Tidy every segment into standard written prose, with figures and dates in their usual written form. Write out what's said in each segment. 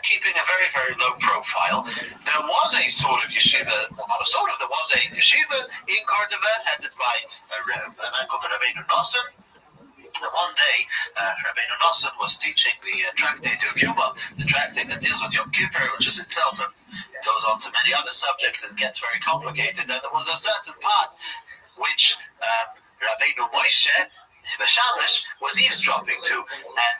keeping a very, very low profile. There was a sort of yeshiva, there was a yeshiva in Cordova headed by a man called Rabbi Rothschild. One day, Rabbi Rothschild was teaching the tractate of Yuma, the tractate that deals with Yom Kippur, which is itself goes on to many other subjects and gets very complicated. And there was a certain part which Rabbi Moshe, the Shamash, was eavesdropping to, and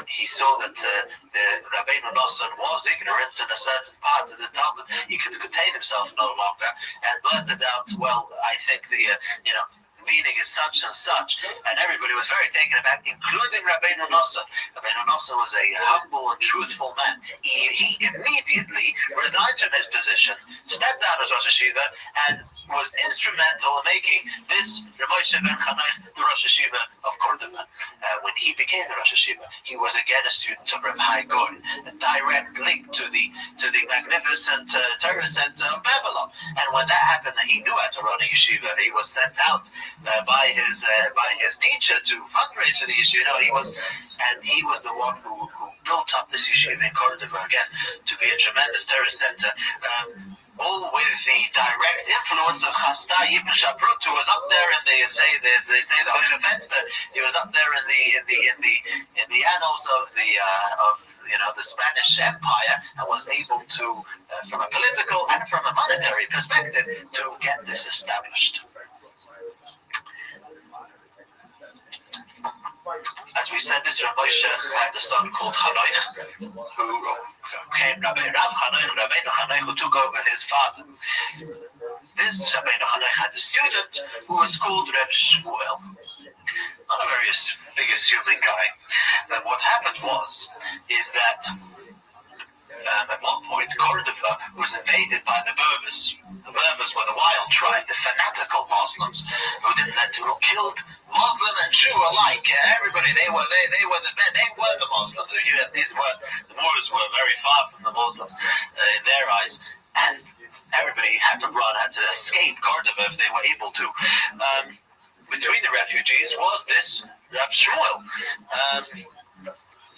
he saw that the Rabbi Rothschild was ignorant in a certain part of the Talmud. He could contain himself no longer and blurted out, well, I think the meaning is such and such, and everybody was very taken aback, including Rabbi Rothschild. Rabbi Rothschild was a humble and truthful man. He immediately resigned from his position, stepped down as Rosh Hashiva, and was instrumental in making this Moshe ben Chanech the Rosh Hashiva of Cordova. When he became the Rosh Hashiva, he was again a student of Reb Hai Goren, a direct link to the magnificent Torah center of Babylon. And when that happened, and he knew how to run a yeshiva, he was sent out by his teacher to fundraise for the yeshiva. He was the one who built up this yeshiva in Cordova again to be a tremendous Torah center. All with the direct influence of Chasdai Ibn Shaprut, who was up there in they say the Hoche Fenster. He was up there in the annals of the Spanish Empire, and was able to, from a political and from a monetary perspective, to get this established. As we said, this Rabbi Moshe had a son called Chanoich, who came Rabbi Chanoich, who took over his father. This Rabbi Chanoich had a student who was called Reb Shmuel. Not a very big assuming guy. But what happened is that at one point, Cordova was invaded by the Berbers. The Berbers were the wild tribe, the fanatical Muslims who killed Muslim and Jew alike. Everybody, they were the Muslims. The Moors were very far from the Muslims in their eyes, and everybody had to escape Cordova if they were able to. Between the refugees was this Rav Shmuel.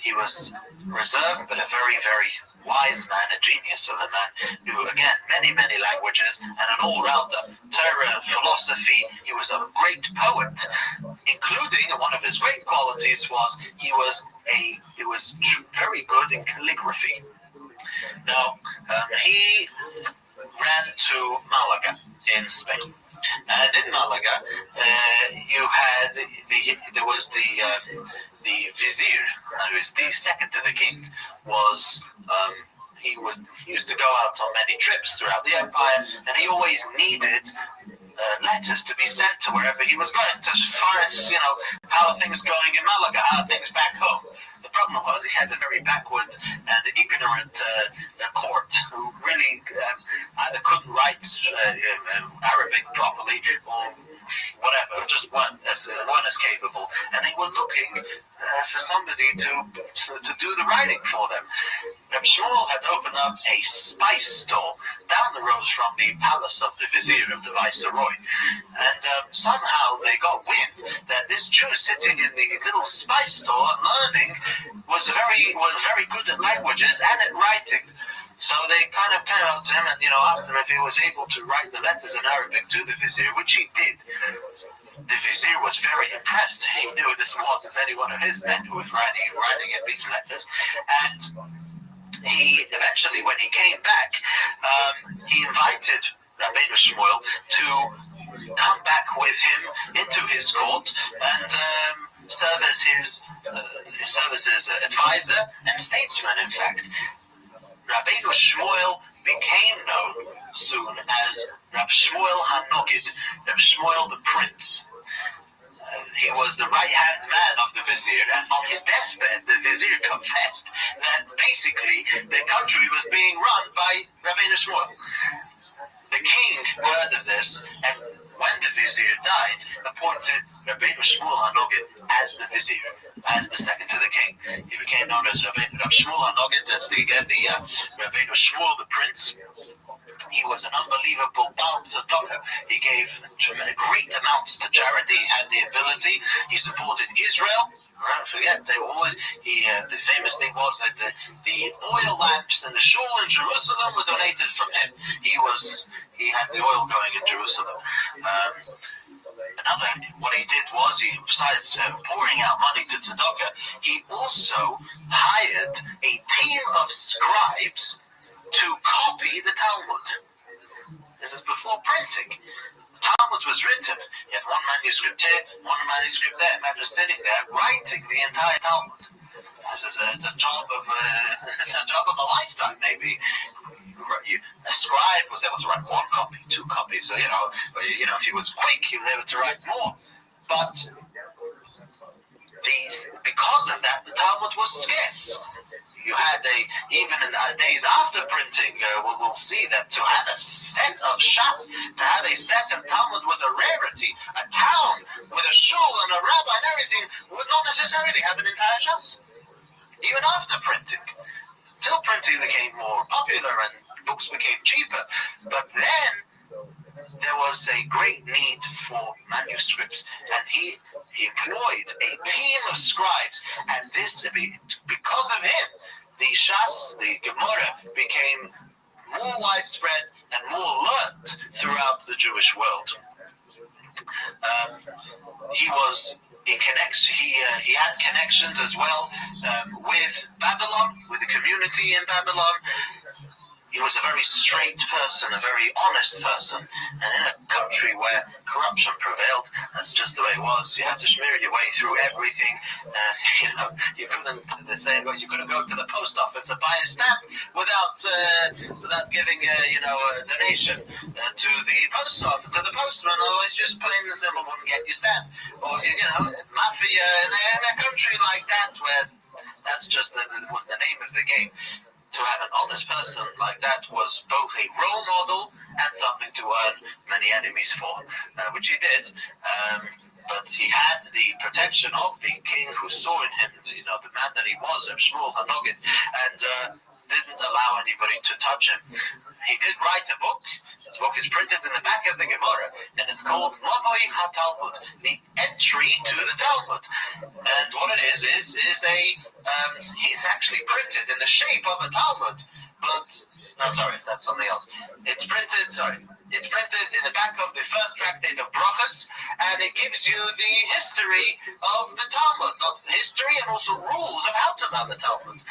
He was reserved, but a very, very wise man, a genius of a man, knew again many, many languages, and an all-rounder. Torah, philosophy. He was a great poet, including one of his great qualities was he was very good in calligraphy. Now he ran to Malaga in Spain. And in Malaga, there was the vizier, who is the second to the king, he used to go out on many trips throughout the empire, and he always needed letters to be sent to wherever he was going to find, how are things going in Malaga, how are things back home. The problem was he had a very backward and ignorant court who really either couldn't write Arabic properly or whatever, just weren't as capable, and they were looking for somebody to do the writing for them. Reb Shmuel had opened up a spice store down the road from the palace of the vizier, of the viceroy, and somehow they got wind that this Jew sitting in the little spice store learning was very good at languages and at writing. So they kind of came out to him and asked him if he was able to write the letters in Arabic to the vizier, which he did. The vizier was very impressed. He knew this wasn't any one of his men who was writing these letters, and he eventually, when he came back, he invited Rabbi Shmuel to come back with him into his court and serve as his advisor and statesman. In fact, Rabbi Shmuel became known soon as Rab Shmuel HaNogid, Rab Shmuel the Prince. He was the right-hand man of the vizier, and on his deathbed, the vizier confessed that basically the country was being run by Rabbi Shmuel. The king heard of this, and when the vizier died, appointed Rabbi Shmuel HaNogid as the vizier, as the second to the king. He became known as Rabbi Shmuel HaNogid, that's the Rabbi Shmuel the Prince. He was an unbelievable Baal Tzedakah. He gave great amounts to charity, had the ability. He supported Israel Don't forget, they were always. The famous thing was that the oil lamps in the shul in Jerusalem were donated from him. He had the oil going in Jerusalem. What he did was, besides pouring out money to tzedakah, he also hired a team of scribes to copy the Talmud. This is before printing. The Talmud was written. You have one manuscript here, one manuscript there. Imagine sitting there writing the entire Talmud. It's a job of a lifetime, maybe. A scribe was able to write one copy, two copies. So if he was quick, he was able to write more. But because of that, the Talmud was scarce. You had even in the days after printing, we'll see that to have a set of Shas, to have a set of Talmud was a rarity. A town with a shul and a rabbi and everything would not necessarily have an entire Shas. Even after printing. Till printing became more popular and books became cheaper. But then there was a great need for manuscripts, and he employed a team of scribes, and because of him, the Shas, the Gemara, became more widespread and more learned throughout the Jewish world. He was in connection. He had connections as well with Babylon, with the community in Babylon. He was a very straight person, a very honest person, and in a country where corruption prevailed, that's just the way it was. You had to smear your way through everything. You couldn't say, well, you couldn't go to the post office and buy a stamp without giving a donation to the post office, to the postman. Otherwise, just plain and simple wouldn't get your stamp. Or mafia in a country like that, where that's just was the name of the game. To have an honest person like that was both a role model and something to earn many enemies for, which he did. But he had the protection of the king who saw in him, the man that he was, Shmuel Hanogid, and didn't allow anybody to touch him. He did write a book. This book is printed in the back of the Gemara, and it's called Mavoi HaTalmud, the entry to the Talmud. And what it is it's actually printed in the shape of a Talmud, but no, sorry, that's something else. It's printed in the back of the first tractate of Brachas, and it gives you the history of the Talmud, history and also rules of how to learn the Talmud.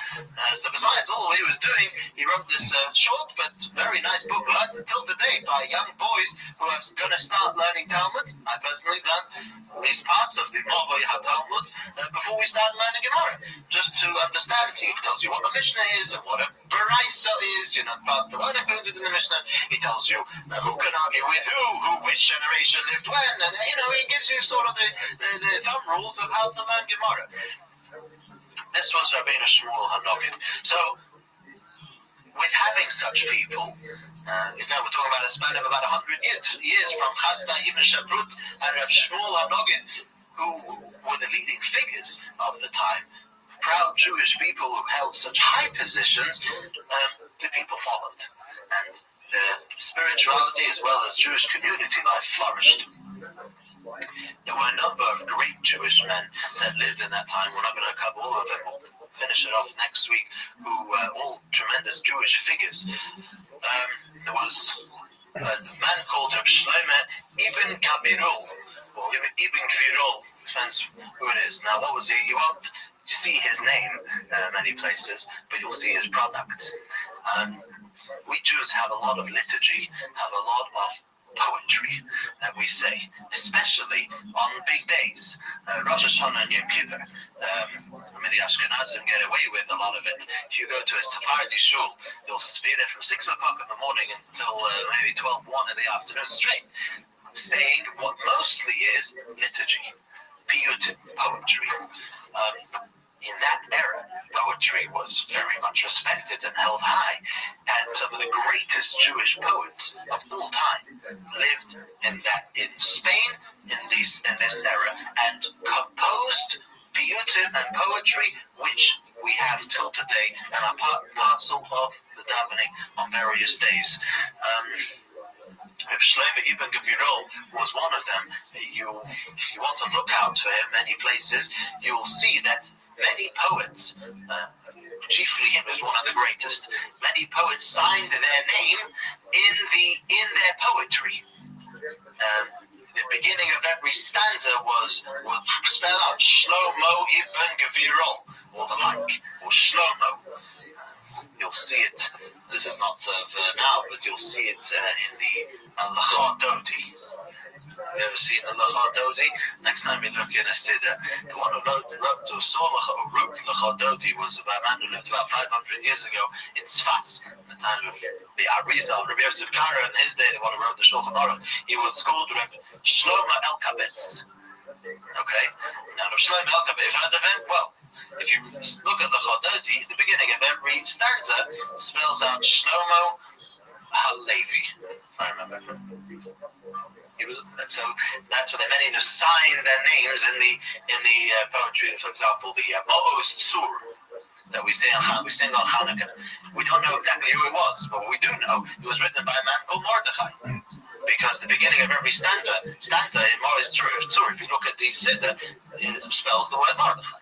So besides all he was doing, he wrote this short but very nice book learned until today by young boys who are going to start learning Talmud. I personally learned at least parts of the Mavoi HaTalmud before we start learning Gemara, just to understand. He tells you what the Mishnah is and what a Baraisa is, part of the word included in the Mishnah. He tells you who can argue with who which generation lived when, and he gives you sort of the thumb rules of how to learn Gemara. This was Rabbi Shmuel Hanogid. So, with having such people, we're talking about a span of about 100 years from Chasda Ibn Shabrut and Rabbi Shmuel Hanogid, who were the leading figures of the time. Proud Jewish people who held such high positions, the people followed. And spirituality as well as Jewish community life flourished. There were a number of great Jewish men that lived in that time. We're not going to cover all of them. We'll finish it off next week, who were all tremendous Jewish figures. There was a man called Rabbi Shlomo Ibn Kabirul, or Ibn Gvirul, depends who it is. Now, what was he? You won't see his name many places, but you'll see his product. We Jews have a lot of liturgy, have a lot of poetry that we say, especially on big days, Rosh Hashanah and Yom Kippur. The Ashkenazim get away with a lot of it. If you go to a Sephardi shul, you'll be there from 6 o'clock in the morning until maybe 12, 1 in the afternoon straight, saying what mostly is liturgy, piyut, poetry. In that era, poetry was very much respected and held high, and some of the greatest Jewish poets of all time lived in Spain in this era and composed piyutim and poetry, which we have till today and are part and parcel of the davening on various days. If Shlomo Ibn Gvirol was one of them, if you want to look out for him many places, you will see that many poets, chiefly him is one of the greatest, many poets signed their name in their poetry. The beginning of every stanza would spell out Shlomo Ibn Gvirol, or the like, or Shlomo. You'll see it. This is not now, but you'll see it in the Lachadodi. You ever seen the Lachadodi? Next time you look in a Siddur, the one who wrote Lachadodi was a man who lived about 500 years ago in Tzfas, the time of the Arizal, Rabbi Yosef Kara, in his day, the one who wrote the Shulchan Aruch. He was called Rabbi Shlomo Elkabetz. Okay? Now, Rabbi Shlomo Elkabetz, you've heard of him? Well, if you look at the Chodoti, the beginning of every stanza spells out Shlomo Halevi, if I remember. So that's what many just sign their names in the poetry. For example, the Bo'oz Tzur that we sing on Hanukkah. We don't know exactly who it was, but we do know it was written by a man called Mordechai. Because the beginning of every stanza in Bo'oz Tzur, if you look at the Siddur, it spells the word Mordechai.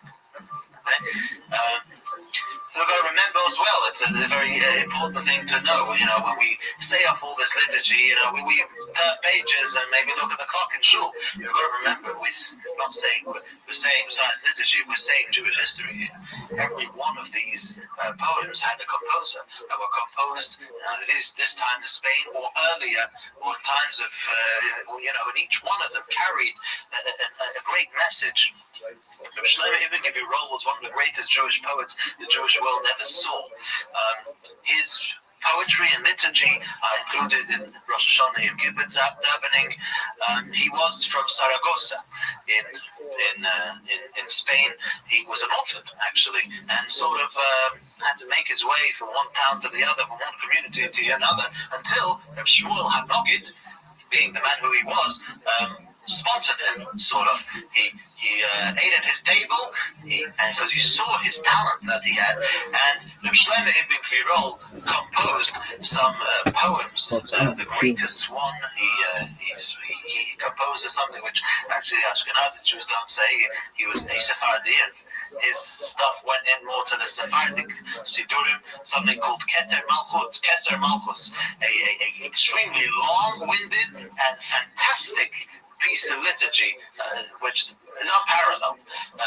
So we've got to remember as well, it's a very important thing to know, when we say off all this liturgy, we turn pages and maybe look at the clock in shul. We've got to remember, we're saying besides liturgy, we're saying Jewish history here. Every one of these poems had a composer that were composed this time in Spain or earlier, or times of, and each one of them carried a great message. Rabbi Shlomo Ibn Gvirol was one of the greatest Jewish poets the Jewish world ever saw. His poetry and liturgy are included in Rosh Hashanah Yom Kippur davening. He was from Saragossa in Spain. He was an orphan, actually, and sort of had to make his way from one town to the other, from one community to another, until Reb Shmuel HaNogid, being the man who he was, spotted him, sort of. He ate at his table, because he saw his talent that he had, and Reb Shlomo Ibn Gvirol composed some poems. The greatest one, he composed something which actually Ashkenazi Jews don't say. He was a Sephardi, and his stuff went in more to the Sephardic Sidurim, something called Keser Malchus, a extremely long-winded and fantastic piece of liturgy, which is unparalleled,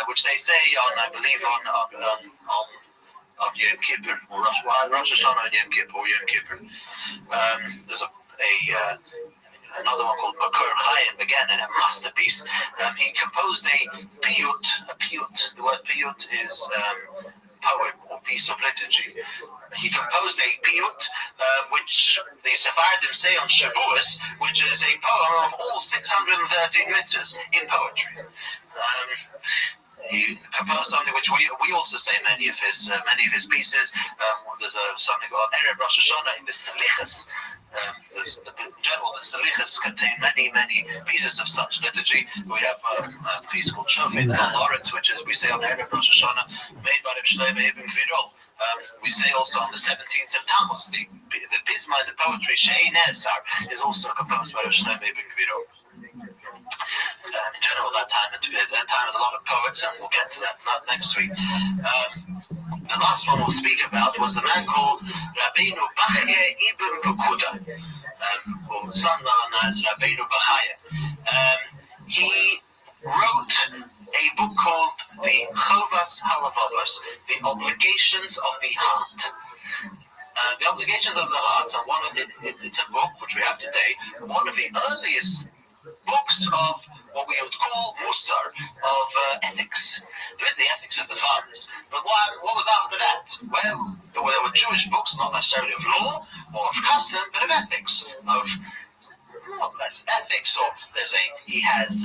which they say I believe on Yom Kippur, or Rosh Hashanah and Yom Kippur, there's another one called Makor Chaim, again, in a masterpiece. He composed a piyut. The word piyut is poem or piece of liturgy. He composed a piyut, which the Sephardim say on Shavuos, which is a poem of all 613 mitzvahs in poetry. He composed something which we also say many of his pieces. There's something called Erev Rosh Hashanah in the Salichas. In general, the Salichas contain many pieces of such liturgy. We have a piece called Shofet Lawrence, which is, we say on Erev Rosh Hashanah, made by Reb Shlomo Ibn Gvirol. We say also on the 17th of Tammuz, the Pisma, the poetry Shei Nezar, is also composed by Reb Shlomo Ibn Gvirol. In general, that time had a lot of poets, and we'll get to that next week. The last one we'll speak about was a man called Rabbeinu Bachya Ibn Pekuda, or son known as Rabbeinu Bachya. He wrote a book called the Chovas Halavavos, the Obligations of the Heart. The Obligations of the Heart, and it's a book which we have today, one of the earliest books of what we would call Musar, of ethics. There is the ethics of the fathers, but what was after that? Well, there were Jewish books, not necessarily of law or of custom, but of ethics, of more or less ethics. So he has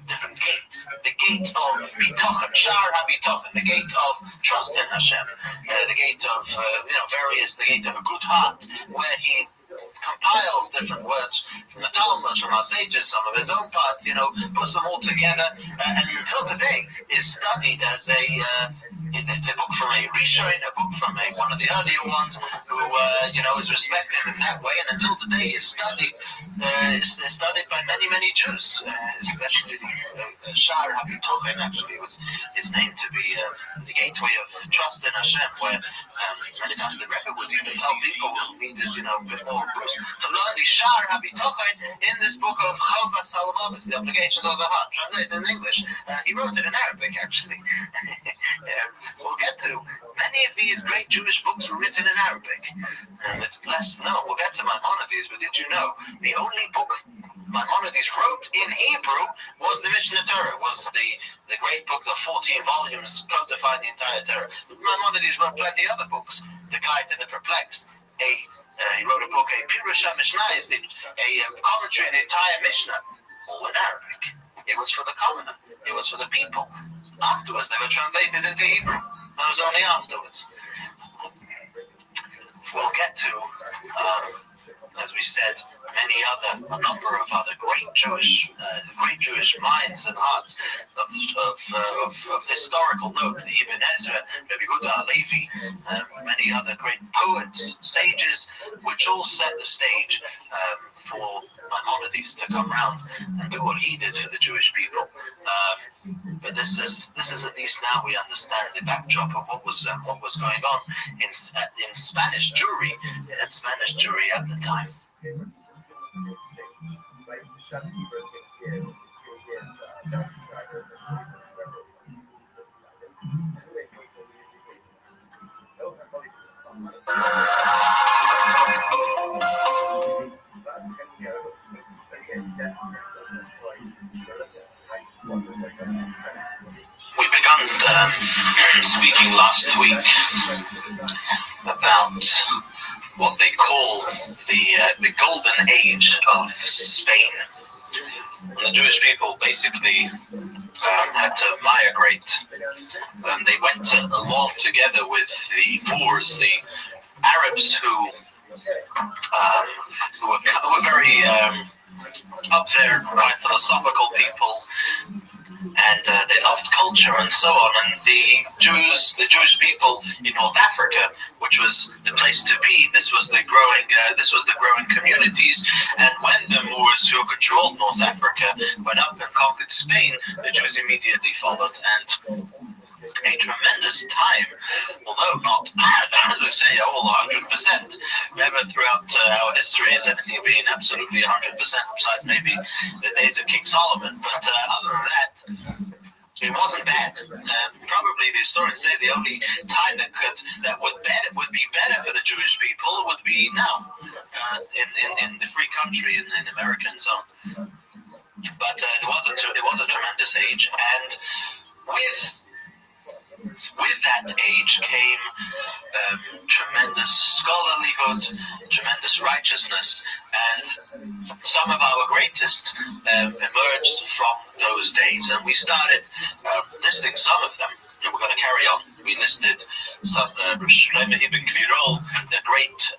different gates. The gate of Bitochen, Shar HaBitochen, the gate of trust in Hashem, the gate of the gate of a good heart, where he compiles different words from the Talmud, from our sages, some of his own part, puts them all together, and until today is studied as it's a book from a Rishon, a book from one of the earlier ones, who is respected in that way, and until today is studied by many Jews, especially the Shar Rabbi Rothschild. Actually, was his name to be the gateway of trust in Hashem, where many times the Rebbe would even tell people who needed, a bit more to learn the Shar Rabbi Rothschild in this book of Chovas HaLevavos, the obligations of the heart, translated in English. He wrote it in Arabic, actually. We'll get to many of these great Jewish books were written in Arabic, and it's less known. We'll get to Maimonides, but did you know the only book Maimonides wrote in Hebrew was the Mishnah Torah, was the great book of 14 volumes codifying the entire Torah. Maimonides wrote plenty of other books. The Guide to the Perplexed, he wrote a book, a Pirush HaMishnah, a commentary of the entire Mishnah, all in Arabic. It was for the commoner. It was for the people. Afterwards, they were translated into Hebrew. That was only afterwards. We'll get to, as we said, a number of other great Jewish minds and hearts of historical note. The Ibn Ezra, Rabbi Yehuda Halevi, many other great poets, sages, which all set the stage for Maimonides to come round and do what he did for the Jewish people. But this is at least now we understand the backdrop of what was going on in Spanish Jewry at the time. We began speaking last week about what they call the golden age of Spain. And the Jewish people basically had to migrate. They went along together with the Moors, the Arabs who were very up there, right, philosophical people, and they loved culture and so on. And the Jewish people in North Africa, which was the place to be, this was the growing communities. And when the Moors who controlled North Africa went up and conquered Spain, the Jews immediately followed, and a tremendous time, although not, I would say, all 100%. Never throughout our history has anything been absolutely 100%, besides maybe the days of King Solomon. But other than that, it wasn't bad. Probably the historians say the only time that would be better for the Jewish people would be now, in the free country, in the American zone. But it was a tremendous age, and with that age came tremendous scholarlyhood, tremendous righteousness, and some of our greatest emerged from those days. And we started listing some of them, and we're going to carry on. We listed some Shlomo Ibn Gvirol, the great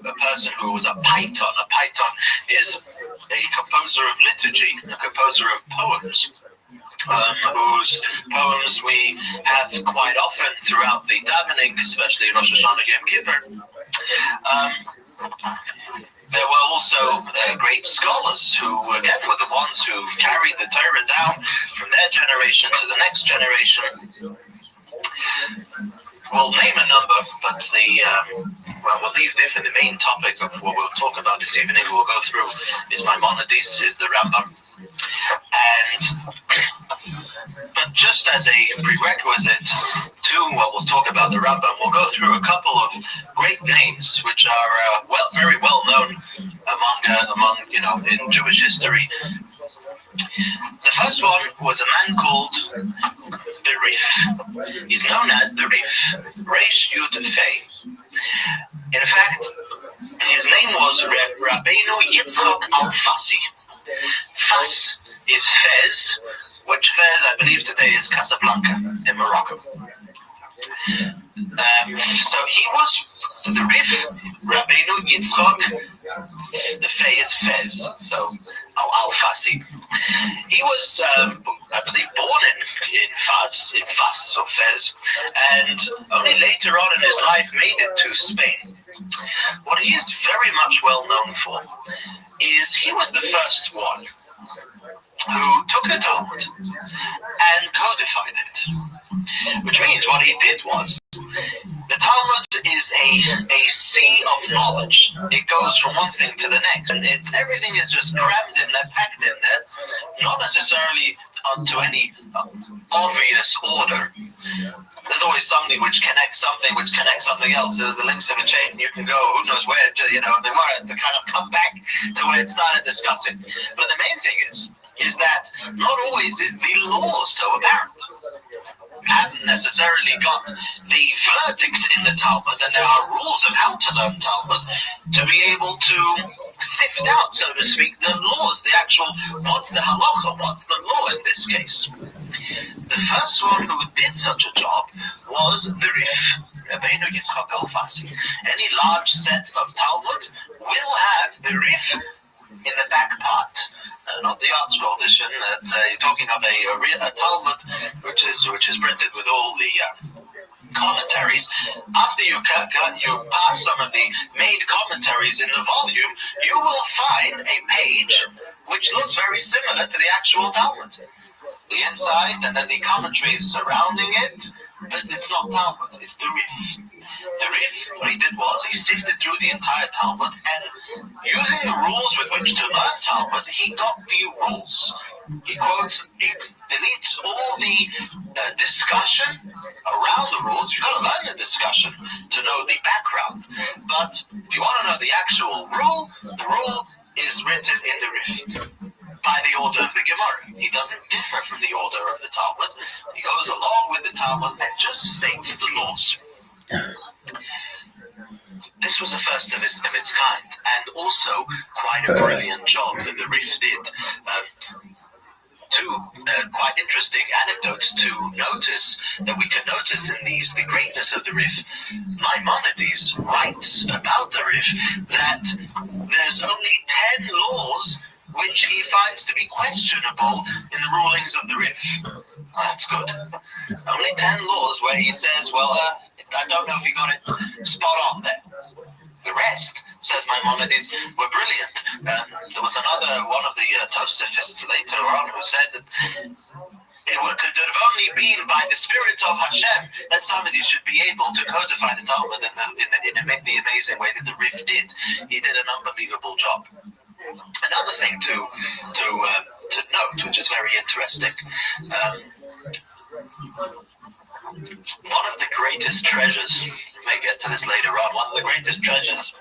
a person who was a Python. A Python is a composer of liturgy, a composer of poems. Whose poems we have quite often throughout the davening, especially Rosh Hashanah Yom Kippur. There were also great scholars who, again, were the ones who carried the Torah down from their generation to the next generation. We'll name a number, but we'll leave there for the main topic of what we'll talk about this evening. We'll go through is Maimonides, is the Rambam. But just as a prerequisite to what we'll talk about the Rambam, we'll go through a couple of great names which are very well known among in Jewish history. The first one was a man called the Rif. He's known as the Rif, Reish Yud Fei. In fact, his name was Rabbeinu Yitzchok Al-Fassi. Fas is Fez, which Fez, I believe today is Casablanca in Morocco. So he was the Rif, Rabbeinu Yitzchok. The Fei is Fez. So Al-Fasi. He was, I believe, born in Fas or Fez, and only later on in his life made it to Spain. What he is very much well known for is he was the first one who took the Talmud and codified it. Which means what he did was, the Talmud is a sea of knowledge. It goes from one thing to the next, and everything is just crammed in there, packed in there, not necessarily onto any obvious order. There's always something which connects something else. The links of a chain, you can go who knows where, the Gemara has to kind of come back to where it started discussing. But the main thing is that not always is the law so apparent. You haven't necessarily got the verdict in the Talmud, and there are rules of how to learn Talmud to be able to sift out, so to speak, the laws, the actual, what's the halacha, what's the law in this case. The first one who did such a job was the Rif, Rabbi Rothschild. Any large set of Talmud will have the Rif in the back part. Not the art scroll edition. You're talking of a Talmud, which is printed with all the commentaries. After you pass some of the main commentaries in the volume, you will find a page which looks very similar to the actual Talmud. The inside and then the commentaries surrounding it, but it's not Talmud, it's the Rif. The Rif, what he did was he sifted through the entire Talmud, and using the rules with which to learn Talmud, he got the rules. He deletes all the discussion around the rules. You've got to learn the discussion to know the background. But if you want to know the actual rule, the rule is written in the Rif by the order of the Gemara. He doesn't differ from the order of the Talmud. He goes along with the Talmud and just states the laws. This was the first of its kind, and also quite a brilliant job that the Rif did. Two quite interesting anecdotes to notice, that we can notice in these, the greatness of the Rif. Maimonides writes about the Rif that there's only 10 laws which he finds to be questionable in the rulings of the Rif. That's good. Only 10 laws where he says, I don't know if he got it spot on there. The rest, says Maimonides, were brilliant. There was another one of the Tosafists later on who said that it could have only been by the Spirit of Hashem that somebody should be able to codify the Talmud in the amazing way that the Rif did. He did an unbelievable job. Another thing to note, which is very interesting, one of the greatest treasures, we may get to this later on, one of the greatest treasures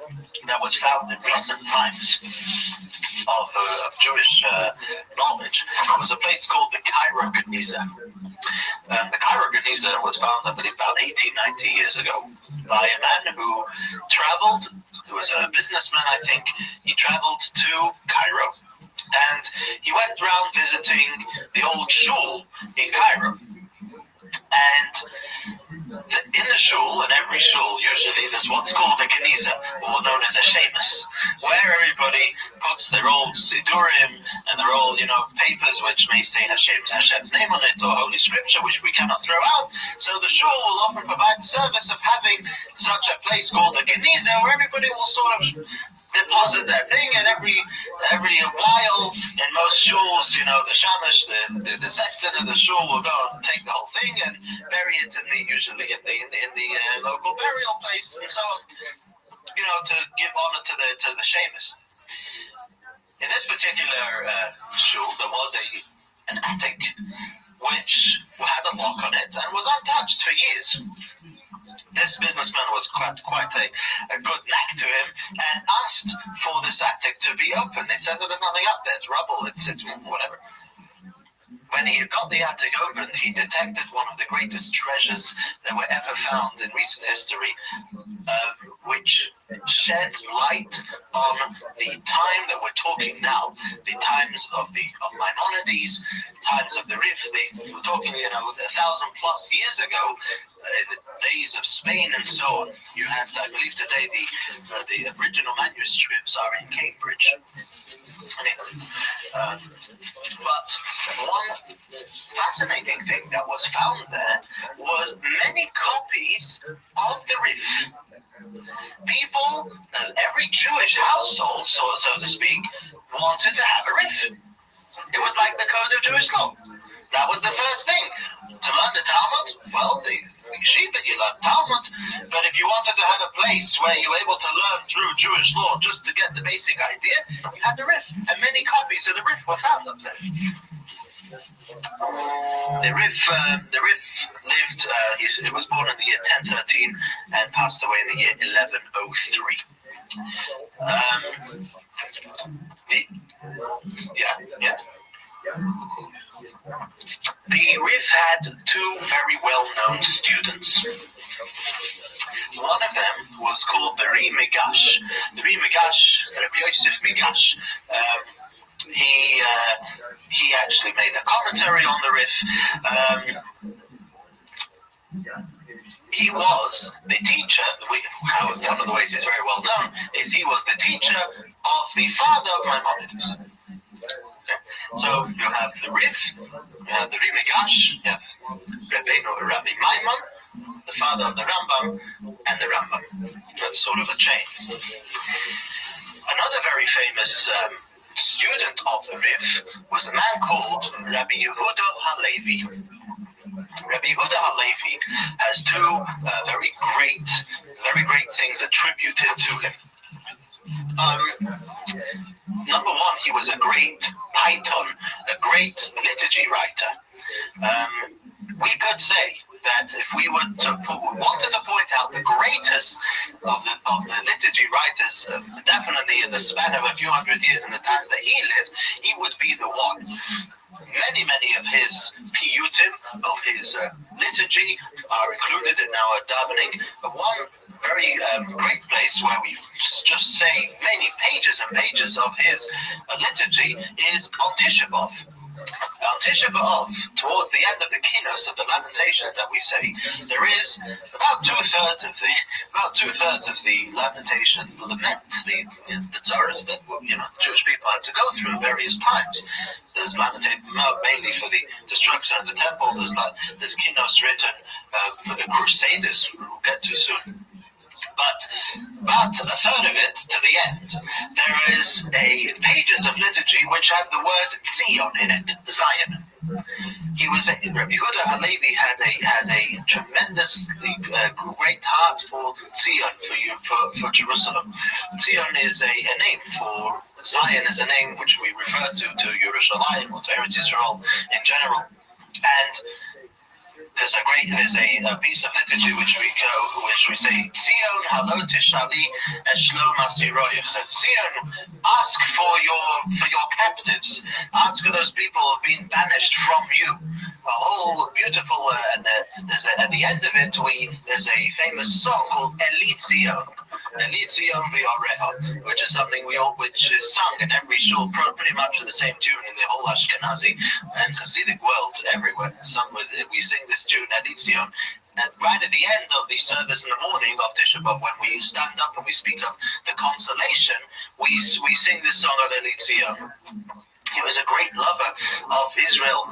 that was found in recent times of Jewish knowledge was a place called the Cairo Geniza. The Cairo Geniza was found, I believe, about 90 years ago by a man who traveled, who was a businessman, I think. He traveled to Cairo, and he went around visiting the old shul in Cairo. And in the shul, in every shul, usually there's what's called a geniza, or known as a shemus, where everybody puts their old sidurim and their old, papers which may say Hashem's name on it, or holy scripture, which we cannot throw out. So the shul will often provide the service of having such a place called a geniza, where everybody will sort of deposit that thing, and every while in most shuls, the shamash, the sexton of the shul will go and take the whole thing and bury it usually in the local burial place, and so on, to give honor to the shemus. In this particular shul, there was an attic which had a lock on it and was untouched for years. This businessman was quite a good knack to him, and asked for this attic to be open. They said that there's nothing up there, it's rubble, it's whatever. When he got the attic open, he detected one of the greatest treasures that were ever found in recent history, which sheds light on the time that we're talking now, the times of Maimonides, times of the Rif. We're talking, 1,000+ years ago, the days of Spain and so on. You have, I believe today, the original manuscripts are in Cambridge. But one fascinating thing that was found there was many copies of the Rif. People, every Jewish household, so to speak, wanted to have a Rif. It was like the code of Jewish law. That was the first thing. To learn the Talmud, well, the yeshiva, you learn Talmud, but if you wanted to have a place where you were able to learn through Jewish law just to get the basic idea, you had the Rif, and many copies of the Rif were found up there. The Rif lived, he was born in the year 1013 and passed away in the year 1103. The Rif had two very well-known students. One of them was called the Ri Migash. The Ri Migash, Rabbi Yosef Migash, he actually made a commentary on the Rif. He was the teacher, one of the ways he's very well known is he was the teacher of the father of Maimonides. So you have the Rif, you have the Ri Migash, you have Rabbi Maimon, the father of the Rambam, and the Rambam. That's sort of a chain. Another very famous student of the Rif was a man called Rabbi Yehuda Halevi. Rabbi Yehuda Halevi has two very great things attributed to him. Number one, he was a great Python, a great liturgy writer. We could say that if we wanted to point out the greatest of the liturgy writers, definitely in the span of a few hundred years in the times that he lived, he would be the one. Many of his piyutim, of his liturgy, are included in our davening. But one very great place where we just say many pages and pages of his liturgy is on Tisha B'Av. On Tisha B'Av, towards the end of the kinos of the Lamentations that we say, there is about two-thirds of the Lamentations, the lament, the tzaras that Jewish people had to go through in various times. There's lamentation mainly for the destruction of the temple. There's kinos written for the Crusaders, we'll get to soon. But about a third of it to the end, there is pages of liturgy which have the word Zion in it, Zion. Rabbi Yehuda Halevi had a tremendously great heart for Zion, for Jerusalem. Zion is a name for Zion, is a name which we refer to Yerushalayim or to Eretz Yisrael in general, and there's a piece of liturgy which we say, Zion halo tishali eshlom asiroyach. Zion, ask for your captives. Ask for those people who have been banished from you. A whole beautiful, and there's at the end of it, there's a famous song called Eli Zion. Eli Zion v'yareha, which is something which is sung in every shul, pretty much with the same tune in the whole Ashkenazi and Hasidic world everywhere. We sing this tune, Eli Zion, and right at the end of the service in the morning of Tisha B'Av, when we stand up and we speak of the consolation, we sing this song of Eli Zion. He was a great lover of Israel.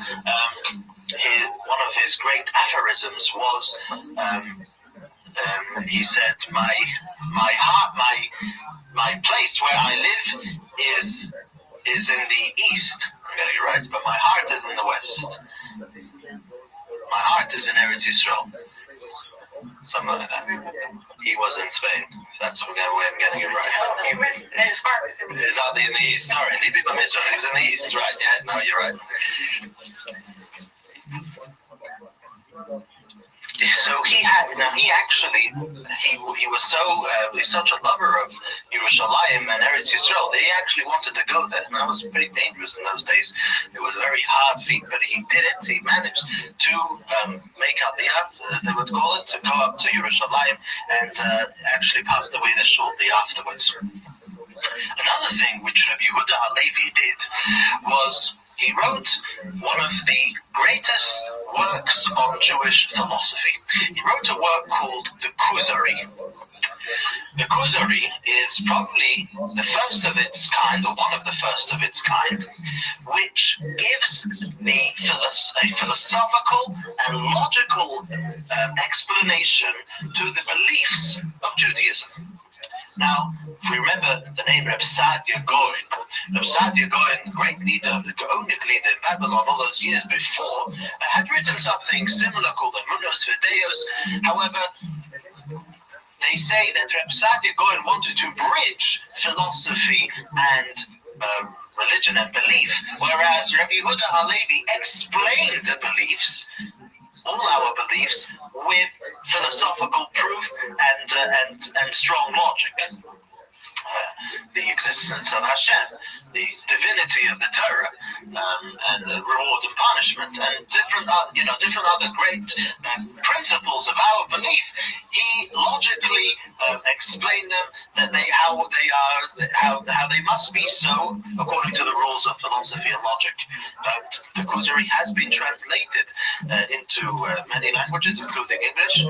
One of his great aphorisms was, he said, my heart, my place where I live is in the east. I'm getting it right, but my heart is in the west. My heart is in Eretz Yisrael. Something like that. He was in Spain. That's the way I'm getting it right. His heart was in the east. Is in the east? Sorry, Libi B'Mizrach. He was in the east, right? Yeah, no, you're right. So he was such a lover of Yerushalayim and Eretz Yisrael that he actually wanted to go there. And that was pretty dangerous in those days. It was a very hard feat, but he did it. He managed to make Aliyah, as they would call it, to go up to Yerushalayim, and actually passed away there shortly afterwards. Another thing which Rabbi Yehuda Halevi did was he wrote one of the greatest works of Jewish philosophy. He wrote a work called the Kuzari. The Kuzari is probably the first of its kind, or one of the first of its kind, which gives a philosophical and logical explanation to the beliefs of Judaism. Now, if we remember the name Reb Sadia Gaon, great leader, the Gaonic leader in Babylon all those years before, had written something similar called the Munos Videos. However, they say that Reb Sadia Gaon wanted to bridge philosophy and religion and belief, whereas Rabbi Yehuda Halevi explained the beliefs, all our beliefs, with philosophical proof and strong logic. The existence of Hashem, the divinity of the Torah, and the reward and punishment, and different other great principles of our belief. He logically explained them, that how they must be so according to the rules of philosophy and logic. The Kuzari has been translated into many languages, including English,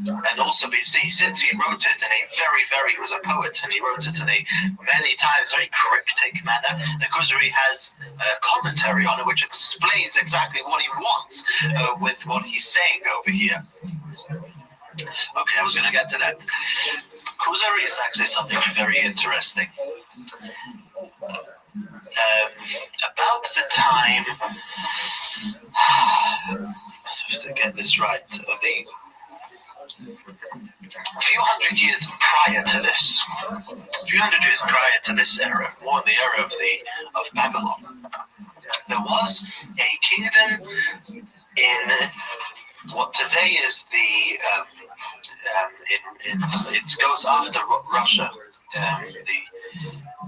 and also since he wrote it in a he was a poet, and he wrote it in a many times very cryptic manner. The Kuzari has a commentary on it which explains exactly what he wants with what he's saying over here. Okay, I was going to get to that. Kuzari is actually something very interesting. About the time, to get this right, a few hundred years prior to this era, more the era of Babylon, there was a kingdom in what today is it goes after Russia,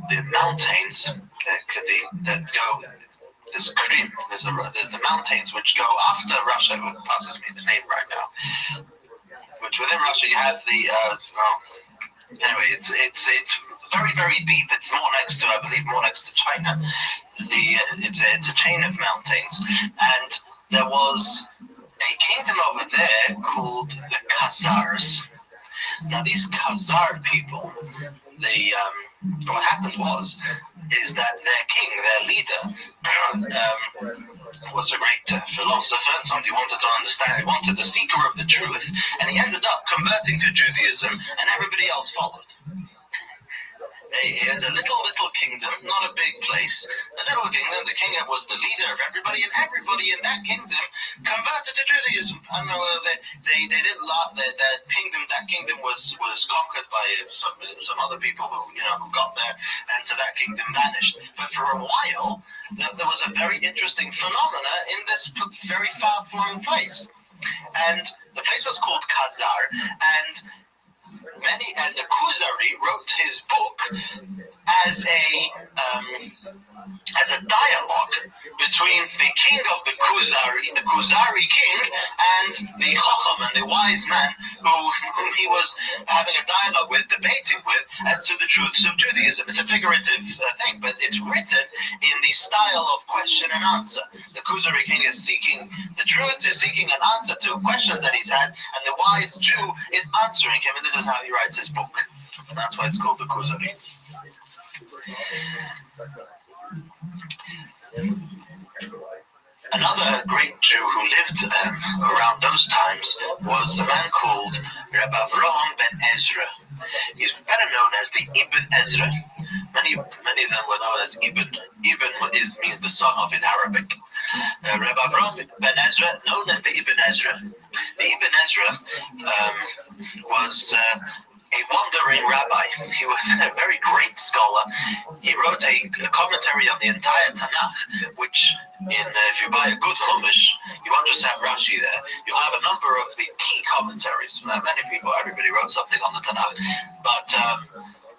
the mountains that go. There's Krim. There's the mountains which go after Russia. Who passes me the name right now? Which within Russia you have anyway, it's very deep. It's I believe more next to China. It's a chain of mountains, and there was a kingdom over there called the Khazars. Now these Khazar people, what happened is that their king, their leader, was a great philosopher, somebody who wanted to understand, he wanted the seeker of the truth, and he ended up converting to Judaism, and everybody else followed. It was a little kingdom, not a big place. A little kingdom, the king was the leader of everybody, and everybody in that kingdom converted to Judaism. I don't know, they didn't love that kingdom was conquered by some other people who got there, and so that kingdom vanished. But for a while, there was a very interesting phenomena in this very far-flung place. And the place was called Khazar, and the Kuzari wrote his book as a dialogue between the king of the Kuzari king, and the Chacham, and the wise man whom he was having a dialogue with, debating with, as to the truths of Judaism. It's a figurative thing, but it's written in the style of question and answer. The Kuzari king is seeking the truth, is seeking an answer to questions that he's had, and the wise Jew is answering him, and this is how he writes his book. And that's why it's called the Kuzari. Another great Jew who lived around those times was a man called Rabbi Avraham ben Ezra. He's better known as the Ibn Ezra. Many of them were known as Ibn. Ibn means the son of in Arabic. Rabbi Avraham ben Ezra, known as the Ibn Ezra. The Ibn Ezra was a wandering rabbi. He was a very great scholar. He wrote a commentary on the entire Tanakh, which if you buy a good Chumash, you won't just have Rashi there. You'll have a number of the key commentaries. Everybody wrote something on the Tanakh, but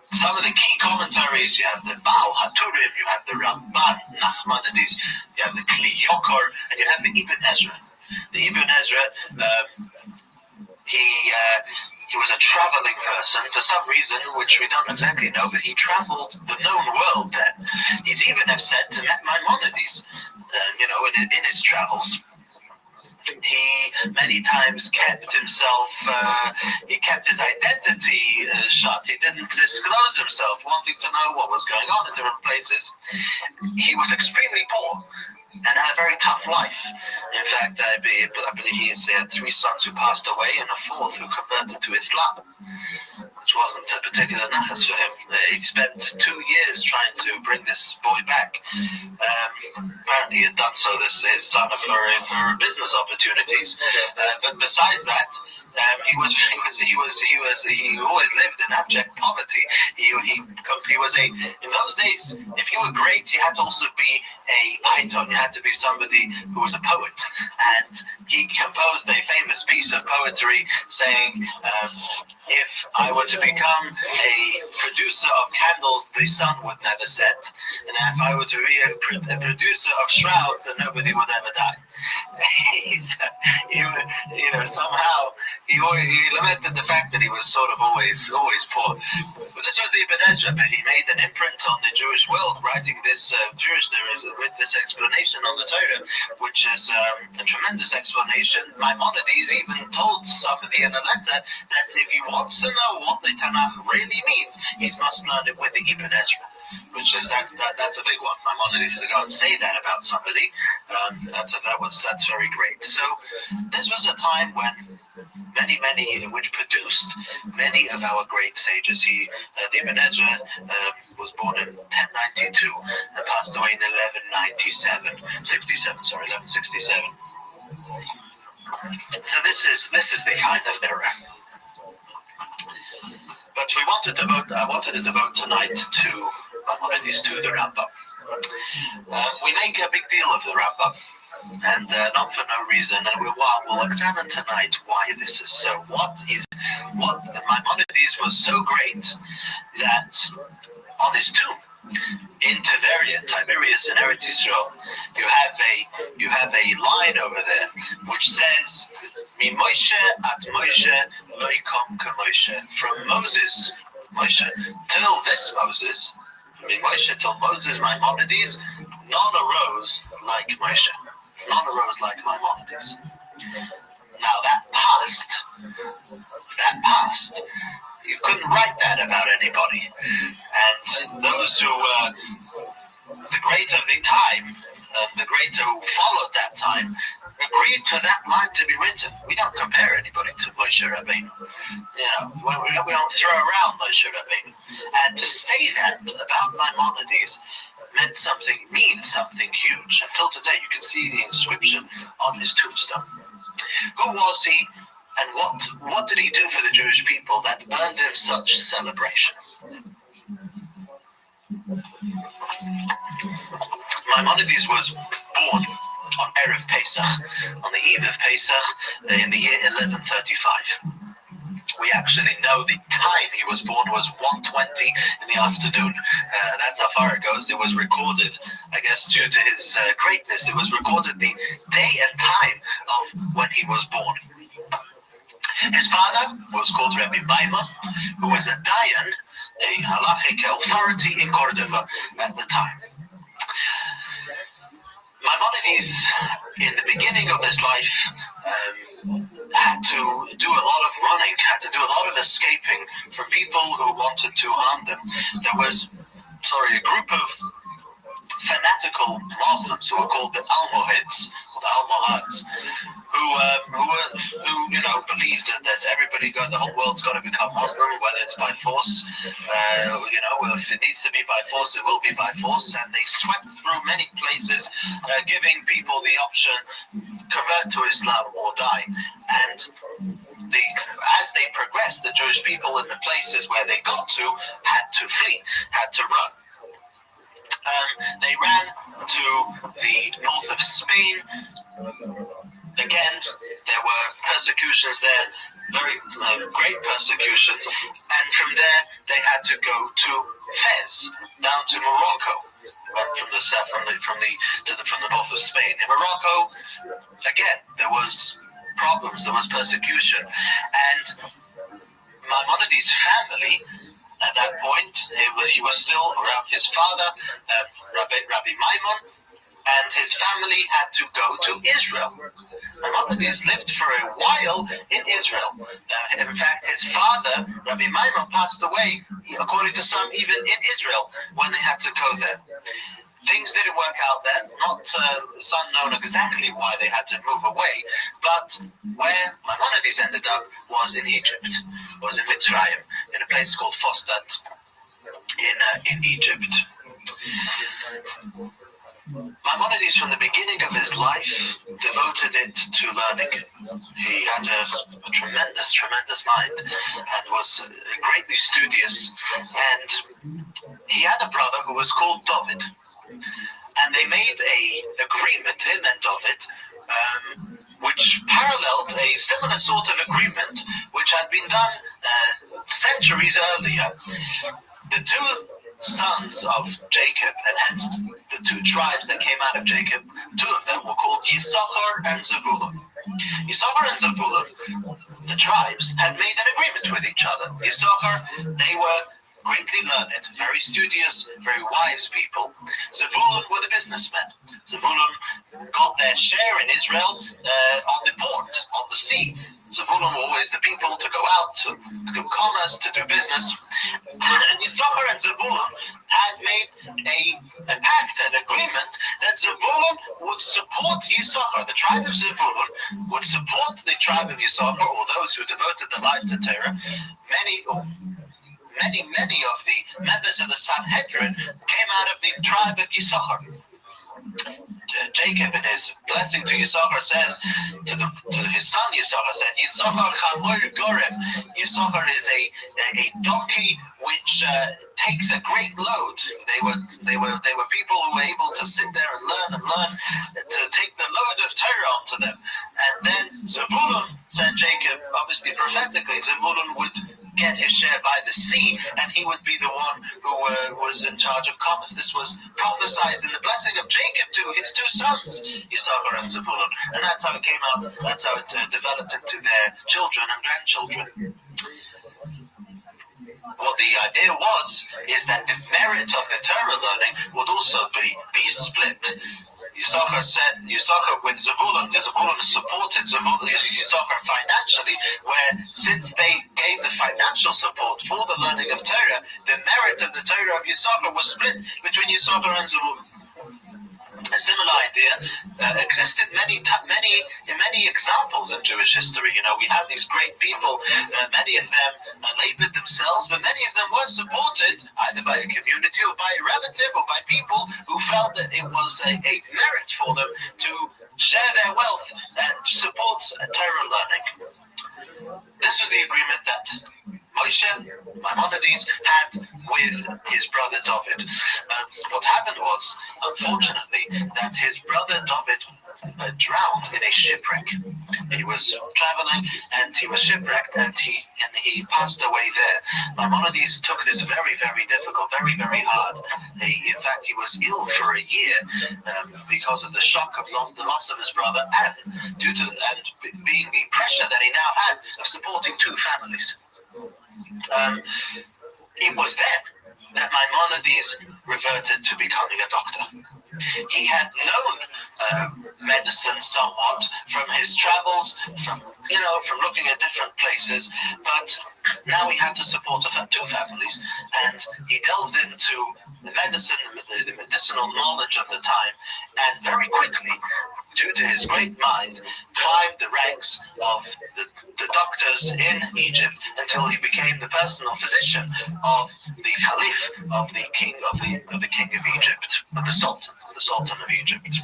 some of the key commentaries, you have the Baal HaTurim, you have the Ramban, Nachmanides, you have the Kli Yokor, and you have the Ibn Ezra. The Ibn Ezra, he was a traveling person for some reason, which we don't exactly know, but he traveled the known world then. He's even have said to Maimonides, in his travels. He many times kept himself, he kept his identity shut. He didn't disclose himself, wanting to know what was going on in different places. He was extremely poor and had a very tough life. In fact, I believe he had 3 sons who passed away and a 4th who converted to Islam, which wasn't a particular nachas for him. He spent 2 years trying to bring this boy back. Apparently he had done so, his son, for business opportunities. But besides that, he always lived in abject poverty. He was in those days, if you were great, you had to also be a python. You had to be somebody who was a poet. And he composed a famous piece of poetry saying, if I were to become a producer of candles, the sun would never set. And if I were to be a producer of shrouds, then nobody would ever die. Somehow he lamented the fact that he was sort of always poor. But this was the Ibn Ezra, but he made an imprint on the Jewish world, writing this with this explanation on the Torah, which is a tremendous explanation. Maimonides even told somebody in a letter that if he wants to know what the Tanakh really means, he must learn it with the Ibn Ezra. Which is that's a big one. Maimonides to go and say that about somebody. That's very great. So this was a time when which produced many of our great sages. The Ibn Ezra was born in 1092 and passed away in 1167. So this is the kind of era. But I wanted to devote tonight to Maimonides, to the Rambam. We make a big deal of the Rambam, and not for no reason. And we'll examine tonight why this is so. What Maimonides was so great that on his tomb in Tiberias in Eretz Yisrael, you have a line over there which says, "Mi Moshe at Moshe lo yikom k'Moshe." From Moses, till this Moses, Mi Moshe till Moses, Maimonides, none arose like Moshe. None arose like Maimonides. Now that passed. You couldn't write that about anybody. And those who were the great of the time, the great who followed that time, agreed to that line to be written. We don't compare anybody to Moshe Rabbeinu. We don't throw around Moshe Rabbeinu. And to say that about Maimonides means something huge. Until today, you can see the inscription on his tombstone. Who was he? And what did he do for the Jewish people that earned him such celebration? Maimonides was born on Erev Pesach, on the eve of Pesach, in the year 1135. We actually know the time he was born was 1:20 in the afternoon. That's how far it goes. It was recorded, I guess, due to his greatness. It was recorded the day and time of when he was born. His father was called Rabbi Maimon, who was a dayan, a halachic authority in Cordova at the time. Maimonides, in the beginning of his life, had to do a lot of running, had to do a lot of escaping from people who wanted to harm them. There was, a group of fanatical Muslims who were called the Almohads, or the Almohads, who believed that the whole world's got to become Muslim, whether it's by force, if it needs to be by force, it will be by force. And they swept through many places, giving people the option, convert to Islam or die. And as they progressed, the Jewish people in the places where they got to had to flee, had to run. They ran to the north of Spain. Again, there were persecutions there, very great persecutions, and from there they had to go to Fez, down to Morocco, from the north of Spain. In Morocco, again, there was problems, there was persecution, and Maimonides' family at that point, he was still around his father, Rabbi Maimon, and his family had to go to Israel. Maimonides lived for a while in Israel. In fact, his father, Rabbi Maimon, passed away, according to some, even in Israel, when they had to go there. Things didn't work out then. It's unknown exactly why they had to move away, but where Maimonides ended up was in Egypt, was in Mitzrayim, in a place called Fostat in Egypt. Maimonides, from the beginning of his life, devoted it to learning. He had a tremendous mind and was greatly studious. And he had a brother who was called David. And they made an agreement, him and David, which paralleled a similar sort of agreement which had been done centuries earlier. The two sons of Jacob, and hence the two tribes that came out of Jacob, two of them were called Yisachar and Zevulun. Yisachar and Zevulun, the tribes, had made an agreement with each other. Yisachar, they were greatly learned, very studious, very wise people. Zevulun were the businessmen. Zevulun got their share in Israel on the port, on the sea. Zevulun were always the people to go out, to do commerce, to do business. And Yisachar and Zevulun had made a pact, an agreement, that Zevulun would support Yisachar. The tribe of Zevulun would support the tribe of Yisachar, or those who devoted their life to Torah. Many of the members of the Sanhedrin came out of the tribe of Yisachar. Jacob, in his blessing to Yisachar, says to his son Yisachar, said, Yisachar chamor gorem. Yisachar is a donkey which takes a great load. They were people who were able to sit there and learn, to take the load of Torah onto them. And then Zevulun, said Jacob, obviously prophetically, Zevulun would get his share by the sea, and he would be the one who was in charge of commerce. This was prophesied in the blessing of Jacob to his two sons, Yisachar and Zevulun, and that's how it came out. That's how it developed into their children and grandchildren. What the idea is that the merit of the Torah learning would also be split. Yisachar with Zevulun, Zevulun supported Yisachar financially, where since they gave the financial support for the learning of Torah, the merit of the Torah of Yisachar was split between Yisachar and Zevulun. A similar idea existed in many examples in Jewish history. We have these great people. Many of them labored themselves, but many of them were supported either by a community or by a relative or by people who felt that it was a merit for them to share their wealth and support Torah learning. This was the agreement that Moshe, Maimonides, had with his brother David. What happened was, unfortunately, that his brother David drowned in a shipwreck. He was traveling and he was shipwrecked, and he passed away there. Maimonides took this very, very difficult, very, very hard. In fact, he was ill for a year because of the shock of the loss of his brother, and due to being the pressure that he now had of supporting two families. It was then that Maimonides reverted to becoming a doctor. He had known medicine somewhat from his travels, from looking at different places, but now he had to support two families, and he delved into the medicine, the medicinal knowledge of the time, and very quickly, due to his great mind, climbed the ranks of the doctors in Egypt until he became the personal physician of the Caliph, of the king of Egypt, of the Sultan of Egypt.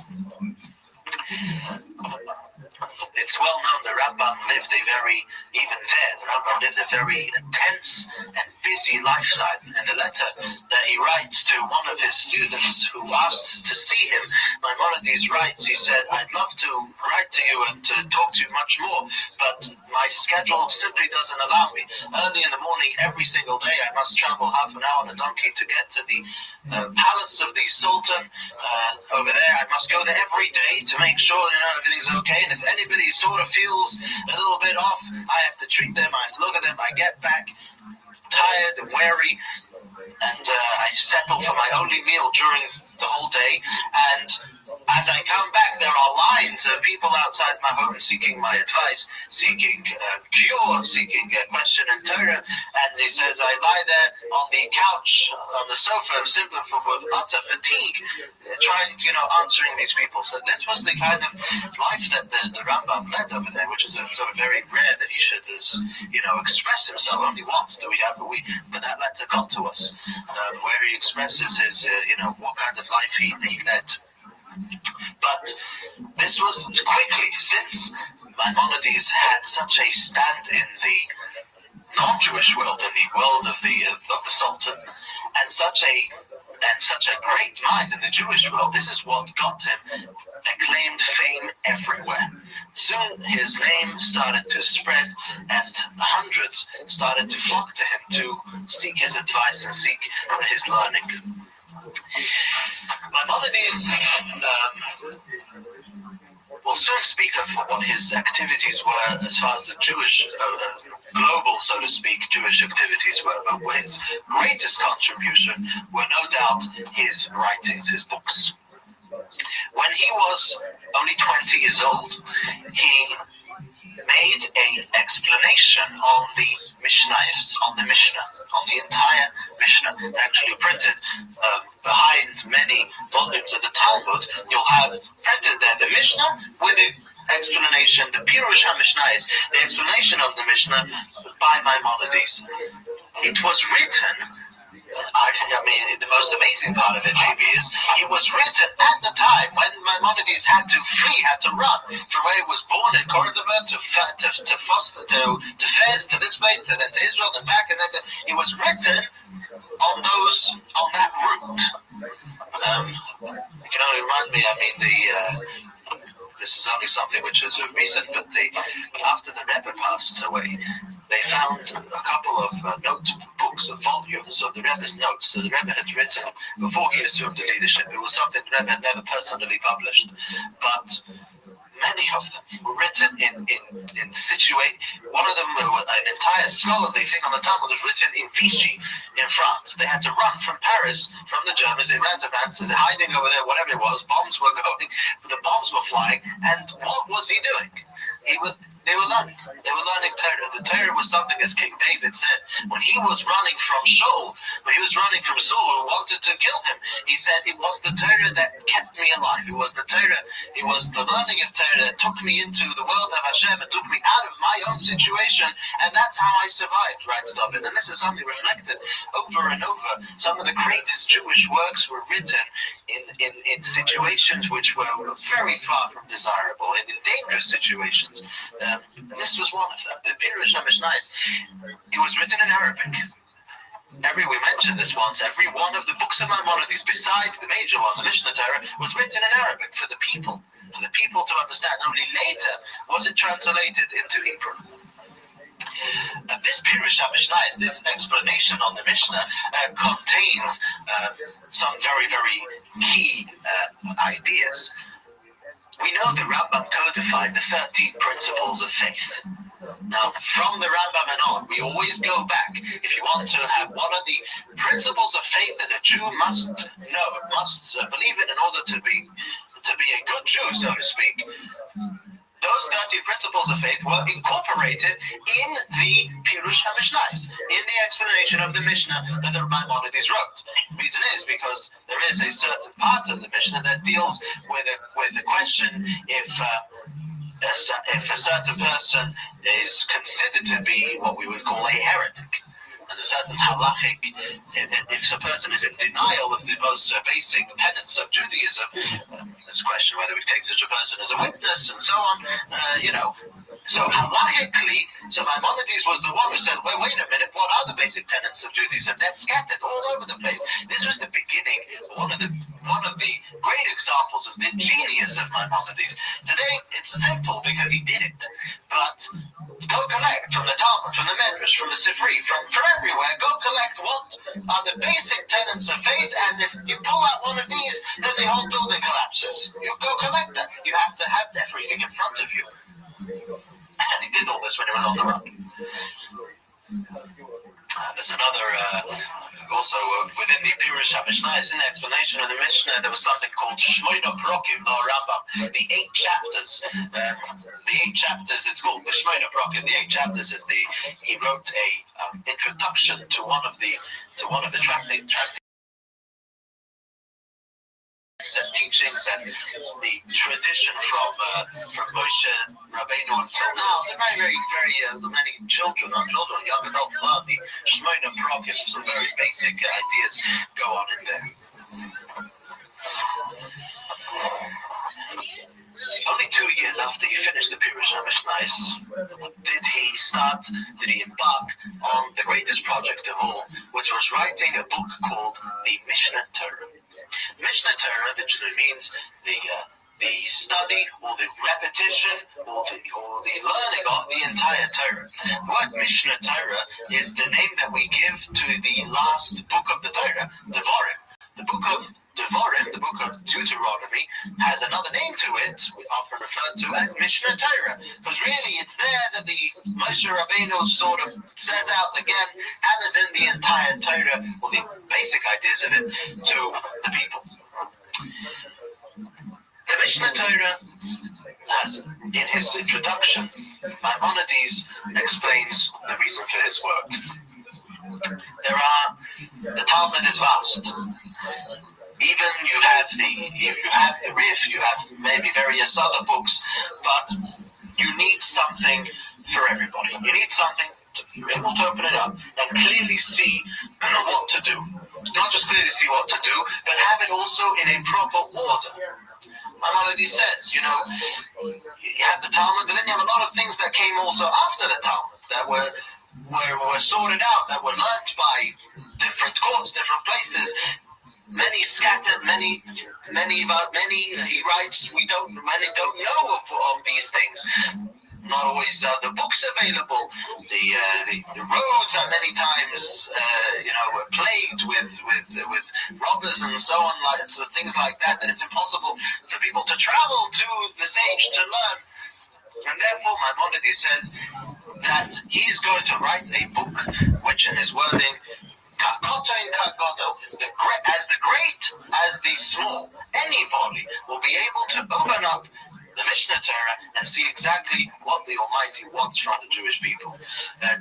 It's well known the Rambam lived a very, even there, the Rambam lived a very intense and busy lifestyle. In the letter that he writes to one of his students who asked to see him, Maimonides writes, he said, I'd love to write to you and to talk to you much more, but my schedule simply doesn't allow me. Early in the morning, every single day, I must travel half an hour on a donkey to get to the palace of the Sultan over there. I must go there every day to make sure everything's okay, and if anybody sort of feels a little bit off, I have to treat them, I have to look at them. I get back tired and weary, and I settle for my only meal during the whole day, and as I come back, there are lines of people outside my home seeking my advice, seeking cure, seeking a question in Torah, and he says I lie there on the couch, on the sofa, simply with utter fatigue, trying to, answering these people. So this was the kind of life that the Rambam led over there, which is sort of very rare that he should, express himself. Only once do we have, but that letter got to us, where he expresses his, what kind of life he led. But this was quickly, since Maimonides had such a stand in the non-Jewish world, in the world of the Sultan, and such a great mind in the Jewish world. This is what got him acclaimed fame everywhere. Soon his name started to spread, and hundreds started to flock to him to seek his advice and seek his learning. Maimonides will soon speak of what his activities were as far as the Jewish, global, so to speak, Jewish activities were. But his greatest contribution were no doubt his writings, his books. When he was only 20 years old, he made an explanation on the Mishnayos, on the Mishnah, on the entire Mishnah. Actually printed behind many volumes of the Talmud. You'll have printed there the Mishnah with the explanation, the Pirush HaMishnayos, the explanation of the Mishnah by Maimonides. It was written, the most amazing part of it maybe is, it was written at the time when Maimonides had to flee, had to run from where he was born in Cordoba to Fez, to this place, to Israel, then back, and then it was written on that route. You can only remind me, this is only something which is recent, but after the Rebbe passed away, they found a couple of notebooks of volumes of the Rebbe's notes that the Rebbe had written before he assumed the leadership. It was something the Rebbe had never personally published, but many of them were written in situate. One of them, an entire scholarly thing on the Talmud, was written in Vichy, in France. They had to run from Paris, from the Germans. They ran to France, and hiding over there, whatever it was. Bombs were going, the bombs were flying, and what was he doing? They were learning. They were learning Torah. The Torah was something, as King David said, when he was running from Saul, who wanted to kill him, he said, it was the Torah that kept me alive. It was the Torah, it was the learning of Torah that took me into the world of Hashem and took me out of my own situation, and that's how I survived, writes David. And this is something reflected over and over. Some of the greatest Jewish works were written in situations which were very far from desirable, and in dangerous situations. This was one of them. The Pirush HaMishnayos, it was written in Arabic. We mentioned this once, every one of the books of Maimonides, besides the major one, the Mishnah Torah, was written in Arabic for the people to understand. Only later was it translated into Hebrew. This Pirush HaMishnayos, this explanation on the Mishnah, contains some very, very key ideas. We know the Rambam codified the 13 principles of faith. Now, from the Rambam and on, we always go back. If you want to have what are the principles of faith that a Jew must know, must believe in order to be a good Jew, so to speak, those 13 principles of faith were incorporated in the Pirush HaMishnayos, in the explanation of the Mishnah that the Maimonides wrote. The reason is because there is a certain part of the Mishnah that deals with the question if a certain person is considered to be what we would call a heretic. And a certain halachic, if a person is in denial of the most basic tenets of Judaism, there's a question whether we take such a person as a witness and so on, So halachically, so Maimonides was the one who said, wait a minute, what are the basic tenets of Judaism? They're scattered all over the place. This was the beginning, one of the great examples of the genius of Maimonides. Today, it's simple because he did it, but go collect from the Talmud, from the Medrash, from the Sifri, from everywhere, go collect what are the basic tenets of faith, and if you pull out one of these, then the whole building collapses. You go collect that. You have to have everything in front of you. And he did all this when he was on the run. There's another, also within the Pirush HaMishnah, in the explanation of the Mishnah, there was something called Shmoina Prokim, or Rambam, the 8 chapters. It's called the Shmoina Prokim. The 8 chapters is he wrote a introduction to one of the tractate and teachings and the tradition from Moshe Rabbeinu until now. There are very many young adults learn the Shmoina Prokim. Some very basic ideas go on in there. Only 2 years after he finished the Pirush HaMishnah did he embark on the greatest project of all, which was writing a book called the Mishnah Torah. Mishnah Torah literally means the study or the repetition or the learning of the entire Torah. The word Mishnah Torah is the name that we give to the last book of the Torah, Devarim. The book of Devarim, the book of Deuteronomy, has another name to it, often referred to as Mishnah Torah, because really it's there that the Moshe Rabbeinu sort of says out again, hammers in the entire Torah, or the basic ideas of it, to the people. The Mishnah Torah has, in his introduction, Maimonides explains the reason for his work. The Talmud is vast. Even you have the Rif, you have maybe various other books, but you need something for everybody. You need something to be able to open it up and clearly see what to do. Not just clearly see what to do, but have it also in a proper order. Maimonides says, you have the Talmud, but then you have a lot of things that came also after the Talmud that were sorted out, that were learnt by different courts, different places. Many scattered, many. He writes, many don't know of these things. Not always the books available. The roads are many times, plagued with robbers and so on, things like that. That it's impossible for people to travel to the sage to learn. And therefore, Maimonides says that he's going to write a book, which in his wording, as the great as the small, anybody will be able to open up the Mishnah Torah and see exactly what the Almighty wants from the Jewish people.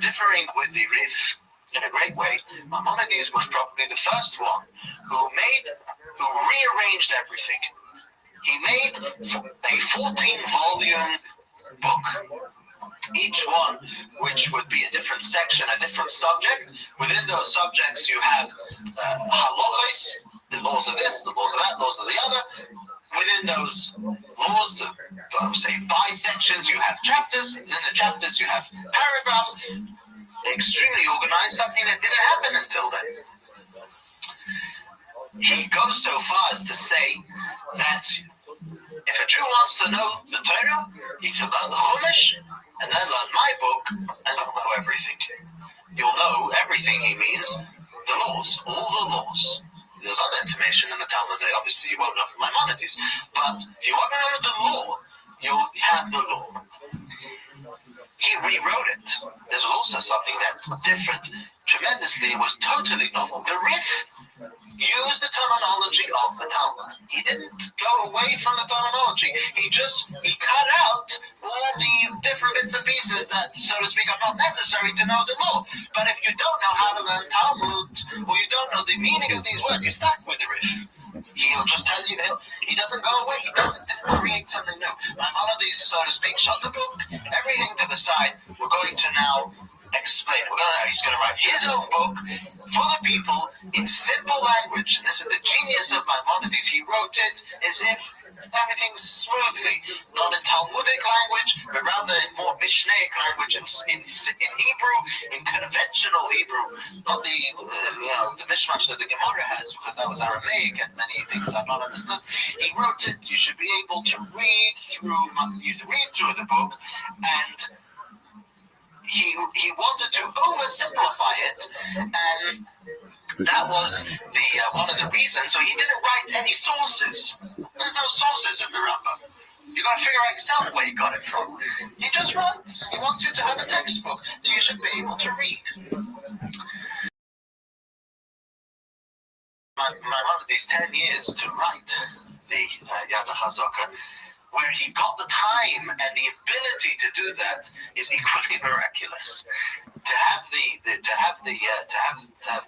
Differing with the Rif in a great way, Maimonides was probably the first one who rearranged everything. He made a 14-volume book, each one which would be a different section, a different subject. Within those subjects you have halachos, the laws of this, the laws of that, laws of the other. Within those laws, say bisections, you have chapters. Within the chapters you have paragraphs. Extremely organized, something that didn't happen until then. He goes so far as to say that if a Jew wants to know the Torah, he can learn the Chumash and then learn my book and he'll know everything. You'll know everything he means, the laws, all the laws. There's other information in the Talmud that obviously you won't know from Maimonides, but if you want to know the law, you'll have the law. He rewrote it. There's also something that differed tremendously, was totally novel. The Rif used the terminology of the Talmud. He didn't go away from the terminology. He cut out all the different bits and pieces that, so to speak, are not necessary to know the law. But if you don't know how to learn Talmud, or you don't know the meaning of these words, you're stuck with the Rif. He'll just tell you, he doesn't go away. He didn't create something new. Maimonides, so to speak, shut the book, everything to the side. We're going to now explain. He's going to write his own book for the people in simple language. And this is the genius of Maimonides. He wrote it as if everything's smoothly, not in Talmudic language, but rather in more Mishnaic language, in Hebrew, in conventional Hebrew, not the the mishmash that the Gemara has, because that was Aramaic and many things are not understood. He wrote it. You should be able to read through the book, and he wanted to oversimplify it, and that was the one of the reasons. So he didn't write any sources. There's no sources in the Rambam. You got to figure out yourself where he got it from. He just writes. He wants you to have a textbook that you should be able to read. Maimonides 10 years to write the Yad HaChazaka, where he got the time and the ability to do that is equally miraculous. To have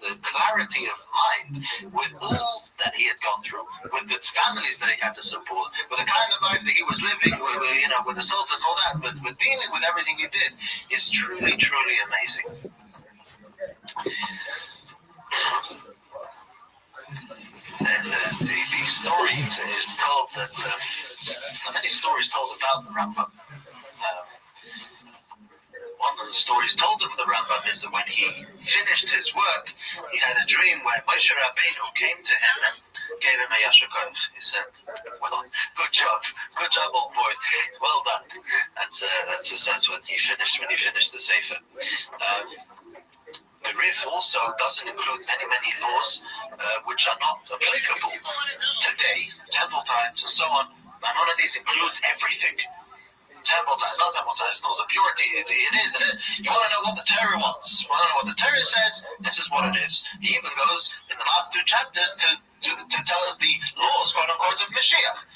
the clarity of mind with all that he had gone through, with the families that he had to support, with the kind of life that he was living, with the Sultan and all that, with dealing with everything he did, is truly, truly amazing. And the story is told that many stories told about the Rambam. One of the stories told of the Rambam is that when he finished his work, he had a dream where Moshe Rabbeinu came to him and gave him a yashar koach. He said, "Well, good job, old boy, well done." That's when he finished the sefer. The Rif also doesn't include many laws which are not applicable today, temple times and so on. Maimonides includes everything. Temple times, not temple times, laws of purity, it is. You want to know what the Torah wants. You want to know what the Torah says, this is what it is. He even goes in the last 2 chapters to tell us the laws, quote unquote, of Mashiach.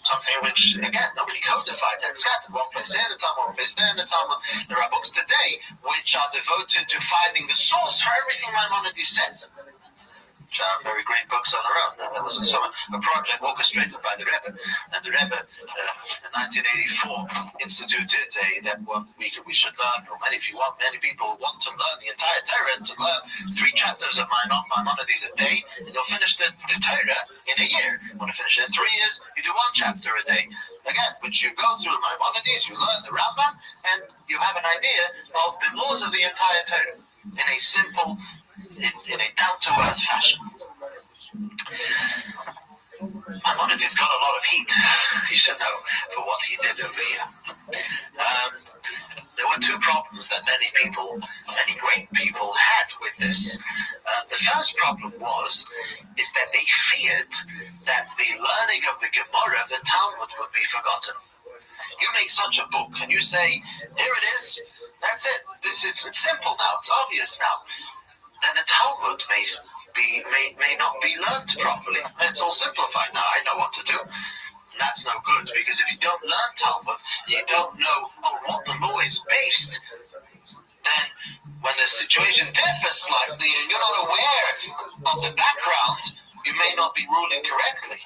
Something which, again, nobody codified. That's scattered one place there in the Talmud, one place there in the Talmud. There are books today which are devoted to finding the source for everything Maimonides says. Which are very great books on their own. There was a project orchestrated by the Rebbe, and the Rebbe in 1984 instituted that we should learn, or many people want to learn the entire Torah, to learn 3 chapters of Maimonides a day, and you'll finish the Torah in a year. You want to finish it in 3 years, you do 1 chapter a day. Again, which you go through Maimonides, you learn the Rambam, and you have an idea of the laws of the entire Torah in a simple, in a down-to-earth fashion. Maimonides got a lot of heat, you should know, for what he did over here. There were 2 problems that many great people had with this. The first problem is that they feared that the learning of the Gemara, the Talmud, would be forgotten. You make such a book and you say, here it is, that's it, it's simple now, it's obvious now. Then the Talmud may not be learned properly. It's all simplified now, I know what to do. And that's no good, because if you don't learn Talmud, you don't know what the law is based, then when the situation differs slightly and you're not aware of the background, you may not be ruling correctly.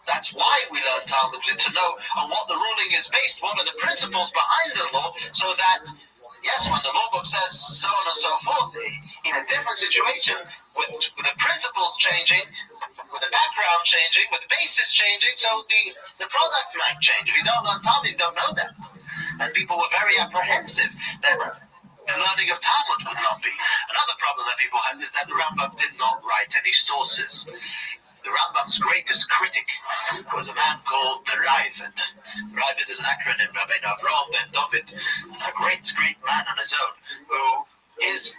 That's why we learn Talmud, to know on what the ruling is based, what are the principles behind the law, so that, yes, when the law book says so on and so forth, in a different situation, with the principles changing, with the background changing, with the basis changing, so the product might change. If you don't learn Talmud, you don't know that. And people were very apprehensive that the learning of Talmud would not be. Another problem that people had is that the Rambam did not write any sources. The Rambam's greatest critic was a man called the Ravid. Ravid is an acronym, Rabbi Avraham ben David, a great man on his own, who his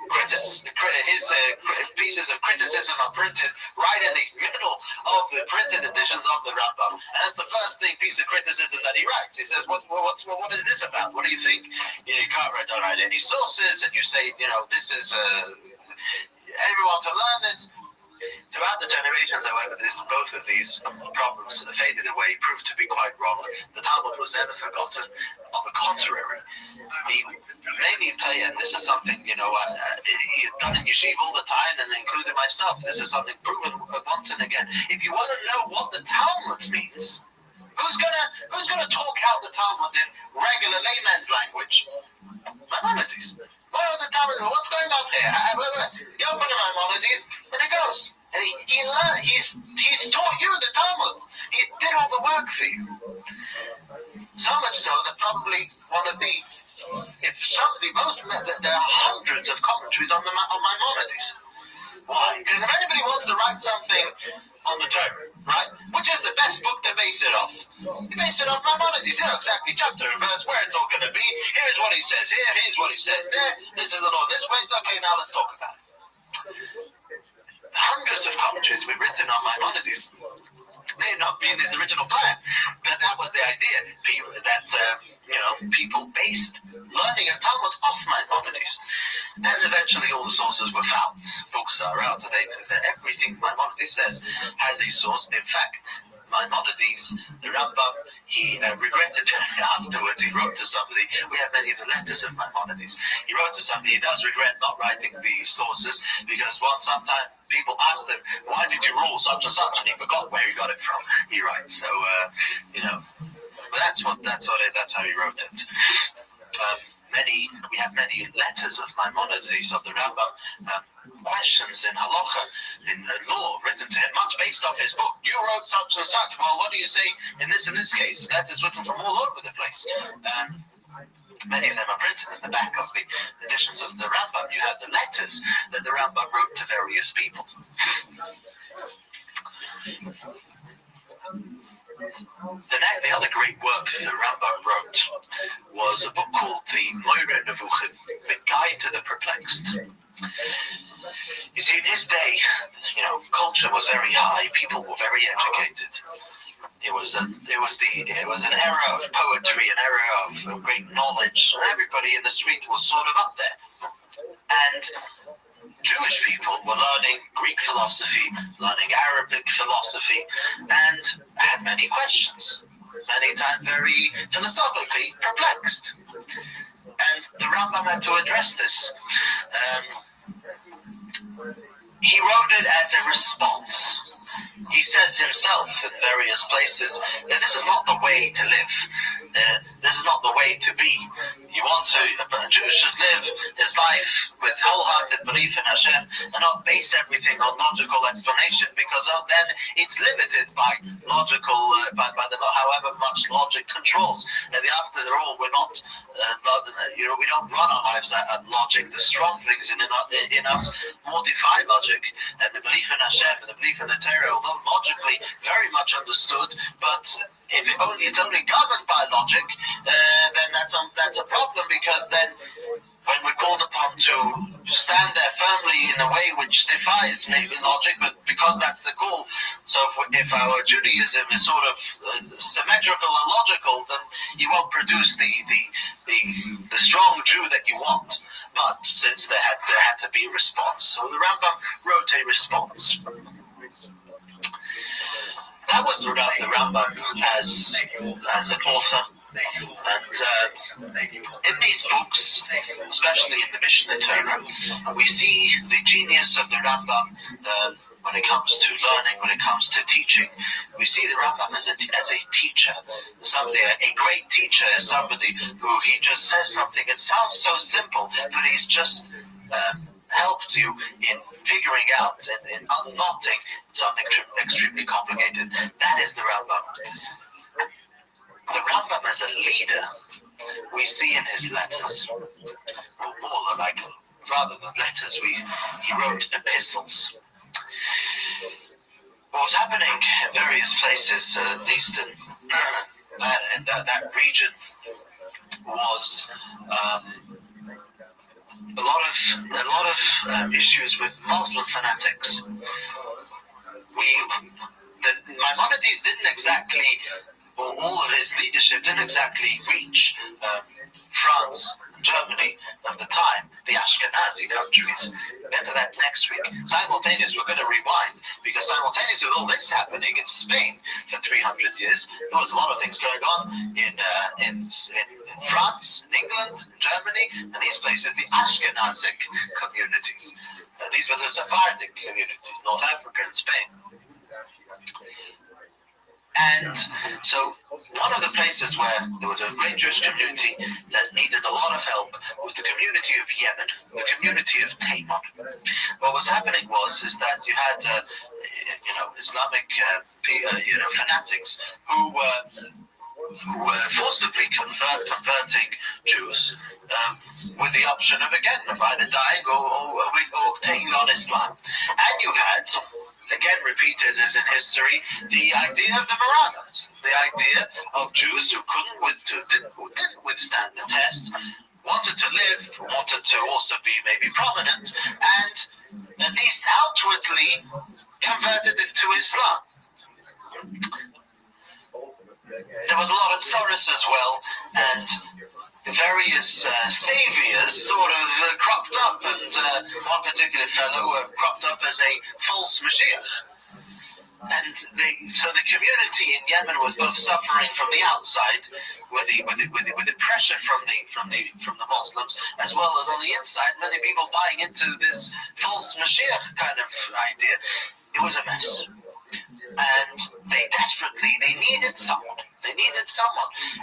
pieces of criticism are printed right in the middle of the printed editions of the Rambam. And that's the first piece of criticism that he writes. He says, what is this about? What do you think? You can't write any sources, and you say, this is, everyone can learn this. Throughout the generations, however, both of these problems faded away, proved to be quite wrong. The Talmud was never forgotten. On the contrary, mainly play, and this is something, done in yeshiva all the time, and including myself, this is something proven once and again. If you want to know what the Talmud means, who's gonna talk out the Talmud in regular layman's language? Maimonides. Where are the Talmud? What's going on here? You open the Maimonides, and he goes. And he learned, he's taught you the Talmud. He did all the work for you. So much so that probably one of the, there are hundreds of commentaries on Maimonides. Why? Because if anybody wants to write something on the Torah, right, which is the best book to base it off? You base it off Maimonides. You know exactly chapter and verse where it's all going to be. Here's what he says here. Here's what he says there. This is the law this place. Okay, now let's talk about it. Hundreds of commentaries were written on Maimonides. May not be in his original plan, but that was the idea. People based learning of Talmud off Maimonides, and eventually all the sources were found. Books are out of date. Everything Maimonides says has a source. In fact, Maimonides, the Rambam, he regretted afterwards. He wrote to somebody. We have many of the letters of Maimonides. He wrote to somebody. He does regret not writing the sources because sometime people asked him, "Why did you rule such and such?" and he forgot where he got it from. He writes. So but that's how he wrote it. We have many letters of Maimonides, of the Rambam, questions in halacha, in law, written to him, much based off his book. You wrote such and such. Well, what do you say in this case? Letters written from all over the place. Many of them are printed in the back of the editions of the Rambam. You have the letters that the Rambam wrote to various people. The other great work the Rambam wrote was a book called the Moira Nevuchim, the Guide to the Perplexed. You see, in his day, culture was very high. People were very educated. It was an era of poetry, an era of great knowledge, and everybody in the street was sort of up there. And Jewish people were learning Greek philosophy, learning Arabic philosophy, and had many questions, many times very philosophically perplexed. And the Rambam had to address this. He wrote it as a response. He says himself in various places that this is not the way to live. This is not the way to be. A Jew should live his life with wholehearted belief in Hashem and not base everything on logical explanation, because then it's limited by logical, however much logic controls. And after all, we're not, we don't run our lives at logic. The strong things in us mortify logic, and the belief in Hashem and the belief in the Torah, although logically very much understood, but if it's only governed by logic, then that's a problem, because then when we're called upon to stand there firmly in a way which defies maybe logic, but because that's the call, so if our Judaism is sort of symmetrical and logical, then you won't produce the strong Jew that you want. But since there had to be a response, so the Rambam wrote a response. That was the Rambam as an author, and in these books, especially in the Mishnah Torah, we see the genius of the Rambam when it comes to learning, when it comes to teaching. We see the Rambam as a teacher. A great teacher is somebody who he just says something. It sounds so simple, but he's just helped you in figuring out and in unknotting something extremely complicated. That is the Rambam. The Rambam as a leader, we see in his letters, rather than letters, he wrote epistles. What was happening in various places, at least in that region, was a lot of issues with Muslim fanatics. Maimonides didn't exactly, or all of his leadership didn't exactly reach France, Germany of the time, the Ashkenazi countries. We'll get to that next week. Simultaneously, we're going to rewind, because simultaneously with all this happening in Spain for 300 years, there was a lot of things going on in France, in England, in Germany, and these places, the Ashkenazic communities. These were the Sephardic communities, North Africa and Spain. And so one of the places where there was a great Jewish community that needed a lot of help was the community of Yemen, the community of Taimon. What was happening is that you had Islamic fanatics who were forcibly converting Jews with the option of either dying or taking on Islam. And you had, again repeated as in history, the idea of the Maranas, the idea of Jews who didn't withstand the test, wanted to live, wanted to also be maybe prominent, and at least outwardly converted into Islam. There was a lot of tsaras as well, and various saviors sort of cropped up, and one particular fellow cropped up as a false Mashiach. And so the community in Yemen was both suffering from the outside, with the pressure from the Muslims, as well as on the inside, many people buying into this false Mashiach kind of idea. It was a mess, and they needed someone.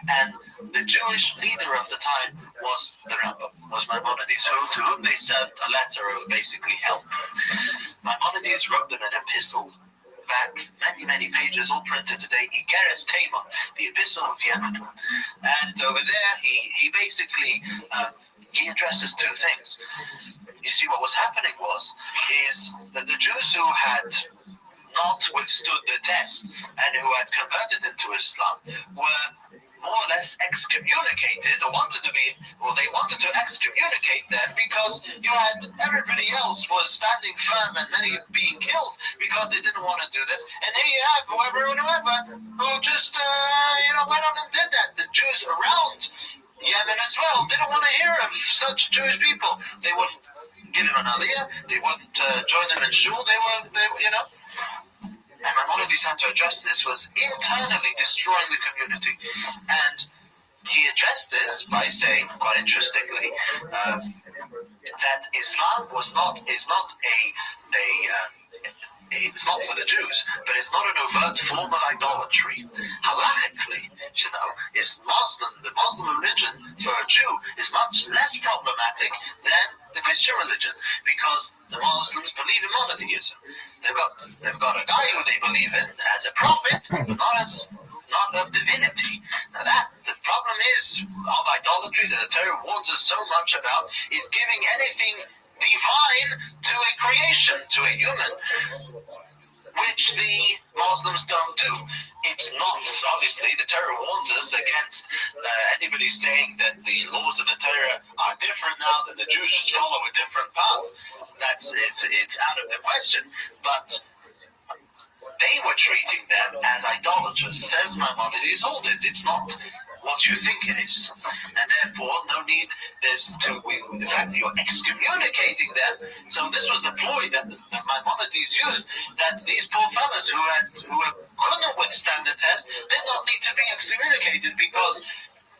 And the Jewish leader of the time was the Rabbi, was Maimonides, to whom they sent a letter of basically help. Maimonides wrote them an epistle back, many pages, all printed today, Igeres Taimon, the Epistle of Yemen. And over there, he basically he addresses two things. You see, what was happening is that the Jews who had not withstood the test and who had converted into Islam were more or less excommunicated, they wanted to excommunicate them, because you had everybody else was standing firm and many being killed because they didn't want to do this, and here you have whoever who just went on and did that. The Jews around Yemen as well didn't want to hear of such Jewish people. They wouldn't give them an aliyah, they wouldn't join them in shul, and Maimonides had to address this, was internally destroying the community. And he addressed this by saying, quite interestingly, that Islam it's not for the Jews, but it's not an overt form of idolatry. Halachically, the Muslim religion for a Jew is much less problematic than the Christian religion, because the Muslims believe in monotheism. They've got a guy who they believe in as a prophet, but not of divinity. Now the problem is of idolatry that the Torah warns us so much about, is giving anything divine to a creation, to a human, which the Muslims don't do. It's not, obviously, the Torah warns us against anybody saying that the laws of the Torah are different now, that the Jews should follow a different path. It's out of the question, but they were treating them as idolaters. Says Maimonides, hold it, it's not what you think it is, and therefore no need the fact that you're excommunicating them. So this was the ploy that Maimonides used, that these poor fellas who couldn't withstand the test did not need to be excommunicated, because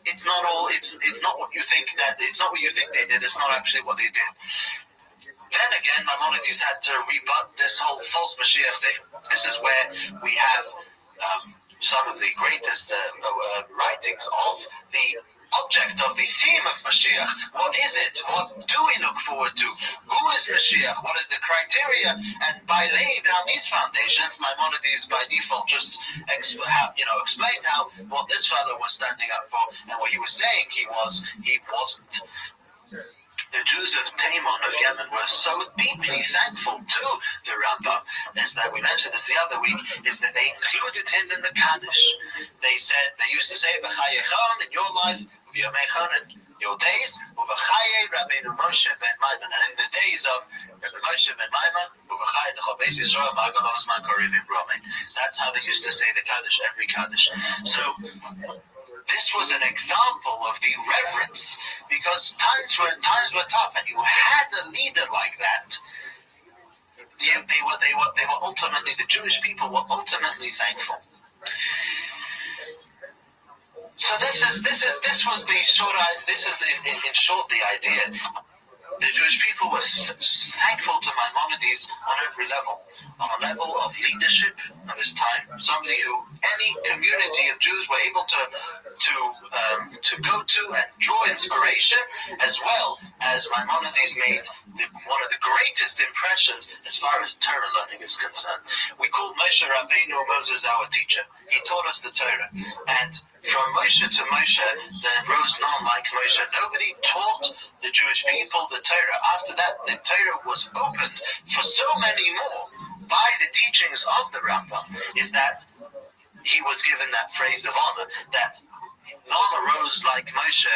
it's not what you think they did. It's not actually what they did. Then again, Maimonides had to rebut this whole false Mashiach thing. This is where we have some of the greatest writings of the object of the theme of Mashiach. What is it? What do we look forward to? Who is Mashiach? What is the criteria? And by laying down these foundations, Maimonides by default just explained what this fellow was standing up for, and what he was saying he wasn't. The Jews of Taimon of Yemen were so deeply thankful to the Rambam, as that we mentioned this the other week, is that they included him in the Kaddish. They used to say, "B'chayechon," in your life, "V'yomechon," in your days, "U'v'chaye Rabbi Moshe ben Maimon," and in the days of Rabbi Moshe ben Maimon, "U'v'chaye D'chol Beis Yisrael Ma'agol Zman Korivim Romein." That's how they used to say the Kaddish, every Kaddish. So this was an example of the reverence, because times were tough, and you had a leader like that. They were ultimately, the Jewish people were ultimately thankful. So in short the idea. The Jewish people were thankful to Maimonides on every level. On a level of leadership of his time, somebody who any community of Jews were able to go to and draw inspiration, as well as Maimonides made one of the greatest impressions as far as Torah learning is concerned. We call Moshe Rabbeinu Moses our teacher. He taught us the Torah, and from Moshe to Moshe, there rose none like Moshe. Nobody taught the Jewish people the Torah. After that, the Torah was opened for so many more by the teachings of the Rambam, is that he was given that phrase of honor, that none arose like Moshe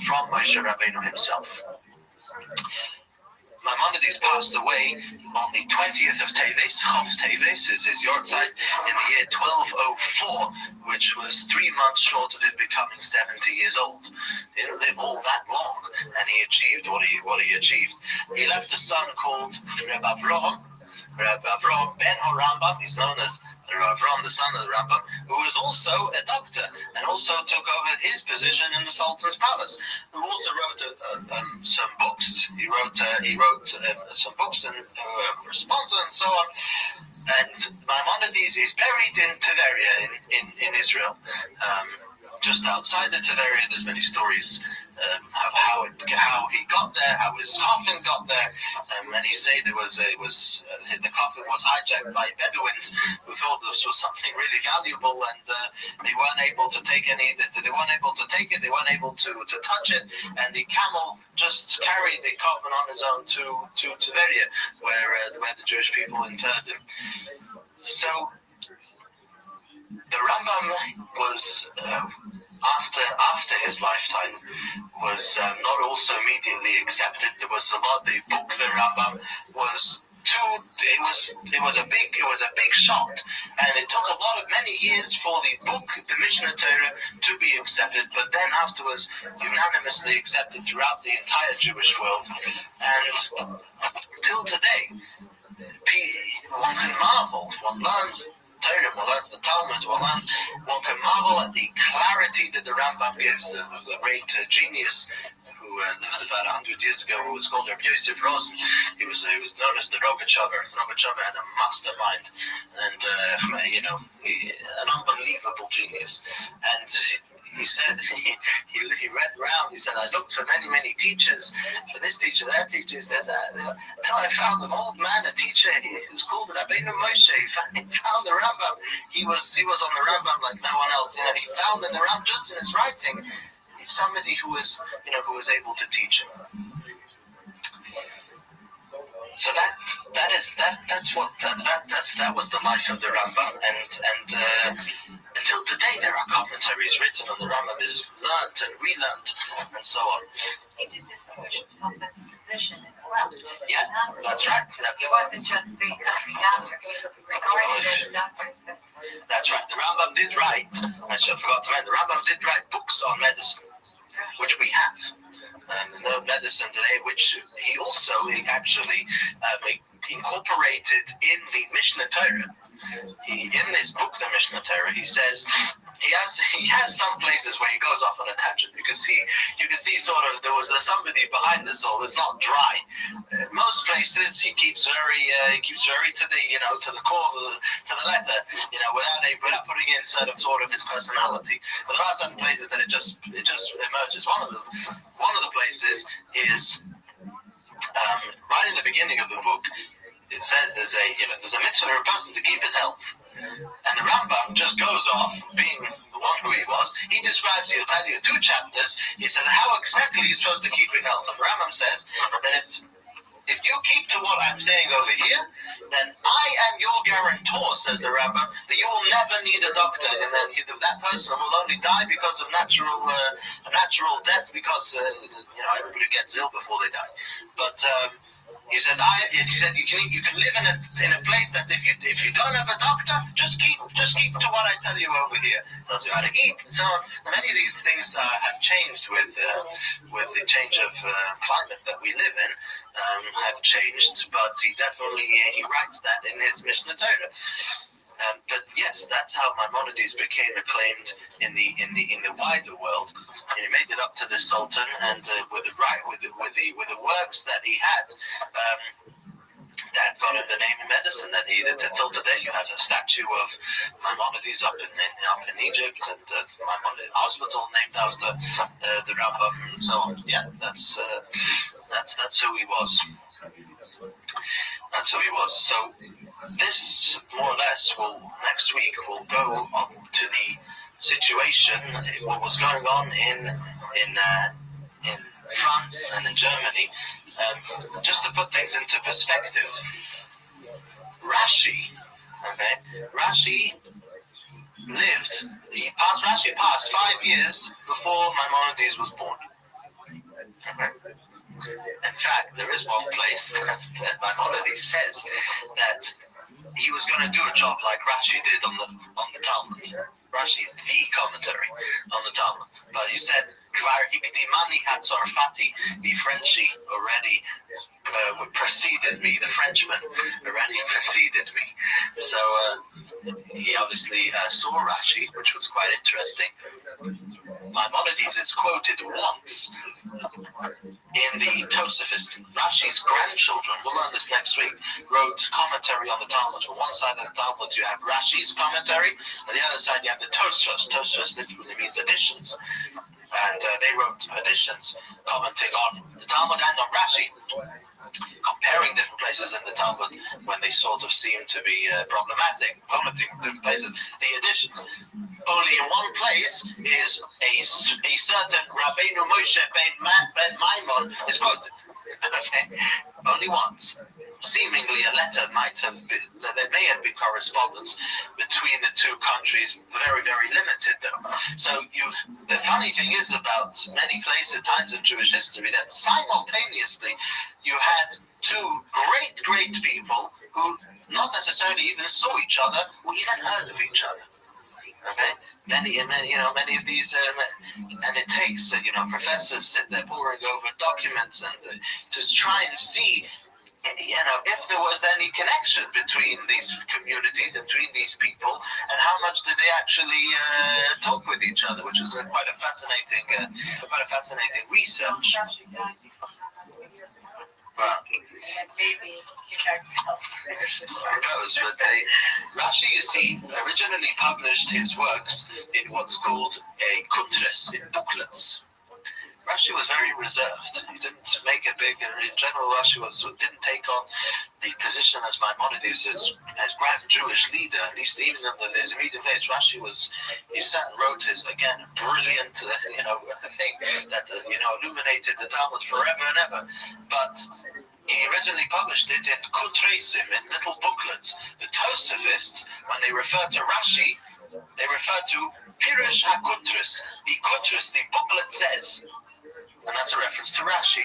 from Moshe Rabbeinu himself. Maimonides passed away on the 20th of Teves. Chav Teves is his yortzeit in the year 1204, which was 3 months short of him becoming 70 years old. He didn't live all that long, and he achieved what he achieved. He left a son called Rabbi Avraham ben Rambam. He's known as Avraham, the son of the Rambam, who was also a doctor and also took over his position in the Sultan's palace. Who also wrote some books. He wrote some books and response and so on. And Maimonides is buried in Tiberia in Israel. Just outside of Tiberia, there's many stories of how he got there, how his coffin got there, and he say the coffin was hijacked by Bedouins who thought this was something really valuable, and they weren't able to take it, they weren't able to touch it, and the camel just carried the coffin on his own to Tiberia, where the Jewish people interred him. So the Rambam was, after his lifetime, was not also immediately accepted. There was a lot. The book, the Rambam, was it was a big shot, and it took many years for the book, the Mishnah Torah, to be accepted. But then afterwards, unanimously accepted throughout the entire Jewish world, and till today, one can marvel. One learns Torah, one learns the Talmud, one can marvel at the clarity that the Rambam gives. There was a great genius who lived about 100 years ago, who was called Rabbi Rothschild. He was known as the Rogachover. Rogachover had a mastermind, and an unbelievable genius. And he said he read around. He said, I looked for many teachers, for this teacher, that teacher. He says, until I found an old man, a teacher who's called Rabbeinu Moshe. He found the Rambam. He was on the Rambam like no one else. He found in the Rambam, just in his writing, somebody who was able to teach him. So that was the life of the Rambam, and until today there are commentaries written on the Rambam, is learnt and relearnt and so on. He did distinguish himself as a physician as well. Yeah, that's right. He wasn't just the country doctor. He was regarded as doctor. That's right. The Rambam did write. I forgot to mention. The Rambam did write books on medicine, which we have. The medicine today, which he actually incorporated in the Mishnah Torah. In this book, the Mishnah Torah, he says he has some places where he goes off on a tangent. You can see sort of there was somebody behind this all. It's not dry. Most places he keeps very to the core, to the letter, without putting in sort of his personality. But there are some places that it just emerges. One of the places is right in the beginning of the book. It says there's a mitzvah for a person to keep his health. And the Rambam just goes off, being the one who he was. He describes, he'll tell you 2 chapters. He said, how exactly you're supposed to keep your health. And the Rambam says that if you keep to what I'm saying over here, then I am your guarantor, says the Rambam, that you will never need a doctor. And then that person will only die because of natural death, because everybody gets ill before they die. But he said you can live in a place that if you don't have a doctor, just keep to what I tell you over here. Tells you how to eat. So many of these things have changed with the change of climate that we live in. Have changed, but he writes that in his Mishnah Torah. But yes, that's how Maimonides became acclaimed in the wider world. And he made it up to the Sultan, and with the works that he had, that got him the name in medicine that he did. Until today, you have a statue of Maimonides up in Egypt, and Maimonides hospital named after the Rambam, and so on. Yeah, that's who he was. That's who he was. So this, more or less, next week we'll go on to the situation, what was going on in France and in Germany. Just to put things into perspective, Rashi Rashi passed 5 years before Maimonides was born. In fact, there is one place that Maimonides says that he was going to do a job like Rashi did on the Talmud. Rashi, the commentary on the Talmud. But he said, the Frenchie already preceded me, the Frenchman already preceded me. So he obviously saw Rashi, which was quite interesting. Maimonides is quoted once in the Tosafos. Rashi's grandchildren, we'll learn this next week, wrote commentary on the Talmud. On one side of the Talmud you have Rashi's commentary, on the other side you have the Tosafos. Tosafos literally means additions. And they wrote additions commenting on the Talmud and on Rashi, comparing different places in the Talmud when they sort of seem to be problematic, commenting on different places, the additions. Only in one place is a certain Rabbeinu Moshe ben Maimon is quoted. Okay? Only once. Seemingly a letter there may have been correspondence between the two countries, very, very limited though. So the funny thing is about many places, times in Jewish history, that simultaneously you had two great people who not necessarily even saw each other or even heard of each other. Okay, many of these, and it takes professors sit there poring over documents and to try and see, if there was any connection between these communities, between these people, and how much did they actually talk with each other, which is quite a fascinating research. Rashi, you see, originally published his works in what's called a kutres, in booklets. Rashi was very reserved. He didn't make a big. In general, Rashi didn't take on the position as Maimonides as grand Jewish leader. At least even in his immediate age, Rashi he sat and wrote his brilliant thing that illuminated the Talmud forever and ever. But he originally published it in kutresim, in little booklets. The Tosafists, when they refer to Rashi, they refer to Pirush HaKutris. The Kutris, the booklet says. And that's a reference to Rashi.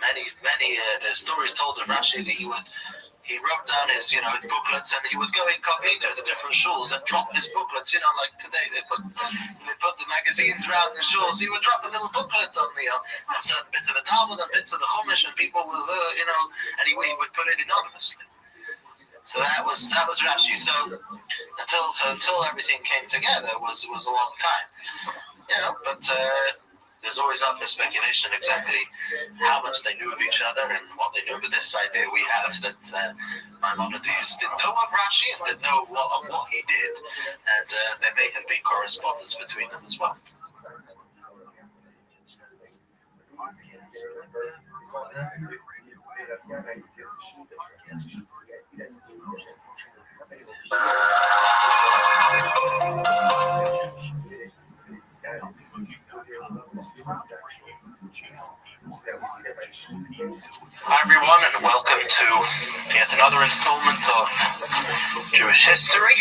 Many there's stories told of Rashi that he wrote down his booklets, and he would go incognito to different shuls and drop his booklets. Like today they put the magazines around the shuls. He would drop a little booklet on certain bits of the Talmud and bits of the Chumash, and people will and he would put it anonymously. So that was Rashi. So until everything came together was a long time. But there's always up for speculation exactly how much they knew of each other and what they knew. But this idea we have that Maimonides didn't know of Rashi and didn't know of what he did, and there may have been correspondence between them as well. Hi everyone, and welcome to yet another installment of Jewish history,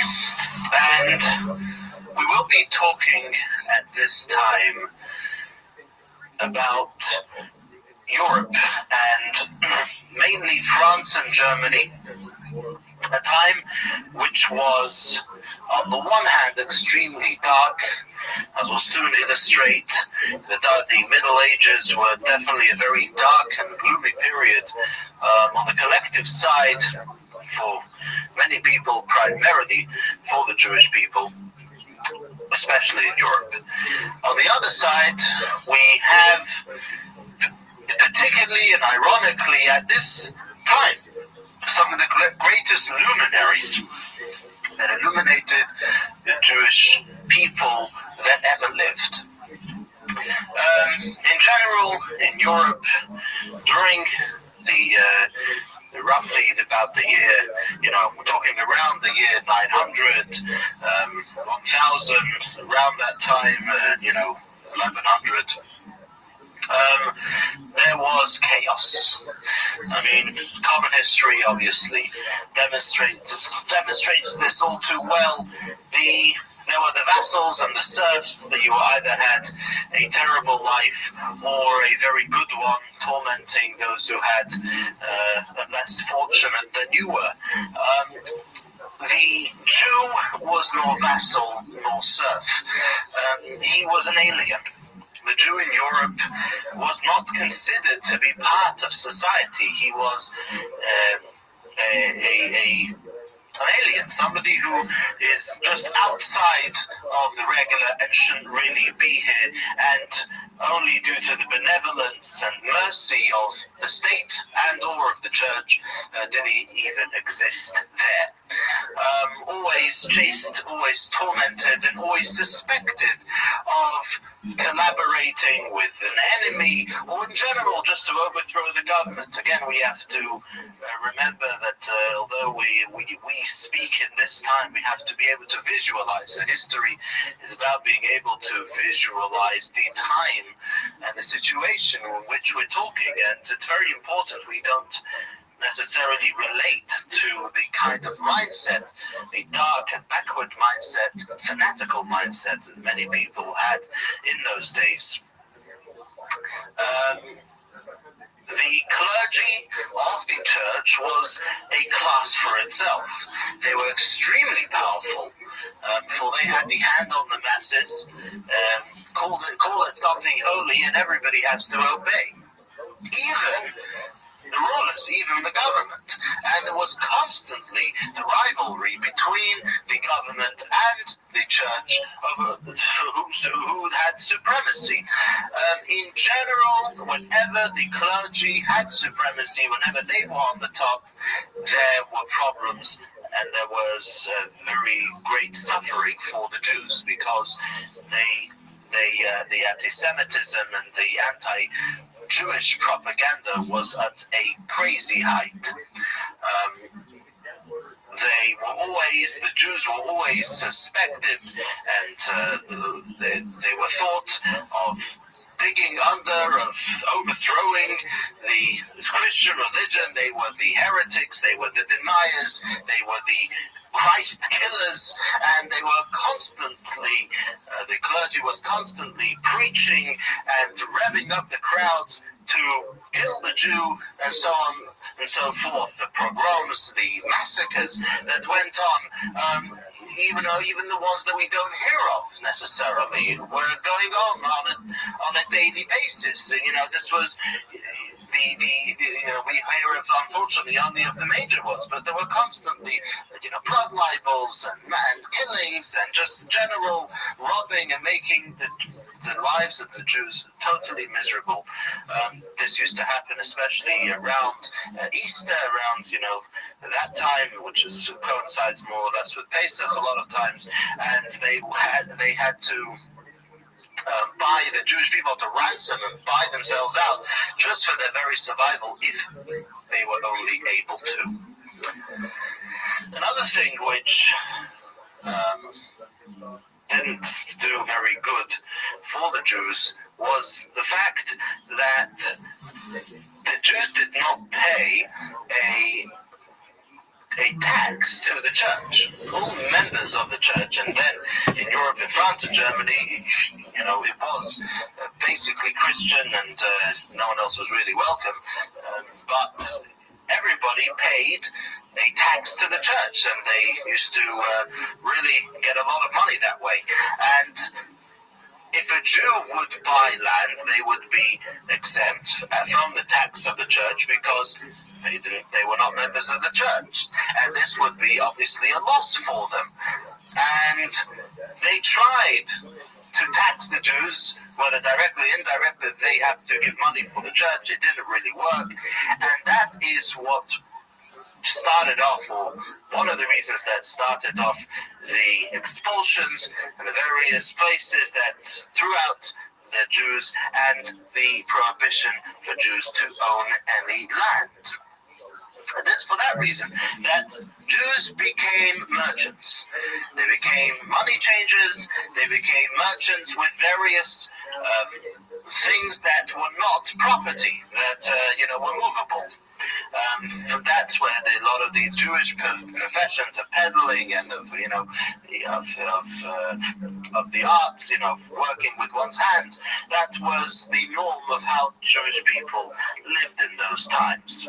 and we will be talking at this time about Europe and mainly France and Germany, a time which was on the one hand extremely dark, as we'll soon illustrate. The Middle Ages were definitely a very dark and gloomy period on the collective side for many people, primarily for the Jewish people, especially in Europe. On the other side, we have, particularly and ironically at this time, some of the greatest luminaries that illuminated the Jewish people that ever lived. In general, in Europe, during the roughly about the year, we're talking around the year 900, 1000, around that time, 1100. There was chaos. I mean, common history obviously demonstrates this all too well. There were the vassals and the serfs that you either had a terrible life or a very good one, tormenting those who had less fortunate than you were. The Jew was nor vassal nor serf. He was an alien. The Jew in Europe was not considered to be part of society. He was an alien, somebody who is just outside of the regular and shouldn't really be here, and only due to the benevolence and mercy of the state and or of the church did he even exist there. Always chased, always tormented, and always suspected of collaborating with an enemy, or in general just to overthrow the government. Again, we have to remember that although we speak in this time, we have to be able to visualize. History is about being able to visualize the time and the situation in which we're talking, and it's very important we don't necessarily relate to the kind of mindset, the dark and backward mindset, fanatical mindset that many people had in those days. The clergy of the church was a class for itself. They were extremely powerful, for they had the hand on the masses, call it something holy, and everybody has to obey. Even the rulers, even the government. And there was constantly the rivalry between the government and the church over who had supremacy. In general, whenever the clergy had supremacy, whenever they were on the top, there were problems, and there was very great suffering for the Jews, because the anti-Semitism and the anti-Jewish propaganda was at a crazy height. The Jews were always suspected, and they were thought of digging under, of overthrowing the Christian religion. They were the heretics, they were the deniers, they were the Christ killers, and they were constantly, the clergy was constantly preaching and revving up the crowds to kill the Jew, and so on and so forth. The pogroms, the massacres that went on, even the ones that we don't hear of necessarily, were going on a daily basis. This was we hear of, unfortunately, only of the major ones, but there were constantly, blood libels and killings and just general robbing and making the lives of the Jews totally miserable. This used to happen especially around Easter, around that time, which coincides more or less with Pesach a lot of times, and they had to buy the Jewish people to ransom and buy themselves out just for their very survival, if they were only able to. Another thing which didn't do very good for the Jews was the fact that the Jews did not pay a tax to the church. All members of the church, and then in Europe, in France and Germany, it was basically Christian, and no one else was really welcome, but everybody paid a tax to the church, and they used to really get a lot of money that way. And if a Jew would buy land, they would be exempt from the tax of the church, because they were not members of the church, and this would be obviously a loss for them. And they tried to tax the Jews, whether directly or indirectly. They have to give money for the church. It didn't really work, and that is what started off, or one of the reasons that started off the expulsions and the various places that throughout the Jews and the prohibition for Jews to own any land. And it's for that reason that Jews became merchants. They became money changers. They became merchants with various things that were not property, that were movable. That's where a lot of these Jewish professions of peddling and of the arts, of working with one's hands, that was the norm of how Jewish people lived in those times.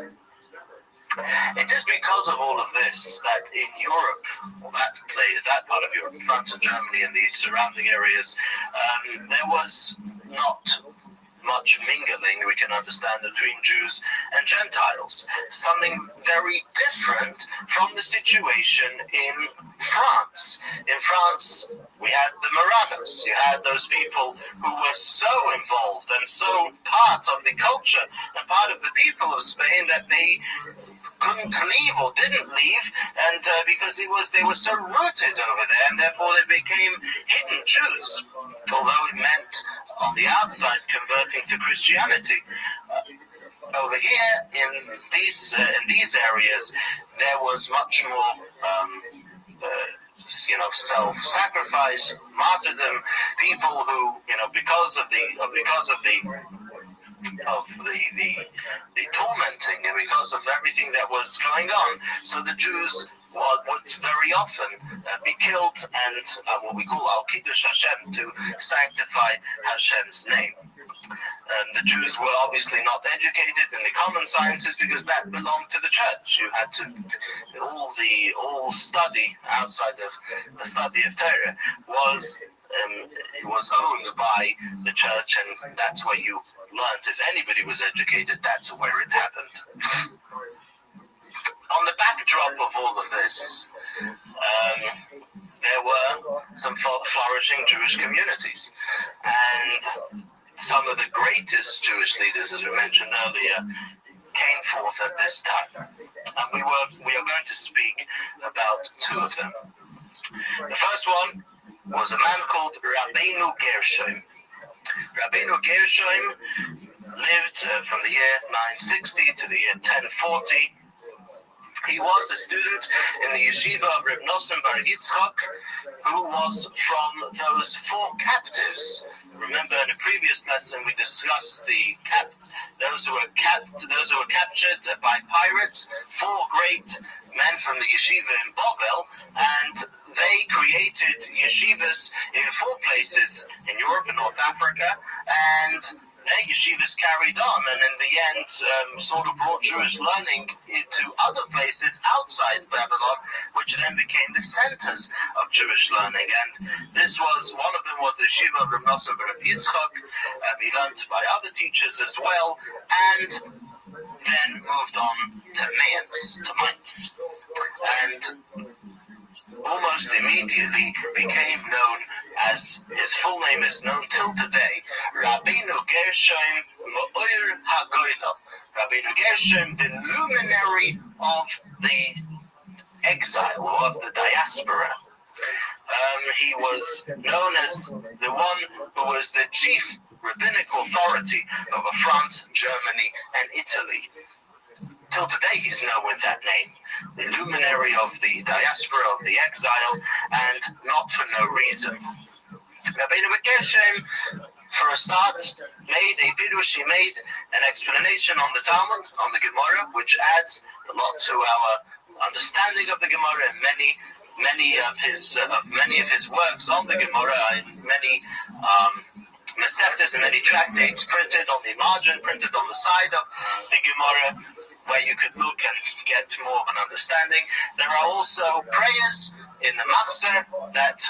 It is because of all of this that in Europe, that part of Europe, France and Germany and the surrounding areas, there was not much mingling, we can understand, between Jews and Gentiles. Something very different from the situation in France. In France, we had the Moranos. You had those people who were so involved and so part of the culture and part of the people of Spain that they couldn't leave or didn't leave, and because they were so rooted over there, and therefore they became hidden Jews, although it meant on the outside converting to Christianity. Over here in these areas, there was much more self-sacrifice, martyrdom, people who, because of the tormenting and because of everything that was going on. So the Jews would very often be killed and what we call al-Kiddush Hashem, to sanctify Hashem's name. The Jews were obviously not educated in the common sciences because that belonged to the church. You had to, all study outside of the study of Torah was owned by the church, and that's where you learned. If anybody was educated, that's where it happened. On the backdrop of all of this, there were some flourishing Jewish communities, and some of the greatest Jewish leaders, as we mentioned earlier, came forth at this time. And we are going to speak about two of them. The first one was a man called Rabbeinu Gershom. Rabbeinu Gershom lived from the year 960 to the year 1040. He was a student in the yeshiva of Reb Nosson Bar Yitzchak, who was from those four captives. Remember, in a previous lesson, we discussed those who were captured by pirates, four great men from the yeshiva in Bovel, and they created yeshivas in four places in Europe and North Africa, and their yeshivas carried on, and in the end sort of brought Jewish learning into other places outside Babylon, which then became the centers of Jewish learning. And this was, one of them was the yeshiva of Reb Nosson Bar Yitzchak. He learned by other teachers as well, and then moved on to Mainz. And almost immediately became known as, his full name is known till today, Rabbeinu Gershom Me'or HaGoyla. Rabbeinu Gershom, the luminary of the exile, or of the diaspora. He was known as the one who was the chief rabbinic authority over France, Germany, and Italy. Till today he's known with that name, the luminary of the diaspora, of the exile, and not for no reason. Rabbeinu Gershom, for a start, made a pirush. He made an explanation on the Talmud, on the Gemara, which adds a lot to our understanding of the Gemara, and many of his works on the Gemara, and many Masechtas and many tractates printed on the margin, printed on the side of the Gemara, where you could look and get more of an understanding. There are also prayers in the Machzor that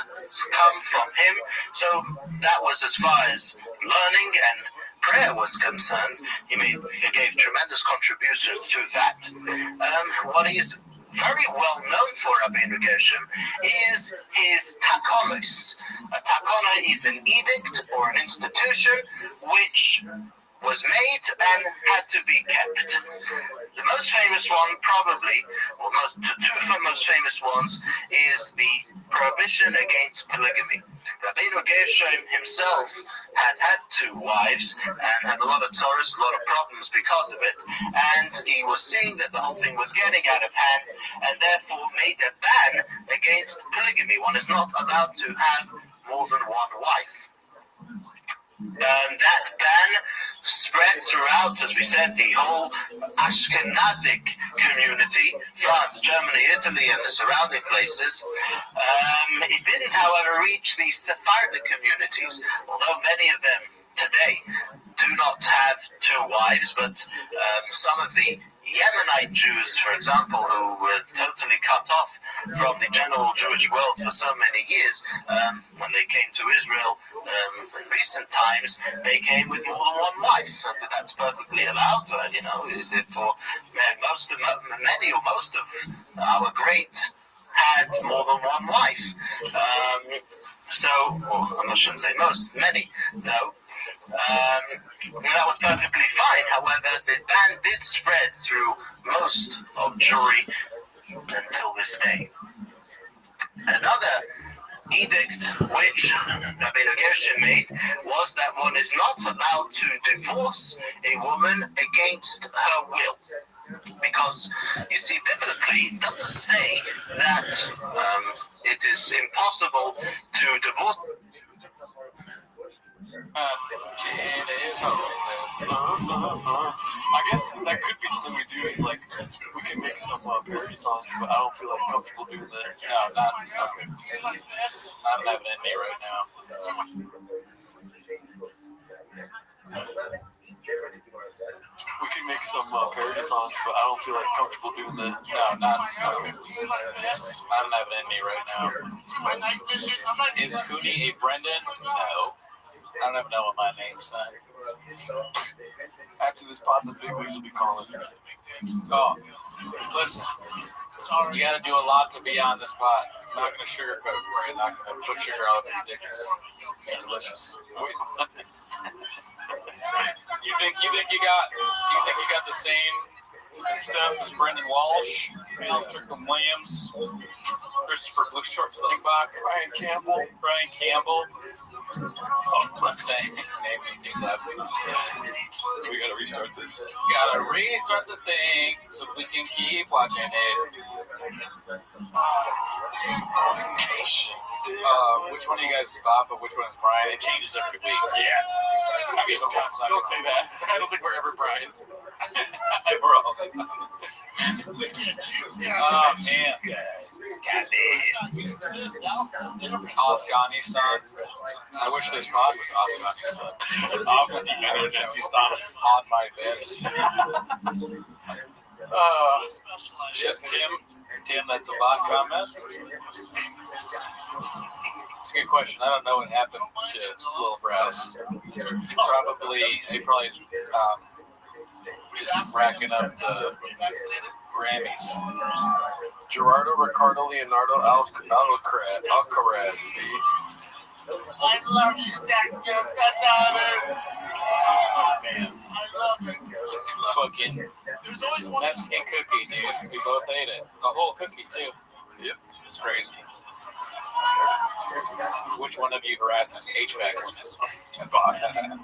come from him. So that was as far as learning and prayer was concerned. He gave tremendous contributions to that. What he's very well known for, Rabbeinu Gershom, is his takonos. A takona is an edict or an institution which was made and had to be kept. The most famous one, probably, or two most famous ones, is the prohibition against polygamy. Rabbi Rothschild himself had two wives and had a lot of Taurus, a lot of problems because of it. And he was seeing that the whole thing was getting out of hand and therefore made a ban against polygamy. One is not allowed to have more than one wife. That ban spread throughout, as we said, the whole Ashkenazic community, France, Germany, Italy, and the surrounding places. It didn't, however, reach the Sephardic communities, although many of them today do not have two wives, but some of the Yemenite Jews, for example, who were totally cut off from the general Jewish world for so many years, when they came to Israel in recent times, they came with more than one wife. But that's perfectly allowed, for most of our great had more than one wife. I shouldn't say most, many, though. That was perfectly fine. However, the ban did spread through most of Jewry until this day. Another edict which Rabbi Rothschild made was that one is not allowed to divorce a woman against her will. Because, you see, biblically, it doesn't say that it is impossible to divorce. I guess that could be something we do. Is like we can make some parody songs, but I don't feel like comfortable doing that. No, not okay. I don't have it in me right now. We can make some parody songs, but I don't feel like comfortable doing that. No, not okay. I don't have it in me right now. Is Cooney a Brendan? No. I don't even know what my name's son. After this pod, the big leagues will be calling. Oh, listen. You gotta do a lot to be on this pod. I'm not gonna sugarcoat for you. I'm not gonna put sugar all over your dick. It's delicious. You think you got the same stuff as Brendan Walsh, Strickland Williams, Christopher Blue Shorts Lingbach, Brian Campbell. Oh, I'm saying names and things like that. We gotta restart this. Gotta restart the thing so we can keep watching it. Which one of you guys is Bob, but which one is Brian? It changes every week. Yeah. I mean, don't say that. I don't think we're ever Brian. We're all. Oh, man. Afghanistan. I wish this pod was Afghanistan. Afghanistan. On my bed. Tim, that's a bot comment. It's a good question. I don't know what happened to Lil Browse. He probably just racking up the Grammys. Gerardo Ricardo Leonardo Alcaraz. I love you, Texas. That's how it is. Oh, man. I love it. Fucking Mexican cookie, dude. We both ate it. A whole cookie, too. Yep. It's crazy. Which one of you harasses HVAC women?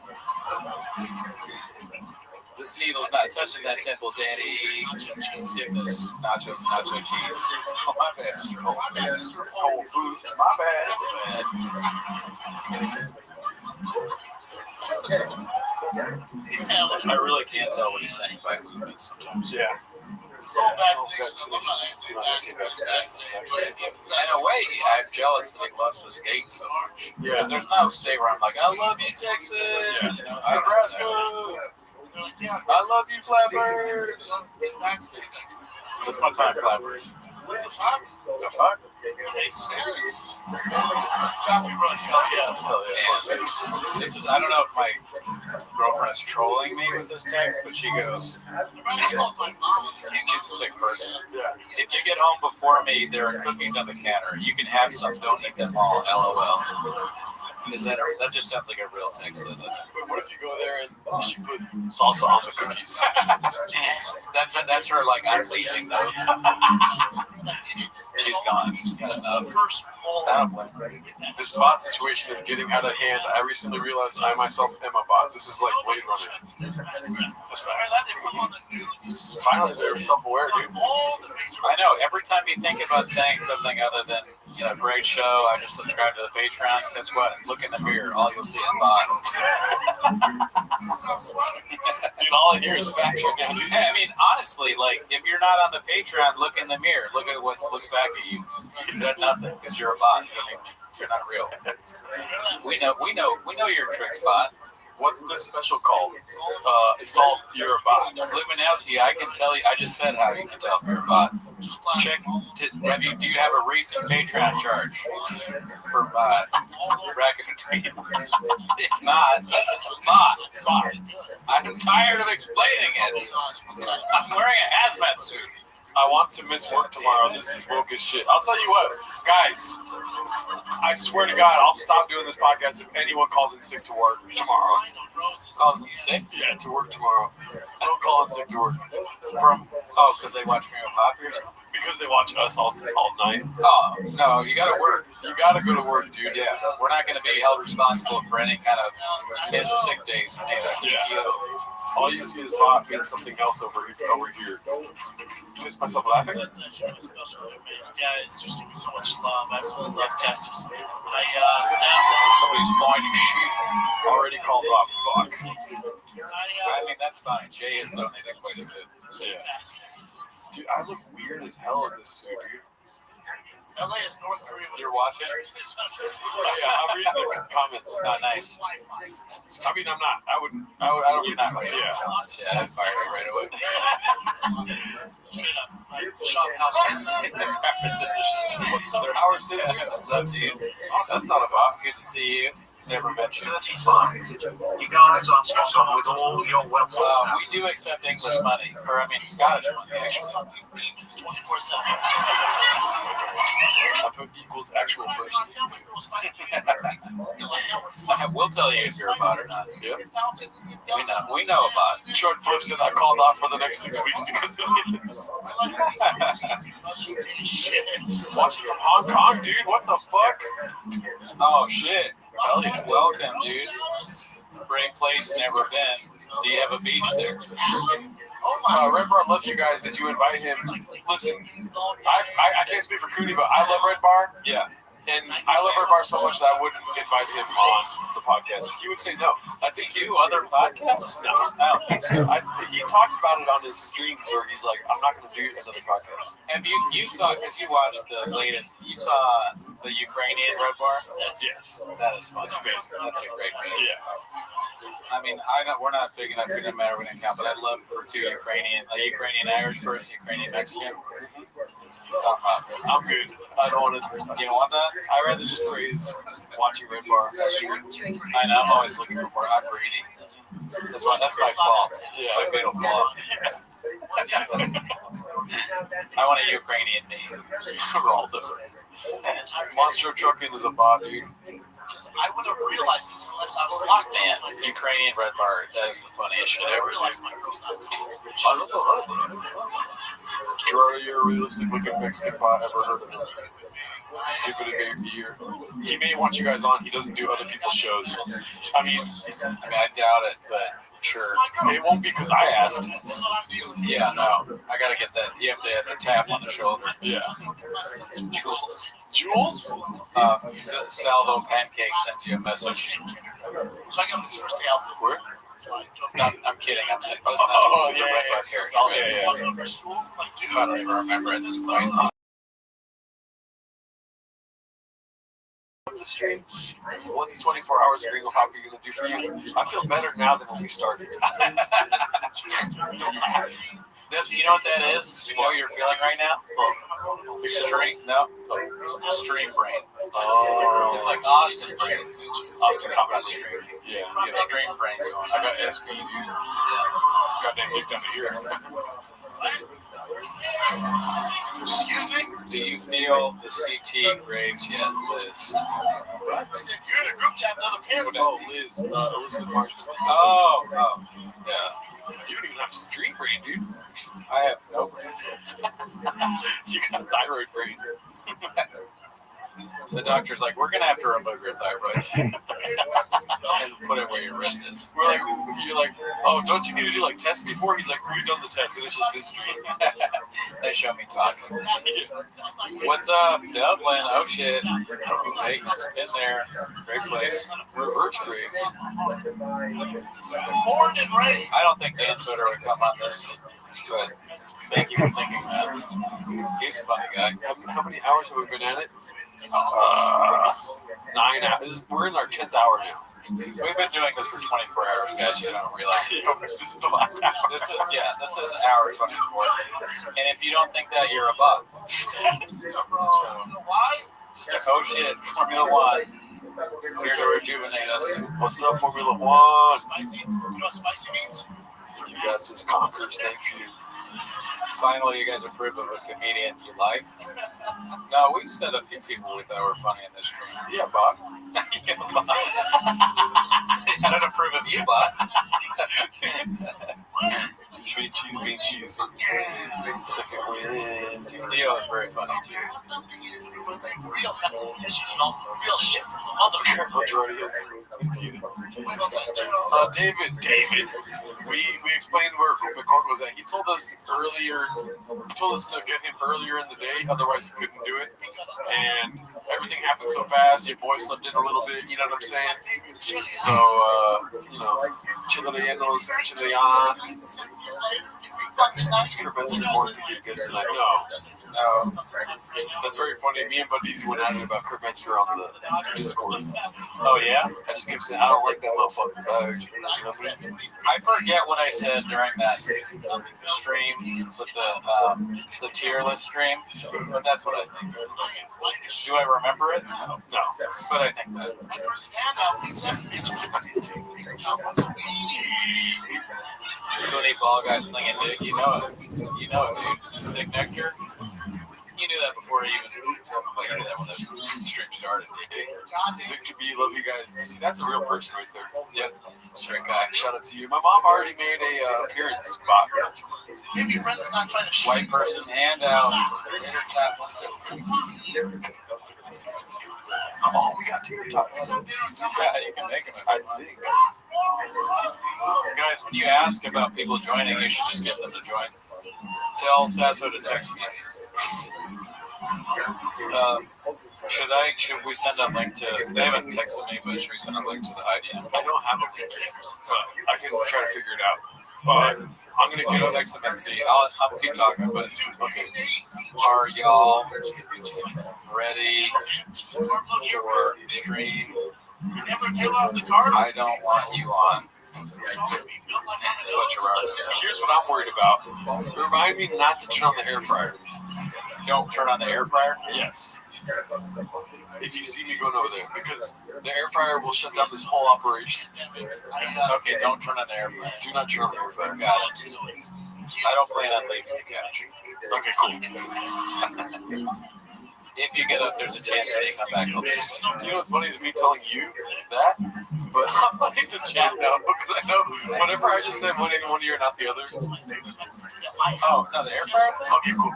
This needle's not touching that temple, Daddy. Dippers, nachos, nacho cheese. Oh, my bad, Mr. Whole Foods. Whole Foods, my bad. I really can't tell what he's saying by movements sometimes. Yeah. In a way, I'm jealous that he loves the skate so much. Yeah. Because there's no state where I'm like, I love you, Texas. Yeah. Nebraska. I love you, Flappers. That's my time, Flappers. The fuck? Makes sense. This is, I don't know if my girlfriend's trolling me with this text, but she goes, she's a sick person. If you get home before me, there are cookies on the counter. You can have some, don't eat them all, LOL. Is that just sounds like a real text? But what if you go there and she put salsa on the cookies? that's her like I'm leaving though. She's gone. She's got enough. I don't blame her. This bot situation is getting out of hand. I recently realized I myself am a bot. This is like Blade Runner. That's fine. Finally, they're self-aware, dude. I know. Every time you think about saying something other than, great show, I just subscribe to the Patreon, guess what? Look in the mirror. All you'll see is bot. Dude, all I hear is facts right now, dude. Hey, I mean, honestly, like, if you're not on the Patreon, look in the mirror. Look at what looks back at you. You got nothing because you're a bot. You're not real. We know your tricks, bot. What's this special called? It's called You're a Bot. Luminowski, I can tell you. I just said how you can tell if you're a bot. Check. Do you have a recent Patreon charge for bracket tweet? If not, bot. I'm tired of explaining it. I'm wearing a hazmat suit. I want to miss work tomorrow. This is woke as shit. I'll tell you what, guys. I swear to God, I'll stop doing this podcast if anyone calls in sick to work tomorrow. Calls in sick? Yeah, to work tomorrow. Don't call in sick to work. Because they watch me on Poppy or something? Because they watch us all night. Oh, no, you gotta work. You gotta go to work, dude. Yeah, we're not gonna be held responsible for any kind of sick days or anything. Yeah. All you see is bot being something else over here. Piss myself laughing. Guys, just give me so much love. I absolutely love Texas. Somebody's blinding shit. Already called off. Fuck. I mean, that's fine. Jay has donated quite a bit. Yeah. Dude, I look weird as hell in this suit, dude. LA is North Korea. You're watching? Yeah, I'm reading the comments. Not nice. I mean, I'm not. I don't. You're not right. Yeah. Yeah, I fired it right away. Straight up. Like, the shop house. What's up, Howard Scissor? What's up, dude? That's not a bot. Good to see you. Never met you. 35. You guys are spot on with all your wealth. We do accept English money, Scottish money, actually. 24/7. I put equals actual person. We'll tell you if you're a bot or not. Yeah. We know about it. Short flips and I called off for the next 6 weeks because of this. Watching from Hong Kong, dude. What the fuck? Oh shit. Welcome, dude. Great place, never been. Do you have a beach there? Red Bar loves you guys. Did you invite him? Listen, I can't speak for Cooney, but I love Red Bar. Yeah. And I love Red Bar so much that I wouldn't invite him on the podcast. He would say no. I think you other podcasts? No, I don't think so. He talks about it on his streams where he's like, I'm not going to do another podcast. Have you saw, because you watched the latest, you saw the Ukrainian Red Bar? Yes. That is fun. It's amazing. That's a great band. Yeah. I mean, we're not big enough, it doesn't matter what account, but I'd love for a Ukrainian Irish person, Ukrainian Mexican. I'm good. I don't want to. You don't want that? I'd rather just praise watching Red Bar. I know, I'm always looking for more. I'm greedy. That's my fault. Yeah. It's my fatal flaw. I want a Ukrainian name. We're all different. Monster Trucking is a bot, dude. I would have realized this unless I was locked Man, in. Ukrainian Red Bar, that is the funniest shit I ever. realized my girl's not cool. Gerardo, you're a realistic looking Mexican bot. Ever heard of him? Give it a year. He may want you guys on. He doesn't do other people's shows. I mean, I doubt it, but sure. it won't be because I asked. Yeah, no. I gotta get that. You have to have a tap on the shoulder. Yeah. Jules. Jules? Salvo Pancake sent you a message. So I got this first day out there. Where? I'm kidding. I'm saying. Yeah. Walking over to school, like, dude. I don't even remember at this point. The stream. What's 24 hours of Gringo Hop are you going to do for you? I feel better now than when we started. You know what that is? You know what you're feeling right now? Extreme brain. Oh. It's like Austin brain. Austin talks about stream. Yeah. You have stream brain going. I got SB, dude. Yeah. Goddamn dick down to here. Excuse me? Do you feel the CT graves yet, Liz? I said, you're in a group chat with other parents. Oh, Liz, Elizabeth Marston. Oh, yeah. You don't even have street brain, dude. I have no brain. You got thyroid brain. The doctor's like, we're gonna have to remove your thyroid and put it where your wrist is. We're like, you're like, oh, don't you need to do like tests before? He's like, we've done the test, and it's just this street. They show me talking. What's up, Dublin? Oh shit. Hey, been there. Great place. Reverse graves. Born and raised. I don't think Dan Soder would come on this, but thank you for thinking that. He's a funny guy. How many hours have we been at it? 9 hours. We're in our 10th hour now. We've been doing this for 24 hours, guys. You don't realize. This is the last hour. This is hour 24. And if you don't think that, you're a bot. Why? Oh shit, Formula One. Here to rejuvenate us. What's up, Formula One? Spicy? You know what spicy means? You guys as conquerors, thank you. Finally, you guys approve of a comedian you like. No, we said a few people we thought were funny in this stream. Yeah, Bob. Yeah, Bob. I don't approve of you, Bob. Bean cheese. Second wind. Theo is very funny too. Real Mexican dishes, you know? Real shit from the mother. David. We explained where McCord was at. He told us earlier. He told us to get him earlier in the day, otherwise he couldn't do it. And everything happened so fast. Your boy slipped in a little bit. You know what I'm saying? So chileanos, chilean. Scripts are going to be good tonight. No. That's very funny. Me and Buddies went at it about Kurt Metzger on the Discord. Oh yeah? I just kept saying, I don't like that motherfucker. I forget what I said during that stream with the tier list stream, but that's what I think. Do I remember it? No. But I think that. Goody ball guy slinging dick, you know it, dude. Dick Nectar. You knew that before you knew that when the stream started. Victor B, love you guys. See, that's a real person right there. Yep, great guy. Shout out to you. My mom already made a appearance spot. Maybe Brendan's not trying to shoot. White person, hand out, inner tap. Oh, we got tater tots. Yeah, you can make them. I think. Guys, when you ask about people joining, you should just get them to join. Tell Sasso to text me. Should we send a link to? They haven't texted me, but should we send a link to the IDM? I don't have a link, but I can try to figure it out. But I'm gonna Go text them and see. I'll keep talking, but okay. Are y'all ready for stream? I don't want you on. Here's what I'm worried about. Remind me not to turn on the air fryer. Don't turn on the air fryer? Yes. If you see me going over there, because the air fryer will shut down this whole operation. Okay, don't turn on the air fryer. Do not turn on the air fryer. Got it. I don't plan on leaving the couch. Okay, cool. If you get up, there's a chance that you come back. I'll do something. You know what's funny is me telling you that, but I'm like to chat now because I know whenever I just say one in one ear, not the other. Oh, no, the air fryer? Okay, cool.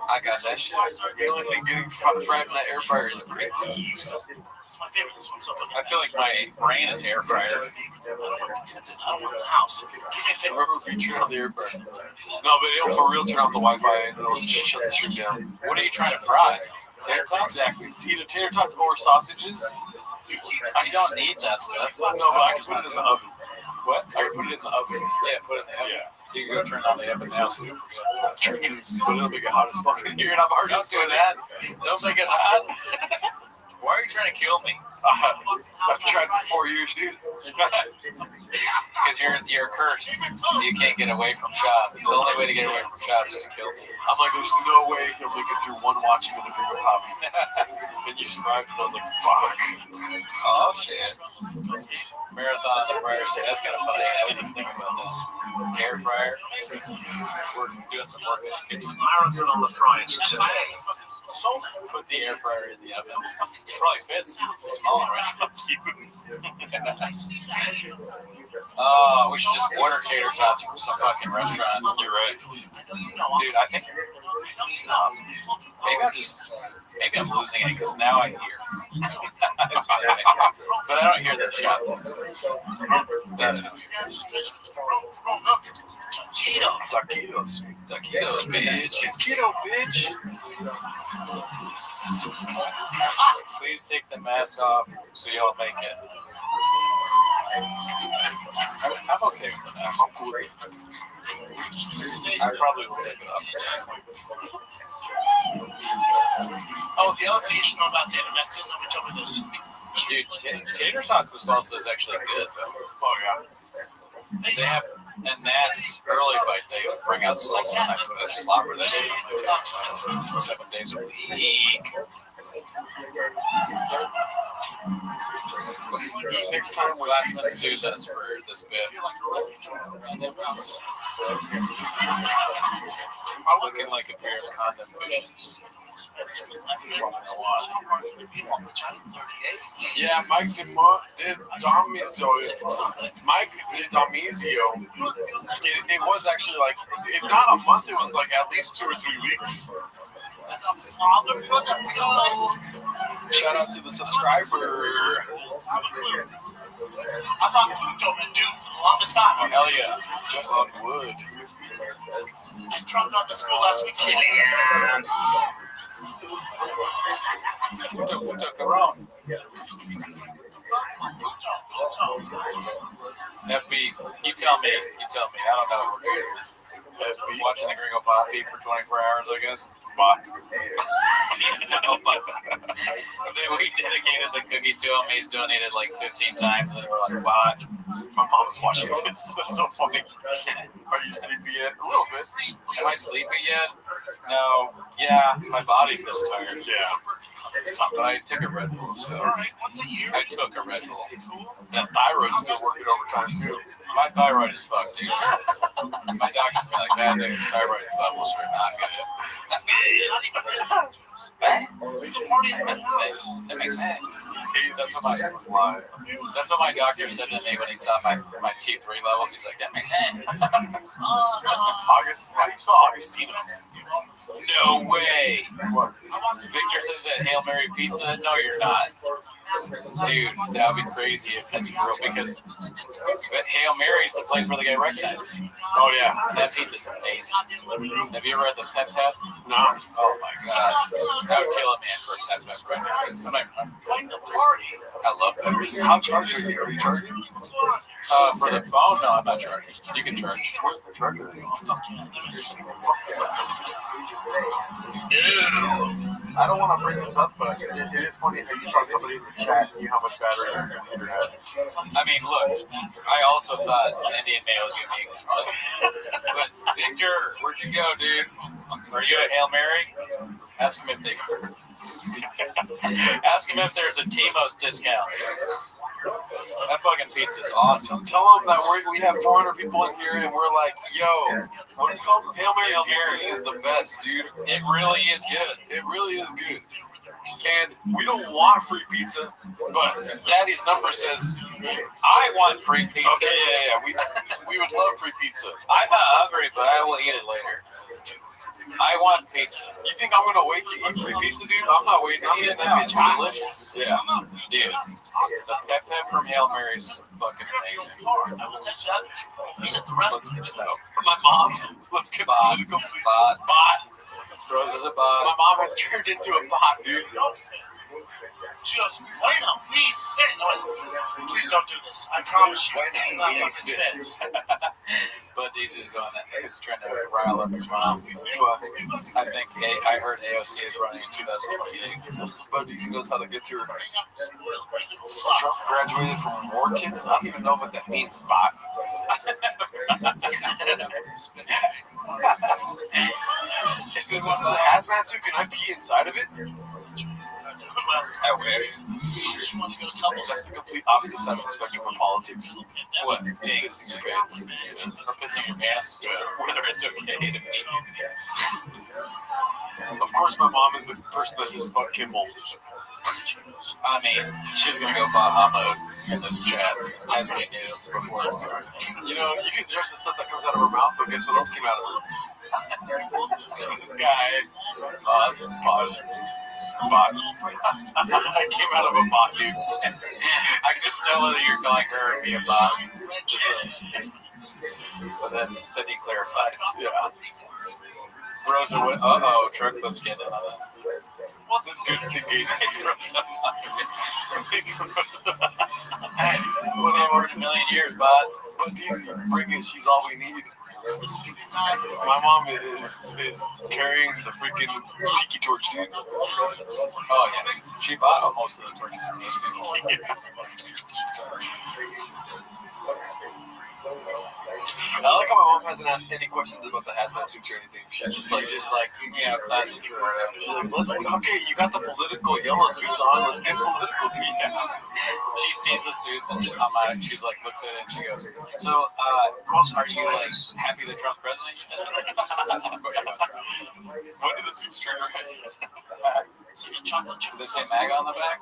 I got that shit. The only thing getting fried in that air fryer is great leaves. It's my favorite. This one's so fucking I feel like my brain is air fryer. I don't want the house. Do me a favor. Remember if you turn on the air fryer? No, but it'll for real turn off the Wi-Fi and it'll shut the stream down. What are you trying to fry? Tater tots? Exactly. It's either tater tots or sausages. I don't need that stuff. No, but I can put it in the oven. What? I can put it in the oven. Yeah, put it in the oven. Yeah. You can go turn on the oven now so you forget. But it'll make it hot as fuck in here, and I'm already Don't do that. Don't make it hot. Why are you trying to kill me? I've tried for 4 years, dude. Because you're cursed. You can't get away from shop. The only way to get away from shop is to kill me. I'm like, there's no way he'll make it through one watching with a drink of coffee. And you survived, and I was like, fuck. Oh, shit. Marathon on the fryer stick. That's kind of funny. I didn't even think about that. Air fryer. We're doing some work in the kitchen. Marathon on the fries today. Put the air fryer in the oven. It probably fits. It's small, right? Oh, we should just order tater tots from some fucking restaurant. You're right. Dude, I think maybe I'm losing it because now I hear. But I don't hear that shot. Taquitos, bitch. Keto, bitch. Please take the mask off so y'all make it. I'm okay with the mask. I'm cool. I probably will take it off. Oh, the other thing you should know about the internet, let me tell you this. Dude, tater tots with salsa is actually good, though. Oh, yeah. They have, and that's early bite. They bring out salsa and I put a slobber that shit on my tater tots 7 days a week. Next time we're Last minute sues us for this bit. I'm looking like a pair of condom fishes. Yeah, Mike did Damizio. It was actually like, if not a month, it was like at least 2 or 3 weeks. Shout out to the subscriber. I thought Pluto meant dude for the longest time. Oh, hell yeah. Justin Wood. I drummed on the school last week. Who took the wrong? FB, you tell me. I don't know what we're doing. FB watching the Gringo Poppy for 24 hours, I guess. Bot. No, but we dedicated the cookie to him. He's donated like 15 times, and we're like, "What?" My mom's watching this. That's so funny. Are you sleepy yet? A little bit. Am I sleepy yet? No. Yeah, my body feels tired. Yeah. But I took a Red Bull, so I took a Red Bull. That thyroid's still working overtime too. My thyroid is fucked, dude. My doctor's been like, man, his thyroid levels are not good. That makes sense. That's what my doctor said to me when he saw my T3 levels. He's like, that makes sense. August, how do you spell Augustino? No way. What? Victor says that Hail Mary pizza. No, you're not. Dude, that would be crazy if that's real because Hail Mary is the place where they get recognized. Oh, yeah. That pizza's amazing. Have you ever had the Pep Pep? No. Oh, my God. I would kill a man for a Pep Pep right now. I love peppers. How charged are you? Are you charging? For the phone, no, I'm not charging. You can charge. Where's the charger? I don't want to bring this up, but it is funny how you thought somebody in the chat knew how much battery your computer had. I mean, look, I also thought Indian Mail was going to be but Victor, where'd you go, dude? Are you at Hail Mary? Ask him if there's a Timos discount. That fucking pizza's awesome. Tell them that we have 400 people in here and we're like, yo, what is it called? Hail Mary pizza is the best, dude. It really is good. It really is good. And we don't want free pizza, but Daddy's number says, I want free pizza. Okay, yeah. We would love free pizza. I'm not hungry, but I will eat it later. I want pizza. You think I'm gonna wait to eat free pizza, dude? I'm not waiting. I'm eating that bitch. It's delicious. Yeah. Dude, the Pep Pep from Hail Mary is fucking amazing. Let's get it out. For my mom, let's get Bot. Rose is a bot. My mom has turned into a bot, dude. Just wait up, please. No, please don't do this. I promise you. I'm not fucking fit. But Daisy's going. He's trying to rile up his mom. I think I heard AOC is running in 2028. But Daisy knows how to get to her. Trump graduated from Wharton. I don't even know what that means, bot. It says this is a hazmat suit. Can I pee inside of it? Well, I wish. you want to go to couples? That's the complete opposite side of the spectrum of politics. What? It's Being pissing your pants. or pissing your pants, whether it's okay to be. Of course, my mom is the person that says fuck Kimball. I mean, she's gonna go Baja mode in this chat, as we knew before. You know, you can judge the stuff that comes out of her mouth, but guess what else came out of her? This guy, pause. Bot. I came out of a bot, dude. I couldn't tell whether you're calling her or me a bot. But then he clarified. Yeah. Rosa, uh-oh, truck flips getting in on that. What's this good thinking? Hey, we'll never worked a million years, bud. But easy, bring it. She's all we need. My mom is carrying the freaking tiki torch, dude. Oh, yeah. She bought most of the torches from this people. I like how my mom hasn't asked any questions about the hazmat suits or anything. She's Just like, yeah, classic. okay, you got the political yellow suits on. Let's get political. Yeah. She sees the suits and she's like, looks at it and she goes, so, are you like happy that Trump's president? That's the question about Trump. When did the suits turn red? Did they say MAGA on the back?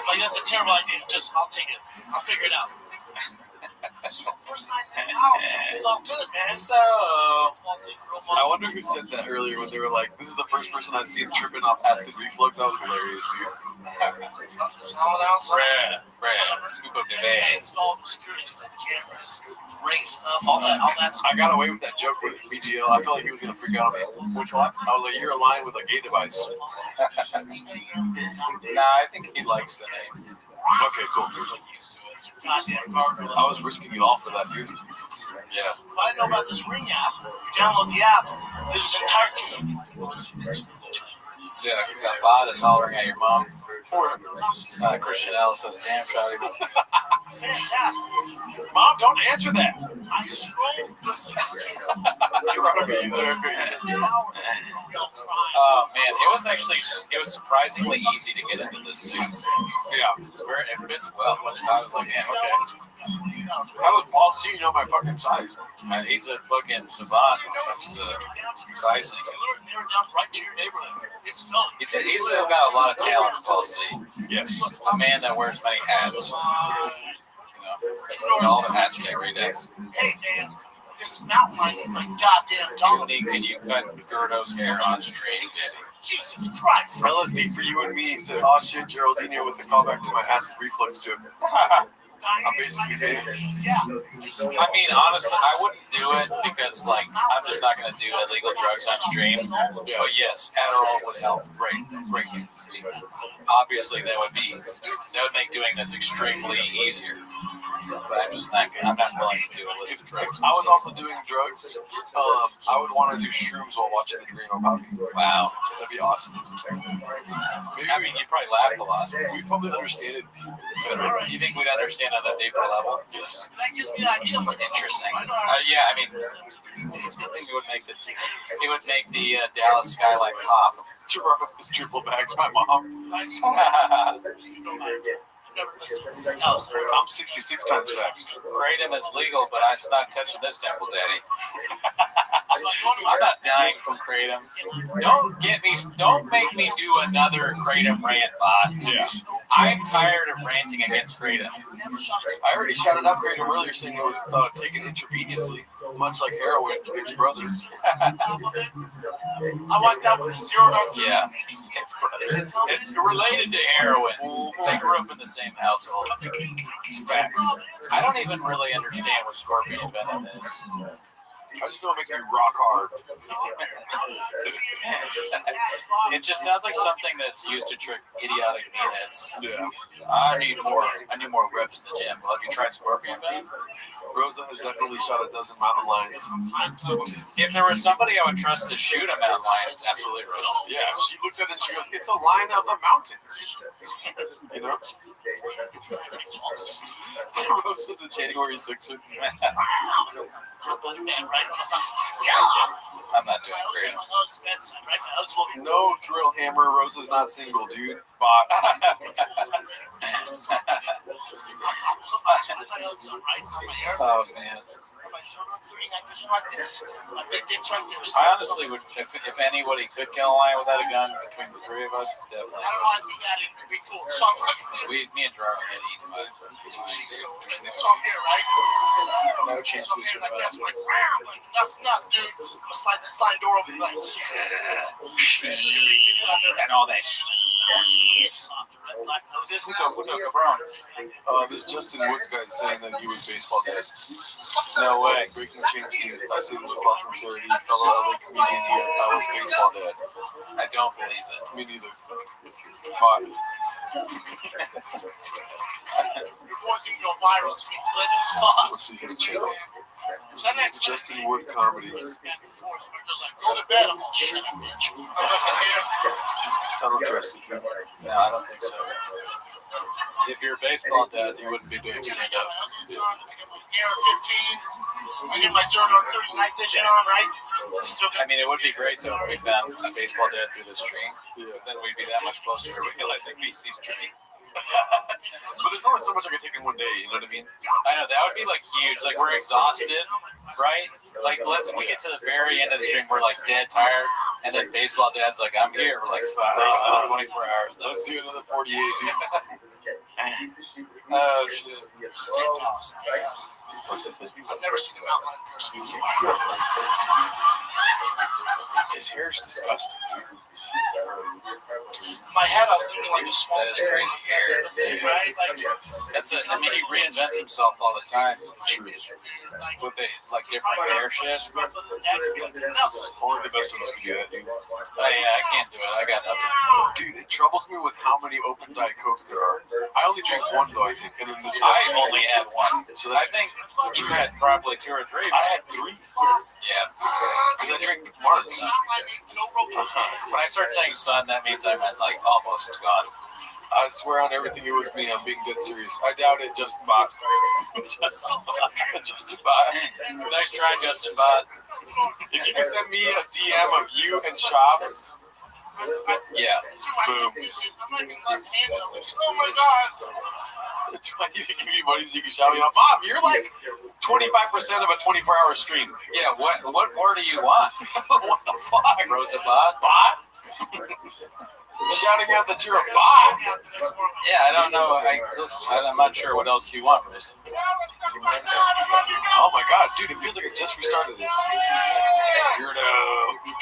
Like, that's a terrible idea. Just, I'll take it. I'll figure it out. So, first night in the house, it's all good, man. So, I wonder who said that earlier when they were like, this is the first person I've seen tripping off acid reflux. That was hilarious, dude. Red, scoop up the bag. Install the security stuff, cameras, ring stuff, all that stuff. I got away with that joke with BGL. I felt like he was going to freak out on me. Which one? I was like, you're aligned with a gay device. Nah, I think he likes the name. Okay, cool. Goddamn gargoyle. I was risking it all for that, dude. Yeah. If I know about this ring app, you download the app, there's an entire community. Yeah, that bot is hollering at your mom. Christian L says, damn, Shotty. Fantastic. Mom, don't answer that. I scrolled this. Oh, man, it was surprisingly easy to get into this suit. Yeah, it fits well. I was like, man, okay. How would Paul see you know my fucking size? He's a fucking savant when it comes to sizing. Right to your neighborhood. It's done. He's got a lot of talents, Paul C. Yes. A man that wears many hats. You know, all the hats every day. Hey, man, this mountain might be my goddamn dog. Can you cut Gerdo's hair on stream? Jesus Christ. LSD for you and me said, oh shit, Geraldine with the callback to my acid reflux joke. I'm basically famous. Yeah. I mean, honestly, I wouldn't do it because, like, I'm just not going to do illegal drugs on stream. But yes, Adderall would help greatly. Obviously, that would make doing this extremely easier. But I'm not willing to do illicit drugs. If I was also doing drugs, I would want to do shrooms while watching the dream about it. Wow. That'd be awesome. I mean, you'd probably laugh a lot. We'd probably understand it better. You think we'd understand on that deeper level? Yes. That gives me the idea. Interesting. Yeah, I mean, it would make the Dallas skyline pop. Toronto's triple bags, my mom. I'm 66 times vaxxed. Kratom is legal, but I'm not touching this temple, Daddy. I'm not dying from Kratom. Don't make me do another Kratom rant, bot. Yeah. I'm tired of ranting against Kratom. I already shouted out Kratom earlier saying it was taken intravenously, much like heroin to its brothers. I like that with $0. Yeah. It's related to heroin. They grew up in the same household. Facts. I don't even really understand what scorpion venom is. I just know it makes me rock hard. It just sounds like something that's used to trick idiotic meatheads. Yeah. I need more reps in the gym. Well, have you tried scorpion venom? Rosa has definitely shot a dozen mountain lions. If there was somebody I would trust to shoot a mountain lion, it's absolutely Rosa. Yeah, she looks at it and she goes, it's a lion of the mountains. You know? Rosa's a January 6th. Man, right? right? Yeah. I'm not doing My Uggs great. at my Uggs bedside, right? My Uggs will be No drill hammer. Rosa's not single, dude. Bot. I'll put my Uggs on, right? On my Air Oh Force. man. On my 039 vision like this. My big dick's right there. I honestly would, if anybody could kill a lion without a gun between the three of us, it's definitely I don't know, I us. think that it would be cool. So I'm So me and Gerard get eaten by so I'm here, right? no chance So I'm we here like survive. that's like, wow, like that's enough, dude. I'm gonna slide that slide door open like, And all that shit. softer red black noses. Who took a brown? This Justin Woods guy is saying that he was baseball dead. No way. Breaking change news. I say this with all sincerity. Fellow LA comedian here. I was baseball dead. I don't believe it. Me neither. Bot. Before you go viral, it's being lit as fuck. Let's see his channel. So next Justin Wood comedy. back and forth. Where it goes like, go to bed. I'm all shut up, bitch. I'm fucking here. I don't trust him. No, I don't think so. If you're a baseball dad, you wouldn't be doing I stand got up. my Uggs on. I got my Air 15. I get my 0-39 vision on, right? Still I mean, it would be great though if we found a baseball dad through the stream. Yeah. Then we'd be that much closer to realizing BC's dream. But there's only so much I can take in one day, you know what I mean? I know that would be like huge. Like we're exhausted, right? Like let's we get to the very end of the stream, we're like dead tired, and then baseball dad's like, I'm here for like 24 hours. Let's do another 48, dude. Oh shit. I've never seen a mountain lion person before. His hair's disgusting, dude. In my head, I was thinking like a small That is crazy hair. thing, right? Like, I mean, he reinvents himself all the time True. with the like different hair shit. Only the best of us can do that, dude. Oh yeah, I can't do it. I got nothing. Dude, it troubles me with how many open Diet Cokes there are. I only drink one, though, I think. And then this I only had one. So I that's, think you had probably 2 or 3. I had 3. Yeah. Because I drink Marks. When I start saying sun, that means I'm at like almost gone. I swear on everything it was me. I'm being dead serious. I doubt it. Just bot. Just bot. Nice try, Justin Bot. If you can send me a DM of you and Shops, Yeah. Boom. Oh my god. do I need to give you money so you can shout me out? Mom, you're like 25% of a 24-hour stream. Yeah. What more do you want? What the fuck? Rosa Bot? Bot? Shouting out that you're a bot. Yeah, I don't know. I'm not sure what else you want, Rosa. Oh my god, dude, it feels like I just restarted it.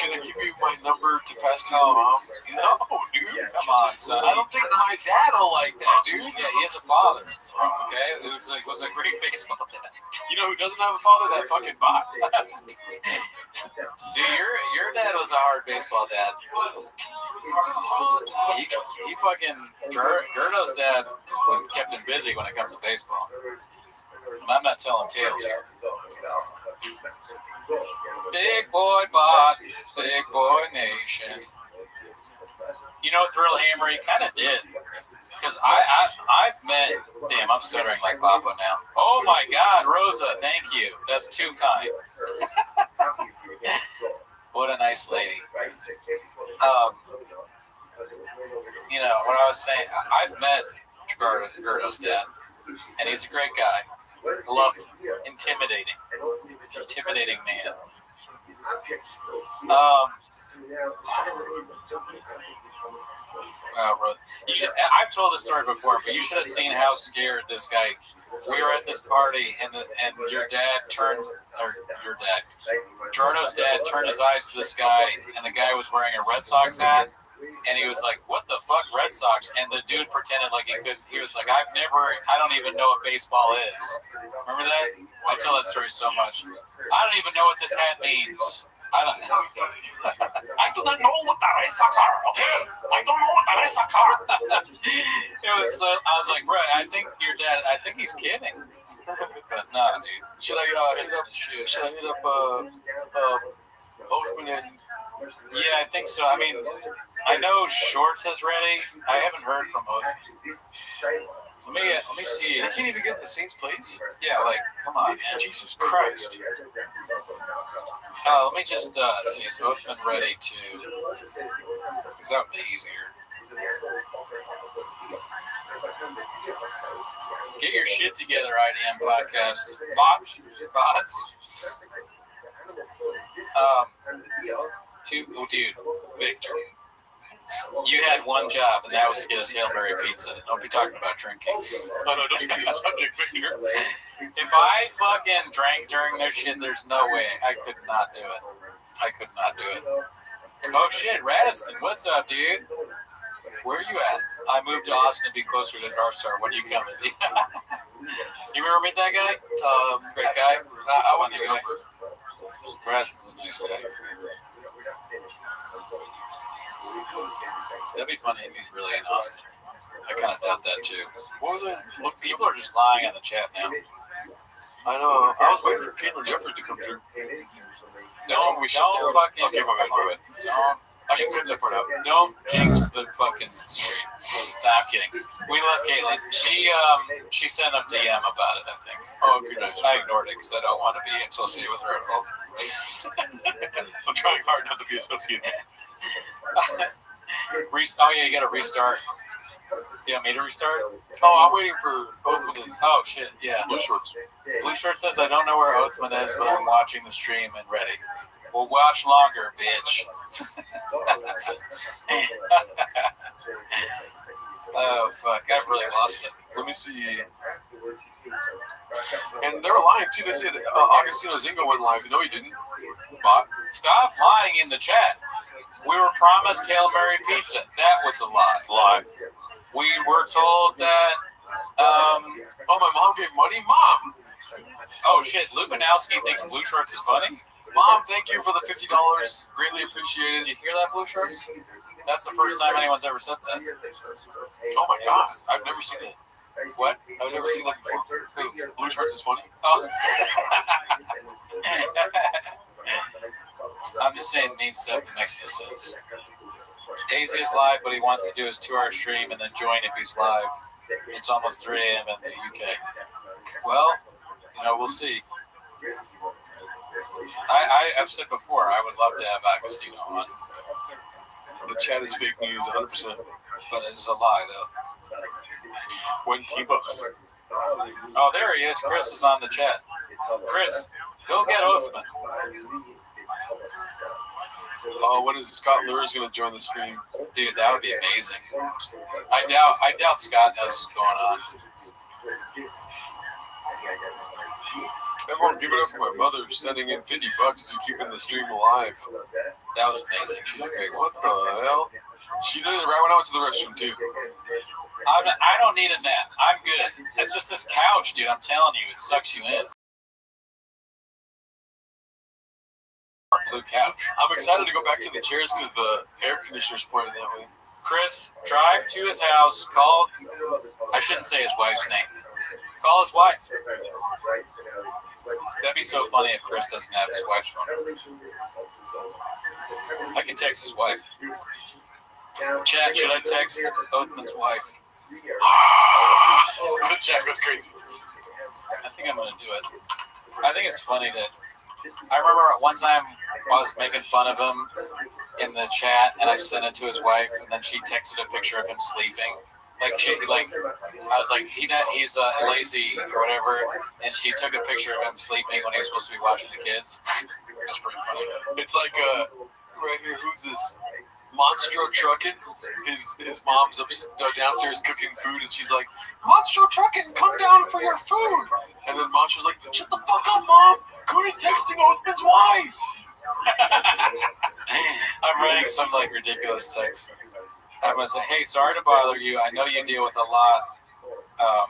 Can I give you my number to pass to your mom? No, dude. Come on, son. I don't think my dad will like that, dude. Yeah, he has a father. Okay, who's like was a great baseball dad. You know who doesn't have a father? That fucking bot. Dude, your dad was a hard baseball dad. He fucking Gerdo's dad kept him busy when it comes to baseball. And I'm not telling tales here. Big boy bot, big boy nation. You know, Thrill Hammer, he kind of did. Because I've met, damn, I'm stuttering like Papa now. Oh my God, Rosa, thank you. That's too kind. What a nice lady. You know, what I was saying, I've met Gerdo's dad, and he's a great guy. Love him. Intimidating man. I've told this story before, but you should have seen how scared this guy. We were at this party, and Jordo's dad turned his eyes to this guy, and the guy was wearing a Red Sox hat, and he was like, "What the fuck, Red Sox?" And the dude pretended like he could. He was like, I don't even know what baseball is. Remember that? I tell that story so much. I don't even know what this hat means. I do not know what the Red Sox are. Okay, I don't know what the Red Sox are. It was. I was like, bro, I think your dad. I think he's kidding. But no, dude. Should I hit up Oatman and? Yeah, I think so. I mean, I know Shorts is ready. I haven't heard from Oath. Let me see. You can't even get in the Saints place? Yeah, like, come on, man. Jesus Christ. Let me just see. So it's been ready to. Because that would be easier. Get your shit together, IDM podcast. Bots. Dude, Victor. You had one job, and that was to get us Hail Mary pizza. Don't be talking about drinking. No, don't get the subject, Victor. If I fucking drank during their shit, there's no way. I could not do it. Oh shit, Radisson, what's up, dude? Where are you at? I moved to Austin to be closer to North Star. When do you come? Is he? You ever meet that guy? Great guy. I wouldn't even over. Radisson's a nice guy. That'd be funny if he's really in Austin. I kind of doubt that too. What was it? Look, people are just lying on the chat now. I know. I was waiting for Caitlin Jeffers to come through. Don't fucking. Okay, my bad. I can cut that part out. Don't jinx the fucking stream. Nah, I'm kidding. We love Caitlin. She sent a DM about it, I think. Oh, okay, nice. I ignored it because I don't want to be associated with her at all. I'm trying hard not to be associated. Oh yeah, you gotta restart. You want me to restart? Oh, I'm waiting for Oathman. Oh shit, yeah. Blue Shorts. Blue Shirt says I don't know where Oathman is, but I'm watching the stream and ready. We'll watch longer, bitch. Oh fuck, I've really lost it. Let me see. And they were lying too. They said Augustino Zingo went live. No, he didn't. Bot. Stop lying in the chat. We were promised Hail Mary pizza. That was a lie. Lie. We were told that. Oh, my mom gave money. Mom. Oh shit, Lubinowski thinks Blue Shorts is funny. Mom, thank you for the $50. Greatly appreciated. Did you hear that, Blue Shorts? That's the first time anyone's ever said that. Oh my gosh, I've never seen it. What? I've never seen that before. Blue Shorts is funny. Oh. I'm just saying meme stuff that makes no sense. Daisy is live, but he wants to do his 2-hour stream and then join if he's live. It's almost 3 a.m. in the UK. Well, we'll see. I've said before, I would love to have Agostino on. The chat is fake news, 100%. But it's a lie, though. When T-Bucks. Oh, there he is. Chris is on the chat. Chris, go get Oathman. Oh, when is Scott Lures going to join the stream? Dude, that would be amazing. I doubt Scott knows what's going on. Everyone give it up for my mother sending in $50 to keeping the stream alive. That was amazing. She's a great one. What the hell? She did it right when I went to the restroom, too. I don't need a nap. I'm good. It's just this couch, dude. I'm telling you, it sucks you in. Blue couch. I'm excited to go back to the chairs because the air conditioner's pointed that way. Chris, drive to his house. Call. I shouldn't say his wife's name. Call his wife. That'd be so funny if Chris doesn't have his wife's phone. I can text his wife. Chat, should I text Oathman's wife? The chat goes crazy. I think I'm going to do it. I think it's funny that I remember at one time I was making fun of him in the chat, and I sent it to his wife, and then she texted a picture of him sleeping. I was like, he's lazy or whatever, and she took a picture of him sleeping when he was supposed to be watching the kids. It's pretty funny. It's like right here, who's this? Monstro Truckin'. His mom's downstairs cooking food, and she's like, Monstro Truckin', come down for your food. And then Monstro's like, shut the fuck up, Mom. Cody's texting Oathman's wife. I'm writing some ridiculous text. I'm gonna say, hey, sorry to bother you. I know you deal with a lot of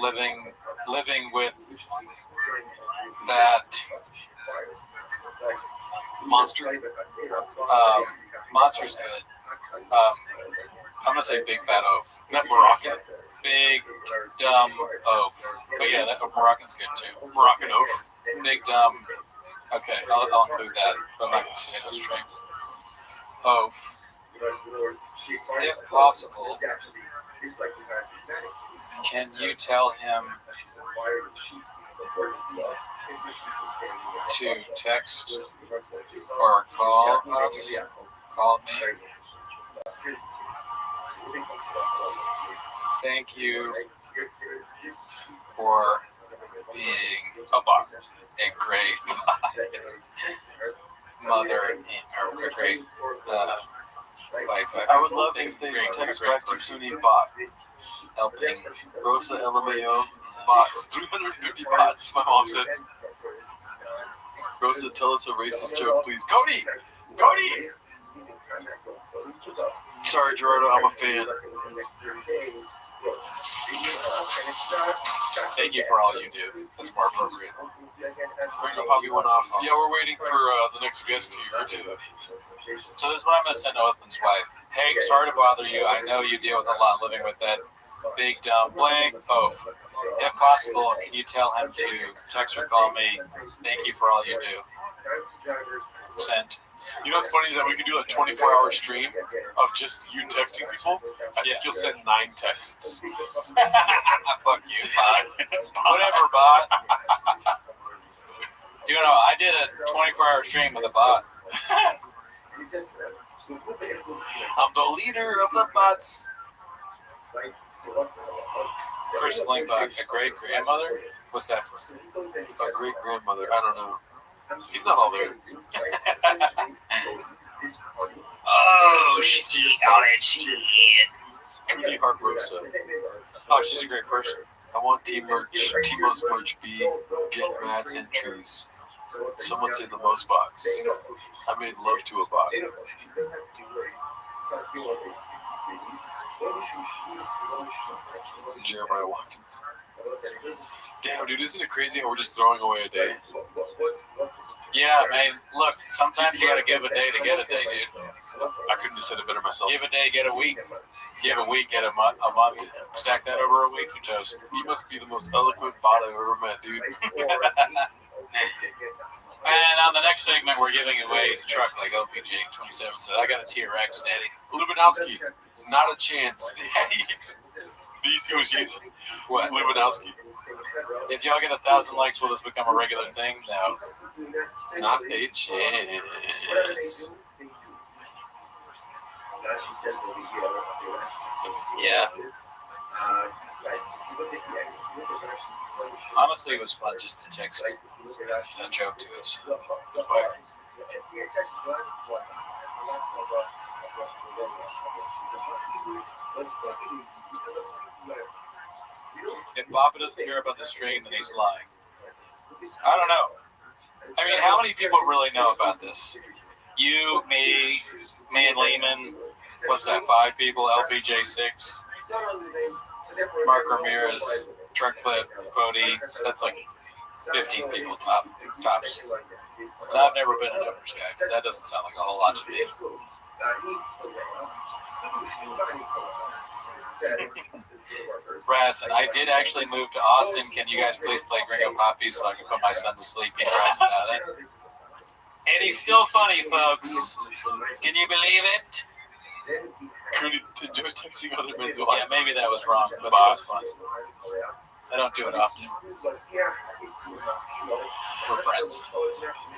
living with that Monster. Monster's good. I'm gonna say big fat oaf. Not Moroccan. Big dumb oaf. But yeah, Moroccan's good too. Moroccan oaf. Big dumb. Okay, I'll include that. But I'm not gonna say no strength. Oaf. If possible, Can you tell him to text or call us? Call me. Thank you for being a great mother or a great wife. I would love if they text back to Sunni bot. Helping Rosa LMAO bots. 350 bots, my mom said. Rosa, tell us a racist joke, please. Cody! Cody! Sorry, Gerardo, I'm a fan. Thank you for all you do. That's more appropriate. Gringo Poppy went off. Yeah, we're waiting for the next guest here. So this is what I'm going to send to Othman's wife. Hey, sorry to bother you. I know you deal with a lot living with that big dumb blank. Oh, if possible, can you tell him to text or call me? Thank you for all you do. Sent. You know what's funny is that we could do a 24-hour stream of just you texting people. I think you'll send 9 texts. Fuck you, bot. Whatever, bot. Do you know, I did a 24-hour stream with a bot. I'm the leader of the bots. Chris Lingbach, a great grandmother? What's that for? A great grandmother. I don't know. He's not all there. Oh, shit. All that shit. Cootie Heart Rosa. Oh, she's a great person. I want Timo's merch be get mad entries. Someone say the most bots. I made love to a bot. Jeremiah Watkins. Damn, dude, isn't it crazy how we're just throwing away a day? Yeah, man. Look, sometimes you gotta give a day to get a day, dude. I couldn't have said it better myself. Give a day, get a week. Give a week, get a month. Stack that over a week, you toast. You must be the most eloquent bot I've ever met, dude. And on the next segment, we're giving away the truck like LPG 27. So I got a TRX, Daddy. Lubinowski, not a chance. DC was using what? Lubinowski. If y'all get 1,000 likes, will this become a regular thing? No. Not a chance. Yeah. Honestly, it was fun just to text a joke to us. If Papa doesn't hear about the string, then he's lying. I don't know. I mean, how many people really know about this? You, me and Lehman. What's that? 5 people. LPJ 6. Mark Ramirez, Truck Flip, Cody. That's like 15 people tops. But I've never been a numbers guy. That doesn't sound like a whole lot to me. Brass, I did actually move to Austin. Can you guys please play Gringo Poppy so I can put my son to sleep? He cries about it. And he's still funny, folks. Can you believe it? Cootie enjoys texting other men's Yeah, wives. maybe that was wrong, but it was fun. I don't do it often. We're friends.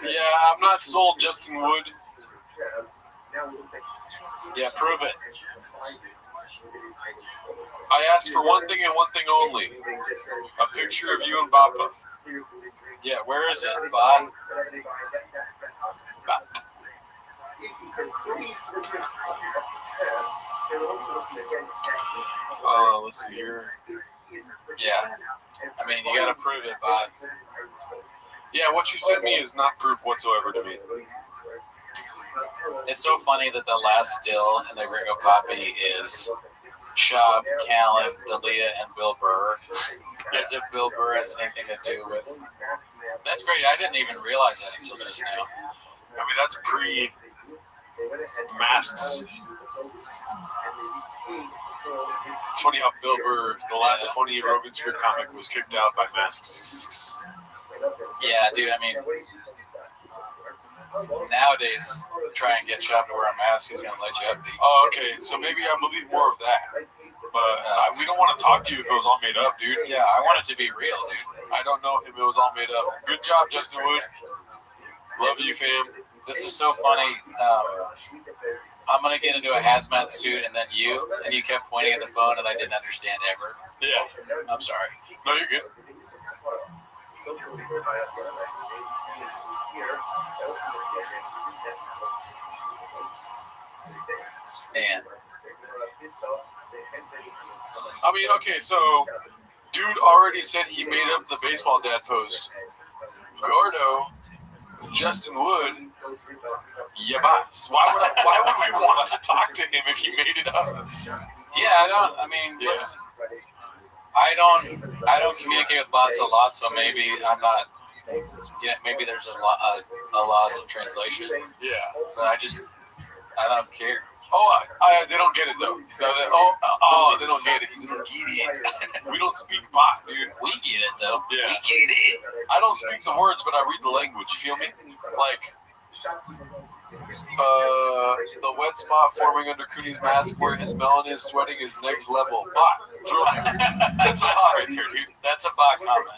Yeah, I'm not sold, Justin Wood. Yeah, prove it. I asked for one thing and one thing only. A picture of you and Papa. Yeah, where is it, Bob? Let's see here. Yeah. I mean, you gotta prove it, Bob. Yeah, what you sent me is not proof whatsoever to me. It's so funny that the last still in the Gringo Poppy is Shab, Callan, Dalia, and Bill Burr. As if Bill Burr has anything to do with. That's great. I didn't even realize that until just now. I mean, that's masks. It's funny how Bill Burr, the last funny Rogan Strip comic, was kicked out by masks. Yeah, dude, I mean, nowadays, try and get Shab to wear a mask, he's going to let you up. Oh, okay, so maybe I believe more of that. But we don't want to talk to you if it was all made up, dude. Yeah, I want it to be real, dude. I don't know if it was all made up. Good job, Justin Wood. Love you, fam. This is so funny. I'm gonna get into a hazmat suit, and then you kept pointing at the phone, and I didn't understand ever. Yeah. I'm sorry. No, you're good. And I mean, okay, so dude already said he made up the baseball dad post. Gordo, Justin Wood, yabats. Why would we want to talk to him if he made it up? yeah, listen, I don't communicate with bots a lot, so maybe I'm not. Yeah, maybe there's a loss of translation. Yeah. But I don't care. Oh, they don't get it though. They don't get it. We don't speak bot, dude. We get it though. Yeah. We get it. I don't speak the words, but I read the language. You feel me? Like, the wet spot forming under Cooney's mask where his melanin is sweating is next level. Bot. That's a bot right there, dude. That's a bot comment.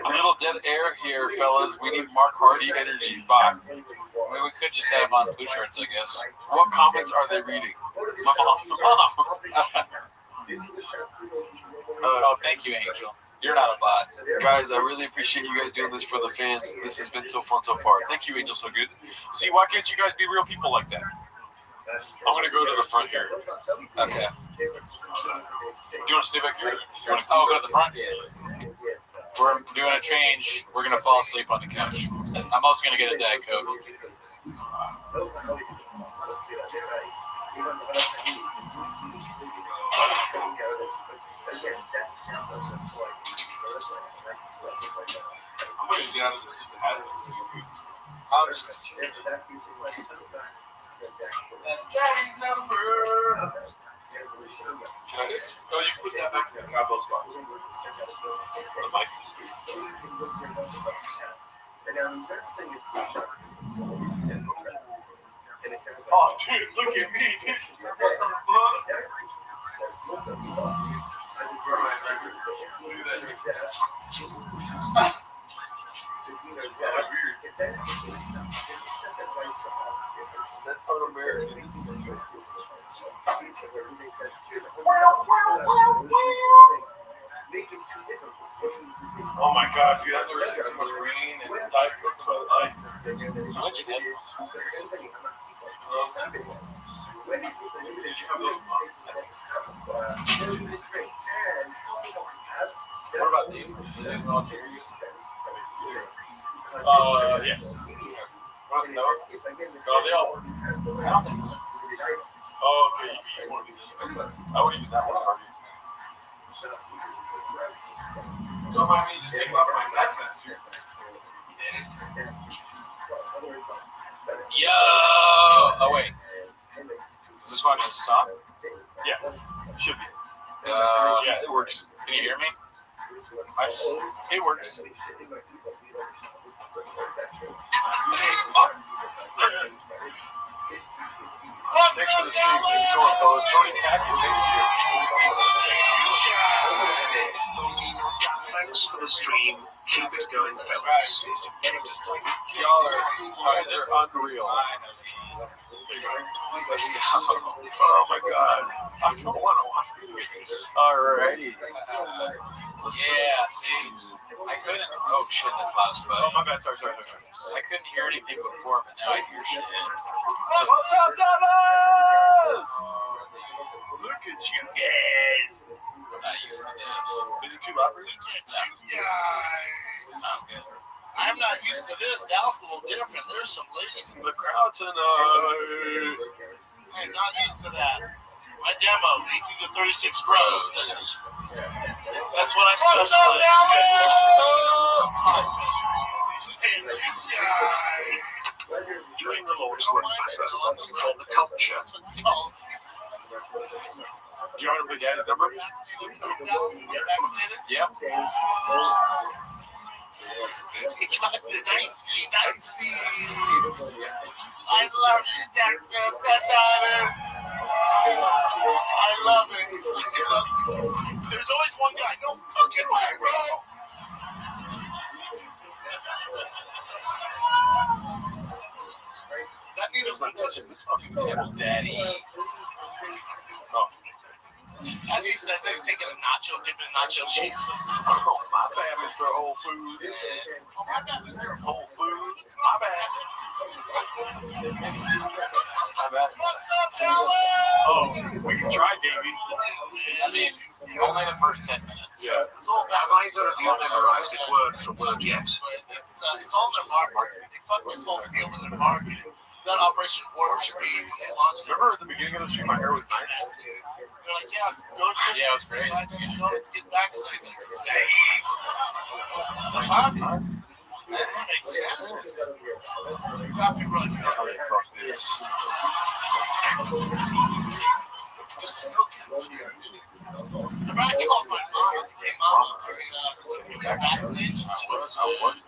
A little dead air here, fellas. We need Mark Hardy energy. Bot. I mean, we could just have him on blue shirts, I guess. What comments are they reading? My mom. Oh, thank you, Angel. You're not a bot. Guys, I really appreciate you guys doing this for the fans. This has been so fun so far. Thank you, Angel So Good. See, why can't you guys be real people like that? I'm going to go to the front here. Okay. Do you want to stay back here? Go to the front? We're doing a change. We're going to fall asleep on the couch. I'm also going to get a Diet Coke. I'm going to get out of this hazmat suit. I'm just going to change it. That's Daddy's number. Oh, you put that back in the combo spot. The mic. Oh, dude, look at me. That's un-American. Oh my god, dude, I've never seen so much rain and Diet Coke in my life. Much headphones. What about these? Yes. What, no, they all work. I don't think so. Oh, okay, you use one of these. I would use that one. Don't mind me just taking off my hazmat suit. Yo! Oh, wait. Is this one just a song? Yeah, should be. Yeah, it works. Can you hear me? It works. Thanks for the stream. Keep going, fellas. Tony Tackett, thank you. Thanks for the stream. Keep it going, fellas. Y'all are unreal. Let's go. Oh my god. I don't want to watch these videos. Alrighty. Yeah, see? I couldn't. Oh, shit, that's loud as fuck. Oh, my bad. Sorry. I couldn't hear anything before, but now I hear shit. What's up, Dallas? Look at you guys. I'm not used to this. Is it too loud for you? I'm good. I'm not used to this. Dallas a little different. There's some ladies in The crowd tonight. I'm not used to that. My demo, 18 to 36 grows. That's what I specialize in. During the Lord's Work from the culture. Do you want to put Daddy's number? Yep. I love you, Texas. That's how it is. I love it. There's always one guy. No fucking way, bro. That needle's not touching this fucking table. Daddy. As he says, he's taking a nacho dip in nacho cheese. Oh, my bad, Mr. Whole Food. Oh, my bad, Mr. Whole Food. My bad. My bad. What's up, Dallas? Oh, we can try, baby. I mean, only the first 10 minutes. Yeah. It's all Have about either of you memorized it word for word yet? it's all their marketing. They fucked this whole thing over their marketing. That Operation Warp Speed, when they launched it. Remember at the beginning of the stream, my hair was nice? They're like, yeah, go to Christian. Yeah, it was great. Let's get vaccinated. The fuck? That makes sense. Stop people like Fuck this. I'm so confused. Remember I called my mom as a kid, Mom, you got vaccinated? She was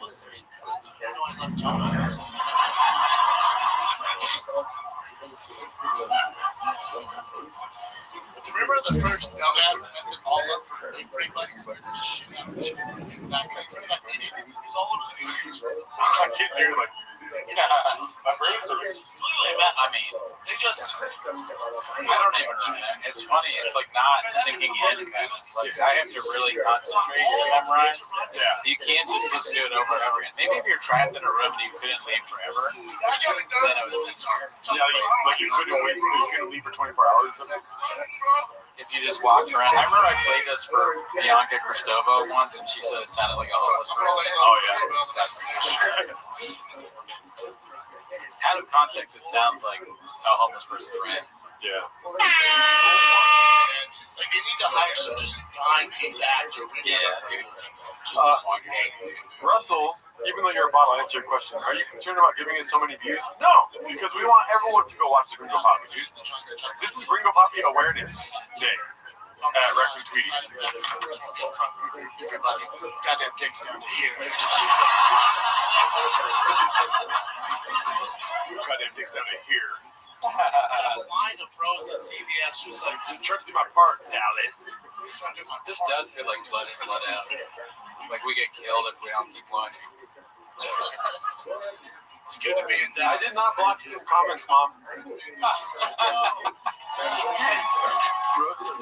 listen, I know I left donuts. Remember the first dumbass that said all up for big break buddies? Shit out of it. Vaccines. That idiot. He's all over the news. I can't do like my brains are. I mean, They just. I don't even remember. It's funny. It's like not sinking in. Kind of. Like I have to really concentrate to memorize. Yeah. You can't just listen to it over and over again. Maybe if you're trapped in a room and you couldn't leave forever, then it would. Yeah, like you couldn't leave for 24 hours. If you just walked around. I remember I played this for Bianca Kristova once, and she said it sounded like a homeless person. Oh, yeah. That's out of context, it sounds like a homeless person's rant. Yeah. Like they need to hire some just dime-piece actor. Russell, even though you're a bot, I'll answer your question. Are you concerned about giving us so many views? No, because we want everyone to go watch the Gringo Poppy, dude. This is Gringo Poppy Awareness Day at Record Tweets. Everybody, goddamn dicks down here. Goddamn dicks down to here. A line of pros at CVS just like, I'm trying to do my part, Dallas. This does feel like blood in, blood out. Like we get killed if we don't keep watching. It's good to be in I Dallas. did not block your comments, Mom.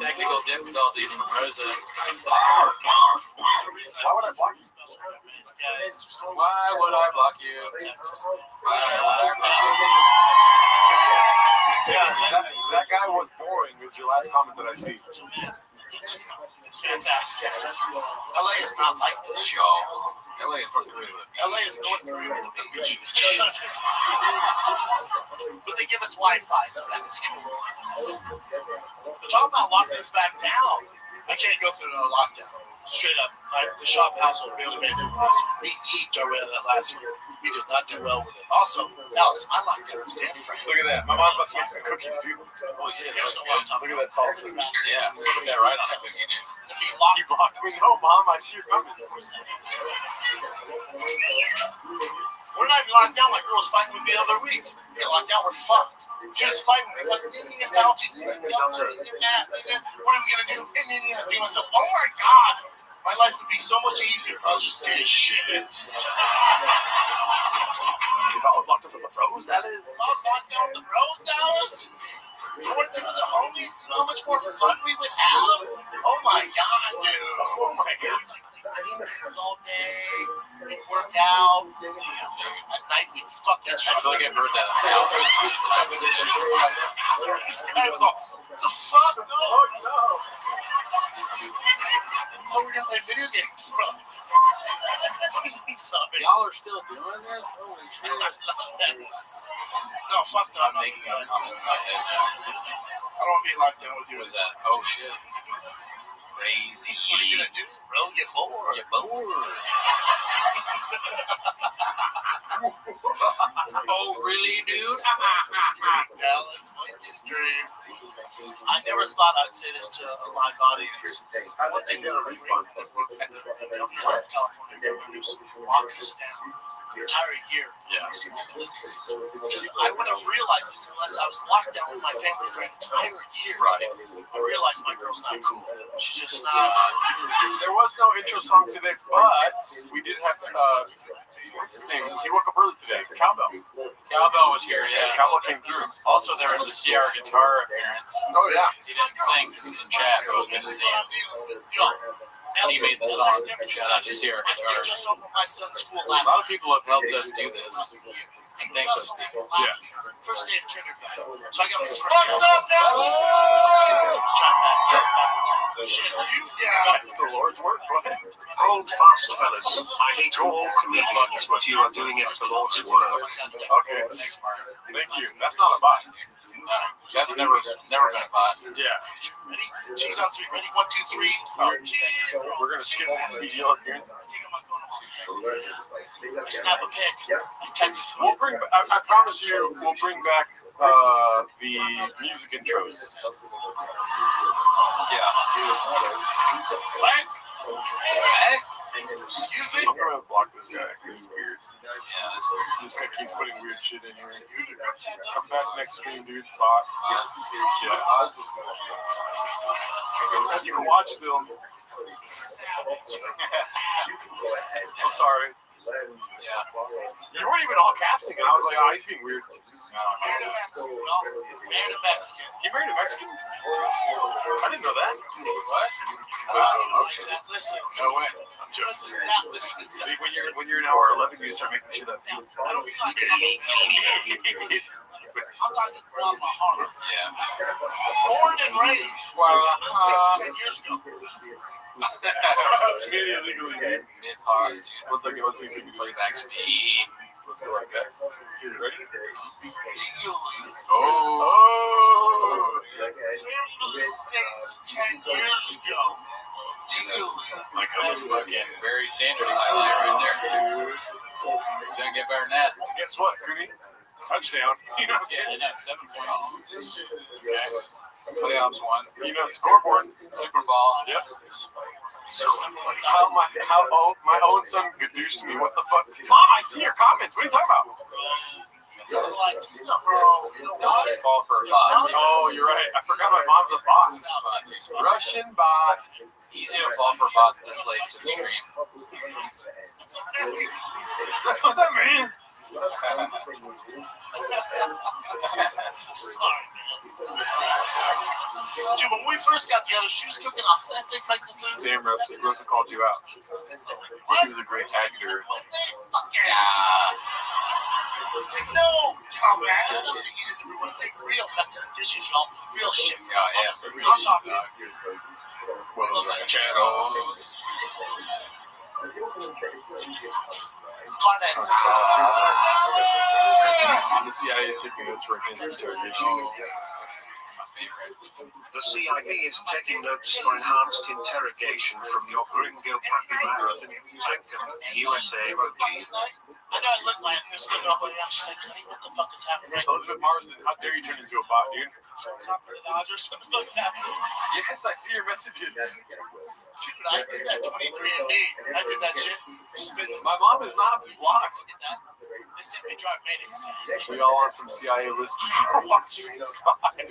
Technical difficulties from Rosa. Why would I block you? Why would I block you? That guy was boring. Was your last comment that I see? It's fantastic. LA is not like this, Show. LA is North Korea. LA is North Korea with a beach. But they give us Wi-Fi, so that's cool. But talking about locking us back down, I can't go through a lockdown. Straight up, the shop household really made it last week. We eeked our way out of that last week. We did not do well with it. Also, Dallas, my lockdown is different. Look at that. My mom must make some cookies, dude. Holy shit, Here's that's the one good. time. Look at that salsa. Yeah, put that right on a cookie, dude. To be locked. You blocked me. No, Mom, I see you coming. We're not even locked down. My girl was fighting with me the other week. We're locked down. We're fucked. She was fighting with me. Like, Indian Fauci, Indian Fauci, Indian Mask, Indian. What are we going to do? Indian Fauci. I said, oh my God. My life would be so much easier if I just did shit. If I was locked up with the pros, that is. If I was locked down with the bros, Dallas, you want to with the homies? You know how much more fun we would have? Oh my God, dude. Oh my God. All day, we'd work out. At night, we'd fuck each I feel other. like I've heard that 1,000 times today. This guy was all, what the fuck? No. Oh no. Oh, we're gonna play video games, bro. Sorry. Y'all are still doing this? Holy shit. No, fuck no. I'm making comments in my head now. I don't want to be locked down with you. What is that? Oh shit. Crazy. What are you gonna do, bro? Get bored. You're bored. Oh, really, dude? Dallas, what you dream? I never thought I'd say this to a live audience. One thing that I really want the governor of California, Governor Newsom, locking us down. entire year. Yeah. Because I wouldn't have realized this unless I was locked down with my family for an entire year. Right. I realized my girl's not cool. She's just There was no intro song today, but we did have what's his name? He woke up early today. Cowbell. Cowbell was here, yeah. Cowbell came through. Also, there was a Sierra guitar appearance. Oh yeah. He didn't sing because he's in chat, but it was good to see him. And he made the song. Shout out to Sierra I Guitar. just opened my son's school A last lot of people have helped us do this. I thank those people. Yeah. First day of kindergarten. So I got my first What's up, The Lord's work. Hold fast, fellas. I hate all comedians, but you are doing it for Lord's work. Okay. Thank you. That's not a bot. That's never been a bot. Yeah. Ready? Cheese on three. Ready? 1, 2, 3. Oh, we're gonna skip these yellow here. Take my phone off. I snap a pic. I text We'll bring. I promise you, we'll bring back the music intros. Yeah. What? Right? Excuse me? I'm gonna block this guy because he's weird. Yeah, that's weird. This guy keeps putting weird shit in here. Come back next stream, dude. Spot. Yeah. You can watch them. I'm sorry. Yeah. You weren't even all capsing, and I was like, oh, he's being weird. Married a Mexican. He married a Mexican? I didn't know that. What? Oh, shit. Listen. No way. I'm joking. Listen, not listen. When you're in hour 11, you start making shit up. I don't like I'm talking about my heart. Yeah. Born and raised. Wow. This takes 10 years ago. Illegally. Mid-pause, dude. One second, let's see if we can Playback speed. Let's go like that. Here, ready? Oh. Came to the States 10 years ago. Like a fucking Barry Sanders highlight right there. Doesn't get better than that. Guess what, Cooney? Touchdown. You know, Yeah, I know. 7 points. okay. Playoffs won. You know, scoreboard. Super Bowl. Yep. My own son goodused me. What the fuck? Mom, I see your comments. What are you talking about? Fall for a bot. Oh, you're right. I forgot my mom's a bot. Russian bot. Easy to fall for bots this late to the stream. That's what that means. Sorry, man. Dude, when we first got together, she was cooking authentic Mexican food. Damn, Rosa called you out. She was a great actor. Yeah. No, dumbass. Nothing to eat is everyone. Take real Mexican dishes, y'all. Real shit. Oh, yeah. I'm talking. Well, those are Channels. The CIA is taking notes for enhanced interrogation. The CIA is taking notes for enhanced interrogation from your gringo pappy marathon. Thank you, USA OG. I know I look like this, but nobody else like, honey, what the fuck is happening? Elizabeth Marsden, how dare you turn into a bot, dude? Top for the Dodgers, what the fuck's happening? Yes, I see your messages. Dude, I did that 23andMe. I did that shit. My mom is not blocked. They sent me drive maintenance. We all on some CIA list for watching this live.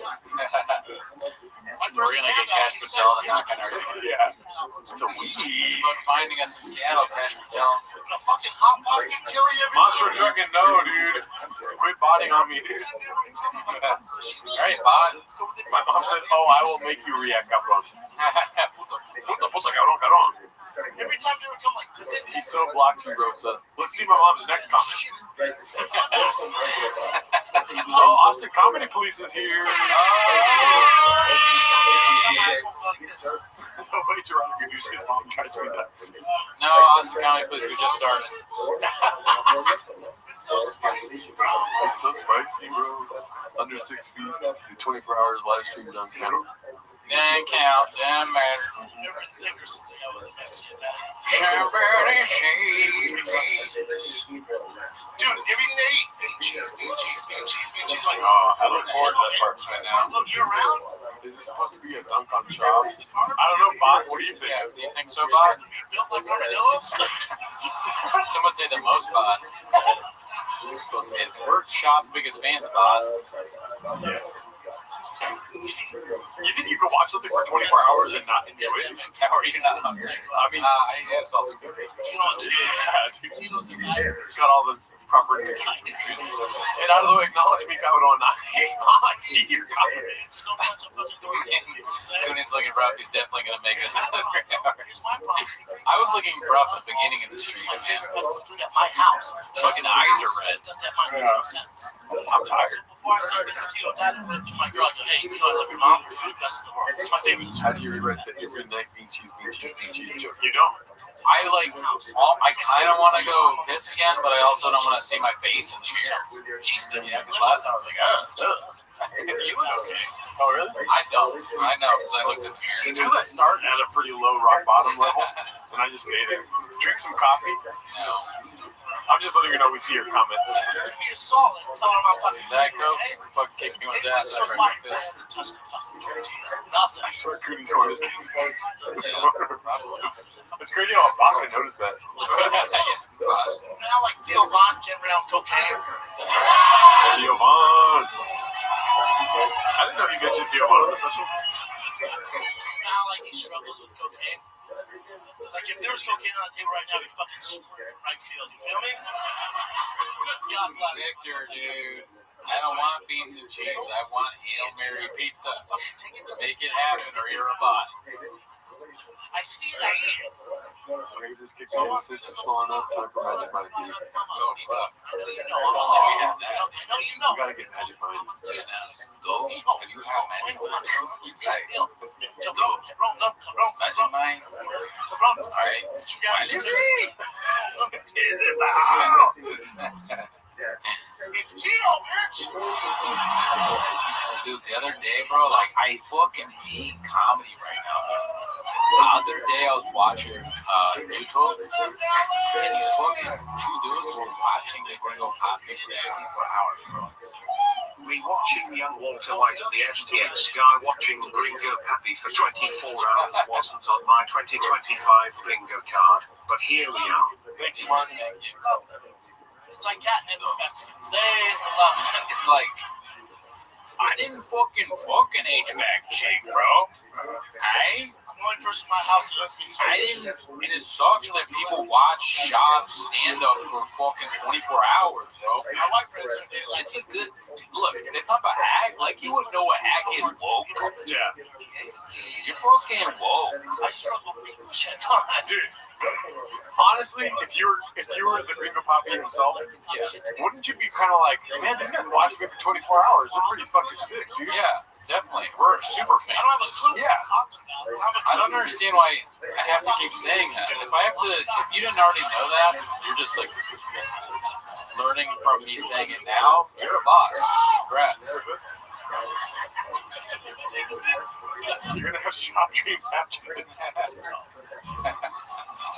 We're gonna get Cash Patel and knock on our door. Yeah. So look, finding us in Seattle, Cash Patel. A fucking hot pocket killing everybody. Monster trucking, no, dude. Quit botting on me, dude. Alright, bot. My mom said, oh, I will make you react, cabrón. Puta, cabrón. Every time they would come like, this is He's so blocked, you, Rosa. Let's see my mom's next comment. Oh, Austin Comedy Police is here. Nobody trying to introduce his mom drives me nuts. No, Austin County Police, we just started. It's so spicy, bro. It's so spicy, bro. Under 6 feet, 24 hours live stream down channel. Didn't count, didn't matter. Never thicker since I got with the Mexican man. Dude, every day, big cheese. Like, Oh, I look forward to that part right now. look, you're around? Is this supposed to be a dunk on Chop? I don't know, Bot. What do you think? Yeah, do you think so, Bot? Built like armadillos? Some would say the most Bot. We're Shop's biggest fans, Bot. Yeah. You think you could watch something for 24 hours and not enjoy it? Or you not? I mean, I guess also good. It's got all the proper descriptions. And out of the way, acknowledge me, Kavanaugh. I see your comment. Cooney's looking rough. He's definitely going to make it another hour. I was looking rough at the beginning of the stream, man. At my house. Fucking eyes are red. Does that make no sense? I'm tired. Before I started keto, Dad went to my girl and go, hey, you know I love your mom, your food, best in the world. It's my favorite. How do you regret that it's your neck being cheese joke? You don't. I kind of want to go piss again, but I also don't want to see my face in the mirror. She's good. Yeah, because last time I was like, you look okay. Oh, really? I don't. I know, because I looked at the mirror. It's because I started at a pretty low rock bottom level, and I just stayed there. Drink some coffee. No. I'm just letting you know we see your comments. To be a solid, tell her I'm fucking That Coke fucking kicked me on his ass after I did this. touch the fucking tortilla. Nothing. I swear Cooney's one of his kids. Probably. It's crazy how a bot can notice that. You know how like Theo Von came around cocaine? Theo Von. I didn't know he mentioned Theo Von on the special. You know how like he struggles with cocaine? Like if there was cocaine on the table right now, he'd fucking squirt from right field. You feel me? God bless. Victor, dude. I don't want beans and cheese. I want Hail Mary pizza. Make it happen or you're a bot. I see that here. He just kicked in his sister small enough time for Magic Mind to be. Oh, fuck. I know you know. If only we had that. I know you know. You gotta get Magic Mind. Go. Have you had Magic Mind? Magic Mind? Alright. It's keto, bitch. Dude, the other day, bro, like, I fucking hate comedy right now. The other day, I was watching YouTube, and these fucking two dudes were watching the Gringo Poppy for 24 hours, bro. Rewatching young Walter White at the STX guy watching Gringo Pappy for 24 hours wasn't on my 2025 bingo card, but here we are. Thank you, Martin. Thank you. It's like catnip for Mexicans. They love it. It's like, I didn't fucking HVAC chick, bro. Hey? I'm the only person in my house that doesn't speak I Spanish. didn't, and it sucks that people watch Shop stand up for fucking 24 hours, bro. My white friends are they like It's a good look. They talk about hack, like you wouldn't know what hack is woke. Yeah. You're fucking woke. I struggle with shit. Dude, honestly, if you were the Gringo Poppy himself, wouldn't you be kind of like, man, these guys watched me for 24 hours. They're pretty fucking sick, dude. Yeah, definitely. We're super fans. I don't have a clue what I'm talking about. I don't understand why I have to keep saying that. If you didn't already know that, you're just like learning from me saying it now. You're a bot. Congrats. You're gonna have shop dreams after this.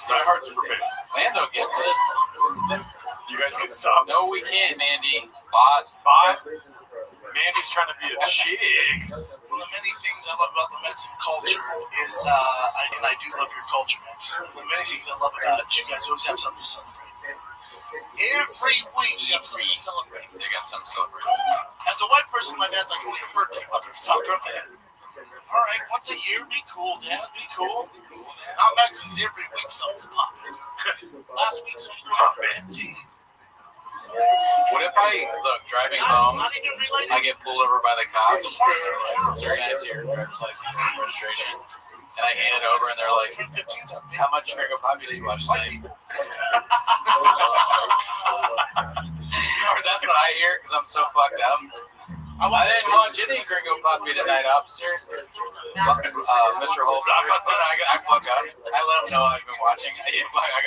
Die Hard super fan. Lando gets it. You guys can stop. No, we can't, Mandy. Bot. Mandy's trying to be a chick. One of the many things I love about the Mexican culture is, and I do love your culture, man. One of the many things I love about it is you guys always have something to celebrate. Every week you have something to celebrate. They got some celebrating. As a white person, my dad's like, oh, your birthday, motherfucker. All right, once a year, be cool, Dad, be cool. Now Mexicans, every week something's popping. Last week, something was 15. What if driving home, Not even related. I get pulled over by the cops? They're guys here, driver's license and registration. And I hand it over, and they're like, how much Gringo Poppy did you watch tonight? Or that's what I hear, because I'm so fucked up. I didn't watch any Gringo Poppy tonight, officer. Mr. Whole Foods. I fuck up. I let him know I've been watching. I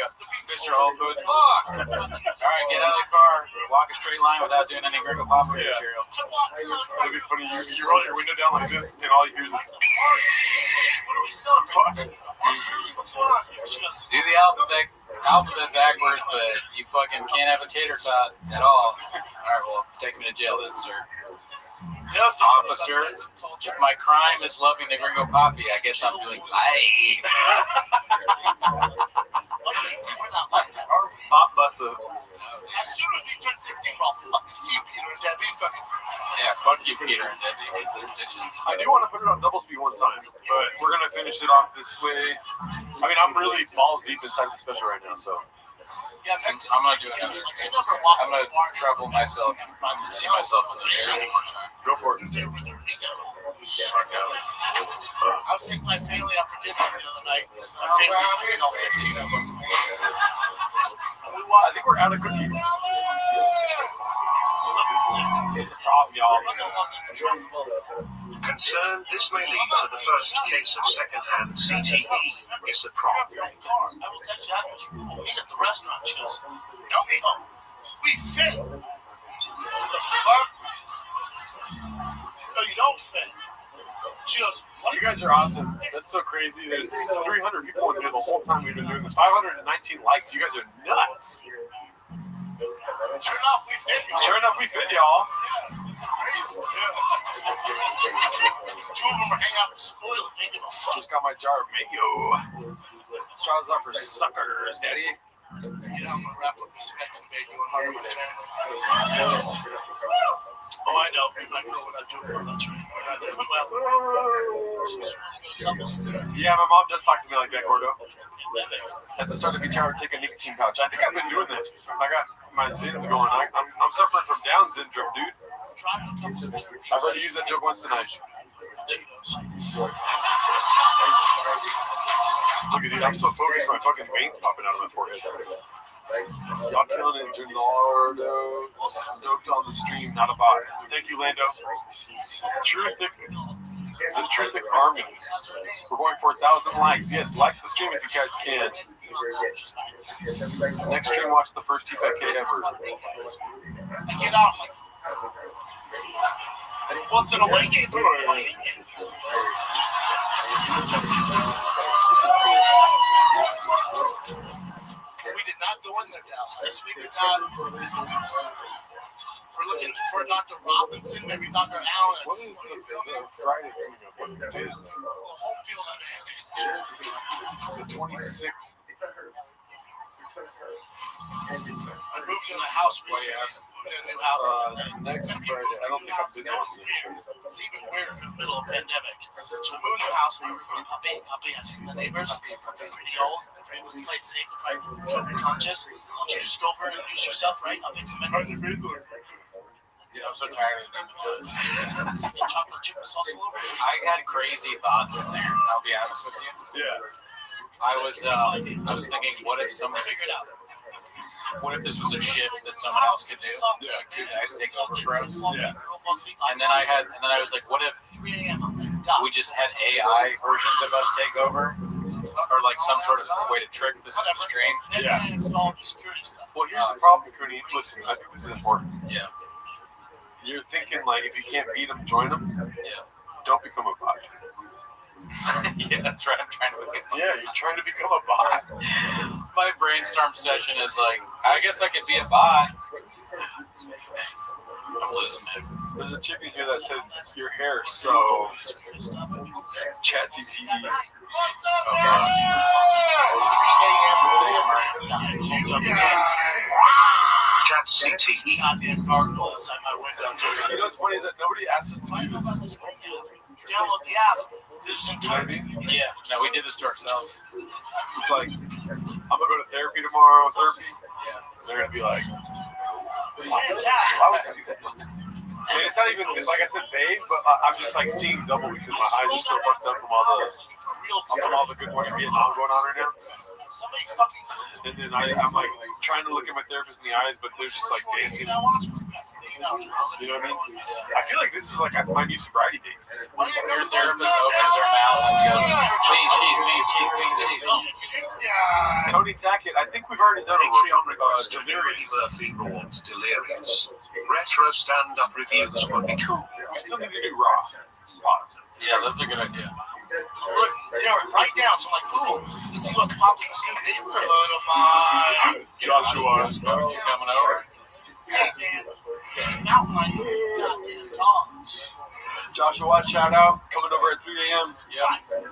go, Mr. Whole Foods, fuck! Alright, get out of the car, walk a straight line without doing any Gringo Poppy material. It'd be funny. You roll your window down like this, and all you hear is this. What are we celebrating? What's going on here? She goes, Do the alphabet backwards, but you fucking can't have a tater tot at all. Alright, well, take me to jail then, sir. The other thing Officer, about Mexican culture, if my crime is loving the Gringo Papi, I guess I'm doing life. we're not like that, are we? Pop Bussa. As soon as we turn 16, we'll fucking see you, Peter and Debbie. Fucking. Yeah, fuck you, Peter and Debbie. Bitches. I do want to put it on double speed one time, but we're gonna finish it off this way. I mean, I'm really balls deep inside the special right now, so. Yeah, I'm gonna do another. I'm gonna trouble myself and see myself in the mirror one more time. Go for it. Fuck out. I was taking my family out for dinner the other night. My family, 15 of them. I think we're out of cookies. It's a problem, y'all. Concerned this may lead to the first case of second-hand CTE is the problem. I will catch the address. We'll meet at the restaurant. She goes, no, mijo. We fit. The fuck? No, you don't fit. She goes, what? You guys are awesome. That's so crazy. There's 300 people in here the whole time we've been doing this. 519 likes. You guys are nuts. Sure enough, we fit, y'all. Sure enough, we fit, y'all. Two of them are hanging out in the spoil and they give a fuck. Just got my jar of mayo. Straws off for suckers, daddy. You know, I'm gonna wrap up this Mexican baby and hug my family. Oh, I know. My girl, we're not doing well. That's right. We're not doing well. She's running a couple stairs. Yeah, my mom does talk to me like that, Gordo. At the start of each hour, take a nicotine pouch. I think I've been doing that. I got my zins going. I'm suffering from Down syndrome, dude. Driving a couple stairs. I've already used that joke once tonight. Look at dude, I'm so focused, my fucking veins popping out of my forehead. Y'all killing it, Gennardo. Stoked on the stream, not a bot. Thank you, Lando. The Truthic Army. We're going for 1,000 likes. Yes, like the stream if you guys can. Next stream, watch the first 2K ever. I get out, like, once in a way, game for a We did not go in there, Dallas. We did not. We're looking for Dr. Robinson, maybe Dr. Allen. What is the Friday coming up? What day is that? Home field advantage. The 26th. I moved in a house recently. Moved in a new house. Next Friday. I don't think I'm busy on this. It's even weirder in the middle of a pandemic. So we moved to a house. We were first puppy. I've seen the neighbors. They're pretty old. Let's play it safe. They're probably COVID conscious. Why don't you just go over and introduce yourself, right? I'll make some Dude, I'm so tired of them. chocolate chip sauce all over. I had crazy thoughts in there. I'll be honest with you. Yeah. I was thinking, what if someone figured out? What if this was a shift that someone else could do? Yeah. Two guys take over for us. Yeah. And then I was like, what if 3 a.m. we just had AI versions of us take over, or like some sort of way to trick the stream? Yeah. Install the security stuff. Well, here's the problem, Cooney. Listen, I think this is important. Yeah. You're thinking, like, if you can't beat them, join them. Yeah. Don't become a bot. Yeah, that's right. I'm trying to become. Yeah, you're trying to become a bot. My brainstorm session is like, I guess I could be a bot. I'm losing it. There's a chick in here that said your hair, so chat CTE. Chat CTE. Goddamn gargoyle outside my window. You know what's funny is that nobody asks us to do this. Download the app. This is You know what I mean? Yeah. No, we did this to ourselves. It's like, I'm gonna go to therapy tomorrow. Yeah. They're gonna be like, why fantastic. would you do that? And it's not even like I said, babe, but I'm just like seeing double because my eyes are still fucked up from all the good morning Vietnam going on right now. Somebody fucking And then I'm like trying to look at my therapist in the eyes, but they're just like dancing. You know what I mean? I feel like this is like my new sobriety date. Your therapist opens her mouth and goes, me, she's. Tony Tackett, I think we've already done Patreon a request to delirious. Murphy Raw Delirious. Retro stand-up reviews would be cool. We still need to do raw. Pause. Yeah, that's a good idea. Right now, so I'm like, ooh, let's see what's popping in this new neighborhood of mine. Joshua. You coming over? Hey, man, this mountain line, goddamn dogs. Joshua Watt, shout out. Coming over at 3 a.m. Yep.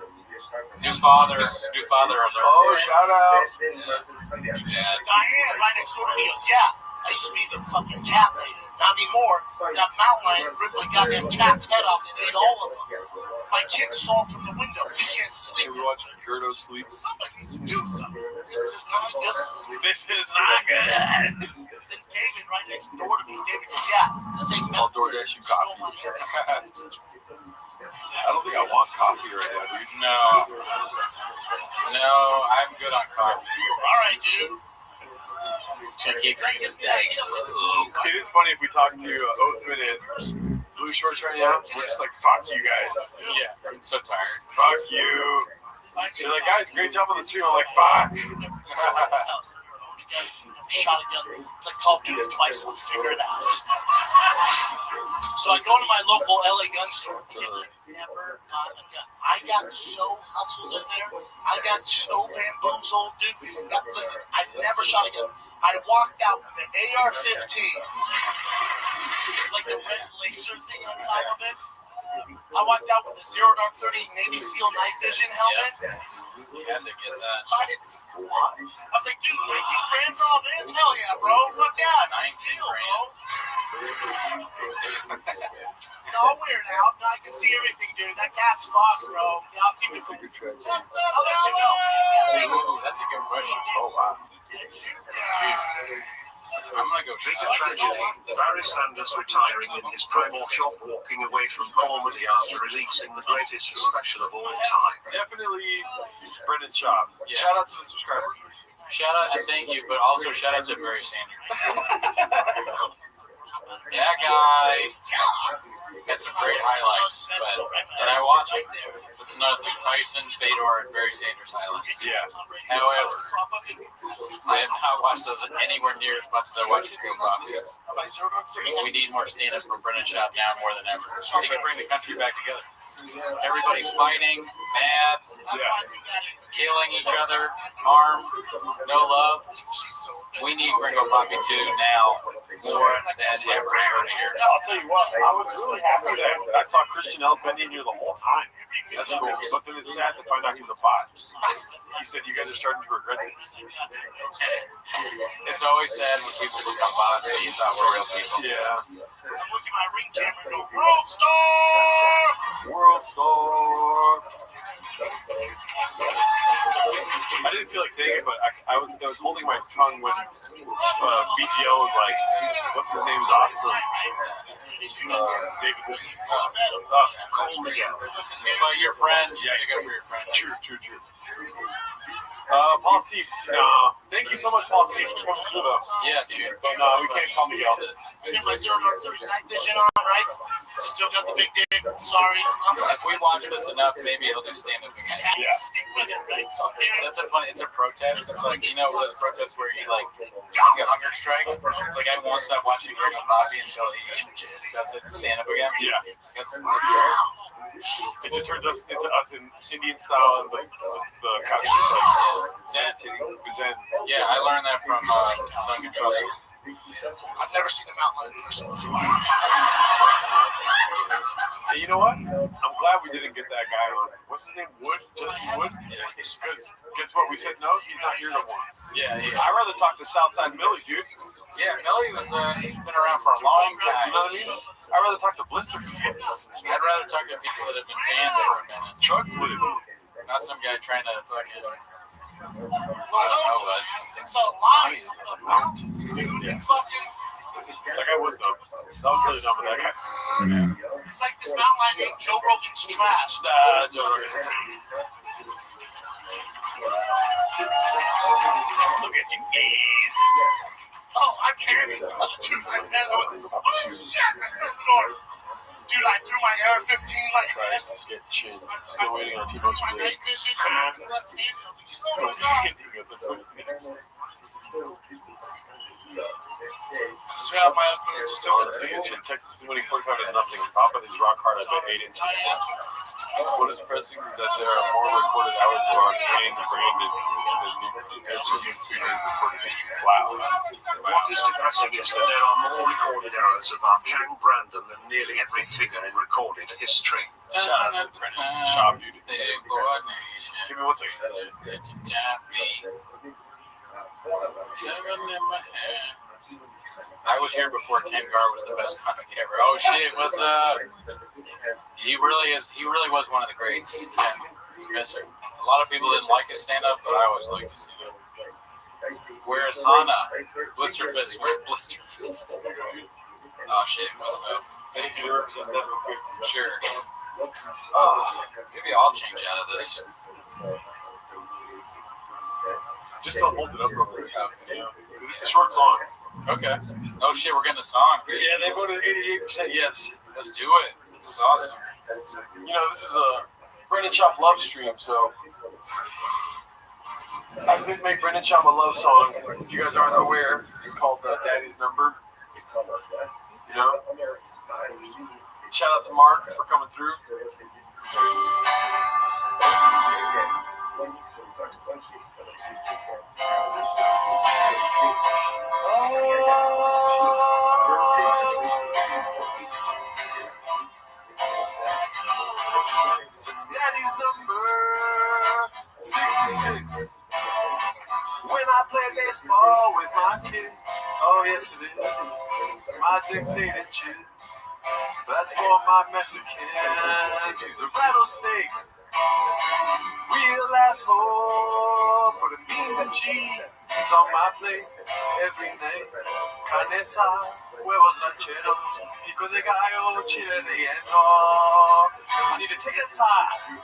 New father alert. Oh, shout out. Diane, right next door to me, goes, yeah, I used to be the fucking cat lady. Not anymore. That mountain lion ripped my goddamn cat's head off and ate all of them. My kids saw from the window. We can't sleep. Can we watch Gerdo sleep? Somebody needs to do something. This is not good. This is not good. Then David, right next door to me, David goes, yeah, the same I'll mountain DoorDash you stole coffee. my hair. I don't think I want coffee right now, dude. No, I'm good on coffee. All right, dude. So keep drinking day. It is funny if we talk to Oathman and Blue Shorts right now. We're just like, fuck you guys. Yeah, I'm so tired. Fuck you. They're like, guys, great job on the stream. I'm like, fuck. Shot a gun, played Call of Duty twice, and figure it out. So I go to my local LA gun store. Never got a gun. I got so hustled in there. I got so bamboozled, dude. Now, listen, I never shot a gun. I walked out with an AR-15, like the red laser thing on top of it. I walked out with a Zero Dark 30 Navy SEAL night vision helmet. You had to get that. What? I was like, dude, 19 grand for all this? Hell yeah, bro. Fuck yeah, it's a 19 steal, grand. bro. I'll wear it out. I can see everything, dude. That cat's fucked, bro. Yeah, I'll keep it cool. I'll let you know. Ooh, that's a good question. Oh, wow. I'm gonna go Big shot. tragedy. Barry Sanders retiring in his primal shop, walking away from comedy after releasing the greatest special of all time. Definitely Brendan's shop. Yeah. Shout out to the subscriber. Shout out and thank you, but also shout out to Barry Sanders. That guy had some great highlights, but and I watch it. That's another thing. Tyson, Fedor, and Barry Sanders highlights. Yeah. However, I have not watched those anywhere near as much as I watch the Real Copies. We need more stand-up from Brendan Schaub now more than ever. He can bring the country back together. Everybody's fighting, mad, killing each other, harm, no love. We need Gringo Poppy 2 now more than ever here. I'll tell you what, I was really happy that I saw Christian L. been in here the whole time. That's cool. But then it's sad to find out he's a bot. He said you guys are starting to regret this. It's always sad when people become bots and you thought we're real people. Yeah. I'm looking at my ring camera and go, World Star! World Star. I didn't feel like saying it, but I was holding my tongue when BGL was like, what's his name's officer? David. But your friend, you stick up for your friend. True. Paul C. Thank you so much, Paul C. for coming through though. Yeah, dude. But no, we can't call Miguel. I got my Zero Dark 30 night vision on, right? Still got the big dick. Sorry. If we watch this enough, maybe he'll do stand-up again. Yeah. Stick with it, right? So here, That's a funny. It's a protest. It's like, you know those protests where you like you hunger strike. It's like I won't stop watching Gringo Poppy until he does it stand-up again. Yeah. That's true. It just turns us into us in Indian style and the couch is like Zen. Yeah, I learned that from Duncan Trussell. I've never seen a mountain lion in person before. And you know what? I'm glad we didn't get that guy on. What's his name? Wood? Justin Wood? Because guess what? We said no. He's not here no more. Yeah. I'd rather talk to Southside Millie, dude. Yeah, Millie he's been around for a long time. You know what I mean? I'd rather talk to Blister fans. I'd rather talk to people that have been fans for a minute. Truck flip. Not some guy trying to fucking. Well, no, but it's a lie of the mountains, dude. It's fucking. That guy was dumb. That was really dumb with that guy. It's like this mountain lion named Joe Rogan's trash. Joe Rogan. Look at you gays. Oh, I'm carrying it. Dude, I ran over. Oh, shit, that's not the door. Dude, I threw my AR-15 like this. Get chin. Still waiting on T-Bone's My release. night vision, left hand. I was like, oh my God. Still have my husband still with Honestly, me. in Texas, winning 45 is nothing. Top of his rock hard, I bet 8 inches. What is pressing is that there are more recorded hours of our Kane branded than new recorded history. Wow. What is depressing is that there are more recorded hours of our Kang Brandon than nearly every figure in recorded history. Shout out to Brennan. Shop duty. Big boy nation. Give me 1 second. Let your time be. 7 in my hand. I was here before Ken Gar was the best comic ever. Oh shit, what's up? He really is. He really was one of the greats. Ken, miss her. A lot of people didn't like his stand-up, but I always liked his stand-up. Where's Hana? Blisterfist. Where's Blisterfist? Oh shit, what's up? Thank you to represent that real quick. Sure. Maybe I'll change out of this. Just don't hold it up real quick. Okay. It's a short song. Okay. Oh shit, we're getting a song. Yeah, they voted 88% yes. Let's do it. This is awesome. You know, this is a Brendan Chop love stream, so I did make Brendan Chop a love song. If you guys aren't aware, it's called Daddy's Number. You know? Shout out to Mark for coming through. It's Daddy's number 66. When I play baseball with my kids, oh yes it is. My dictated chins. That's for my Mexican. She's a rattlesnake. Real asshole. Putting beans and cheese on my plate every night. Carne asada, huevos rancheros, pico de gallo, chile relleno. I need to take a time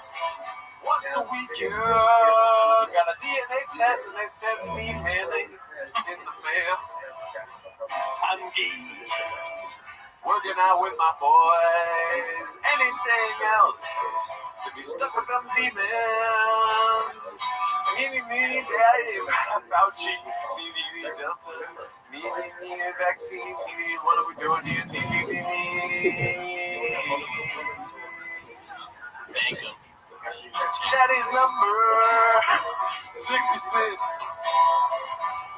once a week, girl. Got a DNA test and they sent me mayonnaise in the mail. I'm gay. Working out with my boys. Anything else to be stuck with them demons. Me, daddy, Fauci. Me, Delta. Me, vaccine. Me, what are we doing here? Thank you. Daddy's number 66.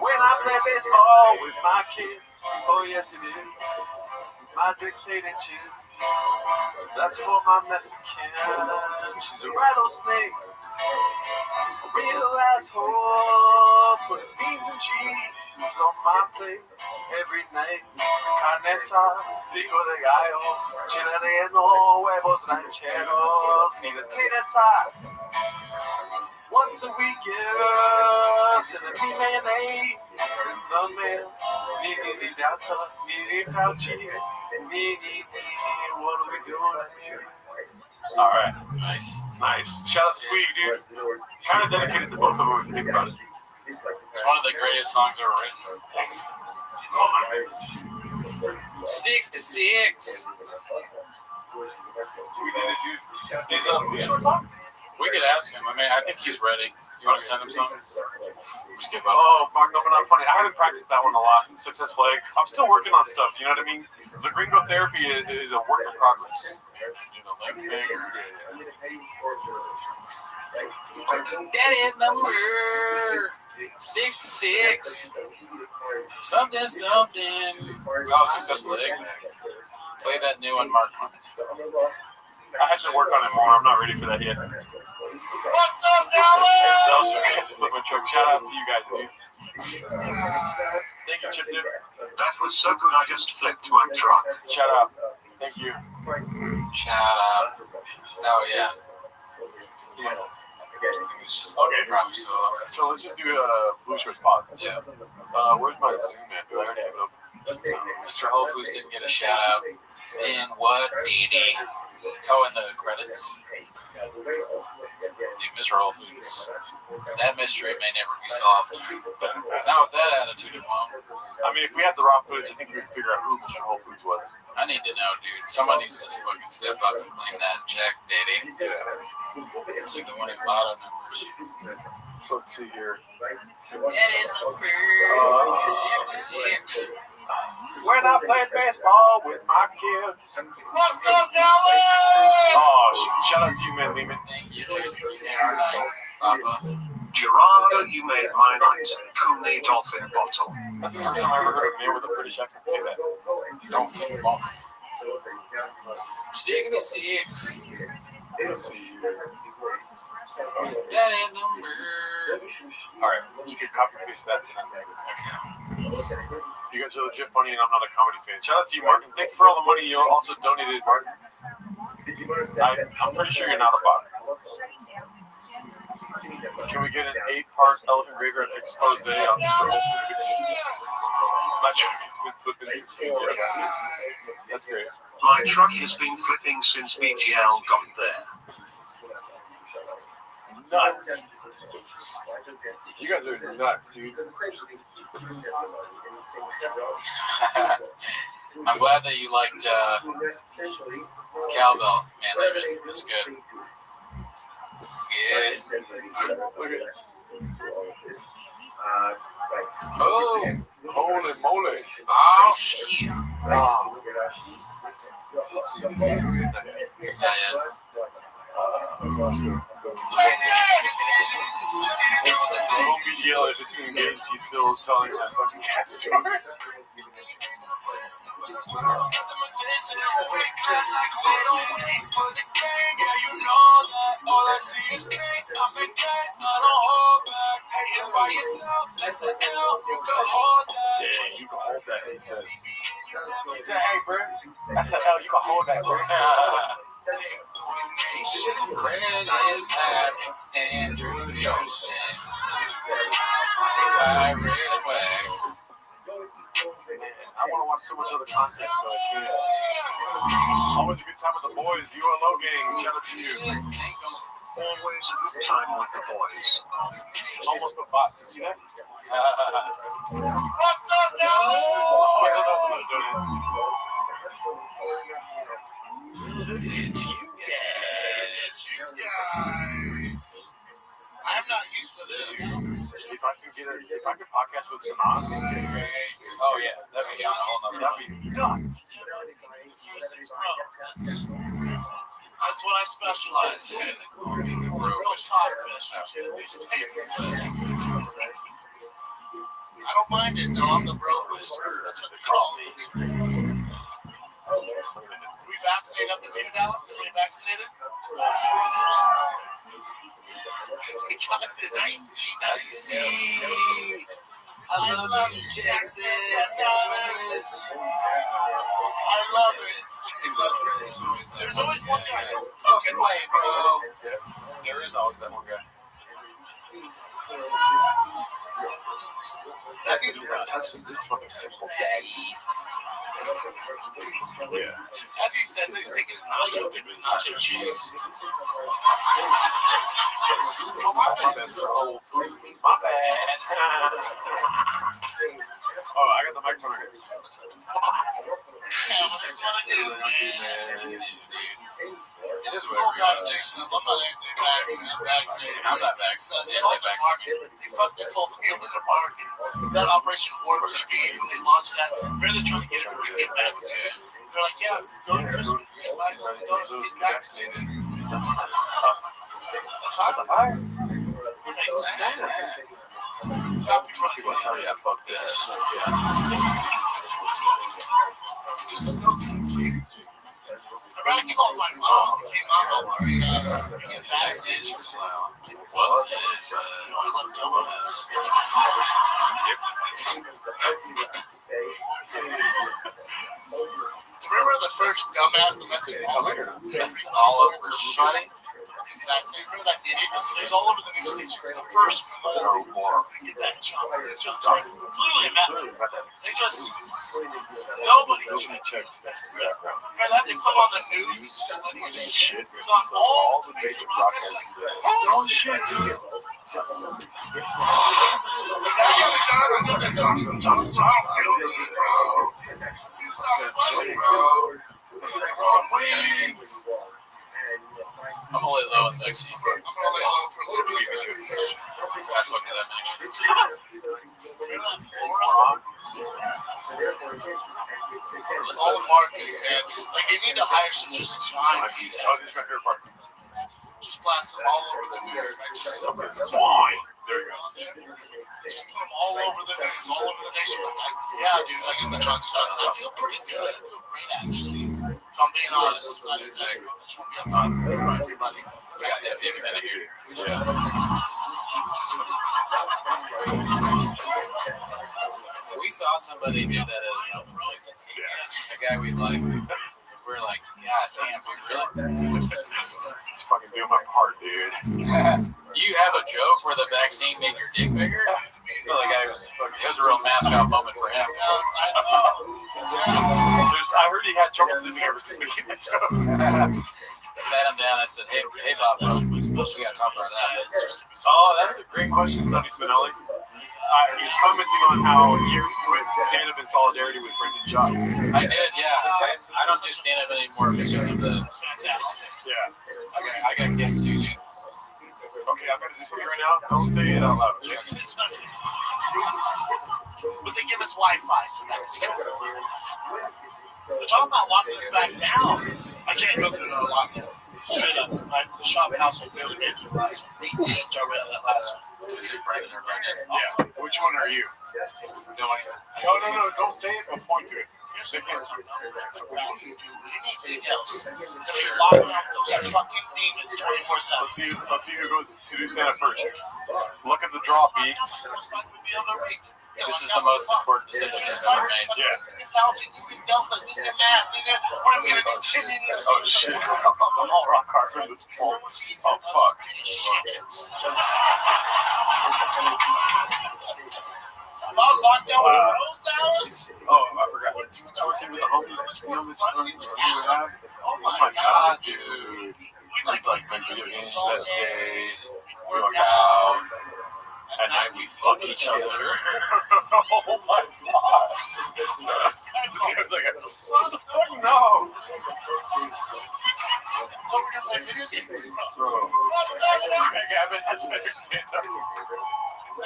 When I play baseball with my kid. Oh, yes, it is. My dictating chin. That's for my Mexican. She's a rattlesnake. A real asshole. Putting beans and cheese on my plate every night. Carne asada, pico de gallo, chile relleno, huevos rancheros. Need a tater tot once a week, yeah. Sending me mayonnaise in the mail. Me, Delta, me, Fauci. Me, what are we doing here? All right, Nice. Shout out to Queeg, dude. Kind of dedicated to both of them if you think about it. It's one of the greatest songs ever written. Thanks. 66. We did it, dude. Is short talk? We could ask him. I mean, I think he's ready. You want to send him something? Just give up. Oh, fuck, no, but not funny. I haven't practiced that one a lot. Success flag. I'm still working on stuff, you know what I mean? The gringo therapy is a work in progress. Do the leg thing. Daddy number 66. Something. Oh, successful egg bag. Play that new one, Mark. I have to work on it more. I'm not ready for that yet. What's up, Dallas? That was okay. Flip my truck. Shout out to you guys, dude. Thank you, Chip Dip. That was so good I just flipped my truck. Shout out. Thank you. Shout out. Oh, yeah. It's just Okay. probably so. So let's just do a Blue Shirts pod. Yeah. Where's my Zoom at? Do I already have it up? Mr. Whole Foods didn't get a shout out. In what meeting? Oh, in the credits? Dude, Mr. Whole Foods. That mystery may never be solved. Not with that attitude, it won't. I mean, if we had the raw footage, I think we could figure out who Mr. Whole Foods was. I need to know, dude. Somebody needs to just fucking step up and claim that check, Daddy. It's like the one in lotto numbers. Let's see here. And number 66. When I play baseball with my kids. What's up, Dallas? Oh, shout out to you, man, Lehman. Thank you, dude. Papa. Gerardo, you made my night. Cooney Dolphin Bottle. That's the first time I ever heard a man with a British accent say that. Don't feel ball. 66. Let's see here. That is number. Alright, you can copy paste that to them. You guys are legit funny and I'm not a comedy fan. Shout out to you, Martin. Thank you for all the money you also donated, Martin. I'm pretty sure you're not a bot. Can we get an 8-part elephant graveyard expose on Mr. Olsen's? Not sure if it's been flipping since BGL. That's great. My truck has been flipping since BGL got there. Nuts. You guys are nuts, dude. I'm glad that you liked cowbell. Man, that's good. Yeah. Look at Oh, holy moly. oh shit. Oh. BGL, if it's engaged, he's still telling that fucking cat story. Yeah, you can hold that, he said. He said, hey, bro, that's an L, you can hold that, bro. Red is half Andrew Johnson. Irish way. I want to watch so much other content, but I can't. Always a good time with the boys. ULO gang, shout out to you. Always a good time with the boys. Almost a bot. You see that? What's up, Dallas? I'm not used to this. If I could podcast with Sanaz, Oh yeah, that'd be on a whole nother that'd be nuts. That's what I specialize in. Real codfish these days. I don't mind it though. I'm the bro whisperer. That's what they call me. We vaccinated up in here, Dallas? Are we vaccinated? We got the 19. I love you, Texas. I love it. There's always one guy. No fucking way, bro. Yeah, there is always that one guy. That dude is This fucking simple daddy. Yeah. as he says, he's taking nacho dip and nacho cheese. Oh, my bad. That's whole food. My bad. Oh, I got the microphone here. It is This whole vaccination, I'm not anything vaccinated. I'm not vaccinated. It's all the market. They fucked this whole thing up with their market. That Operation Warp Speed, when they launched that, they're trying to get everybody to get vaccinated. They're like, yeah, go to Christmas, get vaccinated. That's hard. Makes sense. Top people are like, Oh yeah, fuck this. just so confused. I called my mom and came out over to get vaccinated. What? I love donuts. Remember the first dumbass domestic violence? All over everybody. Remember that idiot? It was all over the news station. The first one. Get that Johnson. Clearly a method. They just nobody checked. And that they put on the news. It was on all the major broadcasts. Oh shit, dude. Johnson, I don't feel good, bro. You stop sweating, bro. Please. I'm gonna lay low in Lexi. I'm gonna lay low for a little bit. need to hire some just fine Oh, this is my favorite part. just blast them all over the news. Fine. There you go. Just put them all over the news, all over the nation. Yeah, dude, I get the Johnson Johnson. I feel pretty good. I feel great, actually. If I'm being honest, I just want to be upfront for everybody. We got that big center here. We saw somebody do that at an open place. A guy we like. We're like, God damn, dude, really? It's fucking doing my part, dude. You have a joke where the vaccine made your dick bigger? I feel like it was a real mascot moment for him. I heard he had trouble sleeping ever since we made that joke. I sat him down. I said, hey Bob, we got to talk about that. Oh, that's a great question, Sonny Spinelli. He's commenting on how you quit stand-up in solidarity with Brendan Jock. I did, yeah. I don't do stand-up anymore because of the... Fantastic. Yeah. I got kids too. Okay, I'm going to do something right now. Don't say it out loud. Okay? But they give us Wi-Fi, so that's cool. They're talking about locking us back down. I can't go through another lockdown. Straight up. The shop house will barely made through the last one. We got rid of that last one. Yeah. Which one are you? No, don't say it, but point to it. They can't see it. Anything else. If you lock down those fucking demons 24/7. Let's see who goes to do stand-up first. Look at the draw, B. This is the most important decision he's ever made. Yeah. What am I gonna do? Oh shit. I'm all rock hard for this point. Oh fuck. I was locked down with the Rose Dallas. Oh, I forgot. With the homies, Oh my god, dude. We like video games all best day. day. We Work work out. out. At night we fuck each other. Oh my god. This guy's like, what the fuck? No. So we're gonna play video games. Bro. Gavin has better stand-up. Oh,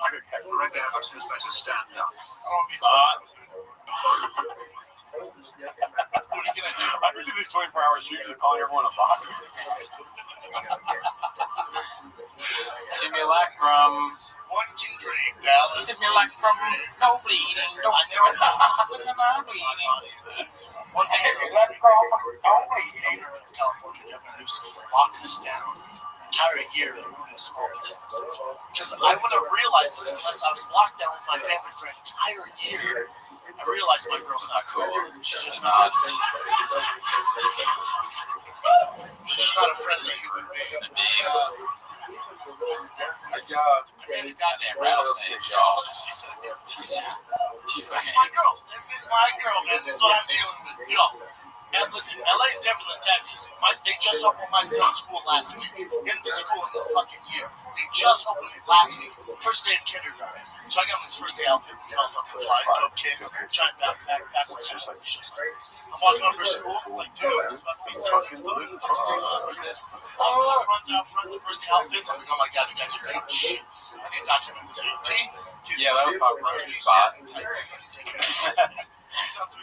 okay. Greg Evans has better stand up. What are you gonna do? I'm gonna do these 24-hour streams and calling everyone a bot. Simulacrum. One can dream, Dallas. Simulacrum. No bleeding. No bleeding. One Simulacrum. No bleeding. California Governor Newsom locked us down. Entire year to ruin small businesses. Because I wouldn't have realized this unless I was locked down with my family for an entire year. I realized my girl's not cool. She's just not. She's just not a friendly human being. I mean, goddamn rattlesnake, y'all. This is my girl. This is my girl, man. This is what I'm dealing with. Yo. And listen, LA's different than Texas. They just opened my son's school last week. He hadn't been to school in a fucking year. They just opened it last week. First day of kindergarten. So I got him his first day outfit. We can all fucking fly. Dope kids. Giant backpack. I'm walking up for school. I'm like, dude, it's about to be fucking fun. Runs out front of the first day outfits. I'm like, oh my god, you guys are good shit. I need to document this. Yeah, that was probably a spot.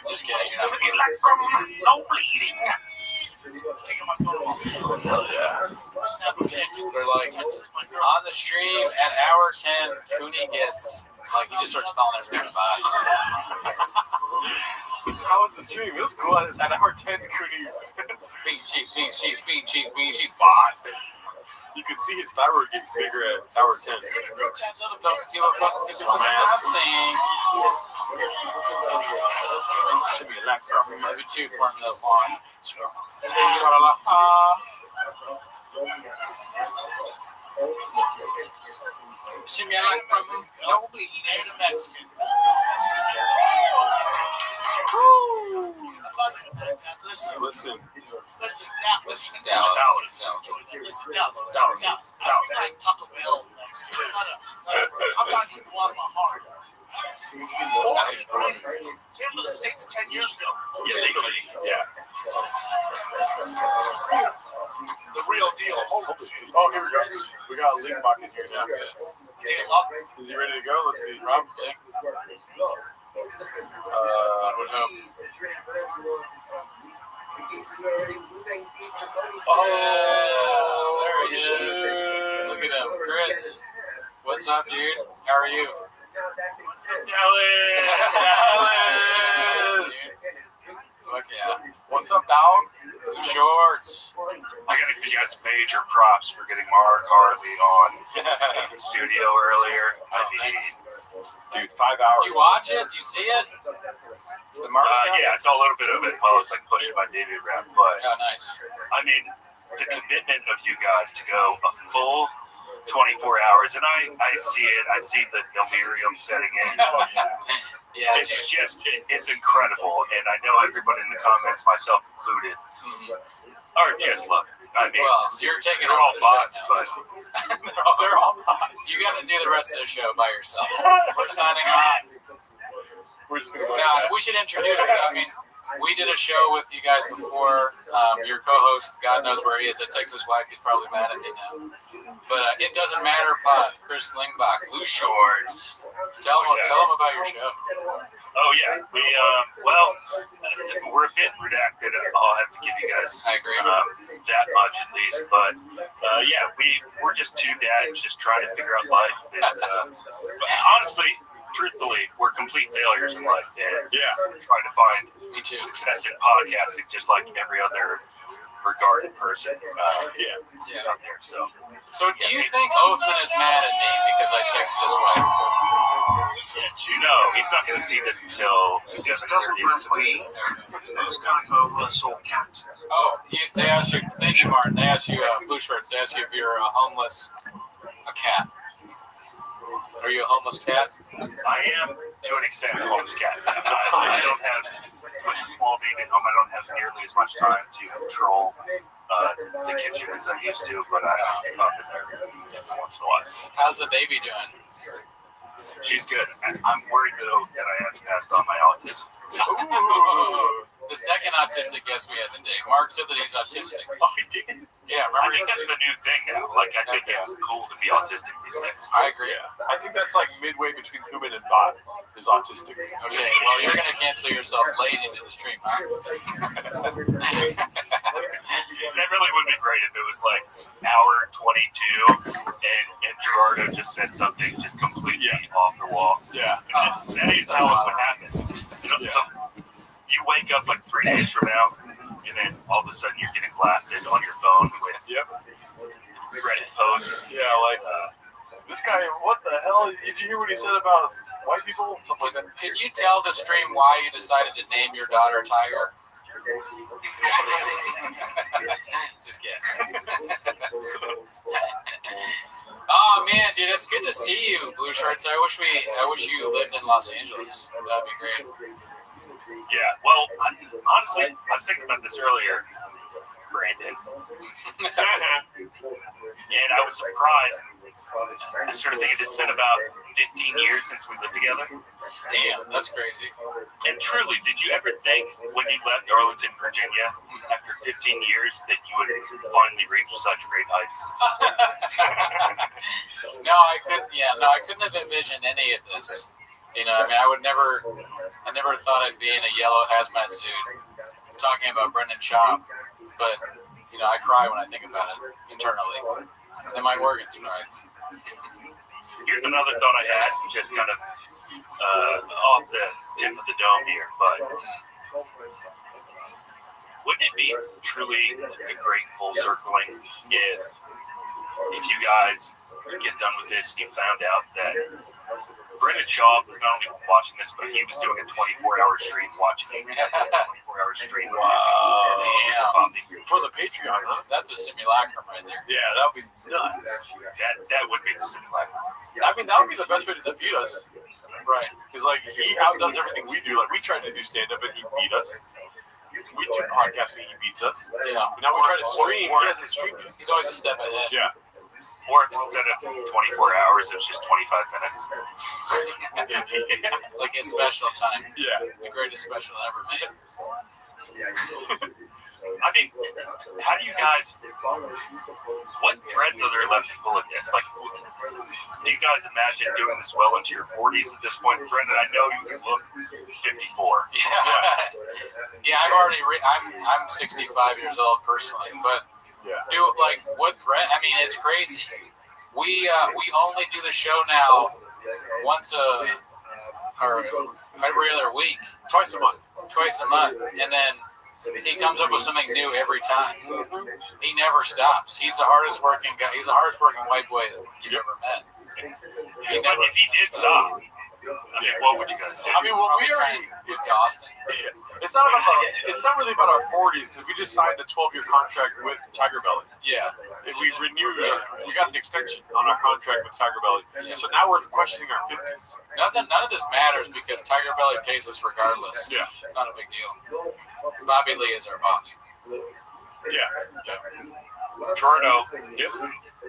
Just kidding. No bleeding. Taking my phone off. Hell yeah. Snap a pic. They're like, on the stream at hour 10, Cooney gets, like, he just starts calling everyone bye. How was the stream? It was cool. At hour 10, Cooney. Bean cheese, Boss. You could see his thyroid getting bigger at hour 10. Don't give a fuck if it was nothing. Maybe 2 Formula 1. Simulacrum, no bleeding. Mexican. Listen. Dallas. I don't like Taco Bell Mexican. I'm not even one of my heart. Came to the States 10 years ago. Yeah, legally. Yeah. The real deal. Oh, here we go. We got a link bucket here now. Is he ready to go? Let's see. Rob? I would hope. Oh, there he is. Look at him. Chris, what's up, dude? How are you? Dallas! Fuck yeah. What's up, dog? Blue shorts. I gotta give you guys major props for getting Mark Harley on in the studio earlier. I mean, Thanks. Dude, 5 hours. You watch it? You see it? The Mark stuff? yeah, I saw a little bit of it while I was like pushing my David rap, but Oh, nice. I mean, the commitment of you guys to go a full 24 hours, and I see it. I see the delirium setting in. Yeah, It's just, it's incredible, and I know everybody in the comments, myself included, are just loving it. I mean, well, you're taking they're over all the bots, show now, but so. they're all bots. You got to do the rest of the show by yourself. We're signing off. We're just gonna go Now, we should introduce you. I mean, we did a show with you guys before. Your co-host, God knows where he is at Texas Wife. He's probably mad at me now. But it doesn't matter, Pod. Chris Lingbach, Blue Shorts. Tell them about your show. oh yeah, we we're a bit redacted. I'll have to give you guys I agree. that much at least, but yeah, we're just two dads just trying to figure out life. And, but honestly, truthfully, we're complete failures in life, and we're trying to find Me too. success in podcasting just like every other regarded person out there. So do you think Oathman is mad at me because I texted his wife? no, he's not going to see this until it doesn't have to be this guy homeless or cat. Oh, they asked you. Thank you, Martin. They asked you, Blue Shorts. They asked you if you're a homeless, a cat. Are you a homeless cat? I am, to an extent, a homeless cat. I don't have, with a small baby at home, I don't have nearly as much time to control the kitchen as I used to, but I'm up in there every once in a while. How's the baby doing? She's good. I'm worried, though, that I have passed on my autism. Ooh, the second autistic guest we had today. Mark said that he's autistic. Oh, he did? Yeah, I remember think that's the new thing now. Like, I think it's cool to be autistic these days. I agree. I think that's like midway between human and bot is autistic. Okay, well, you're going to cancel yourself late into the stream, huh? That really would be great if it was like hour 22 and Gerardo just said something just completely off the wall. Yeah. That is how it would happen. You wake up like 3 days from now, and then all of a sudden you're getting blasted on your phone with Reddit posts. Yeah, like this guy, what the hell? Did you hear what he said about white people? Something like that. Can you tell the stream why you decided to name your daughter Tiger? Just kidding. Oh man, dude, it's good to see you, Blue Shirts. I wish you lived in Los Angeles. That'd be great. Yeah, well, honestly, I was thinking about this earlier, Brandon. And I was surprised. I started thinking it's been about 15 years since we lived together. Damn, that's crazy. And truly, did you ever think when you left Arlington, Virginia, after 15 years, that you would finally reach such great heights? No, I couldn't have envisioned any of this. You know, I mean, I never thought I'd be in a yellow hazmat suit talking about Brendan Schaub, but, you know, I cry when I think about it internally. And my organs cry. Here's another thought I had, just kind of off the tip of the dome here, but wouldn't it be truly a great full circling if you guys get done with this and you found out that Brendan Schaub was not only watching this, but he was doing a 24-hour stream watching it. 24-hour stream. Wow. Damn. For the Patreon, huh? That's a simulacrum right there. Yeah, that would be nuts. That would be the simulacrum. I mean, that would be the best way to defeat us. Right. Because, like, he outdoes everything we do. Like, we tried to do stand-up, and he beat us. We do podcasting, he beats us. Yeah. Now we try to stream, he doesn't stream us. He's always a step ahead. Yeah. Or if instead of 24 hours, it's just 25 minutes. Like his special time. Yeah. The greatest special ever made. I mean, how do you guys, what threads are there left to pull at this? Like, do you guys imagine doing this well into your 40s at this point? Brendan, I know you can look 54. Yeah. Yeah, I'm 65 years old personally, but like what Brett? I mean, it's crazy. We only do the show now once or every other week, twice a month, and then he comes up with something new every time. He never stops. He's the hardest working guy. He's the hardest working white boy that you've ever met. But if he did stop, I mean, what would you guys do? I mean, well, we already exhausting. It's not really about our 40s because we just signed a 12-year contract with Tiger Belly. Yeah. And we renewed. We got an extension on our contract with Tiger Belly. So now we're questioning our 50s. None of this matters because Tiger Belly pays us regardless. Yeah. It's not a big deal. Bobby Lee is our boss. Yeah. Jordo,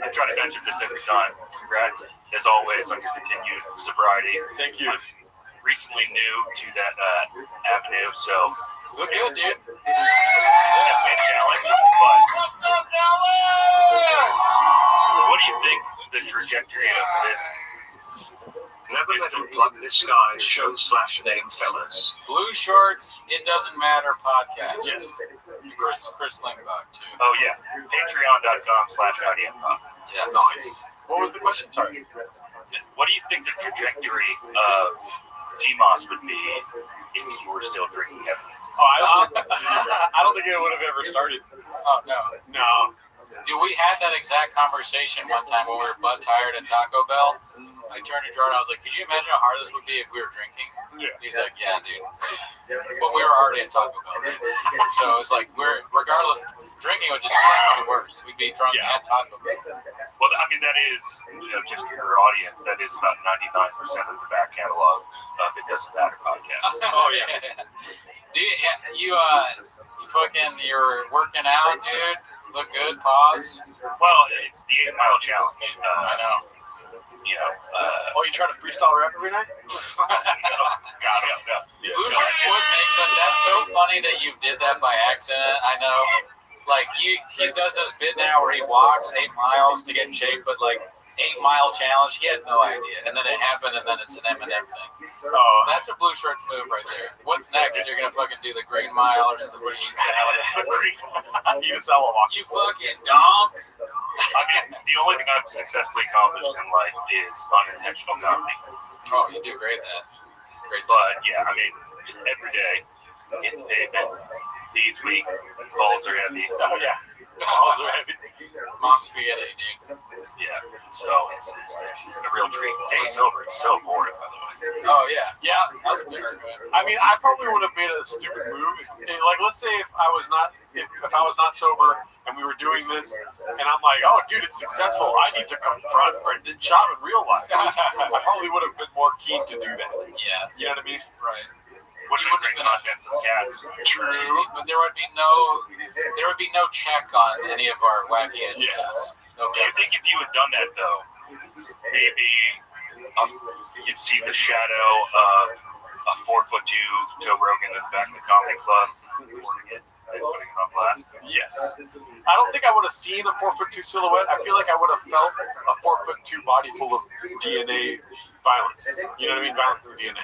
I try to mention this every time. Congrats, as always, on your continued sobriety. Thank you. I'm recently new to that avenue, so Look good, dude. definitely a challenge. But What's up, Dallas? what do you think the trajectory of this? Never let him plug this guy's show /name, fellas. Blue Shorts, It Doesn't Matter podcast. Yes. Chris Lingbach, too. Oh yeah, Patreon.com/IDMpod. Yeah. Nice. What was the question? Sorry. What do you think the trajectory of T-Moss would be if you were still drinking heavily? Oh, I don't think it would have ever started. Oh, no. No. Dude, we had that exact conversation one time when we were butt tired at Taco Bell. I turned to Jordan, I was like, could you imagine how hard this would be if we were drinking? Yeah. He's like, yeah, dude. But we were already at Taco Bell. So it's like, regardless, drinking would just be that much worse. We'd be drunk at Taco Bell. Well, I mean, that is, just for your audience, that is about 99% of the back catalog of It Doesn't Matter podcast. Oh, yeah. Dude, you're working out, dude. Look good, pause. Well, it's the 8 Mile Challenge. I know. Oh, you try to freestyle rap every night? Got it. Yeah. Blue Shorts would make sense. That's so funny that you did that by accident. I know. Like, he does this bit now where he walks 8 miles to get in shape, but like 8 Mile Challenge, he had no idea. And then it happened, and then it's an Eminem thing. Oh, That's a Blue Shorts move right there. What's next? You're going to fucking do the Green Mile or something where you eat salad? you sell a lot. You fucking donk. I mean, the only thing I've successfully accomplished in life is unintentional comedy. Oh, you do great at that. Great. But, yeah, I mean, every day, in the pavement, these week, balls are heavy. Oh, yeah. Balls are heavy. Mom spaghetti, dude. Yeah, so it's a real treat. Getting sober is so boring, by the way. Oh, yeah. Yeah. That's weird. I mean, I probably would have made a stupid move. Like, let's say if I was not sober and we were doing this, and I'm like, oh, dude, it's successful. I need to confront Brendan Schaub in real life. I probably would have been more keen to do that. Yeah. You know what I mean? Right. Wouldn't have been content for cats. True. But there would be no check on any of our wacky ideas. Do you think if you had done that, though, maybe you'd see the shadow of a 4'2" Joe Rogan at the back of the comedy club recording it and putting it on blast? Yes. I don't think I would have seen a 4'2" silhouette. I feel like I would have felt a 4'2" body full of DNA violence. You know what I mean? Violence in the DNA.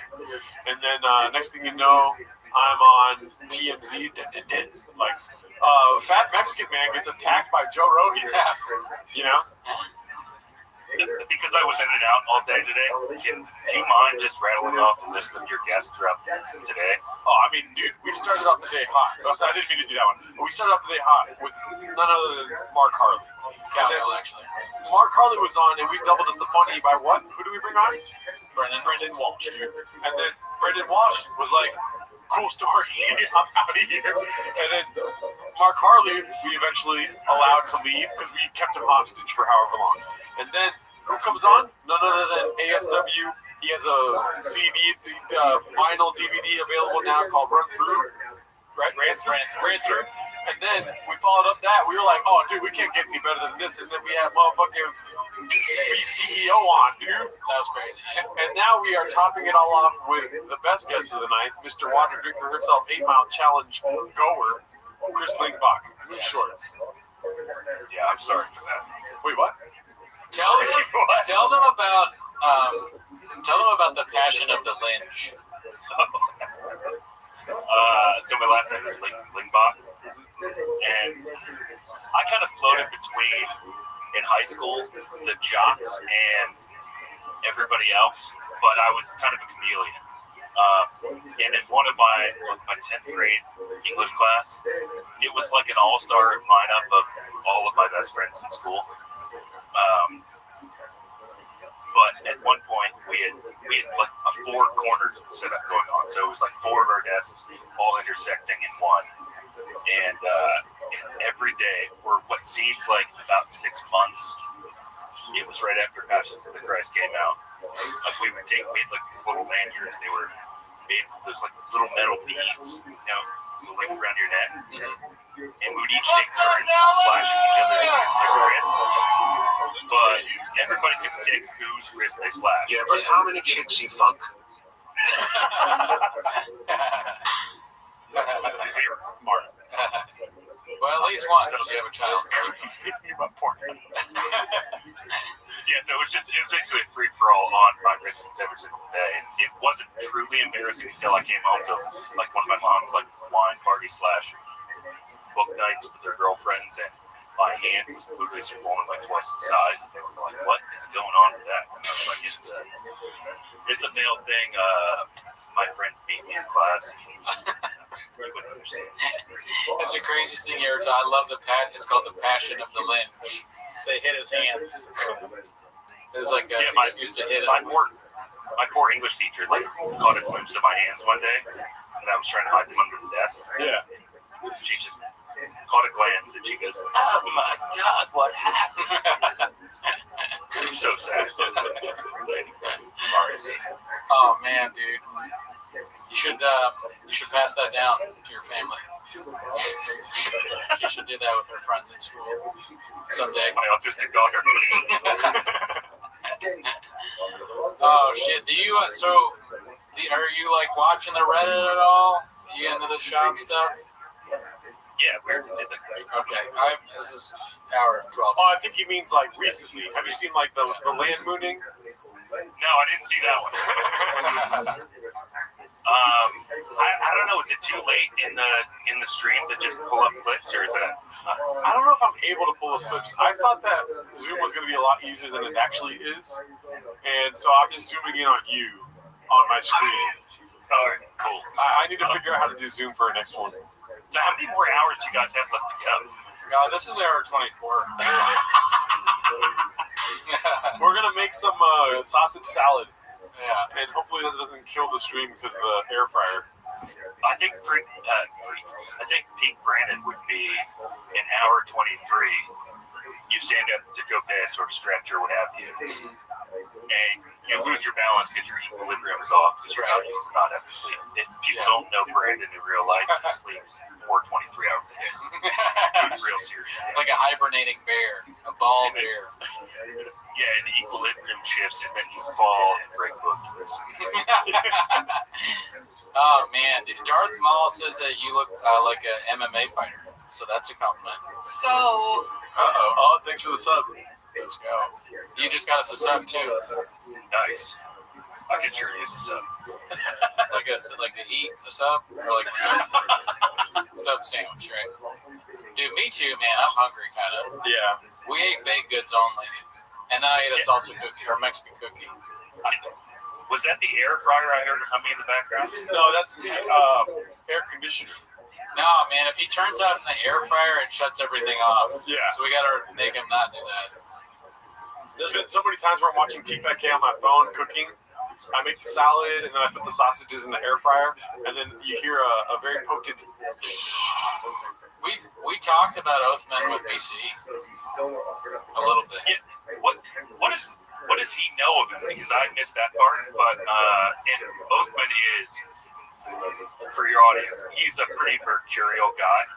And then next thing you know, I'm on TMZ. Like, fat Mexican man gets attacked by Joe Rogan. You know? Because I was in and out all day today, do you mind just rattling off a list of your guests throughout today? Oh, I mean, dude, we started off the day hot. I didn't mean to do that one. But we started off the day hot with none other than Mark Harley. Actually. Mark Harley was on, and we doubled up the funny by what? Who do we bring on? Brendan Walsh, dude. And then Brendan Walsh was like, cool story. I'm out of here. And then Mark Harley, we eventually allowed to leave because we kept him hostage for however long. And then who comes on? None other than ASW. He has a CD, vinyl DVD available now called Run Through. Right? Ran Through. And then we followed up that. We were like, oh, dude, we can't get any better than this. And then we had motherfucking BCEO on, dude. That was crazy. And now we are topping it all off with the best guest of the night, Mr. Water Drinker himself, 8 Mile Challenge goer, Chris Lingbach. Blue Shorts. Yeah, I'm sorry for that. Wait, what? Tell them about the passion of the lynch. So my last name is Lingbach, and I kind of floated between in high school the jocks and everybody else, but I was kind of a chameleon. And in one of my 10th grade English class, it was like an all-star lineup of all of my best friends in school. But at one point, we had like a 4-cornered setup going on. So it was like 4 of our desks all intersecting in one. And every day for what seemed like about 6 months, it was right after Passions of the Christ came out. Like we had like these little lanyards. They were made with those like little metal beads, like around your neck. And we would each take turns slashing each other's wrists. But everybody could pick whose wrist they slashed. Yeah, but how many chicks you fuck? 0. Martin. Well, at least once you have a child. He's thinking about porn. Yeah, so it was basically a free-for-all on my residence every single day. And it wasn't truly embarrassing until I came home to like one of my mom's like wine party / book nights with their girlfriends, and my hand was literally swollen like twice the size. And they were like, "What is going on with that?" And I was like, "It's a male thing. My friends beat me in class." That's the craziest thing ever. I love it's called the Passion of the Lynch. They hit his hands. It was like used to hit him. My poor English teacher like caught a glimpse of my hands one day, and I was trying to hide them under the desk. Yeah. She just caught a glance and she goes, "Oh my God, what happened?" It was so sad. Oh man, dude, you should pass that down to your family. She should do that with her friends in school someday. My autistic daughter. Oh shit! Are you like watching the Reddit at all? You into the shop stuff? Yeah, we did that. Okay, this is hour 12. Oh, I think he means like recently. Have you seen like the land mooning? No, I didn't see that one. I don't know. Is it too late in the stream to just pull up clips, or is that? I don't know if I'm able to pull up clips. I thought that Zoom was going to be a lot easier than it actually is, and so I'm just zooming in on you on my screen. All right, cool. I need to figure out how to do Zoom for our next one. So how many more hours do you guys have left to go? This is hour 24. We're going to make some sausage salad, Yeah. and hopefully that doesn't kill the stream because of the air fryer. I think peak Brandon would be an hour 23. You stand up to go piss or stretch or what have you, and you lose your balance because your equilibrium is off because you're not used to not having to sleep. If people don't know Brandon in real life, he sleeps 23 hours a day. It's real serious. Like a hibernating bear, a ball bear. Yeah, and the equilibrium shifts, and then you fall and break both yours. Oh man, Darth Maul says that you look like an MMA fighter, so that's a compliment. So, Oh, thanks for the sub. Let's go. You just got us a sub too, Nice. I could sure use a sub. like to eat a sub or like a sub sandwich, right? Dude, me too, man. I'm hungry, kind of. Yeah. We ate baked goods only, and then I ate a salsa cookie or Mexican cookie. Was that the air fryer I heard humming in the background? No, that's the air conditioner. No, man. If he turns out in the air fryer, it shuts everything off. Yeah. So we gotta make him not do that. There's been so many times where I'm watching TFK on my phone cooking. I make the salad, and then I put the sausages in the air fryer, and then you hear a very potent. We talked about Oathman with BC a little bit. Yeah. What does he know of him? Because I missed that part. But and Oathman is, for your audience, he's a pretty mercurial guy.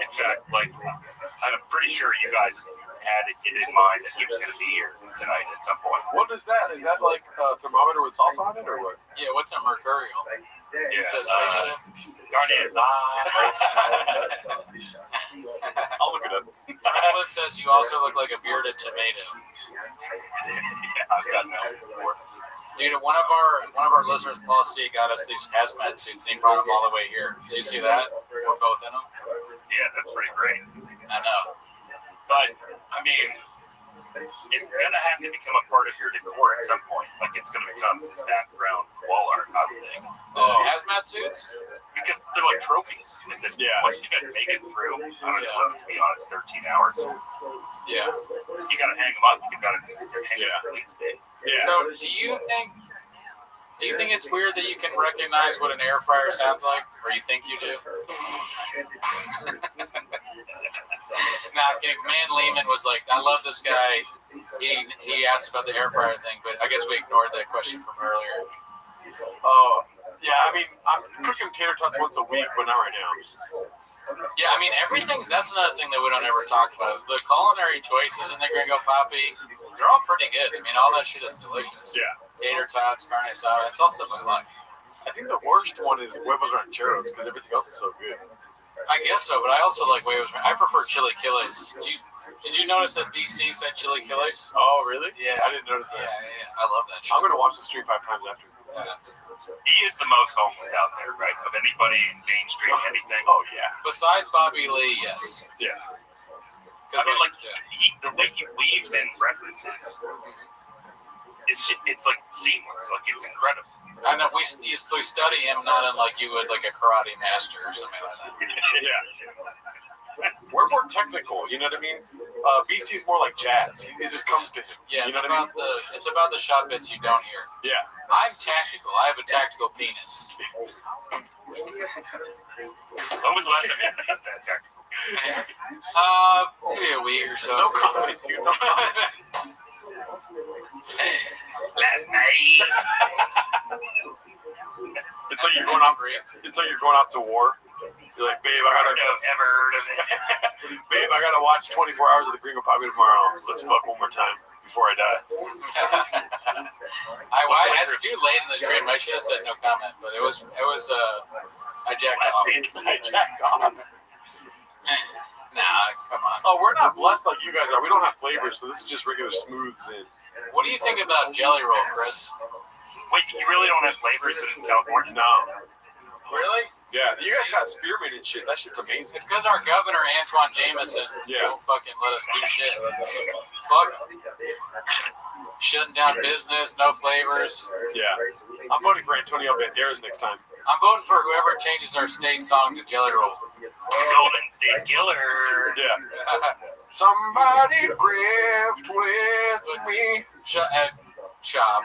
In fact, like I'm pretty sure you guys had it in mind that he was going to be here tonight at some point. What is that? Is that like a thermometer with salsa on it, or what? Yeah, what's a mercurial? Yeah. It's a spaceship. Garnier's I'll look it up. Franklin says you also look like a bearded tomato. Yeah, I've got that before. Dude, one of our listeners, Paul C, got us these hazmat suits. He brought them all the way here. Did you see that? We're both in them. Yeah, that's pretty great. I know. But I mean, it's gonna have to become a part of your decor at some point. Like it's gonna become background wall art, I would think. The hazmat suits? Because they're like trophies. Once you guys make it through, I don't know, to be honest, 13 hours. Yeah. You gotta hang them up. You gotta hang them. Yeah. So, do you think it's weird that you can recognize what an air fryer sounds like, or you think you do? Nah, I'm kidding. Man Lehman was like, I love this guy. He asked about the air fryer thing, but I guess we ignored that question from earlier. Oh, yeah. I mean, I'm cooking tater tots once a week, but not right now. Yeah, I mean, everything, that's another thing that we don't ever talk about is the culinary choices in the Gringo Papi. They're all pretty good. I mean, all that shit is delicious. Yeah. Tater tots, carne asada, it's also my life. I think the worst one is huevos rancheros because everything else is so good. I guess so, but I also like huevos. I prefer chili chiles. Did you notice that BC said chili chiles? Oh, really? Yeah. I didn't notice that. Yeah. I love that shit. I'm going to watch the stream 5 times after. He is the most homeless out there, right? Of anybody in mainstream anything. Oh, yeah. Besides Bobby Lee, yes. Yeah. I mean, like, the way he weaves in references, it's like seamless. Like, it's incredible. I know we study him not unlike you would like a karate master or something like that. Yeah. We're more technical, you know what I mean? BC's more like jazz. It just comes to him. Yeah, you know what I mean? It's about the shot bits you don't hear. Yeah. I'm tactical. I have a tactical penis. When was the last time you had that tactical? Maybe a week or so. No comment, dude. No comment. Last night. It's like you're going off to war. You're like, babe, babe, I gotta watch 24 hours of the Gringo Papi tomorrow. Let's fuck one more time before I die. It's too late in the stream. I should have said no comment, but it was I jacked off. I jacked off. Nah, come on. Oh, we're not blessed like you guys are. We don't have flavors, so this is just regular smooths in. What do you think about Jelly Roll, Chris? Wait, you really don't have flavors in California? No. Really? Yeah, you guys got spearmint and shit. That shit's amazing. It's because our governor, Antoine Jameson, won't fucking let us do shit. Fuck him. Shutting down business, no flavors. Yeah. I'm voting for Antonio Banderas next time. I'm voting for whoever changes our state song to Jelly Roll. Golden State Killer. Yeah. Somebody grieved with me. Shop.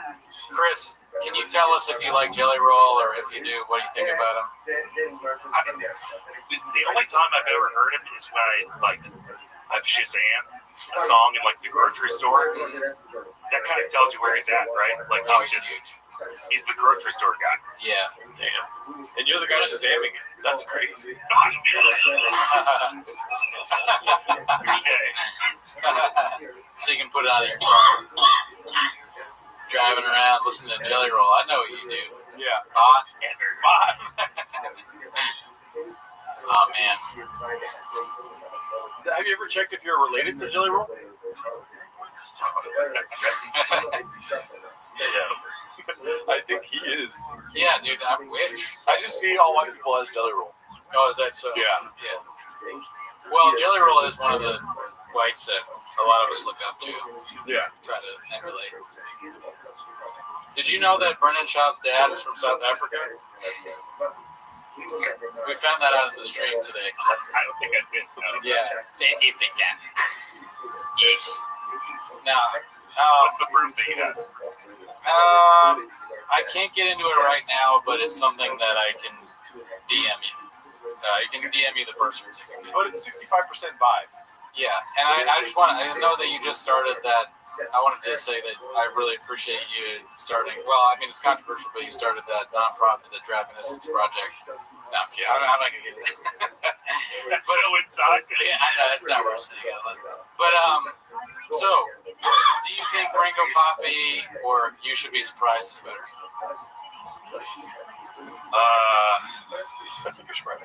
Chris, can you tell us if you like Jelly Roll, or if you do, what do you think about him? The only time I've ever heard him is when I've Shazammed a song in like the grocery store. That kind of tells you where he's at, right? Like, he's the grocery store guy. Yeah. Damn. And you're the guy Shazamming it. That's crazy. So you can put it on your car. Driving around, listening to Jelly Roll. I know what you do. Yeah. Oh, man. Have you ever checked if you're related to Jelly Roll? I think he is. Yeah, dude, I wish. I just see all white people as Jelly Roll. Oh, is that so? Yeah. Well, Jelly Roll is one of the whites that a lot of us look up to. Yeah. Try to emulate. Did you know that Brennan Schaub's dad is from South Africa? We found that out in the stream today. I don't think I did. Yeah. South Africa. Yes. Now, what's the proof that you have? I can't get into it right now, but it's something that I can DM you. You can DM me the birth certificate. But it's 65% vibe. Yeah, and I just want to, I know that you just started that. I wanted to say that I really appreciate you starting. Well, I mean, it's controversial, but you started that nonprofit, the Draft Innocence Project. No, I'm kidding. I'm not going to get it. But yeah, I know, that's not what I'm saying. But, so, do you think Gringo Papi or You Should Be Surprised is better? I think you're right.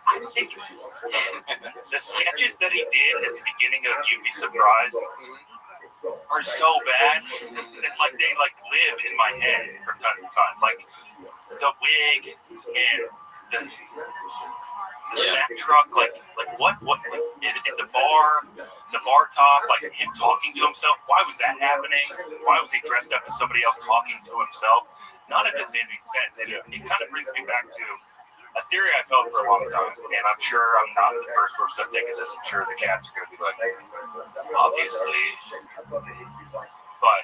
I think the sketches that he did at the beginning of You'd Be Surprised are so bad. It's like they like live in my head from time to time. Like the wig and the snack truck, like what in the bar top, like him talking to himself. Why was that happening? Why was he dressed up as somebody else talking to himself? None of it made any sense. It kind of brings me back to a theory I've held for a long time, and I'm sure I'm not the first person to think of this. I'm sure the cats are going to be like, obviously, but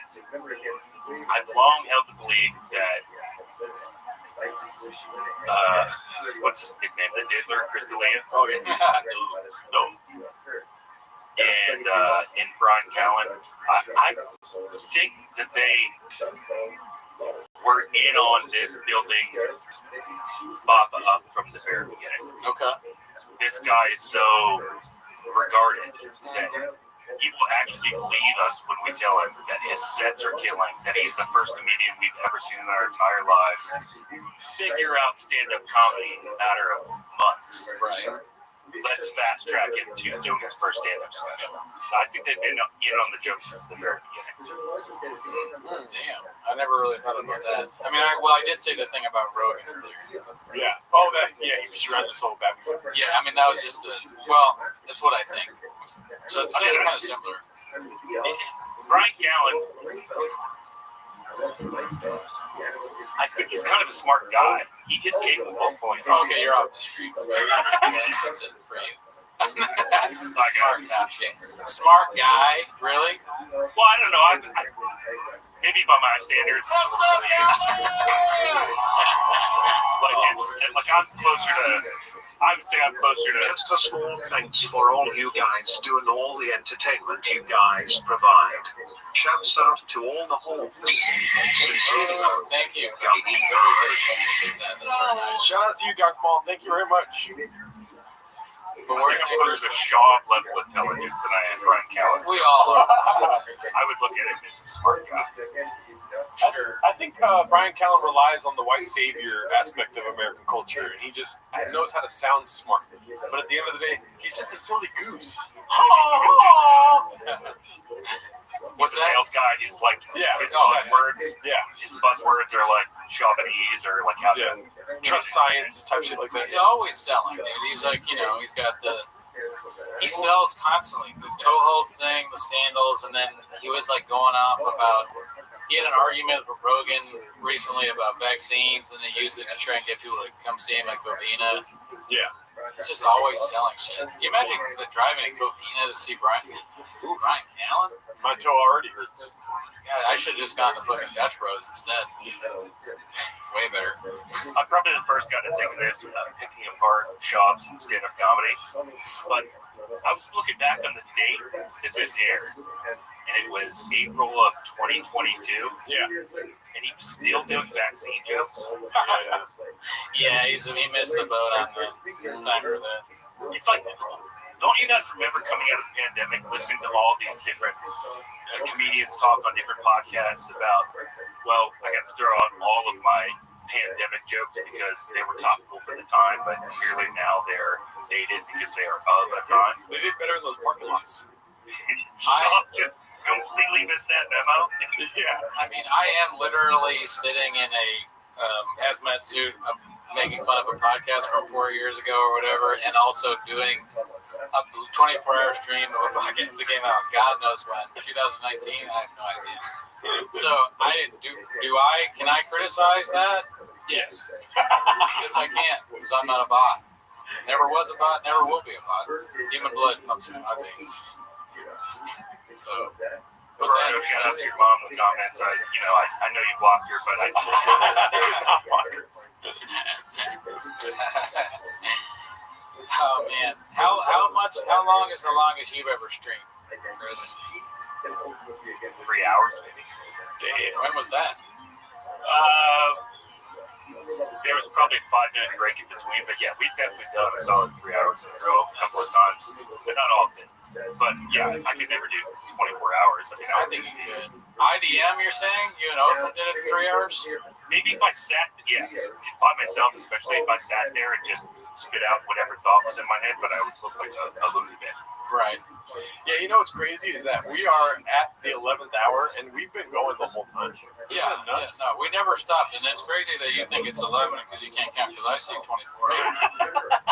I've long held the belief that what's his name? The Diddler, Chris D'Elia. Oh yeah. No. And Brian Callen. I think that they were in on this building Baba up from the very beginning. Okay. This guy is so regarded that he will actually believe us when we tell him that his sets are killing, that he's the first comedian we've ever seen in our entire lives. Figure out stand-up comedy in a matter of months. Right. Let's fast track him to doing his first stand-up special. I think they've been in on the joke since the very beginning. Damn. I never really thought about that. I mean, I did say the thing about Rogan earlier. Yeah. Oh, he surrounds us all bad. Yeah, I mean, that was just that's what I think. So it's kind of similar. Brian Callen, I think he's kind of a smart guy. He is capable of pulling it off. Okay, you're off the street. That's it for you. Smart guy, really? Well, I don't know. I maybe by my standards, it's like I'm closer to. I would say I'm closer to. Just a small thanks for all you guys do and all the entertainment you guys provide. Shouts out to all the homes. Sincerely, Thank you. That's very nice. Shout out to you, Dr. Paul. Thank you very much. But we're closer to Shaw level intelligence than I am Brian Callen. We all are. I would look at him as a smart guy. I think Brian Callen relies on the white savior aspect of American culture, and he just knows how to sound smart. But at the end of the day, he's just a silly goose. What's the sales guy? He's like his buzzwords. Yeah, his buzzwords are like Shoppeese or like how to trust science type shit like that. He's always selling, dude. He's like, he's got he sells constantly. The toe hold thing, the sandals, and then he was like going off about. He had an argument with Rogan recently about vaccines, and he used it to try and get people to come see him at Covina. Yeah. He's just always selling shit. Can you imagine driving to Covina to see Brian Callen? My toe already hurts. God, I should have just gone to fucking Dutch Bros instead. Way better. I'm probably the first guy to think of this without picking apart shops and stand-up comedy. But I was looking back on the date that this aired, and it was April of 2022. Yeah. And he was still doing vaccine jokes. Yeah, he missed the boat on the time for that. It's like, don't you guys remember coming out of the pandemic, listening to all these different comedians talk on different podcasts about, well, I got to throw out all of my pandemic jokes because they were topical for the time, but clearly now they're dated because they are of a time. They did better in those parking lots. Sean just completely missed that memo. Yeah. I mean, I am literally sitting in a hazmat suit, making fun of a podcast from 4 years ago or whatever, and also doing a 24-hour stream of a podcast that came out God knows when, 2019. I have no idea. So can I criticize that? Yes. Yes, I can, because I'm not a bot. Never was a bot, never will be a bot. Human blood pumps through my veins. So, but then, shout out to your mom in the comments. I know you blocked her, but I blocked her. Oh man, how long is the longest you've ever streamed, Chris? 3 hours maybe. Damn, when was that? There was probably a 5-minute break in between, but yeah, we've definitely done a solid 3 hours in a row a couple of times, but not often. But yeah, I could never do 24 hours. I think you could. IDM, you're saying? You and Oprah did it in 3 hours? Maybe if I sat, by myself, especially if I sat there and just spit out whatever thought was in my head, but I would look like a loony bin. Right. Yeah, you know what's crazy is that we are at the 11th hour and we've been going the whole time. Yeah, no, we never stopped, and it's crazy that you think it's 11 because you can't count. Because I see 24.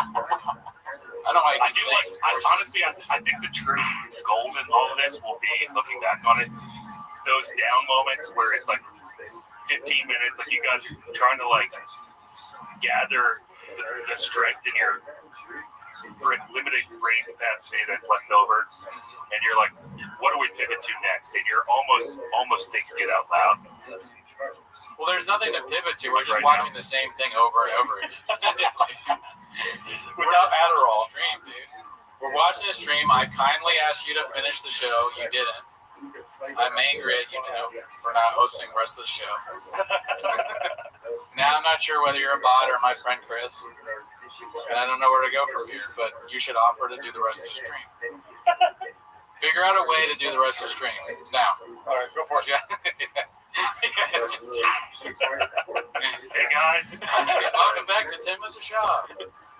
I don't know why you I do like. Honestly, I think the true gold in all of this will be looking back on it. Those down moments where it's like 15 minutes, like you guys are trying to like gather the strength in your limited brain capacity that's left over, and you're like, what do we pivot to next? And you're almost thinking it out loud. Well, there's nothing to pivot to. We're just watching the same thing over and over again. Without Adderall. Stream, dude. We're watching the stream. I kindly asked you to finish the show. You didn't. I'm angry at you now for not hosting the rest of the show. Now I'm not sure whether you're a bot or my friend Chris. And I don't know where to go from here, but you should offer to do the rest of the stream. Figure out a way to do the rest of the stream. Now. All right, go for it. Hey guys, welcome back to Tim as a Shop.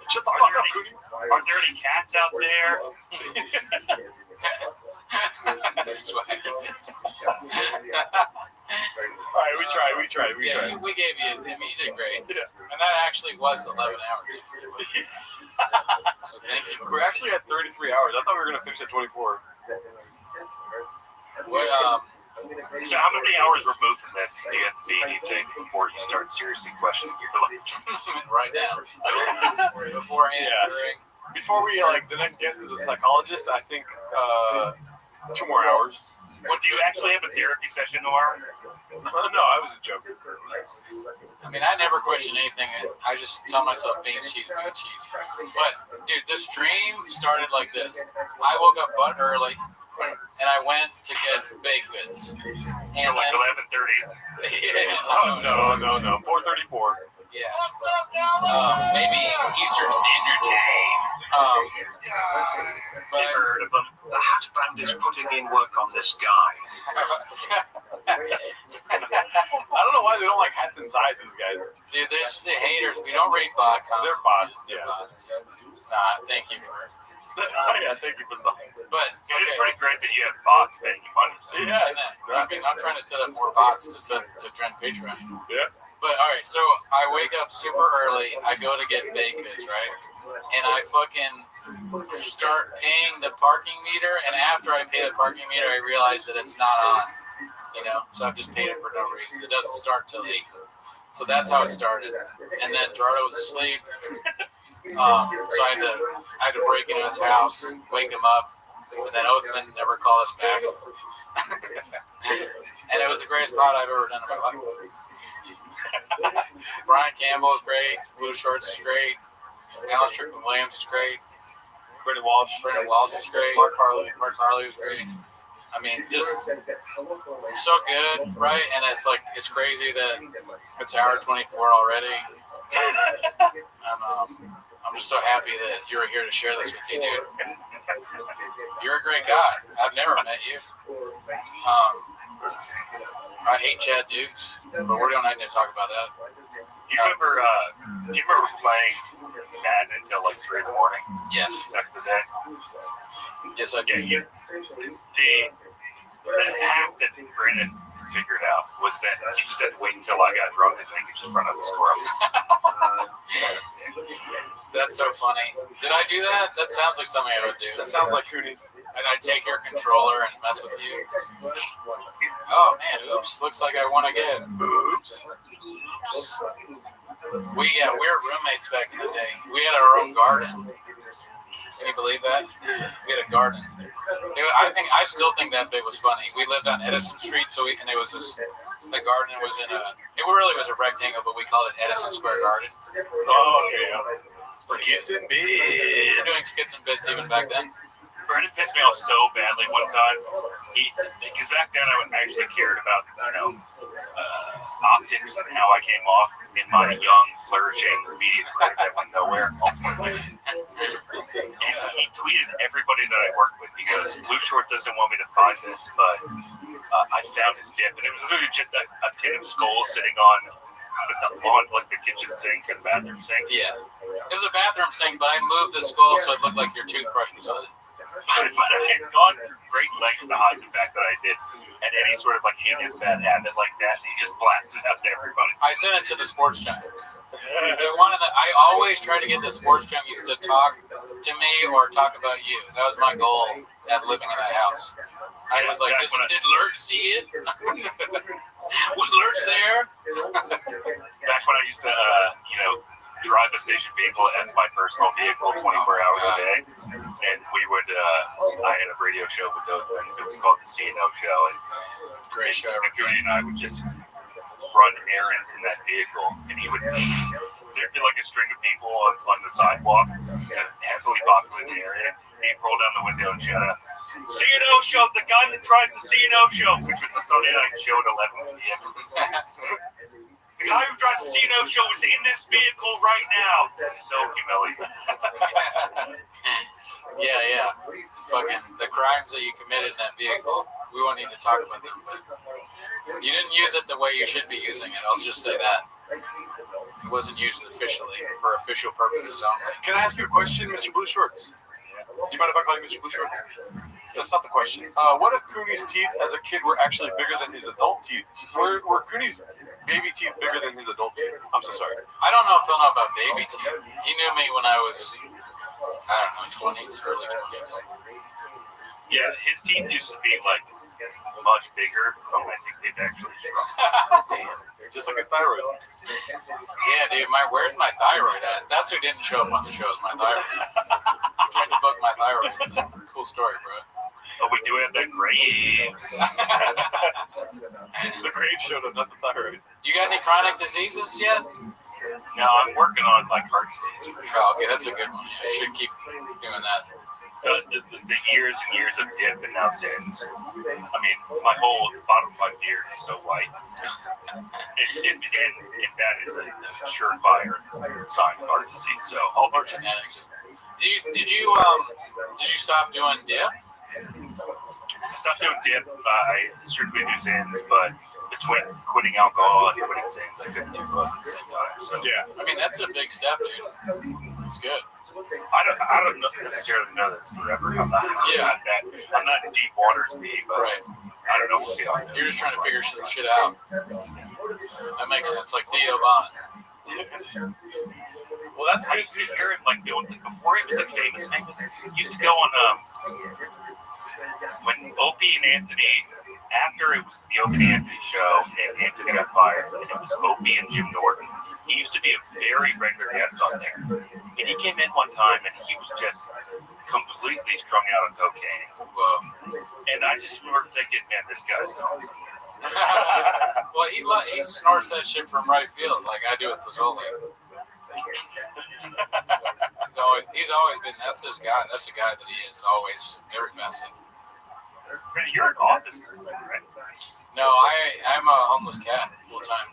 Shut the fuck up, Cootie. Are there any cats out there? All right, we tried. We gave you, I mean, you did great. Yeah. And that actually was 11 hours. So thank you. We're actually at 33 hours. I thought we were going to finish at 24. What, So how many hours removed from this do you have to be, do you think, before you start seriously questioning your life? right now. Beforehand, during. Before we, the next guest is a psychologist, I think 2 more hours. Well, do you actually have a therapy session, Nora? No, I was a joke. I mean, I never question anything. I just tell myself being cheese, being cheese. But, dude, the stream started like this. I woke up butt early, and I went to get baked goods. And like 11:30. Yeah, no. 4:34. Yeah. Maybe Eastern Standard Time. But I've heard of them. The hat band is putting in work on this guy. I don't know why they don't like hats inside these guys. Dude, they're just the haters. We don't rate bot comments. They're bots, yeah. Bots, thank you for Yeah, thank you for that. But it is pretty great that you have bots paying you money. Yeah, I'm trying to set up more bots to join Patreon. Yeah. But all right, so I wake up super early. I go to get baked goods, right? And I fucking start paying the parking meter. And after I pay the parking meter, I realize that it's not on. So I've just paid it for no reason. It doesn't start till 8. So that's how it started. And then Gerardo was asleep. So I had to break into his house, wake him up, and then Othman never called us back. And it was the greatest pod I've ever done in my life. Brian Campbell is great. Blue Shorts is great. Alan Strickland Williams is great. Brendan Walsh is great. Mark Harley was great. I mean, just so good, right? And it's crazy that it's hour 24 already. I'm just so happy that you're here to share this with me, dude. You're a great guy. I've never met you. I hate Chad Dukes, but we don't need to talk about that. Do you remember playing Madden until 3 in the morning? Yes. Back in the day? Yes, I did. Yeah, the hack that Brandon figured out was that you just had to wait until I got drunk and then you could just run up the score. That's so funny. Did I do that? That sounds like something I would do. That sounds like Cootie. And I take your controller and mess with you. Oh man, oops! Looks like I won again. Oops. We were roommates back in the day. We had our own garden. Can you believe that? We had a garden. I still think that bit was funny. We lived on Edison Street, and it was this. The garden was it really was a rectangle, but we called it Edison Square Garden. Oh, okay. Skits and bits. We were doing skits and bits even back then. Brandon pissed me off so badly one time. Because back then I actually cared about, optics and how I came off in my young, flourishing media career that went nowhere. And he tweeted everybody that I worked with. He goes, Blue Short doesn't want me to find this, but I found his dip. And it was literally just a tin of skull sitting on the kitchen sink and bathroom sink. Yeah. It was a bathroom sink, but I moved the skull so it looked like your toothbrush was on it. but I had gone through great lengths to hide the fact that I did had any sort of like heinous bad habit like that. And he just blasted it out to everybody. I sent it to the sports junkies. I always try to get the sports junkies to talk to me or talk about you. That was my goal at living in that house. I was like, did Lurch see it? Was Lurch there? Back when I used to, drive a station vehicle as my personal vehicle 24 hours a day, and we would, I had a radio show with those, and it was called the C&O Show, and Great show. Goody and I would just run errands in that vehicle, and there'd be like a string of people on the sidewalk, heavily populated area, and he'd roll down the window and shout out, C&O Show, the guy that drives the C&O Show, which was a Sunday night show at 11 p.m. The guy who drives the C&O Show is in this vehicle right now. So humiliating. Yeah. Fucking the crimes that you committed in that vehicle. We won't need to talk about them. You didn't use it the way you should be using it. I'll just say that. It wasn't used officially for official purposes only. Can I ask you a question, Mr. Blue Shorts? Do you mind if I call you Mr. Blue Shorts? That's not the question. What if Cooney's teeth as a kid were actually bigger than his adult teeth? Were Cooney's baby teeth bigger than his adult teeth? I'm so sorry. I don't know if he'll know about baby teeth. He knew me when I was, 20s, early 20s. Yeah, his teeth used to be like much bigger. I think they've actually shrunk. Damn. Just like his thyroid. Yeah, dude, where's my thyroid at? That's who didn't show up on the show, is my thyroid. I'm trying to book my thyroid. It's a cool story, bro. Oh, we do have that Graves. The Graves showed up, not the thyroid. You got any chronic diseases yet? No, I'm working on like heart disease for sure. Oh, okay, that's a good one. Yeah, you should keep doing that. The years and years of dip and now sins. I mean, my whole bottom of my beard is so white. And that is a surefire sign of heart disease. So all Or genetics. Did you stop doing dip? I stopped doing dip. I strictly do Zins, but between quitting alcohol and quitting Zins, I couldn't do both at the same time. So Yeah. I mean, that's a big step, dude. It's good. I don't necessarily know that it's forever. I'm not in deep waters, but Right. I don't know. We'll see how it You're goes. just trying to figure some shit out. That makes sense. Like Theo Von. Well, that's I good used too. to hear him like doing before he was like famous. He used to go on when Opie and Anthony. After it was the Opie and Anthony show, and Anthony got fired, and it was Opie and Jim Norton. He used to be a very regular guest on there, and he came in one time, and he was just completely strung out on cocaine. And I just remember thinking, man, this guy's going somewhere. Well, he snorts that shit from right field, like I do with Pozzoli. He's always been. That's his guy. That's the guy that he is. Always, every facet. You're an office person, right? No, I'm a homeless cat full time.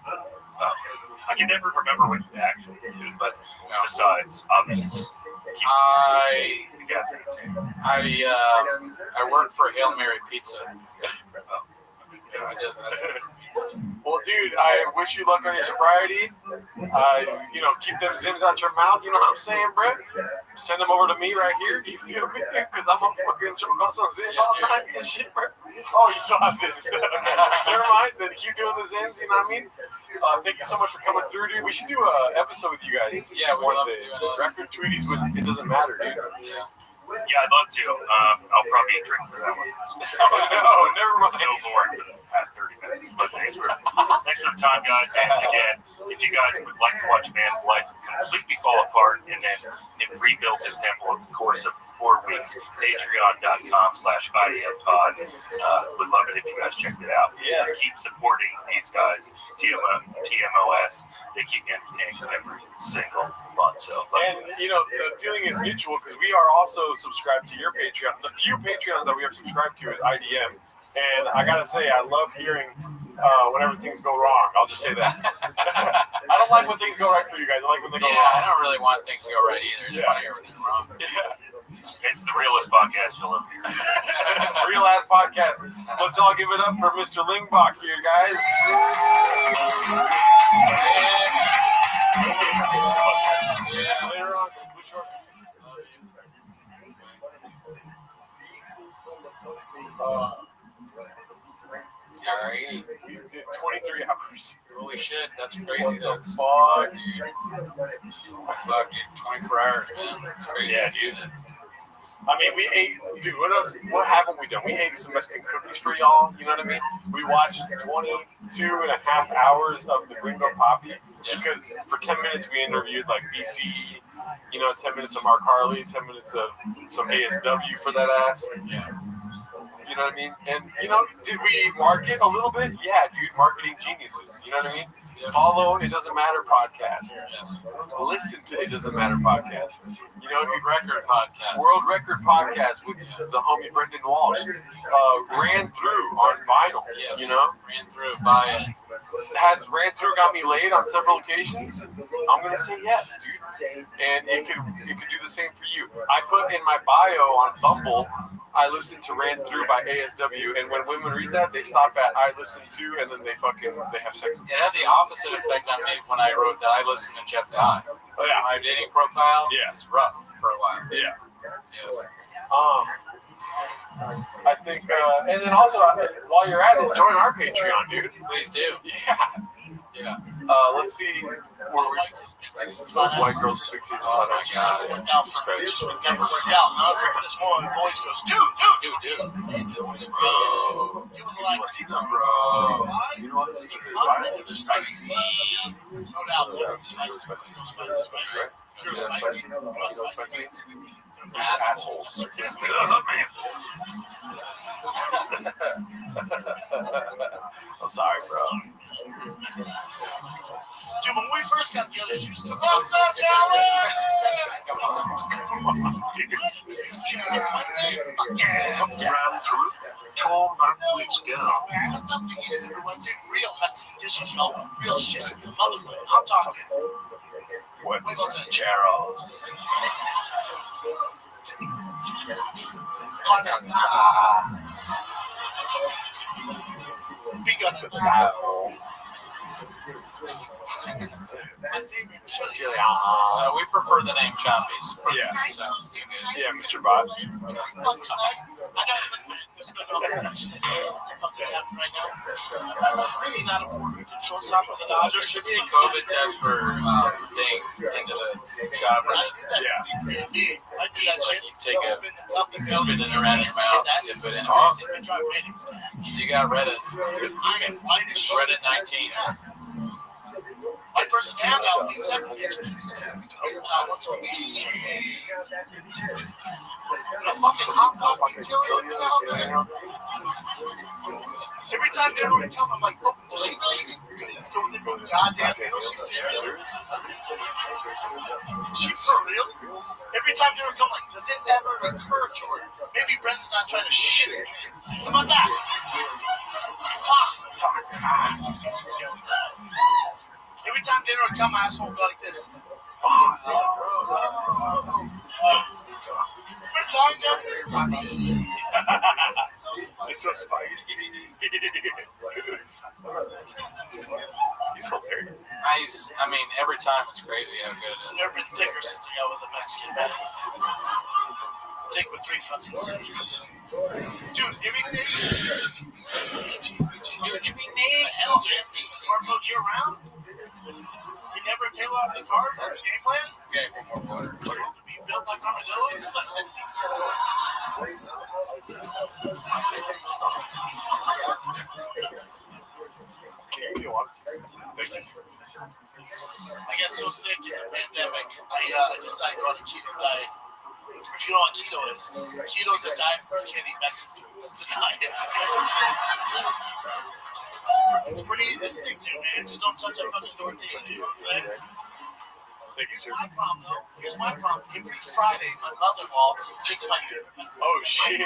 I can never remember what you actually do, but besides, obviously, I guessing. I work for Hail Mary Pizza. Well, dude, I wish you luck on your sobriety. Keep them Zims out your mouth. You know what I'm saying, bro? Send them over to me right here. You feel me? Because I'm a fucking choke on some Zims all the time and shit, bro. Oh, you still have Zims. Never mind. Then keep doing the Zims. You know what I mean? Thank you so much for coming through, dude. We should do an episode with you guys. Yeah, we love to do the record tweeties with It Doesn't Matter, dude. Yeah, I'd love to. I'll probably drink for that one. No, never mind. No more for the past 30 minutes. But thanks for the time, guys. And again, if you guys would like to watch a man's life completely fall apart and then it rebuilt his temple over the course of 4 weeks, patreon.com/IDFpod. Would love it if you guys checked it out. Yes. Keep supporting these guys, TMOS. They keep me entertained every single month. So, and the feeling is mutual because we are also subscribed to your Patreon. The few Patreons that we have subscribed to is IDM. And I gotta say, I love hearing whenever things go wrong. I'll just say that. I don't like when things go right for you guys. I like when they go wrong. I don't really want things to go right either. Just want to hear everything wrong. Yeah. it's the realest podcast you'll ever hear. Real ass podcast. Let's all give it up for Mr. Lingbach here, guys. Yeah. Later on. Yeah, 80. We did 23 hours. Holy shit, that's crazy. That's Fuck. fuck, dude. 24 hours, man. It's crazy. Yeah, dude. I mean, we ate, dude, what else? What haven't we done? We ate some Mexican cookies for y'all, you know what I mean? We watched 22.5 hours of the Gringo Poppy because for 10 minutes we interviewed like BCE, 10 minutes of Mark Harley, 10 minutes of some ASW for that ass. You know what I mean? And, did we market a little bit? Yeah, dude, marketing geniuses. You know what I mean? Follow It Doesn't Matter podcast. Yes. Listen to It Doesn't Matter podcast. World record podcast. World Record podcast with the homie Brendan Walsh. Ran through on vinyl. Yes. Ran through, buy it. Has Ran Through got me laid on several occasions? I'm gonna say yes, dude. And it could do the same for you. I put in my bio on Bumble, I listened to Ran Through by ASW, and when women read that, they stop at I listen to, and then they have sex with It had the opposite effect on me when I wrote that I listened to Jeff Dye. Oh, yeah. My dating profile. Yeah, it's rough. For a while. Yeah. Yeah. I think, and then also, while you're at it, join our Patreon, dude. Please do. Yeah. Yeah. Let's see. White girls speak to each other. It just would never work out. Now freaking this one voice goes, dude. Bro. He was like, bro. Why? You know what? Because they're fun and they're spicy. No doubt, they're spicy. So spicy, right? They're spicy. They're not spicy. They're assholes. I'm sorry, bro. Dude, when we first got the other shoes, what's up, Dallas? Ran through. Tall Max girl. That's not the heat, everyone. Take real Mexican dishes, real shit from motherhood. I'm talking. What? Wiggles and Gerald. Big up. We prefer the name Chompies. Yeah. Sounds too good. Yeah, Mr. Bot. There's no what the fuck is happening right now? Is he not a shortstop for the There Dodgers? should be a COVID test for being into the job. Yeah. I did that shit. You take a Spin the cup and spin it around your mouth. You put in. drive ratings back. You got Reddit. I am white as shit. Reddit 19. White person hand out things everything. What's a weed? A fucking hot dog can kill you now, man. Every time they ever come, I'm like, oh, does she really think it's going to the goddamn meal? She's serious? She for real? Every time they ever come, like, does it ever occur to her? Maybe Brendan's not trying to shit his pants. How about that? Every time dinner would come, my asshole would go like this. We're going down here. So spicy. It's so spicy. He's hilarious. I mean, every time it's crazy how good it is. Never been thicker since I got with a Mexican man. Thick with 3 fucking C's. Dude, everything. Dude, everything. The hell, Jeff? Carb mode year round? You never tail off the carbs? That's a game plan? Okay, one more water. To be built like armadillos? I got so sick in the pandemic, I decided to go on a keto diet. If you know what keto is a diet where you can't eat Mexican food. That's the diet. It's pretty easy to stick to, man. Just don't touch that fucking tortilla. You know what I'm saying? Here's my problem, though. Here's my problem. Every Friday, my mother-in-law makes my favorite pizza. Oh, shit.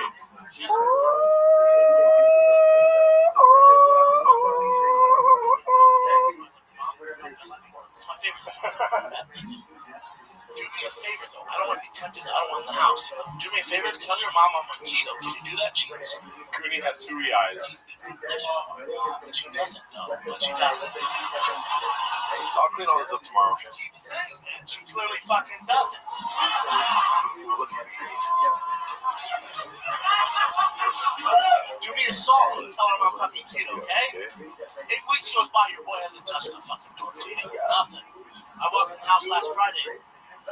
It's my favorite pizza. Do me a favor, though. I don't want to be tempted. I don't want in the house. Do me a favor. Tell your mom I'm on keto. Can you do that, Cheese? Cooney has suey eyes. But she doesn't, though. But she doesn't. I'll clean all this up tomorrow. I keep saying, man. She clearly fucking doesn't. me a salt and tell her I'm a fucking kid, okay? 8 weeks goes by, your boy hasn't touched the fucking tortilla. Nothing. I walked in the house last Friday.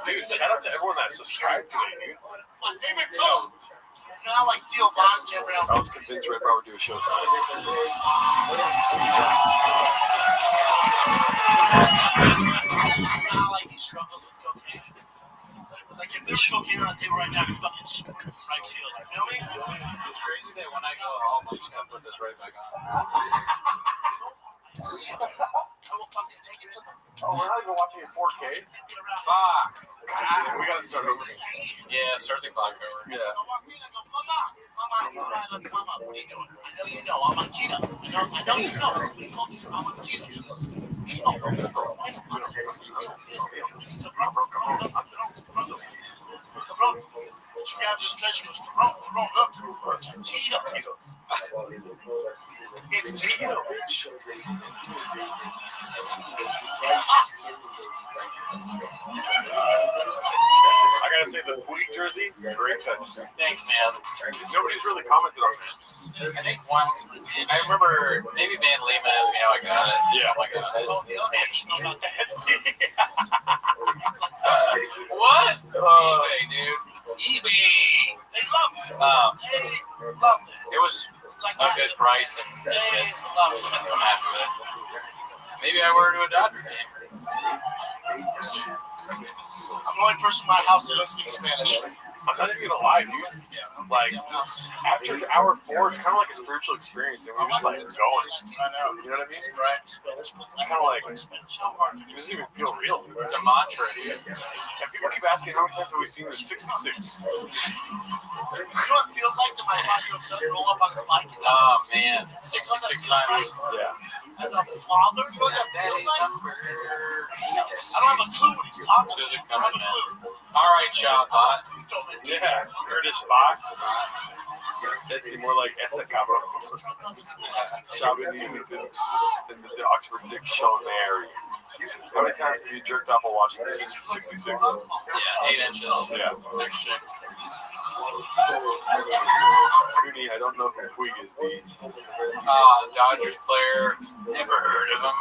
Dude, shout out to everyone that subscribed today, dude. My favorite food. You know how like Theo Von came around? I was convinced Red Bar would do a show tonight. You know how like he struggles with cocaine? Like if there's cocaine on the table right now, you're fucking snorting from right field. You feel me? It's crazy that when I go home, I'm just gonna put this right back on. I will fucking take it to the. Oh, we're not even watching it 4K? Fuck. We gotta start over. Yeah, start the clock over. Yeah. So I walked in, I go, Mama, what are you doing? I know you know, I'm on keto. I know you know. Somebody told you I'm on keto. She goes, Cabron. She grabs his stretch, she goes, Cabron, look. Keto. It's keto, bitch. I gotta say, the Puig jersey, great touch. Thanks, man. Nobody's really commented on that. I think one. I remember maybe Van Lehman asked me how I got it. Yeah. Oh my god. Oh, the other one. What? eBay, dude. eBay. They love it. They love it. It was It's like a good price and They it fits. love it. I'm happy with it. Maybe I wear it to a Dodger game. I'm the only person in my house that doesn't speak Spanish. I'm not even gonna lie, dude. Like, after hour 4, it's kind of like a spiritual experience, and we're just like going. I know. You know what I mean? Right. It's kind of like, it doesn't even feel real. It's a mantra. And people keep asking, how many times have we seen this 66? You know what it feels like to my father roll up on his bike? Oh man, 66 times. Yeah. As a father, you know what that feels like? I don't have a clue what he's talking Does it about. I come don't have a in? clue. All right, Shotbot. Yeah, Curtis Bach. That's more like Essa Cabro. Shabini the Oxford Dictionary. How many times have you jerked off while watching this? 66. Yeah, 8 inches. Yeah. Next chick. Cooney, I don't know who Puig is. Dodgers player. Never heard of him.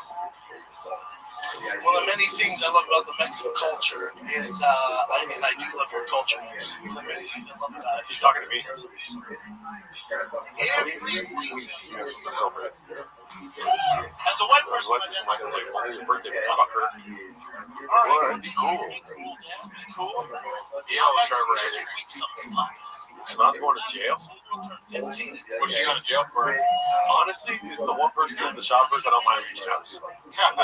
One of the many things I love about the Mexican culture is, I do love your culture, man. One of the many things I love about it. He's talking to me. Every week, It's over it. as a white person, What? my dad's Like, like, when's your birthday, fucker? all right, What? Be cool. be cool, yeah, be cool. Yeah, let's try Mexicans right every here. week something's popping. Snot's going to jail. Turn 15. What's she going to jail for? Honestly, it's the one person in the shoppers I don't mind reaching out to. Help her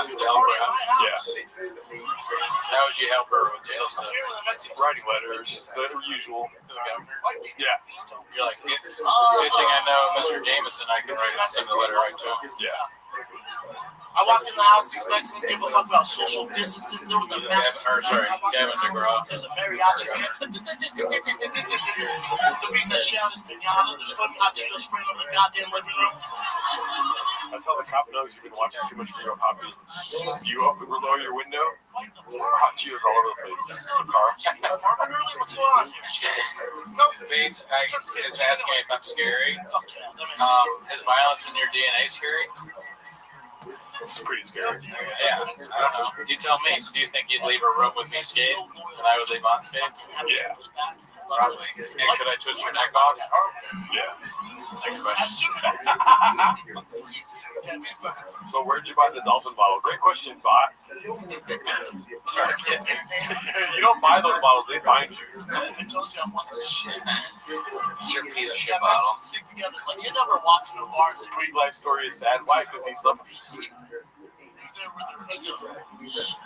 out. Yeah. How would you help her with jail stuff? Apparently the Mexican Writing letters, the usual. To the governor? white people. Yeah. You're like, good thing I know Mr. Jameson. I can write send a letter right to him. Yeah. I walked in the house, these Mexicans give a fuck about social distancing. There was a Kevin DeGraw. There's a mariachi band. They're beating the shit out of this pinata. There's fucking hot Cheetos spraying over the goddamn living room. That's how the cop knows you've been watching too much Real Poppy. You open below your window, hot Cheetos all over the place. In the car. Apartment early? What's going on here? She goes, no. Base is asking if I'm scary. Fuck yeah. That makes sense. Is violence in your DNA scary? It's pretty scary. Yeah, I don't know. You tell me. Do you think you'd leave a room with me scathed, and I would leave unscathed? Yeah. Probably. And could I twist your neck off? Yeah. Next question. So where'd you buy the dolphin bottle? Great question, bot. You don't buy those bottles, they find you. I told you I'm one of the shit. It's your piece of shit Yeah, bottle. Mexicans stick together. Like, you never walk into a bar and say, Puig life story is sad. Why? Because he slept.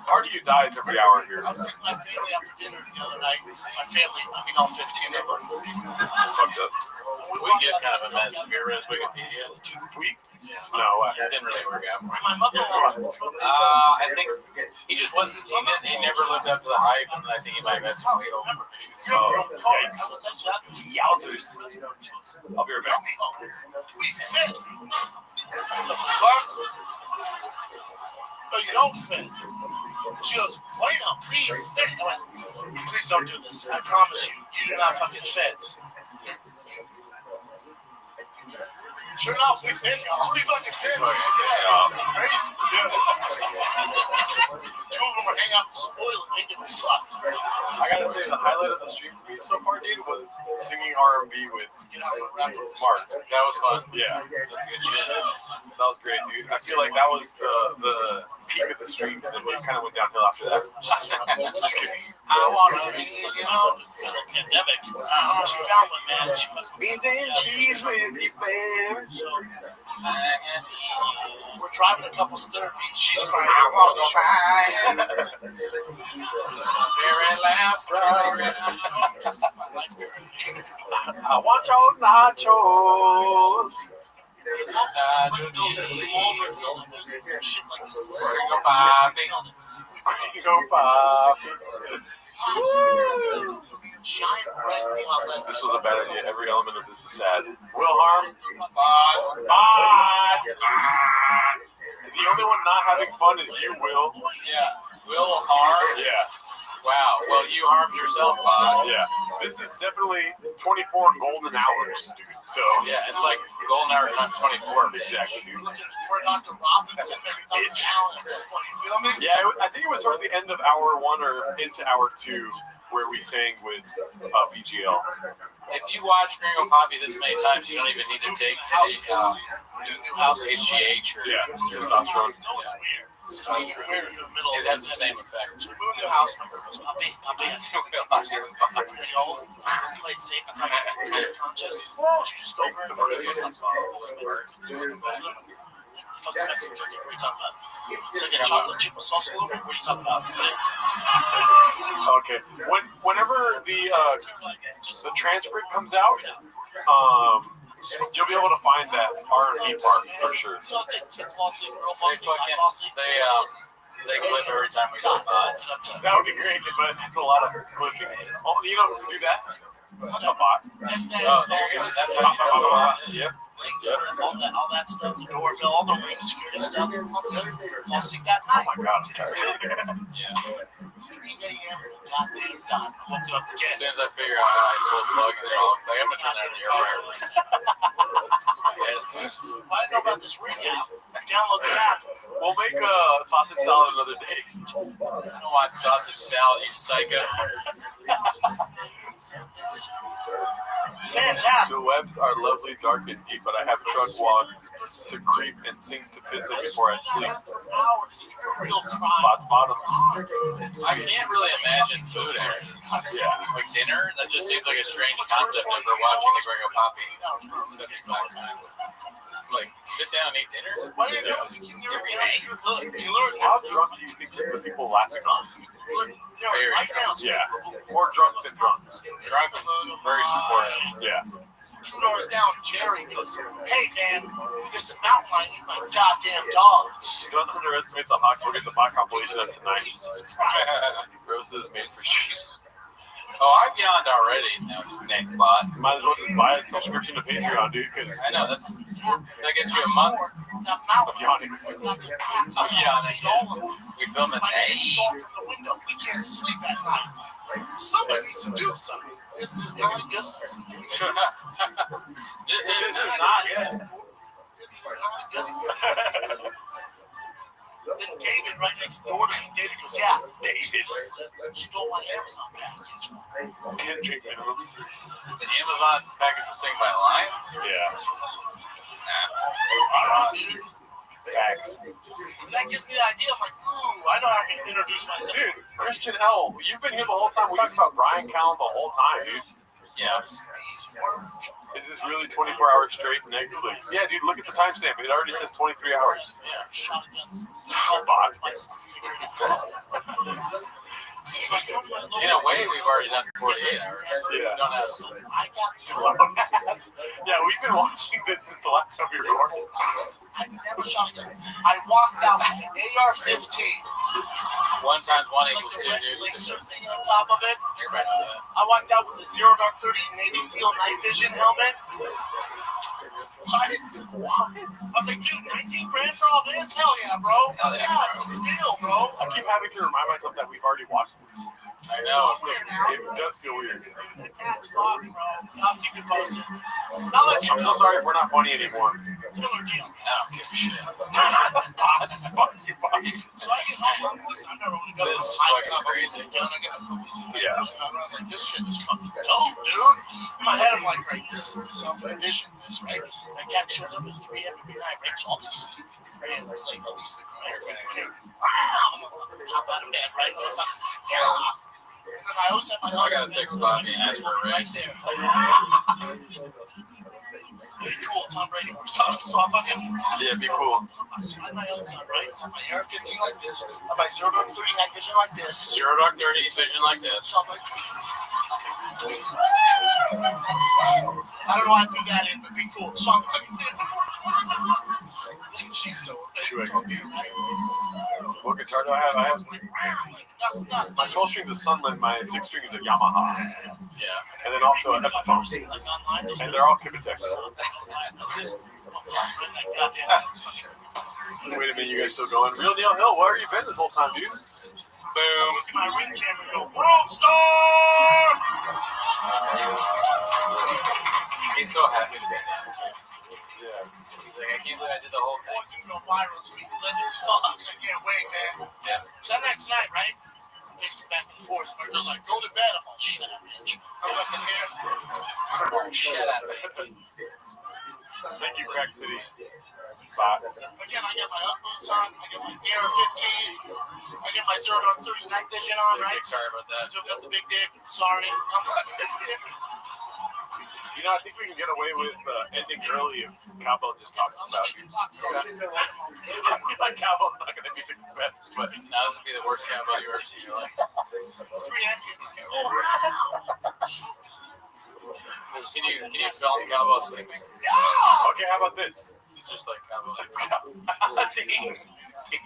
Part of you dies every hour here. I was taking my family out for dinner the other night. My family, I mean, all 15 of them. Fucked up. Wig is kind of a mess. Have you ever read his Wikipedia? Puig? No, it didn't really work out. My mother-in-law. I think he just wasn't. He never lived up to the hype, and I think he might have had some legal issues. Oh, yikes. Yowzers. I'll be right back. We fit. The fuck? No, you don't fit. She goes, wait no, please fit. I went, please don't do this. I promise you, you do not fucking fit. Sure enough, we fit, y'all. We fucking fit. Crazy. Yeah. Two of them were hanging out the spoil and making it sucked. I gotta say, the highlight of the stream for me so far, dude, was singing R&B with Mark. That was fun. Yeah, that's good shit. That was great, dude. I feel like that was the peak of the stream, and then it kind of went downhill after that. Just kidding. I wanna be, pandemic. She found one, man. She fucking Beans and cheese with you, baby. so, we're driving a couple's therapy. She's crying. I want to try. I want your nachos. Go Poppy. This was a bad idea. Every element of this is sad. Will Harm. The only one not having fun is you, Will. Yeah. Will Harm? Yeah. Wow. Well, you harmed yourself, Bob. Yeah. This is definitely 24 golden hours, dude. So Yeah, it's like golden hour times 24. exactly, dude. For Dr. Robinson, maybe Dr. Allen at this point. You feel me? Yeah, I think it was towards the end of hour 1 or into hour 2 where we sang with BGL. If you watch Gringo Poppy this many times, you don't even need to take HGH or Yeah, testosterone. It's always weird. It's weird in the middle. It has the same effect. So we moved to a house member goes, Puppy, I'm pretty old. Let's play it safe. I'm not conscious. She just go over and fuck's Mexican cookie. What are you talking about? It's like a chocolate chip with salsa over it. What are you talking about? Okay. Whenever the transcript comes out, you'll be able to find that R&B part for sure. They clip every time we say bot. That would be great, but it's a lot of clipping. Oh, you don't do that? A bot. Oh, there you go. That's how you do it. Yep. All that stuff, the doorbell, all the ring security stuff. I'll see that night. Oh my god, I'm tired. Yeah. 3 a.m. Goddamn God. I woke up As again. soon as I figure out how I pull the plug in it, I'm gonna turn that in the air fryer. I didn't know about this ring app. Download the app. We'll make a sausage salad another day. I don't want sausage salad, you psycho. Fantastic. The webs are lovely, dark, and deep, but I have truck walks to creep and sings to piss it before I sleep. Real crime. Bots bottoms. I can't really imagine food errands. Yeah. Like dinner, that just seems like a strange concept when we're watching the Gringo Poppy. 75 times. Like, sit down and eat dinner? What do you do? Every day? How drunk do you think the people last drunk? Very drunk. Yeah. More drunk than drunk. Drunk and very supportive. Yeah. 2 doors down, Jerry goes, "Hey man, this mountain I need my goddamn dogs." Don't underestimate the hot. We'll get the hot compilation of tonight. Roses made for sure. Oh, I've yawned already. No, Nick bot. Might as well just buy a subscription to Patreon, dude, because I know, that gets you a month. That of mountain. yawning. I'm yawning. We film it. My kids saw from the window. We can't sleep at night. Somebody needs to do something. This is not good. This is not good. This is not good. Then David, right next door to me, David goes, "Yeah, David. stole my Amazon package." 10 drink minimum. The Amazon package was taken by a line? Yeah. Facts. That gives me the idea. I'm like, ooh, I know how to introduce myself. Dude, Christian L., you've been here the whole time. We talked about Brian Callen the whole time, dude. Yeah. Is this really 24 hours straight Netflix? Yeah, dude, look at the timestamp. It already says 23 hours. Yeah. Bot. In a way, we've already done 48 hours. Yeah. Don't ask. I got Yeah, we've been watching this since the last time we recorded. I never shot a gun. I walked out with the AR-15. 1 times 1 equals 2, dude. Laser thing on top of it. Everybody knows that. I walked out with the Zero Dark 30 Navy SEAL night vision helmet. What? I was like, dude, 19 grand for all this? Hell yeah, bro. Hell yeah, Yeah, it's a steal, bro. I keep having to remind myself that we've already watched this. I know. It does feel weird. That's fuck, bro. I'll keep you posted. I'll let you I'm so sorry if we're not funny anymore. Killer deal. I don't give a shit. That's fucking funny. So I get home from this. I never only got This is I fucking got crazy. again. I got a fucking Yeah. I'm like, this shit is fucking dope, dude. In my head, I'm like, right, this is my vision, this, right? My cat shows up at 3 every night, right? So I'll be sleeping, right? And it's like, I'll be sleeping right? Wow! I'm gonna pop out of bed, right? Motherfucker. Yeah. And then I always have my I gotta text Bobby and ask for a right raise. there. Be cool, Tom Brady. So I fucking Yeah, be cool. I slide my O's on, right? I have my AR-15 like this. I have my 0 to 30 night vision like this. 0 dark 30 vision like this. So I'm like, I don't know why I threw that in, but be cool. So I'm fucking she's so weird, right? What guitar do I have? I have That's my 12 strings of Sunland, my 6 strings of Yamaha, Yeah. and then also an Epiphone. like online. And they're all Kibitex. Wait a minute, you guys still going? Real Neil Hill, where have you been this whole time, dude? Boom. My ring camera go, World Star! He's so happy to be there. Yeah. He's like, I can't believe I did the whole thing. Boys go viral, so we can let this fuck. I can't wait, man. Yeah. So next night, right? Pacing back and forth. My girl's like, go to bed. I'm all, shut up, bitch. I'm fucking here. Shut up, man. Thank you, Crack City. Bye. Again, I got my up boots on. I got my AR-15. I got my 0 to 30 night vision on, right? Sorry about that. Still got the big dick. Sorry. I'm fucking here. You know, I think we can get away with ending early if Cabo just talks about it. I feel like Cabo's not going to be the best, but Now this would be the worst cowboy you ever seen in your life. 3 engines. Can you film cowboy sleeping? okay, how about this? It's just like cowboy. Dude,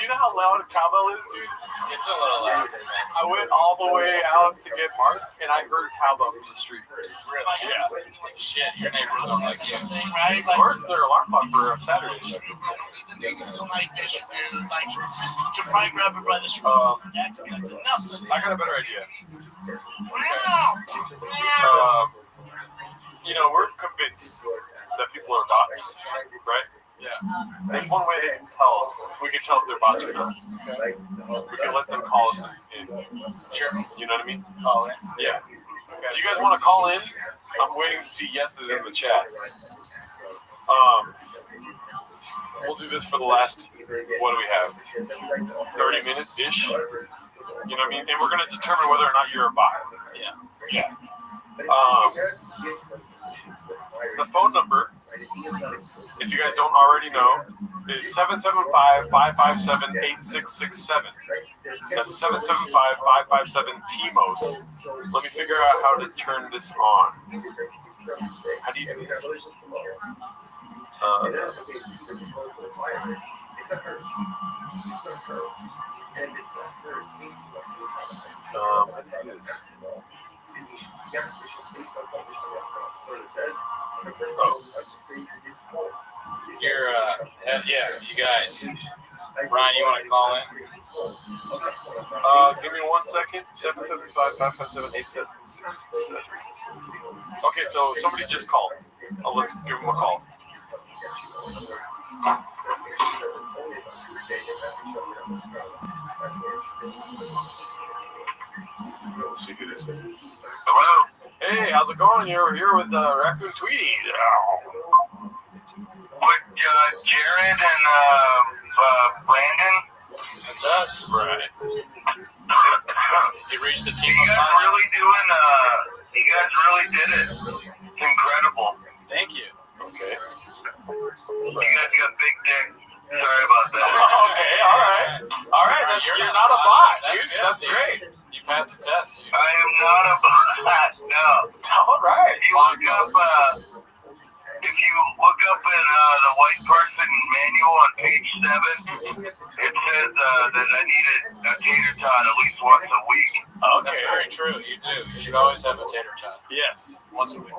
you know how loud Cabo is, dude? It's a little loud. I went all the way out to get Mark, and I heard Cabo from the street. Yeah. Shit, your neighbors don't like you. Thing, right? Like, Where's their alarm clock for Saturday? I don't need the big still night vision, dude. Like, you can probably grab it by the screw. That could be like enough. So, I got a better idea. wow. You know, we're convinced that people are bots, right? Yeah. There's one way they can tell. We can tell if they're bots or not. We can let them call us in. Sure. You know what I mean? Call in. Yeah. Do you guys want to call in? I'm waiting to see yeses in the chat. We'll do this for the last, what do we have? 30 minutes-ish? You know what I mean? And we're going to determine whether or not you're a bot. Yeah. Yeah. The phone number, if you guys don't already know, is 775-557-8667. That's 775-557-TMOS. Let me figure out how to turn this on. How do you do this? You're, yeah, you guys. Ryan, you want to call in? Give me 1 second. 775-557-8767. Okay, so somebody just called. Let's give them a call. Let's see who this is. Hello? Hey, how's it going? You're here with Raccoon Tweety. With Jared and Brandon? That's us. Right. You reached the team You of guys five. really doing, you guys really did it. Incredible. Thank you. Okay. You guys got big dick. Sorry about that. Okay, all right. All right, you're not a bot, dude. good, That's dude. great. You passed the test, dude. I am not a bot. No. All right. If you look up, in the white person manual on page 7, it says that I need a tater tot at least once a week. That's Okay. very true. You do. You should always have a tater tot Yes. once a week.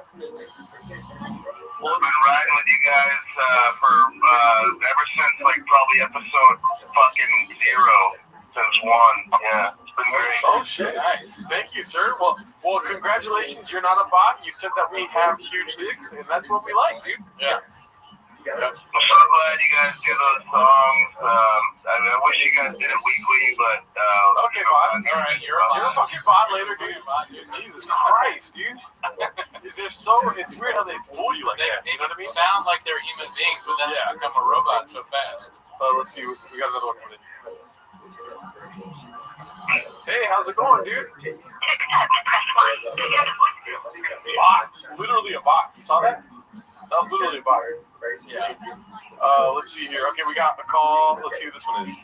Well, I've been riding with you guys for ever since like probably episode fucking 0. since 1. Yeah, it's been great. Oh shit, nice. Thank you, sir. Well, congratulations. You're not a bot. You said that we have huge dicks, and that's what we like, dude. Yeah. I'm so glad you guys do those songs. I wish you guys did it weekly, but okay, bot. All right, you're a fucking bot later, dude. Jesus Christ, dude. It's weird how they fool you like that. You know what I mean? Sound like they're human beings, but then they become a robot so fast. Let's see. We got another one coming in. Hey, how's it going, dude? Bot. Literally a bot. You saw that? That was literally a bot. Yeah. Let's see here. Okay, we got a call. Let's see who this one is.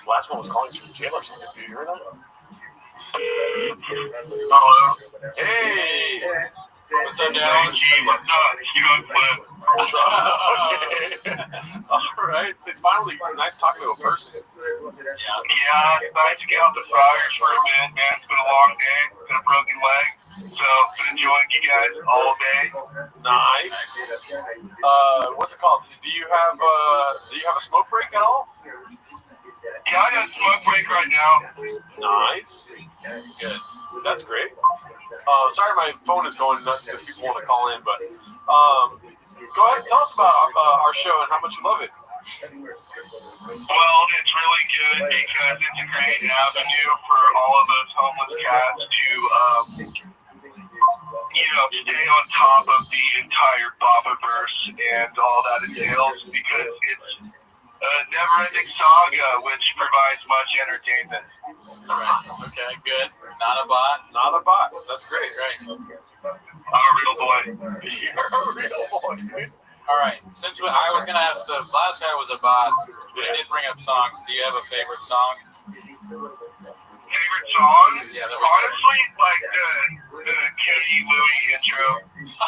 Last one was calling from jail or something. Did you hear that? Hello. Hey. What's up, Dallas? What's up? Okay. All right. It's finally nice talking to a person. Yeah, it's nice to get out the fryers for a bit, man. It's been a long day. It's been a broken leg. So, been enjoying you guys all day. Nice. What's it called? Do you have a smoke break at all? Yeah, I got a smoke break right now. Nice. Good. That's great. Sorry my phone is going nuts because people want to call in, but go ahead, tell us about our show and how much you love it. Well, it's really good because it's a great avenue for all of us homeless cats to, stay on top of the entire Bobbiverse and all that entails because it's a never-ending saga which provides much entertainment. Right. Okay, good. Not a bot. Not a bot. That's great, right? I'm a real boy. You're a real boy. All right. Since I was going to ask, the last guy was a bot. They did bring up songs. Do you have a favorite song? Favorite song? Yeah, honestly, like the Kenny Louie intro.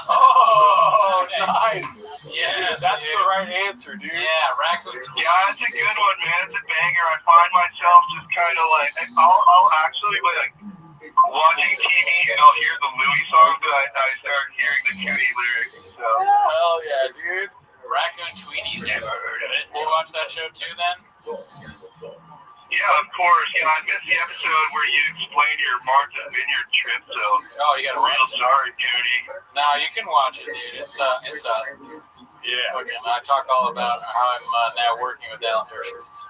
Oh, nice. Yeah, that's the right answer, dude. Yeah, Raccoon Tweet. Yeah, it's a good one, man. It's a banger. I find myself just kind of like, I'll actually like watching TV and I'll hear the Louie song, but I start hearing the Kenny lyrics. So. Hell yeah, dude. Raccoon Tweety, never heard of it. We'll watch that show too then? Yeah, of course. Yeah, I missed the episode where you explained your Martha's Vineyard trip, so. Oh, you gotta watch real it. sorry, Cody. No, you can watch it, dude. Yeah. Okay, I talk all about how I'm now working with Alan Dershowitz.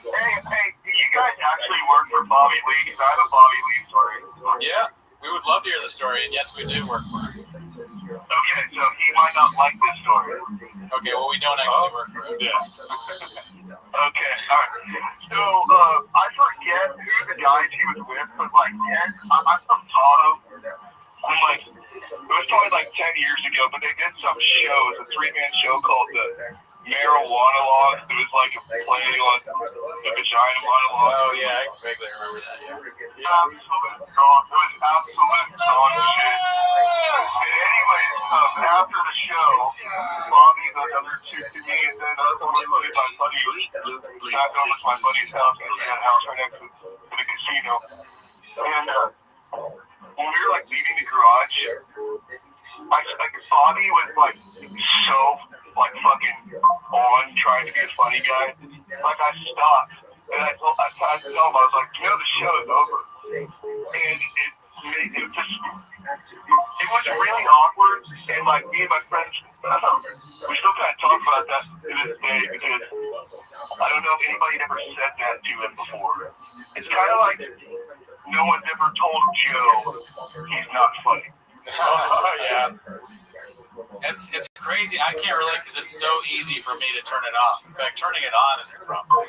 Hey, do you guys actually work for Bobby Lee? Because I have a Bobby Lee story. Yeah, we would love to hear the story, and yes, we do work for him. Okay, so he might not like this story. Okay, well, we don't actually work for him. Yeah. Okay, alright. So, I forget who the guys he was with, but like 10, I'm from Tahoe. And like, it was probably like 10 years ago, but they did some show. It was a 3-man show called the Marijuana Laws. It was like a play on the vagina monologue. Oh, yeah, I vaguely remember that, yeah. Absolute song. It was absolute song shit. And anyway, after the show, Bobby, the other two comedians, then I was over with my buddy, back over to my buddy's house, because he had a house right next to the casino. And when we were like leaving the garage, Bobby was like so like fucking on trying to be a funny guy. Like I stopped and I told him, I was like, the show is over. And it was really awkward. And like me and my friends, we still kind of talk about that to this day because I don't know if anybody ever said that to him before. It's kind of like no one's ever told Joe he's not funny. Oh, yeah. It's crazy. I can't relate because it's so easy for me to turn it off. In fact, turning it on is the problem.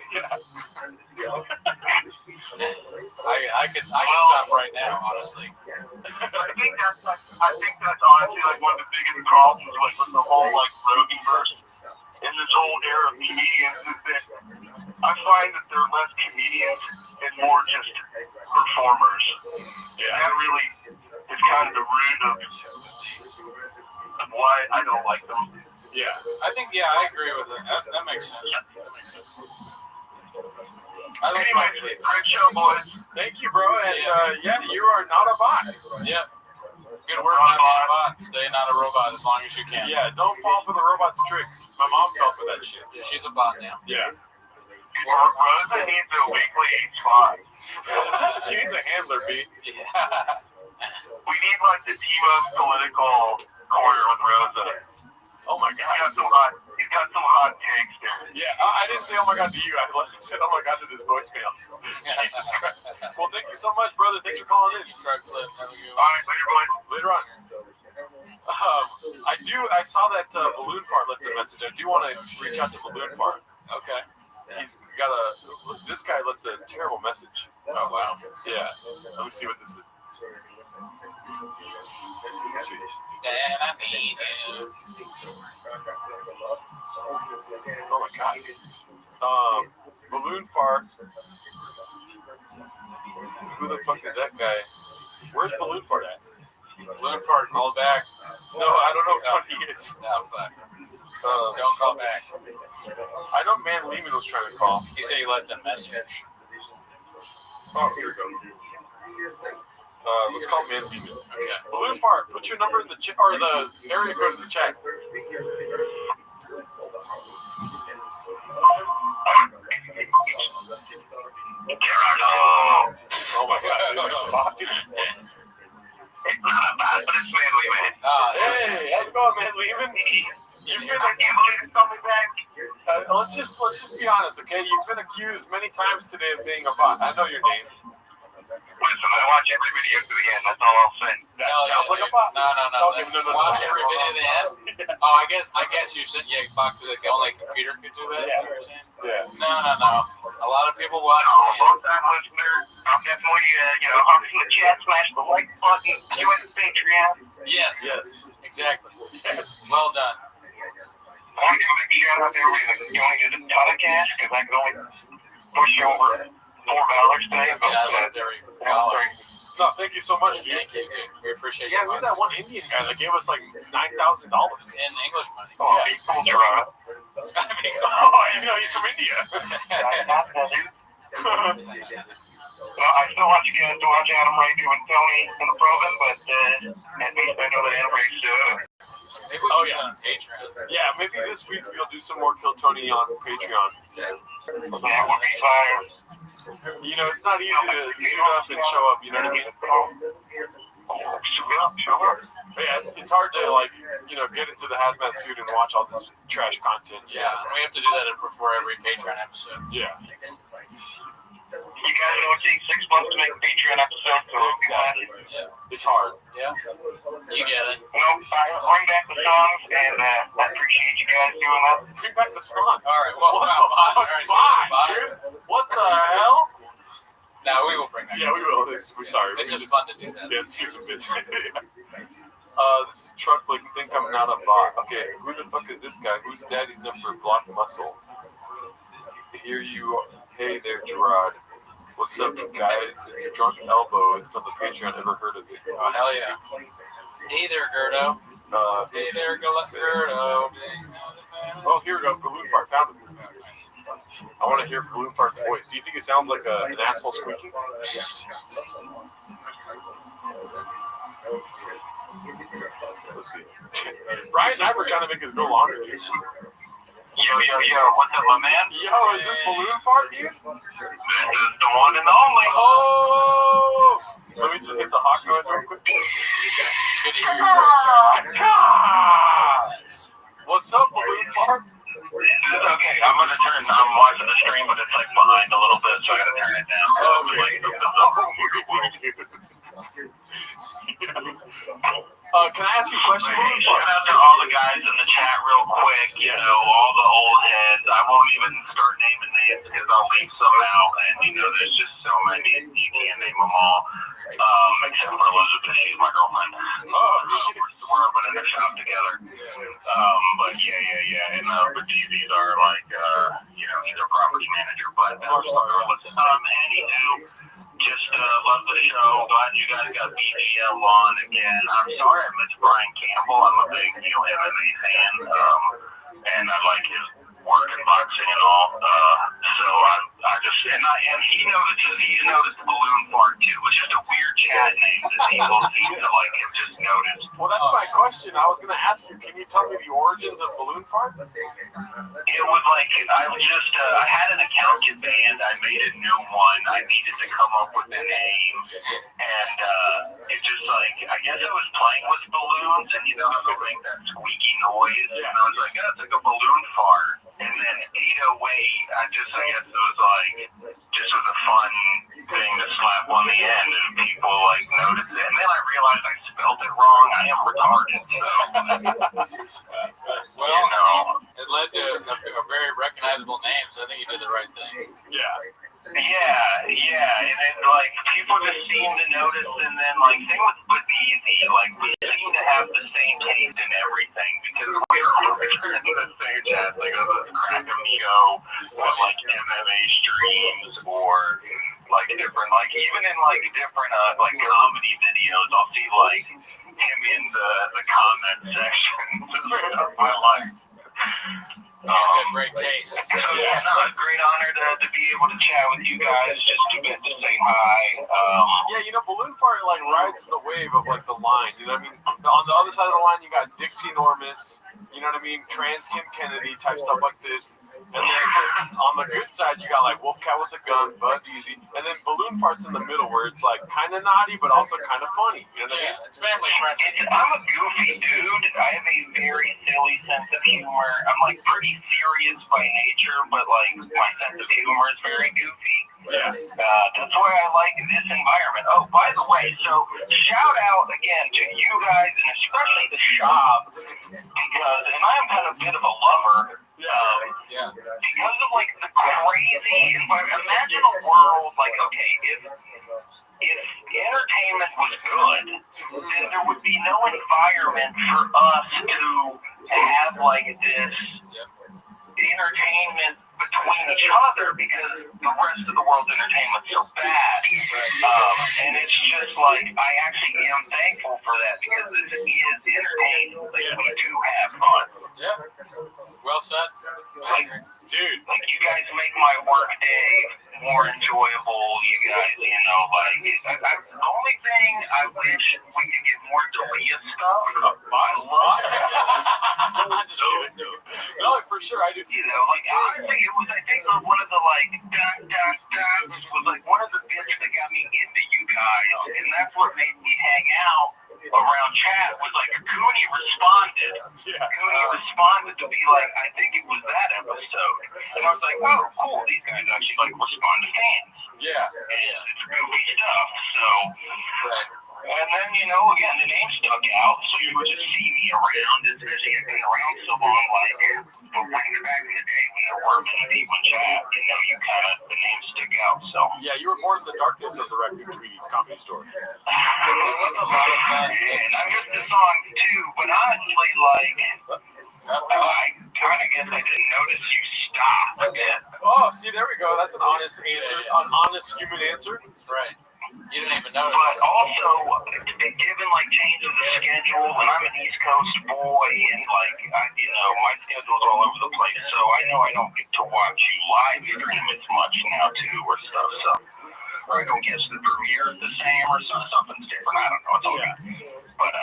I could stop right now, honestly. I think that's honestly like one of the biggest problems like with the whole like Roganverse in this whole era of comedians is that I find that they're less comedians and more just performers. And that really is kind of the root of why I don't like them. Yeah. I think, I agree with it. That makes sense. Anyway, great show, boys. Thank you, bro. And you are not a bot. Yeah. Good work, not being a bot. Stay not a robot as long as you can. Yeah, don't fall for the robot's tricks. My mom fell for that shit. Yeah, she's a bot now. Yeah. Rosa needs a weekly spot. She needs a handler, B. Yeah. We need like the T-Bug political corner with Rosa. Oh my He's god. got some hot takes there. Yeah, I didn't say oh my god to you. I said oh my god to this voicemail. Jesus Christ. Well, thank you so much, brother. Thanks for calling in. Try to flip. Have a good one. All right, later, boys. Later on. I saw that Balloon Fart left a message. I do want to reach out to Balloon Fart. Okay. He's got this guy left a terrible message. Oh, wow. Yeah. Let me see what this is. Let's see. And I need you. Oh my god. Balloon Fart. Who the fuck is that guy? Where's Balloon Fart at? Balloon Fart, call back. No, I don't know what he is. No, fuck. Don't call back. I know Man Lehman was trying to call. He said he left a message. Oh, here we go. Let's call Man Lehman. Okay. Balloon Fart, put your number in the chat, or the area code in the chat. Oh my god, this is fucking. It's not bad, but it's manly, man. Hey, how's it going, Man Lehman? You've been, I can't believe it's coming back. let's just be honest, okay? You've been accused many times today of being a bot. I know your name. Listen, I watch every video to the end. That's all I'll say. That sounds like a bot. No. Okay, no. Watch every video to the end. Oh, I guess you said bot because the only computer could do that. Yeah. No. A lot of people watch. Long-time listener. I'm definitely, hop in the chat, smash the like button, join the Patreon. Yes. Exactly. Yes. Well done. I want to give a big shout out to everybody that's donated a ton of cash because I can only push over $4 today. I loved every dollar. No, thank you so much, dude. Thank you. We appreciate Yeah, you. who's that one Indian guy that gave us like $9,000? In English money. Oh, he's cool, Gerard. Oh, you know, he's from India. Well, I still want you guys to watch Adam Ray doing Tony in the program, but at least I know that Adam Ray's Oh, yeah. Patreon. Yeah, maybe this week we'll do some more Kill Tony on Patreon. yeah, we'll be fired. You know, it's not easy to suit up and show up, you know what I mean? Sure. Yeah, it's hard to, get into the hazmat suit and watch all this trash content. Yeah, we have to do that before every Patreon episode. Yeah. You guys know it takes 6 months to make a Patreon episode, so It's hard. Yeah. You get it. Nope, bring back the songs, and I appreciate you guys doing that. Bring back the song. All right. Well, What the fuck? Dude? What the hell? No, we will bring that. Yeah, we will. We're sorry. It's just fun to do that. Yeah, it's just a bit. This is Trucklick. Think I'm not a bot. Okay, who the fuck is this guy? Who's daddy's number? Block muscle. Here you are. Hey there, Gerard. What's up, guys? It's Drunk Elbow. It's from the Patreon. Ever heard of it? Oh, hell yeah. Hey there, Gerdo. Hey there, Gerdo. Oh, here we go. Balloon Fart. Found it. I want to hear Balloon Fart's voice. Do you think it sounds like an asshole squeaking? Let's see. Brian and I were trying to make his go longer. Yo, what's up, my man? Yo, is this Balloon Fart, dude? This is the one and only. Oh! Let me just hit the hawk noise real quick. It's good to hear your voice. What's up, Balloon Fart? Okay, I'm watching the stream, but it's like behind a little bit, so I gotta turn it down. Can I ask you a question? Shout out to all the guys in the chat real quick, all the old heads. I won't even start naming names because I'll leave some out, and there's just so many, you can't name them all. Except for Elizabeth, she's my girlfriend. We're up in a shop together. But yeah, and but these are like, he's a property manager, but anywho, just love the show. Glad you guys got BGL on again. I'm sorry I missed Brian Campbell. I'm a big MMA fan, and I like his work in boxing and all. So I just, and And he's noticed balloon fart too, which is a weird chat name that people seem to like have just noticed. Well, that's my question. I was going to ask you, can you tell me the origins of balloon fart? It was like I had an account get banned. I made a new one. I needed to come up with a name, and it just like I guess I was playing with balloons, and you know how they make that squeaky noise, and I was like, it's like a balloon fart. And then 808, I guess it was like just was a fun thing to slap on the end, and people like noticed it. And then I realized I spelled it wrong. I am retarded. So, well, it led to a very recognizable name, so I think you did the right thing. Yeah. Yeah, and it's like people just seem to notice, and then like same with Badeezy, like we seem to have the same taste in everything because we're in the same chat, like a crack of show on like MMA streams or like different, like even in like different like comedy videos, I'll see like him in the comment section of my life. It's a great taste. So, yeah, no, it's a great honor to be able to chat with you guys, just to get to say hi. Yeah, balloon fart like rides the wave of like the line. You know what I mean? On the other side of the line, you got Dixie Normus. You know what I mean? Trans Kim Kennedy type stuff like this. And then on the good side, you got like Wolfcat with a gun, Buzz Easy, and then balloon farts in the middle where it's like kind of naughty but also kind of funny. You know what I mean? It's family friendly. I'm a goofy dude. I have a very silly sense of humor. I'm like pretty serious by nature, but like my sense of humor is very goofy. Yeah. That's why I like this environment. Oh, by the way, so shout out again to you guys and especially the shop because, and I'm kind of a bit of a lover. Because of like the crazy environment. Imagine a world like, okay, if entertainment was good, then there would be no environment for us to have like this entertainment between each other because the rest of the world's entertainment is so bad. And it's just like, I actually am thankful for that because this is entertaining. Like, we do have fun. Yeah. Well said. Like, dude, like you guys make my work day more enjoyable. You guys, like, the only thing I wish we could get more Dalia stuff. I love that. No, for sure, I do. Like, honestly, it was, I think, one of the, like, was like one of the bits that got me into you guys, and that's what made me hang out around chat, was like, Cooney responded. Cooney responded to be like, I think it was that episode. And I was like, oh, cool, these guys actually, like, respond to fans. Yeah. And it's goofy stuff, so... And then, again, the name stuck out, so you would just see me around, especially I've been around so long, like, but when back in the day when there weren't many people in chat, you kind of, the name stick out, so. Yeah, you were born in the darkness of the Record Tweety Comedy Store. It was a lot of fun. And I missed the song, too, but honestly, like, I kind of guess I didn't notice you stopped a bit. Oh, see, there we go. That's an honest answer, an honest human answer. Right. You didn't even notice. But also, given like changes of schedule, and I'm an East Coast boy, and like my schedule's all over the place, so I know I don't get to watch you live stream as much now too, or stuff. So, or I don't guess the premiere is the same, or something's different. I don't know. It's all good. But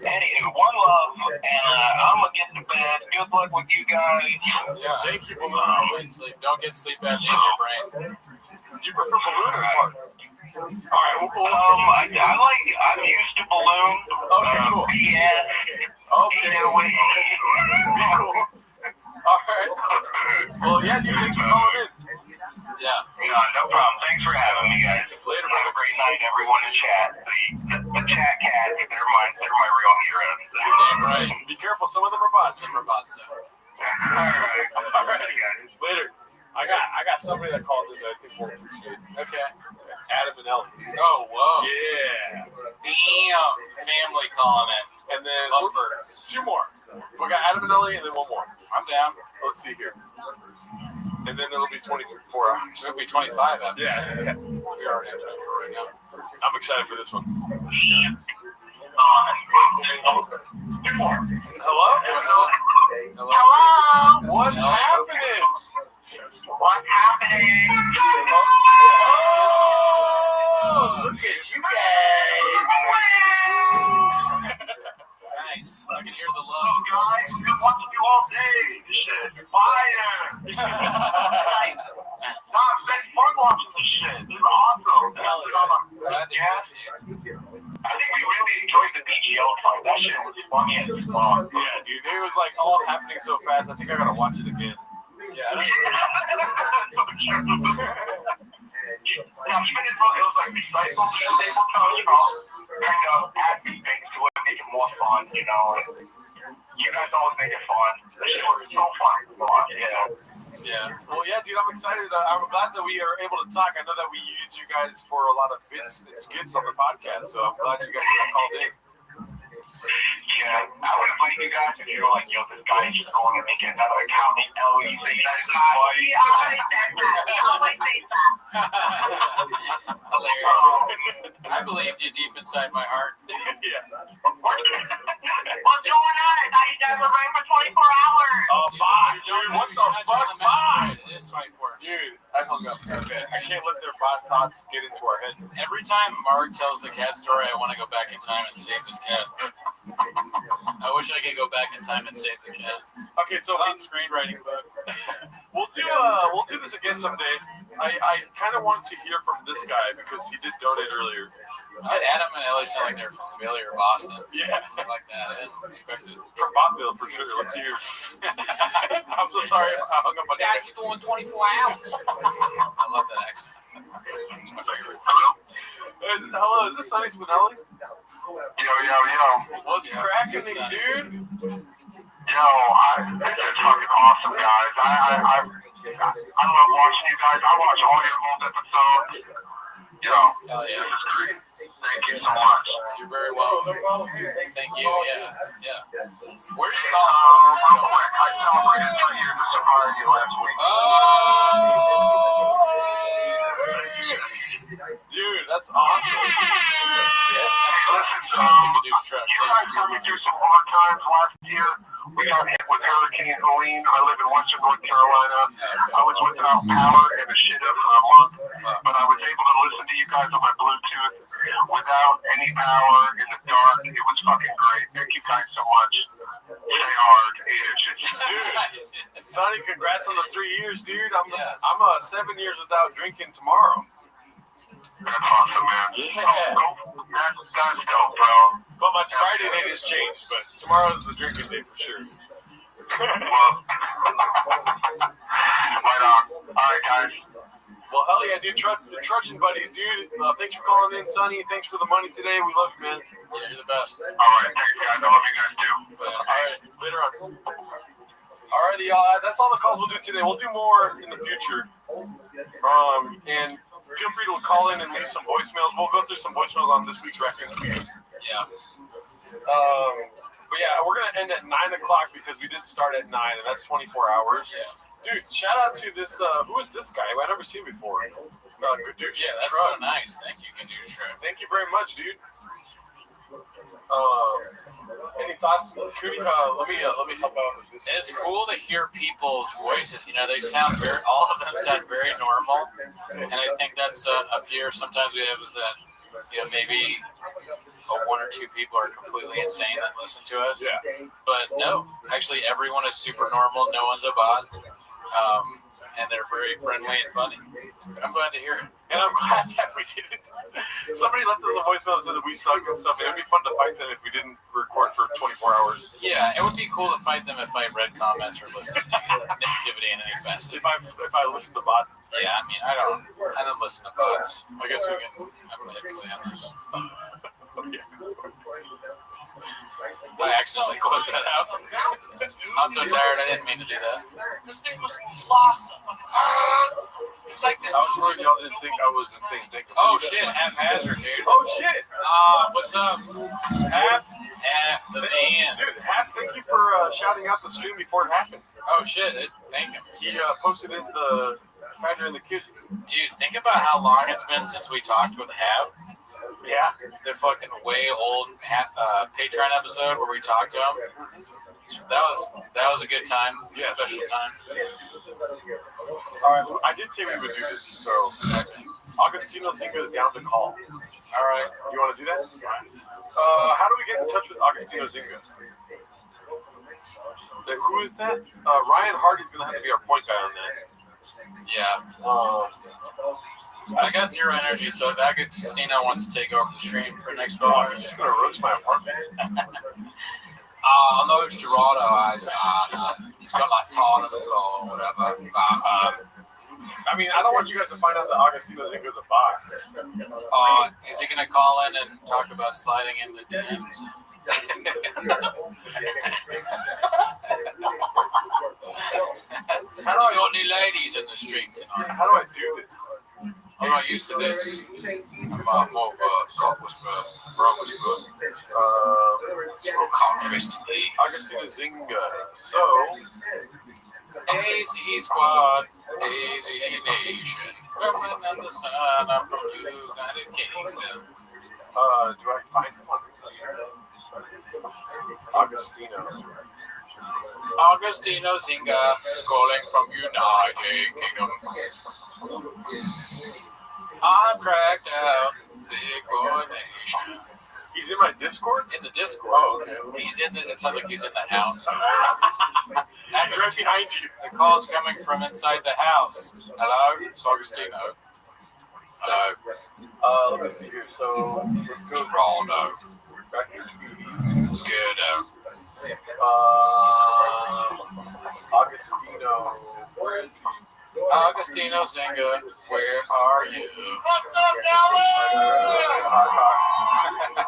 anywho, one love, and I'm gonna get to bed. Good luck with you guys. Yeah, thank you. Don't get sleep apnea in your brain. Do you prefer balloon or fart? All right, I'm used to balloon. Okay, cool. BS. Okay. Cool. All right. Well, yeah, dude, thanks for calling in. Yeah. No problem. Thanks for having me, guys. Later, have a great night, everyone in chat. The chat cats, they're my real heroes. Damn right. Be careful, some of them are bots. Some are bots, though. All right, guys. Later. I got somebody that called in that I think will appreciate it. Okay. Adam and Elsie. Oh, whoa. Yeah. Damn. Family calling it. And then Lovebirds. 2 more. We got Adam and Ellie and then 1 more. I'm down. Let's see here. And then it'll be 24 hours. It'll be 25 after. Yeah. We already have 24 right now. I'm excited for this one. Hello? Hello? What's happening? What's happening? Oh, look at you guys. Nice. I can hear the Oh, love. guys, I've been watching you all day. Shit, fire. Nice. Nah, it's been fun watching this shit. This is awesome. Hell Yeah. I think we really enjoyed the BGL fight. That shit was funny as fuck. Yeah, dude. It was like all happening so fast. I think I gotta watch it again. Yeah, I don't Yeah, even if it was like recycled tabletop, you know, kind of add these things to it, make it more fun, you know. And you guys always make it fun. This shit was so fun. Yeah. Well, yeah, dude, I'm excited. I'm glad that we are able to talk. I know that we use you guys for a lot of bits and skits on the podcast, so I'm glad you guys called in. Yeah, I would invite you guys if you're like, yo, this guy is just going to make another account in LE. He always says that. He always says that. Hilarious. I believed you deep inside my heart. Yeah. What's going on? I thought you guys were running for 24 hours. Oh, bye, dude. What the fuck? Bye. It is 24. Dude, I hung up. Okay. I can't let their bot thoughts get into our head. Every time Mark tells the cat story, I want to go back in time and save this cat. I wish I could go back in time and save the cat. Okay, so Hot screenwriting book. we'll do this again someday. I kind of wanted to hear from this guy because he did donate earlier. Adam and Ellie sound like they're from Philly or Boston. Yeah. I like that. I didn't expect it. From Bobville, for sure. Let's hear. I'm so sorry. I hung up on you. Guys, you're doing 24 hours. I love that accent. It's my favorite. Hello, is this Sonny Spinelli? Yo. What's cracking, dude? Yo, this is fucking awesome, guys. I love watching you guys. I watch all your old episodes. Yo, Hell yeah. this is great. Thank you so much. You're very welcome. Thank you. Yeah. Where do you Real call? quick, I celebrated 3 years of sobriety last week. Dude, that's awesome. Yeah. Listen, Truck. you guys got me through some hard times last year. We got hit with Hurricane Helene. I live in Western North Carolina. I was without power and a shitter for a month, but I was able to listen to you guys on my Bluetooth without any power in the dark. It was fucking great. Thank you guys so much. Stay hard. Dude, Sonny, congrats on the 3 years, dude. I'm 7 years without drinking tomorrow. That's awesome, man. Yeah. That's dope, bro. But my sobriety date has changed, but tomorrow's the drinking day for sure. Well, right on. All right, guys. Well, hell yeah, dude. Trudging buddies, dude. Thanks for calling in, Sonny. Thanks for the money today. We love you, man. Yeah, you're the best. All right, thanks, guys. I love you guys, too. All right, later on. Alrighty, y'all. That's all the calls we'll do today. We'll do more in the future. And feel free to call in and leave some voicemails. We'll go through some voicemails on this week's record. Yeah. But yeah, we're gonna end at 9 o'clock because we did start at 9, and that's 24 hours. Yeah. Dude, shout out to this. Who is this guy? I've never seen before. Good dude. Yeah, that's so nice. Thank you, Gadoosh. Thank you very much, dude. Any thoughts, Cootie? Let me help out with this. It's cool to hear people's voices. You know, they sound all of them sound very normal, and I think that's a fear sometimes we have is that, you know, maybe one or two people are completely insane that listen to us. Yeah. But no, actually, everyone is super normal. No one's a bot. And they're very friendly and funny. I'm glad to hear it. And I'm glad that we didn't. Somebody left us a voicemail that said that we suck and stuff. It would be fun to fight them if we didn't record for 24 hours. Yeah, it would be cool to fight them if I read comments or listened to negativity in any facet. If I listen to bots. Yeah, I mean, I don't listen to bots. I guess we can have a play on this. I accidentally closed that out. I'm so tired. I didn't mean to do that. This thing was Mufasa. It's like this. I was worried y'all didn't think I was insane. Oh shit, haphazard, dude. Oh shit. What's up? Hap, The man. dude, Hap, thank you for shouting out the stream before it happened. Oh shit, thank him. He posted in the Factor and the Kid. Dude, think about how long it's been since we talked with Hap. Yeah. The fucking way old Patreon episode where we talked to him. That was a good time. Yeah. Special time. All right, I did say we would do this, so Augustino Zinga is down to call. All right. You want to do that? How do we get in touch with Augustino Zinga? Who is that? Ryan Hardy's going to have to be our point guy on that. Yeah. I got zero energy, so if Agostino wants to take over the stream for the next 4 hours, He's just going to roast my apartment. I know it's Gerardo eyes. He's got like tar on the floor or whatever. I mean, I don't want you guys to find out that Augustino Zinga's a bot. Is he gonna call in and talk about sliding in the DMs? How do I got any ladies in the stream tonight? How do I do this? I'm not used to this. I'm more of a cock whisperer, bro whisperer. Smoke cock fistedly. Augustino Zinga. So, AZ Squad, AZ Nation, rolling at the sun, I'm from United Kingdom. do I find him on Augustino? Augustino Zinga, calling from United Kingdom. I'm cracked out, big boy nation. He's in my Discord? In the Discord. Oh, okay. He's in the. It sounds like he's in the house. He's right behind you. The call's coming from inside the house. Hello, it's Augustino. Hello. Let me see here. So, let's go. Ronaldo. Good. Augustino. Where is he? Augustino Zinga, where are you? What's up,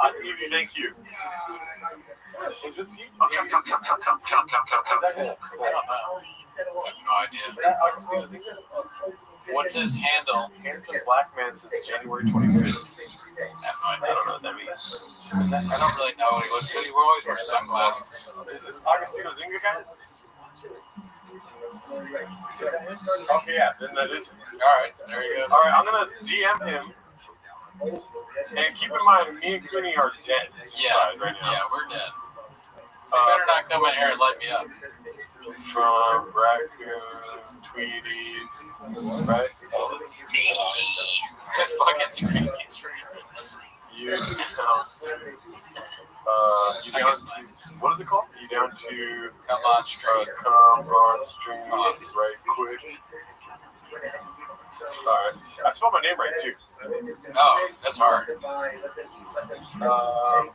Nelly? Easy, thank you. Is this you? Come. I don't know. I have no idea. Is that Augustino Zinga? What's his handle? Handsome black man since January 25th. I don't know what that means. I don't really know what he looks like. We always wear sunglasses. Is this Augustino Zinga, guys? Okay, yeah, then that is. Alright, there he goes. Alright, I'm gonna DM him. And keep in mind, me and Cooney are dead inside right now. Yeah, we're dead. You better not come in here and light me up. From raccoons, tweeties, right? This fucking screen is for You down? What is it called? You down to come on stream. Come on stream right quick. Alright, I spelled my name right too. Oh, that's hard.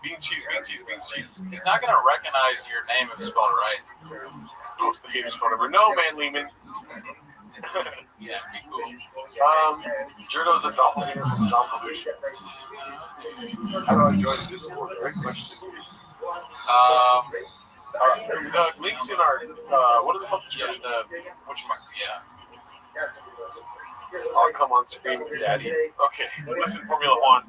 Bean cheese. He's not gonna recognize your name if you spell it right. Post the haters phone number. No, man, Lehman. Yeah, be cool. Jurdo's a doppelganger from Convolution. How do I join the Discord? Great question. The links in our what is it called? Yeah. I'll come on screen, Daddy. Okay, listen, Formula One.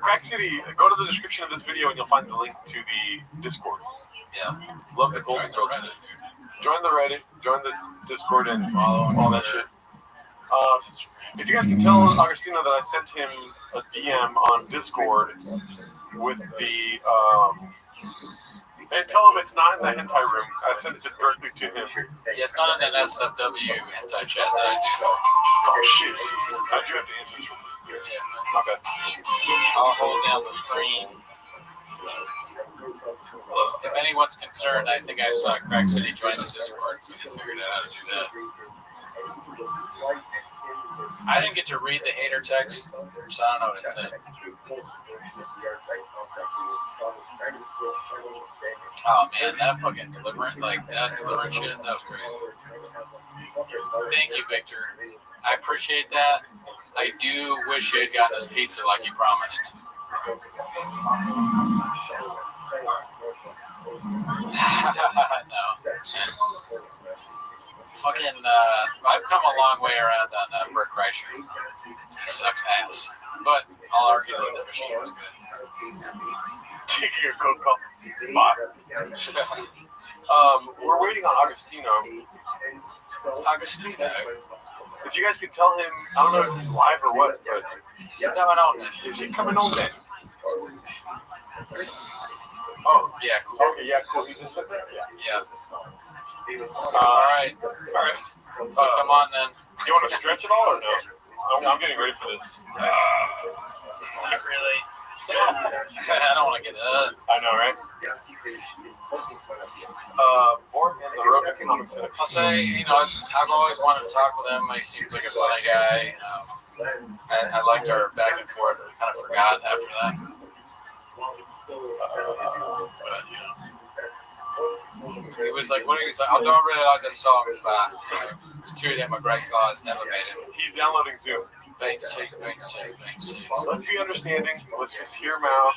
Crack City, go to the description of this video and you'll find the link to the Discord. Yeah. Love the Golden Girls. Join the Reddit, join the Discord, and all that shit. If you guys can tell Augustino that I sent him a DM on Discord with the and tell him it's not in the hentai room. I sent it directly to him. Yeah, it's not in an SFW anti-chat that I do. Oh shit! I do have to answer this one. Yeah. My bad. I'll hold down the screen. If anyone's concerned, I think I saw Crack City join the Discord, so they figured out how to do that. I didn't get to read the hater text, so I don't know what it said. Oh man, that fucking deliverance, deliverance shit, that was crazy. Thank you, Victor. I appreciate that. I do wish you had gotten us pizza like you promised. No. Fucking, I've come a long way around on Brick Kreischer. It sucks ass. But I'll argue that the machine was good. Taking a cold call. We're waiting on Augustino. If you guys could tell him, I don't know if he's live or what, but he's coming on then. Is he coming on then? Oh, Yeah, cool. okay, yeah, cool. You just said that? Yeah. Yeah. All right. So come on then. You want to stretch it all or no? I'm getting ready for this. Not really. I don't want to get up. I know, right? Born in the Roman Economic Center. I'll say, I've always wanted to talk with him. He seems like a funny guy. I liked our back and forth. I kind of forgot after that. He was like, what do you say? I don't really like this song, but two of them are great guys, never made it. He's downloading Zoom. Thanks, Chase. Let's be understanding. Let's just hear him out.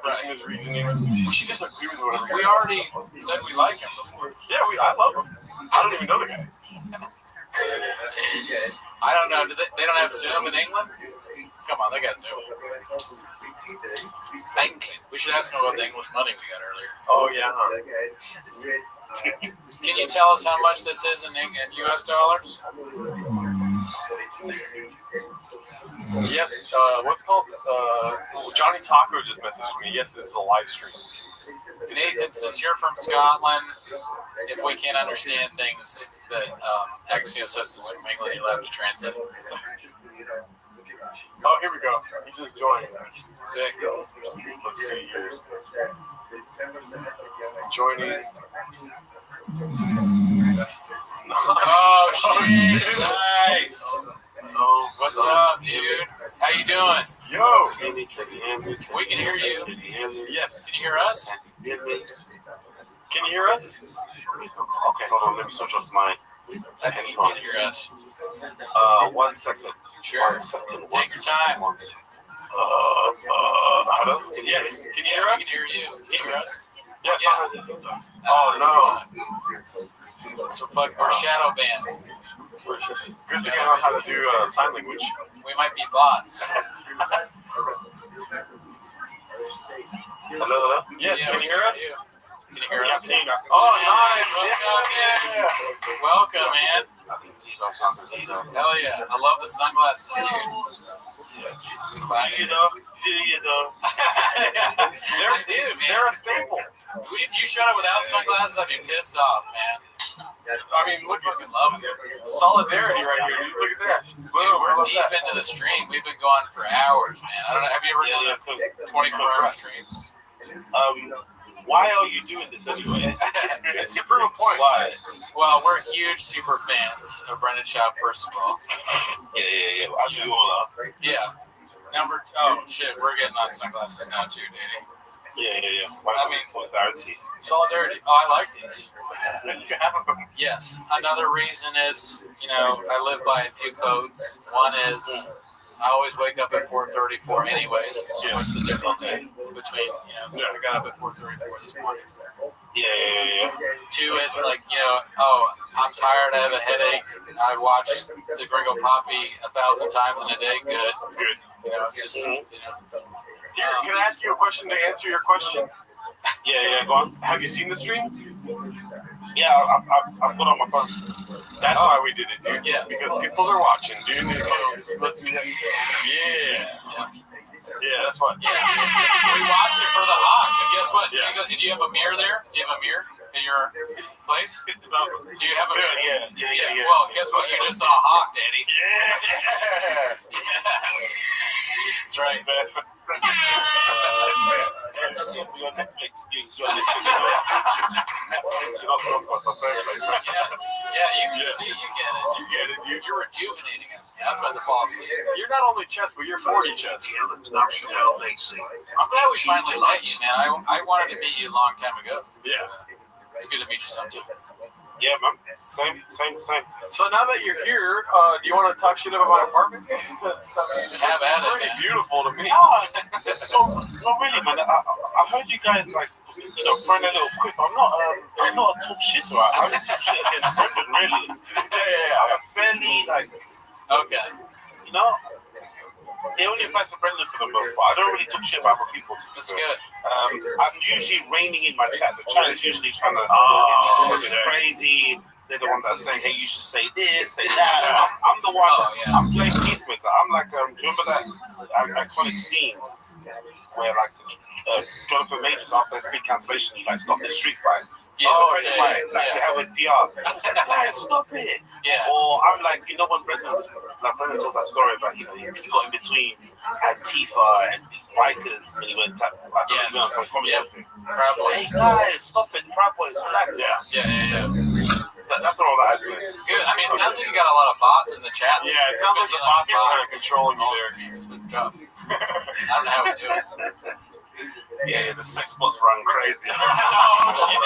Right. His reasoning. We should just agree with whatever. We already said we like him before. Yeah, I love him. I don't even know the guy. I don't know. They don't have Zoom in England? Come on, they got Zoom. We should ask him about the English money we got earlier. Oh, yeah. Can you tell us how much this is in U.S. dollars? Yes, what's called? Johnny Taco just messaged me. Yes, this is a live stream. Nathan, since you're from Scotland, if we can't understand things that Axios says is from England, you'll have to translate. Oh, here we go. He just joined. Sick. Let's see here. Joining. Oh, shit. Nice. Oh, what's up, dude? How you doing? Yo. We can hear you. Yes. Can you hear us? Can you hear us? Okay, hold on. Let me switch off my I think you can hear us. 1 second. Sure. 1 second. Take your time. 1 second. Hello? Yes. Can you hear us? We can hear you. Can you hear us? Yes. Yeah. Oh, no. So fuck, we're shadow banned. Good to know how to do sign language. We might be bots. Hello? Yes, Yeah, can we you hear us? Can you hear us? Oh, nice. Welcome, man. Hell yeah. I love the sunglasses, dude. You know? They're a staple. If you showed up without sunglasses, I'd be pissed off, man. I mean, look at Love it. solidarity right here. Look at that. Dude, Boom, we're how about deep that? into the stream. We've been going for hours, man. I don't know. Have you ever done a 24-hour stream? Why are you doing this anyway? It's to prove a point. Why? Well, we're huge super fans of Brendan Schaub, first of all. Yeah. I do all up. Yeah. Shit, we're getting on sunglasses now too, Danny. Yeah. I mean, solidarity. Solidarity. Oh, I like these. You have them. Yes. Another reason is, I live by a few codes. One is I always wake up at 4:34 anyways. So what's the difference between, I got up at 4:34 this morning. Yeah. Two is like, I'm tired, I have a headache. I watch the Gringo Poppy 1,000 times in a day. Good. It's just, Here, can I ask you a question to answer your question? Yeah, go on. Have you seen the stream? Yeah, I've put on my phone. That's why we did it, dude. Yeah. Because people are watching, dude. Let's do that. Yeah, that's what. Yeah. We watched it for the Hawks, and guess what? Yeah. Do you have a mirror there? Do you have a mirror in your place? Do you have a mirror? Yeah. Well, guess what? You just saw a Hawk, Danny. Yeah. That's right. Your Netflix. Yeah, you get it. You get it, dude. You're rejuvenating us. I was about to fall asleep. You're not only chess, but you're 40 chess. I'm glad we finally met you, man. I wanted to meet you a long time ago. Yeah. It's good to meet you sometime. Yeah, man. Same. So now that you're here, do you want to talk shit about my apartment? Have at it, pretty man. beautiful to me. No, really, man. I heard you guys throwing a little quip. I'm not a talk shitter. I only talk shit against Brendan, really. Yeah. I'm fairly Okay. it only applies to Brendan for the most part. I don't really talk shit about other people. That's good. I'm usually reining in my chat. The chat is usually trying to look crazy. They're the ones that are saying, hey, you should say this, say that. I'm the one, I'm playing peacemaker. I'm like, do you remember that iconic scene where Jonathan Majors after a big cancellation, he like stopped the street fight. Yeah. Oh, friend of mine, like to help with PR. I was like, guys, stop it. Yeah. Or I'm like, you know, when Brendan tells that story about, you know, he got in between Antifa and these bikers when he went to, Yes. on some comedy. Yep. Proud Hey Boys. guys, stop it, Proud Boys, relax. Yeah. That's all that I do. Good. I mean, it sounds like you got a lot of bots in the chat. Yeah, it sounds like the bots are kind of controlling you there. It's been tough. I don't know how we do it. Yeah, the sex bots run crazy. Oh, shit.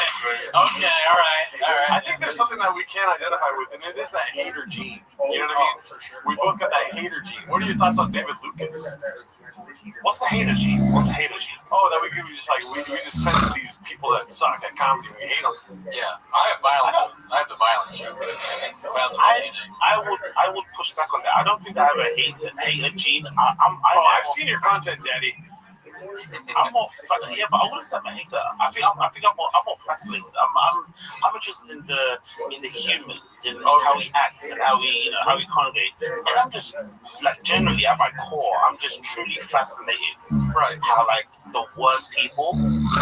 Okay, all right. I think there's something that we can identify with, and it is that hater gene. You know what I mean? For sure. We both got that hater gene. What are your thoughts on David Lucas? What's the hater gene? Oh, that we just like we just sense these people that suck at comedy. We hate them. Yeah, I have violence. I have the violence. I would push back on that. I don't think I have a hater gene. I've seen your content, Daddy. I'm more, yeah, but I wouldn't say I'm a hater. I think I'm more fascinated. I'm interested in the humans, in how we act and how we congregate. And I'm just like generally at my core, I'm just truly fascinated. Right. How like the worst people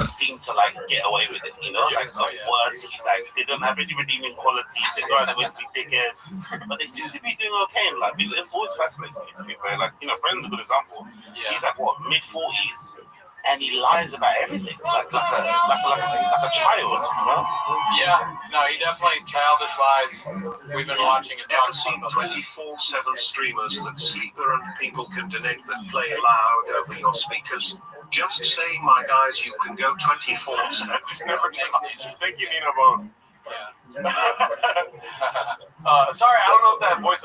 seem to like get away with it. You know, like the worst, like they don't have any redeeming qualities. They go out of the way to be dickheads, but they seem to be doing okay in life. It's always fascinating me to be fair. Like, you know, Brendan's a good example. Yeah. He's like what, mid-40s. And he lies about everything, like a child, you know? Yeah, no, he definitely childish lies. We've been watching and Ever talking seen about 24/7 streamers that sleeper and people can donate that play loud over your speakers? Just say, my guys, you can go 24/7. Just never thank you, Nina Bone. Yeah. Sorry, I don't know if that voice, is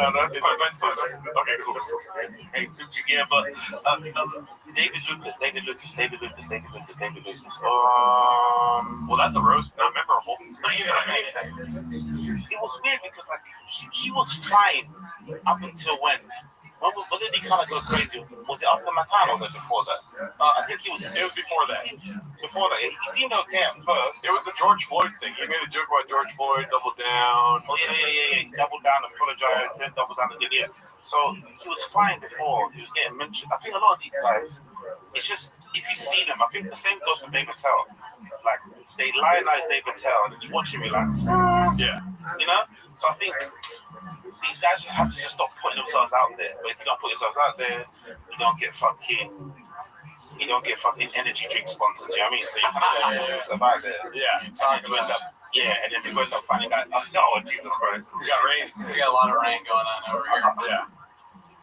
offensive. Okay, cool. Hey, yeah, but David Lucas. Well, that's a roast, not memorable. You know what I mean? It was weird because like he was fine up until when? When did he kind of go crazy? Was it after Matano or before that? I think it was before that. Before that, he seemed okay at first. It was the George Floyd thing. He made a joke about George Floyd, doubled down. Oh yeah. He doubled down, apologized, then doubled down again. Yeah. So he was fine before. He was getting mentioned. I think a lot of these guys, it's just if you see them, I think the same goes for David Tell. Like they lionize David Tell, and you watch him, you're like, yeah, you know. So I think these guys have to just stop putting themselves out there. But if you don't put yourselves out there, you don't get fucking energy drink sponsors. You know what I mean? So you have to put yourself out there. Yeah, and then people end up finding out, oh Jesus Christ, we got rain. We got a lot of rain going on over here. Yeah.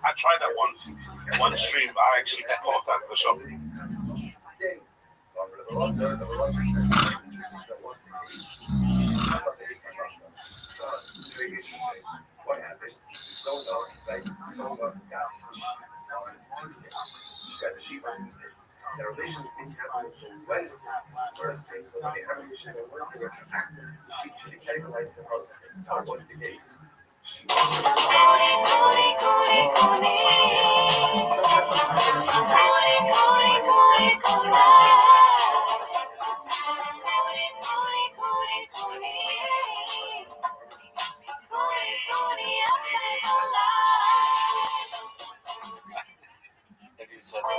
I tried that once. One stream, I actually called out to the shop. What happens? So long, like so long down. Because the sheep are the relations between happening so west, whereas somebody having issues at work, they were active. The sheep should be categorized in the process. That was the case. If you said that.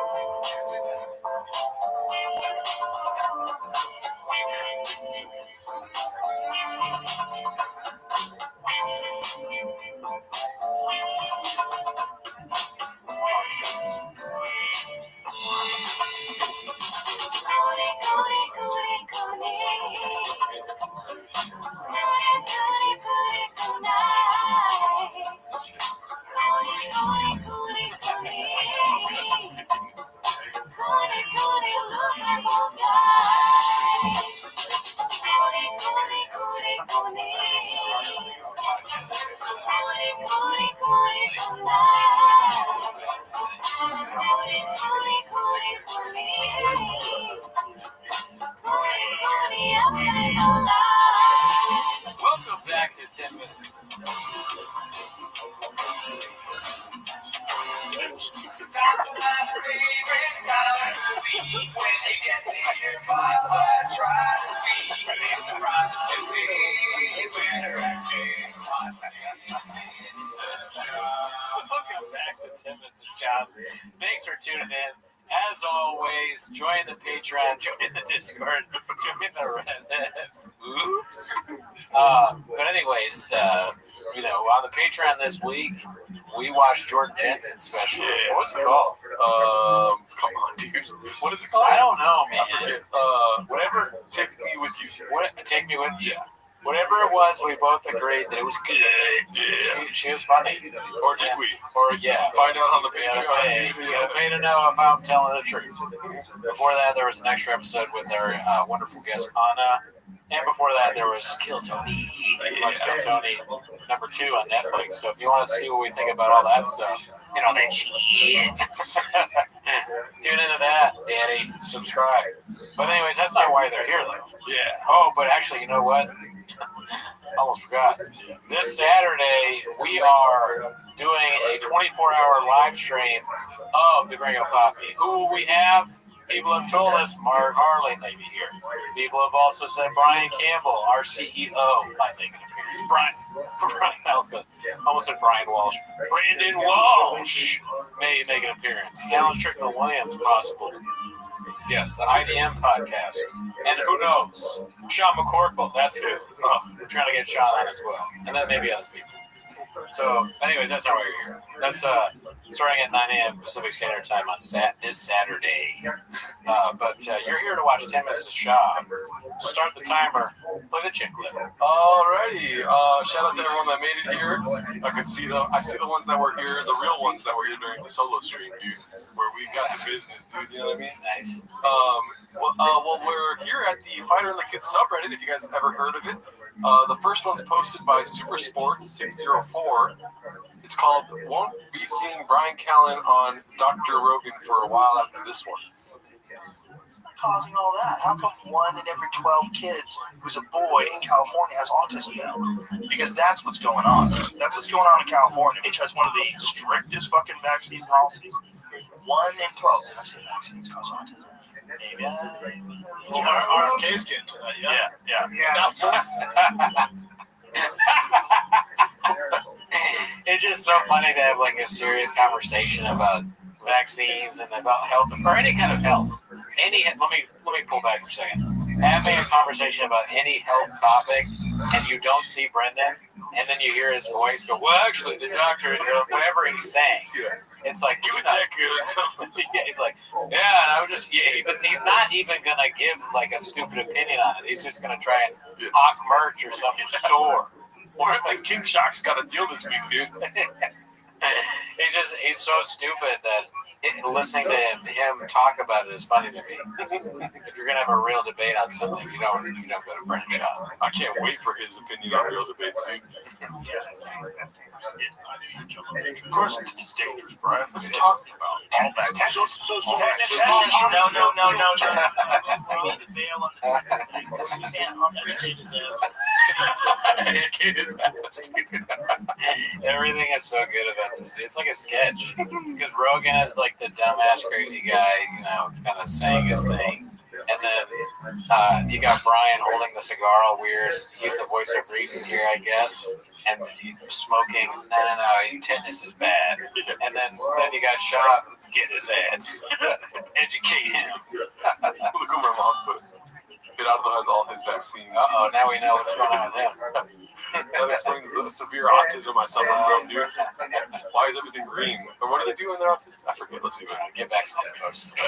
Welcome back to 10 Minutes. Welcome back to 10 Minutes of Job. Thanks for tuning in. As always, join the Patreon, join the Discord, join the Reddit. Oops. But anyways, on the Patreon this week, we watched Jordan Jensen's special. Yeah. What's it called? Come on, dude. What is it called? I don't know, man. I forget. Whatever. Take me with you. Take me with you. Whatever it was, we both agreed that it was good. Yeah. She was funny. Or did we? Or yeah. Find out on the You gotta Patreon. pay to know if I'm telling the truth. Before that, there was an extra episode with our wonderful guest, Anna. And before that, there was Kill Tony. Kill Tony number 2 on Netflix. So if you want to see what we think about all that stuff, that shit. Tune into that, Danny. Subscribe. But anyways, that's not why they're here, though. Yeah. Oh, but actually, you know what? Almost forgot. This Saturday, we are doing a 24-hour live stream of the Gringo Poppy. Who will we have? People have told us Mark Harley may be here. People have also said Brian Campbell, our CEO, might make an appearance. Brian Nelson. Almost said Brian Walsh. Brandon Walsh may make an appearance. Alan Strickland Williams, possible. Yes, the IDM podcast. And who knows? Sean McCorkle, that's who. We're trying to get Sean on as well. And then maybe other people. So, anyways, that's how we're here. That's starting at 9 a.m. Pacific Standard Time on this Saturday. But you're here to watch 10 minutes of Shaw. So start the timer. Play the chick clip. Alrighty. Shout out to everyone that made it here. I see the ones that were here, the real ones that were here during the solo stream, dude. Where we got the business, dude. You know what I mean? Nice. Well, we're here at the Fighter and the Kids subreddit, if you guys have ever heard of it. The first one's posted by Supersport604. It's called "Won't Be Seeing Brian Callen on Dr. Rogan for a While After This One." Causing all that? How come 1 in every 12 kids who's a boy in California has autism now? Because that's what's going on. That's what's going on in California, which has one of the strictest fucking vaccine policies. 1 in 12. Did I say vaccines cause autism? Maybe. RFK's getting to that, yeah. It's just so funny to have like a serious conversation about vaccines and about health or any kind of health. Let me pull back for a second. Having a conversation about any health topic and you don't see Brendan and then you hear his voice go, well, actually the doctor, whatever he's saying. It's like, give it or something. Yeah, he's like, yeah, and I was just, he's not even gonna give like a stupid opinion on it. He's just gonna try and hawk merch or some store. Or like King Shock's got a deal this week, dude. He's so stupid that listening to him talk about it is funny to me. If you're gonna have a real debate on something, you don't go to Brendan Shaw. I can't wait for his opinion on real debates, dude. Of course, it's dangerous, Brian. What are you talking about? All back. No. We need to bail on the tetanus thing. Suzanne educated us. Everything is so good about this. It's like a sketch. Because Rogan is like the dumbass crazy guy, kind of saying his thing. And then you got Brian holding the cigar all weird. He's the voice of reason here, I guess. And he's smoking. No, tetanus is bad. And then you got Shaw, get his ass. Educate him. Look at my mom put. It also has all his vaccines. Uh-oh, now we know what's going on with him. That explains the severe autism I suffer from, dude. Why is everything green? Or what do they do when they're autistic? I forget. Let's see. Get vaccinated, folks. I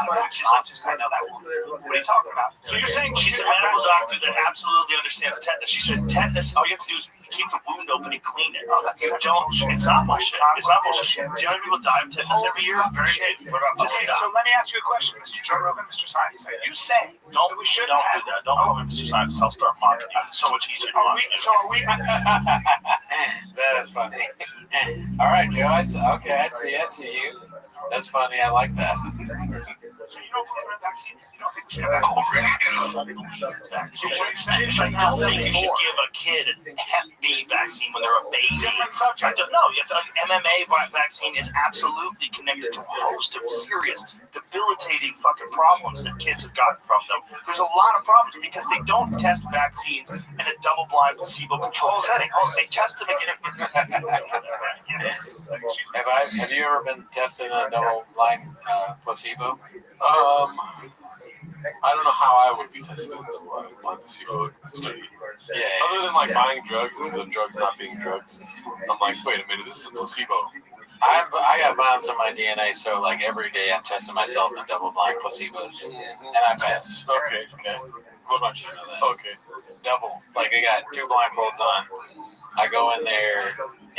know that one. What are you talking about? So you're saying she's a medical doctor that absolutely understands tetanus. She said tetanus, all you have to do is keep the wound open and clean it. You don't. It's not bullshit. It's not bullshit. Do you know how many people die of tetanus every year? Very few. Okay, so let me ask you a question, Mr. Joe Rogan, Mr. Science. You say we shouldn't do that. Don't call me Mr. Science. I'll start marketing. It's so much easier. Are we? That is funny. All right, Joe. I see you. That's funny. I like that. So you don't believe in vaccines? You don't think we should have vaccines? I'm not saying you should give a kid a Hep B vaccine when they're a baby. Different subject. No, MMA vaccine is absolutely connected to a host of serious, debilitating fucking problems that kids have gotten from them. There's a lot of problems because they don't test vaccines in a double-blind, placebo-controlled setting. They test them again. Have you ever been tested in a double-blind, placebo? I don't know how I would be tested in the blind placebo study. Yeah. Other than like buying drugs and the drugs not being drugs, I'm like, wait a minute, this is a placebo. I got violence on my DNA, so like every day I'm testing myself in double-blind placebos, and I pass. Okay. I want you to know that. Okay. Double. Like I got 2 blindfolds on. I go in there,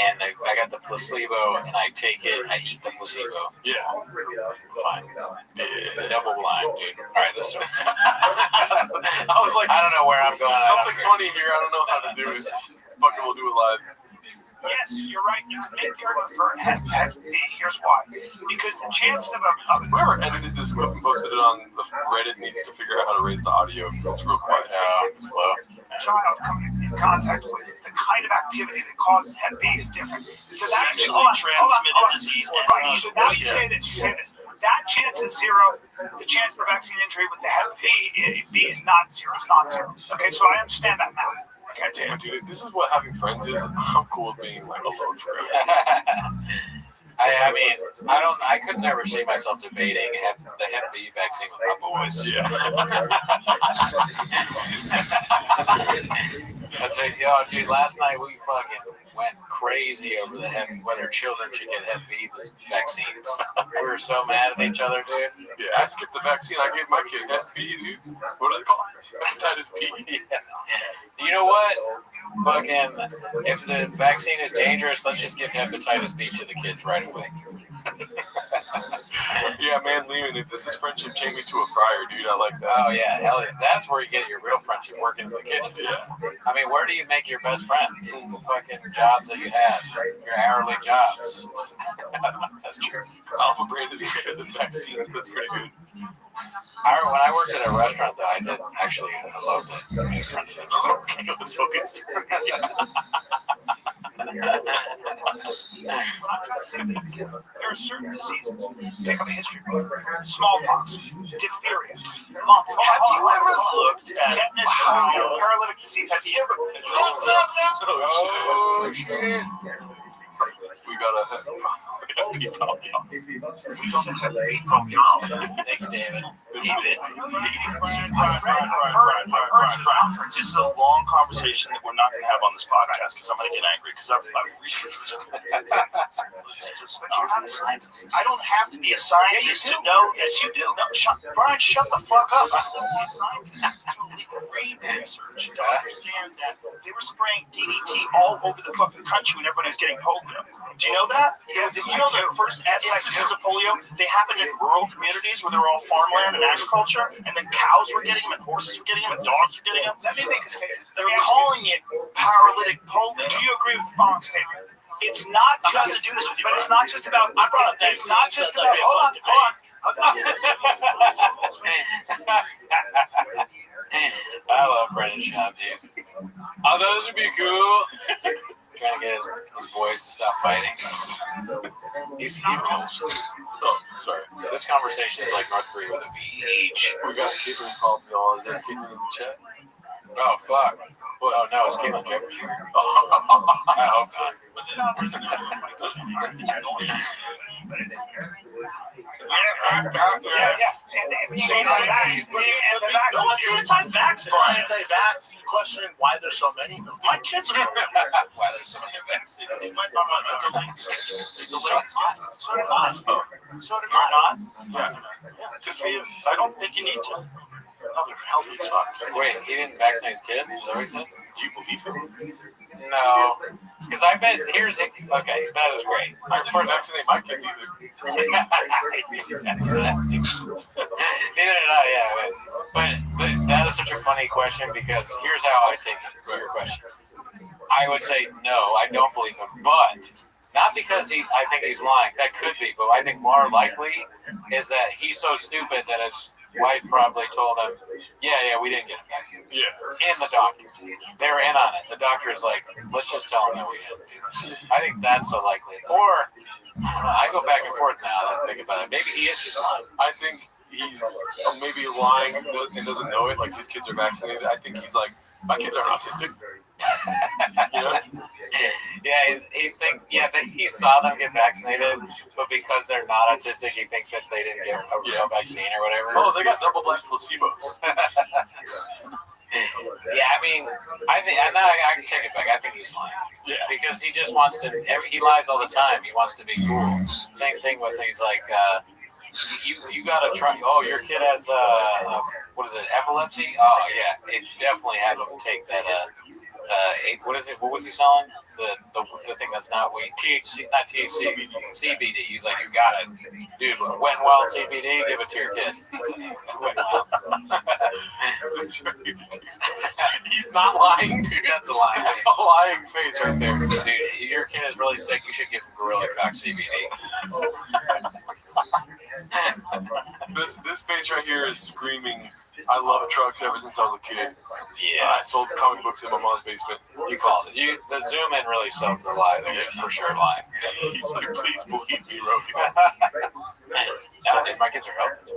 and I got the placebo, and I take it. I eat the placebo. Yeah. Fine. Double blind, dude. All right, let's start. I was like, I don't know where I'm going. Something funny here. I don't know how to do it. Fucking we'll do it live. Yes, you're right. You can make the argument for Hep B. Here's why. Because the chances of whoever edited this clip and posted it on the Reddit needs to figure out how to raise the audio because it's real quiet. Slow. child coming in contact with the kind of activity that causes Hep B is different. So that transmitted disease. Right. So now you say this. That chance is zero. The chance for vaccine injury with the Hep B is not zero. It's not zero. Okay, so I understand that now. God damn, dude, this is what having friends is. I'm cool with being like alone forever. I mean, I could never see myself debating the Hep B vaccine with my boys. Yeah. I said, yo, dude, last night we fucking went crazy over whether children should get Hep B vaccines. We were so mad at each other, dude. Yeah, I skipped the vaccine. I gave my kid Hep B, dude. What is it called? Hepatitis B. Yeah. You know what? Fucking, if the vaccine is dangerous, let's just give hepatitis B to the kids right away. Yeah, man, Leon, if this is friendship, chain me to a fryer, dude. I like that. Oh, yeah, hell yeah. That's where you get your real friendship, working in the kitchen. Yeah. I mean, where do you make your best friends? The fucking jobs that you have, your hourly jobs. That's true. Alpha Brand is better than vaccines. That's pretty good. When I worked at a restaurant, though, I did actually, I loved it. Okay, let's focus. There are certain diseases. Take up a history book. Smallpox, diphtheria, mumps. Have you ever looked at tetanus, paralytic disease? Have you ever? Oh shit! We gotta have Thank you, David. This is a long conversation that we're not going to have on this podcast because I'm going to get angry because I've researched it. But you're not a scientist. I don't have to be a scientist to know that you do. No, Brian, shut the fuck up. I don't be a scientist to read research to understand that they were spraying DDT all over the fucking country when everybody was getting polio. Do you know that? You know the first instances of polio, they happened in rural communities where they were all farmland and agriculture, and then cows were getting them, and horses were getting them, and dogs were getting them. Let me make a statement. They were calling it paralytic polio. Do you agree with the following statement? It's not just to do this with you, but it's not just about. I brought up that. It's not just about. Hold on. I love Brendan Schaub, dude. I thought it would be cool. Trying to get his boys to stop fighting. He's knows. Oh, sorry. This conversation is like North Korea with a beach. We got Caitlin called me all. Is there Caitlin in the chat? Oh, fuck. Oh, no, it's Caitlin Jeffers here. I hope not. Anti-vax, questioning why there's so many of them. My kids are Why there's so many vaccines. So did I. You're not? Yeah. Good for you. I don't think you need to. Another healthy spot. Wait, he didn't vaccinate his kids? Is that what he said? Do you believe him? No. Because I bet, okay, that is great. I didn't vaccinate my kids either. Neither did I, yeah. But that is such a funny question because here's how I take it for your question. I would say no, I don't believe him, but not because I think he's lying. That could be, but I think more likely is that he's so stupid that his wife probably told him, yeah, we didn't get a vaccine. Yeah. And the doctor. They were in on it. The doctor is like, let's just tell him that we didn't. I think that's so likely. Or, I don't know, I go back and forth now that I think about it. Maybe he is just lying. I think he's maybe lying and doesn't know it, like his kids are vaccinated. I think he's like, my kids aren't autistic. He thinks he saw them get vaccinated, but because they're not autistic, he thinks that they didn't get a real vaccine or whatever. Oh, they got double-blind placebos. Yeah, I mean, I can take it back. I think he's lying. Yeah. Because he just wants to. He lies all the time. He wants to be cool. Same thing with he's like, you gotta try. Oh, your kid has what is it? Epilepsy? Oh yeah, it definitely had him take that. What is it? What was he selling? The thing that's not weed. THC, not THC. CBD. He's like, you got it, dude. Went well CBD. Give it to your kid. Went well. He's not lying, dude. That's a lie. That's a lying face right there. Dude, your kid is really sick. You should give him Gorilla Cock CBD. This face right here is screaming, I love trucks ever since I was a kid. Yeah. I sold comic books in my mom's basement. You called it. The zoom in really sells the lie. They're for sure lying. He's like, please believe me, Rogan. Yeah, dude, my kids are healthy.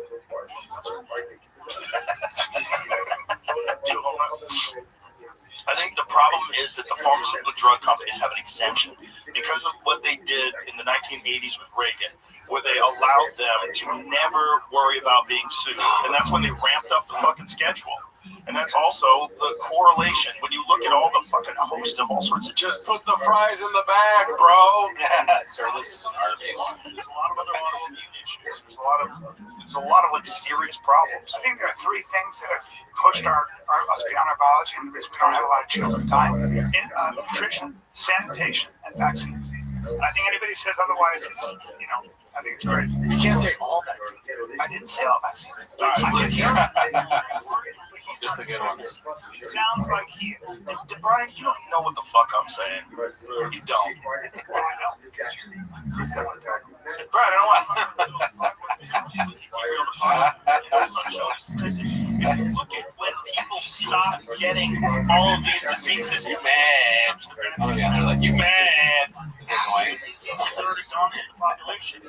I think the problem is that the pharmaceutical drug companies have an exemption because of what they did in the 1980s with Reagan, where they allowed them to never worry about being sued. And that's when they ramped up the fucking schedule. And that's also the correlation. When you look at all the fucking host of all sorts of... Just put the fries in the bag, bro. Sir, this is an Arby's. There's a lot of other autoimmune issues. There's a lot of like serious problems. I think there are three things that have pushed us beyond our biology, and the reason we don't have a lot of children die: nutrition, sanitation, and vaccines. I think anybody who says otherwise is, I think it's crazy. You can't say all vaccines. I didn't say all vaccines. Just the good ones. Sounds like he is. Brian, you don't know what the fuck I'm saying. You don't. Brian, I don't want look at when people stop getting all of these diseases. You mad. Oh yeah, they're like, you mad. Population.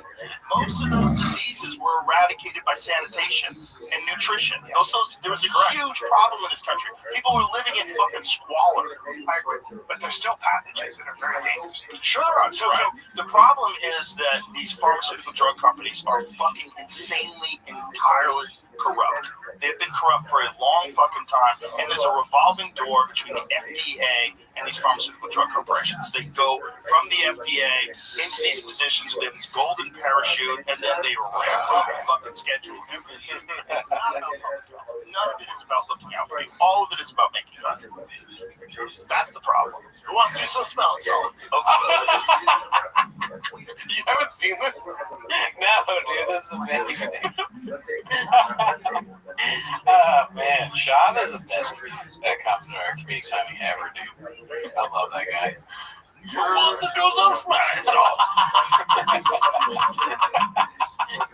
Most of those diseases were eradicated by sanitation and nutrition. There was a huge problem in this country. People were living in fucking squalor. I agree. But there's still pathogens that are very dangerous. Sure. So the problem is that these pharmaceutical drug companies are fucking insanely, entirely corrupt. They've been corrupt for a long fucking time, and there's a revolving door between the FDA and these pharmaceutical drug corporations. They go from the FDA into these positions, they have this golden parachute, and then they ramp up the fucking schedule. It's not about public health. None of it is about looking out for you. All of it is about making money. That's the problem. Who wants to do some smelling salts? You haven't seen this? No, dude, this is amazing. Oh, man. Sean is the best that comes to our comedic timing ever, dude. I love that guy. You want to do some smelling salts?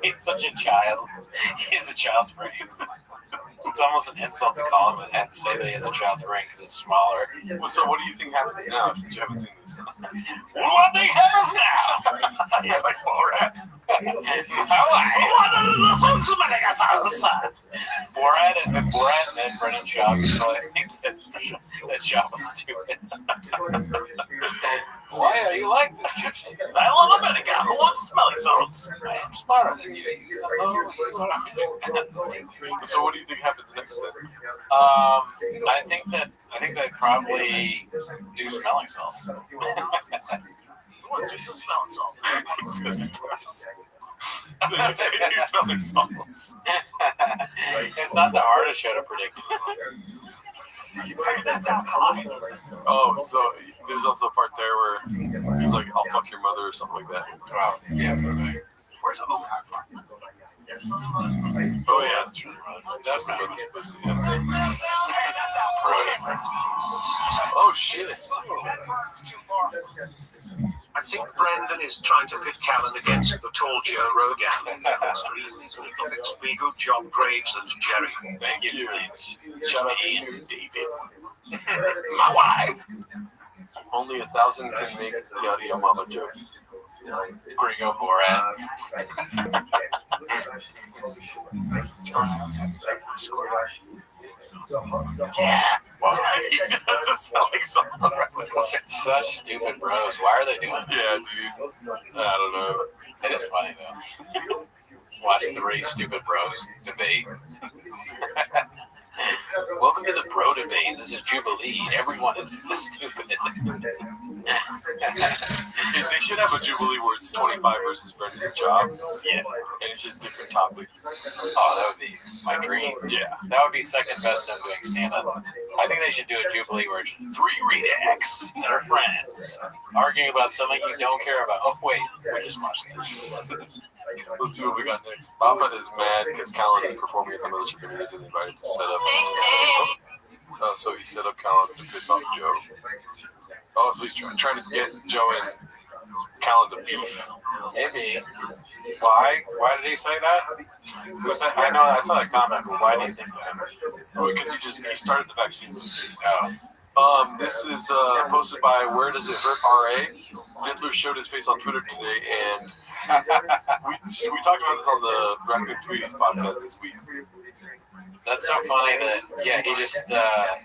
He's such a child. He's a child's brain. It's almost an insult to call him and say that he has a child's brain because it's smaller. Well, so what do you think happens now since you haven't seen this? What do you have now? He's like, Borat. Borat and then Brennan Schaub. So I think that Schaub was stupid. Why are you like this? I love America. Who wants smelling salts? I am smarter than you. So what do you think happens next then? I think they probably do smelling salts. Who wants to do some smelling salts? They do smelling salts. It's not the hardest show to predict. Oh, so there's also a part there where he's like, I'll fuck your mother or something like that. Wow. Yeah, perfect. Where's the Oh, yeah, that's true. That's my brother's pussy. Yeah. Oh, shit. I think Brendan is trying to pit Callan against the tall Joe Rogan. Be good job, Graves and Jerry. Thank you. Shout out to you, David. My wife. Only 1,000 can make yada yada mama jokes. Gringo Borat. Yeah. He does this like something. Such stupid bros. Why are they doing it? Yeah, dude. I don't know. It is funny though. Watch 3 stupid bros debate. Welcome to the bro debate. This is Jubilee. Everyone is stupid. They should have a Jubilee where it's 25 versus Brendan Job. Yeah. And it's just different topics. Oh, that would be my dream. Yeah. That would be second best to doing stand-up. I think they should do a Jubilee where it's 3 redacts that are friends arguing about something you don't care about. Oh, wait. We just watched this. Let's see what we got next. Papa is mad because Callan is performing at the military and he isn't invited to set up. So he set up Callan to piss off Joe. Oh, so he's trying to get Joe and Callan to beef. Maybe. Why? Why did he say that? Who said, I know I saw that comment, but why do you think that? Oh, because he started the vaccine. Oh. This is posted by Where Does It Hurt RA. Diddler showed his face on Twitter today, and we talked about this on the Rapid Tweeties podcast this week. That's so funny that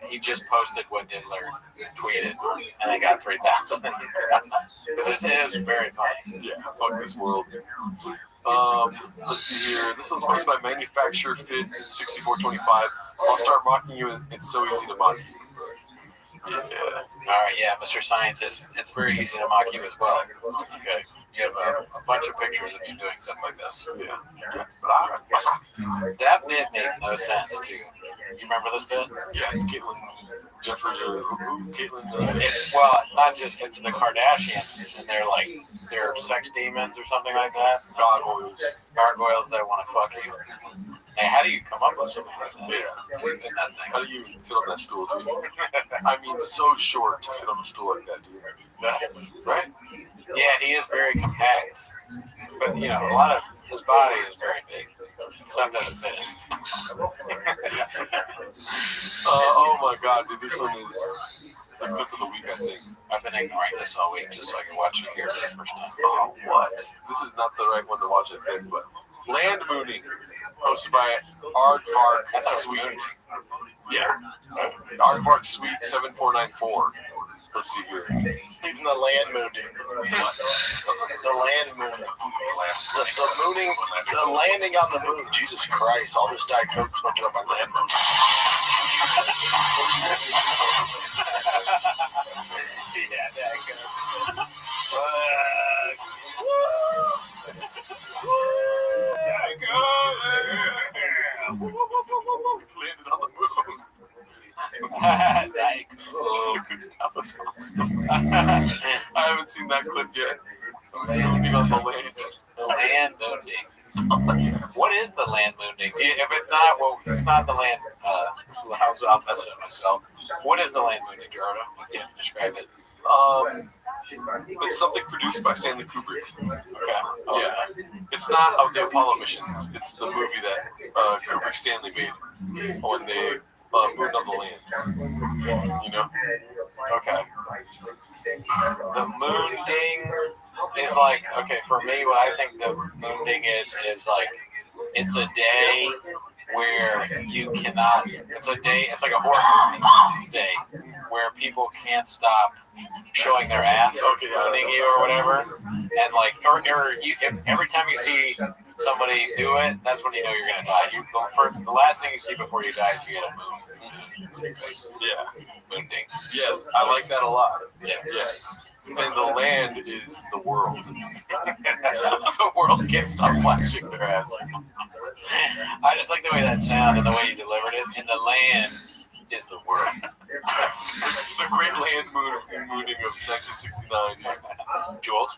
he just posted what Diddler tweeted and I got 3,000. It was very funny. Yeah, fuck this world. Let's see here. This one's posted by Manufacturer Fit 6425. I'll start mocking you. It's so easy to mock you. Yeah. All right. Yeah, Mr. Scientist. It's very easy to mock you as well. Okay. You have a bunch of pictures of you doing stuff like this. Yeah. That bit made no sense too. You remember this bit? Yeah, it's Caitlyn Jeffers or who? Caitlyn. Well, not just it's the Kardashians, and they're sex demons or something like that. Gargoyles that want to fuck you. Hey, how do you come up with something like that? Yeah. How do you fit on that stool, dude? I mean, so short to fit on the stool like that, dude. Right? Yeah, he is very compact. But, you know, a lot of his body is very big. Some doesn't fit it. Oh my god, dude, this one is the clip of the week, I think. I've been ignoring this all week just so I can watch it here for the first time. Oh, what? This is not the right one to watch, I think, but Land Mooning, hosted by Aardvark Suite. Yeah. Aardvark Suite 7494. Let's see here. Even the land mooning. The land mooning. The mooning. The landing on the moon. Jesus Christ. All this Diet Coke smoking up my land moon. Yeah, Diet Coke. Landed on the moon. Diet Coke. That was awesome. I haven't seen that clip yet. Landing on the land. The land mooning. What is the land mooning? If it's not, well, it's not the land. I'll mess it up myself. What is the land mooning, Gerardo? You can describe it. It's something produced by Stanley Kubrick. Okay. Yeah. It's not of the Apollo missions. It's the movie that Kubrick Stanley made when they moved on the land. You know? Okay. The moon ding is like, okay, for me, what I think the moon ding is like, it's a day where you cannot, it's like a horror day where people can't stop showing their ass, mooning you or whatever, and like, or you, every time you see somebody do it, that's when you know you're gonna die. The last thing you see before you die is you get a moon. Yeah. Moon ding. Yeah, I like that a lot. Yeah. And the land is the world. The world can't stop flashing their ass. I just like the way that sounded and the way you delivered it. And the land is the world. The great land mooning of 1969. Jules?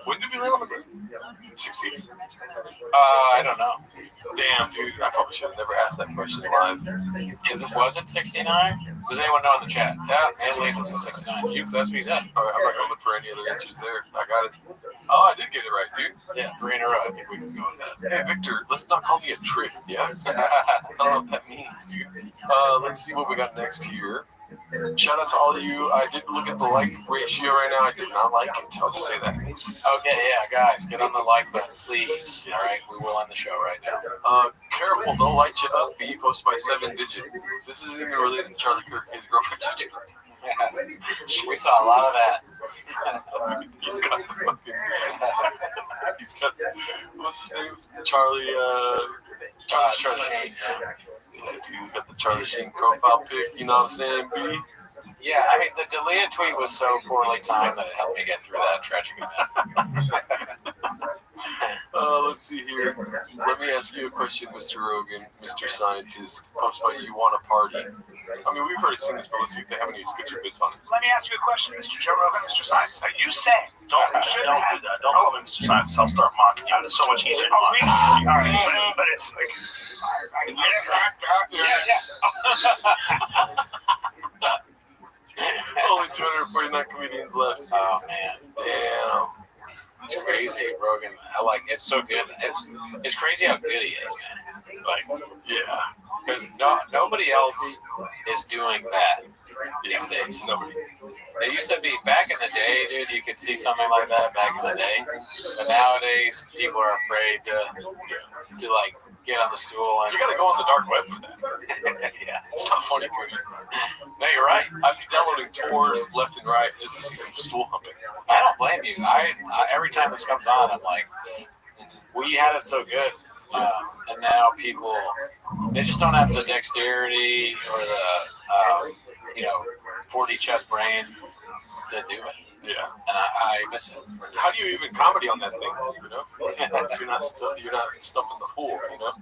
When did we land on the moon? 60s? I don't know. Damn, dude. I probably should have never asked that question live. Was it 69? Does anyone know in the chat? Yeah, at least it's 69. That's what he said. All right, I'm not going to look for any other answers there. I got it. Oh, I did get it right, dude. Yeah, 3 in a row. I think we can go with that. Hey, Victor, let's not call me a trick, yeah? I don't know what that means, dude. Let's see what we got next here. Shout out to all of you. I did look at the like ratio right now. I did not like it. I'll just say that. Okay, yeah, guys, get on the like button, please. All right, we will end the show right now. careful, they'll light you up. B posted by 7 Digit. This isn't even related to Charlie Kirk. His girlfriend just. We saw a lot of that. He's got the fucking. He's got. What's his name? Charlie Sheen. Yeah, he's got the Charlie Sheen profile pic. You know what I'm saying, B? Yeah, I mean, the deleted tweet was so poorly timed that it helped me get through that tragic event. Let's see here. Let me ask you a question, Mr. Rogan, Mr. Scientist. Post by You Want a Party. I mean, we've already seen this, but let's see if they have any skits or bits on it. Let me ask you a question, Mr. Joe Rogan, Mr. Scientist. Are you saying Don't do that. Don't call me Mr. Science. I'll start mocking you. It's so much easier. Oh, really? All right, but it's like. Only 249 comedians left. Oh man, damn, it's crazy, Rogan. It's so good. It's crazy how good he is, man. Like, yeah, because nobody else is doing that these days. Nobody. It used to be back in the day, dude. You could see something like that back in the day, but nowadays people are afraid to like get on the stool and you gotta go on the dark web for that. Yeah, it's not funny, dude. No, you're right. I'm downloading tours left and right just to see some stool humping. I don't blame you. I every time this comes on, I'm like, we had it so good, and now people they just don't have the dexterity or the 4D chest brain to do it. Yeah, and I miss it. How do you even comedy on that thing? You know, you're not stumping the pool. You know,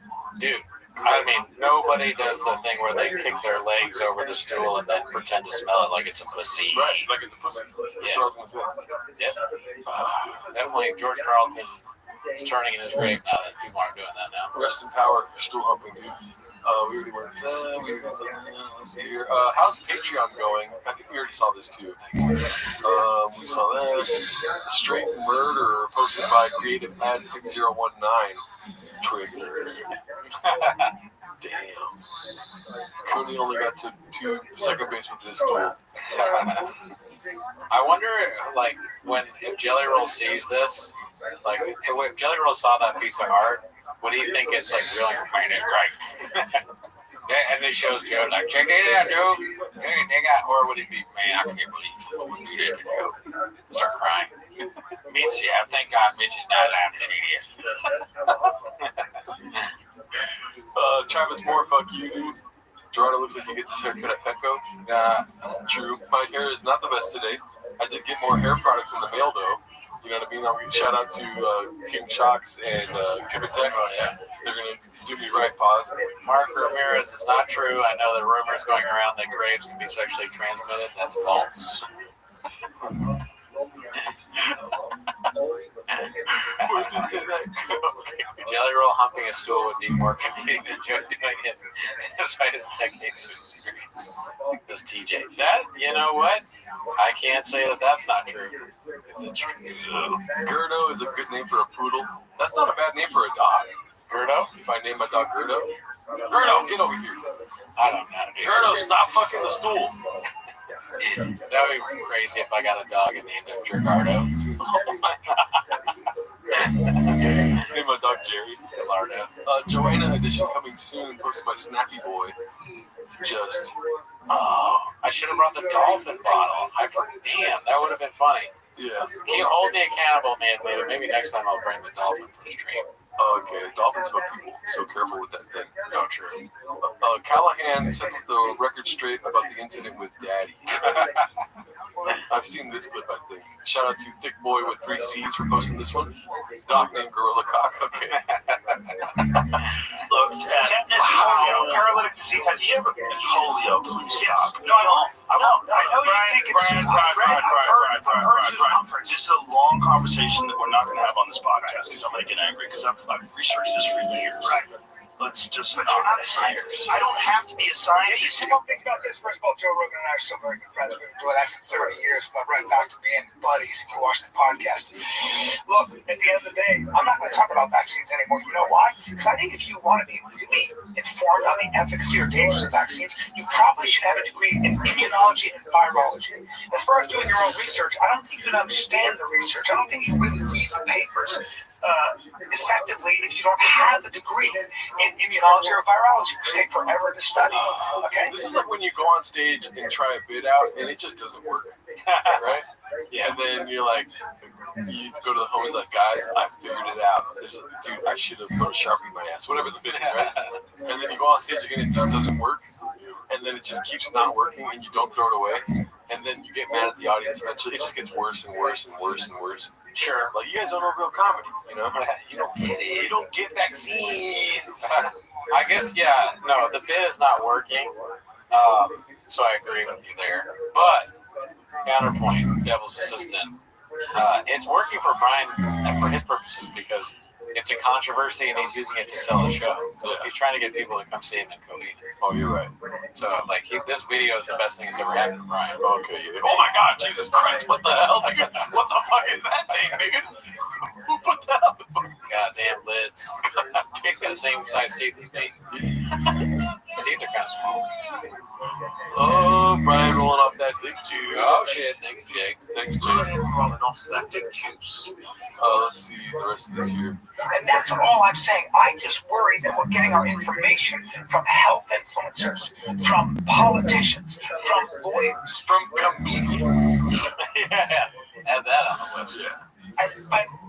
dude. I mean, nobody does the thing where they kick their legs over the stool and then pretend to smell it like it's a pussy. Right, like it's a pussy. That's what I was gonna say. Yep. Definitely, George Carlton is turning in his grave now that people aren't doing that now. Rest in power, stool humping, dude. We already went there. Let's see here. How's Patreon going? I think we already saw this too. We saw that. Straight Murder posted by Creative Ad 6019. Trigger. Damn. Cooney only got to second base with this stool. I wonder, like, if Jelly Roll sees this, like, if Jelly Roll saw that piece of art, would he think it's like really right? Yeah, and it shows Joe like, check it out, Joe. Hey, they got, or would he be, man, I can't believe you did to Joe. Start crying. Mitch, yeah, thank God Mitch is not allowed to see this. Travis Moore, fuck you, dude. Gerardo looks like he gets his haircut at Petco. True. My hair is not the best today. I did get more hair products in the mail, though. You know what I mean? I'll give a shout out to King Shocks and Kibitech. Oh, yeah. They're going to do me right, pause. Mark Ramirez, it's not true. I know the rumors going around that graves can be sexually transmitted. That's false. Jelly Roll humping a stool would be more convenient than Joe doing it despite his decades of experience. This TJ. That, you know what? I can't say that that's not true. It's true. Gerdo is a good name for a poodle. That's not a bad name for a dog. Gerdo? If I name my dog Gerdo. Gerdo, get over here. I don't know, dude. Gerdo, stop fucking the stool. That would be crazy if I got a dog and named him Gerardo. Oh my God. Name my dog Jerry. Gerardo. Joanna edition coming soon, posted by Snappy Boy. Just. Oh, I should have brought the dolphin bottle. Damn, that would have been funny. Yeah. Can you hold me accountable, man? Maybe next time I'll bring the dolphin for the stream. Okay, dolphins fuck people, so careful with that thing. No, true. Callahan sets the record straight about the incident with Daddy. I've seen this clip, I think. Shout out to Thick Boy with 3 C's for posting this one. Doc named Gorilla Cock, okay. Look, paralytic disease. Have you ever been polio? Please stop. No, I don't. I know you think it's just This is a long conversation that we're not going to have on this podcast because I'm going to get angry because I've researched this for years. Right. Let's just But you're not a scientist. I don't have to be a scientist. You don't think about this. First of all, Joe Rogan and I are still very good friends. We've been doing that for 30 years. But right back to being buddies if you watch the podcast. Look, at the end of the day, I'm not going to talk about vaccines anymore. You know why? Because I think if you want to be really informed on the efficacy or dangers of vaccines, you probably should have a degree in immunology and virology. As far as doing your own research, I don't think you can understand the research. I don't think you really read read the papers effectively if you don't have a degree in immunology or virology, which take forever to study. Okay. This is like when you go on stage and try a bit out and it just doesn't work, right? Yeah. And then you're like, you go to the homies like, guys, I figured it out. Dude, I should have put a Sharpie in my ass, whatever the bit is, right? And then you go on stage again, it just doesn't work. And then it just keeps not working and you don't throw it away. And then you get mad at the audience eventually. It just gets worse and worse and worse and worse. Sure. Like, you guys don't know real comedy, you know? You don't get it. You don't get vaccines. I guess, yeah, no, the bit is not working. So I agree with you there. But, counterpoint, devil's assistant. It's working for Brian and for his purposes because it's a controversy and he's using it to sell the show. So he's trying to get people to come see him in Kobe. Oh, you're right. So, like, this video is the best thing that's ever happened to Brian. Okay. Oh my God, Jesus Christ! What the hell, dude? What the fuck is that thing, nigga? Who put that up? Goddamn lids. It's got the same size teeth as me. Teeth are kind of small. Oh, Brian rolling off that dick juice. Oh shit! Thanks, Jake. Thanks, Jake. Rolling off that dick juice. Let's see the rest of this year. And that's all I'm saying. I just worry that we're getting our information from health influencers, from politicians, from lawyers, from comedians. Yeah, add that on the list. Yeah. and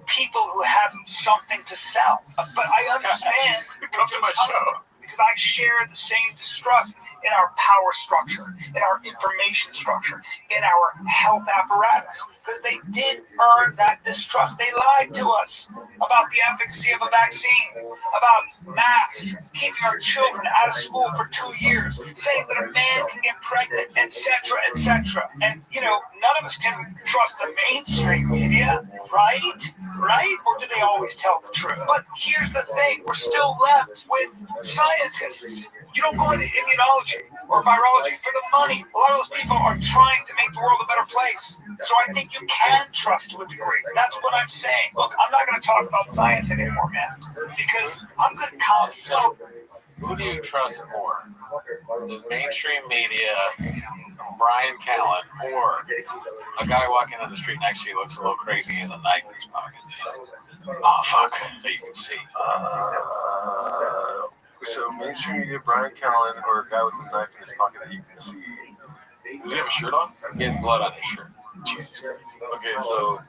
people who have something to sell. But I understand. Come to my show. Because I share the same distrust in our power structure, in our information structure, in our health apparatus. Because they did earn that distrust. They lied to us about the efficacy of a vaccine, about masks, keeping our children out of school for 2 years, saying that a man can get pregnant, etc., etc. And, you know, none of us can trust the mainstream media, right? Right? Or do they always tell the truth? But here's the thing. We're still left with scientists. You don't go into immunology or virology for the money. A lot of those people are trying to make the world a better place. So I think you can trust to a degree. That's what I'm saying. Look, I'm not going to talk about science anymore, man, because I'm good at comedy. So, who do you trust more? The mainstream media, Brian Callen, or a guy walking down the street next to you looks a little crazy and has a knife in his pocket? Oh, fuck. That you can see. So mainstream media, Brian Callen, or a guy with a knife in his pocket that you can see. Does he have a shirt on? He has blood on his shirt. Jesus Christ. Okay, so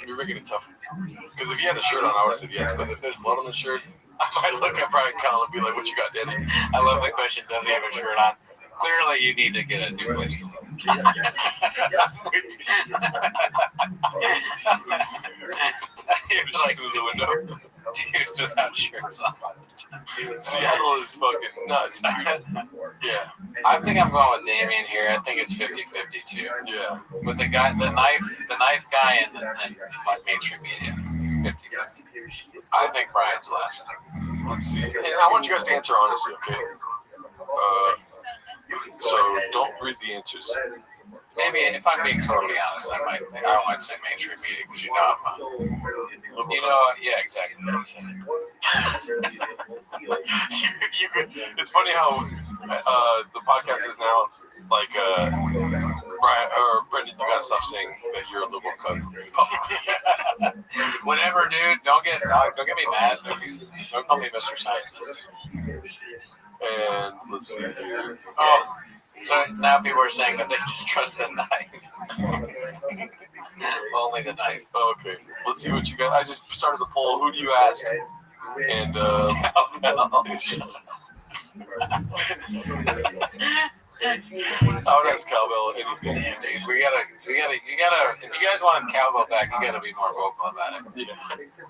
you're making it tough. Because if he had a shirt on, I would have said yes. But if there's blood on the shirt, I might look at Brian Callen and be like, "What you got, Danny?" I love the question. Does he have a shirt on? Clearly, you need to get a new place to live. Like through the window. Dudes without shirts on. Seattle is fucking nuts, dude. Yeah. I think I'm going with Damien here. I think it's 50-50 too. Yeah. With the guy, the knife guy, and like mainstream media, 50-50. I think Brian's last. Let's see. And I want you guys to answer honestly, okay? So don't read the answers. Maybe if I'm being totally honest, I might say mainstream media because yeah, exactly. It's funny how the podcast is now like Brian or Brendan. You gotta stop saying that you're a liberal cunt. Whatever, dude. Don't get me mad. Don't call me Mr. Scientist. And let's see here. Oh. So now people are saying that they just trust the knife. Only the knife. Okay. Let's see what you got. I just started the poll. Who do you ask? And I would ask Cowbell anything. Yeah, dude, you gotta. If you guys want Cowbell back, you gotta be more vocal about it. Yeah.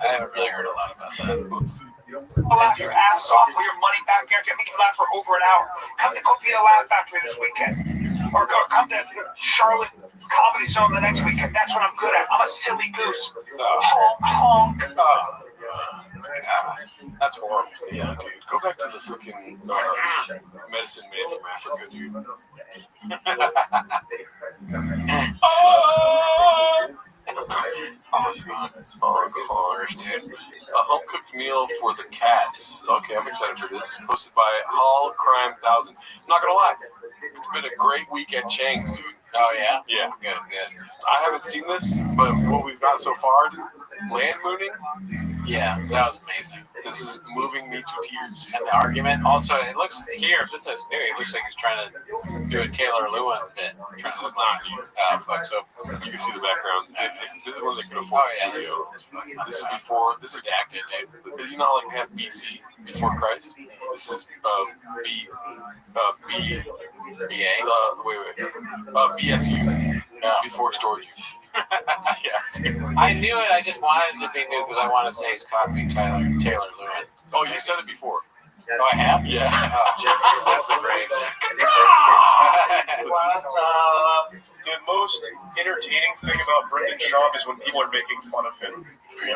I haven't really heard a lot about that. Let's see. Laugh your ass off for your money back guarantee. Make you laugh for over an hour. Come to Copia Laugh Factory this weekend. Or come to Charlotte Comedy Zone the next weekend. That's what I'm good at. I'm a silly goose. Honk, honk. God, that's horrible. Yeah, dude. Go back to the freaking medicine man from Africa, dude. Dude. A home-cooked meal for the cats. Okay, I'm excited for this. Posted by Hall Crime 1000. I'm not gonna lie, it's been a great week at Chang's, dude. Oh yeah. Yeah. Good. I haven't seen this, but what we've got so far, land mooning, Yeah, that was amazing. this is moving me to tears. And the argument also, it looks here. This is new. It looks like he's trying to do a Taylor Lewin bit. This is not new. Fuck. So You can see the background. This is when they could oh afford a yeah, studio. this This is before. This is acted, dude. you know, like we have BC before Christ. This is BSU before storage. Yeah. I knew it. I just wanted it to be new because I wanted to say he's copying Taylor Lewin. Oh, you said it before. Oh, I have? Yeah. Oh, Jesus, that's a great. What's up? The most entertaining thing about Brendan Schaub is when people are making fun of him. You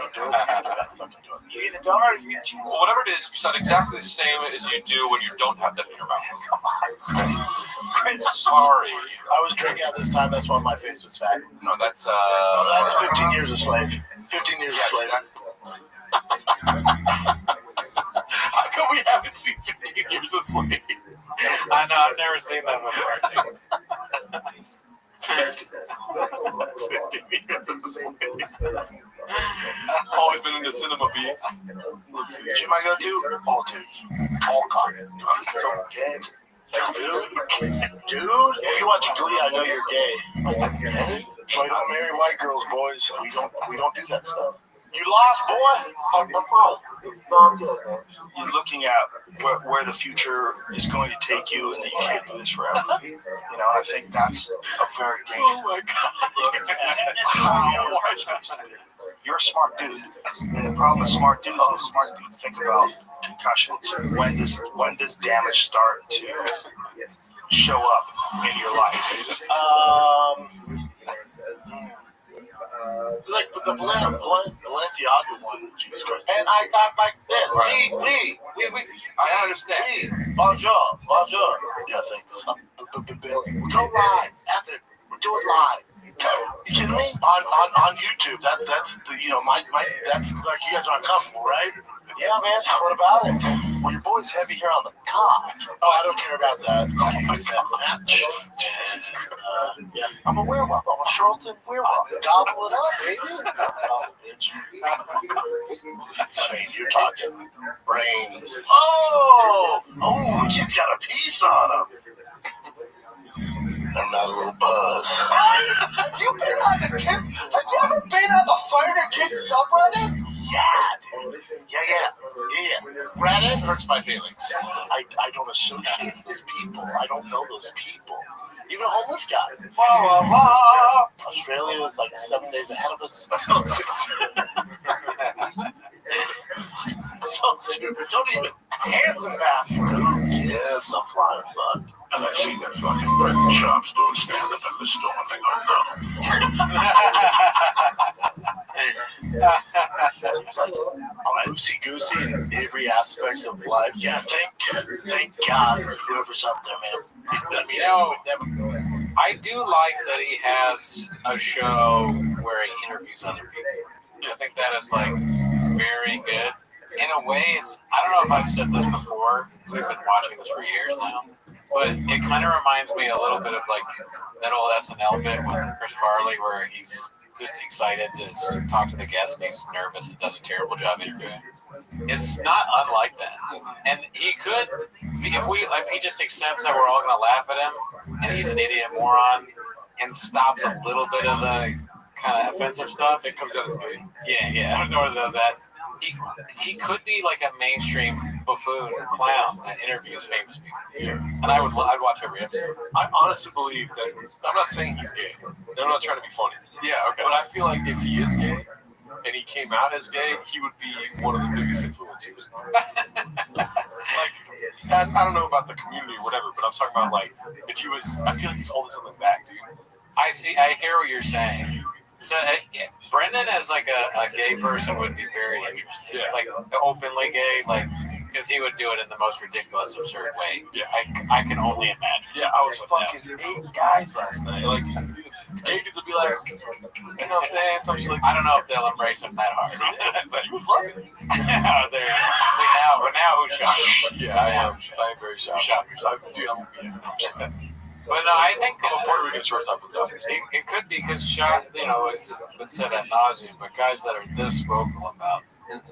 eat a donut or you eat cheese? Well, whatever it is, you sound exactly the same as you do when you don't have that in your mouth. Sorry. I was drinking at this time, that's why my face was fat. No, that's That's 15 years a slave. 15 years a slave. How come we haven't seen 15 Years a Slave? I know. I've never seen that before. Always been into cinema B. Let's see. Gym I go to? All dudes. All cops. So gay. Dude, if you watch Glee, I know you're gay. Gay? So I don't marry white girls, boys. We don't do that stuff. You lost, boy. It's not good, man. You're looking at where the future is going to take you, and that you can't do this forever. You know, I think that's a very dangerous. Oh my God. You're a smart dude. And the problem with smart dudes is smart dudes think about concussions. When does damage start to show up in your life? Like the Balenciaga one, Jesus Christ. And I talk like this. We. I understand. Bonjour. Yeah, thanks. Go live. Ethic. We're doing live. You kidding me? On YouTube. That's the that's like you guys are uncomfortable, right? Yeah, man. What about it? Well, your boy's heavy here on the cock. Oh, I don't care about that. Yeah, I'm a werewolf. I'm a Charlton werewolf. Gobble it up, baby. Oh, bitch. I mean, you're talking brains. Oh, kid's got a piece on him. I'm not a little buzz. Have you been on the kid? Have you ever been on the Fighter Kids subreddit? Yeah, dude. Yeah. Reddit hurts my feelings. I don't associate with those people. I don't know those people. Even a homeless guy. Australia is like 7 days ahead of us. So stupid. Don't even hands and pass. Who gives a flying fuck? And I see that fucking Brendan Schaub still stand up in the store and they Seems like I'm loosey-goosey in every aspect of life. Yeah, thank God whoever's up there, man. I mean, I do like that he has a show where he interviews other people. I think that is like very good. In a way, I don't know if I've said this before, because we've been watching this for years now, but it kind of reminds me a little bit of like that old SNL bit with Chris Farley where he's just excited to talk to the guest and he's nervous and does a terrible job interviewing. It's not unlike that. And he could, if he just accepts that we're all going to laugh at him and he's an idiot moron and stops a little bit of the kind of offensive stuff, it comes out as good. Yeah. I don't know what does that. He could be like a mainstream buffoon or clown that interviews famous people. Yeah. And I'd watch every episode. I honestly believe that, I'm not saying he's gay. I'm not trying to be funny. Yeah, okay. But I feel like if he is gay and he came out as gay, he would be one of the biggest influencers. Like, I don't know about the community or whatever, but I'm talking about like, if he was, I feel like he's holding something back, dude. I hear what you're saying. So Brendan as like a gay person would be very interesting. Yeah. Like openly gay, like because he would do it in the most ridiculous, absurd way. Yeah. I can only imagine. Yeah, I was fucking 8 guys last night. Like gay dudes would be like, you know what I'm saying? Something like, I don't know if they'll embrace him that hard. But you would love it. See now who's shocked? Yeah, I am very shocked. Shocked yourself. Dude, But no, I think I'm a Puerto Rican shortstop for the Dodgers. it could be because shot, it's been said ad nauseum, but guys that are this vocal about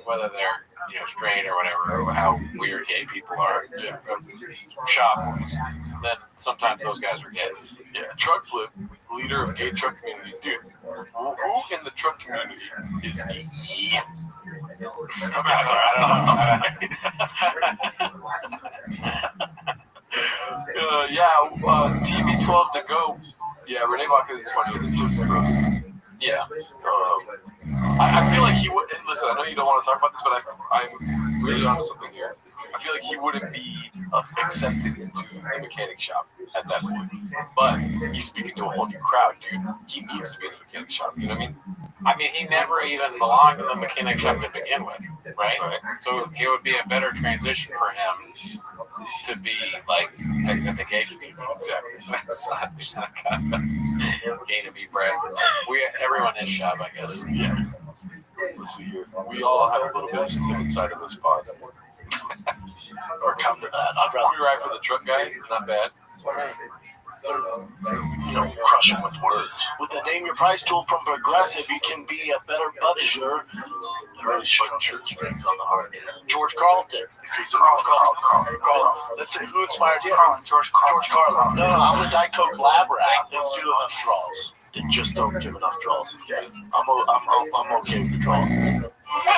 whether they're straight or whatever, or how weird gay people are, shop boys, then sometimes those guys are gay. Yeah, Truck Flip, leader of gay truck community, dude. Who in the truck community is gay? I'm sorry. TB12 to go. Yeah, Renee Baca is funnier than Joseph Gross. Yeah. I feel like he would. And listen, I know you don't want to talk about this, but I'm really onto something here. I feel like he wouldn't be accepted into the mechanic shop at that point. But he's speaking to a whole new crowd, dude. He needs to be in the mechanic shop. You know what I mean? He never even belonged in the mechanic shop to begin with, right? So it would be a better transition for him to be like at the gay community. Exactly. It's not kind of gay to be bred. Everyone is shop, I guess. Yeah. Let's see here. We all have a little bit of stuff inside of this pod. Or come to that. I'd rather We ride for the truck guy. Not bad. crush them with words. With the name your price tool from Progressive, you can be a better budgeter. Really short church drinks on the heart. George Carlton. Carl. Let's say who inspired him? George Carlin. No, I'm the Diet Coke lab rat. Let's do enough draws. They just don't give enough draws. Yeah. I'm okay with the draws.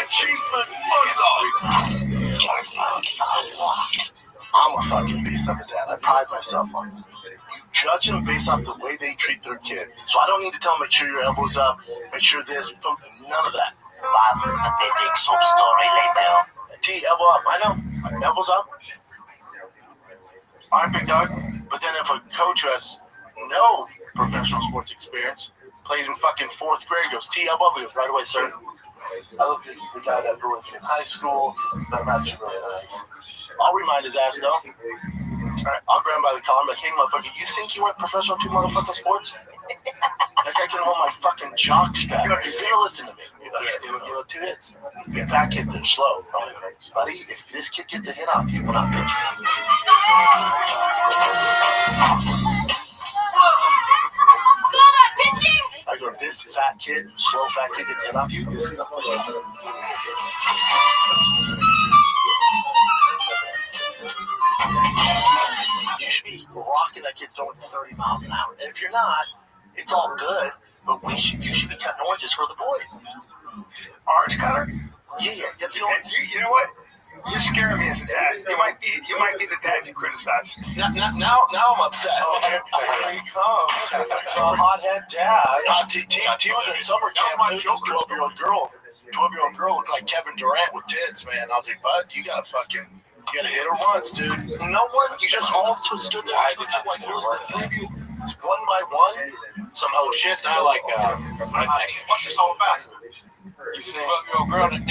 Achievement unlocked. I'm a fucking beast of a dad. I pride myself on it. You judge them based off the way they treat their kids. So I don't need to tell them, make sure your elbow's up, make sure this, none of that. Pathetic sob story later. T, elbow up. I know. Elbows up. All right, big dog. But then if a coach who has no professional sports experience, played in fucking fourth grade, goes, T, elbow up, he goes, right away, sir. I love the guy that grew up in high school. That match is really nice. I'll remind his ass, though. Alright, I'll grab him by the collar and be like, hey, motherfucker, you think you went professional in 2 motherfucking sports? That guy can hold my fucking jock strap. He's gonna listen to me. Give him 2 hits. If that kid, they're slow. Buddy, if this kid gets a hit off you, we're not pitching. I go, if this fat kid, slow fat kid gets a hit off you, this is not for you. You should be rocking that kid throwing 30 miles an hour. And if you're not, it's all good, but you should be cutting oranges for the boys. Orange cutter? Yeah. You know what? You're scaring me as a dad. You might be the dad you criticize. Now I'm upset. Here he comes. Hothead dad. T was at summer camp. There was this 12-year-old girl. 12-year-old girl looked like Kevin Durant with tits, man. I was like, bud, you gotta hit her once, dude. No one, you just all just stood there. One by one. Some whole shit. Not like Watch this whole fast. You say 12-year-old girl that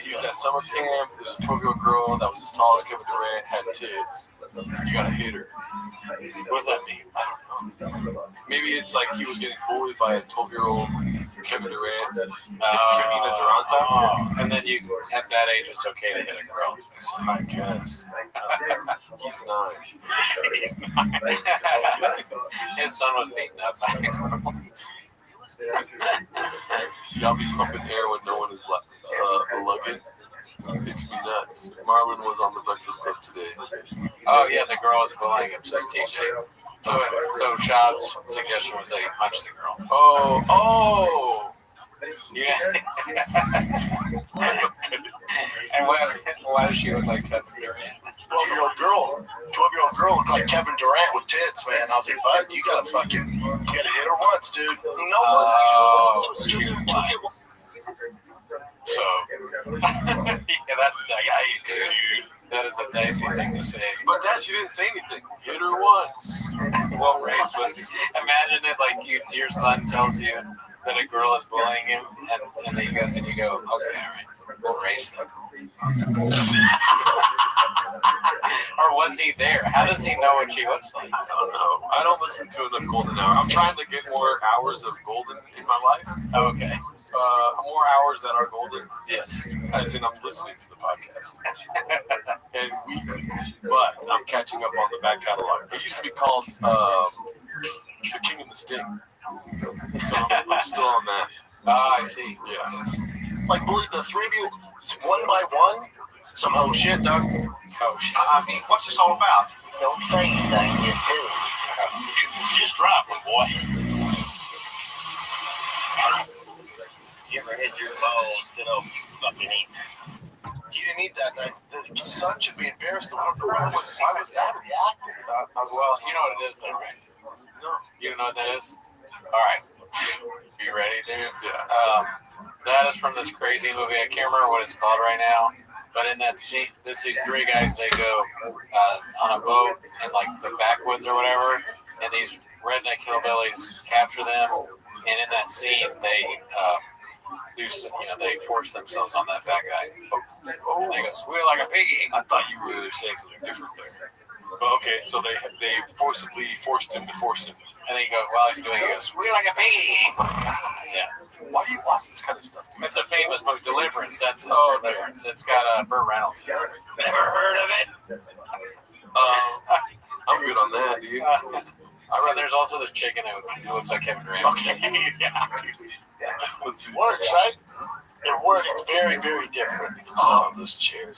He was at summer camp. There was a 12-year-old girl that was as tall as Kevin Durant, had tits. You gotta hit her. What does that mean? I don't know. Maybe it's like he was getting bullied by a 12-year-old Kevin Durant, Kevina Durant. And then at that age, it's okay to hit a girl. I guess. He's 9. His son was beaten up by a girl. Y'all be pumping air when no one is lugging. It's me nuts. Marlon was on the Breakfast Club today. Oh yeah, the girl was bullying him, says TJ. So Shab's suggestion was they punch the girl. Oh. Yeah. And why does she look like Kevin Durant? 12-year-old girl looked like Kevin Durant with tits, man. I was like, bud, you gotta hit her once, dude. No one. So, yeah, that's yikes, dude. That is a dicey thing to say. But Dad, she didn't say anything. Hit her once. What race was it? Imagine it like your son tells you that a girl is bullying him, and then you go, okay, all right, we'll race them. Or was he there? How does he know what she looks like? I don't know. I don't listen to enough Golden Hour. I'm trying to get more hours of Golden in my life. Oh, okay. More hours that are golden. Yes. As in, I'm listening to the podcast. And weekly. But I'm catching up on the back catalog. It used to be called The King and the Sting. So I'm still on that. Ah, I see. Yeah. Like, believe the three of you, one by one, some whole shit, dog. Oh, shit. I mean, what's this all about? Don't say anything, just do it. Just drop one, boy. You ever hit your balls to those fucking eat? You didn't eat that night. The son should be embarrassed. Why was that reacting? Well, you know what it is, though, right? No. You don't know what that is? All right. You ready, dude? Yeah. That is from this crazy movie. I can't remember what it's called right now. But in that scene, these three guys, they go on a boat in like the backwoods or whatever, and these redneck hillbillies capture them. And in that scene, they they force themselves on that fat guy. And they go squeal like a piggy. I thought you were saying something different there. But okay, so they forcibly forced him to force him. And then you go, while he's doing it, he goes, squeal like a piggy. Yeah. Why do you watch this kind of stuff, dude? It's a famous movie, Deliverance. That's Deliverance. It's got Burt Reynolds. Never heard of it? I'm good on that, dude. There's also this chicken who looks like Kevin Durant. Okay, yeah. It works, right? It works. It's very, very different. Oh, those chairs.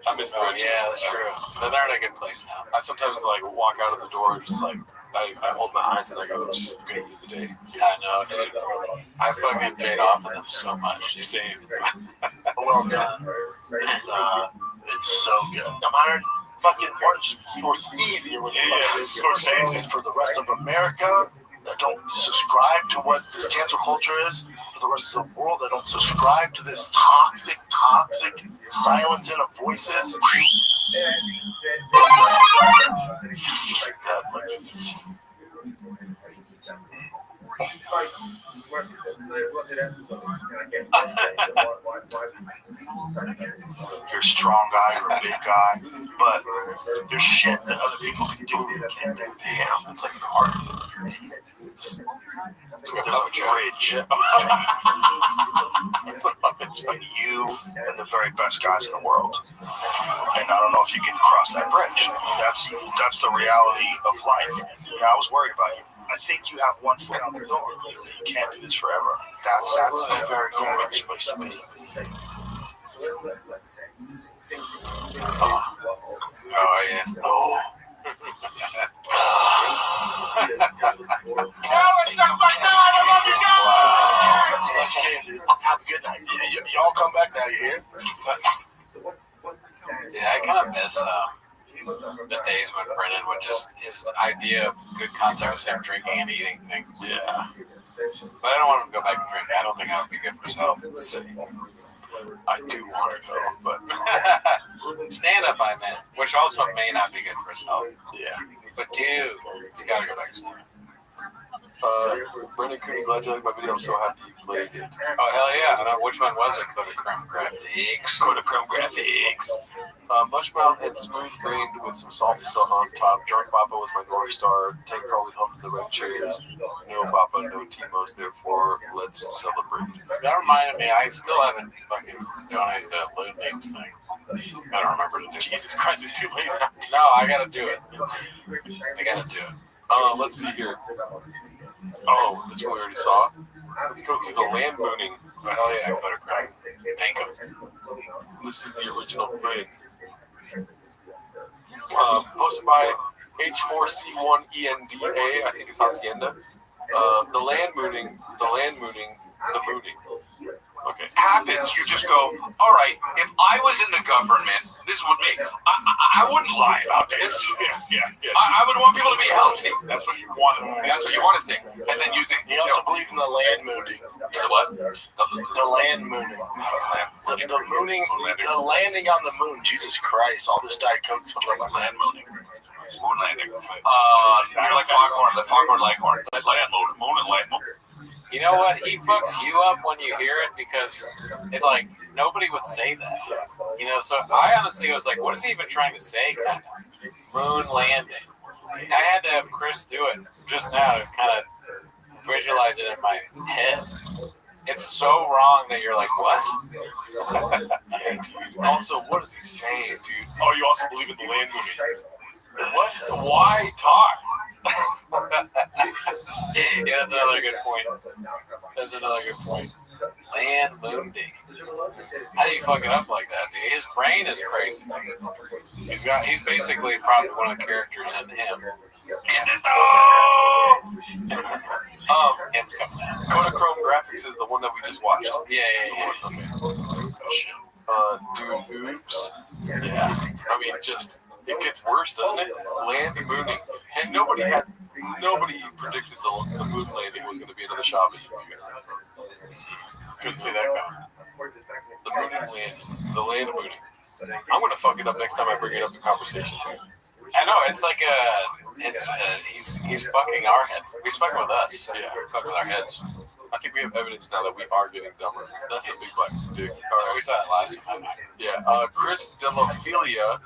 I miss the red chairs. Yeah, that's true. But they're in a good place now. I sometimes like walk out of the door and just like I hold my eyes and I go, just good for the day. Yeah, I know, dude. I fucking paid off of them so much. You see? Well done. It's so good. I'm hiring fucking Martin Scorsese or whatever. Scorsese for the rest of America that don't subscribe to what this cancel culture is. For the rest of the world that don't subscribe to this toxic silencing of voices. You're a strong guy, you're a big guy, but there's shit that other people can do that can't do. Damn, it's like an art. There's a bridge. It's a between you and the very best guys in the world. And I don't know if you can cross that bridge. That's the reality of life. I was worried about you. I think you have one foot out the door. You can't do this forever. That's a very dangerous place to be. Oh yeah. Oh. Have a good night. Y'all come back now, you hear? Yeah, I kind of miss the days when Brennan would just, his idea of good content was him drinking and eating things. Yeah. But I don't want him to go back and drink. I don't think that would be good for his health. I do want to go, but stand up, I meant, which also may not be good for his health. yeah. But dude, you gotta go back to stand up. Brendan Cooney, glad you like my video. I'm so happy you played it. Oh, hell yeah. I don't know, which one was it? Go to Chrome Graphics. Go to Chrome Graphics. Mushmouth and smooth brained with some salsa on top. Drunk Papa was my North Star. Tank probably helped the red chairs. No Papa, no Timos, therefore let's celebrate. That reminded me, I still haven't fucking donated the Loot Names thing. I don't remember to do it. Jesus Christ, it's too late now. No, I gotta do it. I gotta do it. Let's see here. Oh, this one we already saw. Let's go to the land mooning. Oh, hell yeah, go to Chrome. Thank you. This is the original thing. Posted by H4C1ENDA, I think it's Hacienda. The land mooning. Okay. Happens, you just go, all right, if I was in the government, this would be, I wouldn't lie about this. Yeah. I would want people to be healthy. That's what you want. That's what you want to think. And then you think, You also believe in the land mooning. the what? The land mooning. The mooning, the landing on the moon. Jesus Christ, all this Diet Coke talking about land mooning. Moon landing. Like Foghorn, the Foghorn Leghorn. Land moon and land moon. You know what? He fucks you up when you hear it because it's like nobody would say that. You know, so I honestly was like, what is he even trying to say? Kind of moon landing. I had to have Chris do it just now to kind of visualize it in my head. It's so wrong that you're like, what? Yeah, dude. Also, what is he saying, dude? Oh, you also believe in the land moving? What? Why talk? Yeah, that's another good point. Land moving. How do you fuck it up like that, dude? His brain is crazy. He's basically probably one of the characters in him. Is it though? Kodachrome Graphics is the one that we just watched. Yeah. Dude, oops. Yeah. I mean, just, it gets worse, doesn't it? Land mooning. And nobody predicted the moon landing was going to be another Shabbos. Couldn't see that coming. The mooning land. The land mooning. I'm going to fuck it up next time I bring it up in conversation. I know, it's like he's fucking our heads. He's fucking with us. Yeah, fucking with our heads. I think we have evidence now that we are getting dumber. That's a big black dick. Alright, we saw that last time. Yeah, Chris Delophilia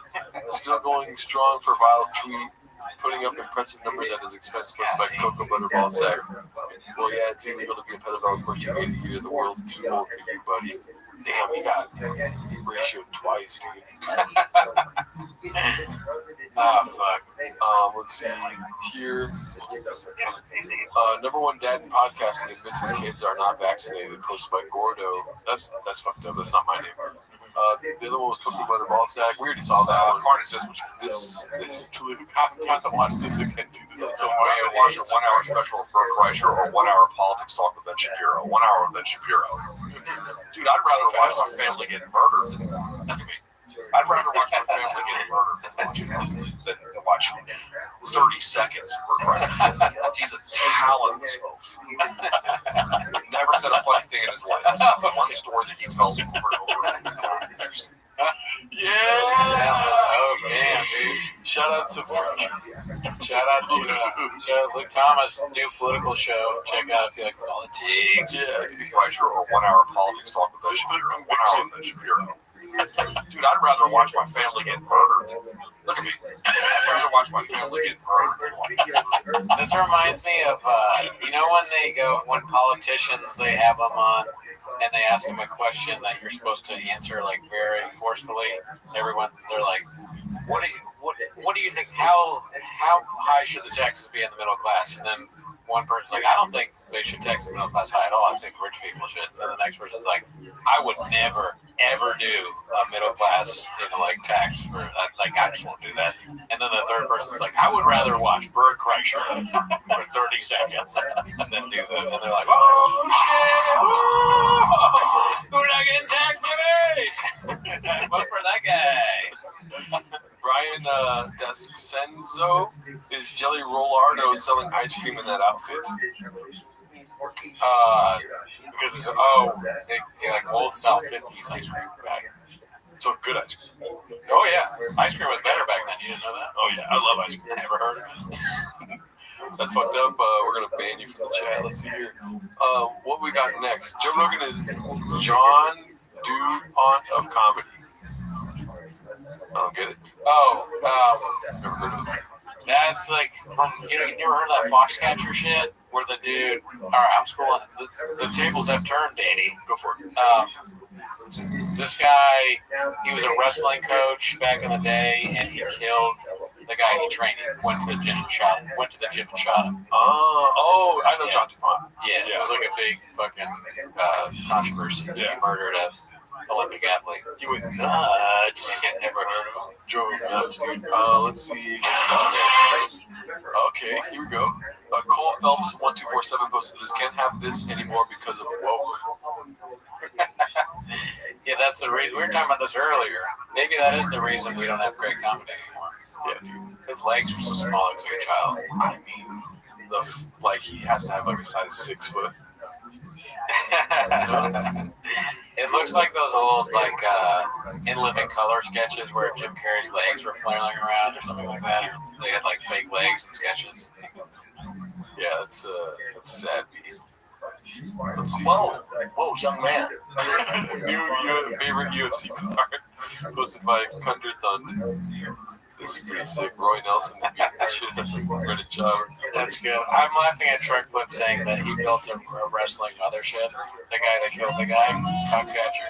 still going strong for viral tweet, putting up impressive numbers at his expense, posted by Cocoa Butterball Sack. Well, yeah, it's illegal to be a pedophile. Of course, you made a year. The world's too old for you, buddy. Damn, he got ratioed twice, dude. Fuck. Let's see here. Number one dad in podcasting admits his kids are not vaccinated. Posted by Gordo. That's fucked up. That's not my name. The other one was Cookie Butter Ball Sack. We already saw that one. This Luke, I have to watch this again, dude. This is so funny. I watch a 1 hour special of Brooke Reicher or 1 hour politics talk with Ben Shapiro. 1 hour with Ben Shapiro. Dude, I'd rather watch my family get murdered I'd rather watch my family get murdered than watch 30 seconds of Brooke Reicher. He's a talentless oaf. Never said a funny thing in his life. There's one story that he tells over and over. Interesting. Yeah. Oh man, dude. Shout out to Luke Thomas' new political show. Check out if you like politics. Yeah, Reicher or 1 hour politics talk with Ben Shapiro. 1 hour with Ben Shapiro. Dude, I'd rather watch my family get murdered. Look at me. I'd rather watch my family get murdered. This reminds me of, when politicians, they have them on and they ask them a question that you're supposed to answer like very forcefully. They're like, what do you think, how high should the taxes be in the middle class? And then one person's like, I don't think they should tax the middle class high at all. I think rich people should. And then the next person's like, I would never ever do a middle class tax for that. Like, I just won't do that. And then the third person's like, I would rather watch Bert Kreischer for 30 seconds than do that. And they're like, oh shit, who's not getting taxed, baby? Vote for that guy. Brian Descenzo is Jelly Rollardo selling ice cream in that outfit. Because it's old style 50s ice cream bag. So good ice cream. Oh yeah, ice cream was better back then. You didn't know that? Oh yeah, I love ice cream. Never heard of it. That's fucked up. We're gonna ban you from the chat. Let's see here. What we got next? Joe Rogan is John DuPont of comedy. I don't get it. Never heard of it. That's like from you never heard of that Foxcatcher shit where the dude. All right, I'm scrolling. The tables have turned, Danny. Go for it. This guy, he was a wrestling coach back in the day, and he killed the guy he trained. Went to the gym and shot him. I know John DuPont. Yeah, it was like a big fucking controversy. He murdered a Olympic athlete. He went nuts. Never heard of him. Drove nuts, dude. Let's see. Okay, here we go. Cole Phelps 1247 posted this. Can't have this anymore because of woke. Yeah, that's the reason. We were talking about this earlier. Maybe that is the reason we don't have great comedy anymore. Yeah, dude. His legs were so small, it's like a child. I mean, he has to have like a size 6 foot. It looks like those old In Living Color sketches where Jim Carrey's legs were flailing around or something like that. Or they had like fake legs in sketches. Yeah, that's sad. Let's see. Whoa, young man. New favorite UFC card posted by Kunder Thund. This is pretty sick. Roy Nelson beating the shit out of Brendan Schaub. That's good. I'm laughing at Truck Flip saying that he built a wrestling mothership. The guy that killed the guy, Foxcatcher.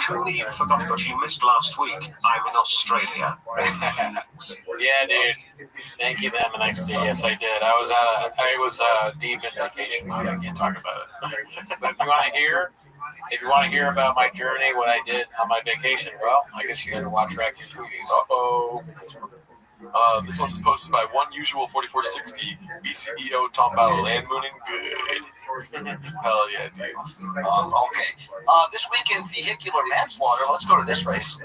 Cooney, you forgot, but you missed last week. I'm in Australia. Yeah, dude. Thank you, them, NXT. Yes, I did. I was deep in vacation mode. I can't talk about it. But if you want to hear about my journey, what I did on my vacation, well, I guess you got to watch Rack Your Tweeties. This one's posted by One Usual 4460. BCEO talking about land mooning. Good. Hell yeah, dude. Okay. This week in vehicular manslaughter, let's go to this race.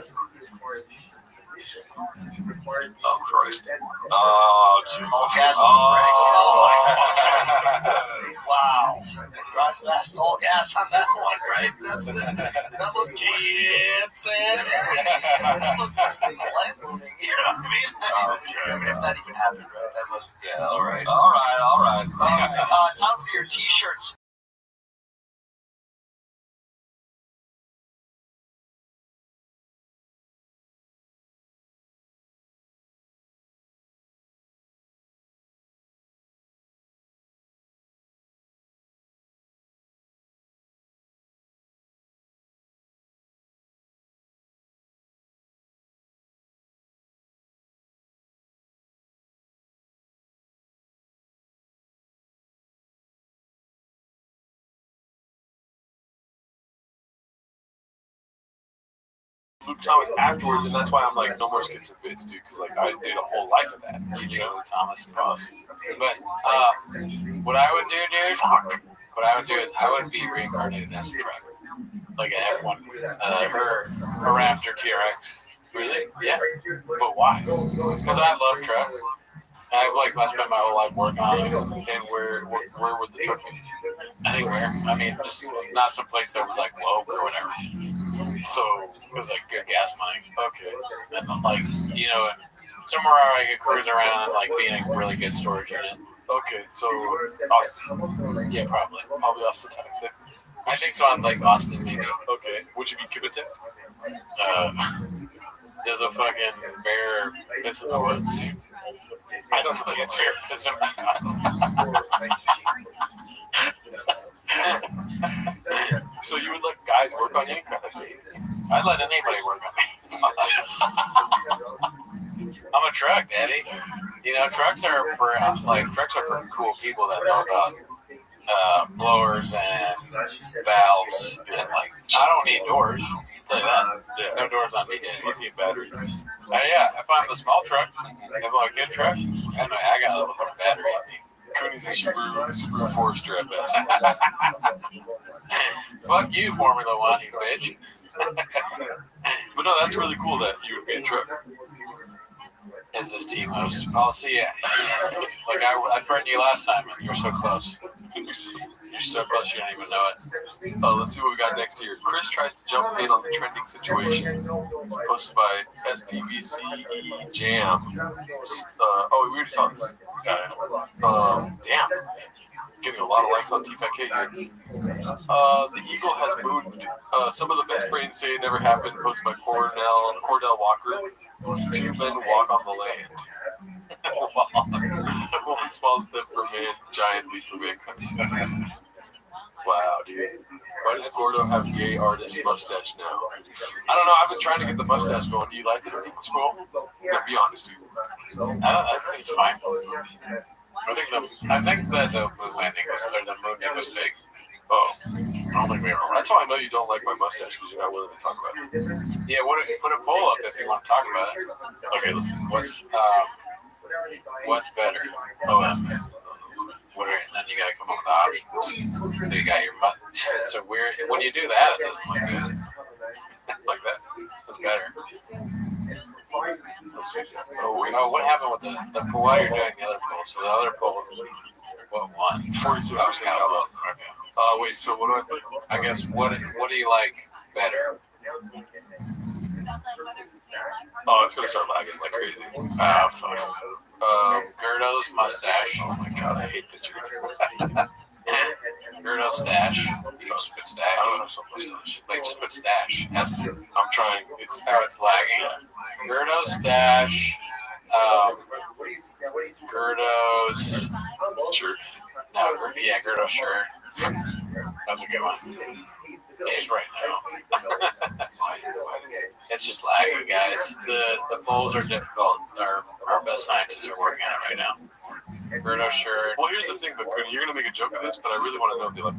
Oh, Christ. Oh, Jesus. All gas on the brakes. Wow. Drive fast, all gas on that one, right? That's it. That looked that looked worse than the land moving. You know what I mean? If that even happened, right? That must, yeah, all right. All right. Time for your t-shirts. Luke Thomas afterwards, and that's why I'm like, no more skips and bits, dude, because like I did a whole life of that. You know, Thomas and Ross. But what I would do, dude, what I would do is I would be reincarnated as a truck, like an F1, her Raptor TRX. Really? Yeah. But why? Because I love trucks. I spent my whole life working on it. And where would the truck be? Anywhere. I mean, just not some place that was like low or whatever. So it was like good gas money. Okay. And like, you know, somewhere where I could cruise around and like be in a really good storage unit. Okay, so Austin. Yeah, probably. Probably Austin, Texas. I think so. On like Austin, maybe. Okay. Would you be Kibitek? There's a fucking bear that's in the woods. I don't know the answer. So you would let guys work on you? I'd let anybody work on me. I'm a truck, daddy. You know, trucks are for cool people that know about blowers and valves and like. I don't need doors. I'll tell you that. Yeah. No doors on me, daddy. Lithium batteries. Yeah, if I'm the small truck, if I'm a good truck, I got a little battery in me. Cooney's a Subaru Forester at best. Fuck you, Formula One, you bitch. But no, that's really cool that you would be a truck. Is this team host? I'll see ya. Like I threatened you last time, and you're so close. You're so close, you don't even know it. Let's see what we got next here. Chris tries to jump in on the trending situation. Posted by SPVCE Jam. We already saw this. Damn. Getting a lot of likes on T5K here. The Eagle has moved. Some of the best brains say it never happened. Posted by Cordell Walker. 2 men walk on the land. One small step for man, giant leap for mankind. Wow, dude. Why does Gordo have gay artist mustache now? I don't know. I've been trying to get the mustache going. Do you like it? It's cool. Yeah, be honest, dude. I think it's fine. I think that the moon landing was fake. Oh, I don't think we ever. That's how I know you don't like my mustache, because you're not willing to talk about it. Yeah, put a poll up if you want to talk about it. Okay, let's see. What's better? Then you gotta come up with the options. So you got your butt. It's so weird. When you do that, it doesn't look good. Like that. That's better. What happened with the while you're doing the other poll? So the other poll, what won? 42 hours. Wait, so what do I think? I guess, what do you like better? Oh, it's gonna start lagging like crazy. Fuck. Gerdo's mustache. Oh my god, I hate that you're Gerdo's stash. You know, spit stash. touch my mustache. Like, just put stash. That's I'm trying. It's it's lagging. Gerdo's stash. Gerdo's shirt. No, yeah, Gerdo's shirt. That's a good one. It's right now. It's just lagging, guys. The polls are difficult. Our best scientists are working on it right now. Gerdo's shirt. Well, here's the thing, but you're gonna make a joke of this, but I really want to know if they like.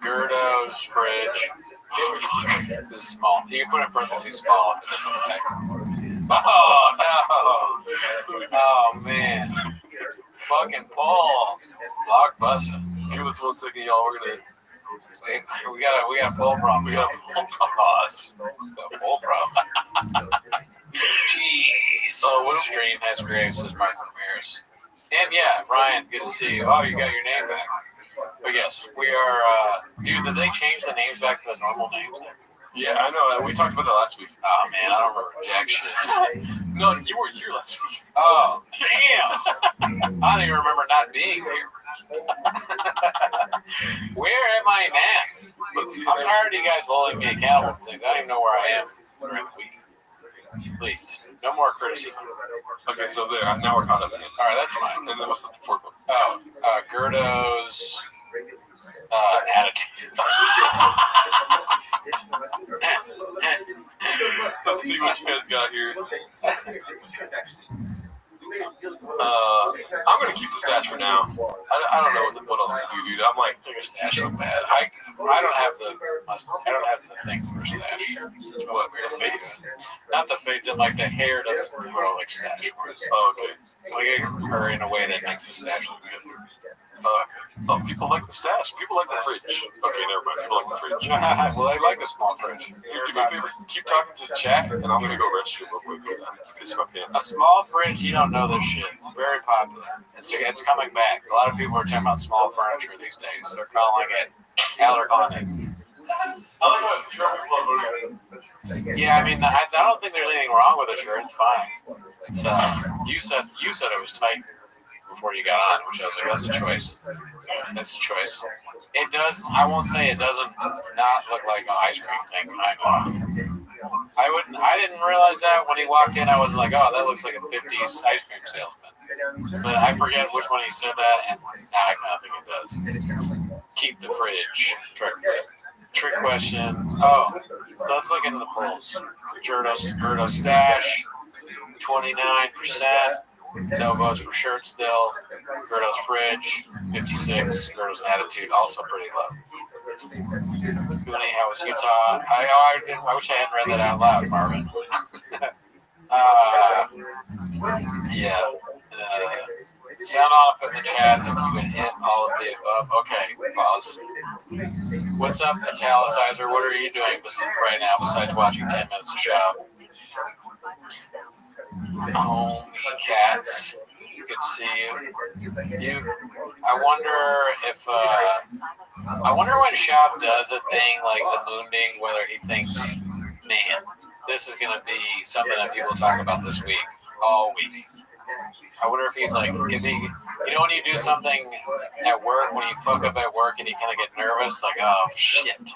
Gerdo's fridge. This is small. You can put in parentheses small if it doesn't affect. Oh no! Oh man! Fucking Paul. Blockbuster. Give us 1 second, y'all. We're gonna. We got a poll problem. We got a poll problem. Poll problem. Jeez. Oh, what stream has Graves as Mark Ramirez? And yeah, Ryan, good to see you. Oh, you got your name back. But yes, we are. Dude, did they change the names back to the normal names? Yeah, I know. We talked about that last week. Oh man, I don't remember jack shit. No, you weren't here last week. Oh, damn. I don't even remember not being here. Where am I now? Let's see. I'm tired of you guys holding me accountable for things. I don't even know where I am during the week. Please, no more criticism. Okay, so there. Now we're caught up. All right, that's fine. And then what's the fourth one? Oh, Gerdo's attitude. Let's see what you guys got here. I'm gonna keep the stash for now. I don't know what else to do, dude. I'm like, Stash is bad. I don't have the thing for stash. what? The face? Not the face, like the hair doesn't grow like stash was. Oh, okay. Like it can her in a way that makes the stash look good. Oh, people like the stash. People like the fridge. Okay, never mind. People like the fridge. Well, I like a small fridge. Do me a favor. Keep talking to the chat, and I'm gonna go restroom real quick. I'm pissing my A pants. small fridge, you don't know this shit. Very popular. It's coming back. A lot of people are talking about small furniture these days. They're calling it allergonic. Yeah, I mean, I don't think there's anything wrong with it. Sure, it's fine. It's you said it was tight before you got on, which I was like, that's a choice. That's a choice. It does. I won't say it doesn't not look like an ice cream thing. I didn't realize that when he walked in. I was like, oh, that looks like a 50s ice cream salesman. But I forget which one he said that, and now I kind of think it does. Keep the fridge. Trick question. Oh, let's look into the polls. Gerdo stash, 29%. No votes for shirt still. Gerdo's fridge, 56. Gerdo's attitude, also pretty low. Cooney, how was Utah? I wish I hadn't read that out loud, Marvin. Yeah. Sound off in the chat if you can hit all of the above. Okay, pause. What's up, Italicizer? What are you doing right now besides watching 10 minutes of show? Home cats. Good to see you. I wonder when Shop does a thing like the Moonding, whether he thinks, man, this is going to be something that people talk about this week, all week. I wonder if he's like, when you do something at work, when you fuck up at work and you kind of get nervous, like, oh, shit,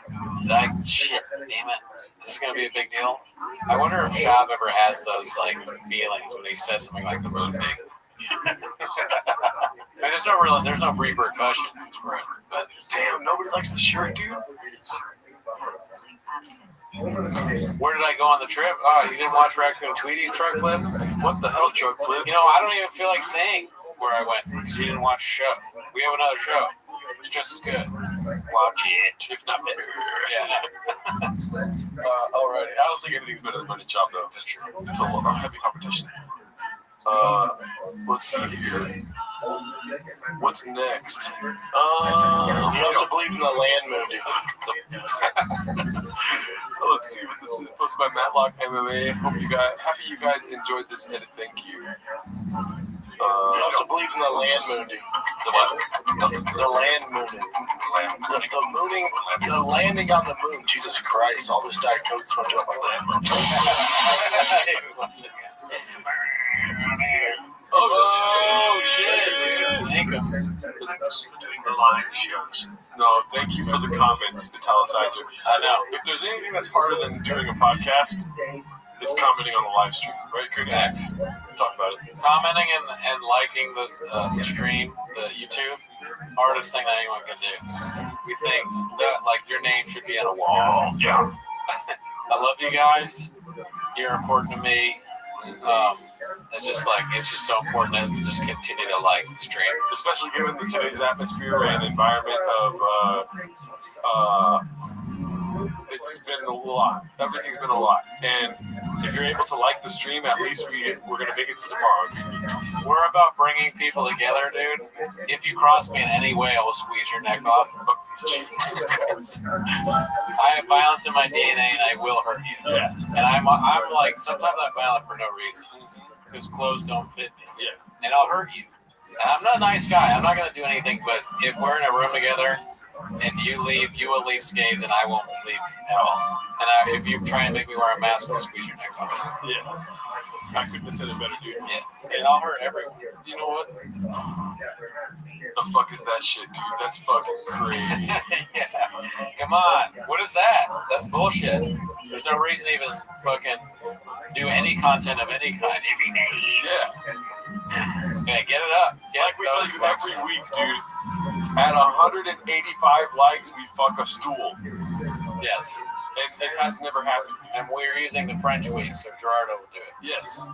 damn it, this is going to be a big deal. I wonder if Shab ever has those, like, feelings when he says something like the moon thing. I mean, there's no repercussions for it, but Damn, nobody likes the shirt, dude. where did I go on the trip? Oh, you didn't watch Raccoon Tweety's truck flip? What the hell, truck flip? I don't even feel like saying where I went because you didn't watch the show. We have another show. It's just as good. Watch it, if not better. Yeah. Alright. I don't think anything's better than Money Chop, though. That's true. It's a heavy competition. Let's see here. What's next? You also believe in the land movie. Let's see what this is. Posted by Matlock MMA. Happy you guys enjoyed this edit. Thank you. You also believe in the land movie. The what? The land movie. The mooning. The landing on the moon. Jesus Christ! All this Diet Coke swept up like that. Oh shit! the live shows. No, thank you for the comments, Italicizer. I know. If there's anything that's harder than doing a podcast, it's commenting on the live stream, right, Cookie? Talk about it. Commenting and liking the stream, the YouTube, hardest thing that anyone can do. We think that like your name should be on a wall. Yeah. I love you guys. You're important to me. It's just so important to just continue to like stream, especially given today's atmosphere and environment of it's been a lot. Everything's been a lot, and if you're able to like the stream, at least we're gonna make it to tomorrow. We're about bringing people together, dude. If you cross me in any way, I will squeeze your neck off. Jesus Christ. I have violence in my DNA, and I will hurt you. Yeah. And I'm like, sometimes I'm violent for no reason, because clothes don't fit me. Yeah. And I'll hurt you. And I'm not a nice guy. I'm not gonna do anything. But if we're in a room together, and you leave, you will leave scathed, and I won't leave at all. And if you try and make me wear a mask, I'll squeeze your neck off. Yeah. I couldn't have said it better, dude. Yeah. And I'll hurt everyone. You know what? The fuck is that shit, dude? That's fucking crazy. Yeah. Come on. What is that? That's bullshit. There's no reason to even fucking do any content of any kind. Yeah. Okay, get it up. Like we tell you every week, dude. At 185 likes, we fuck a stool. Yes. And it has never happened. And we're using the French week, so Gerardo will do it. Yes. I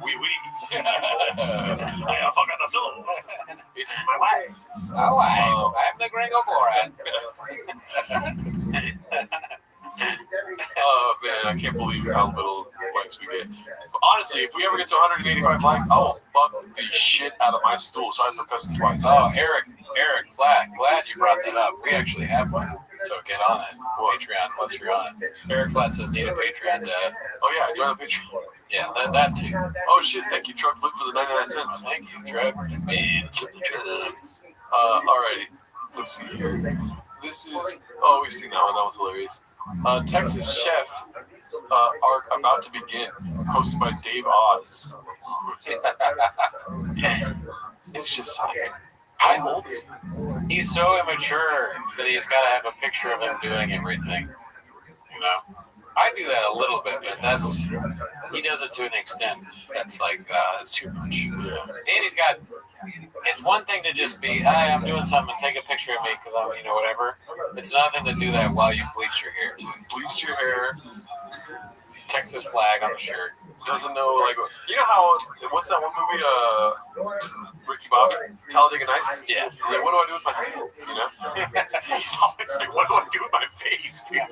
fuck at the stool. It's my wife. Oh, I'm the Gringo Borat. Oh man, I can't believe how little likes we get. But honestly, if we ever get to 185 likes, I will fuck the shit out of my stool. Sorry for cussing twice. Oh, Eric, glad you brought that up. We actually have one, so get on it. Patreon, once you're on it. Eric Flat says need a Patreon. Oh yeah, join the Patreon. Yeah, that too. Oh shit, thank you, Truck Flip, for the 99 cents. Thank you, Trev. Man, flip the truck. Alrighty. Let's see here. This is, we've seen that one. That was hilarious. Texas Chef are about to begin, hosted by Dave Oz. It's just like, how old is he? He's so immature that he's got to have a picture of him doing everything. You know, I do that a little bit, but he does it to an extent that's like, it's too much. And he's got, it's one thing to just be, hey, I'm doing something, take a picture of me because I'm, whatever. It's another thing to do that while you bleach your hair too. Bleach your hair. Texas flag on the shirt. Doesn't know, like, you know how, what's that one movie, Ricky Bobby, Talladega Nights? Yeah. He's like, what do I do with my hands, you know? He's always like, what do I do with my face, dude?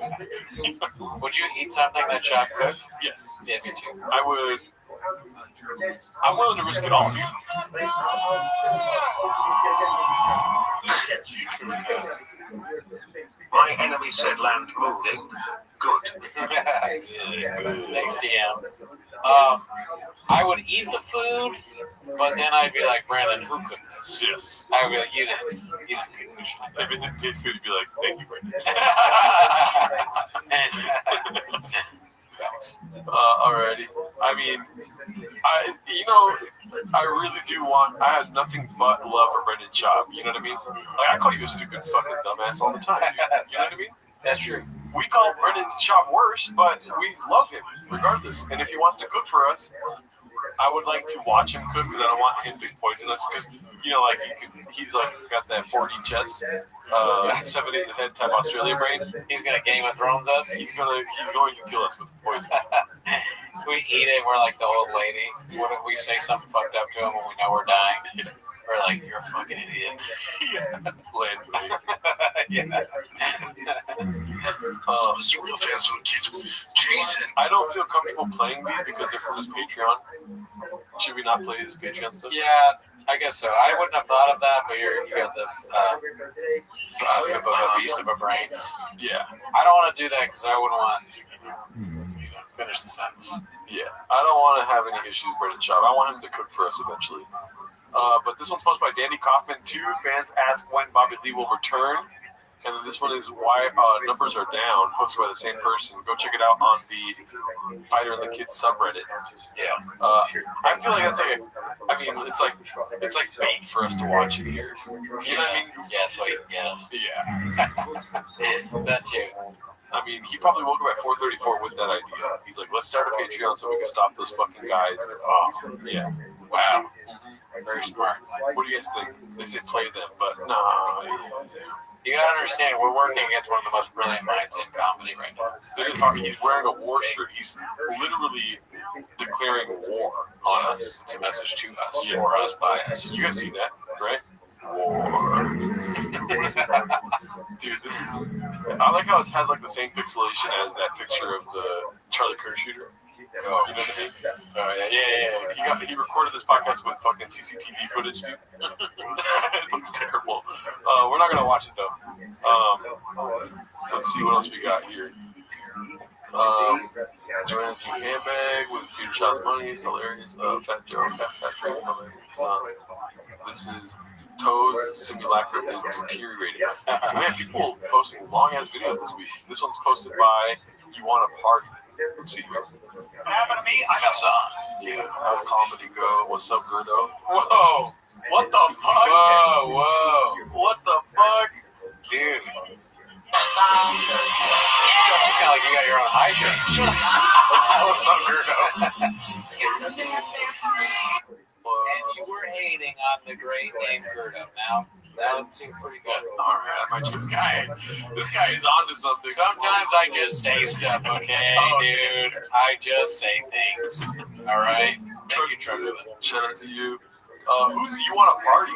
Would you eat something that Chef cooked? Yes. Yeah, me too. I would. I'm willing to risk it all, dude. My enemy said land moving. Good. Thanks, DM. I would eat the food, but then I'd be like, Brandon, who cooked this? Yes. I would be like, you didn't. If it didn't taste good, you'd be like, thank you, Brandon. Alrighty. I mean, I really do want. I have nothing but love for Brendan Schaub. You know what I mean? Like, I call you a stupid fucking dumbass all the time. Dude. You know what I mean? That's true. We call Brendan Schaub worse, but we love him regardless. And if he wants to cook for us, I would like to watch him cook because I don't want him to poison us. Because like he's like got that 4D chest, 7 days ahead type Australia brain. He's gonna Game of Thrones us. He's going to kill us with poison. We eat it. We're like the old lady. What if we say something fucked up to him when we know we're dying? We're like, you're a fucking idiot. Yeah. This real fans with kids. Jason. I don't feel comfortable playing these because they're from his Patreon. Should we not play his Patreon stuff? Yeah, I guess so. I wouldn't have thought of that, but you got the beast of a brains. Yeah. I don't want to do that because I wouldn't want finish the sentence. Yeah. I don't want to have any issues with Brendan Schaub. I want him to cook for us eventually. But this one's posted by Danny Kaufman. 2 fans ask when Bobby Lee will return. And then this one is why numbers are down, posted by the same person. Go check it out on the Fighter and the Kids subreddit. Yeah. I feel like that's like, it's like bait for us to watch it here. You know what I mean? Yeah, so yeah. That too. I mean, he probably woke up at 4:34 with that idea. He's like, let's start a Patreon so we can stop those fucking guys. Yeah. Wow. Very smart. What do you guys think? They say play them, but no. You gotta understand, we're working against one of the most brilliant minds in comedy right now. He's wearing a war shirt. He's literally declaring war on us. It's a message to us, for us, by us. You guys see that, right? War. Dude, this is. I like how it has like the same pixelation as that picture of the Charlie Kirk shooter. Oh, you know what I mean? Oh, yeah. He recorded this podcast with fucking CCTV footage, dude. It looks terrible. We're not gonna watch it though. Let's see what else we got here. Joanne's new handbag with Peter Child's money is hilarious. Fat Joe, Fat Joe, hilarious. This is Toes Simulacrum is deteriorating. We have people posting long ass videos this week. This one's posted by You Want a Party. Let's see. What happened to me? I got some. Yeah, how comedy go? What's up, Gerdo? Whoa! What the fuck? Whoa! What the fuck? Dude. It's kind of like you got your own high shirt. What's up, Gerdo? And you were hating on the great name Gerdo. Now, that would seem pretty good. Alright, I might this guy is onto something. Sometimes I just say stuff, okay, dude? I just say things. Alright? Thank you, Trevor. Shout out to you. You want a party?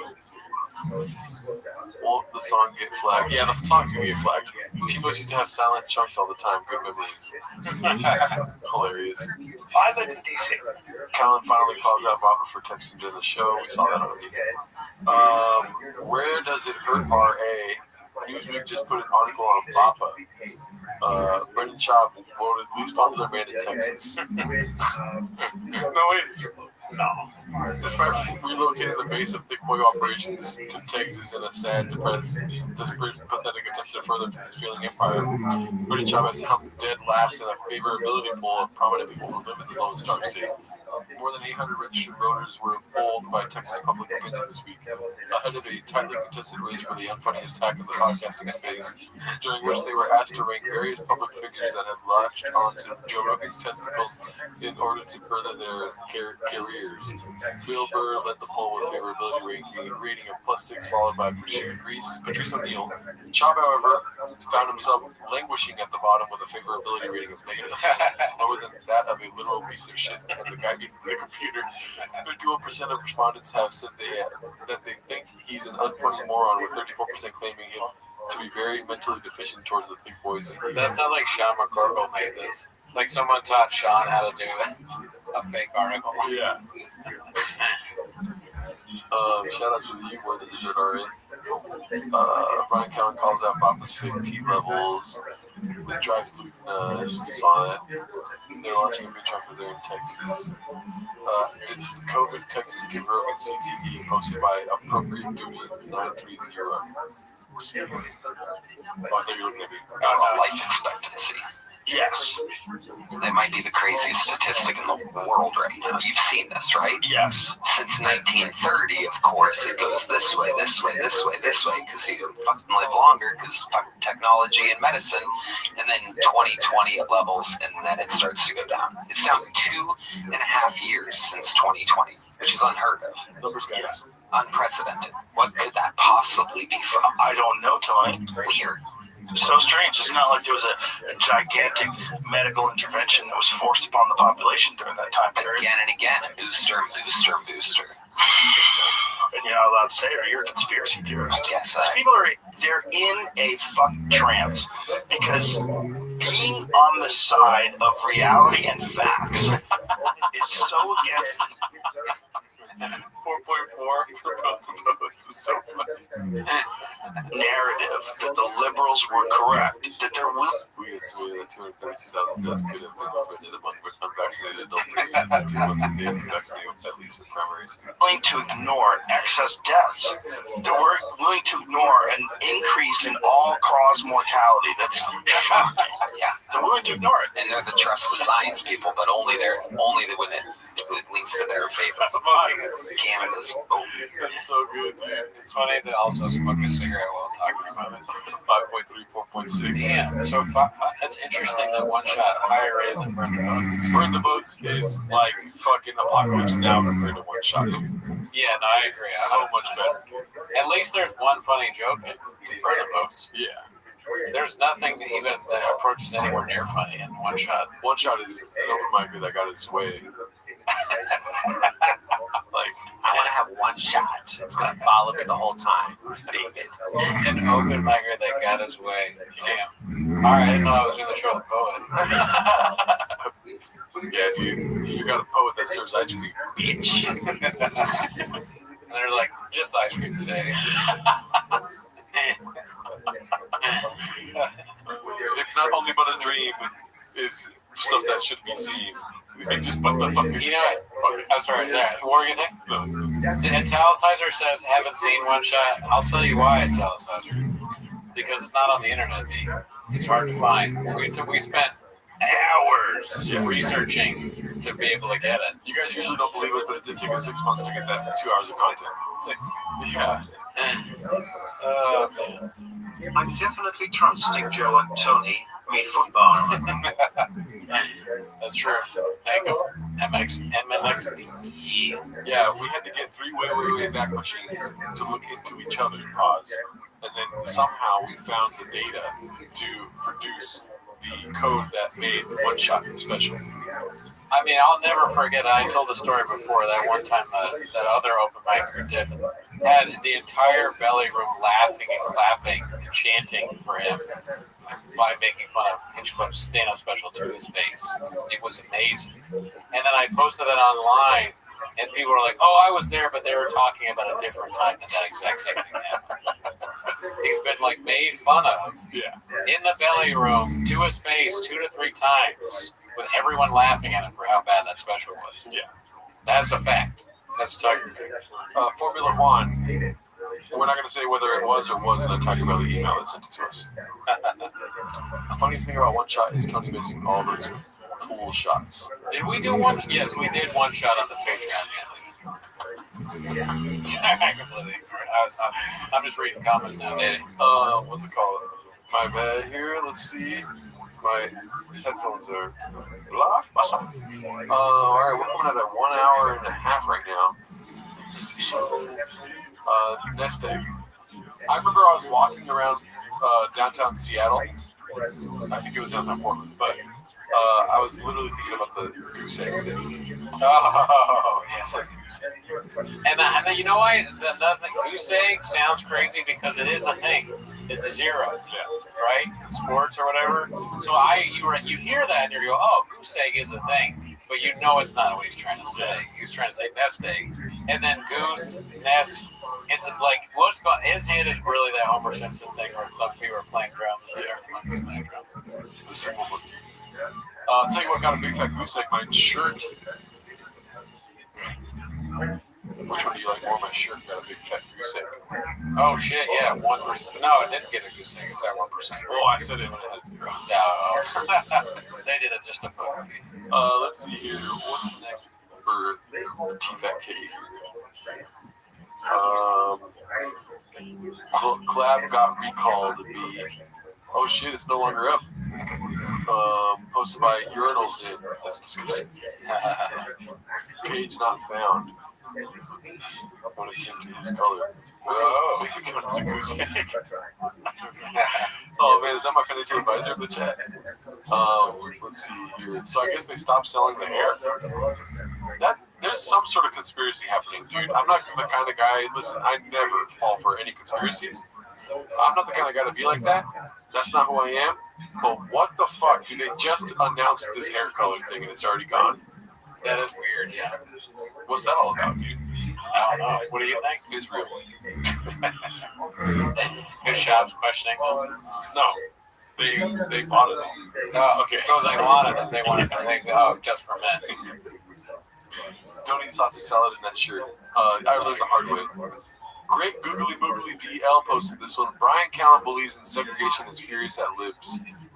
Won't the song get flagged? Yeah, the song's gonna get flagged. Tebow used to have silent chunks all the time. Good memories. Hilarious. I lived in D.C. Callan finally calls out Robert for texting during the show. We saw that already. Where does it hurt RA? Newsweek just put an article on Bappa. Brendan Schaub voted least popular band in Texas. No, wait. No. Despite relocating the base of Thick Boy operations to Texas in a sad, depressed, desperate, pathetic attempt to further his failing empire, Brendan Schaub has come dead last in a favorability poll of prominent people who live in the Lone Star State. More than 800 registered voters were polled by Texas Public Opinion this week, ahead of a tightly contested race for the unfunniest hack of the podcasting space, during which they were asked to rank various public figures that have latched onto Joe Rogan's testicles in order to further their careers. Bill Burr led the poll with favorability rating of +6, followed by Patrice O'Neal. Schaub, however, found himself languishing at the bottom with a favorability rating of -2, lower than that of a literal piece of shit at the guy behind the computer. 51% of respondents have said that they think he's an unfunny moron, with 34% claiming him to be very mentally deficient towards the Thick Boys. That sounds like Sean McCorkle made this. Like someone taught Sean how to do a fake article. Yeah. Shout out to the U word that you heard already. Brian Callen calls out Bappa's fake T levels. It drives Luke nuts. We saw that. They're launching a big chunk of there in Texas. Did COVID Texas give Rogan CTE? Posted by Appropriate Duty 930. Oh, I thought you were looking at me. Life expectancy. Yes. That might be the craziest statistic in the world right now. You've seen this, right? Yes. Since 1930, of course, it goes this way, this way, this way, this way, because you fucking live longer, because technology and medicine, and then 2020 it levels, and then it starts to go down. It's down 2.5 years since 2020, which is unheard of. Yes. Unprecedented. What could that possibly be from? I don't know, Tony. Weird. So strange. It's not like there was a gigantic medical intervention that was forced upon the population during that time period. Again and again, and booster and booster and booster. And you're not allowed to say it, or you're a conspiracy theorist. I guess These people they're in a fucking trance, because being on the side of reality and facts is so against 4.4 for both of those is so funny. narrative that the liberals were correct, that there will. We estimated that 232,000 deaths could have been prevented among unvaccinated adults aged 2 months and vaccinated at least with primaries. Willing to ignore excess deaths. They were willing to ignore an increase in all all-cause mortality. That's they're willing to ignore it. And they're the trust the science people, but only when it leads to their favorite cannabis. That's so good, dude. It's funny to also smoke a cigarette while talking about it. 5.3, 4.6. Yeah, so that's interesting that one shot higher rated than Burn the Boats. Burn the Boats is like fucking Apocalypse Now compared to one shot. Yeah, no, I agree. So much better. At least there's one funny joke in Burn the Boats. Yeah. There's nothing even that approaches anywhere near funny in one shot. One shot is an open micer that got his way. Like, I want to have one shot. It's going to follow me the whole time. David. An open micer that got his way. Damn. All right, I didn't know I was going to show the poet. Yeah, dude. You got a poet that serves ice cream. Bitch. And they're like, just ice cream today. If not only but a dream is stuff that should be seen. Just put the fucking. You know, I'm sorry, what were you saying? The Italicizer says, haven't seen one shot. I'll tell you why, Italicizer. Because it's not on the internet, B. It's hard to find. We spent hours researching to be able to get it. You guys usually don't believe us, but it did take us 6 months to get that 2 hours of content. Yeah. I'm definitely trusting Joe and Tony, me football. That's true. MMXD. Yeah, we had to get 3 way back machines to look into each other, pause. And then somehow we found the data to produce the code that made one shot special. I mean, I'll never forget. I told the story before that one time that other open micer did had the entire belly room laughing and clapping and chanting for him by making fun of Hinchcliffe's stand-up special to his face. It was amazing. And then I posted it online, and people were like, "Oh, I was there, but they were talking about a different time that exact same thing happened." He's been like made fun of in the belly room to his face 2 to 3 times, with everyone laughing at him for how bad that special was. Yeah, that's a fact. That's a Tiger. Formula One. We're not going to say whether it was or wasn't a Tiger Belly email that sent it to us. The funniest thing about one shot is Tony missing all those cool shots. Did we do one? Yes, we did one shot on the Patreon. I'm just reading comments now. What's it called? My bad here. Let's see. My headphones are blocked. Awesome. All right, we're coming at 1 hour and a half right now. Next day. I remember I was walking around downtown Seattle. I think it was downtown Portland, but I was literally thinking about the goose egg thing. Oh, yes. And you know why? The goose egg sounds crazy because it is a thing. It's a zero, right? Sports or whatever. So you hear that and you go, oh, goose egg is a thing. But you know it's not what he's trying to say. He's trying to say nest egg. And then goose, nest, it's like, his head is really that Homer Simpson thing where some people are playing drums. I'll tell you what got a big fat goose egg, my shirt. Which one do you like more? My shirt got a big fat goose egg. Oh shit, yeah, 1%. No, it didn't get a goose egg, it's at 1%. Oh, I said it when it had 0. No. They did it just to fuck with me. Let's see here. What's next for T-Fat Kitty? Collab got recalled to be. Oh shit, it's no longer up. Posted by Urinals in. That's disgusting. Page not found. When it came to his color. Oh, it's a goose egg. Oh man, is that my financial advisor of the chat? Let's see here. So I guess they stopped selling the hair. There's some sort of conspiracy happening, dude. I'm not the kind of guy. Listen, I never fall for any conspiracies. I'm not the kind of guy to be like that. That's not who I am. But what the fuck? Dude, they just announced this hair color thing and it's already gone. That is weird, yeah. What's that all about, dude? I don't know. What do you think? Israel. His shop's questioning them? No. They bought it. Oh, okay. So they wanted it. They wanted it. Just for men. Don't eat sausage salad in that shirt. I learned the hard way. Great Googly Boogly DL posted this one. Brian Callen believes in segregation and is furious at libs.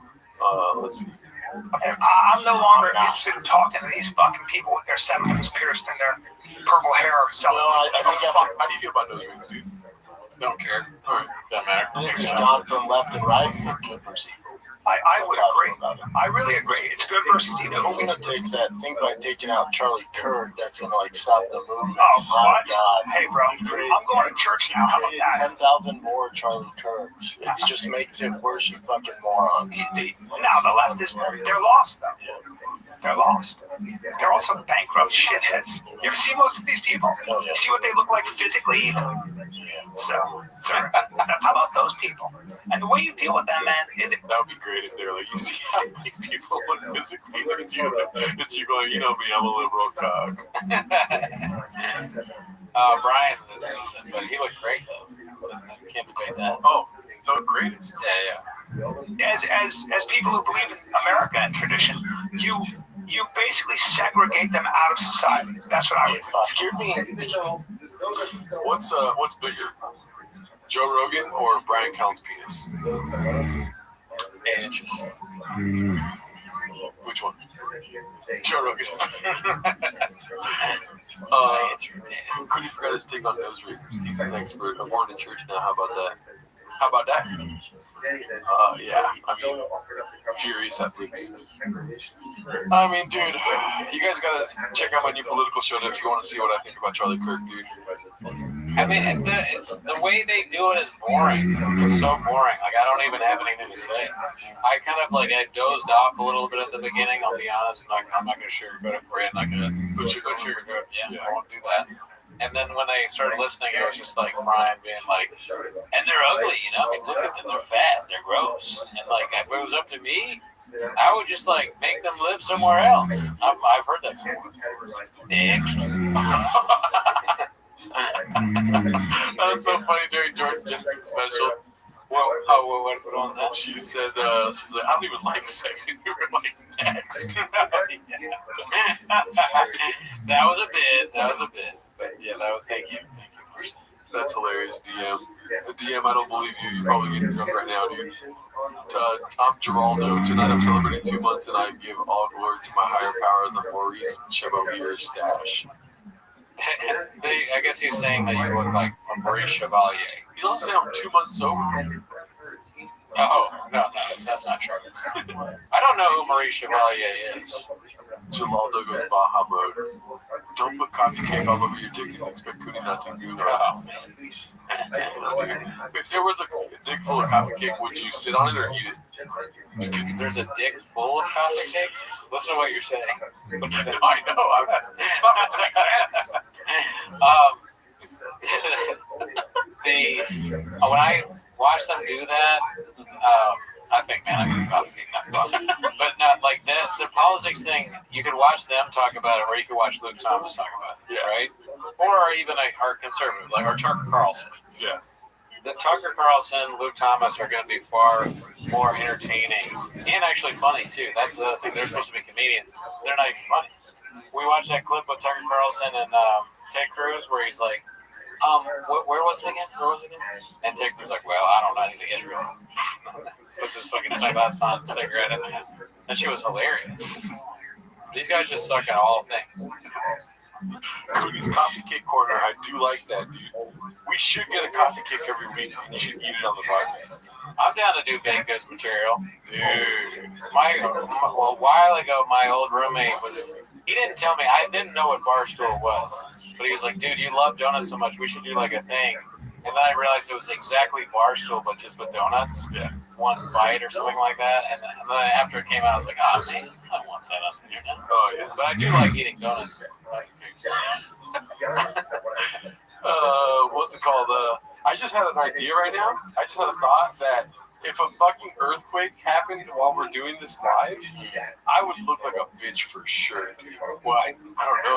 Let's see. I'm no longer interested in talking to these fucking people with their septums pierced in their purple hair. Well, I think after, How do you feel about nose rings, dude? Don't care. All right. Doesn't matter. it's just gone from left and right for good versus evil. I would That's how I agree. feel about it. I really agree. It's good versus evil. We're gonna take that. Think about taking out Charlie Kirk. That's gonna like stop the movement. Oh, My what? God. Hey, bro, I'm going to church now. How about that? 10,000 more Charlie Kirks. It just makes it worse, you fucking moron. Now the left is they're lost though. They're lost. They're also bankrupt shitheads. You ever see most of these people? You see what they look like physically even. So that's how about those people. And the way you deal with them, man, is it? That would be great if they were like, you see how these people look physically like it's you going, you know me, I'm a liberal cock. Brian, but he looked great though. Can't debate that. Oh, the greatest. Yeah. As people who believe in America and tradition, you basically segregate them out of society. That's what I would thought. Scared me. What's bigger, Joe Rogan or Brian Callen's penis? 8 inches. Which one? Joe Rogan. Cody forgot his take on nose rings. He's an expert. I'm going to church now. How about that? Yeah. I mean, furious at lips. I mean, dude, you guys gotta check out my new political show if you want to see what I think about Charlie Kirk, dude. I mean, it's the way they do it is boring. It's so boring. Like, I don't even have anything to say. I kind of I dozed off a little bit at the beginning. I'll be honest. I'm not gonna sugarcoat it for you. I'm not gonna sugarcoat. Yeah, I won't do that. And then when I started listening, it was just like Brian being like, and they're ugly, you know? I mean, look at them, they're fat, they're gross. And like, if it was up to me, I would just like make them live somewhere else. I've heard that before. Next. That was so funny during Jordan Jensen's special. What was that? She said, she's like, I don't even like sex, and you were like, next. That was a bit. But yeah, thank you. That's hilarious, DM. The DM, I don't believe you. You're probably getting drunk right now, dude. I'm Geraldo. Tonight I'm celebrating 2 months, and I give all glory to my higher powers of Maurice Chevalier stash. I guess he's saying that you look like Maurice Chevalier. He's also saying I'm 2 months sober. Oh, no, that's not true. I don't know who Maurice Chevalier is. Geraldo goes Baja Road. Don't put coffee cake all over your dick and expect Cootie not to do that. If there was a dick full of coffee cake, would you sit on it or eat it? There's a dick full of coffee cake? Listen to what you're saying. No, I know. It's not meant to make sense. When I watch them do that, I think, man, I could coffee cake, not possible. But not like that. The politics thing, you could watch them talk about it, or you could watch Luke Thomas talk about it, right? Or even our conservative, like our Tucker Carlson. Yes. The Tucker Carlson, Luke Thomas are going to be far more entertaining and actually funny too. That's the other thing. They're supposed to be comedians. They're not even funny. We watched that clip with Tucker Carlson and Ted Cruz where he's like, where was it again? And Ted Cruz like, well, I don't know. He's like, Israel. Puts his fucking cigarette in there. And she was hilarious. These guys just suck at all things. Cootie's Coffee Cake Corner, I do like that, dude. We should get a coffee cake every week, and you should eat it on the podcast. I'm down to do baked goods material. Dude. A while ago, my old roommate he didn't tell me, I didn't know what Barstool was. But he was like, dude, you love donuts so much, we should do like a thing. And then I realized it was exactly Barstool, but just with donuts. Yeah. One bite or something like that. And then after it came out, I was like, oh, man, I want that on here now. Oh, yeah. But I do like eating donuts. What's it called? I just had an idea right now. I just had a thought that if a fucking earthquake happened while we're doing this live, I would look like a bitch for sure. Why? I don't know.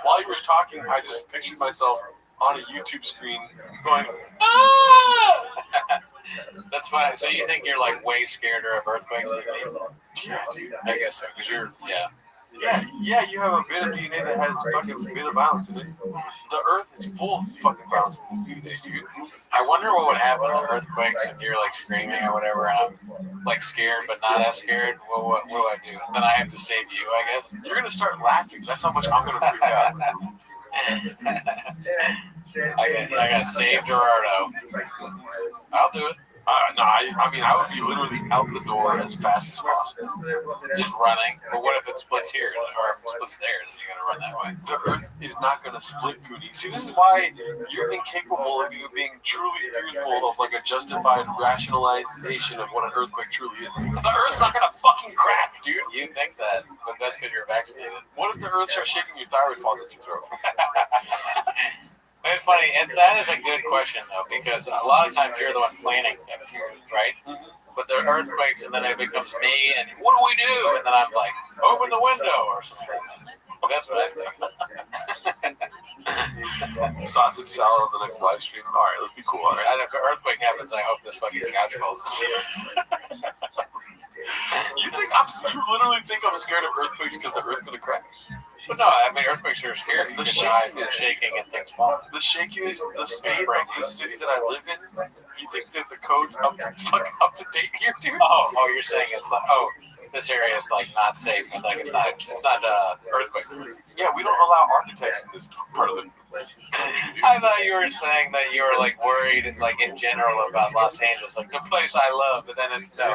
While you were talking, I just pictured myself on a YouTube screen going, ah! That's fine. So you think you're like way scareder of earthquakes than me? Yeah, dude. I guess so. Because you're, Yeah, you have a bit of DNA that has fucking bit of violence in it. The Earth is full of fucking violence in this DNA, dude. I wonder what would happen to earthquakes if you're like screaming or whatever, and I'm like scared but not as scared. What do I do? Then I have to save you, I guess. You're gonna start laughing. That's how much I'm gonna freak out. I got save Gerardo. I'll do it. No, I mean, I would be literally out the door as fast as possible. Just running. But what if it splits here, or if it splits there? Then you gotta run that way. The Earth is not gonna split, Cootie. See, this is why you're incapable of you being truly fearful of like a justified rationalization of what an earthquake truly is. The Earth's not gonna fucking crack, dude. You think that, but that's because you're vaccinated. What if the Earth starts shaking your thyroid falls at your throat? It's funny, and that is a good question though, because a lot of times you're the one planning things, right? But there are earthquakes, and then it becomes me, and what do we do? And then I'm like, open the window or something. That's what I think. Sausage salad on the next live stream. All right, let's be cool. All right. And if an earthquake happens, I hope this fucking couch falls asleep. You literally think I'm scared of earthquakes because the Earth's gonna crack? But no, I mean earthquakes are scary. The shaking and things fall. The shaking is the state of the city that I live in. You think that the code's up to date here, dude? Oh, you're saying it's like, this area is like not safe, and like it's not earthquake. Yeah, we don't allow architects in this part of the. I thought you were saying that you were like worried, like in general about Los Angeles, like the place I love, but then it's just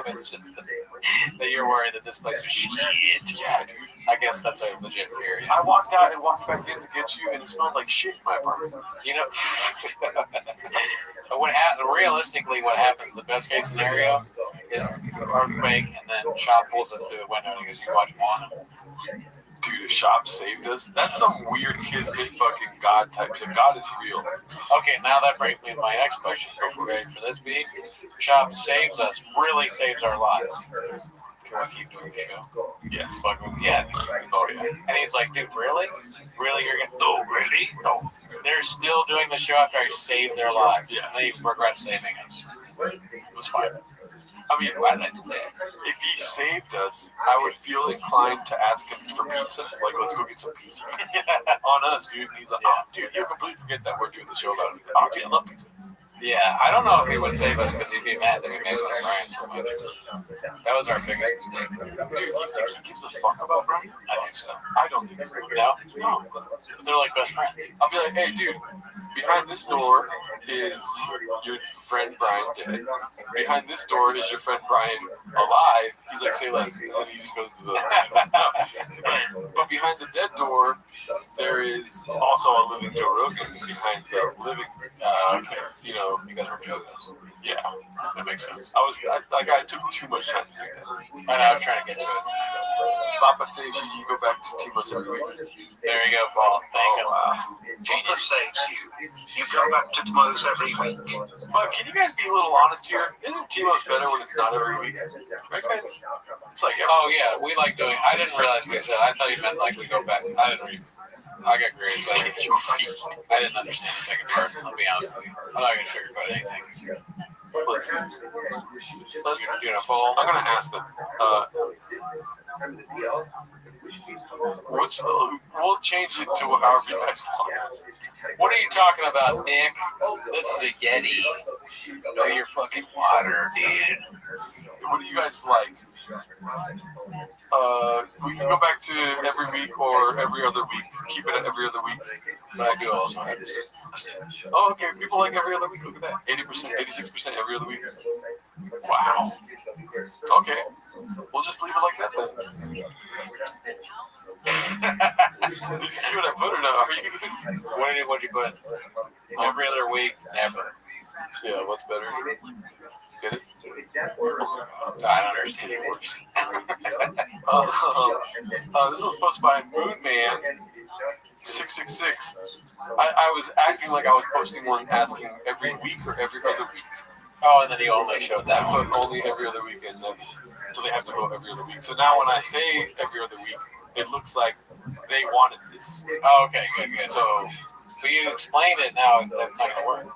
that you're worried that this place is shit. Yeah, dude. I guess that's a legit fear. I walked out and walked back in to get you, and it smelled like shit in my apartment. You know, realistically, what happens, the best case scenario is earthquake, and then Shop pulls us through the window and goes, you watch Moana. Dude, Shop saved us. That's some weird kismet fucking God type shit. God is real. Okay, now that brings me to my next question. So if we're ready for this beat, Shop saves us, really saves our lives. Can we keep doing the show? Yes. Yeah. Oh, yeah. And he's like, dude, really? Really? You're going to... No, really? No. They're still doing the show after I saved their lives. Yeah. They regret saving us. It was fine. I mean, if he saved us, I would feel inclined to ask him for pizza. Like, let's go get some pizza. On us, dude. And he's like, oh, dude, you completely forget that we're doing the show about it. Oh, dude, I love pizza. Yeah, I don't know if he would save us because he'd be mad that we made fun of Brian so much. That was our biggest mistake. Dude, you think he gives a fuck about Brian? I think so. I don't think so. No? They're like best friends. I'll be like, hey, dude, behind this door is your friend Brian dead. Behind this door is your friend Brian alive. He's like, say less. And he just goes to the... But behind the dead door, there is also a living Joe Rogan behind the living... you know, because we're jokers. Yeah, that makes sense. I took too much time to do that. And I was trying to get to it. Papa saves you go back to Timo's every week. There you go, Paul. Thank you. Papa saves you go back to Timo's every week. But can you guys be a little honest here? Isn't Timo's better when it's not every week? Right, guys? It's like, oh, yeah, we like doing... I didn't realize what you said. I thought you meant like we go back. I didn't read. I got grades. I didn't understand the second part. I'll be honest with you. I'm not going to sugarcoat anything. Let's do a poll. I'm going to ask them. We'll change it to however you guys want. What are you talking about, Nick? This is a Yeti. Know your fucking water, dude. What do you guys like? We can go back to every week or every other week. Keep it at every other week. But I do also have this. Oh, okay. People like every other week. Look at that. 80%, 86% every other week. Wow. Okay. We'll just leave it like that then. Did you see what I put or no? Are you? What'd you put? Every other week, never. Yeah, what's better? Get it? I don't understand it works. This was posted by Moonman666. I was acting like I was posting one asking every week or every other week. Oh, and then he only showed that one. Only every other week, and then so they have to go every other week. So now when I say every other week, it looks like they wanted this. Oh, okay, good. So you explained it now, that's not going to work.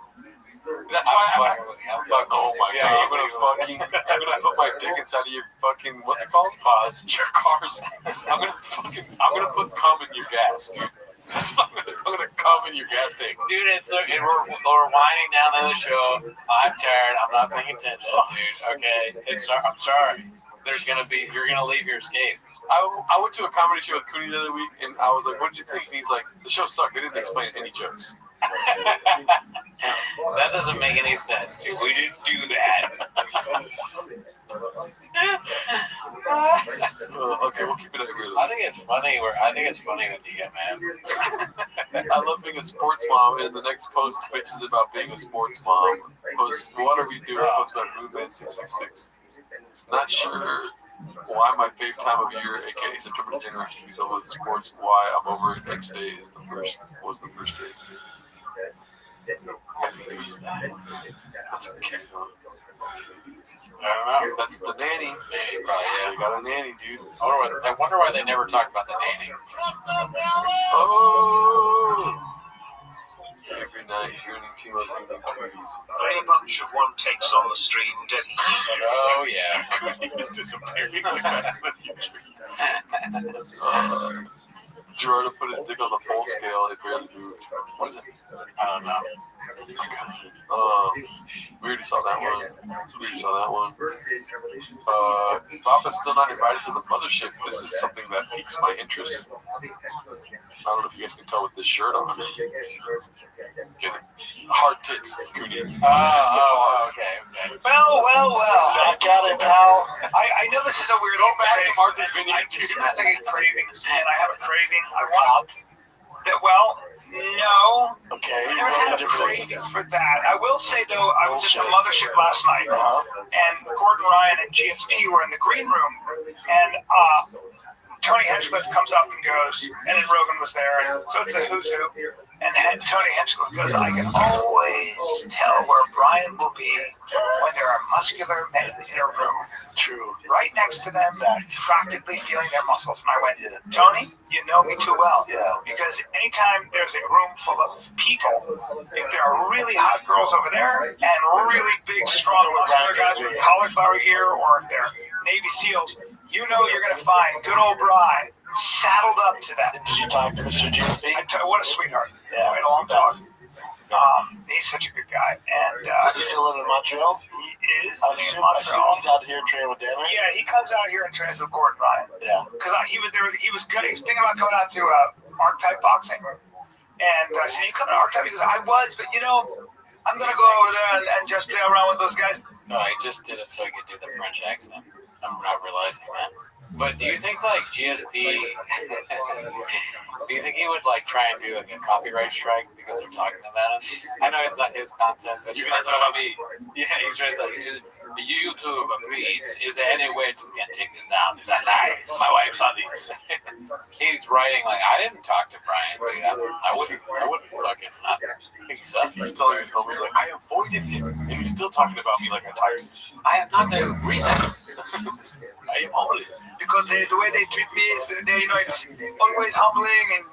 That's why I'm fucking. oh my god, I'm gonna put my dick inside of your fucking, what's it called? Your cars. I'm gonna put cum in your gas, dude. That's what I'm gonna cum in your gas tank. Dude, we're winding down the show. I'm tired. I'm not paying attention, dude. Okay, I'm sorry. You're gonna leave your escape. I went to a comedy show with Cooney the other week, and I was like, "What did you think?" And he's like, "The show sucked. They didn't explain any jokes." That doesn't make any sense, dude. We didn't do that. Okay, we'll keep it at here. I think it's funny. I think it's funny with you, man. I love being a sports mom, and the next post bitches about being a sports mom. Post, what are we doing? Post about Movement 666. Not sure why my favorite time of year, aka September to January, is over with sports. Why I'm over it, and today was the first day. That's okay. I don't know. That's the nanny. Nanny, probably, yeah. You got a nanny, dude. I wonder why they never talk about the nanny. Oh! Every night, ruining Timo's evening cookies. A bunch of one takes on the stream, Denny. Oh, yeah. He's disappearing like that. Gerardo put his dick on the pole scale, it barely moved. What is it? I don't know. We already saw that one. Papa's still not invited to the mothership. This is something that piques my interest. I don't know if you guys can tell with this shirt on. Get it? Hard tits, Cooney. Oh, okay. Well. Back at it, pal. I know this is a weird. Go back to Martha's Vineyard. That's like a craving, and I have a craving. I want that. Well, no. Okay. I never had a craving for that. I will say though, I was at the mothership last night, and Gordon Ryan and GSP were in the green room, and Tony Hinchcliffe comes up and goes, and then Rogan was there, and so it's the who's who. And Tony Hinchcliffe goes, I can always tell where Brian will be when there are muscular men in a room. True. Right next to them, practically feeling their muscles. And I went, Tony, you know me too well. Yeah. Because anytime there's a room full of people, if there are really hot girls over there and really big, strong, muscular guys with cauliflower ear, or if they're Navy SEALs, you know you're going to find good old Brian saddled up to that. Did you talk to Mr. GSP? What a sweetheart. Yeah. We had a long talk. He's such a good guy. And is he still living in Montreal? He is. I assume he's out here training with Danny. Yeah, he comes out here and trains with Gordon Ryan. Yeah. Because he was there. He was good. He was thinking about going out to Archetype Boxing. And I said, you come to Archetype? Because I was, but I'm going to go over there and just play around with those guys. No, I just did it so I could do the French accent. I'm not realizing that. But do you think GSP? Do you think he would try and do a copyright strike because they're talking about him? I know it's not his content, but you're gonna tell me. Yeah, he's just YouTube, please. Is there any way to take it down? Is that nice? My wife's on these. He's writing I didn't talk to Brian. But I wouldn't fucking not think so. He's telling his homies I avoided him, and he's still talking about me like I talked to him. I am not the reason. I am always. Because the way they treat me is, it's always humbling, and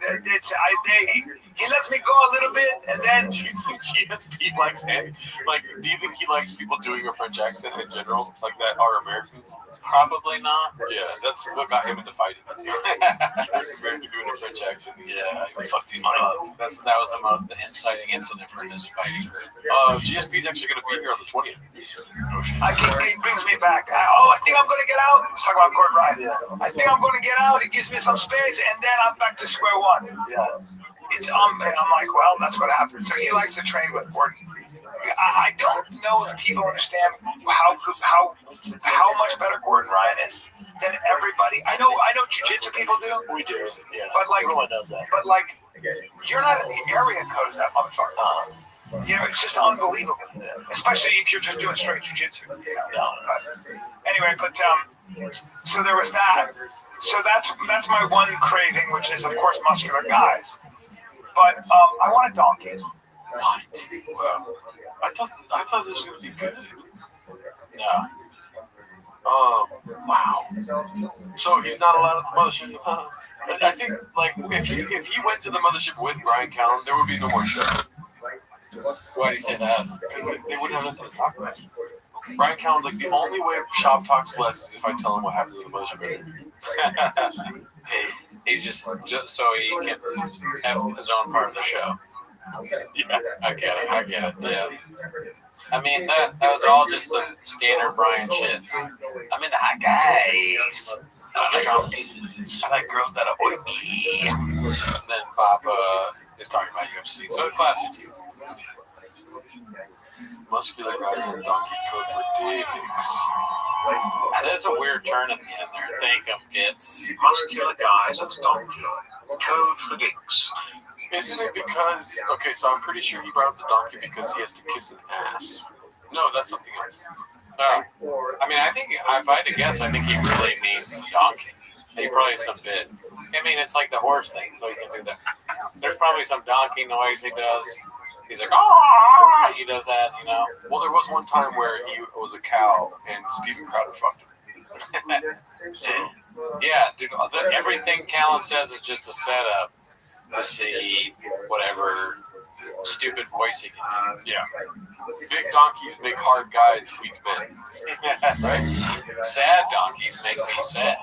he lets me go a little bit, and then. Do you think GSP likes him? Do you think he likes people doing a French accent in general, that are Americans? Probably not. Yeah, that's what got him into fighting. American doing a French accent. Yeah, he fucked him up. That was the inciting incident for this fighting. GSP's actually going to be here on the 20th. It brings me back. I think I'm going to get out. Let's talk about Gordon Ryan. I think I'm going to get out. It gives me some space, and then I'm back to square one. Yeah. And I'm like, well, that's what happens. So he likes to train with Gordon. I don't know if people understand how much better Gordon Ryan is than everybody. I know jiu-jitsu people do. We do, yeah. But everyone does that. But you're not in the area code of that motherfucker. It's just unbelievable. Especially if you're just doing straight jiu-jitsu. Anyway, so there was that. So that's my one craving, which is of course muscular guys. But I want a donkey. What? Well, I thought this was gonna be good. No. Wow. So he's not allowed at the mothership. I think if he went to the mothership with Brian Callen, there would be no more show. Why do you say that? Because they wouldn't have nothing to talk about. Brian Callen's like, the only way Shop talks less is if I tell him what happens in the mothership. He's just so he can have his own part of the show. Yeah, I get it. Yeah. I mean, that was all just the standard Brian shit. I'm into hot guys. I like girls that avoid me. And then Papa is talking about UFC. So it's classic too. Muscular guys and donkey code for dicks. There's a weird turn at the end there. Thank him, it's Muscular guys and donkey code for dicks. Isn't it because, okay, so I'm pretty sure he brought up the donkey because he has to kiss an ass. No, that's something else. I mean, I think, if I had to guess, I think he really means donkey. He probably some bit. I mean, it's like the horse thing, so he can do that. There's probably some donkey noise he does. He's like, oh, he does that, you know. Well, there was one time where he was a cow and Steven Crowder fucked him. So, yeah, dude, everything Callen says is just a setup to see whatever stupid voice he can do. Yeah. Big donkeys make hard guys weak men. Right? Sad donkeys make me sad.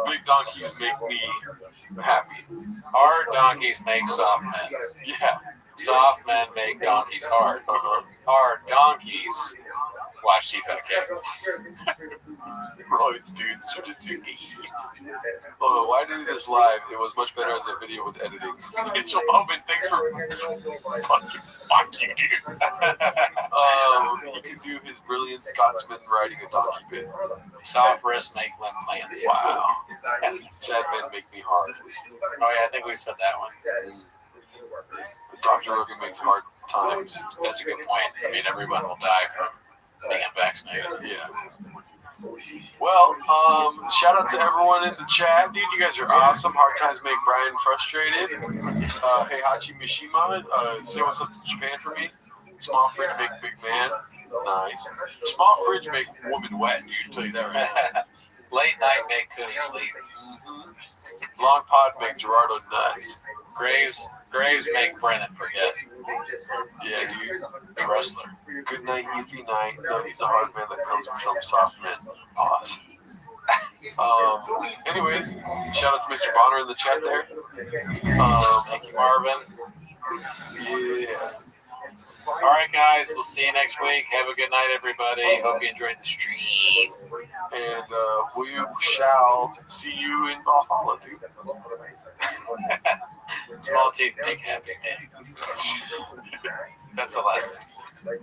Big donkeys make me happy. Hard donkeys make soft men. Yeah. Soft men make donkeys hard. Hard donkeys watch CFAK. Roids, dudes, jiu-jitsu. Oh, why do this live? It was much better as a video with editing. Mitchell Bowman, thanks for fuck you, dude. He could do his brilliant Scotsman riding a donkey bit. Soft wrists make limb lands. Wow. Sad men make me hard. Oh yeah, I think we said that one. Dr. Rogan makes hard times. That's a good point. I mean, everyone will die from being unvaccinated. Yeah. Well, shout out to everyone in the chat. Dude, you guys are awesome. Hard times make Brian frustrated. Hey, Hachi Mishima, say what's up to Japan for me. Small fridge make big man. Nice. Small fridge make woman wet, dude. I'll tell you that right. Late night make Cooney sleep. Long pod make Gerardo nuts. Graves make Brennan forget. Yeah, dude. The wrestler. Good night, Yuki night. No, he's a hard man that comes from soft men. Awesome. Anyways, shout out to Mr. Bonner in the chat there. Thank you, Marvin. Yeah. All right, guys. We'll see you next week. Have a good night, everybody. Hope you enjoyed the stream. And we shall see you in Valhalla, dude. Small teeth make happy man. That's the last thing. They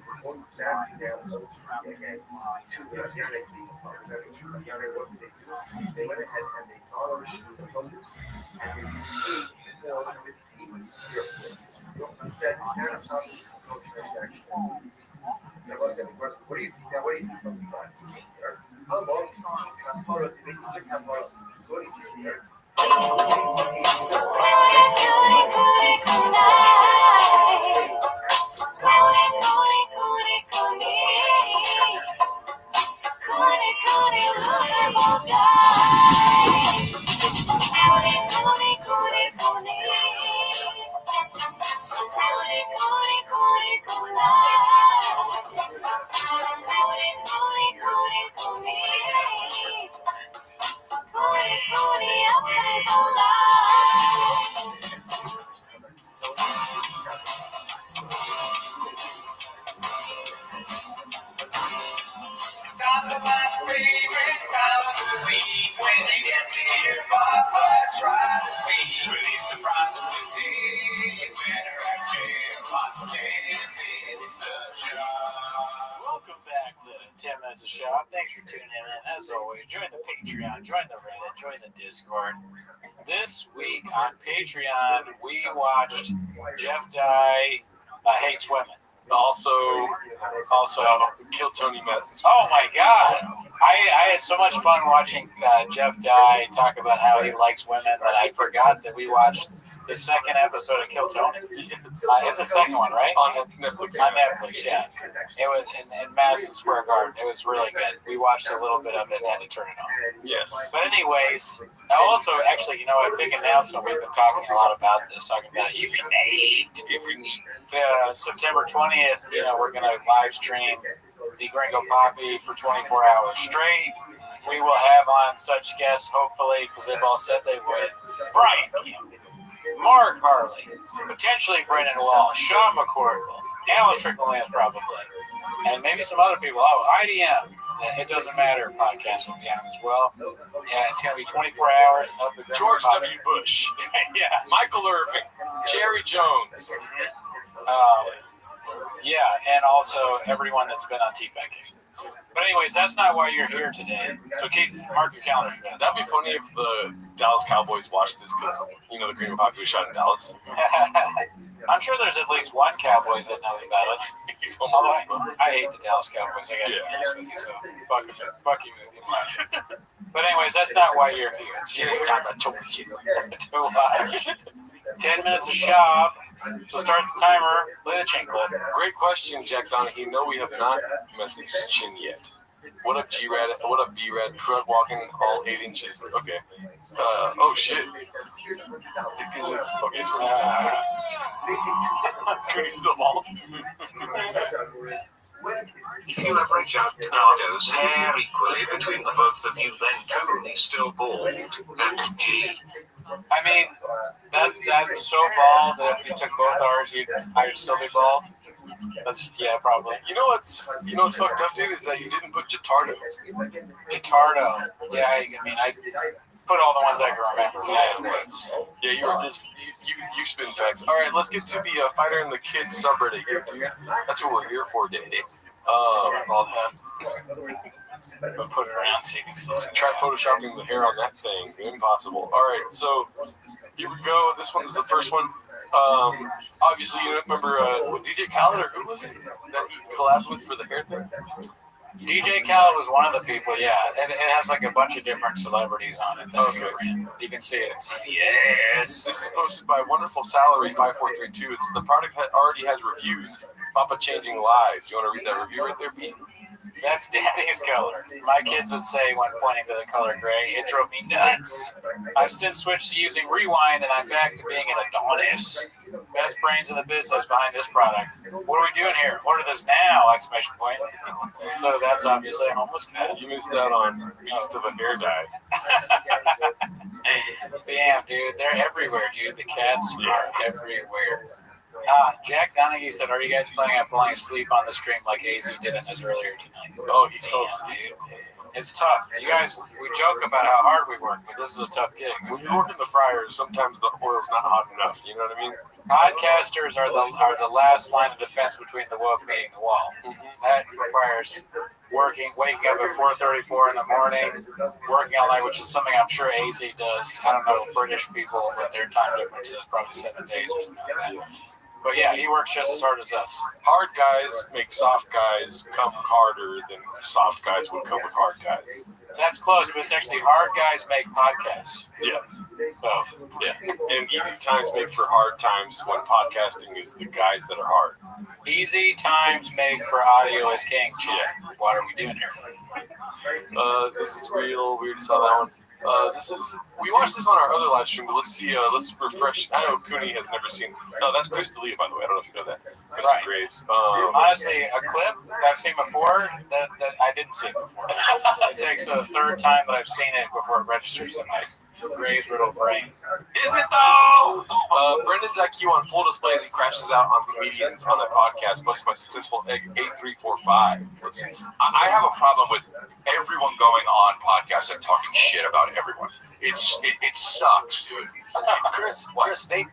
went ahead and they tarnished the produce and they said, what do you see now? What do you see from this last piece here? How long can so what do you see here? Welcome back to 10 Minutes of Show. Thanks for tuning in. As always, join the Patreon, join the Reddit, join the Discord. This week on Patreon, we watched Jeff Dye Hates Women. Also, Kill Tony Mess. Oh my God! I had so much fun watching Jeff Dye talk about how he likes women that I forgot that we watched the second episode of Kill Tony. It's the second one, right? On Netflix. On Netflix, yeah. It was in Madison Square Garden. It was really good. We watched a little bit of it and had to turn it on. Yes. But anyways, also, actually, you know, a big announcement we've been talking a lot about this, talking about it. If you need September 20th, you know, we're going to live stream the Gringo Poppy for 24 hours straight. We will have on such guests, hopefully, because they've all said they would. Brian Campbell, Mark Harley, potentially Brendan Walsh, Sean McCorkle, Alan Strickland probably, and maybe some other people. Oh, IDM, It Doesn't Matter podcast will be on as well. Yeah, it's going to be 24 hours of the Gringo George Poppy. W. Bush. Yeah. Michael Irving. Jerry Jones. Yeah, and also everyone that's been on T-Backing. But anyways, that's not why you're here today. So mark your calendar for that. That'd be funny if the Dallas Cowboys watched this because, you know, the Gringo Poppy was shot in Dallas. I'm sure there's at least one Cowboy that knows about it. Although I hate the Dallas Cowboys. I got to be honest with you, so fuck you. But anyways, that's not why you're here. 10 minutes of shop. So start the timer. Play the chain clip. Great question, Jack Donahue. No, we have not messaged Chin yet. What up, G-Rad? What up, B-Rad? Crud walking all 8 inches. Okay. Oh, shit. Is it? Okay, it's Cooney's still bald. If you average out Nardo's hair equally between the both of you, then Cooney's still bald. And G. I mean, that's so bald that if you took both ours, I'd still be bald. Yeah, probably. You know what's fucked up, dude, is that you didn't put Gitardo. Gitardo. Yeah, I mean, I put all the ones I can remember. Yeah, you spin facts. All right, let's get to the Fighter and the Kids subreddit here, dude. That's what we're here for, Danny. But put it around so you can still see. Try photoshopping the hair on that thing. Impossible. All right, so here we go. This one is the first one. Obviously, you remember DJ Khaled, or who was it that he collabed with for the hair thing? DJ Khaled was one of the people, yeah. And it has like a bunch of different celebrities on it. Okay. You can see it. Yes. This is posted by Wonderful Salary 5432. It's the product already has reviews. Papa Changing Lives. You want to read that review right there, Pete? That's Danny's color. My kids would say when pointing to the color gray, it drove me nuts. I've since switched to using Rewind, and I'm back to being an Adonis. Best brains in the business behind this product. What are we doing here? Order this now! Exclamation point. So that's obviously a homeless cat. You missed out on Beast of a Hair Dye. Damn, dude. They're everywhere, dude. The cats are everywhere. Jack Donahue said, "Are you guys planning on falling asleep on the stream like AZ did in his earlier tonight?" Oh, he's so asleep. It's tough. You guys, we joke about how hard we work, but this is a tough gig. When you work in the fryers, sometimes the oil's not hot enough. You know what I mean? Podcasters are the last line of defense between the woke meeting the wall. That requires waking up at 4:34 in the morning, working all night, which is something I'm sure AZ does. I don't know, British people with their time differences, probably 7 days or something like that. But yeah, he works just as hard as us. Hard guys make soft guys come harder than soft guys would come with hard guys. That's close, but it's actually hard guys make podcasts. Yeah. So, yeah. And easy times make for hard times when podcasting is the guys that are hard. Easy times make for audio is king. Yeah. What are we doing here? This is real. We already saw that one. We watched this on our other live stream, but let's see, let's refresh. I know Cooney has never seen. No, that's Chris D'Elia, by the way. I don't know if you know that. Chris Graves. Honestly, a clip that I've seen before that I didn't see before. It takes a third time that I've seen it before it registers in my Graves riddle brain. Is it though? Brendan's IQ on full display as he crashes out on comedians on the podcast, posted by successful 8345. Let's see. I have a problem with everyone going on podcasts and talking shit about everyone. It sucks, dude. Chris, they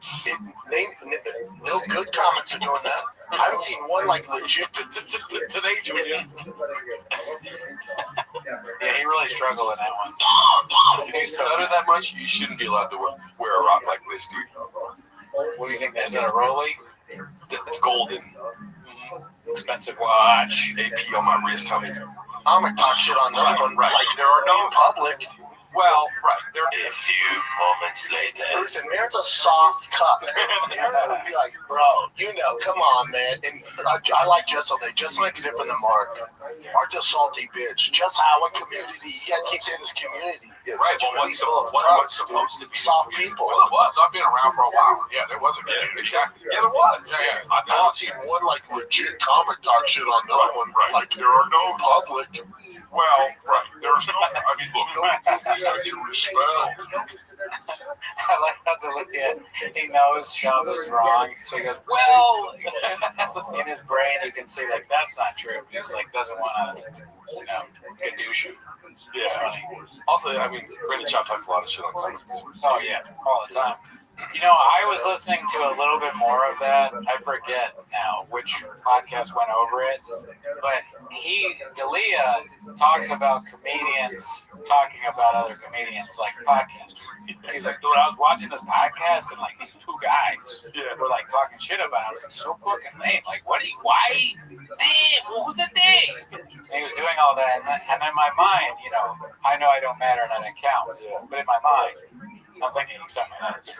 no good comments are doing that. I haven't seen one like legit today, Julian. Yeah, he really struggled in that one. If you stutter that much, you shouldn't be allowed to wear a rock like this, dude. What do you think? Is that a Rolly? It's golden. expensive watch. AP on my wrist, tell me. I'm gonna talk shit on no one. Right. Like there are no public. Well, right. There. A few moments later. Listen, Marin's a soft cup. Marin would be like, bro, come on, man. And I like Jessel. Jessel's different than Mark. Mark's a salty bitch. Just how a community. You guys keep saying this community. Right. Well, what's supposed to be soft people? Well, it was. I've been around for a while. Yeah, there was a community. Exactly. Yeah, there was. Yeah. I haven't seen one like legit comic talk shit on no one. Right. Like there are no public. Well, right. There's no. I mean, look. Gotta get respect. I like how to look at. He knows Shub is wrong, so he goes, "Well," in his brain, you can see like that's not true. He's like doesn't want to, gadoosh him. Yeah. Funny. Also, I mean, Brandon Chop talks a lot of shit on comics. Oh yeah, all the time. I was listening to a little bit more of that. I forget now which podcast went over it, but D'Elia talks about comedians talking about other comedians, like podcasters. He's like, dude, I was watching this podcast and like these two guys were like talking shit about it. I was like, so fucking lame. Like, why? Who's the thing? And he was doing all that, and in my mind, I know I don't matter and I don't count, but in my mind, I'm thinking something else.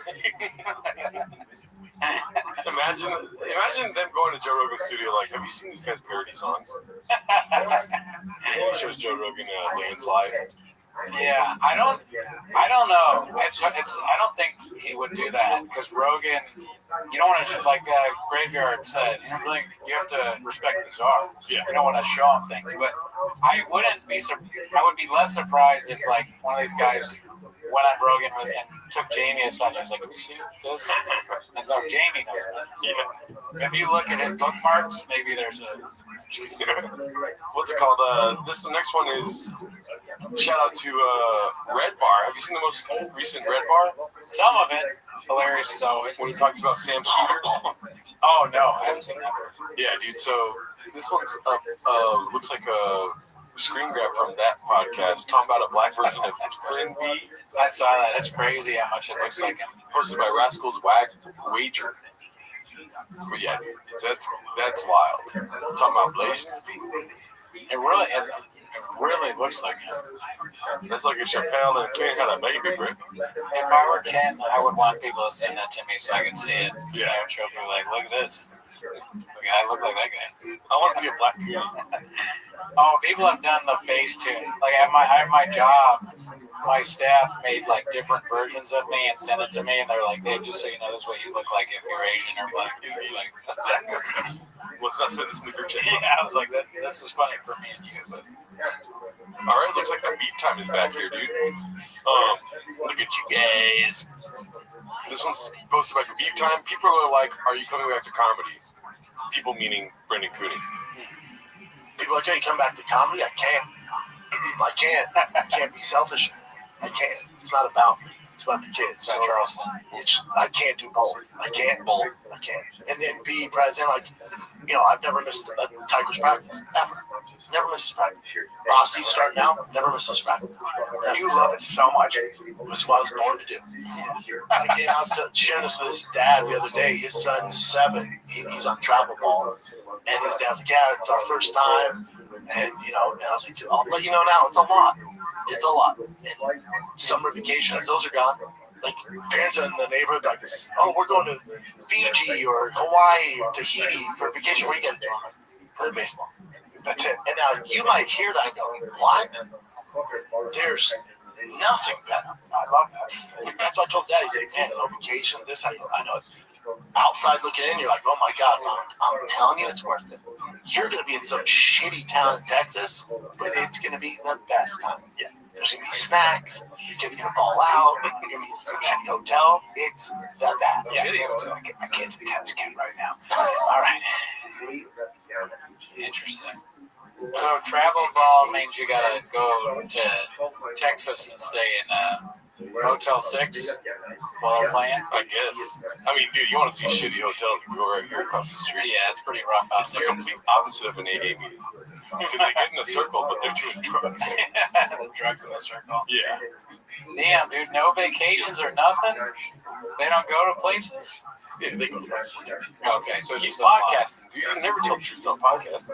Imagine them going to Joe Rogan's studio like, have you seen these guys' parody songs? He shows Joe Rogan Landslide. Yeah, I don't know. I don't think he would do that because Rogan, you don't want to, like Graveyard said, you have to respect the czar. Yeah. You don't want to show him things, but I would be less surprised if like one of these guys went on Rogan and took Jamie aside. He's like, have you seen this? And so Jamie knows it. Yeah. If you look at his bookmarks, maybe there's a. What's it called? This next one is shout out to Red Bar. Have you seen the most recent Red Bar? Some of it. Hilarious as always. When he talks about Sam Sheeter. Oh no, I haven't seen that. Yeah, dude. So this one's looks like a screen grab from that podcast, talking about a black version of Flynn B. I saw that. That's crazy how much it looks like him. Posted by Rascal's Wager. But yeah, that's wild. Talking about Blasians. It really looks like him. That's like a Chappelle and Ken had a baby, bro. If I were Ken, I would want people to send that to me so I can see it. Yeah. I would show people like, look at this. I look like that guy. I want to see a black dude. Oh, people have done the Facetune. Like at my job, my staff made like different versions of me and sent it to me, and they're like, "Hey, just so you know, this is what you look like if you're Asian or black." Dude, like, let's not send this in the group chat. Yeah, I was like, this is funny for me and you, but. All right, looks like the beat time is back here, dude. Look at you guys. This one's posted by Khabib Time. People are like, "Are you coming back to comedy?" People meaning Brendan Cooney. People are like, "Hey, come back to comedy?" I can't. I can't be selfish. I can't. It's not about me. It's about the kids. So Charleston. I can't do both. I can't. And then be present. Like, I've never missed a Tigers practice. Ever. Never missed a practice. Bossy starting out. Never missed a practice. You love it so much. It's what I was born to do. Like, I was sharing this with his dad the other day. His son's 7. He's on travel ball. And his dad's like, "Yeah, it's our first time." And, and I was like, "I'll let you know now. It's a lot. It's a lot." And summer vacations, those are gone. Like, parents in the neighborhood, like, "Oh, we're going to Fiji or Hawaii or Tahiti for vacation. What are you guys doing?" "For baseball." That's it. And now you might hear that and go, "What?" There's nothing better. I love that. That's what I told Dad. He's like, "Man, no vacation, this, I know it." Outside looking in, you're like, "Oh my God, I'm telling you, it's worth it. You're going to be in some shitty town in Texas, but it's going to be the best time." Yeah. There's going to be snacks. Your kid's going to ball out. You're going to be in some shitty hotel. It's the best. Yeah. Shitty hotel. I can't say Texas kid right now. All right. Interesting. So travel ball means you gotta go to Texas and stay in Motel 6 while they're playing. I guess. I mean, dude, you want to see shitty hotels? You go right here across the street. Yeah, it's pretty rough out It's the there. complete opposite of an AA meeting. Because they get in a circle, but they're doing drugs. The drugs in the circle. Yeah. Damn, dude, no vacations or nothing? They don't go to places? Yeah, they go places. Okay, so He's it's podcasting, dude. You never tell the truth on podcast.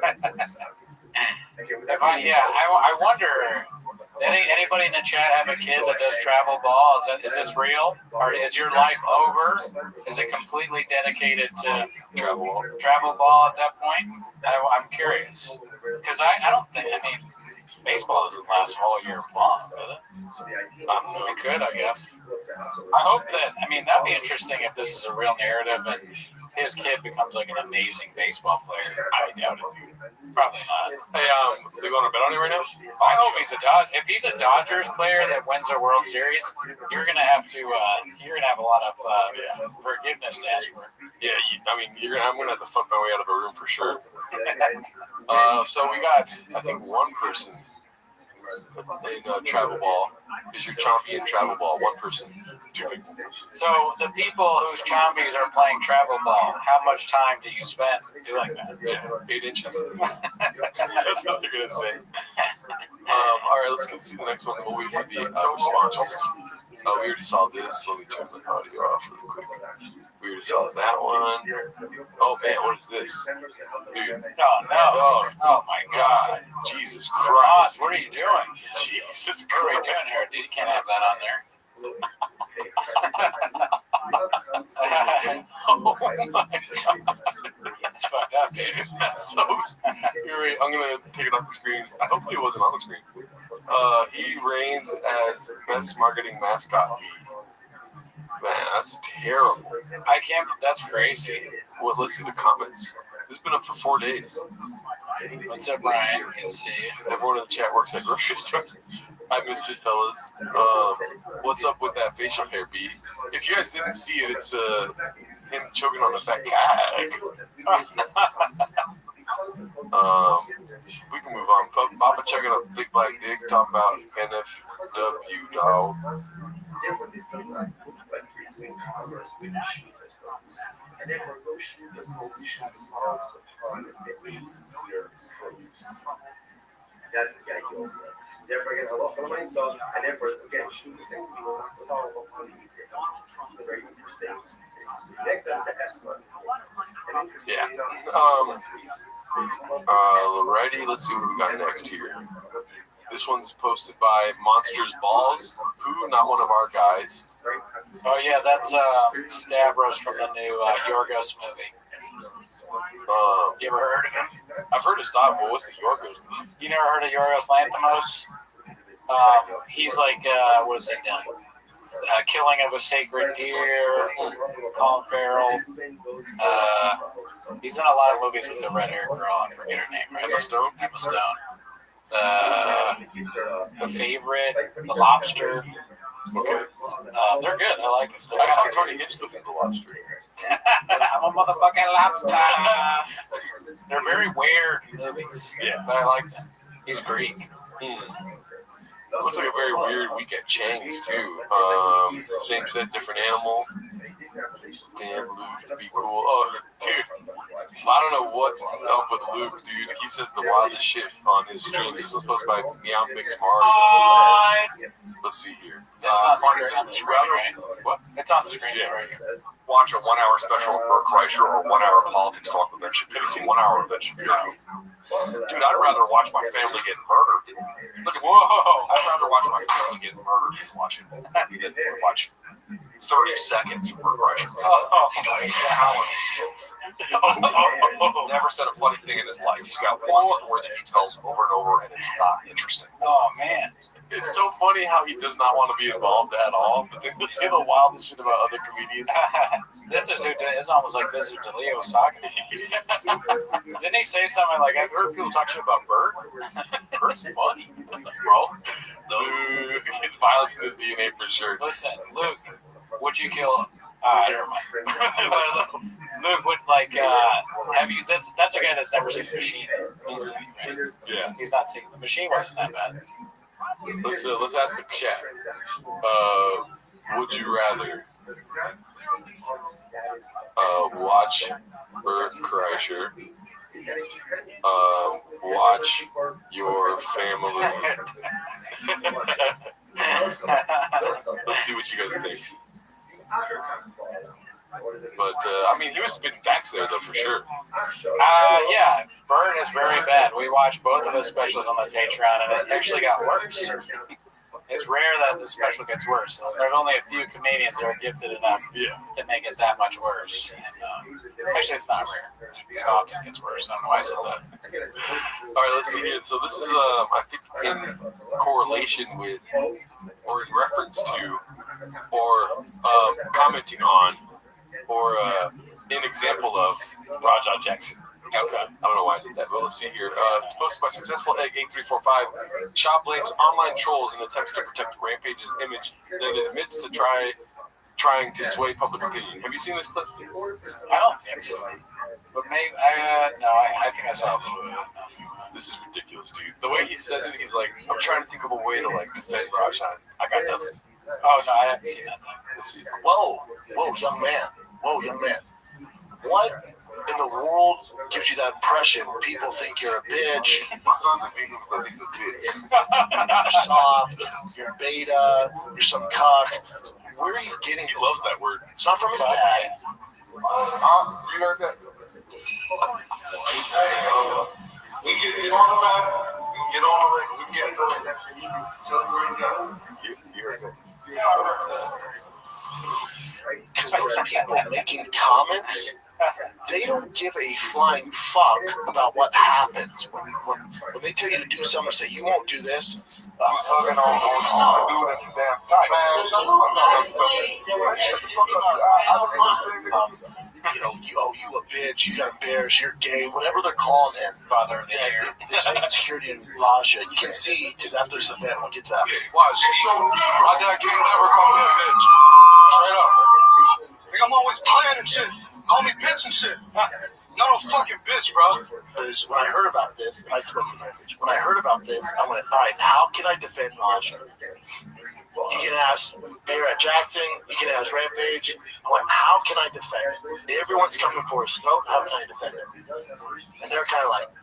I wonder, anybody in the chat have a kid that does travel ball? Is this real? Or is your life over? Is it completely dedicated to travel ball at that point? I'm curious. Because I don't think, baseball doesn't last all year long, does it? It could, I guess. I hope that, that'd be interesting if this is a real narrative and his kid becomes like an amazing baseball player. I doubt it. Probably not. Hey, they going to bet on it right now? I hope he's if he's a Dodgers player that wins a World Series, you're gonna have a lot of forgiveness to ask for. Yeah, I'm gonna have to fuck my way out of a room for sure. So we got, I think, one person in travel ball. Is your chompy in travel ball? One person, two people. So the people whose chompies are playing travel ball, how much time do you spend doing that? Yeah, 8 inches. That's what they're gonna say. All right, let's get to the next one. We'll wait for the response. We already saw this. Let me turn the audio off real quick. We already saw that one. Oh man, what is this? Dude. No. Oh my God. Jesus Christ. What are you doing? Jesus What are we Christ. doing here? Dude, you can't have that on there. Oh my God. It's fucked up, dude. That's so. You're right. I'm gonna take it off the screen. Hopefully it wasn't on the screen. He reigns as best marketing mascot. Man, that's terrible. That's crazy. Well, let's see the comments. This has been up for 4 days. What's up, Brian? You can see it. Everyone in the chat works at grocery stores. I missed it, fellas. What's up with that facial hair, B? If you guys didn't see it, it's him choking on a fat cat. We can move on. Papa checking out Big Black Dick, talking about NFW, dog. And then negotiate the solutions on their produce. That's the idea. Therefore, again, a lot of money, so, and therefore, again, shoot the same people with all of money. It's very interesting. It's connected to Esla. Yeah. Alrighty, let's see what we got next here. This one's posted by Monsters Balls, who, not one of our guys. Oh yeah, that's Stavros from the new Yorgos movie. You ever heard of him? I've heard of Stavros. What's the Yorgos? You never heard of Yorgos Lanthimos? He's like, what has he done? Killing of a Sacred Deer, Colin Farrell. He's in a lot of movies with the red-haired girl. I forget her name. Right? Emma Stone? Emma Stone. The Favorite, The Lobster. Okay. They're good. I like it. I saw Tony Hitchcock in The Lobster. I'm a motherfucking lobster. They're very weird movies. Yeah. But I like them. He's Greek. Looks like a very weird week at Chang's, too. Same set, different animal. Damn, Luke would be cool. Oh, dude. I don't know what's up with Luke, dude. He says the wildest shit on his stream. This was posted by Meow Mix Mario. Let's see here. It's on the screen, right? What? It's on the screen, Yeah. right? Watch a 1 hour special of Bert Kreischer or 1 hour politics talk with Ben Shapiro. Have you seen 1 hour of Ben Shapiro? Dude, I'd rather watch my family get murdered. Look at, whoa! I'd rather watch my family get murdered than watch 30 seconds of Bert Kreischer. Never said a funny thing in his life. He's got one story that he tells over and over, and it's not interesting. Oh, man. It's so funny how he does not want to be involved at all, but then he'll say the wildest shit about other comedians. It's almost like this is DeLeo was talking to you. Didn't he say something like, I've heard people talk shit about Bert? Bert's funny, bro. Luke, it's violence in his DNA for sure. Listen, Luke, would you kill... never mind. Luke would have you? That's a guy that's never seen The Machine. movie. Right? Yeah. He's not seeing the machine wasn't that bad. Let's ask the chat. Would you rather watch Bert Kreischer watch your family? Let's see what you guys think. But I mean, he was spitting facts there, though, for sure. Yeah, Burn is very bad. We watched both of his specials on the Patreon, and it actually got worse. It's rare that the special gets worse. There's only a few comedians that are gifted enough to make it that much worse. And, actually, it's not rare. It often gets worse. I don't know why I said that. All right, let's see here. So this is, I think, in correlation with, or in reference to, or commenting on, or an example of Raja Jackson. Okay. I don't know why I did that, but let's see here. It's posted by Successful Egg 8345. Shop blames online trolls in attempts to protect Rampage's image, then admits to trying to sway public opinion. Have you seen this clip? I don't think so. But maybe, I think I saw it. This is ridiculous, dude. The way he says it, he's like, I'm trying to think of a way to, like, defend Rajan. I got nothing. Oh, no, I haven't seen that. Let's see. Whoa, young man. What in the world gives you that impression? People think you're a bitch. You're soft. You're beta. You're some cock. Where are you getting? He loves that word. It's not from his dad. You heard that? We can get on the map. We can get on the ring. We can get you heard that. Because those people making comments, they don't give a flying fuck about what happens. When they tell you to do something, say you won't do this. I'm fucking on doing this damn time. Man, shut the fuck up. I look at those things. You a bitch, you got bears, you're gay, whatever they're calling him. There's an insecurity in Raja. You can see, because after this event, we'll get to that. Watch, my dad can't never call me a bitch. Straight up. Nigga, I'm always playing and shit. Call me bitch and shit. No fucking bitch, bro. Because when I heard about this, I spoke to my bitch. When I heard about this, I went, all right, how can I defend Raja? You can ask Barrett Jackson, you can ask Rampage. I went, how can I defend it? Everyone's coming for us. No, how can I defend it? And they're kind of like,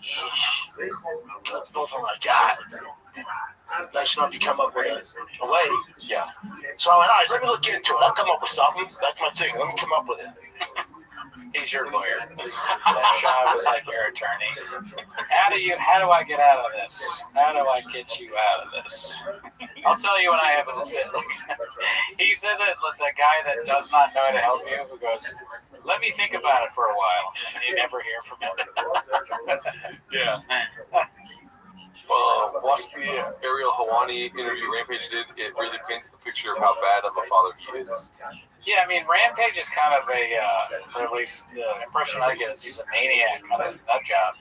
both of them like, God, nice enough you come up with a way. Yeah. So I went, all right, let me look into it. I'll come up with something. That's my thing. Let me come up with it. He's your lawyer. That job is like your attorney. How do I get out of this? How do I get you out of this? I'll tell you when I have a decision. He says it, the guy that does not know how to help you, who goes, let me think about it for a while. And you never hear from him. Yeah. Well, watch the Ariel Hawani interview Rampage did. It really paints the picture of how bad of a father he is. Yeah, I mean, Rampage is kind of a, or at least the impression I get is he's a maniac, kind of nut job.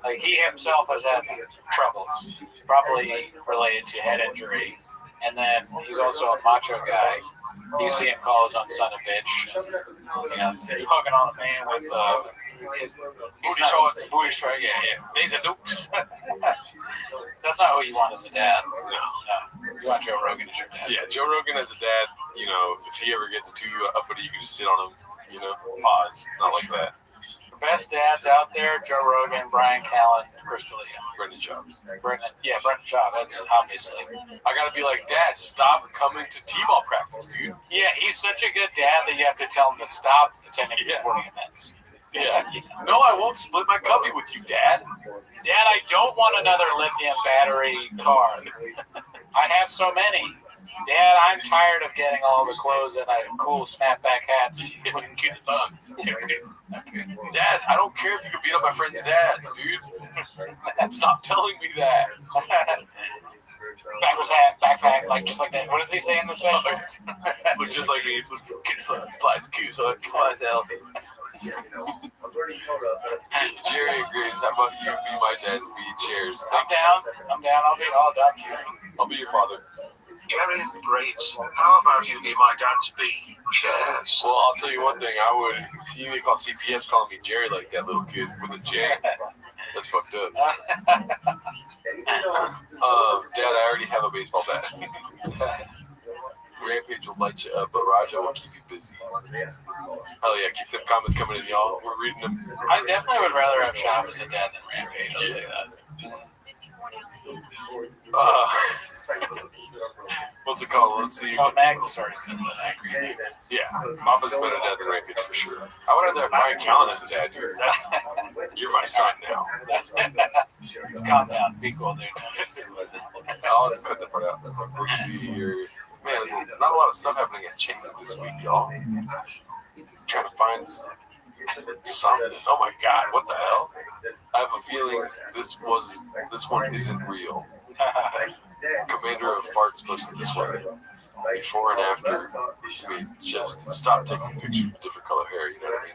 Like, he himself has had troubles, probably related to head injury. And then he's also a macho guy. You see him call his own son a bitch. And, hugging on a man with his booty shorts. These are dukes. That's not who you want as a dad. No. You want Joe Rogan as your dad. Yeah, Joe Rogan as a dad, if he ever gets too uppity, you can just sit on him, pause. Not like that. The best dads out there, Joe Rogan, Brian Callen, Chris D'Elia. Brendan Schaub. Brendan Schaub, that's obviously. I gotta be like, Dad, stop coming to T-ball practice, dude. Yeah, he's such a good dad that you have to tell him to stop attending sporting events. Yeah. No, I won't split my cubby with you, Dad. Dad, I don't want another lithium battery car. I have so many. Dad, I'm tired of getting all the clothes and cool snapback hats. Dad, I don't care if you can beat up my friend's dads, dude. Stop telling me that. Backwards hat, backpack, just like that. What does he say in the special? Look just like me. Flies cool, flies out. Jerry agrees. How about you be my dad to be chairs? I'm down. I'll adopt you. I'll be your father. Jerry agrees. How about you be my dad to be chairs? Well, I'll tell you one thing. You need to call CPS calling me Jerry like that little kid with a J. That's fucked up. Dad, I already have a baseball bat. Rampage will light you up, but Raja will keep you busy. Hell yeah, keep them comments coming in, y'all. We're reading them. I definitely would rather have Shop as a dad than Rampage, I'll say that. What's it called? Let's see. Oh, Magnus already said that. I agree. Yeah, Papa's a better dad than Rampage for sure. I would rather have Brian Callen as a dad, dude. You're my son now. Calm down. Be cool, dude. I'll cut that part out. Let's see here. Man, not a lot of stuff happening at Chains this week, y'all. Trying to find something. Oh my god, what the hell? I have a feeling this one isn't real. Commander of Farts posted this one. Before and after, I mean, just stop taking pictures with different color hair, you know what I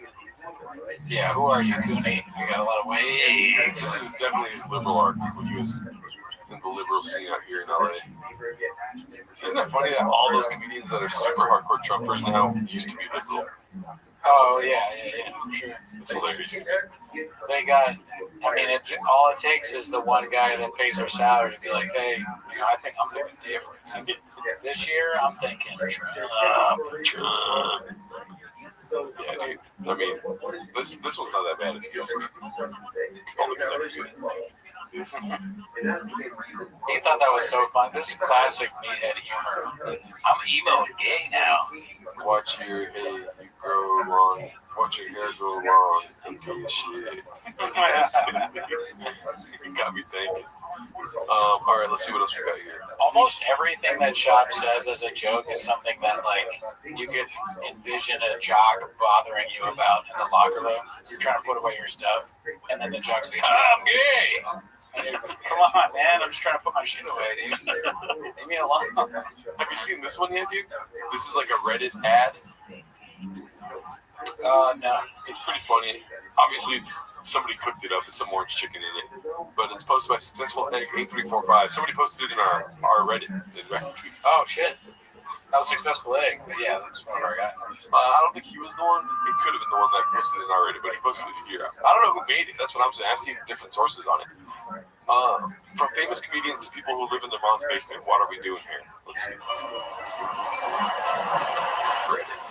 mean? Yeah, who are you, Cooney? You got a lot of waves. This is definitely his liberal arc when he was in the liberal scene out here in LA. Isn't it funny that all those comedians that are super hardcore Trumpers now used to be liberal? Oh, yeah, for sure. It's hilarious. They got, I mean, all it takes is the one guy that pays their salary to be like, hey, you know, I think I'm thinking different. This year, I'm thinking Trump. Yeah, dude. I mean, this was not that bad. Only because I was doing it. He thought that was so fun. This is classic meathead humor. I'm emo and gay now. Watch your hair grow long. Watch your hair grow long and do shit. You got me thinking. All right, let's see what else we got here. Almost everything that Shop says as a joke is something that, like, you could envision a jock bothering you about in the locker room. You're trying to put away your stuff, and then the jock's like, I'm gay. And you're like, come on, man, I'm just trying to put my shit away, dude. Leave me alone. Have you seen this one yet, dude? This is like a Reddit ad. No. It's pretty funny. Obviously, somebody cooked it up. It's some orange chicken in it. But it's posted by Successful Egg 8345. Somebody posted it in our Reddit. Oh, shit. That was Successful Egg. But yeah, that's one of our guys. I don't think he was the one. He could have been the one that posted it in our Reddit, but he posted it here. I don't know who made it. That's what I'm saying. I've seen different sources on it. From famous comedians to people who live in their mom's basement, what are we doing here? Let's see. Reddit.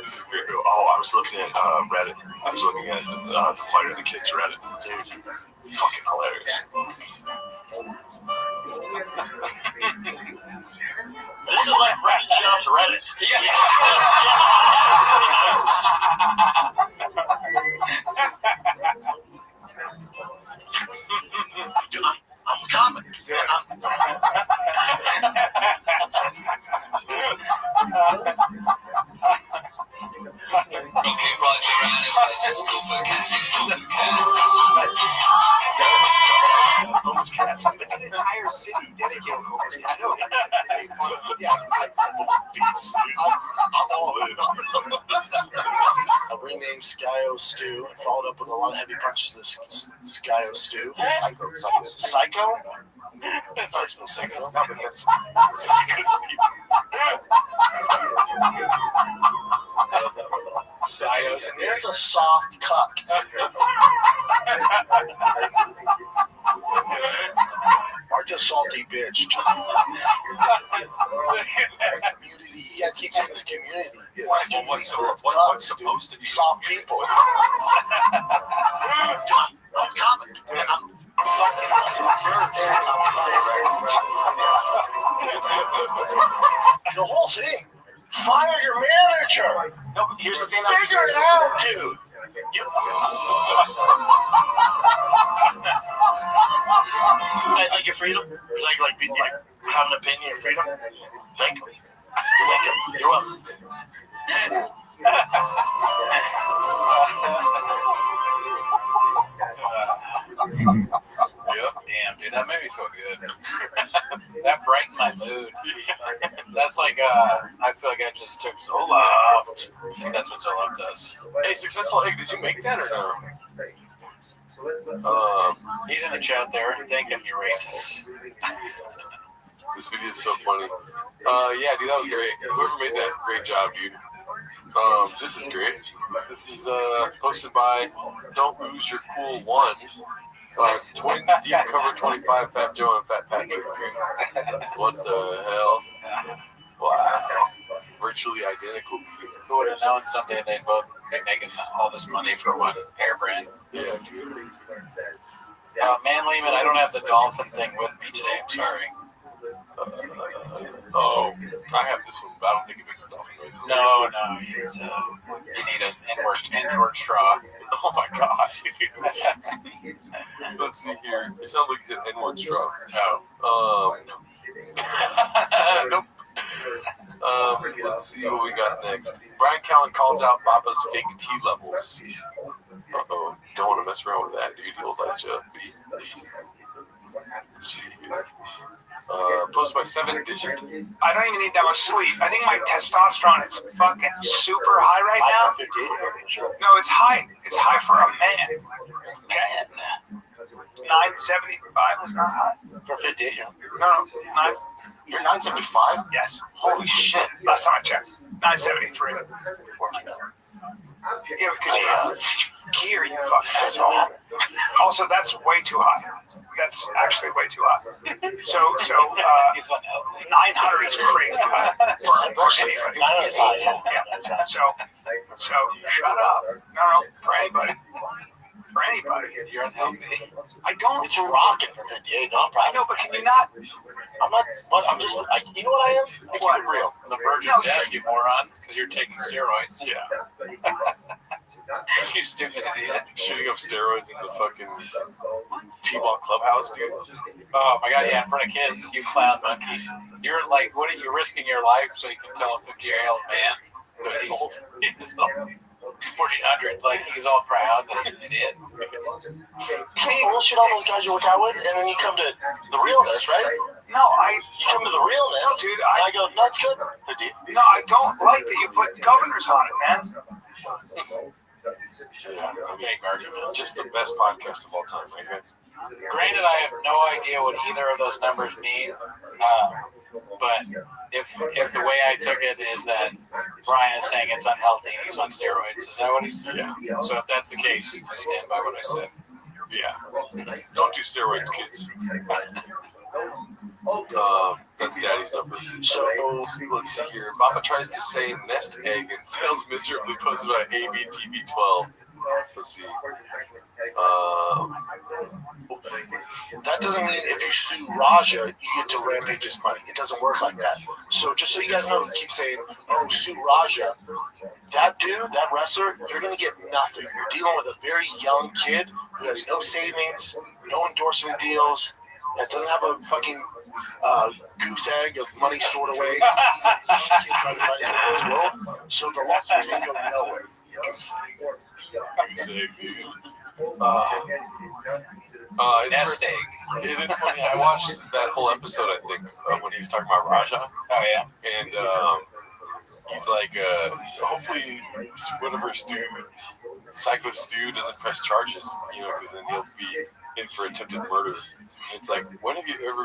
This is great. Oh, I was looking at Reddit. I was looking at the Flight of the Kids Reddit. Dude, fucking hilarious. This is like Reddit Shop's Reddit. I'm a comic. Homeless cats. It's an entire city dedicated to homeless cats. I know. Yeah, I'm all in. A ring named Skyo Stew, followed up with a lot of heavy punches of Skyo Stew. Psycho? That's not supposed to say no, but that's Psycho Stew. There's a soft cuck. Aren't a salty bitch. Community. You gotta keep saying this community. What's supposed to be soft people? I'm comic. And I'm fucking the whole thing. Fire your manager. No, but here's the thing. Figure it out, dude. You guys like your freedom? You like have an opinion of freedom? Thank you. You're welcome. Damn, dude, that made me feel good. That brightened my mood. That's like, I feel like I just took Zoloft. I think that's what Zoloft does. Hey, Successful Egg, did you make that or no? He's in the chat there. Thank him, you racist. This video is so funny. Yeah, dude, that was great. Whoever made that, great job, dude. This is great. This is posted by Don't Lose Your Cool One. Twins deep cover 25, Fat Joe and Fat Patrick. What the hell? Wow. Virtually identical. Who would have known someday they'd both be making all this money for one hair brand? Yeah, dude. Man, Lehman, I don't have the dolphin thing with me today. I'm sorry. Oh, I have this one, but I don't think it makes a dolphin noise. No, it's, you need an inward straw. Oh my god. Let's see here. It sounds like it's an N-word straw. No. Nope. Let's see what we got next. Brian Callen calls out Baba's fake T levels. Uh-oh. Don't want to mess around with that, dude. He'll let you be. Let's see here. Posted by 7-digit. I don't even need that much sleep. I think my testosterone is fucking super high right now. No, it's high. It's high for a man. 975 was not high. For 58, No, you're 975? Yes. Holy shit. Last time I checked. 973. Yeah, because gear, you fucking asshole. Also, that's way too high. That's actually way too high. So 900 is crazy for anybody. 900 is high, Yeah. So shut up. No, for anybody. For anybody. You're unhealthy. I don't. It's rocking for 58. No, I know, but can you not? I'm not. But I'm just. You know what I am? I keep it real. The virgin death, you moron, because you're taking steroids. Yeah. You stupid idiot. Shooting up steroids in the fucking T-ball clubhouse, dude. Oh my god, yeah, in front of kids, you clown monkey. You're like, what are you risking your life so you can tell a 50-year-old man? But it's old. He's old. 1400, like he's all proud that he's an idiot. You can't bullshit all those guys you work out with, and then you come to the realness, right? No, you come to the realness, no, dude. and I go, no, that's good. No, I don't like that you put governors on it, man. Yeah, just the best podcast of all time, right, guys? Granted, I have no idea what either of those numbers mean, but if the way I took it is that Brian is saying it's unhealthy and he's on steroids, is that what he's saying? Yeah. So if that's the case, I stand by what I said. Yeah. Don't do steroids, kids. That's Daddy's number. So let's see here. Mama tries to say nest egg and fails miserably. Posted by ABTV12. Let's see. That doesn't mean if you sue Raja, you get to Rampage's money. It doesn't work like that. So just so you guys know, who keep saying, oh, sue Raja. That dude, that wrestler, you're going to get nothing. You're dealing with a very young kid who has no savings, no endorsement deals, that doesn't have a fucking goose egg of money stored away. So the lawsuit's going to go nowhere. Goose egg, dude. Nest egg. It is funny. I watched that whole episode, I think, when he was talking about Raja. Oh, yeah. And he's like, hopefully, whatever Psycho Stu doesn't press charges, because then he'll be in for attempted murder. It's like, when have you ever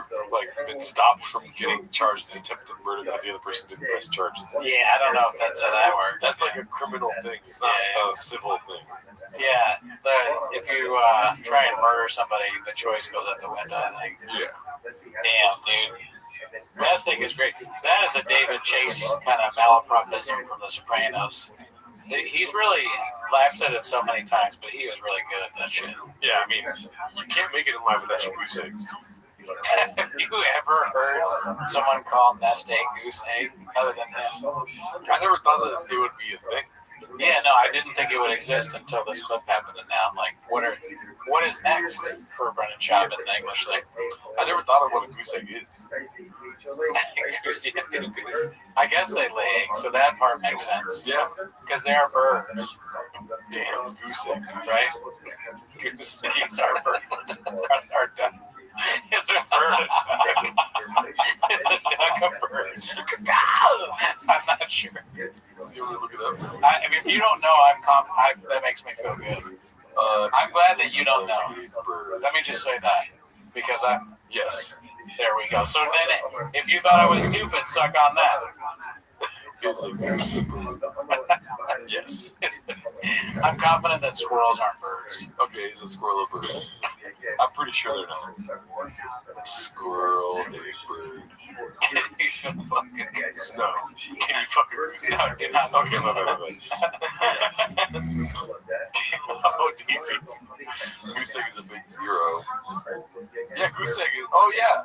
been stopped from getting charged in attempted murder because the other person didn't press charges? Yeah, I don't know if that's how that works. That's like a criminal thing. It's not a civil thing. Yeah, if you try and murder somebody, the choice goes out the window, I think. Yeah. Damn, dude. That thing is great. That is a David Chase kind of malapropism from The Sopranos. He's really laughs at it so many times, but he is really good at that shit. Yeah, I mean, you can't make it in life without your goose eggs. Have you ever heard someone call nest egg goose egg other than him? I never thought that it would be a thing. Yeah, no, I didn't think it would exist until this clip happened, and now I'm like, what is next for Brennan Schaub in the English thing? I never thought of what a goose egg is. I guess they lay eggs, so that part makes sense. Yeah. Because they are birds. Damn, goose egg, right? Goose eggs are birds. Are duck. It's a bird, a duck. It's a duck, a bird. I'm not sure. You want to look it up? I mean, if you don't know, that makes me feel good. I'm glad that you don't know. Let me just say that. Because Yes. There we go. So then, if you thought I was stupid, suck on that. It's a goose. Yes. I'm confident that squirrels aren't birds. Okay, it's a squirrel a bird. I'm pretty sure they're not. Squirrel, a bird. Can you fucking No. Can you fucking no, do not. Okay, my bad. Oh, DP. Goose egg is a big zero. Yeah, goose egg is. Oh, yeah.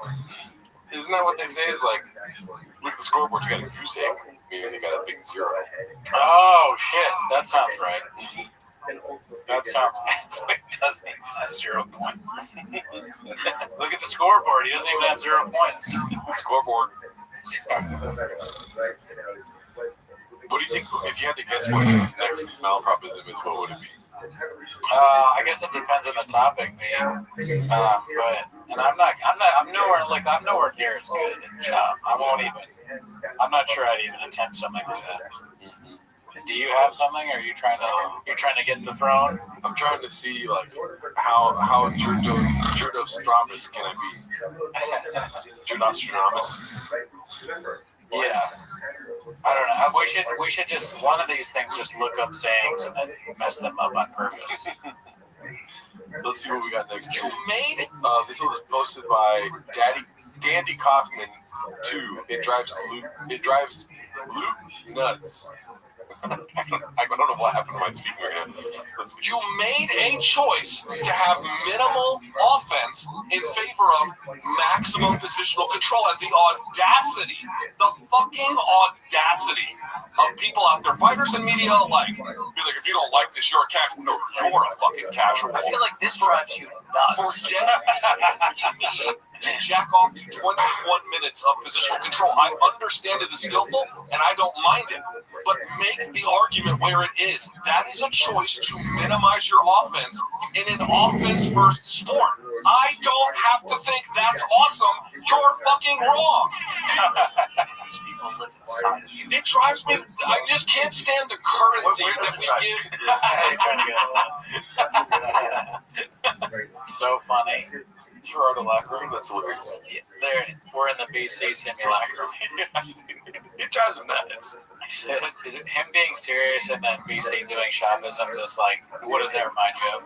Isn't that what they say? Is like, with the scoreboard, you got a goose egg, meaning you got a big zero. Oh shit, that sounds right. That sounds. It doesn't even have 0 points. Look at the scoreboard. He doesn't even have 0 points. The scoreboard. What do you think? If you had to guess what his next malapropism is, what would it be? I guess it depends on the topic, man. But I'm nowhere near as good at chop. I'm not sure I'd even attempt something like that. Do you have something, or are you trying to get in the throne? I'm trying to see like how Jurdostramus can I be? Jurdostramus. Yeah. I don't know. We should just one of these things just look up sayings and then mess them up on purpose. Let's see what we got next. You made it. This was posted by Dandy Kaufman 2. It drives Luke nuts. I don't know what happened to my speaking right now. You made a choice to have minimal offense in favor of maximum positional control, and the fucking audacity of people out there, fighters and media alike, be like, if you don't like this, you're a casual. No, you're a fucking casual. I feel like this drives you nuts. Forget me to jack off to 21 minutes of positional control. I understand it is skillful, and I don't mind it. But make the argument where it is. That is a choice to minimize your offense in an offense-first sport. I don't have to think that's awesome. You're fucking wrong. These people live inside of you. It drives me. I just can't stand the currency that we give. So funny. Gerardo locker room. That's hilarious. We're in the BC simulacrum. It drives him nuts. Him being serious and then BC doing Shaavisms is like, what does that remind you of?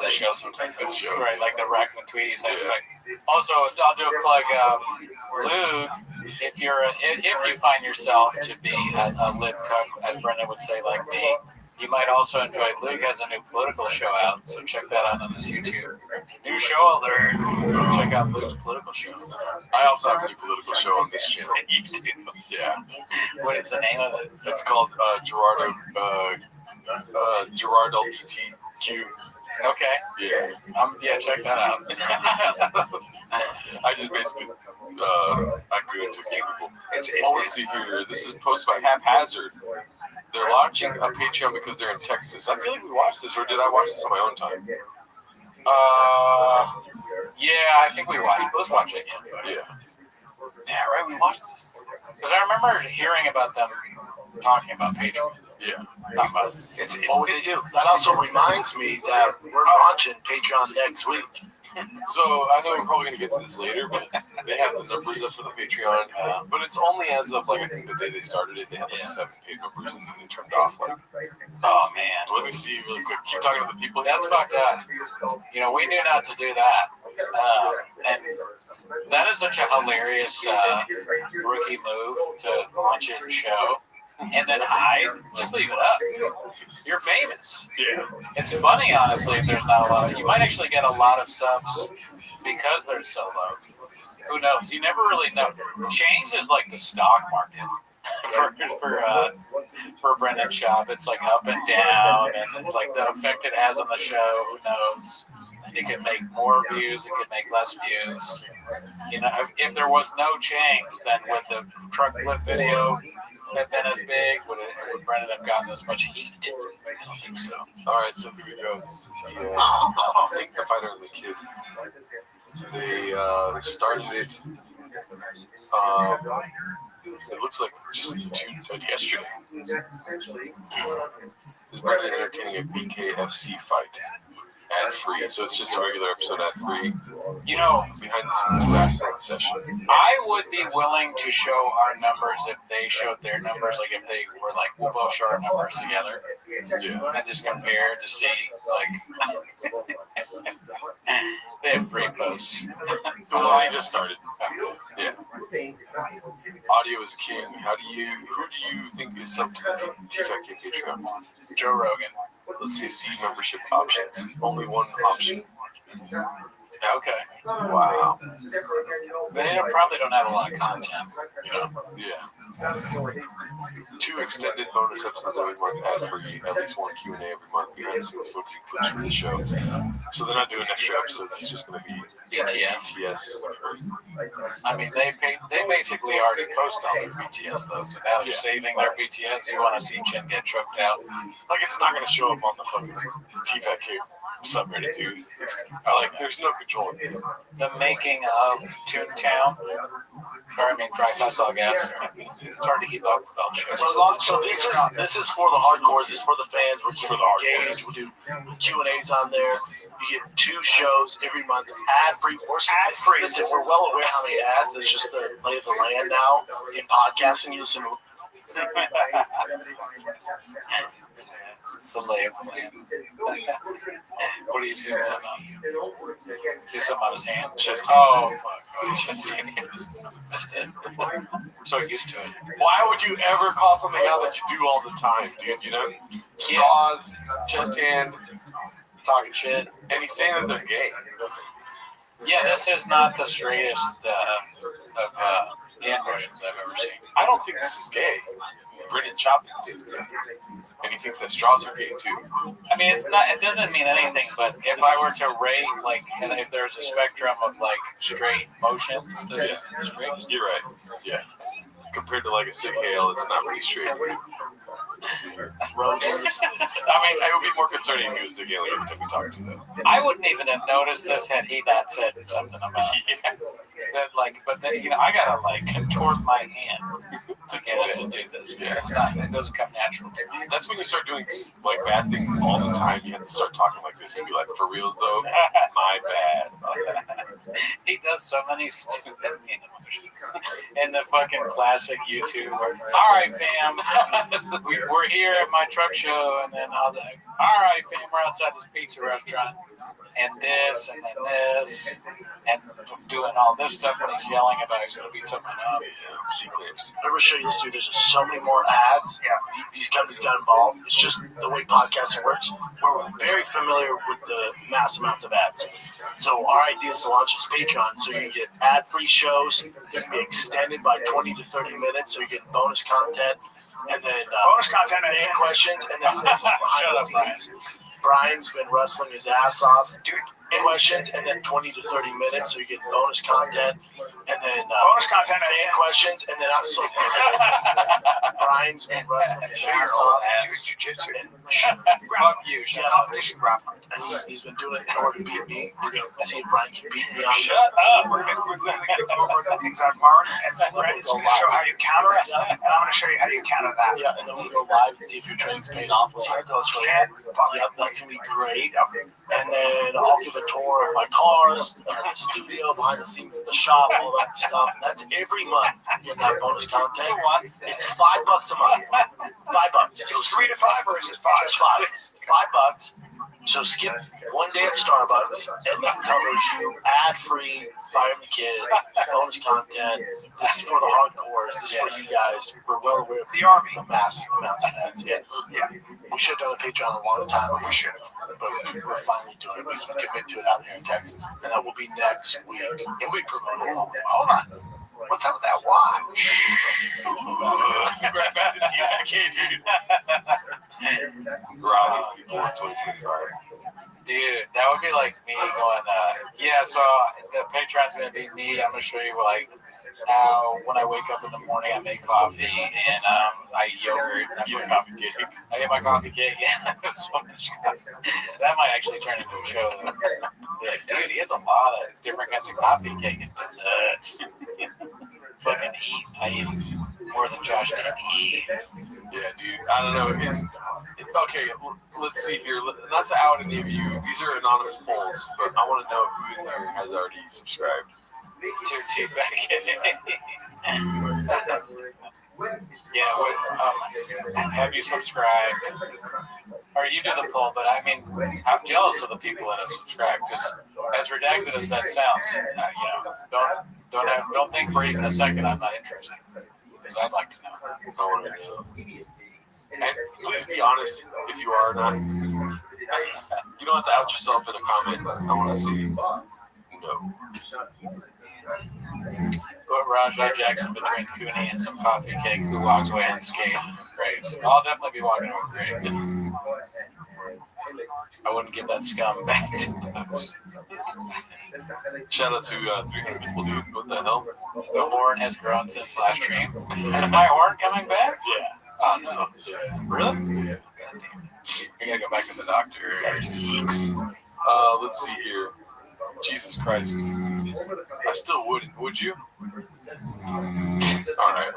The show sometimes. Right, like the Rack and Tweety says. Also, I'll do a plug. Luke, if you find yourself to be a lib cook, as Brendan would say, like me, you might also enjoy. Luke has a new political show out, so check that out on his YouTube. New show alert. Check out Luke's political show. I also have a new political show on this channel. Yeah. What is the name of it? It's called Gerardo PTQ. Okay. Yeah. Check that out. I just basically I grew into people. Let's see here. This is posted by Haphazard. They're launching a Patreon because they're in Texas. I feel like we watched this, or did I watch this on my own time? Yeah, I think we watched. Let's watch it again. Yeah, right. We watched this because I remember hearing about them talking about Patreon. Yeah. What would they do? That also reminds me that we're launching Patreon next week. So I know we're probably going to get to this later, but they have the numbers up for the Patreon. But it's only as of like I think the day they started it, they had like 7 paid members, and then they turned off. Like, oh man, let me see really quick. Keep talking to the people. That's fucked up. You know, we knew not to do that, and that is such a hilarious rookie move to launch a show. And then just leave it up. You're famous. Yeah. It's funny, honestly, if there's not a lot. You might actually get a lot of subs because they're so low. Who knows? You never really know. Change is like the stock market for Brendan Schaub. It's like up and down, and like the effect it has on the show. Who knows? It could make more views. It could make less views. You know, if there was no change, then with the truck flip video have been as big, would Brendan have gotten as much heat? I don't think so. All right, so here we go. This is I think the fighter and the kid. They started it. It looks like just yesterday. Is Brendan entertaining a BKFC fight? ad free, so it's just a regular episode ad free. You know, Behind the scenes wrestling session. I would be willing to show our numbers if they showed their numbers, like if they were like, we'll both show our numbers together. Yeah. And just compare to see, like, they have 3 posts. Well, I just started. Yeah. Audio is king. Who do you think is up to the TFAK Patreon? Joe Rogan. Let's see membership options. Only one option. Okay. Wow. They probably don't have a lot of content. You know? Yeah. 2 extended bonus episodes every month, ad free. At least 1 Q&A every month. Behind the scenes footage and clips for the show. So they're not doing extra episodes. It's just going to be BTS. I mean, they basically already post all their BTS though. So now they're saving their BTS. You want to see Chin get choked out? Like it's not going to show up on the fucking TFAK subreddit, dude. It's like there's no control. The making of Toontown, or I mean, Dry Fossil Gas. It's hard to keep up with all the shows. So this is for the hardcores. It's for the fans. We're for the engaged. We'll do Q&As on there. You get 2 shows every month, ad free. Ad free. Listen, we're well aware how many ads. It's just the lay of the land now in podcasting. You listen to. It's the lay of the land. What do you do? Do something on his hand? Just missed it. I'm so used to it. Why would you ever call something out that you do all the time, dude? You know, straws, chest hand, talking shit, and he's saying that they're gay. Yeah, this is not the straightest of hand motions I've ever seen. I don't think this is gay. Brendan Chop thinks it's gay, and he thinks that straws are gay too. I mean, it's not. It doesn't mean anything. But if I were to rate, like, and if there's a spectrum of like straight motions, this isn't the straightest. You're right. Yeah. Compared to like a Sig Hale, it's not really straight. I mean, it would be more concerning if he was Sig Hale every time we talked to them. I wouldn't even have noticed this had he not said something about it. That, like, but then, you know, I gotta like contort my hand to get it to do this. Yeah. It doesn't come natural to me. That's when you start doing like bad things all the time. You have to start talking like this to be like, for reals though, my bad. He does so many stupid emotions. And the fucking classic YouTube. All right, fam. We're here at my truck show, and then all right, fam, we're outside this pizza restaurant, and this, and then this, and doing all this stuff when he's yelling about he's going to beat someone up. C-clips. Every show you'll see, there's just so many more ads. Yeah. These companies got involved. It's just the way podcasting works. We're very familiar with the mass amounts of ads. So our idea is to launch this Patreon so you can get ad-free shows. They can be extended by 20 to 30 minutes, so you get bonus content. And then bonus content and questions. And then behind the scenes, Brian's been wrestling his ass off. Dude, questions, and then 20 to 30 minutes, so you get bonus content, and then bonus content and questions, and then also Brian's been wrestling his ass off. Jiu-jitsu and fuck you, competition grappling. And he's been doing it in order to beat me. We're gonna see if Brian can beat me on. Shut up. We're literally gonna go over the things I've learned, and Brandon's gonna show how you counter it, and I'm gonna show you how you counter that. Yeah, and then we'll go live and see if your training's paid off. We'll see how it goes for you. Yep, that's gonna be great. And then I'll give a tour of my cars, the studio, behind the scenes of the shop, all that stuff. And that's every month. You get that bonus content. It's $5 a month. $5. It's 3 to 5, or is it 5? Just $5. So skip one day at Starbucks, and that covers you ad-free, fire the kid, bonus content. This is for the hardcores. This is for you guys. We're well aware of the army, the mass amounts of ads. Yes. Yeah. We should have done a Patreon a long time ago. We should have. But we're finally doing it. We can commit to it out here in Texas. And that will be next week. And we promote it. Hold on. What's up with that watch? Right back to TFAK, dude. Robbing people in 2025. Dude, that would be like me going, so the Patreon's going to be me. I'm going to show you, like, how when I wake up in the morning, I make coffee, and I eat yogurt, and I get coffee cake. I get my coffee cake, yeah. So much coffee. That might actually turn into a show. Like, dude, he has a lot of different kinds of coffee cake. It's nuts. Fucking eat. I eat more than Josh can eat. Yeah, dude. I don't know. Okay, let's see here. Not to out any of you. These are anonymous polls, but I want to know who in here has already subscribed. Tier 2 back Yeah, have you subscribed? Or you do the poll, but I mean, I'm jealous of the people that have subscribed because, as redacted as that sounds, don't think for even a second I'm not interested because I'd like to know. I want to know. And please be honest if you are or not. You don't have to out yourself in a comment. I want to see. No. Put Rajah Jackson between Cooney and some coffee cake who walks away unscathed. Great. I'll definitely be walking away great. I wouldn't give that scum back to those. Shout out to 300 people, dude. What the hell? The horn has grown since last stream. Is my horn coming back? Yeah. Oh, no. Really? Yeah. I gotta go back to the doctor. Let's see here. Jesus Christ. I still wouldn't. Would you? Alright.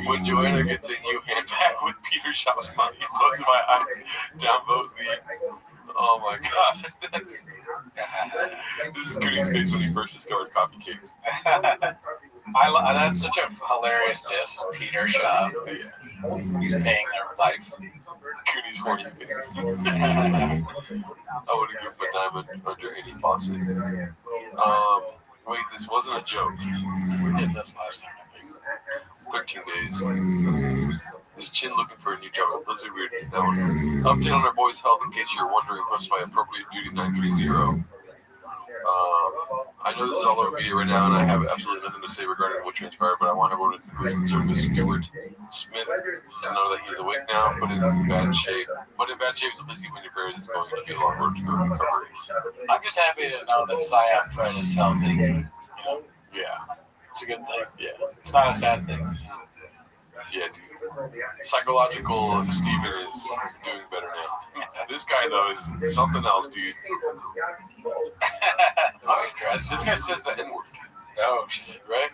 When Joanna gets a new hand back with Peter Shop's money, posted by I downvote the. Oh my god. This is Cooney's face when he first discovered coffee cakes. That's such a hilarious diss. Peter Shop. He's paying their life. Cooney's horny face. I would have given a diamond under any faucet. Wait, this wasn't a joke. We did this last time, I think. 13 days. His chin looking for a new job. Those are weird. That one. Update on our boy's health in case you're wondering. Posted by Appropriate Duty 930. I know this is all over media right now, and I have absolutely nothing to say regarding what transpired, but I want everyone who is concerned with Stuart Smith to know that he's awake now, but in bad shape. But in bad shape, so please keep in your prayers. It's going to be a long road to recovery. I'm just happy to know that Psyop Fred is healthy. Yeah. It's a good thing. Yeah. It's not a sad thing. Yeah, dude. Psychological Steven is doing better now. This guy, though, is something else, dude. This guy says the N-word. Oh, shit. Right?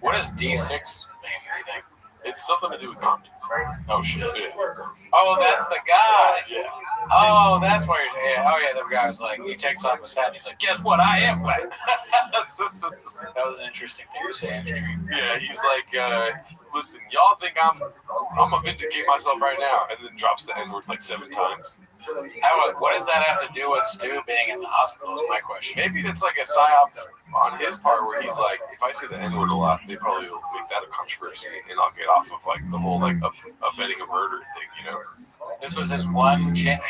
What is D6 mean? It's something to do with Compton. Oh, shit. Yeah. Oh, that's the guy. Yeah. Oh, that's where you're saying. Oh, yeah, the guy was like, he takes off his hat and he's like, guess what? I am white. That was an interesting thing to say in stream. Yeah, he's like, listen, y'all think I'm gonna vindicate myself right now, and then drops the N-word like 7 times. What does that have to do with Stu being in the hospital is my question. Maybe it's like a psyop on his part where he's like, if I say the N-word a lot, they probably will make that a controversy, and I'll get off of like the whole like abetting a murder thing, you know? This was his one chance.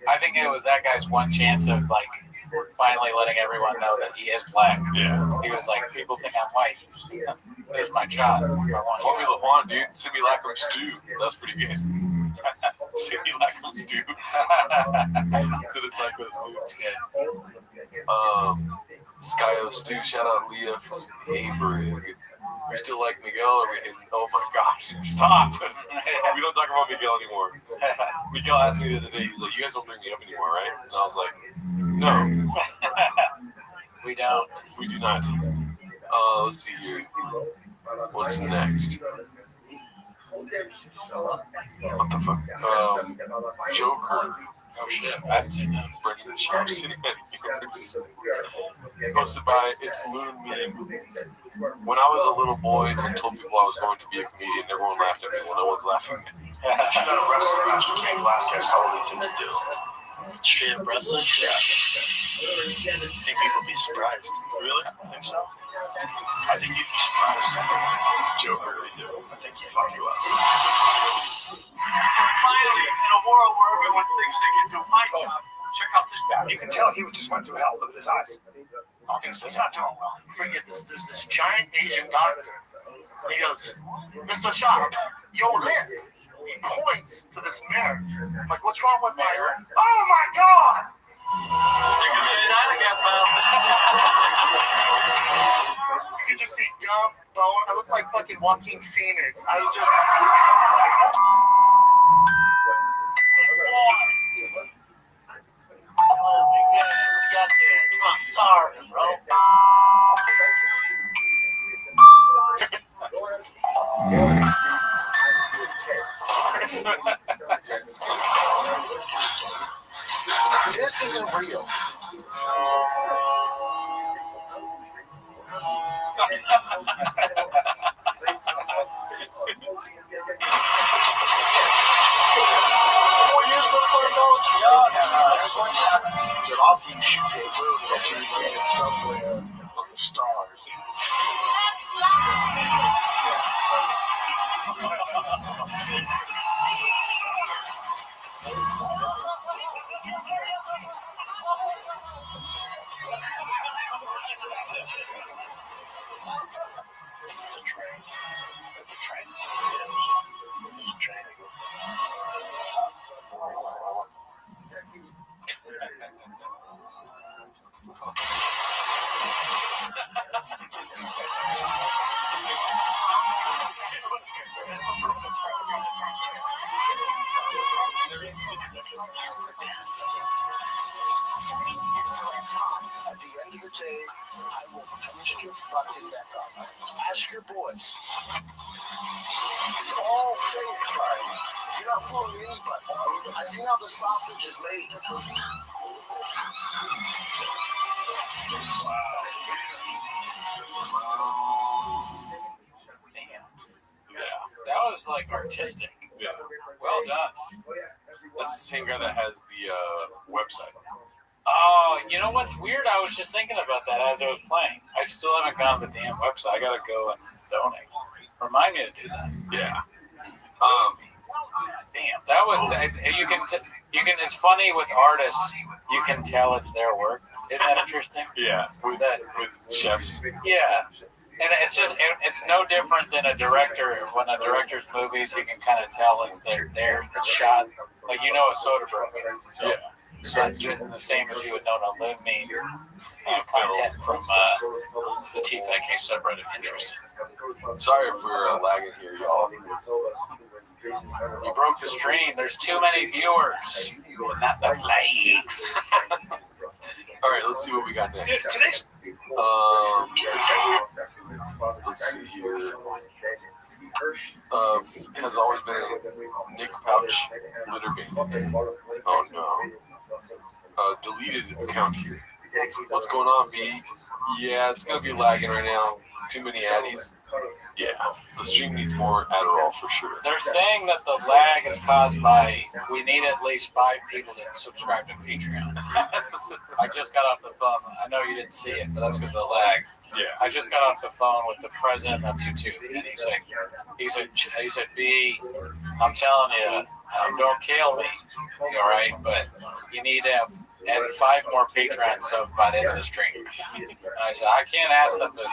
I think it was that guy's one chance of like finally letting everyone know that he is black. Yeah. He was like, people think I'm white. This is my job. Formula One, dude. Simi Lackum Stew. That's pretty good. Simi Lackum Stew. Instead of Psycho Stew. That's good. Skyo Stew. Shout out Leah from Avery. We still like Miguel, or we can, oh my gosh, stop. We don't talk about Miguel anymore. Miguel asked me the other day, he's like, you guys don't bring me up anymore, right? And I was like, no. We don't. We do not. Let's see here. What's next? What the fuck? Joker. Oh shit, I haven't seen that. Brendan Sharp sitting at Universe. Posted by It's Loon Meme. When I was a little boy and told people I was going to be a comedian, everyone laughed at me. Well, no one's laughing at me. If you're not a wrestler, match, you can't last guess how old you think to do. Straight up wrestling? Yeah. I think people would be surprised. Really? I think so. I think you'd be surprised. Joker, really do. I think he'd fuck you up. Finally, in a world where everyone thinks they can do my job, check out this guy. You can tell he just went through hell with his eyes. I don't think so. He's not doing well. Forget this. There's this giant Asian doctor. He goes, Mr. Sharp, you'll live. He points to this mirror. I'm like, what's wrong with my mirror? Oh my God! You can say that again, pal. You can just see gum, bone. I look like fucking Joaquin Phoenix. I was just. Oh, we got there. Come on, starving, bro. This isn't real. 4 years ago, but also you shoot for a room that you landed somewhere on the stars. It's a train. It's a train. There's a train that goes At the end of the day, I will twist your fucking neck up. Ask your boys. It's all fake, right? You're not fooling anybody. I've seen how the sausage is made. That was like artistic. Yeah. Well done. That's the same guy that has the website. Oh, you know what's weird? I was just thinking about that as I was playing. I still haven't gone to the damn website. I gotta go and donate. Remind me to do that. Yeah. Damn, that was you can. It's funny with artists. You can tell it's their work. Isn't that interesting? Yeah, with chefs. Yeah, and it's no different than a director. When a director's movies, you can kind of tell it's it's shot like a Soderbergh. So, Yeah. So the same as you would know to live me content from the TFK subreddit. Interesting. Sorry if we're lagging here, y'all. You broke the stream. There's too many viewers. Not the likes. All right, let's see what we got next. Today's let's see here. Has always been a Nick Pouch litter bin. Oh no. Deleted account here. What's going on, B? Yeah, it's gonna be lagging right now. Too many addies. Yeah, the stream needs more Adderall for sure. They're saying that the lag is caused by we need at least 5 people to subscribe to Patreon. I just got off the phone. I know you didn't see it, but that's because of the lag. Yeah. I just got off the phone with the president of YouTube, and he said, B, I'm telling you, don't kill me, all right? But you need to have 5 more Patreon subs by the end of the stream. And I said, I can't ask them to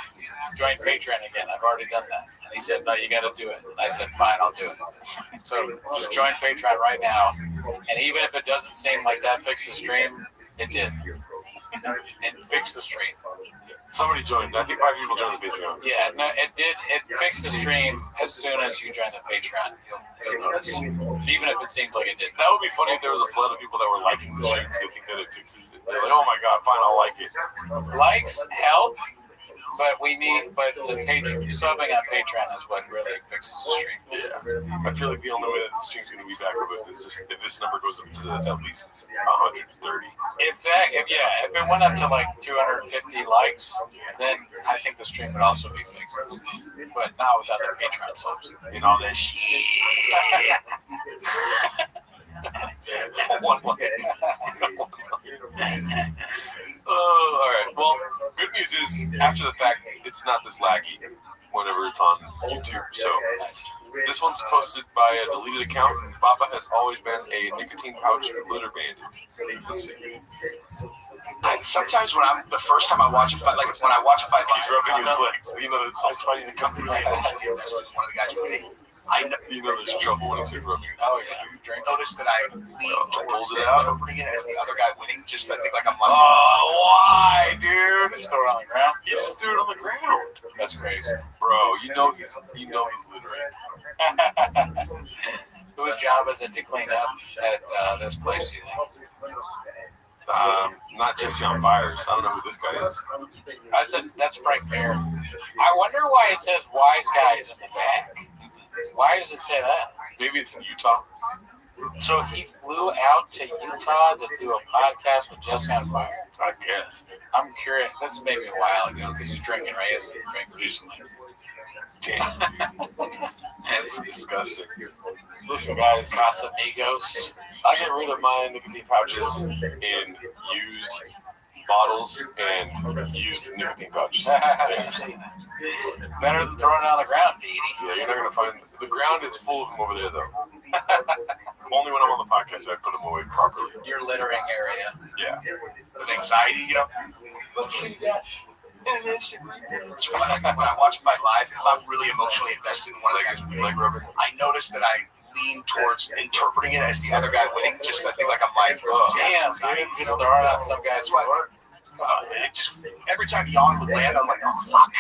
join Patreon again. I've already done that. And he said, no, you got to do it. And I said, fine, I'll do it. So just join Patreon right now. And even if it doesn't seem like that fixed the stream, it did. It fixed the stream. Somebody joined. I think 5 people joined the Patreon. Yeah, no, it did. It fixed the stream as soon as you join the Patreon. You'll notice. Even if it seems like it didn't. That would be funny if there was a flood of people that were liking the stream because they think that it fixes it. They're like, oh my god, fine, I'll like it. Likes help, but the Patreon subbing on Patreon is what really fixes the stream. Yeah, I feel like the only way that the stream's going to be back up is if this number goes up to at least 130. If it went up to like 250 likes, then I think the stream would also be fixed. But not without the Patreon subs and all that shit. One like. Oh, all right. Well, good news is after the fact, it's not this laggy whenever it's on YouTube. So this one's posted by a deleted account. Baba has always been a nicotine pouch litter bandit. Let's see. Sometimes when the first time I watch a fight, like when I watch a fight, he's rubbing his legs. You know, it's so funny to come to one of the guys winning. I know, there's trouble when he's rubbing. Oh yeah, notice that I pulls it out, interpreting it as the other guy winning. Just I think like I'm like, oh, why, dude? Just throw it on the ground. You just threw it on the ground. That's crazy, bro. You know he's littering. Whose job is it to clean up at this place? Do you think? Not Jesse on Fires. I don't know who this guy is. That's Frank Bear. I wonder why it says wise guys in the back. Why does it say that? Maybe it's in Utah. So he flew out to Utah to do a podcast with Jesse on Fire? I guess. I'm curious. This may be a while ago because he's drinking, right? He hasn't drank recently. Damn. That's disgusting. Listen, guys. Casamigos. I get rid of my nicotine pouches in used bottles and used nicotine pouches. Better than throwing it on the ground, Dee Dee. Yeah, you're not going to find... The ground is full of them over there, though. Only when I'm on the podcast I put them away properly. Your littering area. Yeah. With anxiety, you know. Let's see that. When I watch my live, if I'm really emotionally invested in one of the guys winning, I notice that I lean towards interpreting it as the other guy winning. Just I think like I'm like, damn, dude, just throwing out some guy's score. It just every time Yawn would land, I'm like, oh fuck.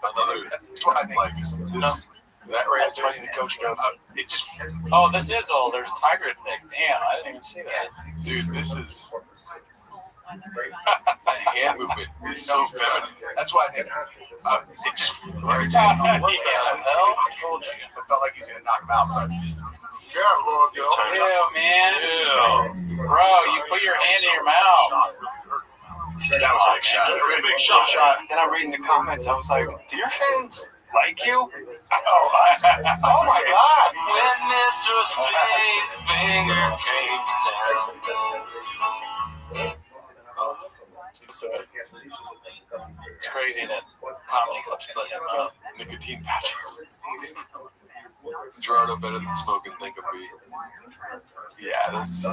Another That's what I think. like this. That right is funny. The coach goes, it just. Oh, this is old. There's Tiger pics. Damn, I didn't even see that. Dude, this is. That hand movement is so feminine. That's why I think it just every time I told you, it felt like he's gonna knock him out. But yeah, man. Yeah. Bro, you put your hand in your mouth. That was a big shot. It was a big shot. Then I'm reading the comments. I was like, do your fans like you? Oh my God. When Mr. Straight Finger came It's crazy that comedy clubs put him up. Nicotine patches. Gerardo better than smoking think of me. Yeah, that's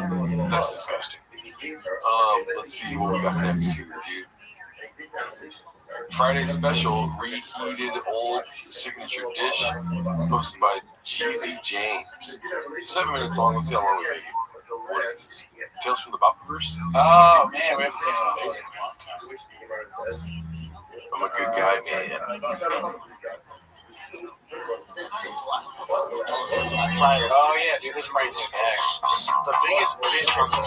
disgusting. Let's see what we got next here, dude. Friday special reheated old signature dish posted by Cheesy James. It's 7 minutes long. Let's see how long we make it. What is this? Tales from the Bopperverse? Oh man, we haven't seen one of those in a long time. I'm a good guy, man. Oh yeah, dude, this crazy guy. The biggest bitch for me.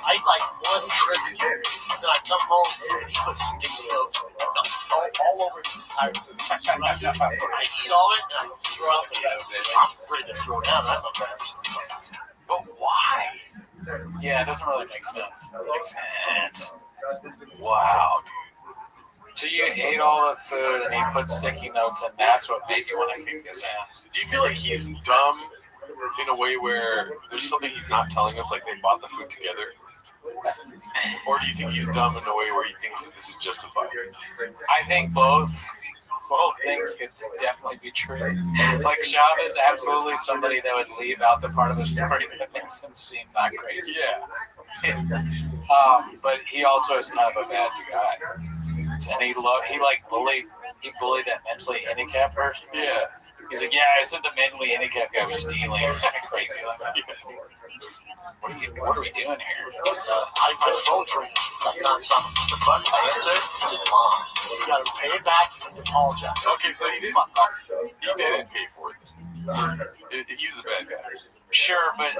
I like one trisket, and then I come home and he puts sticky notes all over the entire food. I eat all of it and I throw out the rest. I'm ready to throw down. I'm a bad. But why? Yeah, it doesn't really make sense. Wow, dude. So you ate all the food and he put sticky notes and that's what made you want to kick his ass. Do you feel like he's dumb in a way where there's something he's not telling us, like they bought the food together? Or do you think he's dumb in a way where he thinks that this is justified? I think both things could definitely be true. Like Shab is absolutely somebody that would leave out the part of the story that makes him seem not crazy. Yeah. But he also is kind of a bad guy. And he bullied that mentally handicapped person. Yeah. He's like, yeah, I said the mentally handicapped guy was stealing or something crazy like that. What are we doing here? I put a phone drink. Like nonstop. The fuck? I answered. It's his mom. You gotta pay it back and apologize. Okay, so he didn't pay for it. He's a bad guy. Sure, but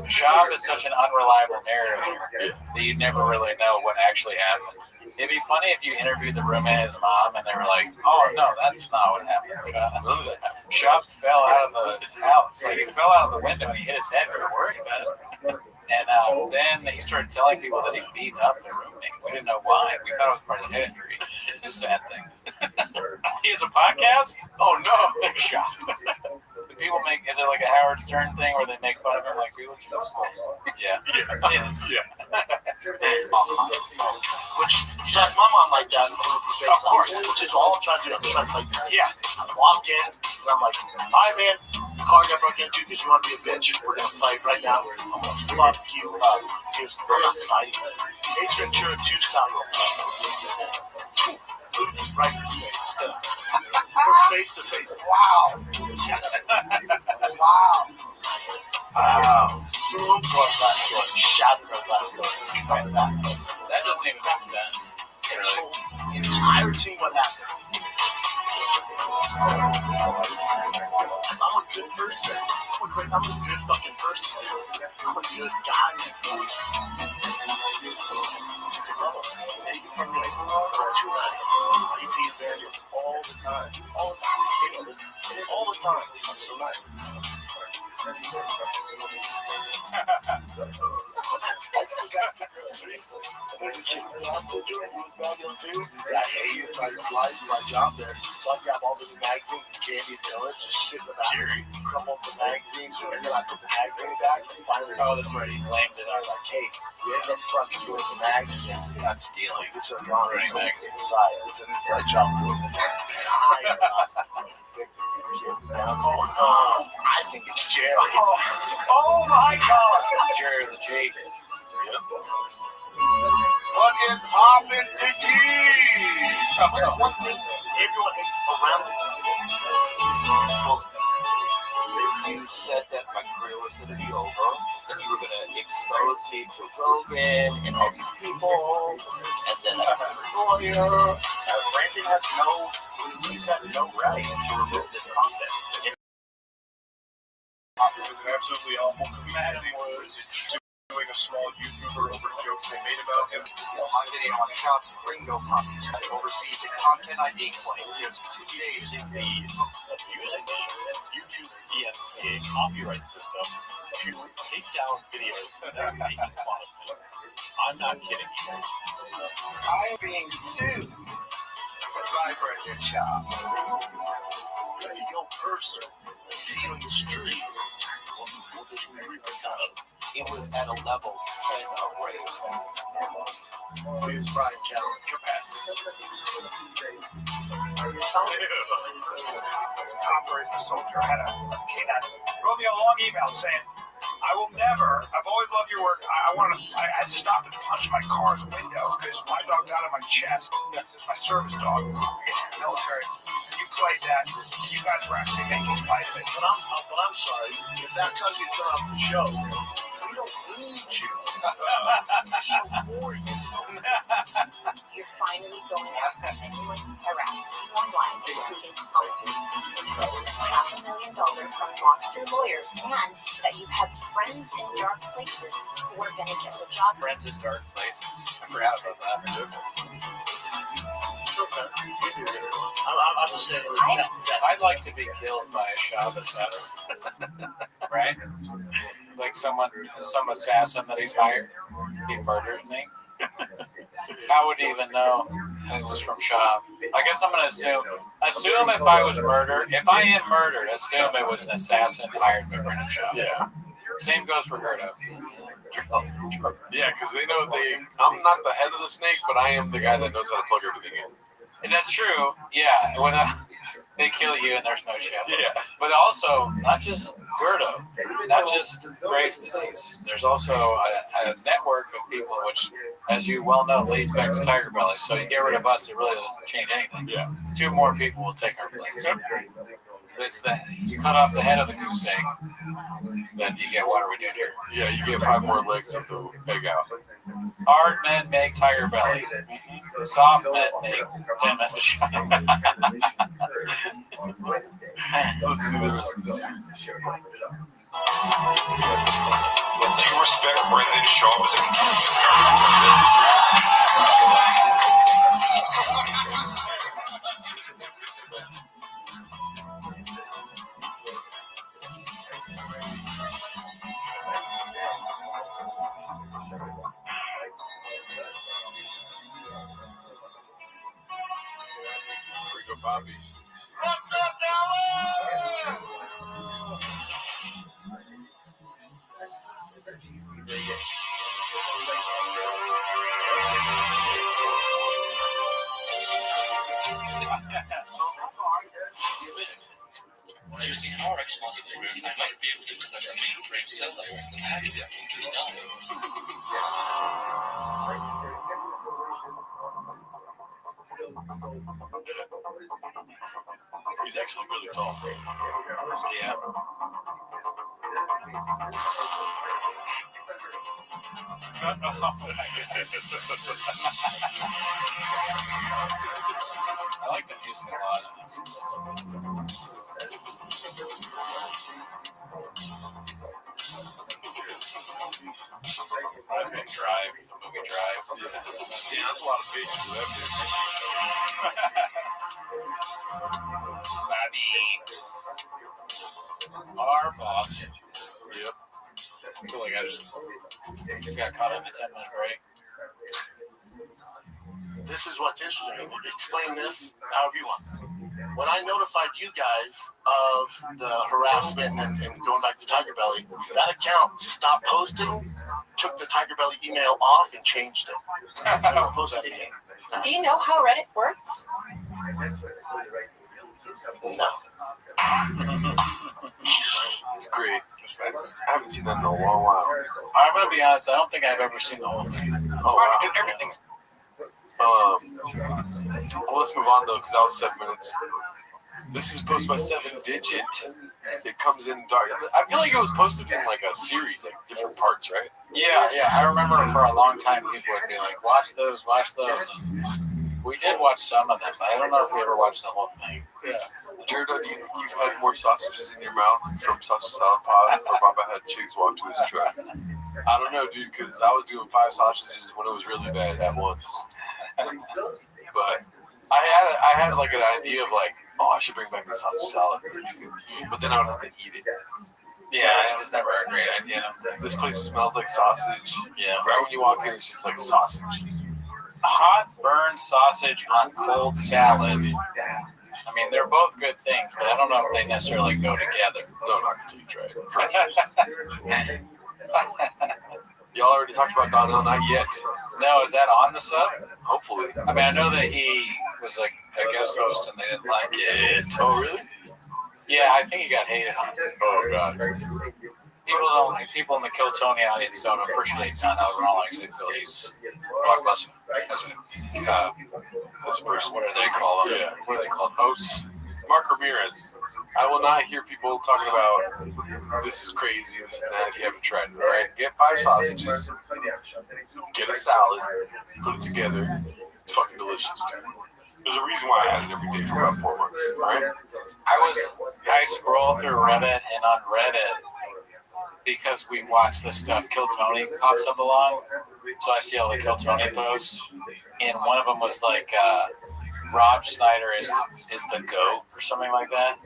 Shab is such an unreliable narrator that you never really know what actually happened. It'd be funny if you interviewed the roommate and his mom and they were like, oh, no, that's not what happened. Shab fell out of the house. Like, he fell out of the window and he hit his head. We were worried about it. And then he started telling people that he beat up the roommate. We didn't know why. We thought it was part of the head injury. It's a sad thing. He has a podcast? Oh, no. Shab. People make, is it like a Howard Stern thing where they make fun of him like people just? Yeah. It is. Yeah. Which you talk to my mom like that, of course, which is all I'm trying to do. I'm trying to like, yeah. I walked in and I'm like, hi man, the car got broke into because you want to be a bitch. We're gonna fight right now. I'm gonna fuck you up. He goes, I'm not fighting. Ace Ventura 2 style. Right in his face. We're face to face. Wow. Wow. Threw him to our glass door. Shattered our glass door. That doesn't even make sense. Told the entire team what happened. I'm a good person. I'm a good fucking person. I'm a good guy. It's a level. Take it from me for 2 nights. I take advantage of all the time. All the time. All the time. I'm so nice. I hate you. I applied for my job there. So I grab all the magazines and candy and donuts, just sit in the back, crumble up the magazines, and then I put the magazine back. And finally, that's right. He blamed it. I was like, hey, you ended up fucking doing the magazine. Not stealing. It's a wrong inside. It's an inside job. I think it's Jerry. Oh my God! Jerry the Jake. What is poppin' the keys? One thing everyone around You said that my career was going to be over, that you were going to expose me to Rogan and all these people, and then I have a lawyer. Brandon has he's got no right to remove this content. It was an absolutely awful comedy. Was doing a small YouTuber over jokes they made about him. I'm getting on Shop's Ringo copies. I oversee the content ID claim. He's using the YouTube DMCA copyright system to take down videos that are making fun of him. I'm not kidding you. I'm being sued by Brandon Shop. If you go personal, you see him on the street. It was at a level 10 of radio staff. Here's Brian Kelly. Capacity. Operation Soldier wrote me a long email saying, I will never, I've always loved your work. I had stopped and punched my car's window because my dog got on my chest. This is my service dog. I guess in the military. You played that. You guys were actually making light of it. But I'm sorry. If that's how you turn off the show, we don't need you. The show for you. You're finally going after anyone who harasses you online, including politics. You have spent $500,000 from monster lawyers, and that you have friends in dark places who are going to get the job. Friends in dark places. I forgot about that. I'm just saying. I'd like to be killed by a shop assassin. Right? Like some assassin that he's hired. He murders me. I wouldn't even know it was from shop. I guess I'm gonna assume if I was murdered, if I am murdered, assume it was an assassin hired by Brendan Shop. Yeah. Same goes for Gerdo. Yeah, because they know I'm not the head of the snake, but I am the guy that knows how to plug everything in. And that's true. Yeah. When they kill you and there's no show. Yeah. But also, not just Gerdo, not just Graves' disease. There's also a network of people which, as you well know, leads back to Tiger Belly. So you get rid of us, it really doesn't change anything. Yeah. 2 more people will take our place. It's that you cut off the head of the goose egg, then you get what are we doing here? Yeah, you get 5 more legs of the egg out. Hard men make Tiger Belly. Soft men make Tim as a shot. Let's see the rest of this. Do you respect Brendan Sharp as Bobby. What's up, Dallas? Using our RX modular, I might be able to connect the mainframe cell layer and the magazine to the download. He's actually really tall. Yeah. I like the music a lot in this. Reminds me of Drive, the movie Drive. Yeah, that's a lot of pages for that dude. Bobby. Our boss. feel like I just got caught in a 10-minute break. This is what's interesting. Explain this however you want. When I notified you guys of the harassment and going back to Tiger Belly, that account stopped posting, took the Tiger Belly email off, and changed it. Never posted it again. Do you know how Reddit works? No. It's great. I haven't seen that in a long while. I'm going to be honest, I don't think I've ever seen the whole thing. Oh, wow. And everything's Well, let's move on though, because that was 7 minutes. This is posted by 7-Digit. It comes in dark. I feel like it was posted in like a series, like different parts, right? Yeah. I remember for a long time people would be like, watch those. And we did watch some of them, but I don't know if we ever watched the whole thing. Yeah. Jared, do you think you've had more sausages in your mouth from sausage salad pods, or Papa had Chiggs walk to his truck? I don't know, dude, because I was doing 5 sausages when it was really bad at once. But I had like an idea of like, oh, I should bring back the sausage salad, but then I would have to eat it. Yeah, it was never a great idea. This place smells like sausage. Yeah. Right when you walk in, it's just like sausage. Hot burned sausage on cold salad. I mean, they're both good things, but I don't know if they necessarily go together. Don't knock until you try it. Y'all already talked about Donnell, not yet. No, is that on the sub? Hopefully. I mean, I know that he was like a guest host and they didn't like it. Oh, really? Yeah, I think he got hated on. Oh, God. People in the Kill Tony audience don't appreciate Donnell Rawlings. They feel he's blockbuster. That's a person. What do they call him? Yeah. What are they called? Hosts? Mark Ramirez. I will not hear people talking about this is crazy, this and that if you haven't tried it. All right, get 5 sausages, get a salad, put it together. It's fucking delicious, dude. There's a reason why I had it every day for about 4 months. All right. I scroll through Reddit, and on Reddit, because we watch the stuff Kill Tony pops up along, so I see all the Kill Tony posts, and one of them was like, Rob Schneider is the GOAT or something like that.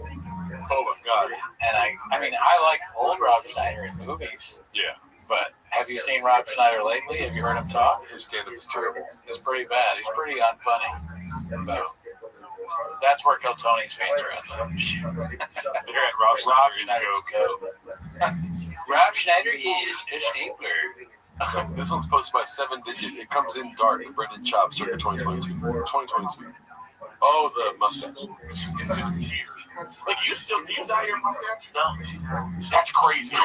Oh my God. And I mean, I like old Rob Schneider in movies. Yeah. But have you seen Rob Schneider lately? Have you heard him talk? His stand-up is terrible. It's pretty bad. He's pretty unfunny. So that's where Kill Tony's fans are at. They're at Rob Schneider's GOAT. Rob Schneider is a stapler. This one's posted by 7-Digit. It comes in dark. Brendan Chop, circa 2022. Oh, the mustache. Like, you dye your mustache? No. That's crazy.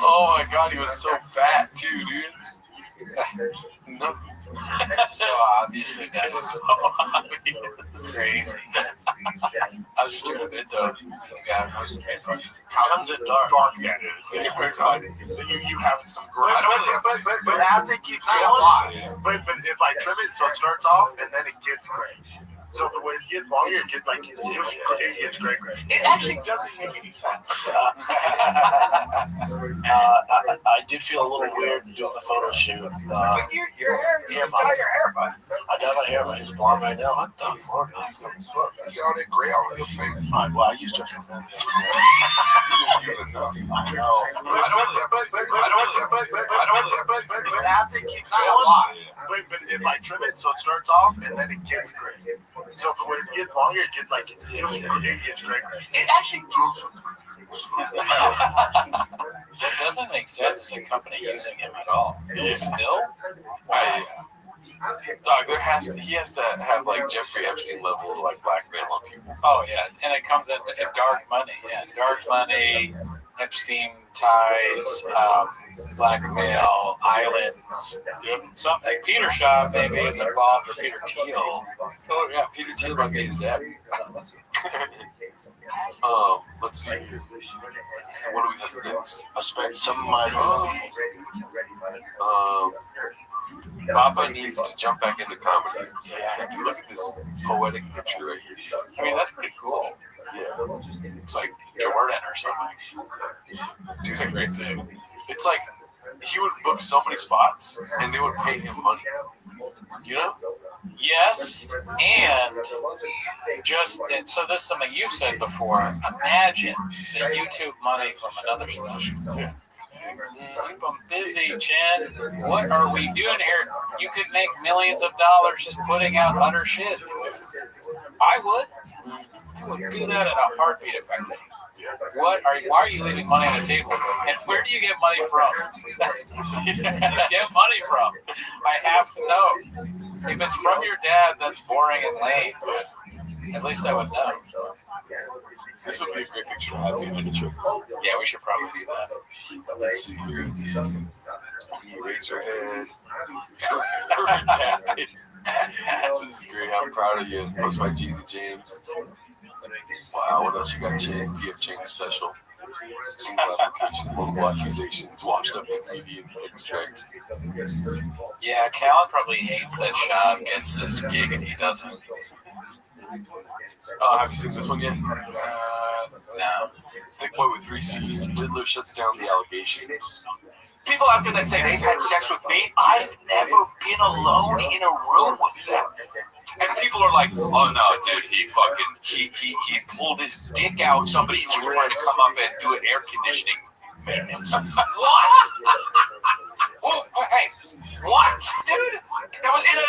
Oh my God, he was so fat too, dude. No. So obviously that's so obvious. Crazy. I was just doing a bit though. Yeah, I was made fun. How comes it dark? Dark that is. You having some great. But as it keeps going, but if I trim it so it starts off and then it gets gray. So the way it gets longer, it gets like it gets gray. It actually doesn't make any sense. I did feel a little weird doing the photo shoot. Your hair, you got your hair, bud. I got my hair, but it's blonde right now. What the fuck? You got all that gray all on your face. Well, I used to have that. I know. But as it keeps going, but if I trim it so it starts off and then it gets gray. So the way it gets longer, it gets like it gets gray. It actually That doesn't make sense as a company using him at all. Still? Dog, he has to have like Jeffrey Epstein level of like blackmail on people. Oh yeah, and it comes into dark money. Yeah, dark money, Epstein ties, blackmail, islands, something. Peter Shaw maybe is involved, or Peter Thiel. Oh yeah, Peter Thiel might be his dad. Let's see. What do we have next? I spent some of my Papa needs to jump back into comedy. Yeah, look at this poetic picture right here. I mean, that's pretty cool. Yeah. It's like Jordan or something. Dude's a great thing. It's like he would book so many spots and they would pay him money. You know? Yes, and just so this is something you said before. Imagine the YouTube money from another special. Keep them busy, Jen. What are we doing here? You could make millions of dollars just putting out utter shit. I would do that in a heartbeat if I could. Why are you leaving money on the table? And where do you get money from? Get money from? I have to know. If it's from your dad, that's boring and lame, but at least I would know. This would be a great picture of Happy on the trip. Yeah, we should probably do that. Let's see here. You raise your head. This is great. I'm proud of you. Post by Jesus James. Wow, what else you got, Chain? PF Chain special. Single application, multiple accusations, washed up comedian extract. Yeah, Callan probably hates that Sean gets this gig and he doesn't. Have you seen this one yet? No. Thick Boy with 3 C's. Riddler shuts down the allegations. People out there that say they've had sex with me, I've never been alone in a room with them. And people are like, oh no, dude, he pulled his dick out. Somebody was trying to come up and do an air conditioning maintenance. What? Oh, hey, what, dude? That was in an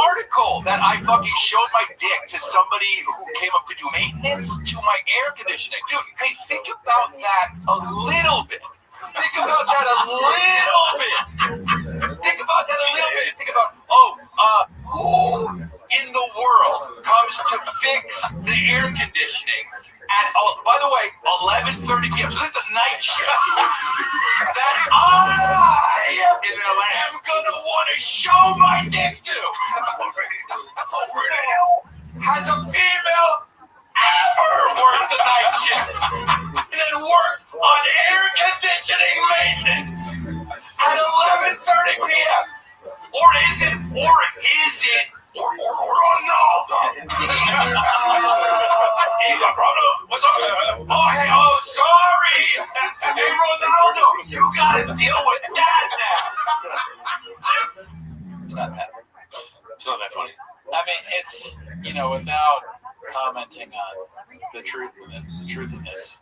article that I fucking showed my dick to somebody who came up to do maintenance to my air conditioning. Dude, hey, think about that a little bit. Think about that a little bit. Think about that a little bit. Think about, who in the world comes to fix the air conditioning at, by the way, 11:30 p.m. So this is the night shift that I am gonna want to show my dick to. Who the hell has a female ever worked the night shift and then worked on air conditioning maintenance at 11:30 p.m.? Or is it Ronaldo? Hey, Ronaldo, what's up? Sorry. Hey, Ronaldo, you gotta deal with that now. It's not that. It's not that funny. I mean, it's, without commenting on the truthiness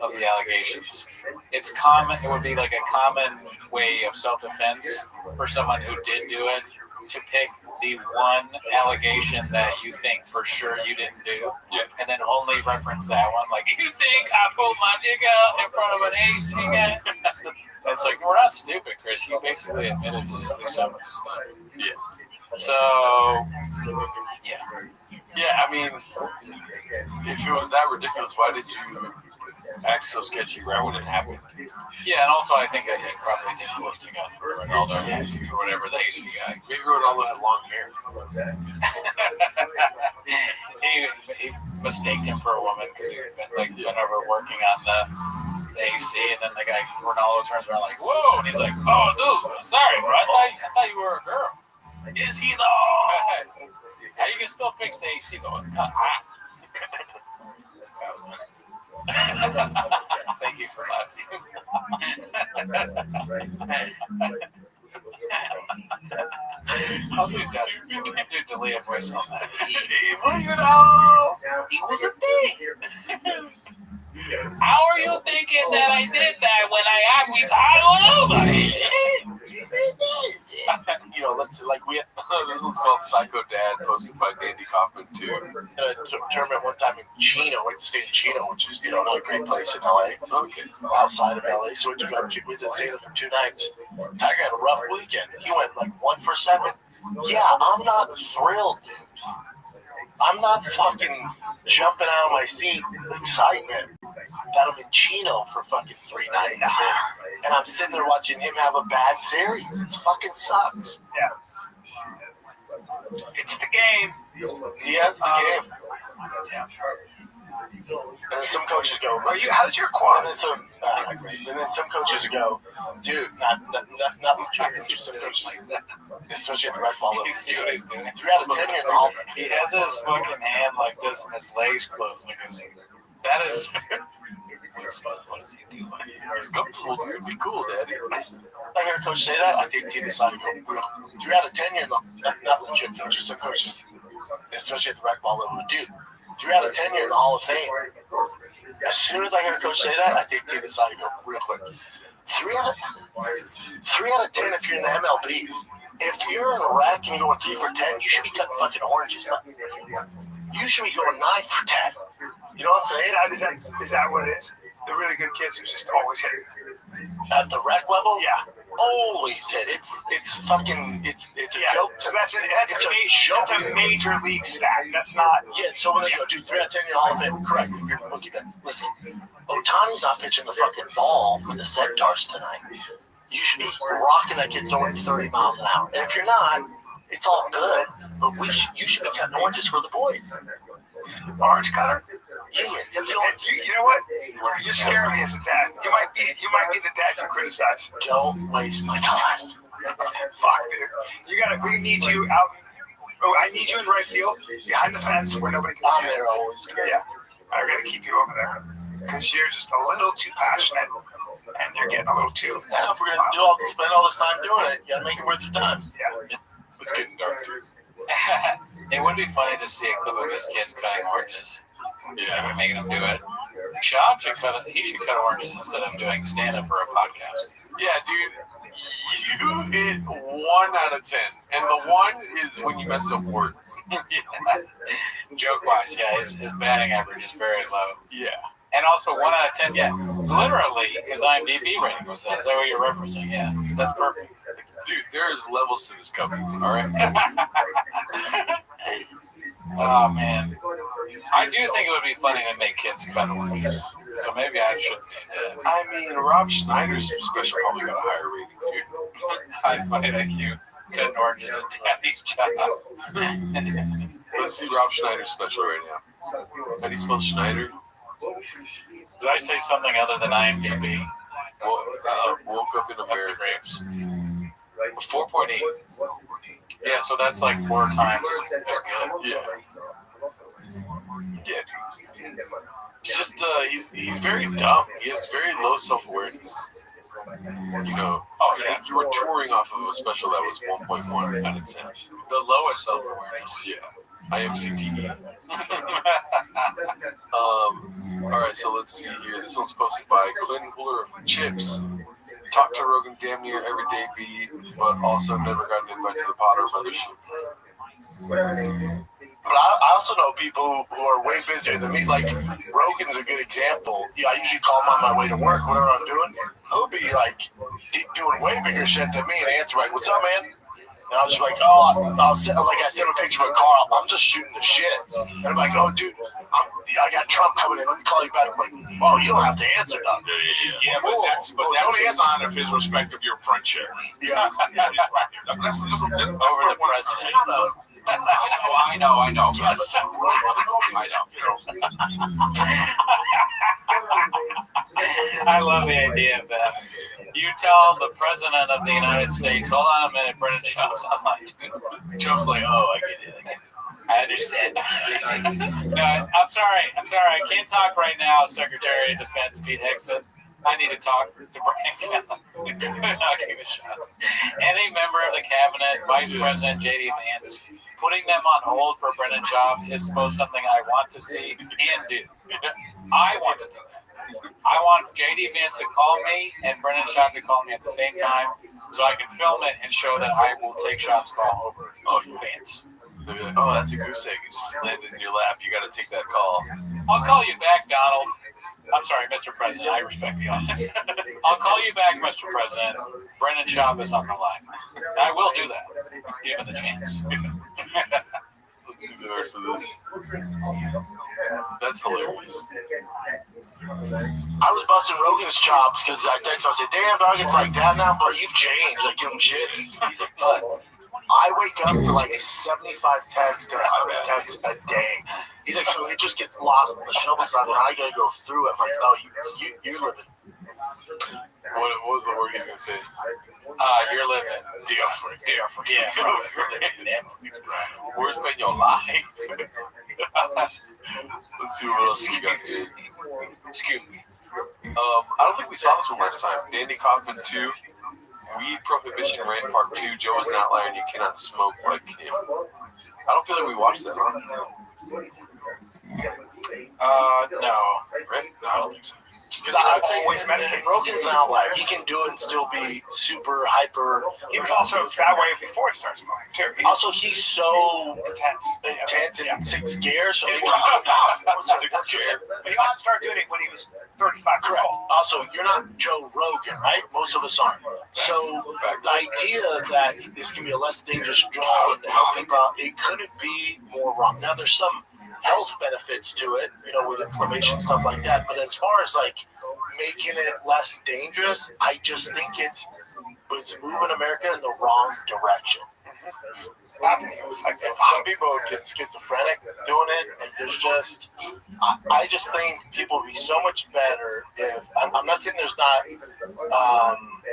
of the allegations, it's common. It would be like a common way of self-defense for someone who did do it to pick the one allegation that you think for sure you didn't do, and then only reference that one. Like, you think I pulled my dick out in front of an AC guy? It's like, we're not stupid, Chris. You basically admitted to at least some of this stuff. Yeah. So, yeah. I mean, if it was that ridiculous, why did you act so sketchy right when it happened? Yeah, and also I think he probably didn't look to gun for Ronaldo or whatever the AC guy. Maybe Ronaldo had long hair. he mistaked him for a woman because he had been over working on the AC, and then the guy Ronaldo turns around like, whoa, and he's like, oh, dude, sorry, bro, I thought you were a girl. Is he though? How you can still fix the AC though? It's not hot. Thank you for laughing. I'll do that. Do delete a voice on that. Well, it was a thing. How are you thinking that I did that when I don't know. Let's like this one's called Psycho Dad, posted by Dandy Kaufman too. Tournament one time in Chino, went to stay in Chino, which is another great place in LA. Okay. Outside of LA, so we did stay there for 2 nights. Tiger had a rough weekend. He went like 1 for 7. Yeah, I'm not thrilled, dude. I'm not fucking jumping out of my seat with excitement that I'm in Chino for fucking 3 nights. And I'm sitting there watching him have a bad series. It fucking sucks. Yeah. It's the game. Yes, the game. Yeah. And then some coaches go, how did your quad? And then some coaches go, dude, not just some coaches, especially at the rec ball level. 3 out of 10 year old. He has his fucking hand like this and his legs closed like this. That is. What is he doing? He's comfortable, dude. Be cool, Daddy. I hear a coach say that. I think he decided to go real. 3 out of 10, you're not legit coaches. Some coaches, especially at the rec ball level, dude. 3 out of 10, you're in the Hall of Fame. As soon as I hear a coach say that, I think he decided to go real quick. 3 out of 10 if you're in the MLB. If you're in a rec and you're going 3 for 10, you should be cutting fucking oranges. You should be going 9 for 10. You know what I'm saying? Is that what it is? The really good kids who just always hit. At the rec level? Yeah. Always hit. It's fucking a joke. So that's a major league stat. That's not. Yeah, so when they go, dude, 3 out of 10 in your Hall of Fame, correct. If you're rookie, listen, Ohtani's not pitching the fucking ball with the Centaurs tonight. You should be rocking that kid throwing 30 miles an hour. And if you're not, it's all good, but you should be cutting oranges for the boys. Orange cutter? Yeah, you know what? You're scaring me as a dad. You might be the dad you criticize. Don't waste my time. Fuck, dude. We need you out. Oh, I need you in right field, behind the fence where nobody can I'm there always. Yeah. I gotta keep you over there. Because you're just a little too passionate and you're getting a little too. Yeah, if we're gonna spend all this time doing it, you gotta make it worth your time. Yeah. It's getting dark, dude. It would be funny to see a clip of his kids cutting oranges. Yeah. Making them do it. Chop should cut oranges instead of doing stand-up or a podcast. Yeah, dude. You hit 1 out of 10, and the 1 is when you mess up words. Joke-wise, yeah, his batting average is very low. Yeah. And also 1 out of 10, yeah. Literally, his IMDb rating was that. Is that what you're referencing? Yeah, that's perfect. Dude, there's levels to this company, all right? Oh, man. I do think it would be funny to make kids cut oranges. So maybe I should be dead. I mean, Rob Schneider's special probably got a higher rating, dude. I find it cute. Cutting oranges at Daddy's job. Let's see Rob Schneider's special right now. How do you spell Schneider? Did I say something other than IMDb? Woke up in America. 4.8. Yeah, so that's like 4 times as good. Yeah. Yeah, dude. It's just, he's very dumb. He has very low self-awareness. You know, you were touring off of a special that was 1.1 out of 10. The lowest self-awareness. Yeah. IMCTE. All right, so let's see here. This one's posted by Clinton Puller of Chips. Talked to Rogan damn near every day, but also never got an invite to the Potter Mothership. But I also know people who are way busier than me. Like, Rogan's a good example. Yeah, I usually call him on my way to work, whatever I'm doing. He'll be, like, doing way bigger shit than me and answer, like, what's up, man? And I'll just be like, I sent a picture of a car. I'm just shooting the shit. And I'm like, oh, dude, I got Trump coming in. Let me call you back. I'm like, oh, you don't have to answer, dog. Yeah, but that's a sign of his respect of your friendship. Yeah. Over the president. I know. Yes. I love the idea of that. You tell the president of the United States, hold on a minute, Brennan Schaub's online. Trump's like, oh, I get it. I understand. No, I'm sorry. I can't talk right now, Secretary of Defense Pete Hegseth. I need to talk to Brennan. Any member of the cabinet, Vice President J.D. Vance, putting them on hold for Brennan Schaub is both something I want to see and do. I want to do that. I want J.D. Vance to call me and Brennan Schaub to call me at the same time so I can film it and show that I will take Schaub's call over Vance. They'll be like, oh, that's a goose egg. It just landed in your lap. You got to take that call. I'll call you back, Donald. I'm sorry, Mr. President. I respect the office. I'll call you back, Mr. President. Brennan Schaub is on the line. I will do that, given the chance. Let's do the rest of this. That's hilarious. I was busting Rogan's chops because I text him. I said, damn, dog, it's like that now, but you've changed. I give him shit. He's like, what? I wake up to like 75 texts a day. He's like, so it just gets lost in the shuffle, son, and I gotta go through it. I'm like, oh, you're living. What was the word he was gonna say? You're living Different. Yeah. Where's been your life? Let's see what else you got. Excuse me. I don't think we saw this one last time. Danny Kaufman 2, Weed Prohibition Rant Part 2. Joe is an outlier and you cannot smoke like him. I don't feel like we watched that, huh? No. Right? No, I don't think so. Because I'd say Rogan's an outlier. He can do it and still be super hyper. He was also that way before he started smoking too. Also, he's so intense and sixth gear, so he Sixth gear. But he also started doing it when he was 35. Correct. Also, you're not Joe Rogan, right? Most of us aren't. So the idea that this can be a less dangerous drug and help people out, it couldn't be more wrong. Now, there's some health benefits to it, with inflammation, stuff like that. But as far as like making it less dangerous, I just think it's moving America in the wrong direction. And some people get schizophrenic doing it, and there's just, I just think people would be so much better if, I'm not saying there's not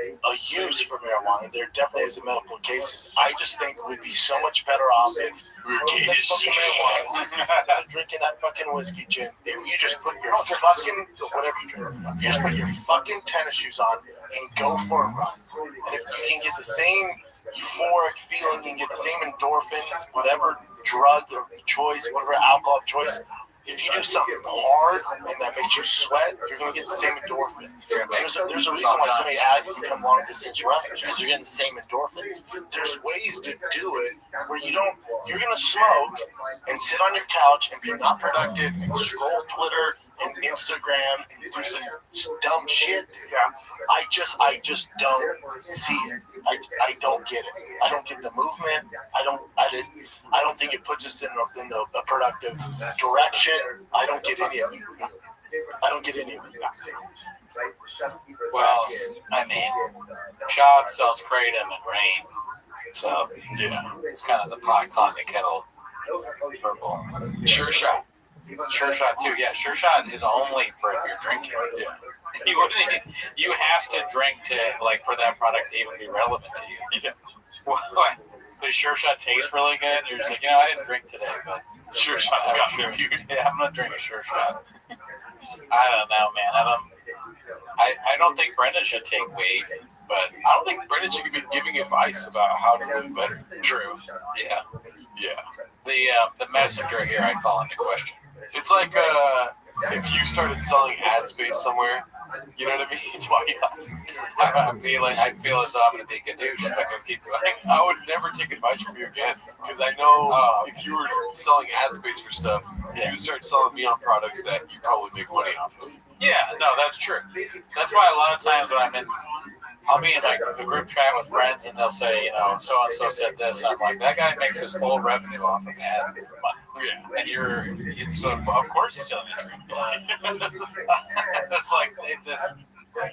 a use for marijuana, there definitely is in medical cases. I just think we'd be so much better off if we were smoking marijuana, instead of drinking that fucking whiskey gin, if you just put your fucking, whatever you drink, you just put your fucking tennis shoes on and go for a run. And if you can get the same euphoric feeling and get the same endorphins, whatever drug of choice, whatever alcohol of choice, if you do something hard and that makes you sweat, you're going to get the same endorphins. There's a reason why so many athletes become long distance runners, because you're getting the same endorphins. There's ways to do it where you're going to smoke and sit on your couch and be not productive and scroll Twitter and Instagram and do some dumb shit. I just don't see it. I don't get it. I don't get the movement. I don't think it puts us in a productive direction. I don't get any of it. Well, I mean, Chad sells kratom and rain, so yeah, it's kind of the pot calling the kettle purple. Sure shot too. Yeah, Sure Shot is only for if you're drinking. Yeah. You have to drink to for that product to even be relevant to you. Yeah. Well, does Sure Shot taste really good? You're just like, I didn't drink today, but Sure Shot's got me, dude. Yeah, I'm gonna drink a Sure Shot. I don't know, man. I don't think Brendan should take weed, but I don't think Brendan should be giving advice about how to live better. True. Yeah. Yeah. The messenger here, I call into question. It's like if you started selling ad space somewhere, you know what I mean? It's why I feel as though I'm going to be a douche if I can keep going. I would never take advice from you again, because I know if you were selling ad space for stuff, you would start selling me on products that you probably make money off of. Yeah, no, that's true. That's why a lot of times when I'll be in the group chat with friends and they'll say, so and so said this. I'm like, that guy makes his whole revenue off of ads for money. Yeah, and so of course he's telling the truth. That's like they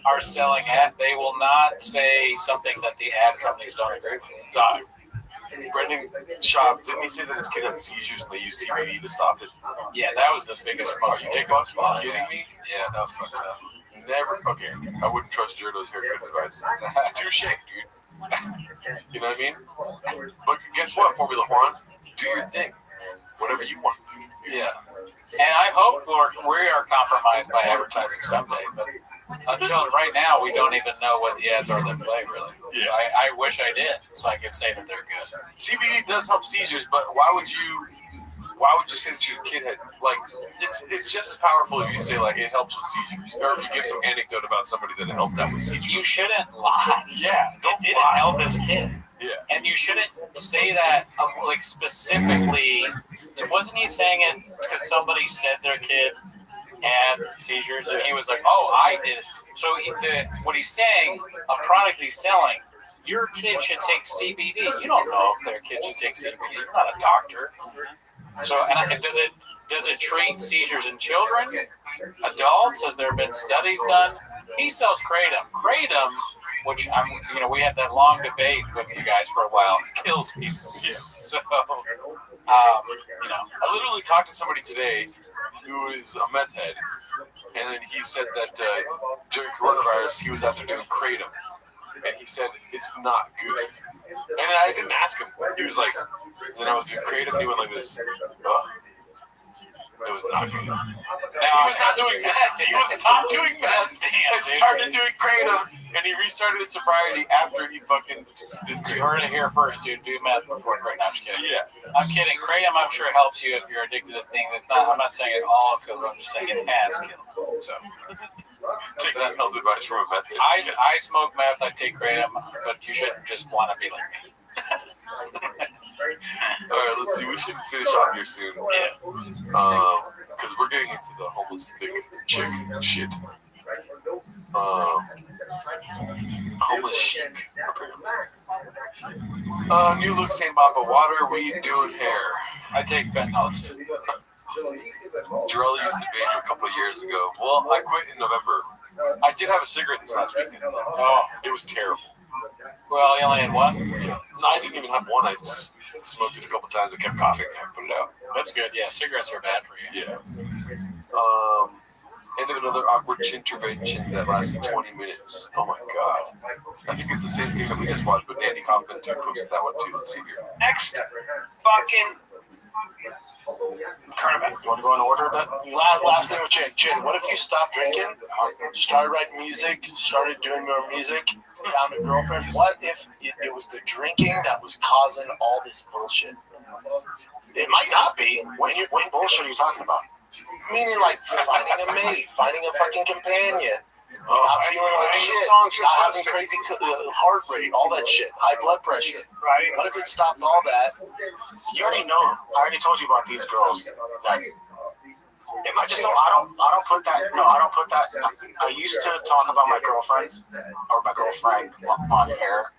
are selling ad. They will not say something that the ad companies don't agree with. Brendan Schaub, didn't he say that his kid had seizures and they used CBD to stop it? Yeah, that was the biggest. Are you kidding me? Yeah, that was fucked up. Never. Okay, I wouldn't trust Jordo's haircut advice. Touche, dude. You know what I mean? But guess what, Formula One? Do your thing. Whatever you want to do. Yeah. And I hope we are compromised by advertising someday, but until right now, we don't even know what the ads are that play, really. Yeah. I wish I did, so I could say that they're good. CBD does help seizures, but why would you say that your kid had, it's just as powerful if you say, it helps with seizures, or if you give some anecdote about somebody that helped out with seizures. You shouldn't lie. Yeah. It didn't help his kid. Yeah. And you shouldn't say that, specifically. Wasn't he saying it because somebody said their kid had seizures, and he was like, "Oh, I did it." So what he's saying, a product he's selling, your kid should take CBD. You don't know if their kid should take CBD. You're not a doctor. So, does it treat seizures in children, adults? Has there been studies done? He sells kratom. Kratom, which we had that long debate with you guys for a while. It kills people. Yeah. So, I literally talked to somebody today who is a meth head, and then he said that during coronavirus he was out there doing kratom, and he said it's not good. And I didn't ask him. He was like, then I was doing kratom, and he went like this. Oh. It was not good. Now, he was not doing meth. He was not doing meth. And started doing kratom, and he restarted his sobriety after he fucking did kratom. You heard it here first, dude. Do meth before kratom. No, I'm just kidding. Yeah. I'm kidding. Kratom, I'm sure, helps you if you're addicted to things. I'm not saying it all kills. I'm just saying it has killed. So. Take that health advice from a meth head. I smoke meth. I take kratom, but you shouldn't just want to be like me. All right, let's see. We should finish off here soon. Yeah. Because we're getting into the homeless thick chick shit. Homeless chic, apparently. New look, St. Baba, water, weed, doing hair. I take fentanyl. Jarrell used to vape a couple of years ago. Well, I quit in November. I did have a cigarette this last weekend. Oh, it was terrible. Well, you only had one? No, I didn't even have one. I just smoked it a couple times and kept coughing and I put it out. That's good. Yeah, cigarettes are bad for you. Yeah. End of another awkward intervention that lasted 20 minutes. Oh my god. I think it's the same thing that we just watched, but Danny Kaufman too posted that one too. Let's see here. Next fucking tournament. You want to go in order of that? Last thing with Chin. What if you stopped drinking, started writing music, started doing more music, found a girlfriend? What if it was the drinking that was causing all this bullshit? It might not be. What bullshit are you talking about? Meaning like finding a mate, finding a fucking companion, not feeling like shit, not having crazy heart rate, all that shit, high blood pressure. Right. What if it stopped all that? You already know. I already told you about these girls. I don't put that. No, I don't put that. I used to talk about my girlfriends or my girlfriend on air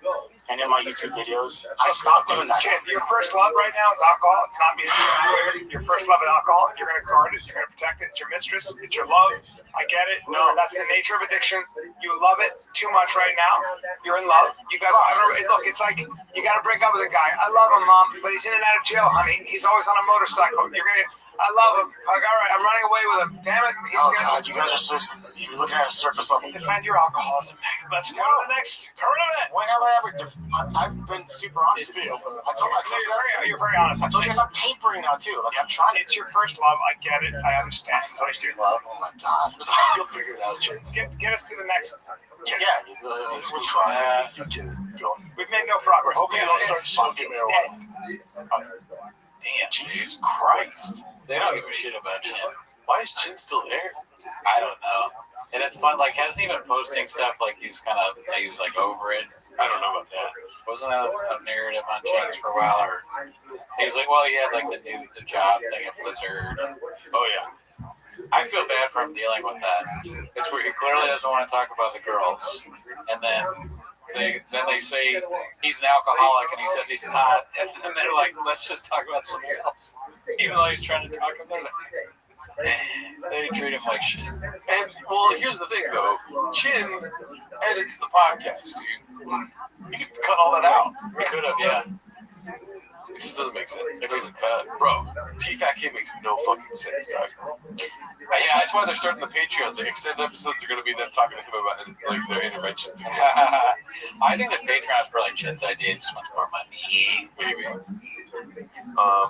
and in my YouTube videos. I stopped doing that. Your first love right now is alcohol. It's not music. Your first love is alcohol. You're going to guard it. You're going to protect it. It's your mistress. It's your love. I get it. No, that's the nature of addiction. You love it too much right now. You're in love. You guys look. It's like you got to break up with a guy. I love him, mom, but he's in and out of jail, honey. He's always on a motorcycle. I love him. Like, all right, I'm running away with him. Damn it. God, you guys are you're looking at a surface level. Defend your alcoholism. Let's go to the next tournament. When have I ever? I've been super honest with you. I told you guys. You're very honest. I told you guys I'm tapering now too. Like I'm trying. It's your first love. I get it. I understand. First love. Oh my God. You'll figure it out, Jake. Get us to the next. Yeah. We're trying. We've made no progress. Hopefully you don't start smoking marijuana. Damn. Jesus Christ. They don't give a shit about Chin. Why is Chin still there? I don't know. And it's fun, like, hasn't he been posting stuff like he's like over it? I don't know about that. Wasn't that a narrative on Change for a while? Or he was like, well, he had like the job thing at Blizzard. Oh, yeah. I feel bad for him dealing with that. It's where he clearly doesn't want to talk about the girls. And then they say he's an alcoholic and he says he's not. And then they're like, let's just talk about something else. Even though he's trying to talk about it. They treat him like shit. And, well, here's the thing, though. Chin edits the podcast, dude. You could cut all that out. We could have, yeah. It just doesn't make sense. It doesn't cut. Bro, T-Fat Kid makes no fucking sense, dog. Yeah, that's why they're starting the Patreon. The extended episodes are going to be them talking to him about like their interventions. I think the Patreon for like Chin's idea just wants more money. Maybe.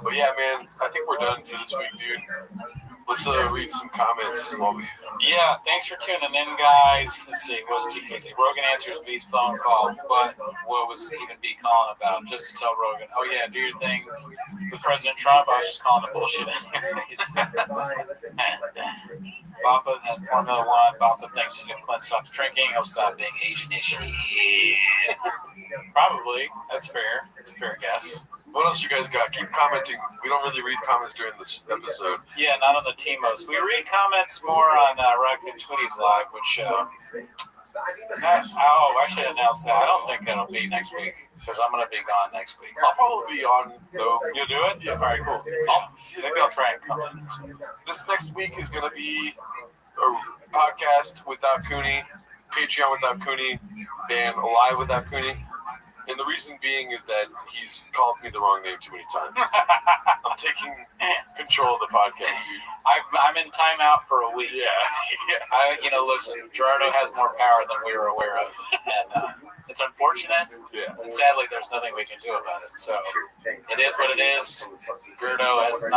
But yeah, man, I think we're done for this week, dude. Let's read some comments while we. Yeah, thanks for tuning in, guys. Let's see, what's TKC? Rogan answers B's phone call. What was even B calling about? Just to tell Rogan, oh yeah, do your thing with President Trump. I was just calling the bullshit in. Bappa has Formula One. Bappa thinks if Clint stops drinking, he'll stop being Asian-ish. Yeah. Probably. That's fair. It's a fair guess. What else you guys got? Keep commenting. We don't really read comments during this episode. Yeah, not on the T-Mos. We read comments more on Raccoon Twitty's live, which, I should announce that. I don't think it'll be next week, because I'm going to be gone next week. I'll probably be on, though. You'll do it? Yeah. All right, cool. Maybe I'll try and come in. This next week is going to be a podcast without Cooney, Patreon without Cooney, and a live without Cooney. And the reason being is that he's called me the wrong name too many times. I'm taking control of the podcast, dude. I'm in timeout for a week. Yeah. Listen, Gerardo has more power than we were aware of, and it's unfortunate. Yeah. And sadly, there's nothing we can do about it. So it is what it is. Gerardo has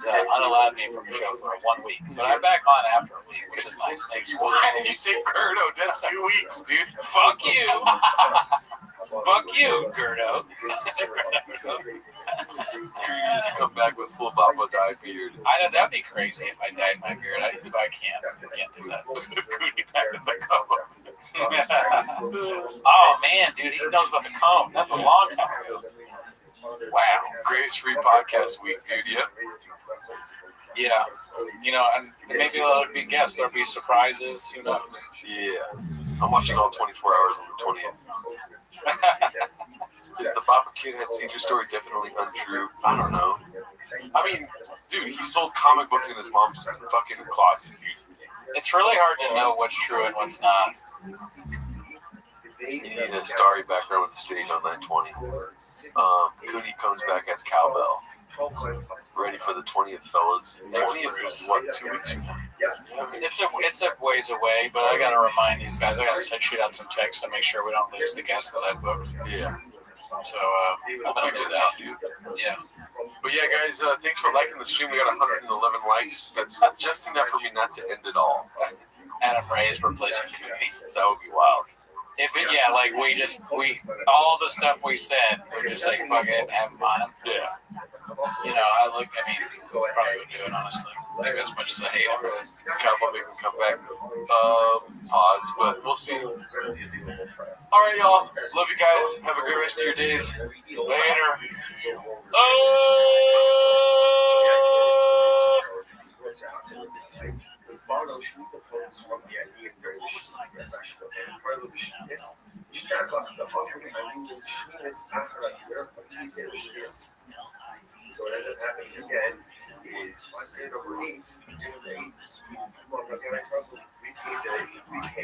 unallowed me from the show for 1 week, but I'm back on after a week, which is nice. Thanks. Why did you say Gerardo? That's 2 weeks, dude. Fuck you. Fuck you, Gerardo. You used to come back with full Baba dye beard. I know that'd be crazy if I dyed my beard. I can't do that. Cootie back in the comb. Oh man, dude, he knows about the comb. That's a long time ago. Wow, greatest free podcast week, dude. Yep. Yeah, and maybe there'll be guests. There'll be surprises. Who knows? Yeah, I'm watching all 24 hours on the 20th. Is the Baba Kid had seizure story definitely untrue? I don't know. I mean, dude, he sold comic books in his mom's fucking closet, dude. It's really hard to know what's true and what's not. You need a starry background with the stage on 920. Cooney comes back as Cowbell. Ready for the 20th, fellas. 20th is what, 2 weeks from now? It's a ways away, but I gotta remind these guys. I gotta shoot out some texts to make sure we don't lose the guests that I booked. Yeah. So I'm gonna do that. Yeah. But yeah, guys, thanks for liking the stream. We got 111 likes. That's just enough for me not to end it all. Adam Ray is replacing Cooney. That would be wild. All the stuff we said, we're just like, fuck it, have him on. Yeah. Probably would do it, honestly. Maybe as much as I hate him. Cowboy make him come back. Pause, but we'll see. Alright, y'all. Love you guys. Have a great rest of your days. Later. So what ended up happening again is my number 8 to 8. Well, recognized Russell between the UK.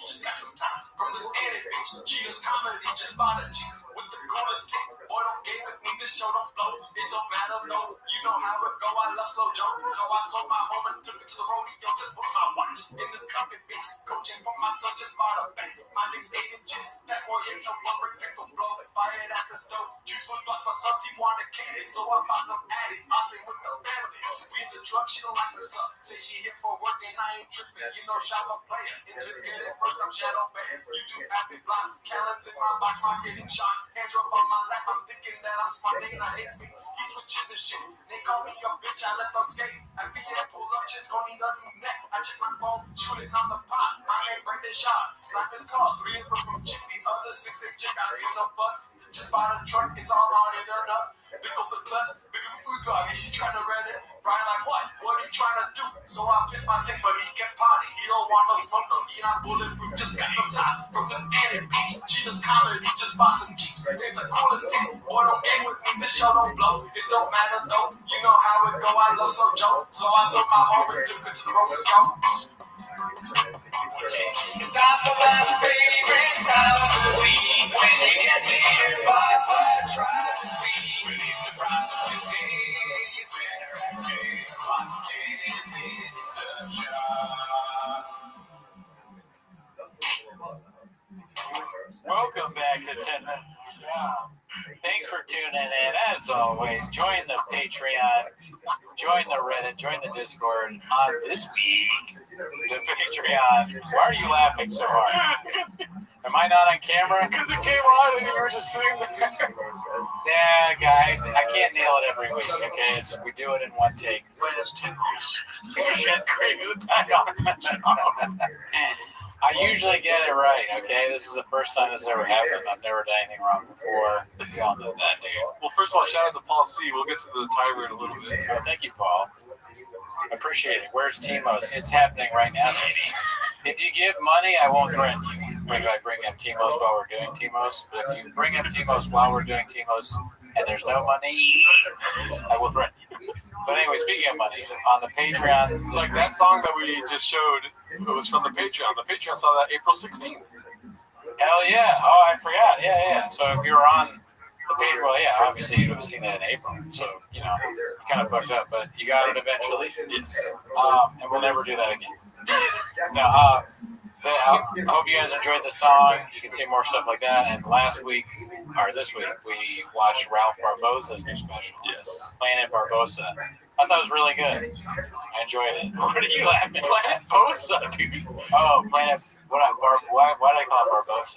Just got some time from this anime bitch. Gina's comedy, just bought a G with the coolest tick. Boy, don't game with me, this show don't flow. It don't matter though, you know how it go. I love slow jump, so I sold my home and took it to the rodeo. Just put my watch in this comic bitch. Coaching for my son, just bought a bank. My dick's 8 inches. That boy ain't no lumber, pickle blow. Fire it at the stove. Juice was blocked, my son, he wanted candy, so I bought some addies. I'll take with the family. We in the truck, she don't like the suck. Say she here for work and I ain't tripping. You know, shop a player. Into get it first, I'm shadow band. You do happy block. Callens in my box, my getting shot. Hands up on my lap, I'm thinking that I'm smart. They not hate me. He switching the shit. They call me a bitch, I left on skate. I be at pull up, shit's gon' need a new neck. I check my phone, shooting on the pot. My name Brandon Shot. Black is cause 3 of them from Chick. The other 6 is Chick. I get no fuss. Just bought a truck, it's all on in her nut. Pick up the clutch, big up food dog, is she trying to read it? Brian like, what? What are you trying to do? So I pissed my sink, but he kept potty. He don't want no smoke, no, he not bulletproof. Just got some shots from this anime bitch. Gina's comedy, just bought some Jeeps. They're the coolest thing. Boy, don't game with me, this show don't blow. It don't matter though, you know how it go. I love so Joe. So I sold my home and took it to the rodeo. It's time for my favorite time of the week. When you get there, by try to speak. When he's surprised today, you better act watch it. back to 10 minutes. Thanks for tuning in. As always, join the Patreon, join the Reddit, join the Discord. On this week, the Patreon. Why are you laughing so hard? Am I not on camera? Because it came on and you were just sitting there. Yeah, guys, I can't nail it every week, okay? We do it in one take. Where's Timmons? Craig's attack on I usually get it right, okay? This is the first time this ever happened. I've never done anything wrong before. We all know that, dude. Well, first of all, shout out to Paul C. We'll get to the timer in a little bit. Oh, thank you, Paul. I appreciate it. Where's Timos? It's happening right now, baby. If you give money, I won't threaten you. Maybe I bring up Timos while we're doing Timos. But if you bring up Timos while we're doing Timos and there's no money, I will threaten you. But anyway, speaking of money, on the Patreon, like that song that we just showed, it was from the Patreon. The Patreon saw that April 16th. Hell yeah. Oh, I forgot. Yeah. So if you were on the page, well, yeah, obviously you would have seen that in April. So, you kind of fucked up, but you got it eventually. Yes. And we'll never do that again. No, I hope you guys enjoyed the song. You can see more stuff like that. And this week, we watched Ralph Barbosa's new special. Yes. Planet Barbosa. I thought it was really good. I enjoyed it. What are you laughing at? Planet Bosa, dude. Oh, Planet. Why did I call it Barbosa?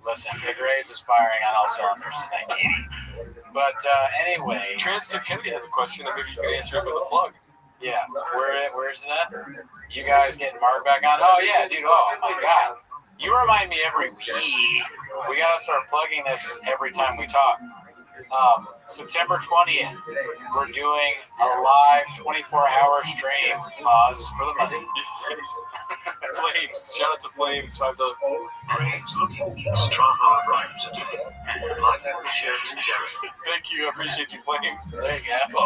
Listen, the Graves is firing on all cylinders tonight. But anyway. Transtip Kennedy has a question, and maybe you can answer it with a plug. Yeah. Where's it at? You guys getting Mark back on? Oh, yeah, dude. Oh, my God. You remind me every week. We got to start plugging this every time we talk. September 20th, we're doing a live 24-hour stream. Pause for the money. Flames. Shout out to Flames. $5. Craig's looking extra hard right today. Like the shirt, Jerry. Thank you. I appreciate you, Flames. There you go.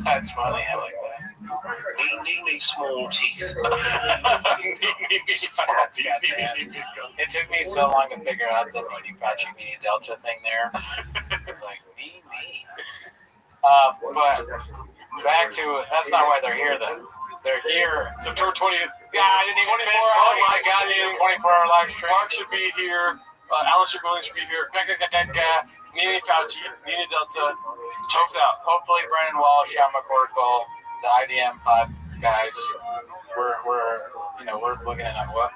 That's funny. I like that. Need small teeth. It took me so long to figure out the Mini Delta thing there. It's like, me. But back to it. That's not why they're here, though. They're here. September 20th. Yeah, I didn't even finish. Oh my God, dude. 24-hour live stream. Mark should be here. Alan Williams should be here. Nina Fauci, Nina Delta. Chokes out. Hopefully, Brennan Walsh, Sean McCorkle, the IDM pod guys. We're looking at what.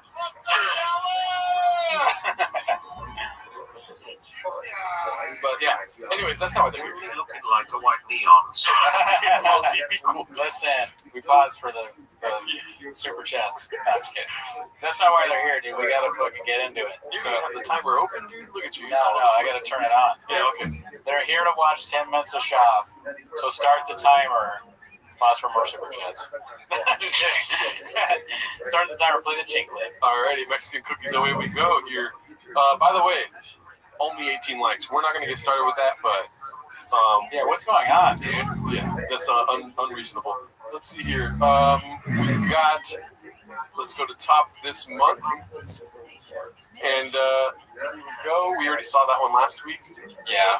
But yeah. Anyways, that's not what they're here. Looking like a white neon. So we'll see. Be cool. Listen, we paused for the super chats. No, I'm just kidding. That's not why they're here, dude. We gotta fucking get into it. You have the timer open, dude? Look at you. No, I gotta turn it on. Yeah, okay. They're here to watch 10 minutes of shop. So start the timer. Pause for more super chats. Just kidding. Start the timer. Play the jinglet. Alrighty, Mexican cookies. Away we go here. By the way, only 18 likes. We're not gonna get started with that, but yeah, what's going on, dude? Yeah, that's unreasonable. Let's see here. We've got. Let's go to top this month. And there we go. We already saw that one last week. Yeah.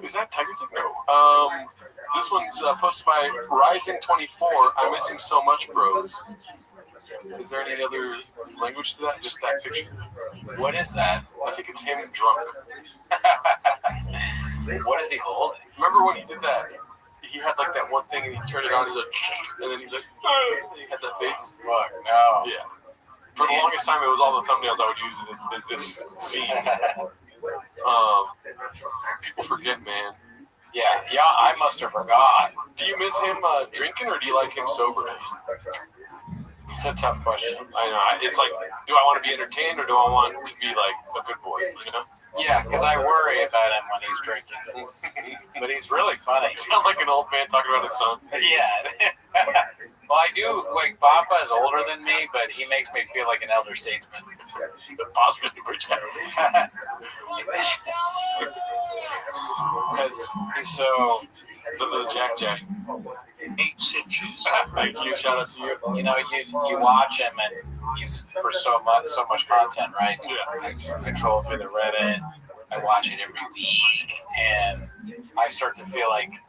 Is that Tiger Thing? No. This one's posted by Rising24. I miss him so much, bros. Is there any other language to that? Just that picture. What is that? I think it's him drunk. What is he holding? Remember when he did that? He had like that one thing and he turned it on. He's like, and then he's like, he had that face. Fuck no. Yeah. For the longest time, it was all the thumbnails I would use in this scene. People forget, man. Yeah, I must have forgot. Do you miss him drinking or do you like him sober? It's a tough question. I know. It's like, do I want to be entertained or do I want to be like a good boy? You know? Yeah, because I worry about him when he's drinking. But he's really funny. You sound like an old man talking about his son. Yeah. Well, I do. Like, Papa is older than me, but he makes me feel like an elder statesman. Possibly Bridget. Because he's so. The Jack. 8 inches. Thank you. Shout out to you. You know, you watch him and he's for so much content, right? Yeah. I control through the Reddit. I watch it every week, and I start to feel like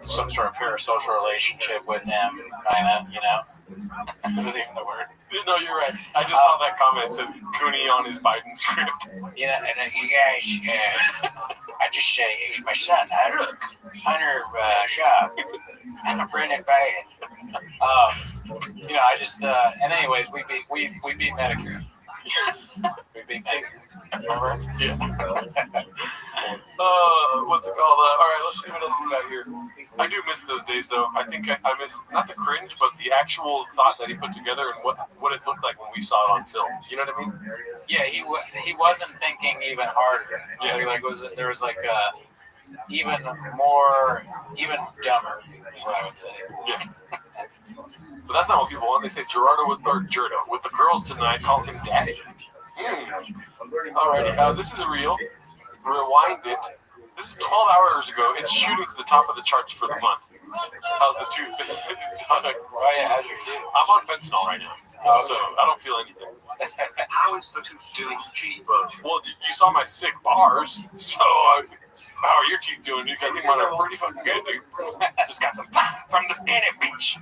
some sort of parasocial relationship with him, kind of, you know. Isn't even the word. No, you're right. I just saw that comment said Cooney on his Biden script. You know, and you guys, I just say he's my son. Look, Hunter Shaw. I'm Brendan Biden. You know, I just and anyways, we beat Medicare. We beat Medicare. Remember? Yeah. What's it called? All right, let's see what else we got here. I do miss those days, though. I think I miss not the cringe, but the actual thought that he put together and what it looked like when we saw it on film. You know what I mean? Yeah, he wasn't thinking even harder. Yeah, there was like even dumber, is what I would say. Yeah. But that's not what people want. They say Gerardo with the girls tonight. Call him daddy. Alrighty, this is real. Rewind it. This is 12 hours ago. It's shooting to the top of the charts for the month. How's the tooth? Oh yeah, how's your tooth? I'm on fentanyl right now, so I don't feel anything. How is the tooth doing, G-Bug? Well, you saw my sick bars, so how are your teeth doing? I think mine are pretty fucking good, dude. Just got some from the Spanish beach.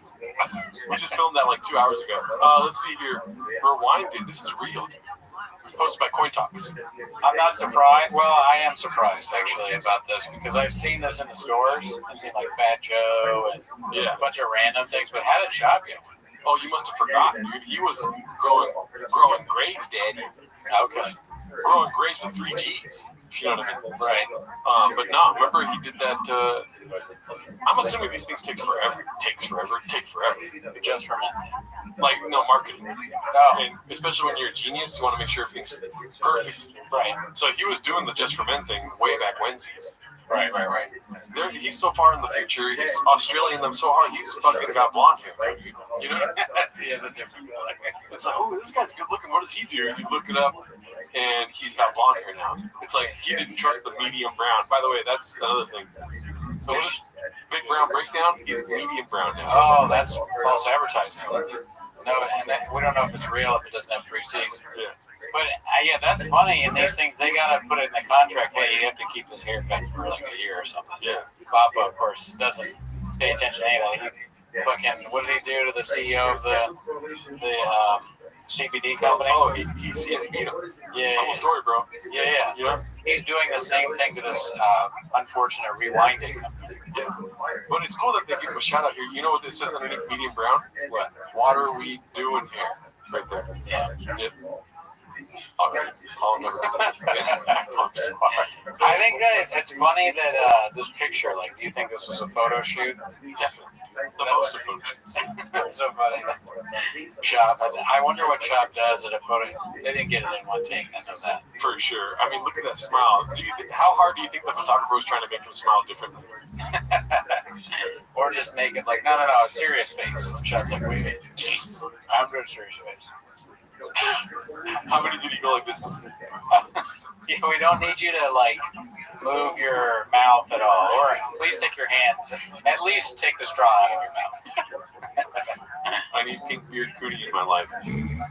We just filmed that like 2 hours ago. Let's see here. Rewind it. This is real. Posted by Coin Talks. I'm not surprised. Well, I am surprised actually about this because I've seen this in the stores. I've seen like Fat Joe and a bunch of random things. But how did Shop go? Oh, you must have forgotten, dude. He was growing grades, Daddy. Okay. Growing grades with 3 G's. You know what I mean? Right. But no, remember he did that. I'm assuming these things take forever. Just for me. Like, no, marketing. Oh. And especially when you're a genius, you want to make sure everything's perfect. Right. So he was doing the Just for Men thing way back Wednesdays. Right. He's so far in the future. He's Australian them so hard. He's fucking got blonde hair. You know? He has a different color. It's like, oh, this guy's good looking. What does he do? You look it up, and he's got blonde hair now. It's like he didn't trust the medium brown. By the way, that's another thing. So Big Brown Breakdown, he's medium brown now. Oh, that's false advertising. No, and we don't know if it's real if it doesn't have 3 C's. Yeah. But yeah, that's funny. And these things, they gotta put it in the contract. Hey, you have to keep this haircut for like a year or something. Yeah. Papa, of course, doesn't pay attention to anything. Fucking, what did he do to the CEO of the CBD company? Oh, he sees me. Yeah. Cool story, bro. Yeah. You know? He's doing the same thing to this unfortunate rewinding company. Yeah. But it's cool that they give him a shout out here. You know what this says underneath medium brown? What? Water, we do in here. Right there. Yeah. Yep. Okay. I'll never I'm sorry. I think that it's funny that this picture, like, do you think this was a photo shoot? Definitely. The most of them. That's so funny. Shop. I wonder what Shop does at a photo. They didn't get it in one take. I know that. For sure. I mean, look at that smile. How hard do you think the photographer was trying to make him smile differently? Or just make it like, no, a serious face. Shop's like, wait, jeez, I'm doing serious face. How many did he go like this? Yeah, we don't need you to like move your mouth at all, or please take your hands. At least take the straw out of your mouth. I need pink beard Cootie in my life.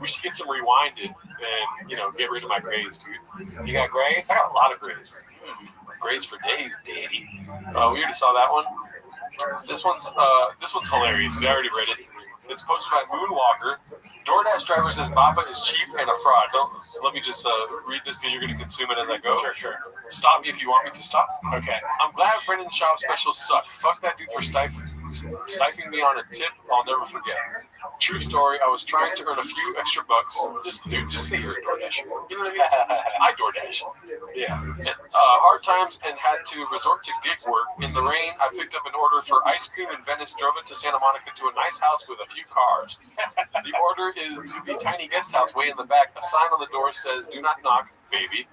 We should get some rewinded and get rid of my grays, dude. You got grays? I got a lot of grays. Grays for days, daddy. We already saw that one. This one's hilarious. I already read it. It's posted by Moonwalker. DoorDash driver says Baba is cheap and a fraud. Let me just read this because you're going to consume it as I go. Sure. Stop me if you want me to stop. Okay. I'm glad Brendan Schaub specials suck. Fuck that dude for stifling me on a tip I'll never forget. True story. I was trying to earn a few extra bucks. Just say you're a DoorDash. You know what I mean? I DoorDash. Yeah. Hard times and had to resort to gig work. In the rain, I picked up an order for ice cream in Venice, drove it to Santa Monica to a nice house with a few cars. The order is to the tiny guest house way in the back. A sign on the door says, "Do not knock, baby."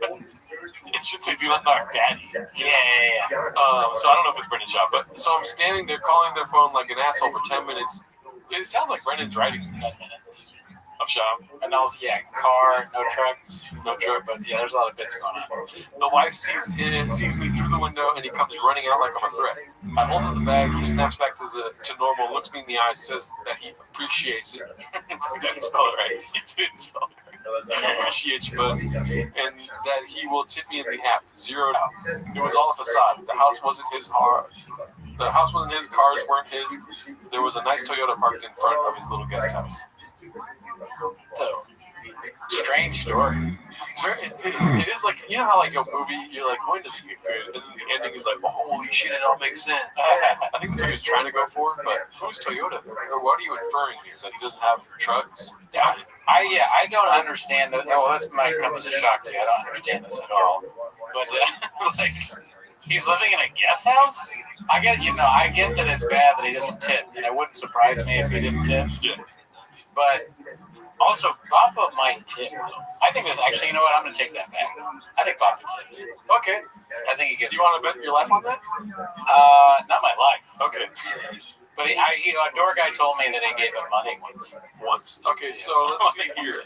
It should say, "Do not knock, daddy." Yeah. So I don't know if it's Brendan Schaub, but so I'm standing there calling their phone like an asshole for 10 minutes. It sounds like Brendan's writing 10 minutes of Schaub. And also, car, no truck, but yeah, there's a lot of bits going on. The wife sees me through the window, and he comes running out like I'm a threat. I hold up the bag. He snaps back to normal, looks me in the eyes, says that he appreciates it. He didn't spell it right. Appreciate you, bud. And that he will tip me in the app. Zeroed out. It was all a facade. The house wasn't his The house wasn't his. Cars weren't his. There was a nice Toyota parked in front of his little guest house. So, strange story. It's very, it is like, you know how like a movie, you're like, when does it get good? And then the ending is like, oh, holy shit, it all makes sense. I think that's what he was trying to go for, but who's Toyota? Or what are you inferring here? Is that he doesn't have trucks? Yeah, I don't understand that. Well, this might come as a shock to you. I don't understand this at all. But like, he's living in a guest house. I get that it's bad that he doesn't tip, and it wouldn't surprise me if he didn't tip. Yeah. But also, Papa might tip. I think that's actually, you know what? I'm gonna take that back. I think Papa tips. Okay. I think he gets. Do you want to bet your life on that? Not my life. Okay. But a door guy told me that he gave him money once. Okay, so let's see here.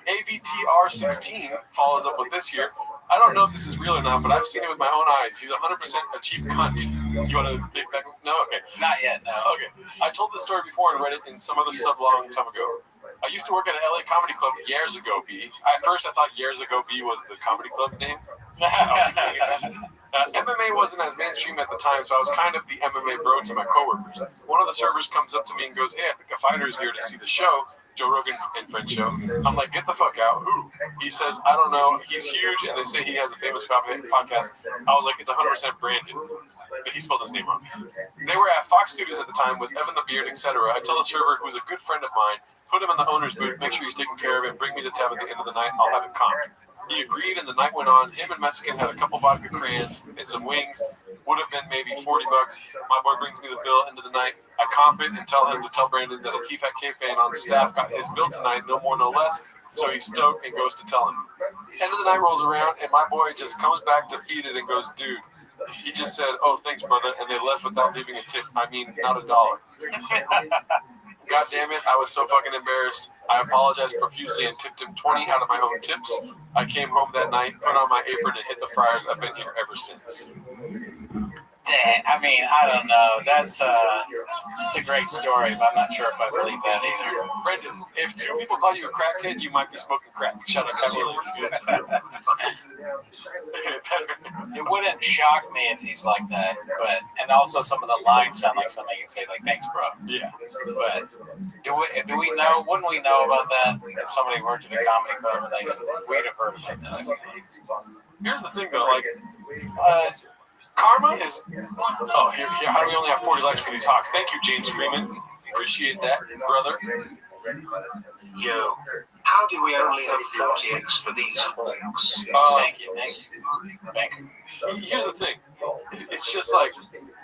AVTR16 follows up with this here. I don't know if this is real or not, but I've seen it with my own eyes. He's 100% a cheap cunt. You want to take back? No? Okay. Not yet, no. Okay. I told this story before and read it in some other sub long time ago. I used to work at an LA comedy club years ago, B. At first, I thought years ago B was the comedy club name. MMA wasn't as mainstream at the time, so I was kind of the MMA bro to my coworkers. One of the servers comes up to me and goes, "Hey, I think a fighter is here to see the show, Joe Rogan and Friends show." I'm like, "Get the fuck out." Who? He says, "I don't know. He's huge, and they say he has a famous podcast." I was like, "It's 100% Brandon." But he spelled his name wrong. They were at Fox Studios at the time with Evan the Beard, etc. I tell the server, who's a good friend of mine, put him in the owner's booth, make sure he's taken care of, and bring me the tab at the end of the night. I'll have it comped. He agreed, and the night went on. Him and Mexican had a couple vodka crayons and some wings. Would have been maybe $40. My boy brings me the bill into the night. I comp it and tell him to tell Brandon that a T-Fat K fan on the staff got his bill tonight, no more, no less. So he's stoked and goes to tell him. End of the night rolls around, and my boy just comes back defeated and goes, "Dude," he just said, "Oh, thanks, brother," and they left without leaving a tip. I mean, not $1. God damn it, I was so fucking embarrassed. I apologized profusely and tipped him 20 out of my own tips. I came home that night, put on my apron, and hit the fryers. I've been here ever since. Dang, I mean, I don't know. That's a great story, but I'm not sure if I believe that either. Brendan, if two people call you a crackhead, you might be smoking crack. Shout out to Williams. It wouldn't shock me if he's like that, and also some of the lines sound like something you'd say, like, "Thanks, bro." Yeah. But do we know? Wouldn't we know about that if somebody worked at a comedy club? Like, we'd have heard about that. Here's the thing, though, like, karma is. Oh, here. How do we only have 40 likes for these hawks? Thank you, James Freeman. Appreciate that, brother. Yo, how do we only have 40x for these hawks? Thank you. Here's the thing. It's just like,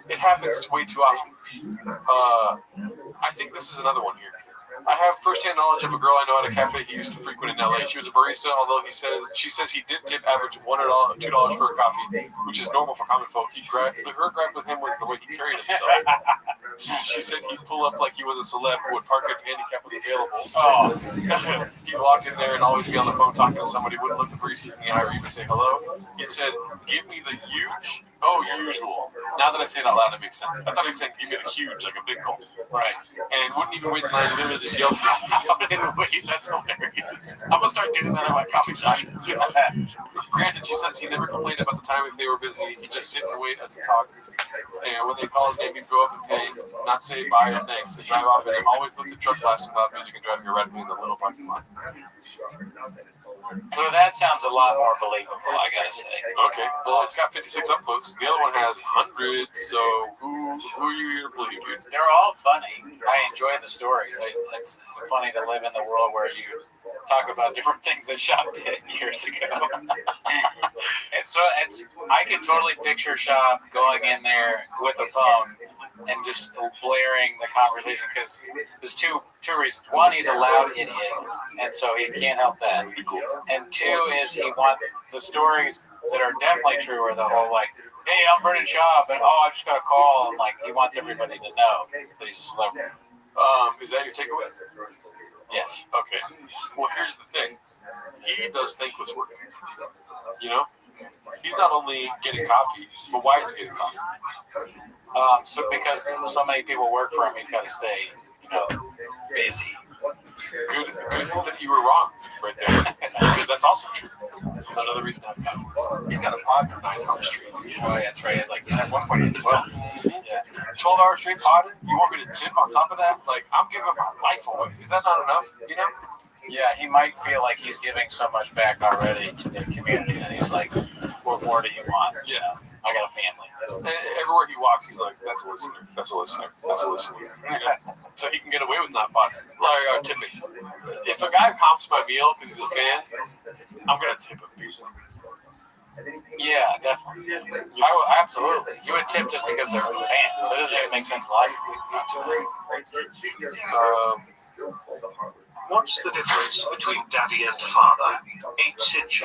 it happens way too often. I think this is another one here. I have first-hand knowledge of a girl I know at a cafe he used to frequent in LA. She was a barista, although she says he did tip average $1 or $2 for a coffee, which is normal for common folk. Her gripe with him was the way he carried himself. She said he'd pull up like he was a celeb who would park if handicap was available. Oh, he'd walk in there and always be on the phone talking to somebody, wouldn't look the barista in the eye or even say hello. He said, "Give me the huge." Oh, usual. Now that I say it out loud, it makes sense. I thought he said, "Give me the huge," like a big gulp. Right. And wouldn't even wait in line, literally just yelled, "Wait, that's hilarious." I'm gonna start doing that at my coffee shop. Granted, she says he never complained about the time if they were busy. He'd just sit and wait as he talked. And when they call his name, he'd go up and pay, not say bye or thanks, and drive off. And he always lets the truck blasting loud music and driving erratically in the little parking lot. So that sounds a lot more believable, I gotta say. Okay, well, it's got 56 upvotes. The other one has hundreds, so who are you here to believe? They're all funny. I enjoy the stories. It's funny to live in the world where you talk about different things that Shop did years ago. I could totally picture Shop going in there with a phone and just blaring the conversation, because there's two reasons. One, he's a loud idiot, and so he can't help that. And two is he wants the stories that are definitely true are the whole, like, "Hey, I'm Brendan Schaub, and I just got a call," and like he wants everybody to know that he's a celebrity. Is that your takeaway? Yes. Okay. Well, here's the thing. He does thankless work. You know? He's not only getting coffee, but why is he getting coffee? So because so many people work for him, he's got to stay, busy. Good that you were wrong right there. Because that's also true. Another reason I've got he's got a pod for 9 hours straight. Oh, yeah, that's right. Like, at one point, 12. Yeah. 12 hours straight podding? You want me to tip on top of that? Like, I'm giving my life away. Is that not enough? You know? Yeah, he might feel like he's giving so much back already to the community that he's like, what more do you want? Yeah. I got a family. Everywhere he walks, he's like, that's a listener. That's a listener. That's a listener. Yeah. So he can get away with not podding. Like, tipping. If a guy comps my meal because he's a fan, I'm going to tip him. Yeah, definitely. Absolutely. You would tip just because they're a fan. That doesn't even make sense logically. What's the difference between daddy and father? 8 inches.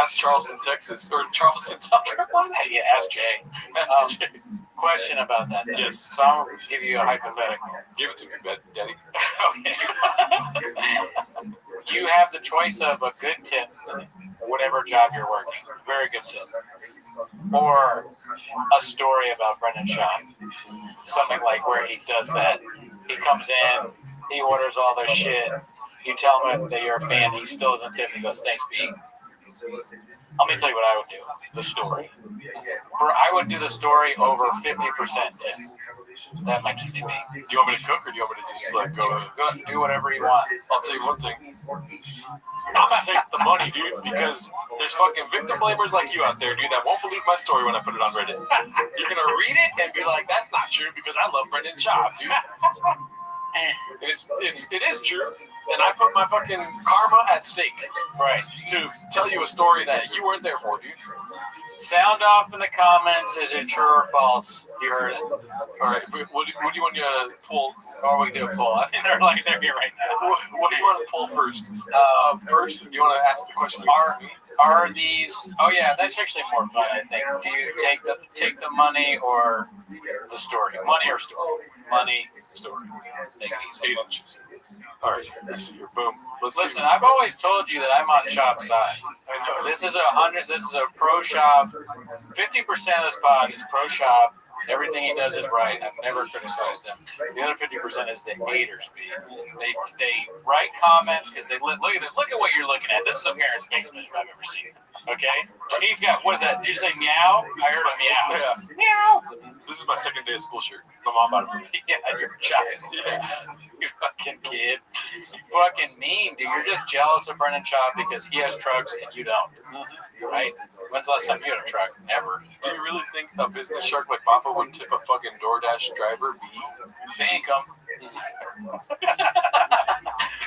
Ask Charleston, Texas, or Charleston, South Carolina. Yeah, ask Jay. Question about that. Then. Yes. So I'm going to give you a hypothetical. Give it to me, daddy. Okay. You have the choice of a good tip, whatever job you're working. Very good tip. Or a story about Brendan Shaw. Something like where he does that. He comes in, he orders all their shit. You tell him that you're a fan, he still doesn't tip. He goes, thanks, B. Let me tell you what I would do. The story. I would do the story over 50% tip. That might just be me. Do you want me to cook or do you want me to just like go do whatever you want? I'll tell you one thing. I'm gonna take the money, dude, because there's fucking victim blamers like you out there, dude, that won't believe my story when I put it on Reddit. You're gonna read it and be like, that's not true because I love Brendan Schaub, dude. It is true, and I put my fucking karma at stake, right, to tell you a story that you weren't there for, dude. Sound off in the comments. Is it true or false? You heard it. All right. What do you want to pull? Or we do a poll. I think they're here right now. What do you want to pull first? First, you want to ask the question. Are these? Oh yeah, that's actually more fun. I think. Do you take the money or the story? Money or story? Money, story. Take these 8 inches. All right. Let's see here. Boom. Listen, I've always told you that I'm on shop side. This is a pro shop. 50% of this pod is pro shop. Everything he does is right. I've never criticized him. The other 50% is the haters. They write comments because they look at this. Look at what you're looking at. This is a parent's basement if I've ever seen it. Okay? He's got, what is that? Did you say meow? I heard a meow. Yeah. Meow. This is my second day of school shirt. My mom bought it for me. Yeah, you're a child. Yeah. You fucking kid. You fucking mean, dude. You're just jealous of Brendan Schaub because he has trucks and you don't. Right? When's the last time you had a truck? Never. Do you really think a business shark like Papa would tip a fucking DoorDash driver? Thank him.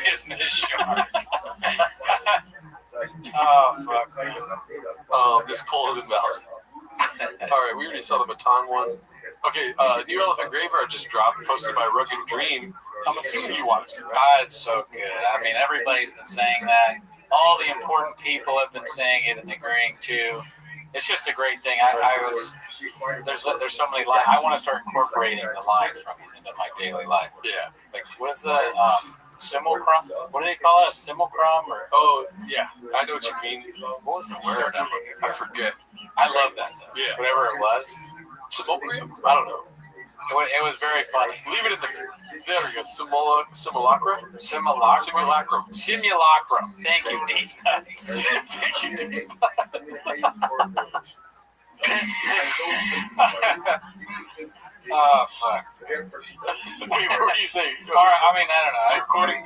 Business shark. Oh, fuck. This poll is invalid. All right, we already saw the baton one. Okay, New Elephant Graveyard just dropped, posted by Rugged Dream. I'm assuming you watched it, right? It's so good. I mean, everybody's been saying that. All the important people have been saying it and agreeing too. It's just a great thing. There's so many lines. I want to start incorporating the lines from it into my daily life. Yeah. Like, what is the simulacrum? What do they call it? Simulacrum? Or yeah. I know what you mean. What was the word I'm looking for? I forget. I love that though. Yeah. Whatever it was. Simulacrum? I don't know. It was very funny. Leave it at there we go. Simulacrum? Simulacrum. Thank you, D. Thank you, D. Oh, fuck. Wait, what do you say? All right, I mean, I don't know. I'm quoting.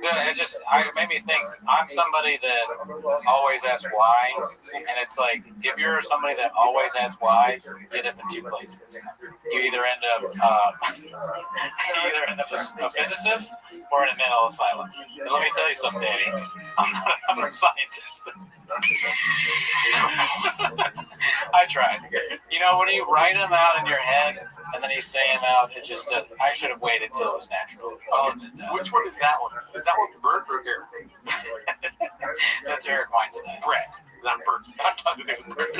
It made me think. I'm somebody that always asks why, and it's like if you're somebody that always asks why, you end up in two places. You either end up a physicist or in a mental asylum. And let me tell you something, Danny. I'm a scientist. I tried. You know, when you write them out in your head and then you say them out, it just I should have waited till it was natural. Which one is that one? Is that one Bert or Eric? That's Eric Weinstein. Brett, not Bert. I'm talking to Bert.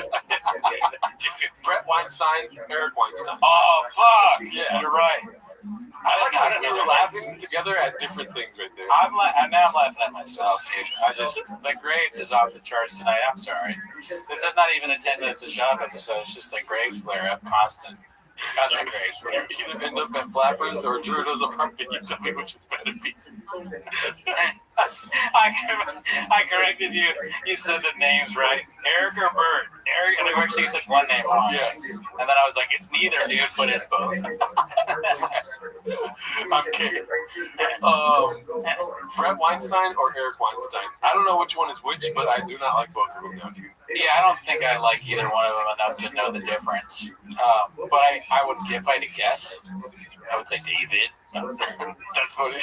Brett Weinstein, Eric Weinstein. Oh, fuck. Yeah, you're right. I don't know. We're laughing together at different things right there. Now I'm laughing at myself, dude. The grades is off the charts tonight. I'm sorry. This is not even a 10 minutes of shop episode. It's just like grades flare up constant. Concentrate. Either end up at Flappers or Druida's apartment. You tell me which is better pizza. I corrected you. You said the names right. Eric or Bert? Eric, and actually you said one name wrong. Yeah. And then I was like, it's neither, dude, but it's both. I'm kidding. Brett Weinstein or Eric Weinstein? I don't know which one is which, but I do not like both of them now, dude. Yeah, I don't think I like either one of them enough to know the difference. But I would, if I had to guess, I would say David. That's funny.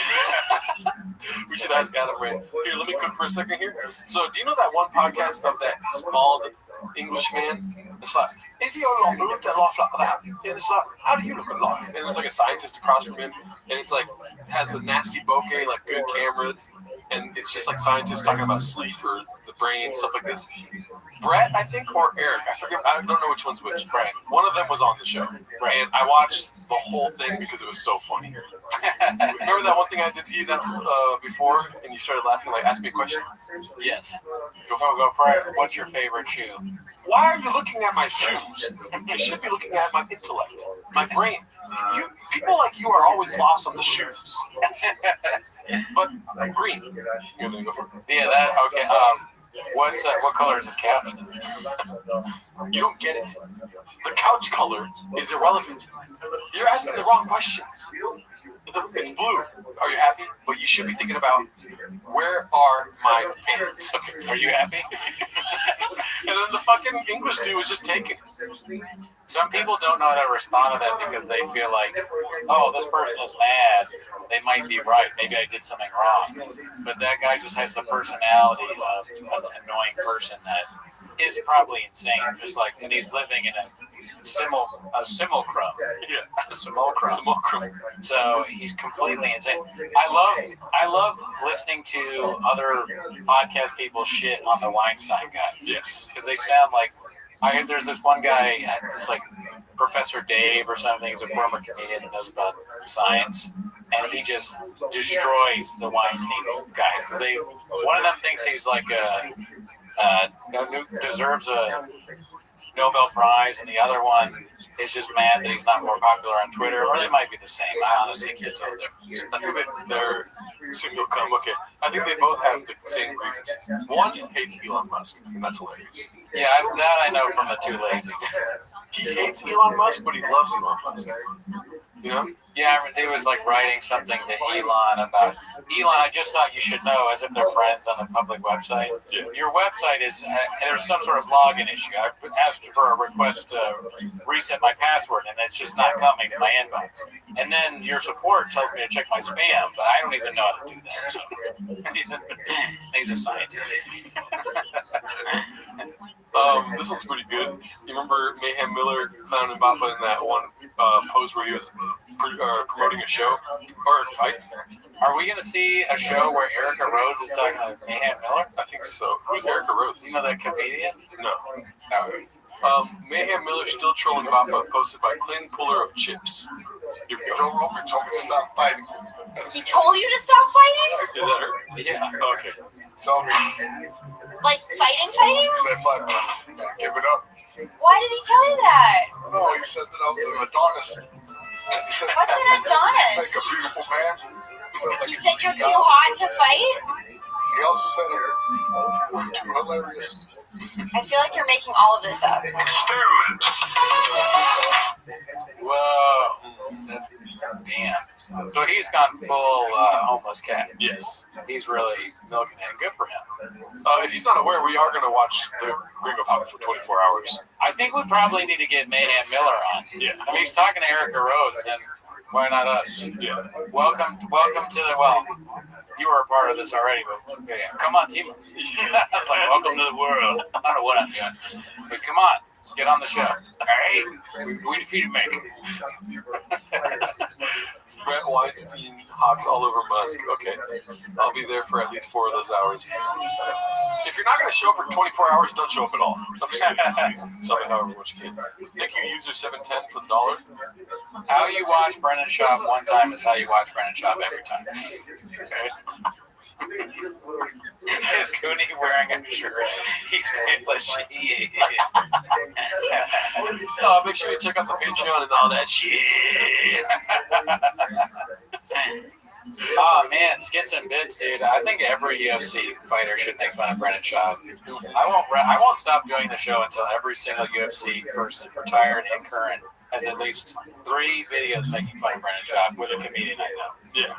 We should ask Adam Ray. Here, let me cook for a second here. So, do you know that one podcast of that small English man? It's like, if you don't move that off like that, and it's like, how do you look alive? And it's like a scientist across from him, and it's like, has a nasty bokeh, like good cameras, and it's just like scientists talking about sleep or the brain, stuff like this. Brett, I think, or Eric, I forget, I don't know which one's which. Brett. One of them was on the show, and I watched the whole thing because it was so funny. Remember that one thing I did to you that, before, and you started laughing, like, ask me a question? Yes. Go for it. What's your favorite shoe? Why are you looking at my shoes? You should be looking at my intellect, my brain. People like you are always lost on the shoes. But I'm green. You're gonna go for it. Yeah, that, okay. What color is this couch? You don't get it. The couch color is irrelevant. You're asking the wrong questions. It's blue. Are you happy? But you should be thinking about, where are my pants? Okay, are you happy? And then the fucking English dude was just taken. Some people don't know how to respond to that because they feel like, oh, this person is mad. They might be right. Maybe I did something wrong. But that guy just has the personality of an annoying person that is probably insane. Just like when he's living in a simulacrum. Yeah. A simulacrum. So he's completely insane. I love listening to other podcast people shit on the Weinstein guys. Yes. Because they sound like, there's this one guy, it's like Professor Dave or something. He's a former comedian that knows about science, and he just destroys the Weinstein guys because one of them thinks he's like deserves a Nobel Prize, and the other one is just mad that he's not more popular on Twitter, or they might be the same. I honestly can't tell the difference. I think they're single come. Okay, I think they both have the same grievances. One hates Elon Musk, and that's hilarious. Yeah, that I know from the Too Lazy. He hates Elon Musk, but he loves Elon Musk. You know? Yeah, he was like writing something to Elon about, Elon, I just thought you should know, as if they're friends on the public website. Yeah. Your website is, there's some sort of login issue. I asked for a request to reset my password, and it's just not coming to my inbox. And then your support tells me to check my spam, but I don't even know how to do that. So he's a scientist. This one's pretty good. You remember Mayhem Miller clowning Bappa in that one post where he was promoting a show or a fight? Are we going to see a show where Erica Rhodes is talking to Mayhem Miller? I think so. Who's Erica Rhodes? You know that comedian? No. No. Mayhem Miller still trolling Bappa, posted by Clinton Puller of Chips. Here we go. Joe Rogan told me to stop fighting. He told you to stop fighting? Is that her? Yeah. Okay. Told me. Like fighting? Said, but you gotta give it up. Why did he tell you that? No, he said that I was an Adonis. What's an Adonis? Like a beautiful man. He said you're too hot to fight? He also said it was too hilarious. I feel like you're making all of this up. Experiment. Whoa. That's, damn. So he's gone full homeless cat. Yes. He's really milking it. Good for him. If he's not aware, we are going to watch the Gringo Pop for 24 hours. I think we probably need to get Mayhem Miller on. Yeah. I mean, he's talking to Erica Rhodes, and why not us? Yeah. Welcome to the, well, you were a part of this already, but yeah, come on, team. It's like, welcome to the world. I don't know what I'm doing. But come on, get on the show. All right? We defeated Mick. Brett Weinstein hops all over Musk. Okay. I'll be there for at least 4 of those hours. If you're not going to show up for 24 hours, don't show up at all. I'm just kidding. Tell me however much you can. Thank you, user 710 for the dollar. How you watch Brennan Schaub one time is how you watch Brennan Schaub every time. Okay? Is Cooney wearing a shirt? He's pale as shit. Make sure you check out the Patreon and all that shit. Oh man, skits and bits, dude. I think every UFC fighter should make fun of Brennan Schaub. I won't stop doing the show until every single UFC person, retired and current, has at least 3 videos making fun of Brennan Schaub with a comedian I know. Yeah,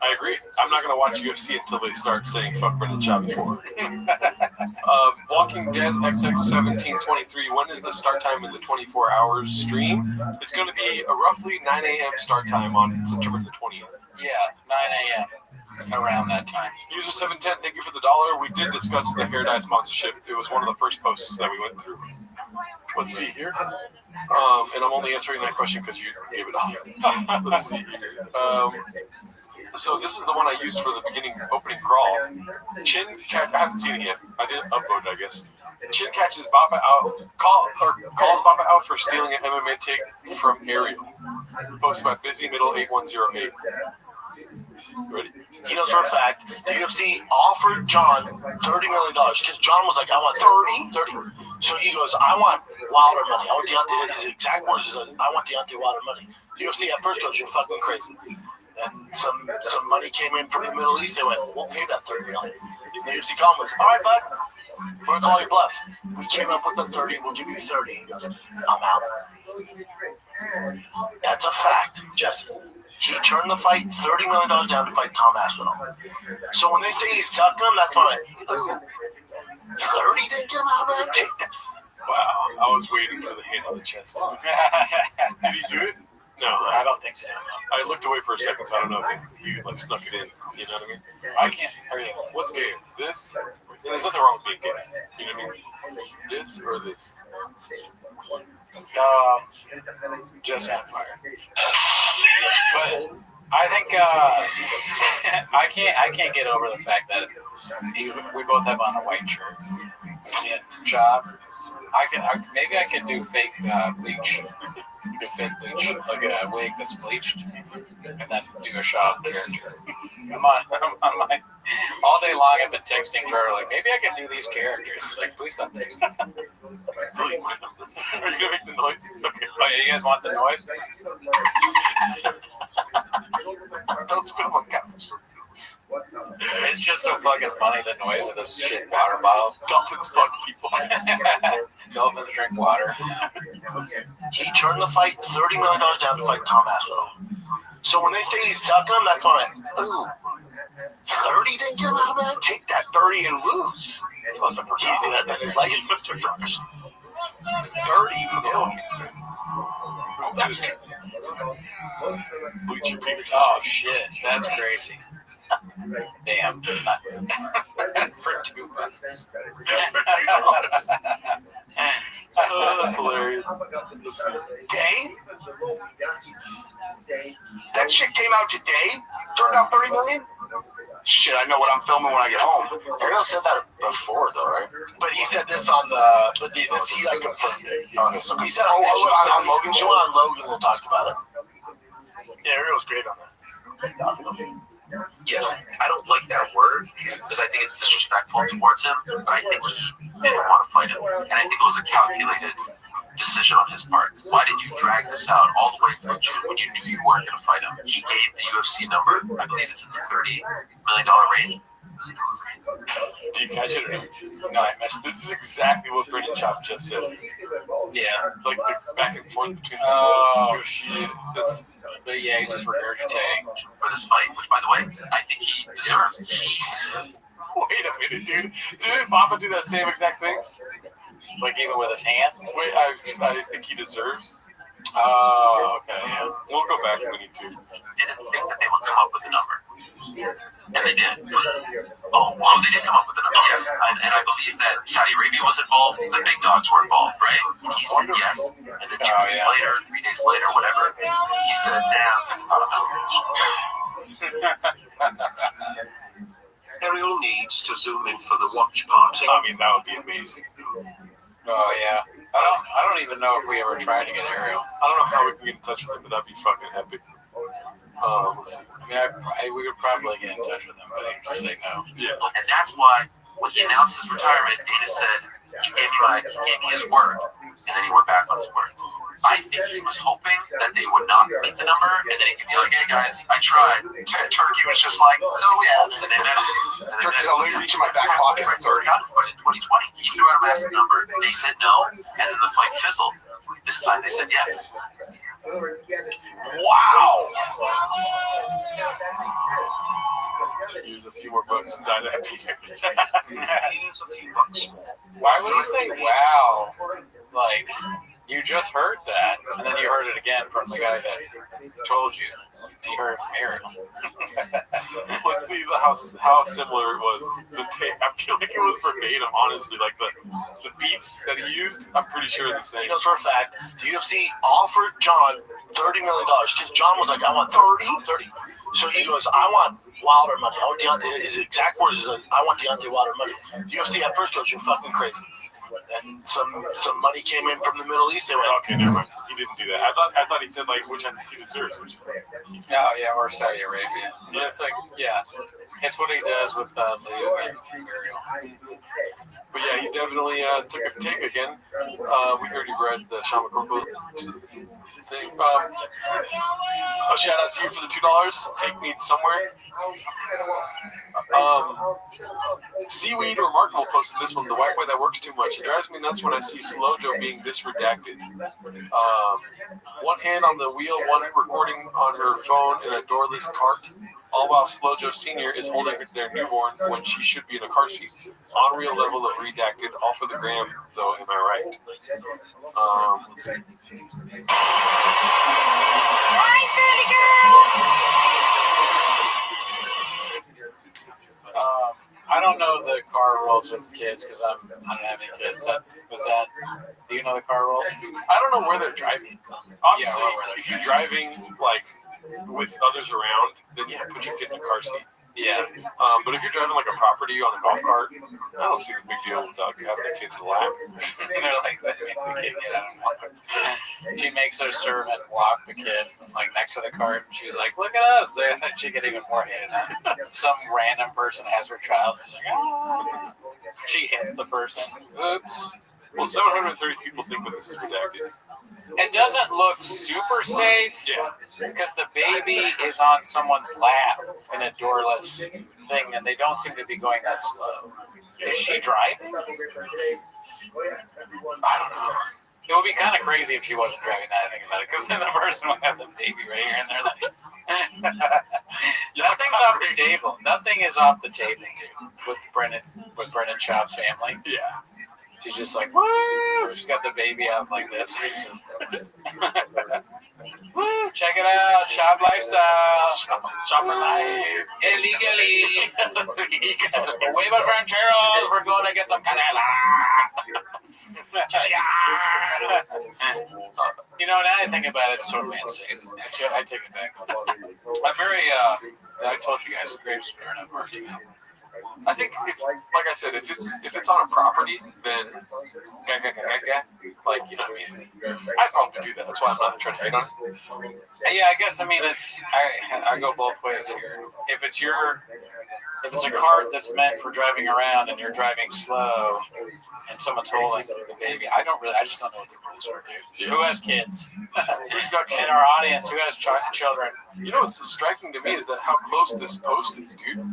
I agree. I'm not gonna watch UFC until they start saying "fuck Brennan Schaub" before. Walking Dead XX1723. When is the start time in the 24 hours stream? It's going to be a roughly 9 a.m. start time on September the 20th. Yeah, 9 a.m. around that time. User 710, thank you for the $1. We did discuss the hair dye sponsorship. It was one of the first posts that we went through. Let's see here. And I'm only answering that question because you gave it off. Let's see here. So this is the one I used for the beginning opening crawl. Chin catch. I haven't seen it yet. I didn't upload it, I guess. Chin catches Baba out. Calls Baba out for stealing an MMA take from Ariel. Posted by Busy Middle 8108. Ready? He knows for a fact the UFC offered John $30 million because John was like, I want 30. So he goes, I want Wilder money. I want Deontay. His exact words is, I want Deontay Wilder money. The UFC at first goes, you're fucking crazy. And some money came in from the Middle East. They went, we'll pay that $30 million. And the UFC called him, all right, bud, we're gonna call your bluff. We came up with the 30. We'll give you 30. He goes, I'm out. That's a fact, Jesse. He turned the fight $30 million down to fight Tom Aspinall. So when they say he's ducking him, that's why 30 didn't get him out of that. Take that. Wow, I was waiting for the hit on the chest. Did he do it? No, I don't think so. I looked away for a second, so I don't know if he like snuck it in. You know what I mean? I can't. What's gay? This? There's nothing wrong with being gay. You know what I mean? This or this? Just on fire. But I think I can't get over the fact that we both have on a white shirt. Yeah, job. Maybe I could do fake bleach. Do fake bleach, like a wig that's bleached, and then do a shop character. I'm on my all day long. I've been texting her like, maybe I can do these characters. She's like, please stop texting. Are you gonna make the noise? Okay. Oh yeah, you guys want the noise? Don't spit on my couch. It's just so fucking funny, the noise of this shit water bottle. Dolphins fuck people. Dolphins drink water. He turned the fight $30 million down to fight Tom Aspinall. So when they say he's ducking him, that's why ooh, 30 didn't get him out of that. Take that 30 and lose. He must have forgotten that. Then his legacy must have forgotten. 30 for the That's bleach your penis. Oh shit, that's crazy. Damn. For $2. Oh, that's hilarious. Day? That shit came out today? Turned out 30 million? Shit, I know what I'm filming when I get home. Ariel said that before, though, right? But he said this on he like confirmed it. Okay, so he said on Logan. She went on Logan and talked about it. Yeah, Ariel's great on that. Yeah, I don't like that word because I think it's disrespectful towards him, but I think he didn't want to fight him. And I think it was a calculated decision on his part. Why did you drag this out all the way through June when you knew you weren't going to fight him? He gave the UFC number. I believe it's in the $30 million range. Do you catch it or no? No, I missed. This is exactly what Brennan Schaub just said. Yeah, like the back and forth between. Oh shit! But yeah, he's just regurgitating for this fight, which, by the way, I think he deserves. Wait a minute, dude! Didn't Baba do that same exact thing? Like even with his hands? Wait, I think he deserves. Oh, okay. Yeah. We'll go back if we need to. Didn't think that they would come up with a number. And they did. Oh, well, they did come up with a number, yes. And I believe that Saudi Arabia was involved, the big dogs were involved, right? And he said yes. And then 2 days later, 3 days later, whatever, he said, damn, it's like, Ariel needs to zoom in for the watch party. I mean, that would be amazing. Oh yeah. I don't even know if we ever tried to get Ariel. I don't know how we can get in touch with him, but that'd be fucking epic. Let's see. I mean, we could probably get in touch with him, but he'd just say no. Yeah. And that's why when he announced his retirement, Dana said he gave me his word, and then he went back money's worth. I think he was hoping that they would not meet the number, and then he could be like, "Hey guys, I tried." Turkey was just like, no, yeah. And they met. Turkey's only reaching my back pocket for 30. But in 2020, he threw out a massive number. They said no, and then the fight fizzled. This time they said yes. Wow. Use a few more bucks and die that beer. Use a few bucks. Why would you say wow? Like, you just heard that, and then you heard it again from the guy that told you. And you heard it from Ariel. Let's see how similar it was. The tape. I feel like it was verbatim, honestly. Like the beats that he used, I'm pretty sure are the same. He knows for a fact, the UFC offered John $30 million because John was like, I want 30. So he goes, I want Wilder money. I want Deontay. His exact words is, I want Deontay Wilder money. The UFC at first goes, you're fucking crazy. And some money came in from the Middle East. They went, okay, never mind. He didn't do that. I thought he said like which I think he deserves, which is like, or Saudi Arabia. But it's like, it's what he does with Leo and Ariel. But yeah, he definitely took a take again. We already read the Sean McCorkle thing. A shout out to you for the $2. Take me somewhere. Seaweed Remarkable posted this one. The white boy that works too much. It drives me nuts when I see Slow Joe being disredacted. One hand on the wheel, one recording on her phone in a doorless cart. All while Slow Joe Sr. is holding their newborn when she should be in a car seat. Unreal level of redacted. All for the gram, though, am I right? Let's see. I don't know the car rules with kids because I don't have any kids. Do you know the car rules? I don't know where they're driving. Obviously, if you're driving like with others around, then you put your kid in the car seat. Yeah. But if you're driving like a property on a golf cart, I don't see the big deal without having a kid in the lap. They're like, they make the kid get out of the She makes her servant walk the kid like next to the cart. And she's like, look at us. Then she get even more hated on. Some random person has her child. She's like, oh. She hits the person. Oops. Well, 730 people think that this is redacted. It doesn't look super safe because the baby is on someone's lap in a doorless thing, and they don't seem to be going that slow. Is she driving? I don't know. It would be kind of crazy if she wasn't driving that, I think about it, because then the person would have the baby right here, and they're like, nothing's off the table. Nothing is off the table with Brendan Schaub's family. Yeah. She's just like, woo! She's got the baby out like this. Woo! Check it out, shop lifestyle. Shop for life. Illegally. Huevos rancheros. We're going to get some canela. You know, now I think about it, it's totally unsafe. I take it back. I'm very, I told you guys, the grapes are not working. I think, like I said, if it's on a property, then like, you know what I mean? I'd probably do that. That's why I'm not trying to hate on it. Yeah, I guess, I mean, I go both ways here. If it's a cart that's meant for driving around and you're driving slow and someone's holding the baby, I just don't know what the rules are, dude. Who has kids? In our audience, who has children? You know what's striking to me is that how close this post is, dude.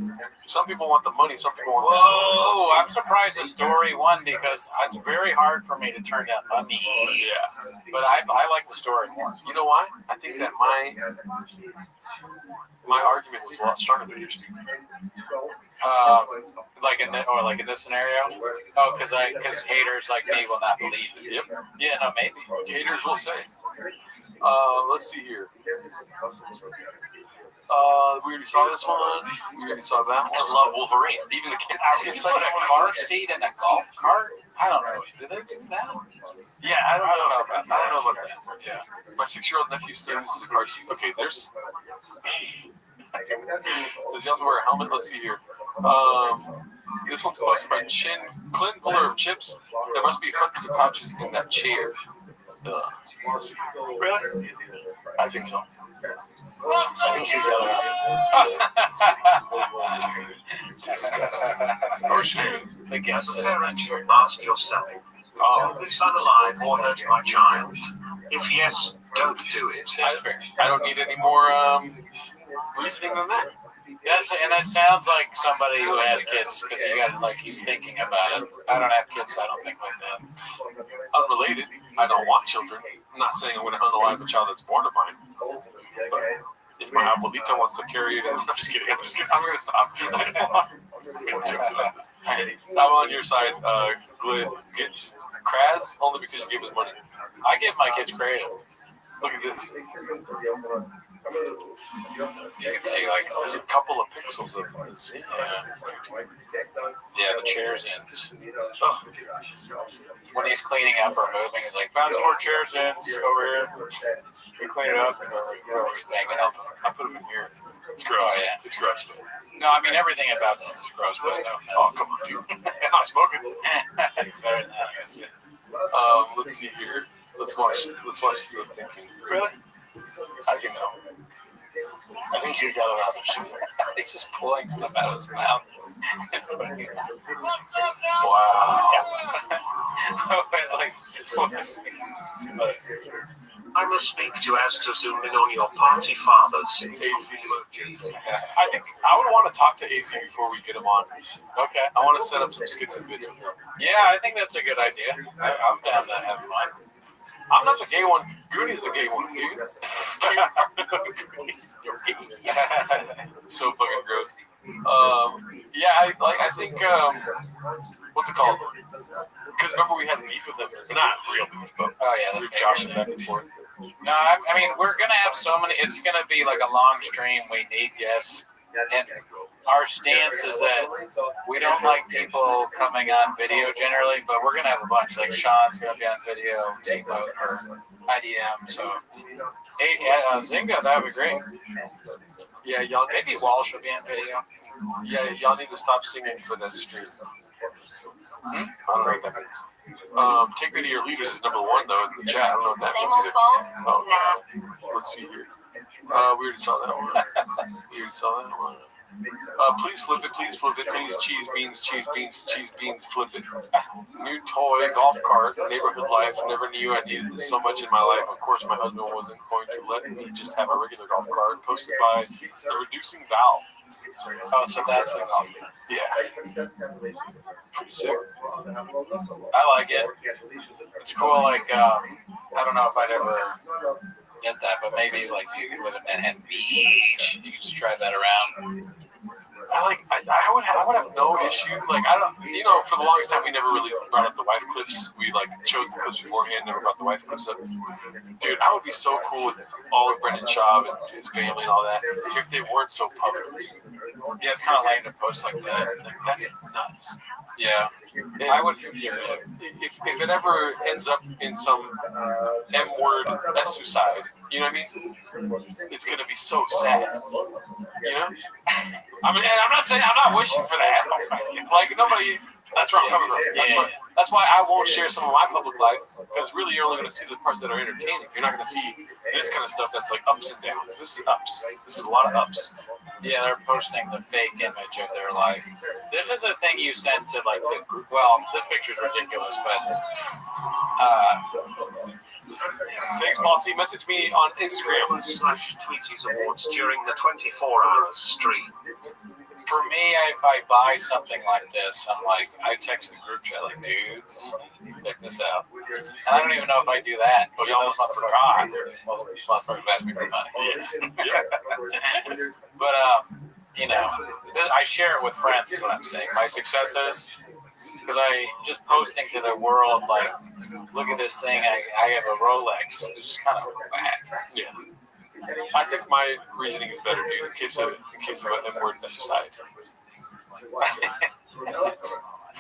Some people want the money, some people want the Whoa, I'm surprised the story won because it's very hard for me to turn down money. Yeah. But I like the story more. You know why? I think that my argument was a lot stronger than yours, dude. Like in this scenario? Oh, because haters like me will not believe it. Yep. Yeah, no, maybe. Haters will say. Let's see here. We already saw this one. We already saw that one. I love Wolverine. Even the kids. You put a car seat in a golf cart? I don't know. Do they do that? Yeah, I don't know about that. Yeah. My 6-year-old nephew still uses a car seat. Okay, there's. Does he also wear a helmet? Let's see here. This one's posted by Clint Puller of Chips. There must be hundreds of pouches in that chair. Let's see. Really? I think so. I think you got it. Disgusting. Oh, shit. Ask yourself, this unalive or hurt my child? If yes, don't do it. I don't need any more reasoning than that. And that sounds like somebody who has kids because he's thinking about it. I don't have kids, so I don't think like that. Unrelated, I don't want children. I'm not saying I'm going to unalive a child that's born of mine. But if my abuelita wants to carry it, I'm just kidding. I'm going to stop. I'm on your side. Glid gets Kraz only because you gave us money. I give my kids credit. Look at this. You can see there's a couple of pixels of zinc. Yeah, the chair's ends. Oh. When he's cleaning up or moving, he's like, found some more chair's ends over here. We clean it up. We're always paying to help him. I put them in here. It's gross. Oh, yeah. It's gross. No, I mean, everything about this is gross, but no offense. Oh, come on, dude. I'm not smoking. It's better than that, I guess. Let's see here. Let's watch this thing. Really? I can go. I think you got another shooter. He's just pulling stuff out of his mouth. Wow. I must speak to you as to zooming on your party fathers. I think I would want to talk to AZ before we get him on. Okay. I want to set up some skits and bits with him. Yeah, I think that's a good idea. I'm down to have him on. I'm not the gay one. Goody's the gay one, dude. So fucking gross. Yeah, I think what's it called? Because remember we had beef with them. Not real beef, but we were joshing back and forth. No, I mean we're gonna have so many. It's gonna be like a long stream. We need guests, and our stance is that we don't like people coming on video generally, but we're gonna have a bunch. Like Sean's gonna be on video, T-Boat or IDM. So, Zynga, that would be great. Yeah, y'all maybe Walsh will be on video. Yeah, y'all need to stop singing for that stream. I don't know what that means. Take me to your leaders is number one though in the chat. I don't know what that Same means old either. phone? Oh, let's see here. We already saw that one. Please flip it, please flip it, please cheese beans, flip it. New toy, golf cart, neighborhood life, never knew I needed this so much in my life. Of course my husband wasn't going to let me just have a regular golf cart, posted by the reducing valve. Oh, so that's the golf cart. Yeah. Pretty sick. I like it. It's cool, like, I don't know if I'd ever get that, but maybe like you live in Manhattan Beach, you can just drive that around. I would have no issue. Like I don't, for the longest time we never really brought up the wife clips. We like chose the clips beforehand, never brought the wife clips up. Dude, I would be so cool with all of Brendan Schaub and his family and all that if they weren't so public. Yeah, it's kind of lame to post like that. Like, that's nuts. Yeah, I would figure it. If it ever ends up in some M-word suicide, you know what I mean? It's gonna be so sad. You know? I mean, and I'm not wishing for that. Like nobody. That's where I'm coming from. That's why I won't share some of my public life, because really you're only going to see the parts that are entertaining. You're not going to see this kind of stuff that's like ups and downs. This is ups. This is a lot of ups. Yeah, they're posting the fake image of their life. This is a thing you sent to like the group. Well, this picture's ridiculous, but thanks, Bossy. Message me on Instagram. /Tweeties Awards during the 24-hour stream. For me, if I buy something like this, I'm like, I text the group chat like, dudes, check this out. And I don't even know if I do that. But y'all must have forgot. Most motherfuckers ask me for money. But, I share it with friends is what I'm saying. My successes, because I just posting to the world, like, look at this thing, I have a Rolex. It's just kind of bad. Yeah. I think my reasoning is better, dude, in case of an M-word society.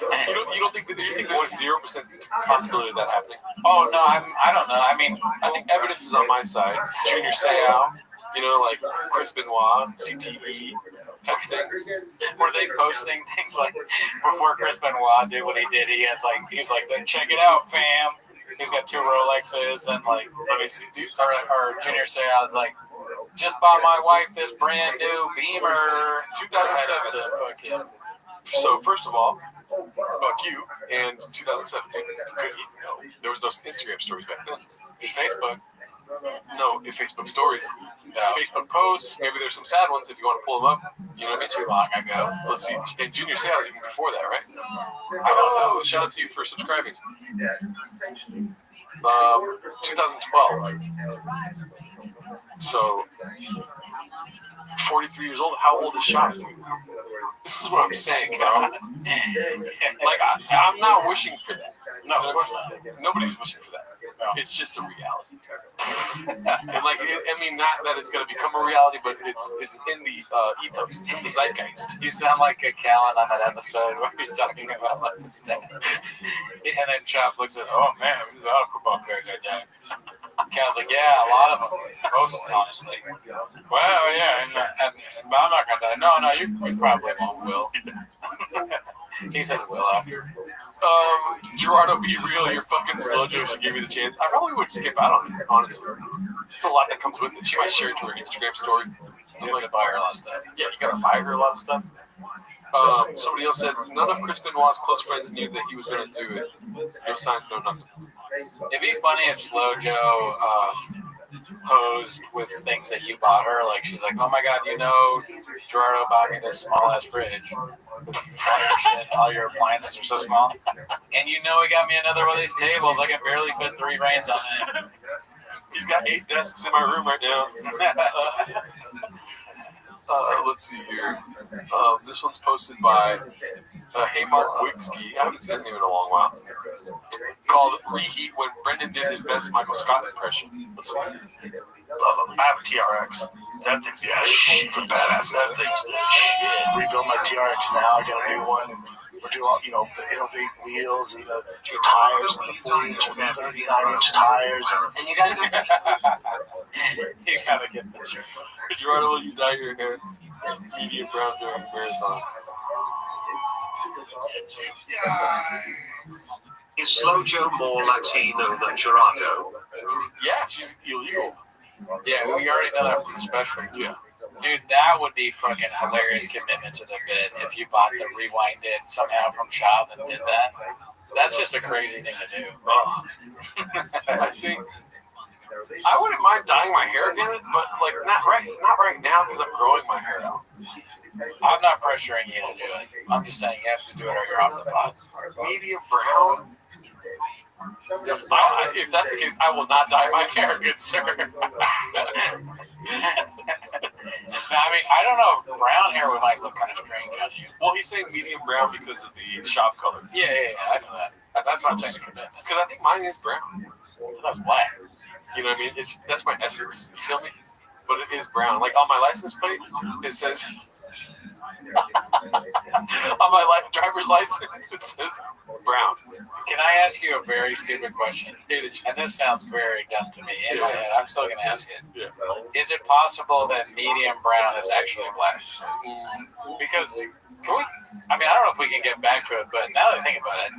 You don't think that you think there's 0% possibility of that happening? Oh no, I don't know. I mean, I think evidence is on my side. Junior Seau, like Chris Benoit, CTE type things. Were they posting things like before Chris Benoit did what he did? He was like, then check it out, fam. He's got 2 Rolexes and like, let me see, dude. Or Junior Seau's like, just bought my wife this brand new Beamer 2007. So first of all, fuck you. And 2007, could he? No, there was no Instagram stories back then. It's Facebook. No, Facebook stories. Facebook posts. Maybe there's some sad ones if you want to pull them up. You know, It's too long ago. let's see. And Junior Sales even before that, right? Oh, shout out to you for subscribing. 2012. So, 43 years old. How old is Shop? This is what I'm saying, bro. Like, I'm not wishing for that. No, of course not. Nobody's wishing for that. It's just a reality. And like, I mean, not that it's going to become a reality, but it's in the ethos, it's in the zeitgeist. You sound like a Callan on that episode where he's talking about like stuff. And then Chop looks at, oh man, there's a lot of football players that day. Cal's like, yeah, a lot of them. Most, honestly. Well, yeah, but I'm not going to die. No, you probably won't, Will. He says Will after. Gerardo, be real. You're fucking slow, Joe. She gave me the chance. I probably would skip out on it, honestly. It's a lot that comes with it. She might share it to her Instagram story. You have to buy her a lot of stuff. Yeah, you gotta buy her a lot of stuff. Somebody else said none of Chris Benoit's close friends knew that he was gonna do it. No signs, no nothing. It'd be funny if Slow Joe posed with things that you bought her. Like she's like, oh my god, you know, Gerardo bought me this small ass fridge. All your appliances are so small. And you know he got me another one of these tables. I can barely fit 3 reins on it. He's got 8 desks in my room right now. Let's see here. This one's posted by Hey Mark Wigsky. I haven't seen his name in a long while. Called Reheat when Brendan did his best Michael Scott impression. Let's see. Love them. I have a TRX. That thing's she's a badass. That thing's shit. Rebuild my TRX now. I got a new one. We're doing all, the Innovate wheels and the tires and the 4-inch and the 39-inch tires. And you gotta get You gotta get this. Gerardo, will you dye your hair medium brown during marathon? Is Slow Joe more Latino than Gerardo? Yeah, she's illegal. Yeah, we already know that from the special. Yeah. Dude, that would be fucking hilarious commitment to the bit if you bought the rewind it somehow from Shop and did that. That's just a crazy thing to do. I think I wouldn't mind dyeing my hair again, but like not right now because I'm growing my hair out. I'm not pressuring you to do it. I'm just saying you have to do it or you're off the pot. Medium brown. If that's the case, I will not dye my hair, good sir. I mean, I don't know. Brown hair would might look kind of strange on you. Well, he's saying medium brown because of the Shop color. Yeah, I know that. That's what I'm saying to commit. Because I think mine is brown. That's black. You know what I mean? That's my essence. You feel me? But it is brown. Like on my license plate, it says on my driver's license, it says brown. Can I ask you a very stupid question? And this sounds very dumb to me. In my head, I'm still going to ask it. Yeah. Is it possible that medium brown is actually black? Because I don't know if we can get back to it, but now that I think about it,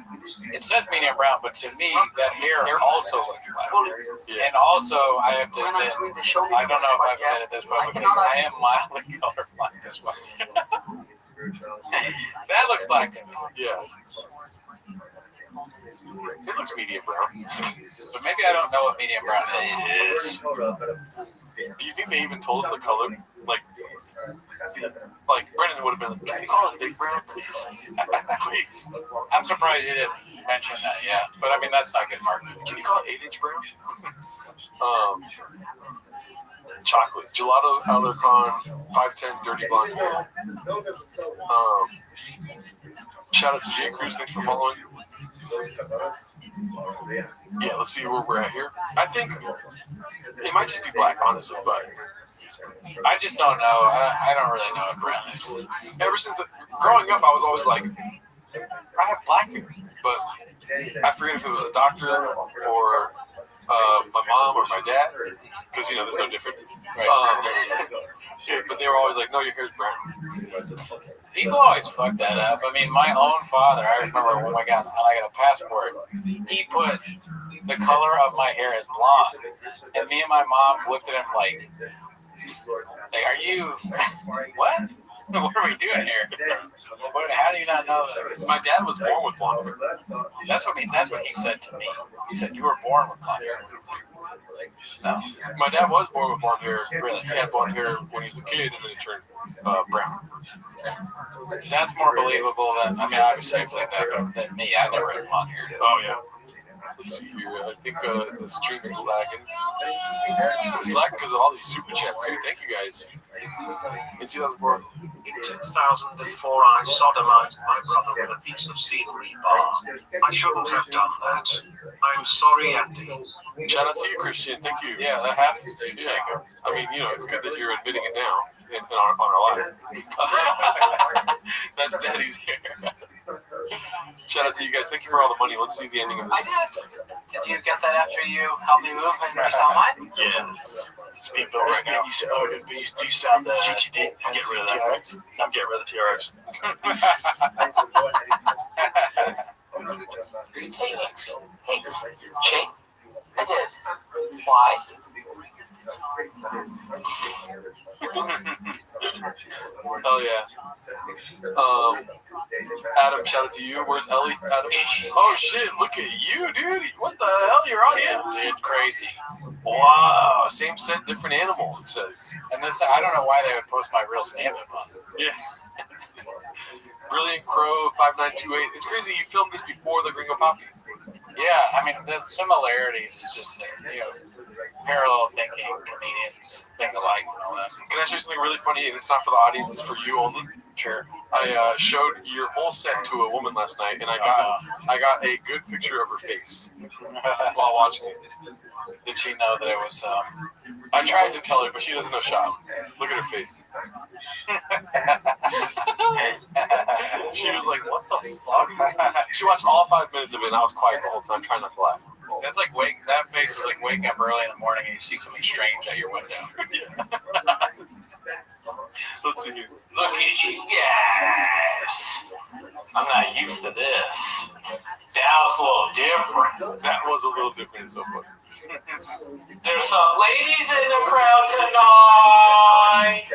it says medium brown, but to me, that hair also looks black. Yeah. And also, I have to admit, I don't know if I've admitted this publicly, I am mildly colorblind as well. That looks black to me. Yeah. It looks medium brown. But maybe I don't know what medium brown is. Do you think they even told him the color? Like Brendan would have been like, can you call it big brown, please? Please. I'm surprised you didn't mention that, yeah. But I mean, that's not good marketing. Can you call it 8-inch brown? Chocolate. Gelato Alarcon 510 Dirty Blonde Hair. Shout out to Jay Cruz. Thanks for following. Yeah, let's see where we're at here. I think it might just be black, honestly, but I just don't know. I don't really know what brown is. Ever since growing up, I was always like, I have black hair, but I forget if it was a doctor or my mom or my dad, because there's no difference. Right. But they were always like, no, your hair's brown. People always fuck that up. I mean, my own father, I remember when I got a passport, he put the color of my hair as blonde, and me and my mom looked at him like, are you what? What are we doing here? How do you not know that? My dad was born with blonde hair. That's what he said to me. He said you were born with blonde hair. No, My dad was born with blonde hair. Really, he had blonde hair when he was a kid, and then it turned brown. that's more believable than obviously I believe that than me. I never had blonde hair. Oh yeah. Let's see here. I think the stream is lagging. It's lagging because of all these super chats too. Thank you guys. In 2004. In 2004, I sodomized my brother with a piece of steel rebar. I shouldn't have done that. I'm sorry, Andy. Shout out to you, Christian. Thank you. Yeah, that happens to you. Yeah. I mean, it's good that you're admitting it now on our live. That's Daddy's hair. Shout out to you guys. Thank you for all the money. Let's see the ending of this. Did you get that after you helped me move and you saw mine? Yes. It's being built right now. You stopped the GTD. I'm getting rid of that. I'm getting rid of the TRX. Hey, Shane? I did. Why? Oh yeah. Adam, shout out to you. Where's Ellie? Adam. Oh shit! Look at you, dude. What the hell? You're on here, dude. Crazy. Wow. Same scent, different animal. It says. And this, I don't know why they would post my real stand-up on it. Yeah. Brilliant Crow 5928. It's crazy. You filmed this before the Gringo Poppy. Yeah, I mean the similarities is just parallel thinking comedians think alike and all that. Can I show you something really funny? And it's not for the audience; it's for you only. Sure. I showed your whole set to a woman last night, and I got a good picture of her face while watching it. Did she know that it was? I tried to tell her, but she doesn't know shop. Look at her face. She was like, "What the fuck?" She watched all 5 minutes of it, and I was quiet the whole time, trying not to laugh. That's like that face is like waking up early in the morning and you see something strange at your window. Let's see. Look at you guys. I'm not used to this. That was a little different. That was a little different so far. There's some ladies in the crowd tonight.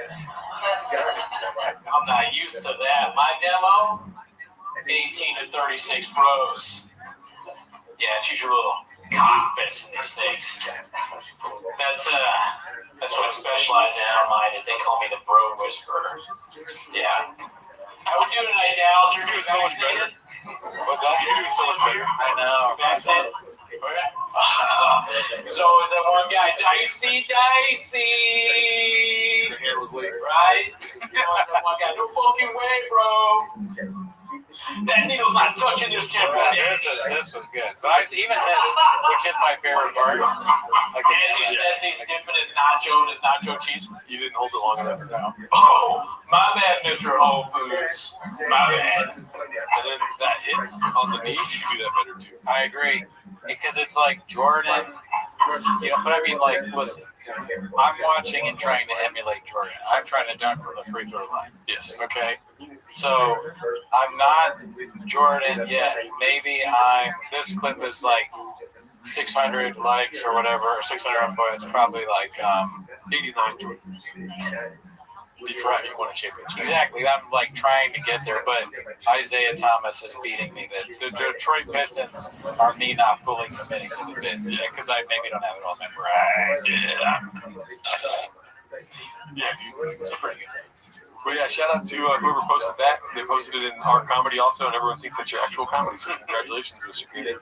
I'm not used to that. My demo, 18 to 36 pros. Yeah, choose your little confidence in these things. That's what I specialize in. I don't mind it. They call me the bro whisperer. Yeah. How we doing tonight, Dallas? You're doing so much better. What's that? You're doing so much better. I know. Vaccinated? So is that one guy Dicey? The hair was late. Right? So is that one guy? No fucking way, bro. That needle's not touching this temple. This was good. But even this, which is my favorite part. Like Andy says he's dipping his nacho cheese. You didn't hold it long enough. No. Oh, my bad, Mr. Whole Foods. My bad. And then that hit on the knee, you can do that better too. I agree. Because it's like Jordan, but I mean, like, listen, I'm watching and trying to emulate Jordan. I'm trying to dunk from the free throw line. Yes. Okay? So, I'm not Jordan yet. Maybe this clip is like 600 likes or whatever, or 600 upvotes, probably like 89 Jordan. Before you won a championship. Exactly. I'm like trying to get there, but Isaiah Thomas is beating me. The Detroit Pistons are me not fully committing to the bid because I maybe don't have it all memorized. Yeah, it's pretty good. But yeah, shout out to whoever posted that. They posted it in our comedy also, and everyone thinks that's your actual comedy. So congratulations, Mr. Green.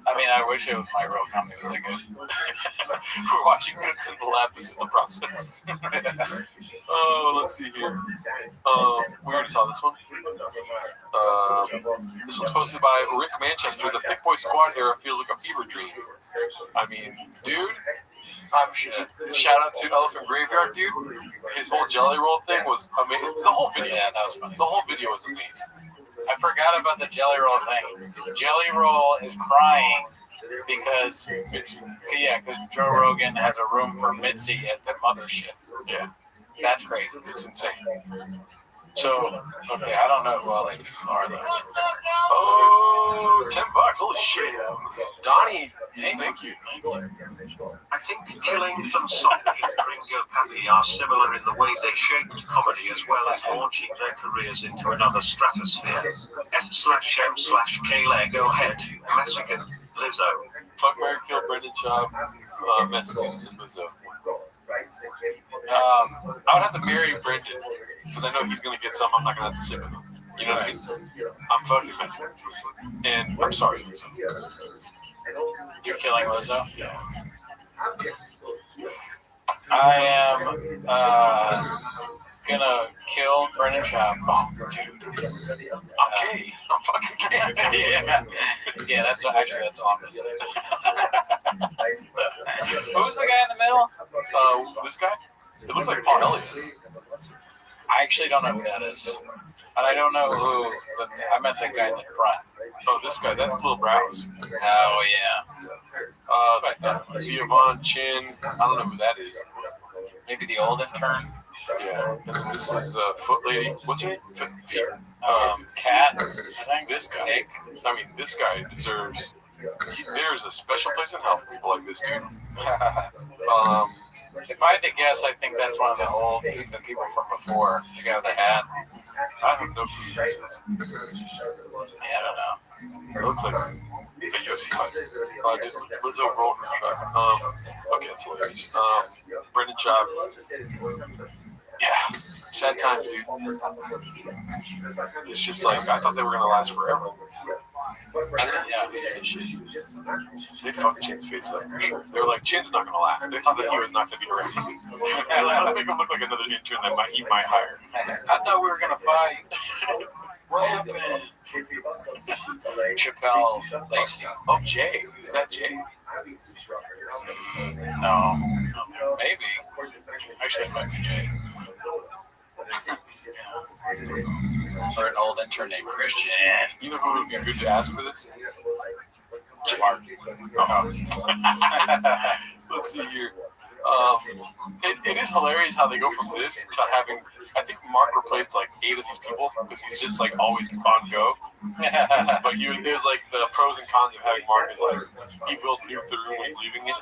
I mean, I wish it was my real comedy was that good. We're watching Goods in the Lab. This is the process. Oh, let's see here. We already saw this one. This one's posted by Rick Manchester. The Thick Boy Squad era feels like a fever dream. I mean, dude. Shout out to Elephant Graveyard, dude. His whole jelly roll thing was amazing. The whole video, that was funny. The whole video was amazing. I forgot about the jelly roll thing. Jelly roll is crying because Joe Rogan has a room for Mitzi at the mothership. Yeah, that's crazy. It's insane. So, okay, I don't know who all these people are, though. Oh, $10. Holy shit. Donnie, thank you. I think Killing and Softly and Gringo Pappy are similar in the way they shaped comedy as well as launching their careers into another stratosphere. F/M/K-Leg, go ahead. Mexican, Lizzo. Fuck, Mary, Kill, Brendan Schaub, Mexican, and Lizzo. I would have to marry Brendan because I know he's going to get some. I'm not going to have to sit with him. You know what I mean? I'm fucking Mexican. And I'm sorry, Lizzo. You're killing Lizzo? Yeah. I am gonna kill Brendan Schaub. Oh, dude. I'm gay. I'm fucking gay. Yeah, that's all I'm gonna say. Who's the guy in the middle? This guy? It looks like Paul Elliott. I actually don't know who that is. And I don't know who, I meant the guy in the front. Oh, this guy, that's Lil Browse. Oh, yeah. Yvonne Chin, I don't know who that is. Maybe the old intern? Yeah. And then this is Foot Lady. What's her name? Cat, I think. This guy. I mean, this guy deserves, there's a special place in hell for people like this dude. If I had to guess, I think that's one of the people from before. The guy with the hat. I have no clue who this is. Yeah, I don't know. It looks like a UFC fighter. Lizzo rolled her truck. Okay, that's hilarious. Brendan Schaub. Yeah, sad times, dude. It's just like, I thought they were going to last forever. Yeah, shit. They fucked Chin's face up for sure. They were like, Chin's not going to last. They thought that he was not going to be around. Let's make him look like another intern that he might hire. I thought we were going to fight. What happened? Chappelle Lacey. Oh, Jay. Is that Jay? No. Maybe. Actually, it might be Jay. Or an old intern named Christian. You know who would be good to ask for this? Mark. Let's see here. It is hilarious how they go from this to having. I think Mark replaced like 8 of these people because he's just like always on go. But it was like the pros and cons of having Mark is like he will nuke the room when he's leaving it.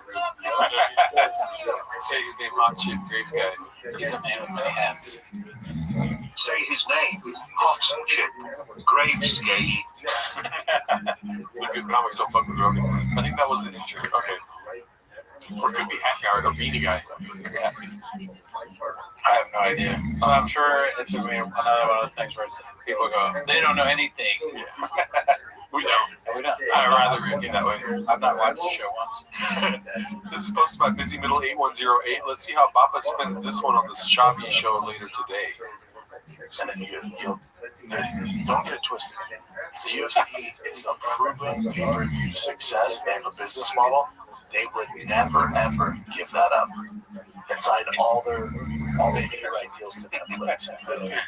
Say his name, Hot Chip Graves guy. He's a man with many hats. Say his name, Hot Chip Graves gay. The good comics don't fuck with Rogan. I think that was the intern. Okay. Or it could be Hat Guy or the Beanie Guy. I have no idea. I'm sure it's another one of those things where people go, they don't know anything. Yeah. We don't. We don't. I'd rather be that way. I've not watched the show once. This is posted by Busy Middle 8108. Let's see how Bappa spends this one on the Shabby show later today. And then don't get it twisted. The UFC is a proven pay-per-view success and a business model. They would never ever give that up. Inside all their right deals to Netflix and pay-per-view.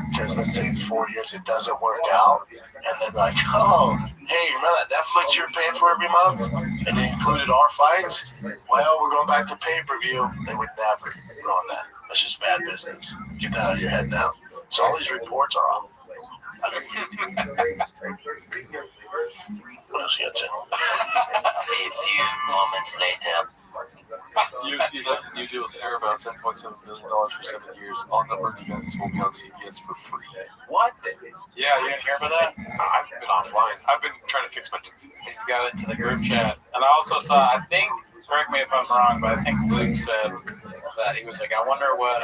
Because let's say in 4 years it doesn't work out, and then like, oh, hey, remember that Netflix you're paying for every month, and they included our fights? Well, we're going back to pay-per-view. They would never go on that. That's just bad business. Get that out of your head now. So all these reports are on. What else you got, Jim? A few moments later. UFC lets New Zealand air about $7.7 million for 7 years. All numbered events will be on CBS for free. What? Yeah, you didn't hear about that? I've been offline. I've been trying to fix my tooth. He got into the group chat. And I also saw, I think, correct me if I'm wrong, but I think Luke said that he was like, I wonder what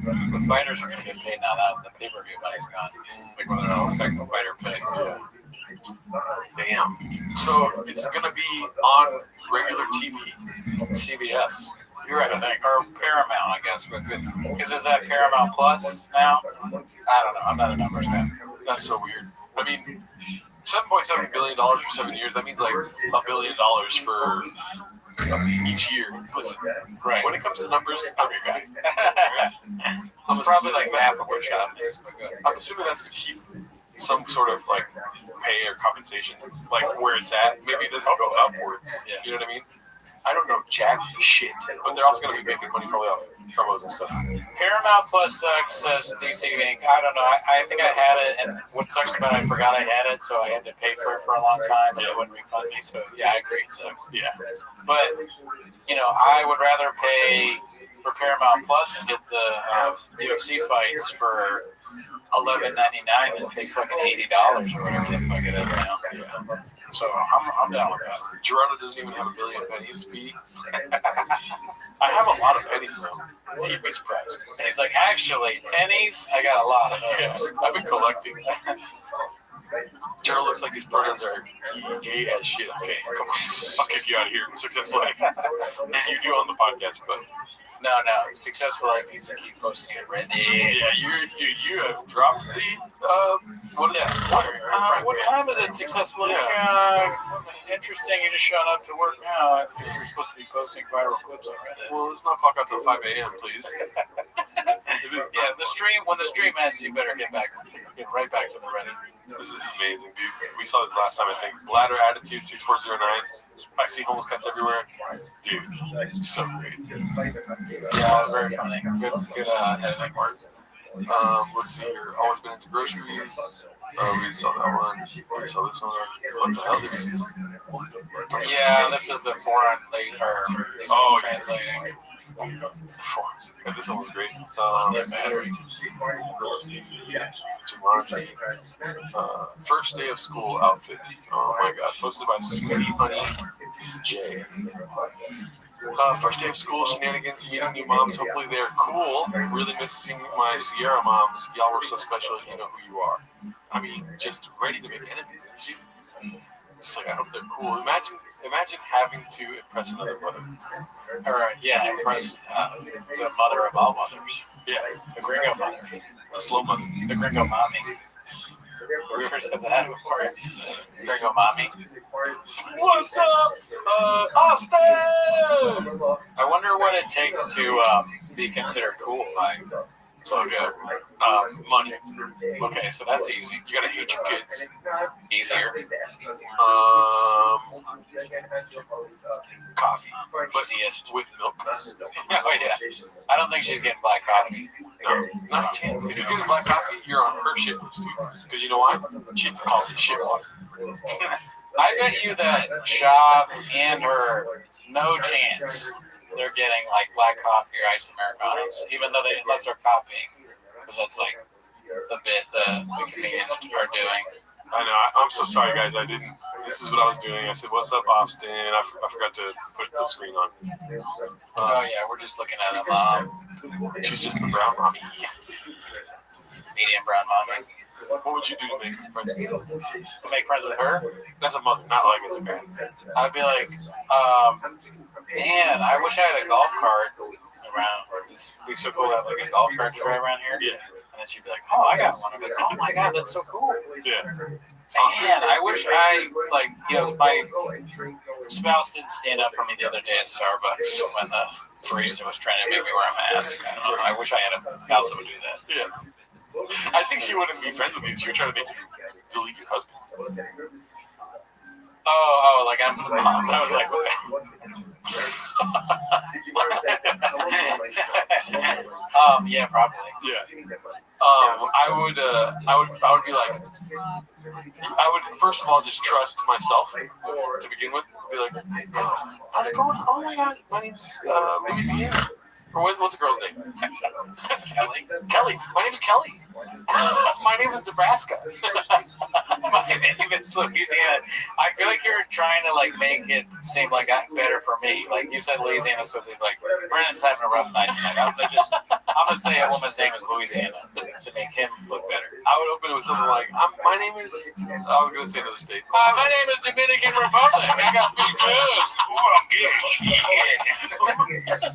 the fighters are going to get paid now that the pay-per-view money's gone. Like, whether it'll affect the fighter pay. Yeah. Damn. So it's going to be on regular TV. CBS. You're right, I think. Or Paramount, I guess. Because is that Paramount Plus now? I don't know. I'm not a numbers man. That's so weird. I mean, $7.7 billion for 7 years, that means like $1 billion for each year. Listen, right. When it comes to numbers, I'm your guy. It's probably like half of what shop is. I'm assuming that's to keep some sort of like pay or compensation, like where it's at. Maybe it doesn't go upwards. Yeah. You know what I mean? I don't know jack shit, but they're also going to be making money probably off promos and stuff. Paramount Plus sucks, says DC Inc. I don't know. I think I had it, and what sucks about it, I forgot I had it, so I had to pay for it for a long time, and it wouldn't refund me. So yeah, I agree. It sucks. Yeah. But I would rather pay for Paramount Plus and get the UFC fights for $11.99 than pay fucking $80 or whatever the fuck it is now. Yeah. So I'm down with that. Gerardo doesn't even have a million pennies, B. I have a lot of pennies though. He'd be surprised. And he's like, actually, pennies? I got a lot of those. Yes, I've been collecting. Gerald looks like his burdens are gay as shit. Okay, come on. I'll kick you out of here. Successful egg. And you do on the podcast, but no. Successful egg needs to keep posting it, Randy. Yeah, you have dropped the what time is it? Successful egg. Interesting. You're just showing up to work now. I think you're supposed to be posting viral clips on Reddit. Well, let's not clock out till 5 a.m., please. Yeah, when the stream ends, you better get right back to the Reddit. This is amazing, dude. We saw this last time, I think. Bladder Attitude 6409. I see homeless cats everywhere. Dude, so great. Yeah, very funny. Good editing work. Let's see here. Always been into groceries. We saw that one. We saw this one. What the hell did we see? Yeah, this is the foreign. Translating. Yeah, this one was great. Let's see. Jumanji. First day of school outfit. Oh my god. Posted by Sweetie Honey J. First day of school shenanigans, meeting new moms. Hopefully they're cool. Really missing my Sierra moms. Y'all were so special. You know who you are. I mean, just ready to make enemies. Just like, I hope they're cool. Imagine having to impress another mother. Impress the mother of all mothers. Yeah. The gringo mother. The slow mother. The gringo mommy. We ever said that before? Gringo mommy. What's up, Austin? I wonder what it takes to be considered cool. So good. Money. Okay, so that's easy. You gotta hate your kids. Easier. Coffee. Easiest. With milk. Oh yeah. I don't think she's getting black coffee. No, not a chance. If you're getting black coffee, you're on her shit list, dude. Because you know why? She calls it shit water. I bet you that Shab and her, no chance they're getting like black coffee or iced Americanos, even though unless they're copying, because that's like the bit the comedians are doing. I know. I'm so sorry, guys. This is what I was doing. I said, "What's up, Austin?" I forgot to put the screen on. Oh yeah, we're just looking at him. She's just the brown mommy. Medium brown mommy. What would you do to make friends? To make friends with her? As a mother, not like as a parent. I'd be like, man, I wish I had a golf cart around. It'd be so cool to have like a golf cart to drive around here. Yeah. And then she'd be like, oh, I got one. I'd be like, oh my god, that's so cool. Yeah. Man, I wish my spouse didn't stand up for me the other day at Starbucks when the barista was trying to make me wear a mask. I don't know. I wish I had a spouse that would do that. Yeah. I think she wouldn't be friends with you. She would try to make you delete your husband. Oh, like I'm his mom. I was like, yeah, probably. Yeah. I would be like, I would first of all just trust myself to begin with. Be like, how's it going? Oh my god, my name's Louisiana. Or what's the girl's name? Kelly. My name's Kelly. My name is Nebraska. My name is Louisiana. I feel like you're trying to like make it seem like better for me. Like you said Louisiana, so he's like, Brennan's having a rough night tonight. I'm gonna say a woman's name is Louisiana to make him look better. I would open it with something like, my name is, I was gonna say another state. My name is Dominican Republic. I got big toes. Ooh, I'm gay as shit.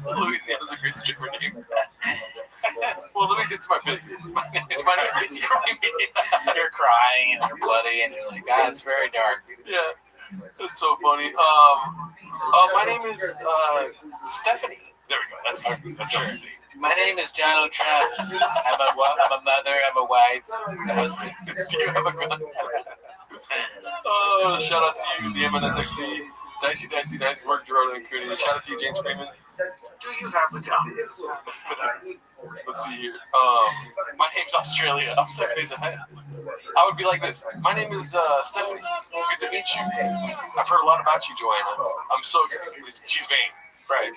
Louisiana's a great stripper name. Well, let me get to my bit. My name is crying. You're crying and you're bloody and you're like, God, it's very dark. Yeah, it's so funny. My name is Stephanie. There we go. That's sure. My name is Donald Trump. I'm a mother. I'm a wife. I'm a husband. Do you have a gun? Oh, shout out to you, the MNSXD, Dicey, nice work, Gerardo and Cootie. Shout out to you, James Freeman. Do you have the gun? Let's see here. My name's Australia. I'm 7 days ahead. I would be like this. My name is Stephanie. Good to meet you. I've heard a lot about you, Joanna. I'm so excited. She's vain. Right.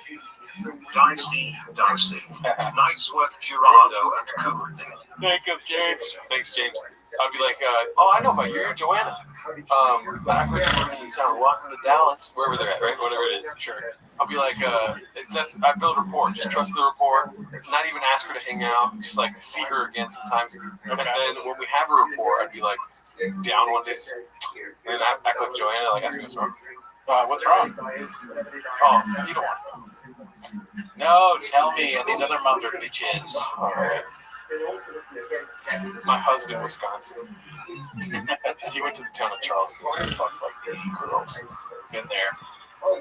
Dicey. Nice work, Gerardo and Courtney. Thank you, James. Thanks, James. I'd be like, oh, I know about you. You're Joanna. I heard you in town. Welcome to Dallas, wherever they're at, right? Whatever it is. Sure. I'll be like, I build rapport. Just trust the rapport. Not even ask her to hang out. Just like see her again sometimes. And then when we have a rapport, I'd be like down one day. And then I act like Joanna, like asking what's wrong. What's wrong? Oh, you don't want to. No, tell me. These other mother bitches. All right. My husband, Wisconsin. He went to the town of Charleston and fucked like 80 girls. Been there.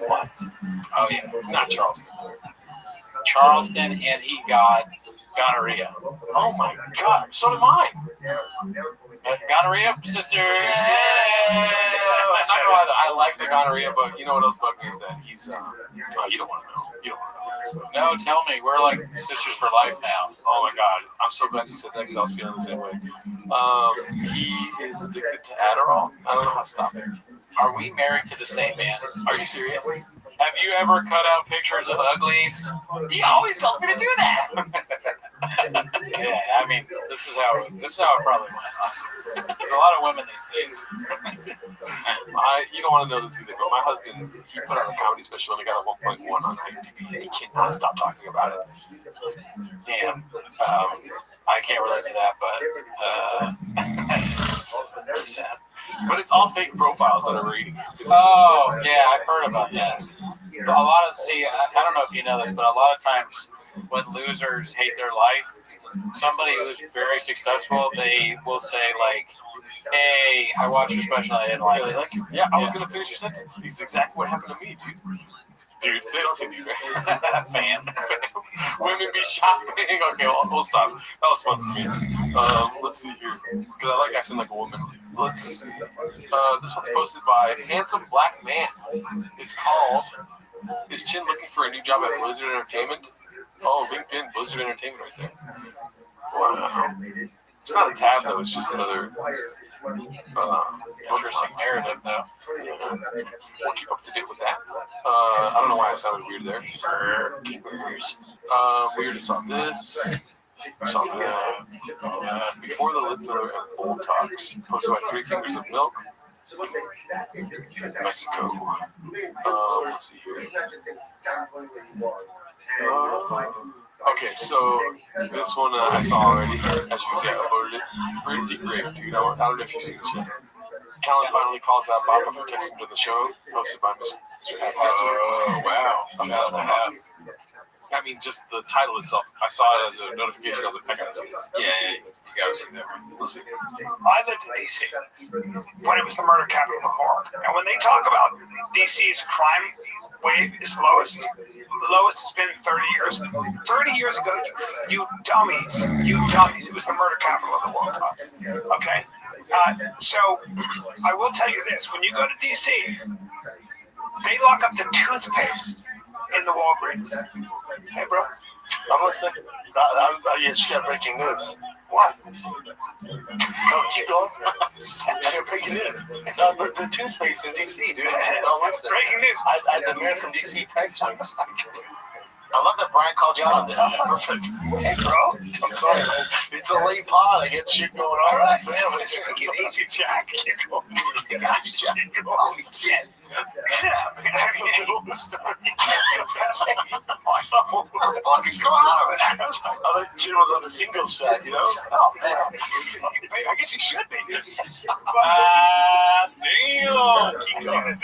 What? Oh yeah, not Charleston. Charleston, and he got gonorrhea. Oh my god, so did mine. Gonorrhea, sister. Yeah. I like the gonorrhea, but you know what else bugged me is that he's you don't want to know. You don't want to know. No, tell me. We're like sisters for life now. Oh my god, I'm so glad you said that because I was feeling the same way. He is addicted to Adderall. I don't know how to stop it. Are we married to the same man? Are you serious? Have you ever cut out pictures of uglies? He always tells me to do that. Yeah, I mean, this is how it probably went. There's a lot of women these days. You don't want to know this either, but my husband, he put out a comedy special and he got a 1.1 on IMDb. He cannot stop talking about it. Damn. I can't relate to that, but that's very sad. But it's all fake profiles that are reading. Oh, yeah, I've heard about that. But a lot of, I don't know if you know this, but a lot of times when losers hate their life, somebody who's very successful, they will say like, hey, I watched your special, I didn't like it. Yeah, I was going to finish your sentence. It's exactly what happened to me, dude. Dude, they don't say dude, right? Fan. Women be shopping. Okay, we'll stop. That was fun for me. Let's see here. Because I like acting like a woman. Let's see. This one's posted by Handsome Black Man. It's called, Is Chin Looking for a New Job at Blizzard Entertainment? Oh, LinkedIn, Blizzard Entertainment right there. Wow. It's not a tab, though. It's just another interesting narrative, though. Yeah. We'll keep up to date with that. I don't know why I sounded weird there. Weird. I saw this. I saw that. Before the lip filler and bowl talks, posted by 3 Fingers of Milk. Mexico. Let's see here. Okay, so this one I saw already. As you can see, I uploaded it. Pretty great, dude. I don't know if you've seen this yet. Callan finally calls out Baba for texting to the show, posted by Mr. Oh, wow. Shout out to Hab. I mean, just the title itself. I saw it as a notification. I was like, I gotta see this. Yeah, you gotta see that one. Let's see. I lived in D.C. when it was the murder capital of the world. And when they talk about D.C.'s crime wave is lowest, the lowest it's been in 30 years. 30 years ago, you dummies, it was the murder capital of the world. Okay? So I will tell you this. When you go to D.C., they lock up the toothpaste in the Walgreens. Hey, bro. I'm listening. I just got breaking news. What? No, keep going. I got breaking news. No, the toothpaste in D.C., dude. No, listen. Breaking news. The man from D.C. text me. I love that Brian called you out on this. Perfect. Hey, bro. I'm sorry. It's a late pod. I get shit going on. All right, man. Take it easy, Jack. Keep going. Holy shit. What's going on? I thought Jim was on a single shot, you know? Oh, man. I guess he should be. Damn. Keep going.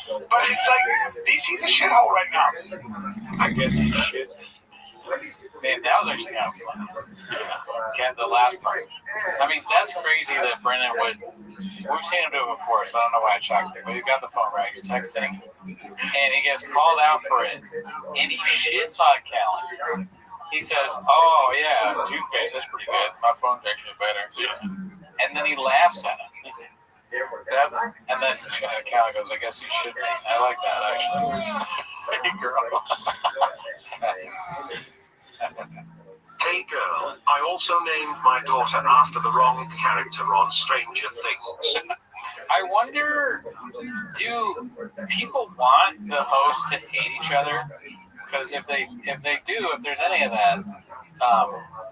But it's like, DC's a shithole right now. I guess he should. Man, that was actually kind of fun. Yeah, the last part. I mean, that's crazy that Brennan would. We've seen him do it before, so I don't know why it shocks me. But he's got the phone right, he's texting, and he gets called out for it, and he shits on Callan. He says, "Oh yeah, toothpaste, that's pretty good. My phone's actually better." And then he laughs at him. That's and then Cal goes, I guess you should be. I like that actually. Hey girl. Hey girl, I also named my daughter after the wrong character on Stranger Things. I wonder, do people want the hosts to hate each other? Because if they do, if there's any of that,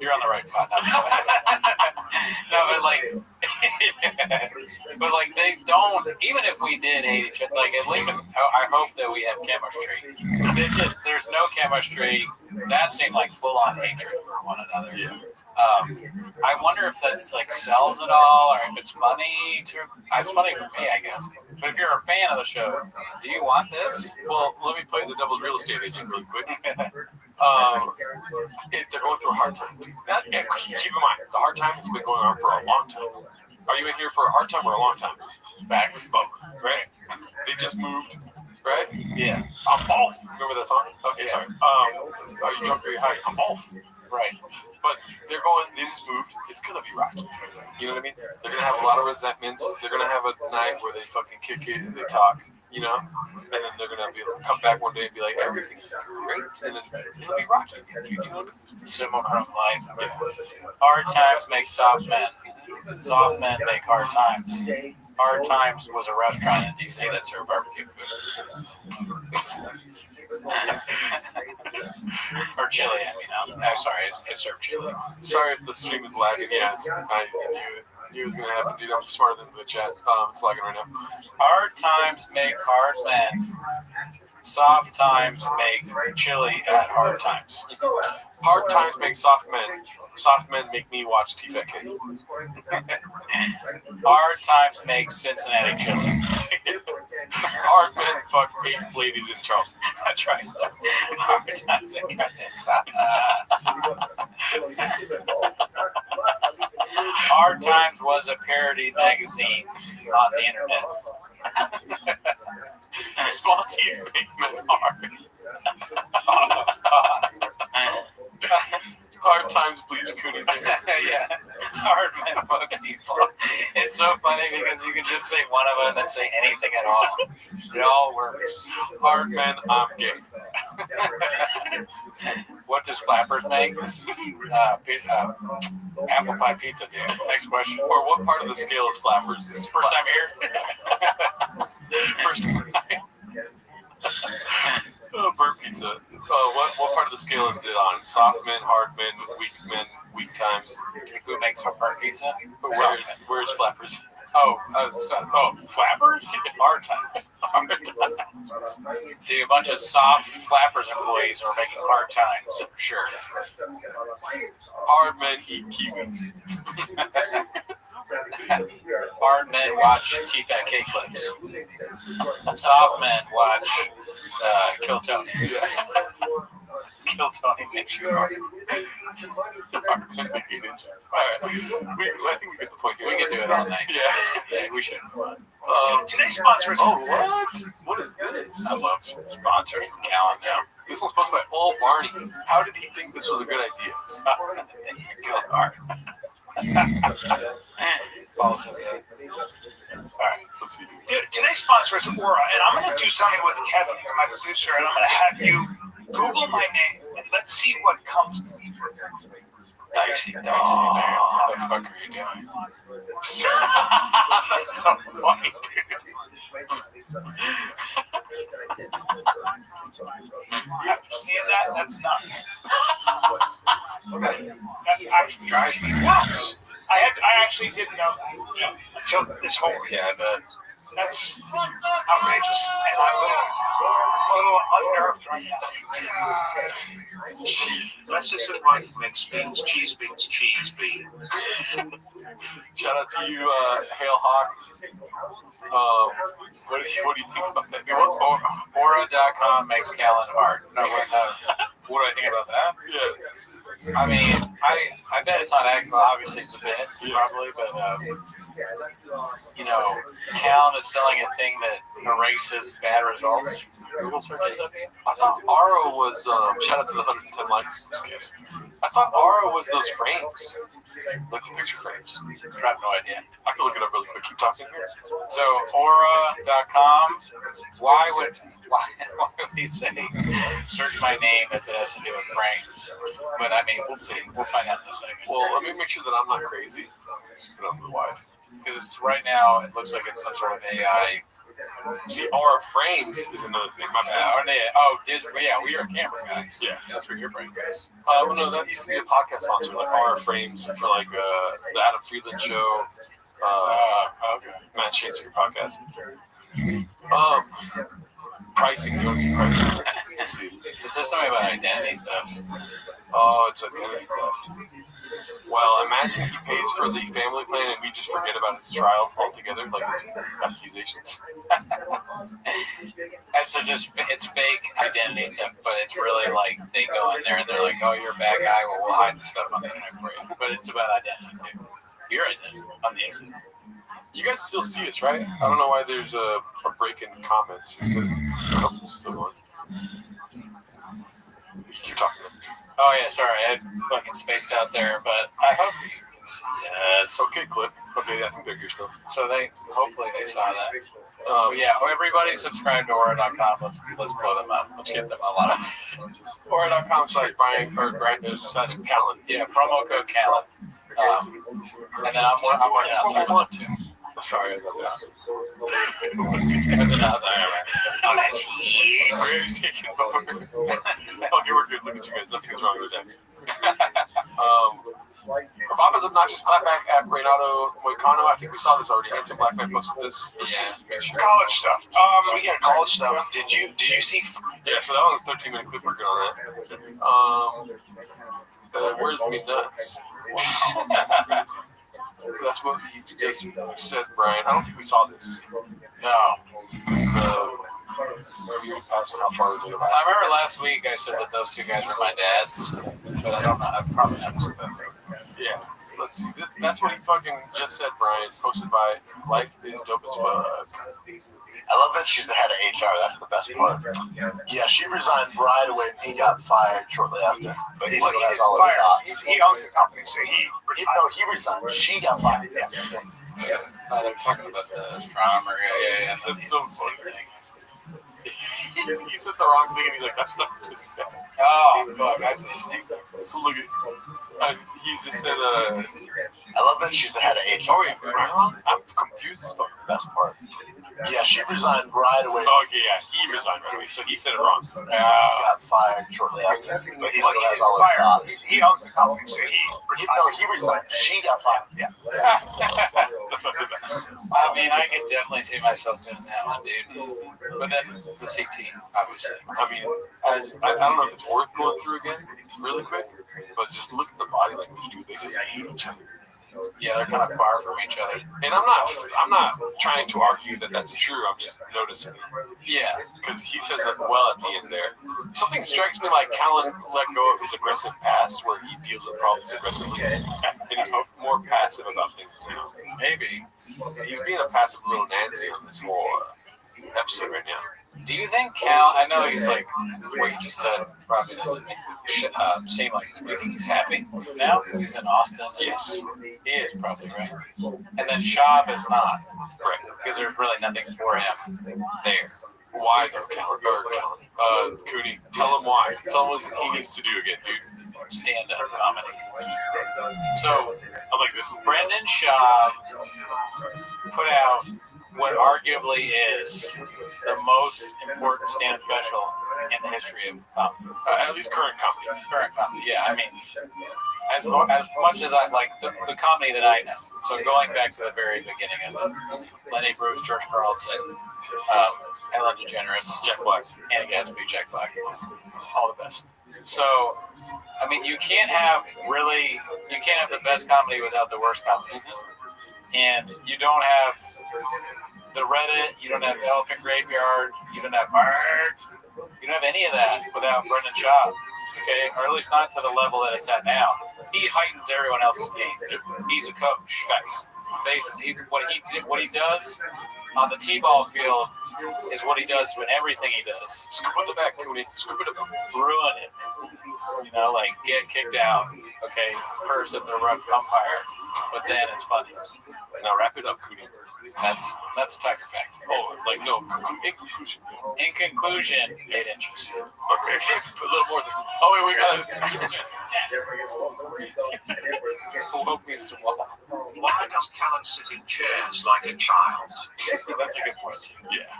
you're on the right path. No, but like they don't. Even if we did hate each other, like at least I hope that we have chemistry. There's no chemistry. That seemed like full on hatred for one another. Yeah. I wonder if that's like sells it all, or if it's funny. It's funny for me, I guess. But if you're a fan of the show, do you want this? Well, let me play the devil's real estate agent really quick. They're going through a hard time. Keep in mind, the hard time has been going on for a long time. Are you in here for a hard time or a long time? Back, both, right? They just moved, right? Yeah. I'm off. Remember that song? Okay, sorry. Are you drunk or are you high? I'm off. Right. But they just moved. It's going to be rocky. You know what I mean? They're going to have a lot of resentments. They're going to have a night where they fucking kick it and they talk, you know? And then they're going to come back one day and be like, everything's great. And then it'll be rocky. You know what I mean? Similar life. Hard times make soft men. Soft men make hard times. Hard Times was a restaurant in D.C. that served barbecue food. Or chili, I mean. I'm sorry, it served chili. Sorry if the stream is lagging. Yes, I knew it was going to happen, dude. I'm smarter than the chat. It's lagging right now. Hard times make hard men. Soft times make chili at hard times. Hard times make soft men. Soft men make me watch TFK. Hard times make Cincinnati chili. Hard men fuck 8 ladies in Charleston. Try stuff. Hard times make Hard Times was a parody magazine on the internet. Small teeth make men hard. Hard times bleach cooties. Yeah. Hard men fuck people. It's so funny because you can just say one of them and then say anything at all. It all works. Hard men, I'm gay. What does Flappers make? Apple pie pizza, dude. Next question. Or what part of the scale is Flappers? This is First time here? First time. Burnt pizza. What part of the scale is it on? Soft men, hard men, weak times. Who makes our burnt pizza? Where's Flappers? Flappers? Hard times. See, a bunch of soft Flappers employees are making hard times, for sure. Hard men eat kiwis. Hard men watch TFK clips. Soft men watch Kill Tony. Kill Tony makes you hard. Alright. I think we get the point here. We can do it all night. Yeah, we should. Today's sponsor is what? What is this? I love sponsors from Callan now. This one's sponsored by Old Barney. How did he think this was a good idea? Kill hard. Alright, let's see. Dude, today's sponsor is Aura, and I'm going to do something with Kevin, my producer, and I'm going to have you Google my name, and let's see what comes. Dicey, dude. What the fuck are you doing? That's so funny, dude. Seeing that? That's nuts. That's actually drives me nuts. I actually didn't know that, until this whole week. Yeah, I bet. That's outrageous, and I'm a little unnerved right now. Lettuce and rice mix beans, cheese beans, cheese beans. Shout out to you, Hail Hawk. What do you think about that? Aura.com makes Callan hard. No, what do I think about that? Yeah. I mean, I bet it's not acting. Obviously, it's a bit, probably, but you know, Callan is selling a thing that erases bad results. Google searches of you. I thought Aro was, shout out to the 110 likes. I thought Aro was those frames, like the picture frames. I have no idea. I can look it up really quick. Keep talking here. So, Aura.com, why would he say, search my name if it has to do with frames? But I mean, we'll see. We'll find out in a second. Well, let me make sure that I'm not crazy. I don't know why. Because right now, it looks like it's some sort of AI. See, Aura frames is another thing. My bad. We are camera guys. Yeah. That's where your brain goes. Well, no, that used to be a podcast sponsor, like Aura frames for like the Adam Friedland show. Okay. Matt Shansinger podcast. Pricing. You want to see pricing? Let's see. Is there something about identity theft? Oh, it's identity theft. Well, imagine he pays for the family plan and we just forget about his trial altogether, like his accusations. And so it's fake identity theft, but it's really like they go in there and they're like, oh, you're a bad guy, well, we'll hide the stuff on the internet for you. But it's about identity theft. Your identity on the internet. You guys still see us, right? I don't know why there's a break in comments. Is it still on? You keep talking. Oh, yeah, sorry. I fucking spaced out there, but I hope you can see. Yes. Okay, clip. Okay, I think they're here still. So hopefully they saw that. Yeah, everybody subscribe to Aura.com. Let's blow them up. Let's get them a lot of Aura.com/Brian/Callan. Yeah, promo code Callan. And then I'm working out some of them too. Sorry, I love that. He's taking over. Okay, we're good. Look at you guys. Nothing is wrong with that. Obama's obnoxious clapback at Renato Moicano. I think we saw this already. Handsome Black Man posted this. College stuff. Speaking of college stuff, did you see? Yeah, so that was a 13-minute clip working on that. Where's Me Nuts? Wow. That's what he just said, Brian. I don't think we saw this. No. We passed how far we were. I remember last week I said that those two guys were my dads, but I don't know. I've probably never said that. Yeah. Let's see. That's what he fucking just said, Brian. Posted by Life is Dope as Fuck. I love that she's the head of HR. That's the best part. Yeah, she resigned right away and he got fired shortly after. But he still has all his docs. He owns the company, so he resigned. No, he resigned. She got fired. Yeah. They're talking about the astronomer. Yeah. That's so funny. He said the wrong thing and he's like, that's what I just said. Oh, fuck. I said the same thing. So look at he just said, I love that she's the head of HR. Oh, wait, I'm confused as fuck. Best part. Yeah, she resigned right away. Oh, yeah, he resigned right away, so he said it wrong. He got fired shortly after. But he still has all his docs. He owns the company, so he resigned. She got fired. Yeah. That's what I said that. I mean, I could definitely see myself doing that one, dude. But then the CT, obviously. I mean, I don't know if it's worth going through again really quick, but just look at the body language, dude. They just hate each other. Yeah, they're kind of far from each other. And I'm not trying to argue that that's true. I'm just noticing. Yeah, because he says it well at the end there. Something strikes me like Callan let go of his aggressive past, where he deals with problems aggressively, and he's more passive about things. You know, maybe he's being a passive little Nancy on this whole episode right now. Do you think Cal? I know he's like what you just said probably doesn't seem like he's happy now. He's in Austin. Yes, he is probably right. And then Schaub is not, right? Because there's really nothing for him there. Why though, Callan? Cooney, tell him why. Tell him what he needs to do again, dude. Stand-up comedy. So I like this. Brendan Schaub put out what arguably is the most important stand-up special in the history of comedy. At least current comedy. Current comedy, yeah. I mean, as much as I like the comedy that I know. So going back to the very beginning of it, Lenny Bruce, George Carlton, Ellen DeGeneres, Jack Black, Anna Gatsby, Jack Black, all the best. So, I mean, you can't have the best comedy without the worst comedy. And you don't have the Reddit. You don't have Elephant Graveyard. You don't have Merch. You don't have any of that without Brendan Schaub. Okay, or at least not to the level that it's at now. He heightens everyone else's game. He's a coach. Facts. Basically, what he does on the T-ball field is what he does with everything he does. Scoop it back, Cooney. Scoop it up. Ruin it. You know, like get kicked out. Okay, curse at the ref umpire, but then it's funny. Now wrap it up, Cooney. That's a Tiger fact. Oh, like no. In conclusion. In conclusion, 8 inches. Okay, a little more than. Oh wait, we got it. Why does Callan sit in chairs like a child? That's a good point too. Yeah.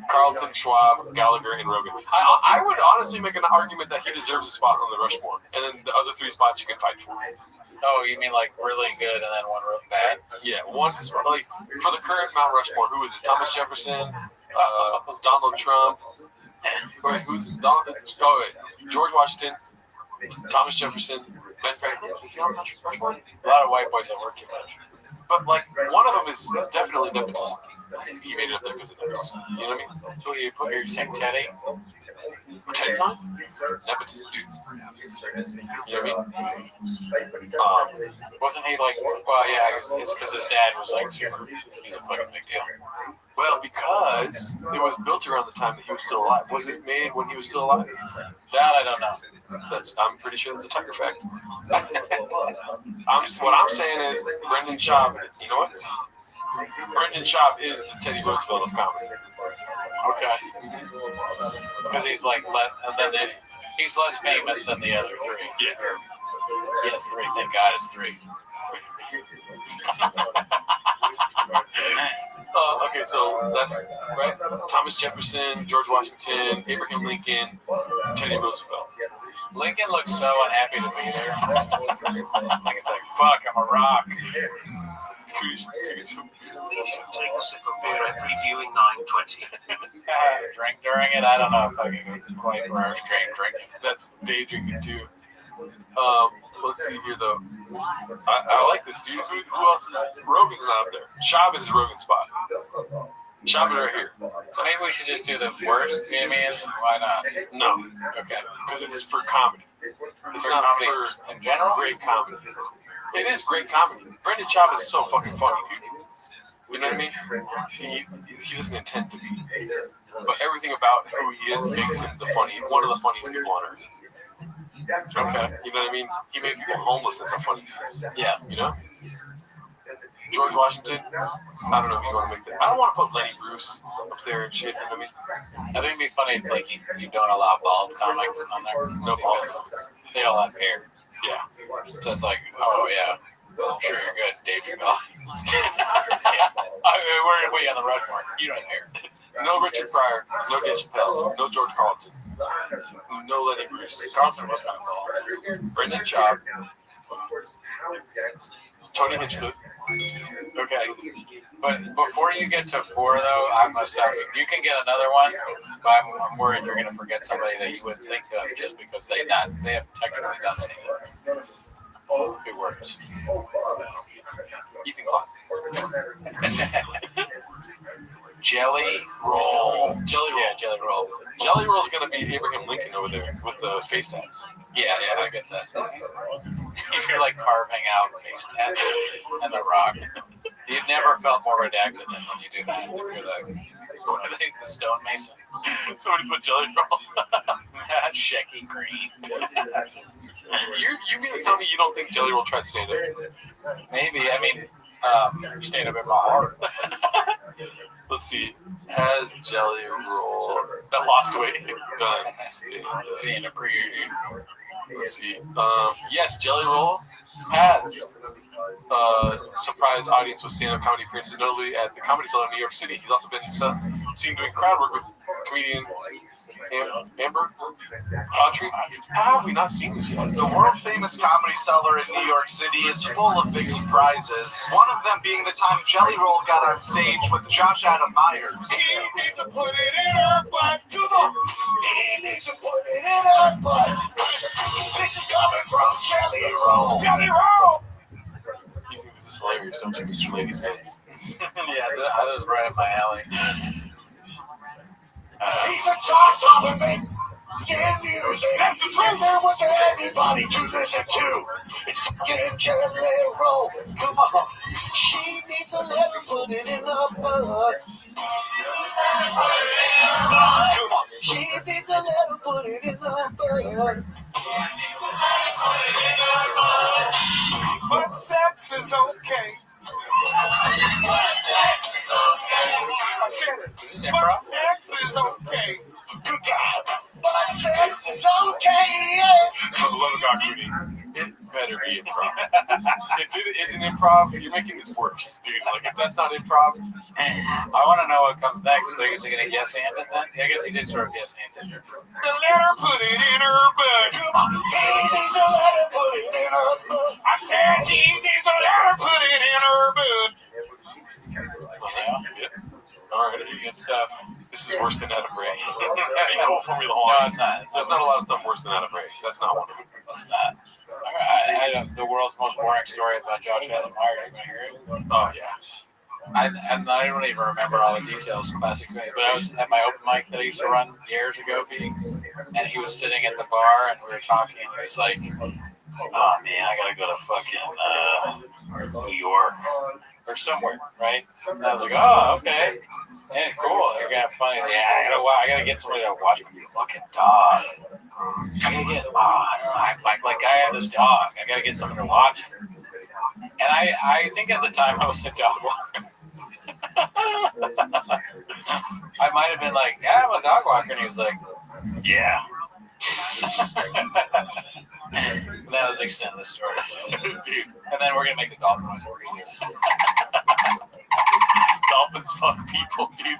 Carlton, Schwab, Gallagher, and Rogan. I would honestly make an argument that he deserves a spot on the Rushmore, and then the other 3 spots you can fight for. Oh, you mean like really good and then one real bad? Yeah, one like for the current Mount Rushmore. Who is it? Thomas Jefferson, Donald Trump. Wait, who's Donald? Oh, wait, George Washington, Thomas Jefferson, Ben Franklin. Is he on Mount Rushmore? A lot of white boys that work too much. But like one of them is definitely nepotism. He made it up there because of nepotism. You know what I mean? Who do you put? You're saying Teddy? Teddy's on? Nepotism, dude. You know what I mean? Wasn't he like? Well, yeah, it's because his dad was like super. He's a fucking big deal. Well, because it was built around the time that he was still alive. Was it made when he was still alive? That I don't know. I'm pretty sure that's a Tucker fact. What I'm saying is Brendan Schaub. You know what? Brendan Schaub is the Teddy Roosevelt of comedy. Okay. Because he's like, he's less famous than the other 3. Yeah. Yes, 3. Thank God it's 3. Okay, so that's right. Thomas Jefferson, George Washington, Abraham Lincoln, Teddy Roosevelt. Lincoln looks so unhappy to be there. Like it's like, fuck, I'm a rock. We should take a sip of beer every viewing 9:20. Drink during it? I don't know if I can go 24 hours straight drinking. That's day drinking too. Let's see here though. I like this dude. Who else is Rogan's not up there? Schaub is Rogan's spot. Schaub is right here. So maybe we should just do the worst Vietnamese. Why not? No. Okay. Because it's for comedy. It's not for in general. Great comedy. It is great comedy. Brendan Schaub is so fucking funny, dude. You know what I mean? He doesn't intend to be, but everything about who he is makes him one of the funniest people on earth. Okay, you know what I mean? He made people homeless. That's how funny he is. Yeah, you know. George Washington. I don't know if you want to make that. I don't want to put Lenny Bruce up there and shit. You know what I mean? I think it'd be funny if like you don't allow bald comics on there. No balls. They all have hair. Yeah. So it's like, oh yeah. I'm sure you're good, Dave Chappelle. Yeah. I mean, we're way on the Rushmore. You don't have hair. No Richard Pryor. No Dave Chappelle. No George Carlton. No Lenny Bruce. Carlton was kind of bald. Brendan Schaub. Tony Hinchcliffe. Okay. But before you get to 4, though, I must stop you. You can get another one, but I'm worried you're going to forget somebody that you wouldn't think of just because they have technically done something. It works. Ethan Klein. Jelly roll. Jelly roll. Yeah, jelly roll. Jelly roll's gonna be Abraham Lincoln over there with the face tats. Yeah, I get that. You're like carving out face tats and the rock. You've never felt more redacted than when you do that. You're the stonemason. Somebody put jelly roll. Shecky green. You mean to tell me you don't think Jelly Roll tried stand up? Maybe. I mean, stand up in my heart. Let's see. Has Jelly Roll lost weight done stand up reunion? Let's see. Yes, Jelly Roll has surprised audience with stand-up comedy appearances, notably at the Comedy Cellar in New York City. He's also been seen doing crowd work with comedian Amber Autry. How have we not seen this yet? The world-famous Comedy Cellar in New York City is full of big surprises. One of them being the time Jelly Roll got on stage with Josh Adam Myers. He needs to put it in her butt. He needs to put it in her butt. This is coming from Jelly Roll. Jelly Roll. You think this is hilarious, don't you, Mr. Ladies Man? Yeah, that was right up my alley. He's a top of it. Yeah, music. And there was anybody to listen to. It's fucking just let it roll. Come on. She needs a letter, put it in her butt. Come on. She needs a letter, put it in her butt. But sex is okay. I said it. But sex is okay. Good God. But sex is okay. So the love of God, Cooney, it better be improv. If it isn't improv, you're making this worse, dude. Like, if that's not improv, I want to know what comes next. So is he going to guess and it then? I guess he did sort of guess and it. The letter, put it in her butt. Come on. He needs a letter, put it in her butt. I said he needs a letter, put it in her butt. Yeah. All right, good stuff. This is worse than Adam Ray. Ain't cool Formula One. No, it's not. There's not a lot of stuff worse than Adam Ray. That's not one of them. It's not. I have the world's most boring story about Josh Allen Meyer. You want to hear it? Oh, yeah. I don't even remember all the details, classic me, but I was at my open mic that I used to run years ago, and he was sitting at the bar, and we were talking, and he was like, oh, man, I got to go to fucking New York or somewhere, right? And I was like, oh, okay. Yeah, cool. You're gonna have fun. Yeah, I gotta get somebody to watch my fucking dog. I gotta get. I don't know. I have this dog. I gotta get someone to watch him. And I think at the time I was a dog walker. I might have been like, yeah, I'm a dog walker, and he was like, yeah. And that was the extent of the story, dude. And then we're gonna make the dolphin one. Dolphins fuck people, dude.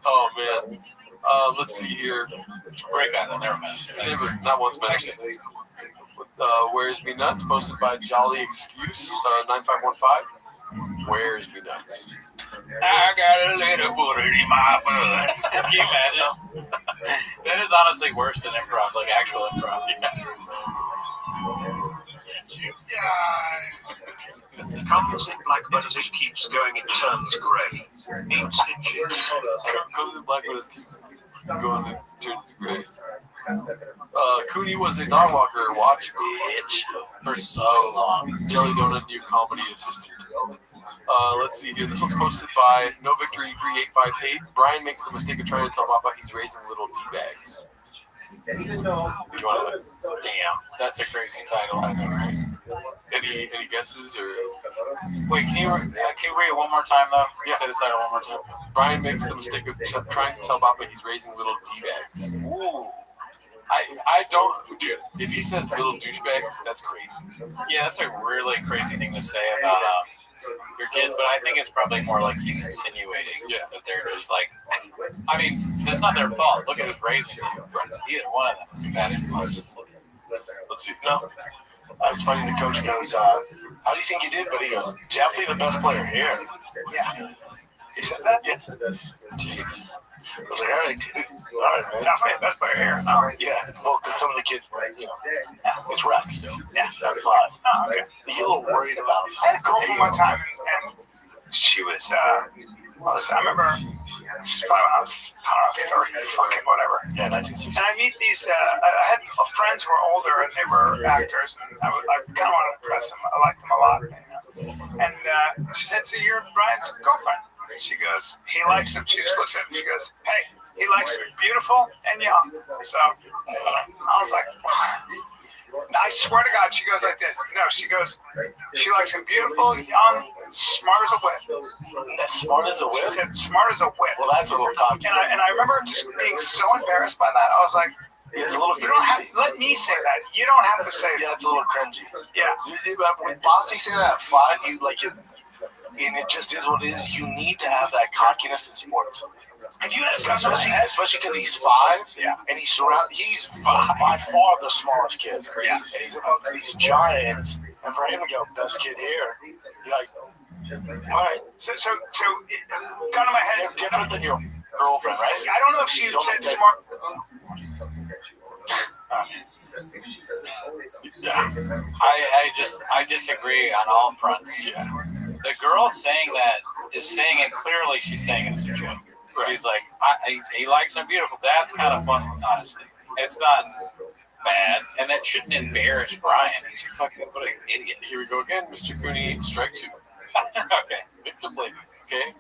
Oh man. Let's see here. Great guy, though. Never met. Not once met. Where's Me Nuts? Posted by Jolly Excuse 9515. Where's Me Nuts? I got a little booty in my butt. Can you imagine? That is honestly worse than improv, like actual improv. Comes in black, but as it keeps going, it turns grey. 8 stitches. Comes in black, but it keeps going and turns grey. Cooney was a dog walker, watch bitch, for so long. Jelly Donut, new comedy assistant. Let's see here. This one's posted by No Victory 3858. Brian makes the mistake of trying to tell Papa he's raising little D-bags. Damn, that's a crazy title. I know, right? Any guesses or? Wait, can you read it one more time though? Yeah. Say the title one more time. Brian makes the mistake of trying to tell Papa he's raising little D-bags. Ooh. I don't, dude. If he says little douchebags, that's crazy. Yeah, that's a really crazy thing to say about your kids, but I think it's probably more like he's insinuating that they're just like, I mean, that's not their fault. Look at who's raising them. Either one of them is a bad influence. Let's see. No. It's funny, the coach goes, how do you think you did? But he goes, definitely the best player here. Yeah. He said that? Yeah. Jeez. I was like, all right, dude. All right, man. Definitely the best player here. All right. Yeah. Well, because some of the kids, it's rec still. Yeah. At 5. Oh, okay. You get a little worried about him. I had a girlfriend one time, and she was, I remember, this is probably when I was 30, fucking whatever. Yeah, 1960. And I meet these, I had friends who were older, and they were actors, and I kind of wanted to impress them. I liked them a lot. And she said, so you're Brian's girlfriend? She goes, he likes him. She just looks at him. She goes, hey, he likes him beautiful and young. So I was like, I swear to God, she goes like this. No, she goes, she likes him beautiful, young, smart as a whip. That's smart as a whip? She said, smart as a whip. Well, that's a little cocky. And I remember just being so embarrassed by that. I was like, it's a little you don't have to, let me say that. You don't have to say that. Yeah, it's a little cringy. Yeah. When Bossy said that at 5, you like it. And it just is what it is. You need to have that cockiness in sports. If you especially because he's 5, and he's by far the smallest kid. Yeah. And he's amongst these giants. And for him to go, best kid here, you're like, all right. So gun to my head. They're different than your girlfriend, right? I don't know if she said smart. I disagree on all fronts. The girl saying that is saying it clearly. She's saying it as a joke. She's like, he likes I'm beautiful. That's kind of fun, honestly. It's not bad, and that shouldn't embarrass Brian. He's fucking what an idiot. Here we go again, Mr. Cooney, strike 2. Okay, victim blaming. Okay,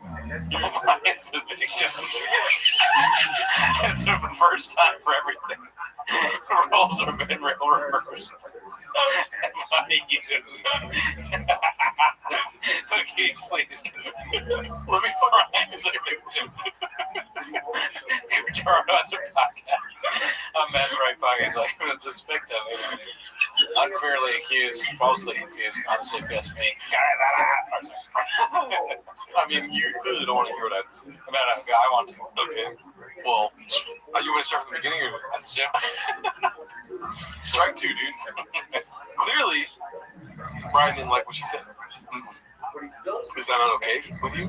it's the victim. It's the first time for everything. Roles have been reversed. Funny you. Okay, please. Let me find the victim. Turn us a podcast. I'm Matt Right Podcast. Like this victim is unfairly accused, falsely accused. Honestly, if you ask me. I mean, you clearly don't want to hear what I have to say. No, I want to. Okay. Well, you want to start from the beginning or zip? Strike 2, dude. Clearly, Brian didn't like what she said. Is that not okay with you?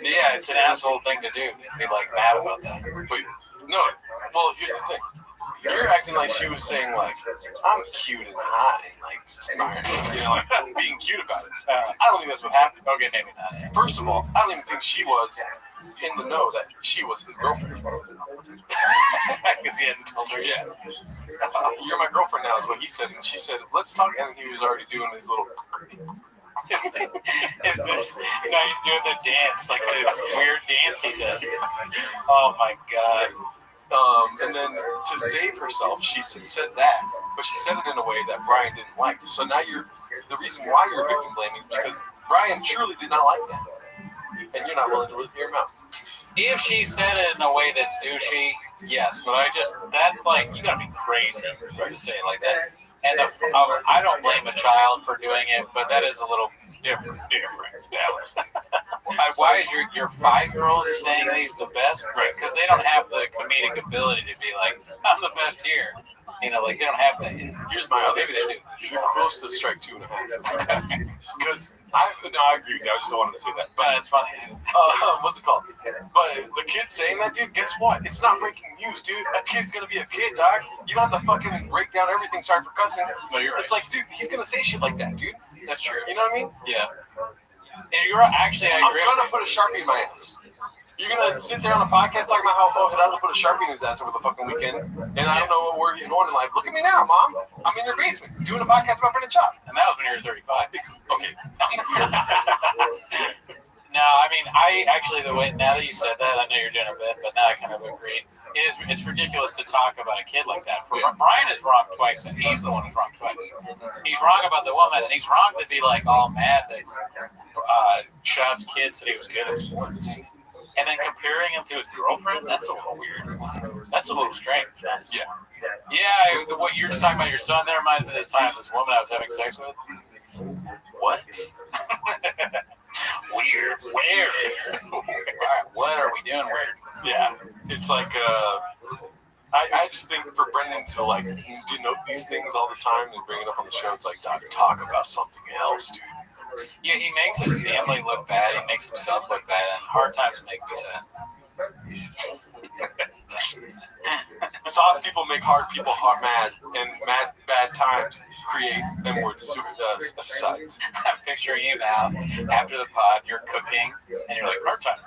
Yeah, it's an asshole thing to do. Be like mad about that. Wait, no. Well, here's the thing. You're acting like she was saying like, I'm cute and hot and like inspired, like being cute about it. I don't think that's what happened. Okay, maybe not. First of all, I don't even think she was in the know that she was his girlfriend. Because he hadn't told her yet. You're my girlfriend now is what he said, and she said, let's talk. And he was already doing his little. He's doing the dance, like the weird dance he does. Oh my god. And then to save herself, she said that, but she said it in a way that Brian didn't like. So now the reason why you're victim blaming is because Brian truly did not like that, and you're not willing to hear him out. If she said it in a way that's douchey, yes, but that's like, you gotta be crazy to say it like that. And I don't blame a child for doing it, but that is a little different. Why is your 5-year-old saying he's the best? Right, because they don't have the comedic ability to be like, I'm the best here. Like they don't have that. Here's my other. Maybe they do. You're close to strike 2.5. Because I agree with you. I just wanted to say that. But it's funny. What's it called? But the kid saying that, dude, guess what? It's not breaking news, dude. A kid's gonna be a kid, dog. You don't have to fucking break down everything. Sorry for cussing. No, you're right. It's like, dude, he's gonna say shit like that, dude. That's true. You know what I mean? Yeah. And you're actually, I agree. I'm gonna put a Sharpie in my ass. You're gonna sit there on a podcast talking about how I had to put a Sharpie in his ass over the fucking weekend, and I don't know where he's going in life. Look at me now, Mom. I'm in your basement doing a podcast about Brendan Chop. And that was when you were 35. Okay. No, I mean, the way, now that you said that, I know you're doing a bit, but now I kind of agree. It's ridiculous to talk about a kid like that. Brian is wrong twice, and he's the one who's wrong twice. He's wrong about the woman, and he's wrong to be like all mad that Chubb's kid said he was good at sports. And then comparing him to his girlfriend, that's a little weird. That's a little strange. Yeah. Yeah, what you're just talking about your son there reminds me of this time this woman I was having sex with. What? Weird. Where? What are we doing weird? Yeah. It's like, I just think for Brendan to like denote these things all the time and bring it up on the show, it's like, talk about something else, dude. Yeah, he makes his family look bad. He makes himself look bad, and hard times make me sad. Soft people make hard people mad, and bad times create M-word societies. I'm picturing you now, after the pod, you're cooking, and you're like, hard times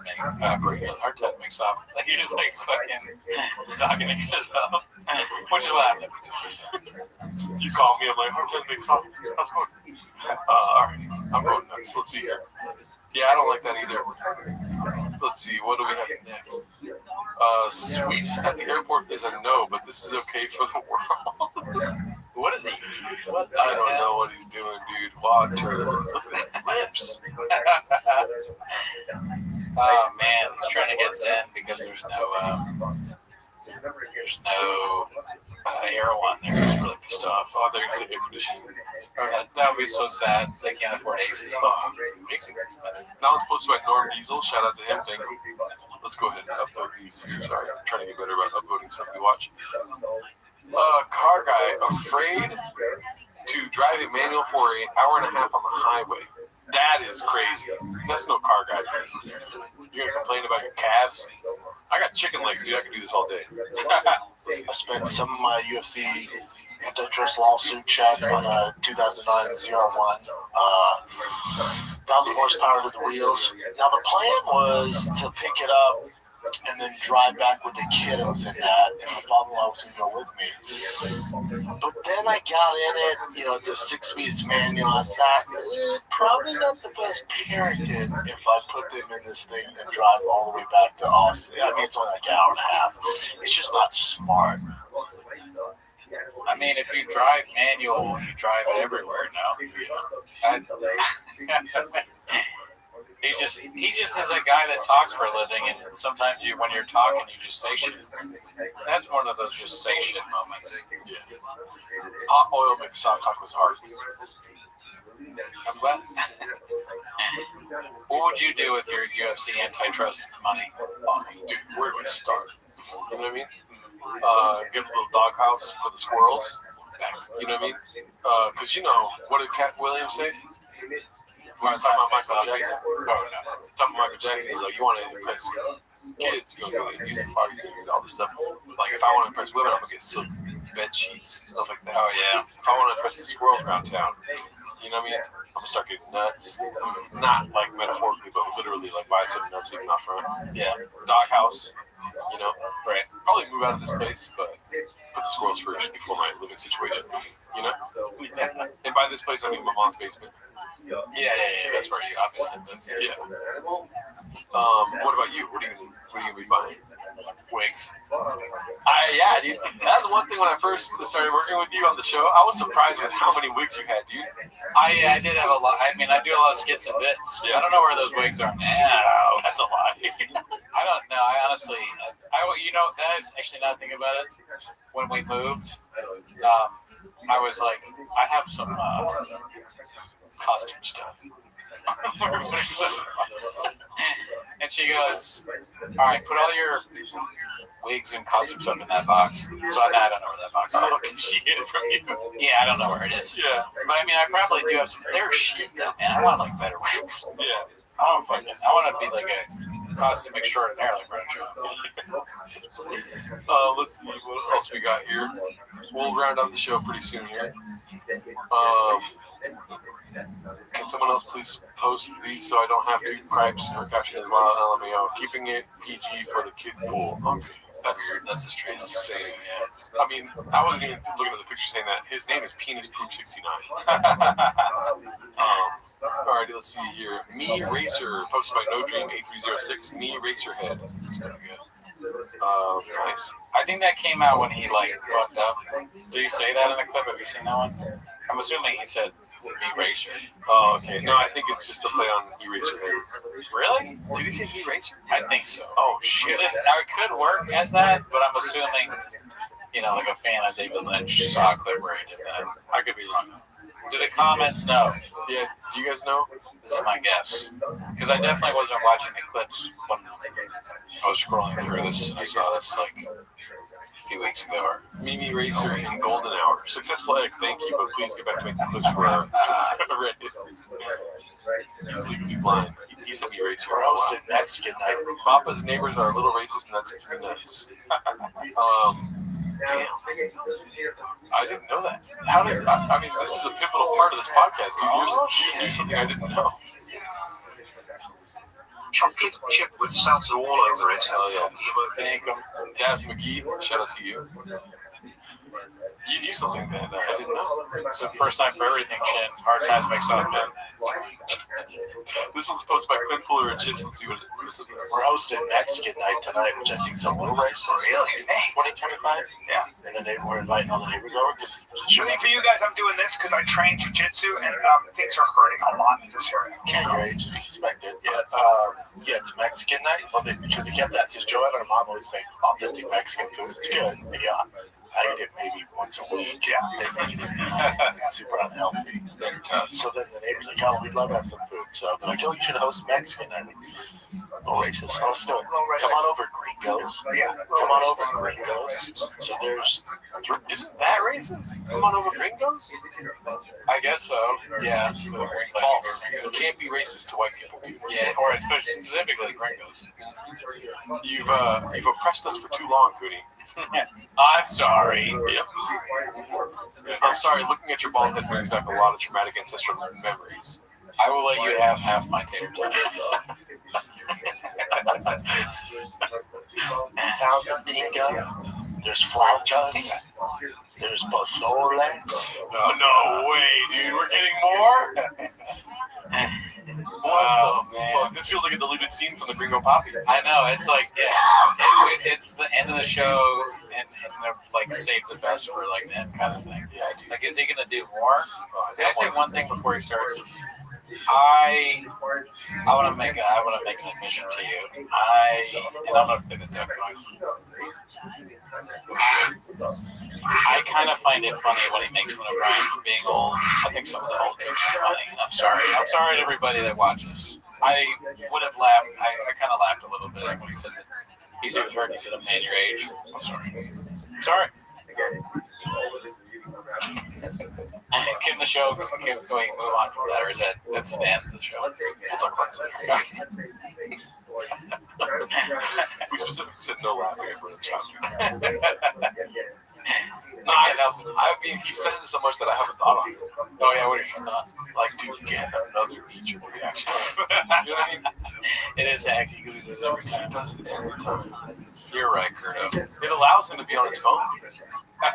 make soft. Like, you're just like fucking talking to yourself, which is what happened. You call me, I'm like, hard times make soft. How's it going? Alright, I'm going nuts. Let's see here. Yeah, I don't like that either. Let's see, what do we have next? Sweets at the airport is a no, but this is okay for the world. What is he? I don't know what he's doing, dude. Water. Look at his lips. Oh man, he's trying to get Zen because there's no heroin there. He's really pissed off. Oh, they're going to say air conditioning. That would be so sad. They can't afford AC. Makes it expensive. Now it's posted by Norm Diesel. Shout out to him. Thank you. Let's go ahead and upload these here. Sorry, I'm trying to get better about uploading stuff we watch. Car guy afraid to drive a manual for an hour and a half on the highway. That is crazy. That's no car guy. You're gonna complain about your calves? I got chicken legs, dude. I can do this all day. I spent some of my UFC antitrust lawsuit check on a 2009 ZR1. 1,000 horsepower to the wheels. Now the plan was to pick it up and then drive back with the kiddos in that, and my father-in-law was going to go with me. But then I got in it, it's a 6-speed manual. I thought, probably not the best parenting if I put them in this thing and drive all the way back to Austin. I mean, it's only like an hour and a half. It's just not smart. I mean, if you drive manual, you drive it everywhere now. He just is a guy that talks for a living, and sometimes when you're talking, you just say shit. That's one of those just say shit moments. Yeah. Hot oil makes soft tacos hard. I'm glad. What would you do with your UFC antitrust money? Dude, where do I start? You know what I mean? Get a little doghouse for the squirrels. You know what I mean? Because what did Cat Williams say? When I was talking about Michael Jackson, talking about Michael Jackson, he's like, you want to impress kids, you go use all this stuff. Like, if I want to impress women, I'm going to get silk bed sheets, stuff like that. Oh, yeah. If I want to impress the squirrels around town, you know what I mean? I'm going to start getting nuts. Not like metaphorically, but literally, like, buy some nuts even out front. Yeah. Doghouse, right. Probably move out of this place, but put the squirrels first before my living situation, And by this place, I mean my mom's basement. Yeah, that's where you obviously live. Yeah. What about you? What are you gonna be buying? Wigs. Yeah, dude. That's one thing when I first started working with you on the show. I was surprised with how many wigs you had, dude. I did have a lot. I mean, I do a lot of skits and bits. Yeah. I don't know where those wigs are now. That's a lie. I don't know. I honestly, that is actually not thinking about it. When we moved, I was like, I have some costume stuff. And she goes, all right, put all your wigs and costume stuff in that box. So I don't know where that box is. Oh, can she get it from you? Yeah, I don't know where it is. Yeah. But I mean, I probably do have some. They're shit though, man. I want like better wigs. Yeah. I want to be like a costume extraordinaire like Brett Shaw. Let's see what else we got here. We'll round out the show pretty soon here. Can someone else please post these so I don't have to cripes or caption as well? LMAO. Keeping it PG for the kid pool. Okay. That's a strange insane. Yeah. I mean, I wasn't even looking at the picture saying that. His name is Penis Poop 69. Alrighty, let's see here. Me Racer, posted by No Dream 8306. Me Racerhead. Nice. I think that came out when he fucked up. Did he say that in the clip? Have you seen that one? I'm assuming he said E-Racer. Oh, okay. No, I think it's just a play on E-Racer. Really? Did he say E-Racer? I think so. Oh, shit. It could work as that, but I'm assuming, like a fan of David Lynch saw a clip where he did that. I could be wrong. Do the comments know? Yeah, do you guys know? This is my guess. Because I definitely wasn't watching the clips when I was scrolling through this, and I saw this a few weeks ago. Mimi Racer in Golden Hour. Successful egg, thank you, but please get back to making clips for He's legally blind. He's a Mimi Racer. We're hosting Mexican night. Papa's neighbors are a little racist, and that's nuts. Damn. I didn't know that. I mean, this is a pivotal part of this podcast, dude. You knew something I didn't know. Chocolate chip with salsa all over it. Oh, yeah. Thank you. Daz McGee, shout out to you. You knew something that I didn't know. It's the first time for everything, Chin. Hard times make some men. This one's posted by Clint Puller and Chips. Let's see what it is. We're hosting Mexican night tonight, which I think is a little racist. Really? 2025? Yeah. And then we're inviting all the neighbors over. For you guys, I'm doing this because I train jiu-jitsu and things are hurting a lot in this area. Yeah, your age is expected. Yeah. It's Mexican night. Well, because they kept that because Joanna and Mom always make authentic Mexican food. It's good. Yeah. I eat it maybe once a week. Yeah. They make it super unhealthy. So then the neighbors are like, oh, we'd love to have some food. So they're like, oh, you should host Mexican night. No racist. Oh, still, come on over, Gringos. Yeah. Come on over, Gringos. So there's... Isn't that racist? Come on over, Gringos? I guess so. Yeah. False. You can't be racist to white people. Yeah, or specifically Gringos. You've oppressed us for too long, Cootie. I'm sorry. Yep. I'm sorry. Looking at your bald head brings back a lot of traumatic ancestral memories. I will let you have half my tater tots. Tinga, there's flautas, there's pozole. No way, dude. We're getting more? Wow, man. This feels like a deleted scene from the Gringo Poppy. I know. It's like, it's the end of the show, and they're like save the best for like the end kind of thing. Yeah, dude. Like, is he gonna do more? Can I say one thing before he starts? I want to make an admission to you. I'm gonna put it that way. I kind of find it funny when he makes fun of Brian for being old. I think some of the old jokes are funny, and I'm sorry to everybody that watches. I would have laughed. I kind of laughed a little bit when he said that. He said it was hurt. He said, "I'm man your age." I'm sorry. Can the show can we move on from that, or is that's the end of the show? We'll talk about it. We specifically said no laughing at Brother John. No, I know. I mean, he says it so much that I haven't thought on it. Oh yeah, what are your thoughts? Like, dude, get another knee-jerk reaction. You know what I mean? It is hacky because he does it every time. He does it every time. You're right, Curto. It allows him to be on his phone.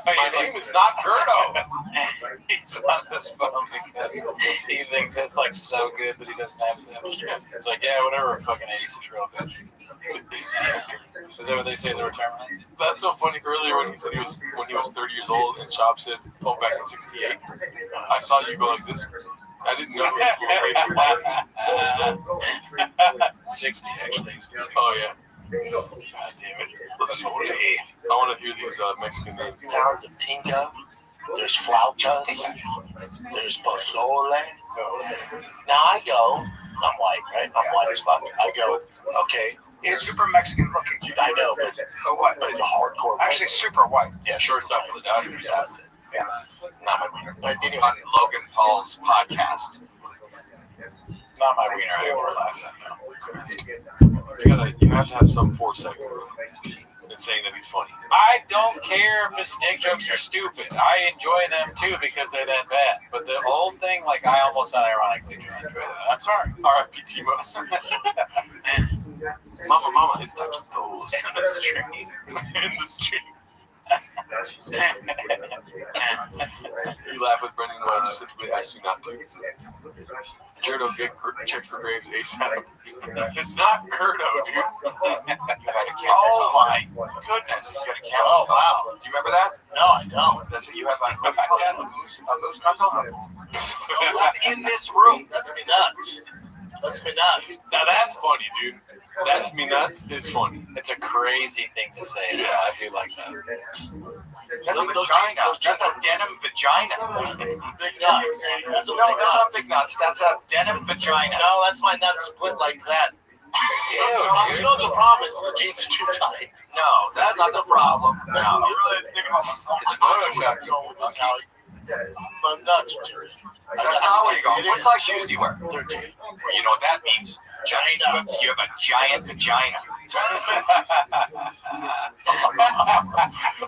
My name is not Curto. He's on his phone because he thinks it's like so good that he doesn't have to. It's like, yeah, whatever, fucking 86-year-old bitch. Is that what they say the retirement is? That's so funny. Earlier when he said he was 30 years old, and Chop said, "Oh, back in '68." I saw you go like this. I didn't know you were crazy. 60 actually. Oh yeah. God damn it. Let's I want to hear these Mexican names. Pounds of tinga, there's flautas, there's pozole. Now I go, I'm white, right? I'm white as fuck. I go, okay. It's super Mexican looking. I know, but the hardcore. Actually, super white. Yeah, shortstop for the Dodgers. Yeah, that's it. Yeah. Not my wiener. But anyway, On Logan Paul's podcast. Not my wiener. I over laugh You have to have some foresight in saying that he's funny. I don't care if his dick jokes are stupid. I enjoy them too because they're that bad. But the old thing, like, I almost unironically enjoy that. I'm sorry. R.I.P. T-Mos. Mama, it's taquitos in the street. In the street. You laugh with Brendan White specifically asked you not to. Curto, get check for Graves ASAP. It's not Curto, dude. Oh my goodness! You got a camera. Oh wow! Do you remember that? no, I don't. That's what you have on moose knuckle. That's in this room. That's me nuts. That's me nuts. Now that's funny, dude. That's me nuts. It's funny. It's a crazy thing to say. Yeah, I do like that. That's a vagina. That's a denim vagina. Big nuts. That's No, that's not big nuts. That's a denim vagina. No, that's my nuts split like that. You know the problem is the jeans are too tight. No, that's not the problem. No. It's Photoshop. My nuts are too. That's not where you go. What size shoes do you wear? 13. You know what that means? Giant nuts. You have a giant vagina.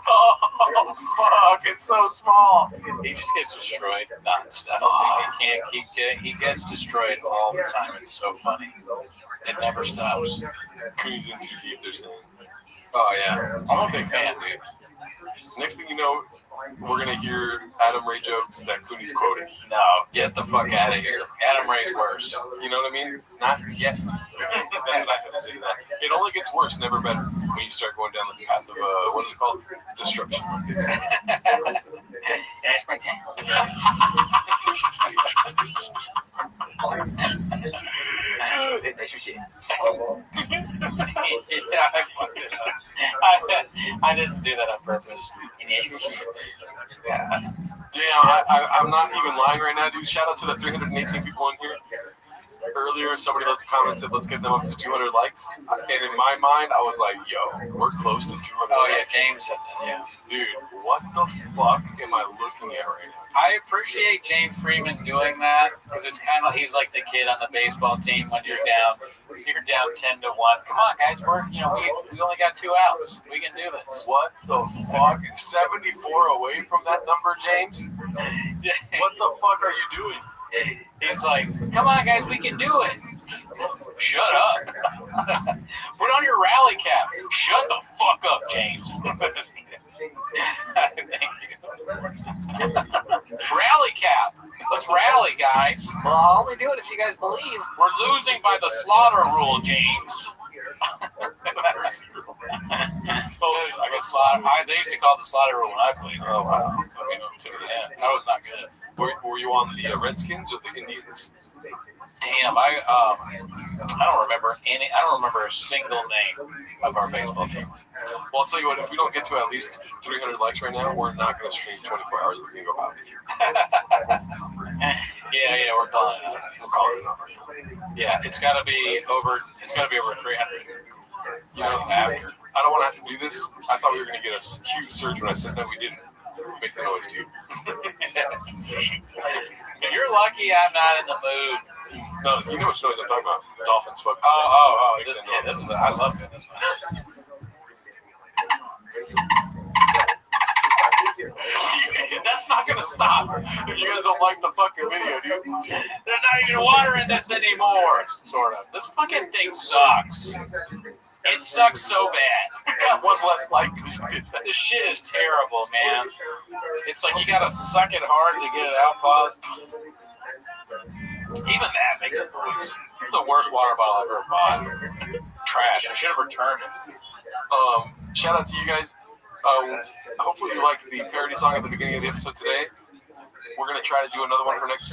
Oh fuck! It's so small. He just gets destroyed nonstop. He gets destroyed all the time. It's so funny. It never stops. Cooney's in too deep, they're saying. Oh yeah, I'm a big fan, dude. Next thing you know, we're gonna hear Adam Ray jokes that Cooney's quoting. No, get the fuck out of here. Adam Ray's worse. You know what I mean? Not yet. That's what I have to say to that. It only gets worse, never better, when you start going down the path of, what is it called? Destruction. That's my I didn't do that on purpose. Damn, I'm not even lying right now, dude. Shout out to the 318 people in here. Earlier, somebody left a comment and said, let's get them up to 200 likes. And in my mind, I was like, yo, we're close to 200 Oh, yeah, likes. James said that, yeah. Dude, what the fuck am I looking at right now? I appreciate James Freeman doing that because it's kind of he's like the kid on the baseball team when you're down 10-1. Come on, guys, we only got 2 outs. We can do this. What the fuck? 74 away from that number, James? What the fuck are you doing? He's like, come on, guys, we can do it. Shut up. Put on your rally cap. Shut the fuck up, James. Rally cap. Let's rally, guys. Well, I'll only do it if you guys believe. We're losing by the slaughter rule, James. I guess slaughter. They used to call it the slaughter rule when I played. Oh wow. That was not good. Were you on the Redskins or the Indians? Damn, I don't remember any. I don't remember a single name of our baseball team. Well, I'll tell you what. If we don't get to at least 300 likes right now, we're not going to stream 24 hours. We're going to go out. Yeah, we're calling it. We're calling it over. Yeah, it's got to be over. It's got to be over 300. You know, after. I don't want to have to do this. I thought we were going to get a huge surge when I said that. We didn't. Make the noise, dude. You're lucky I'm not in the mood. No, you know which noise I'm talking about. Dolphins fucking. This is. I love it. This one. That's not gonna stop if you guys don't like the fucking video, dude. They're not even watering this anymore. Sort of. This fucking thing sucks. It sucks so bad. Got one less like. This shit is terrible, man. It's like you gotta suck it hard to get it out, Bob. Even that makes it noise. This is the worst water bottle I've ever bought. Trash. I should have returned it. Shout out to you guys. Hopefully you liked the parody song at the beginning of the episode today. We're going to try to do another one for next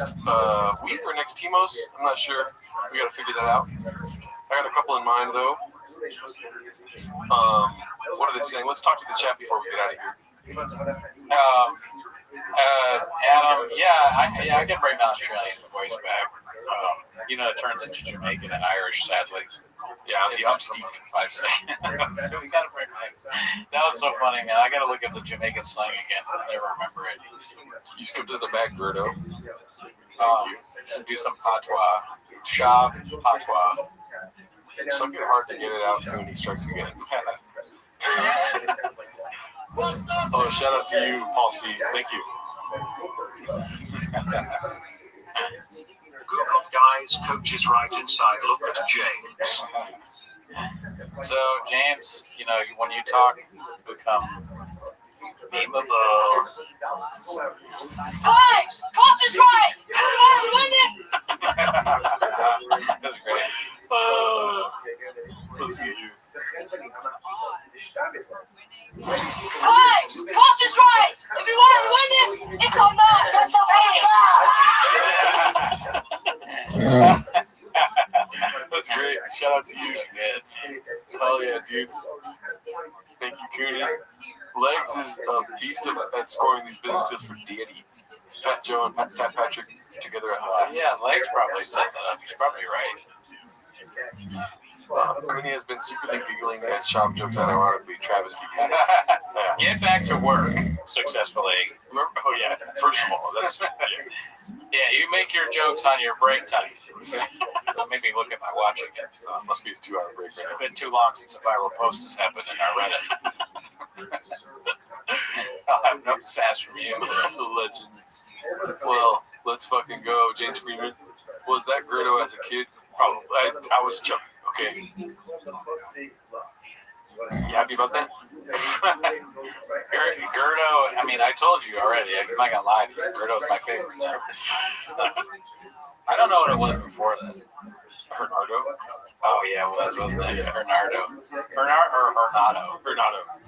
week or next Timos. I'm not sure. We got to figure that out. I got a couple in mind, though. What are they saying? Let's talk to the chat before we get out of here. Adam, I can bring the Australian voice back. It turns into Jamaican and Irish, sadly. Yeah, the upsteep. 5 seconds. So we gotta bring back. That was so funny, man. I gotta look at the Jamaican slang again. I never remember it. You skipped to the back, Gerdo. To do some patois. Shab patois. It's something hard to get it out when he strikes again. Oh, shout out to you, Paul C. Thank you. Google guys, coach is right inside. Look at James. So, James, when you talk, become memeable. Guys, coach is right. Everybody win this. That's great. Let's see you. Guys, coach is right. If you want to win this, it's a mess. Shut the fuck up. That's great. Shout out to you. Hell yeah, dude. Thank you, Cooney. Legs is a beast at scoring these business deals for Deity. Fat Joe and Fat Patrick together at Legs. Yeah, Legs probably set that up. He's probably right. Cooney has been secretly giggling at shop jokes unironically travesty. Get back to work successfully. Oh yeah, first of all, that's yeah. You make your jokes on your break time. That made me look at my watch again. Must be his 2-hour break. Right? It's been too long since a viral post has happened, and I read it. I'll have no sass from you. The legend. Well, let's fucking go. James Freeman. Was that Gerdo as a kid? Probably. I was chubby. Okay. You happy about that? Gerdo, I mean, I told you already. I'm not going to lie to you. Gerdo's my favorite now. I don't know what it was before then. Hernardo? Oh, yeah, it was, wasn't it? Hernardo.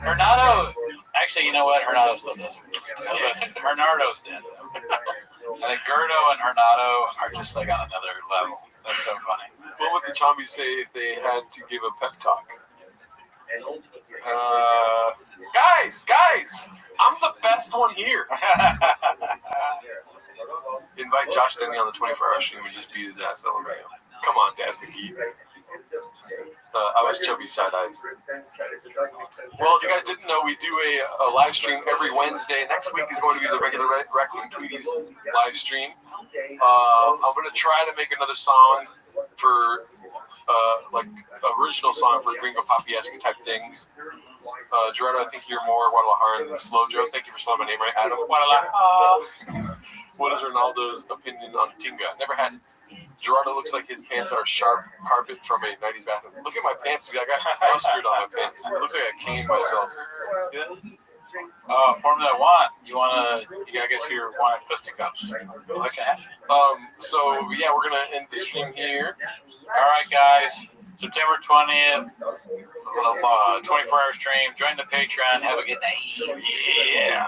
Hernado. Actually, you know what? Hernado still does it. Hernardo's dead. I think Gerdo and Hernado are just like on another level. That's so funny. What would the Chombies say if they had to give a pep talk? Guys, I'm the best one here. Invite Josh Denny on the 24-hour stream and just beat his ass over him. Come on, Daz McGee. I was chubby side eyes. Well, if you guys didn't know, we do a live stream every Wednesday. Next week is going to be the regular Raccoon Tweeties live stream. I'm going to try to make another song for, original song for Gringo Poppy-esque type things. Gerardo, I think you're more Guadalajara than Slow Joe. Thank you for spelling my name right, Adam. What is Ronaldo's opinion on Tinga? Never had it. Gerardo looks like his pants are sharp carpet from a 90s bathroom. Look at my pants, dude. I got mustard on my pants. It looks like I caned myself. Yeah. Formula One. You gotta get your one at fisticuffs. Okay. So yeah, we're gonna end the stream here. All right, guys. September 20th, 24-hour stream. Join the Patreon. Have a good night. Yeah.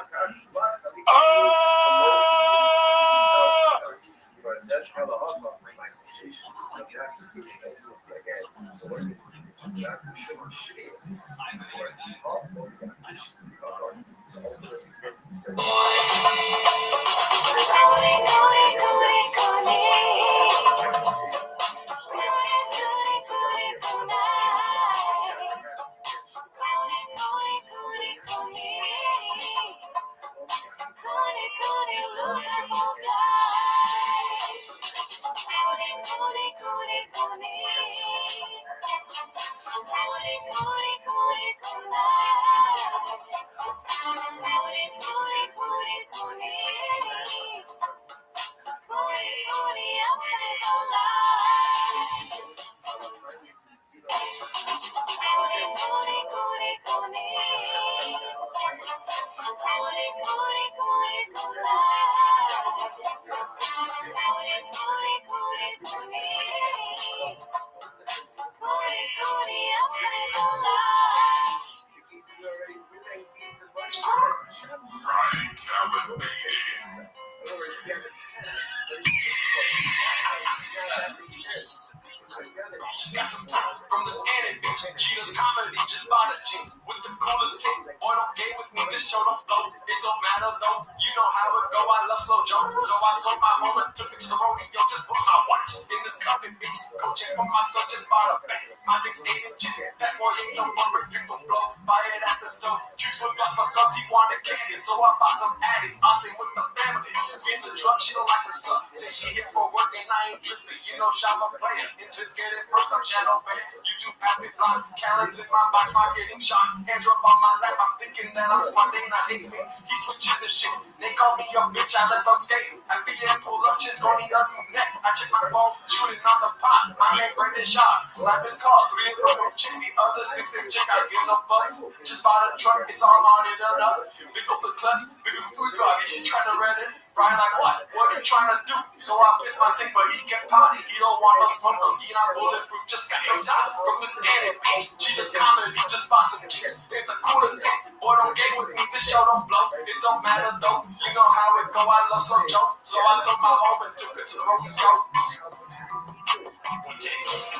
Just got some time from this anime bitch. Cheetah's comedy, just bought a jean with the coolest team. Boy, don't game with me, this show don't flow. It don't matter though, you know how it go. I love slow jump, so I sold my home and took it to the rodeo. Just put my watch in this coffee, bitch. Go check for my son, just bought a bag. My dick's 8 inches, that boy ain't no rubber, you gon' blow. Buy it at the store. Juice for got my son, he wanted candy, so I bought some addies. I'll take with the family. In the truck, she don't like the sun. Say she here for work and I ain't tripping. You know, shop a player. Into get it first, I'm channel fan. You do happy blind. Karens in my box, my getting shot. Hands up on my lap, I'm thinking that I'm smart. They not hate me. He switching the shit. They call me a bitch, I left on skate. I feel it, pull up, shit, going the other neck. I check my phone, shooting on the pot. My name, Brandon Shot. Life is called 3 and 4 from chick. The other 6 and chick, I give no fuck. Just bought a truck, it's all mounted up. Pick up the club, pick up the food dog. She trying to rent it. Brian, like, what? What are you trying to do? So I pissed my sink, but he kept pouting. He don't want no smoke, no, he not bulletproof. Just got some time from this anime bitch. She just comedy, just bought some chicks. It's the coolest thing. Boy, don't game with me, this show don't blow. It don't matter though, you know how it go. I love some joke, so I sold my home and took it to the rodeo.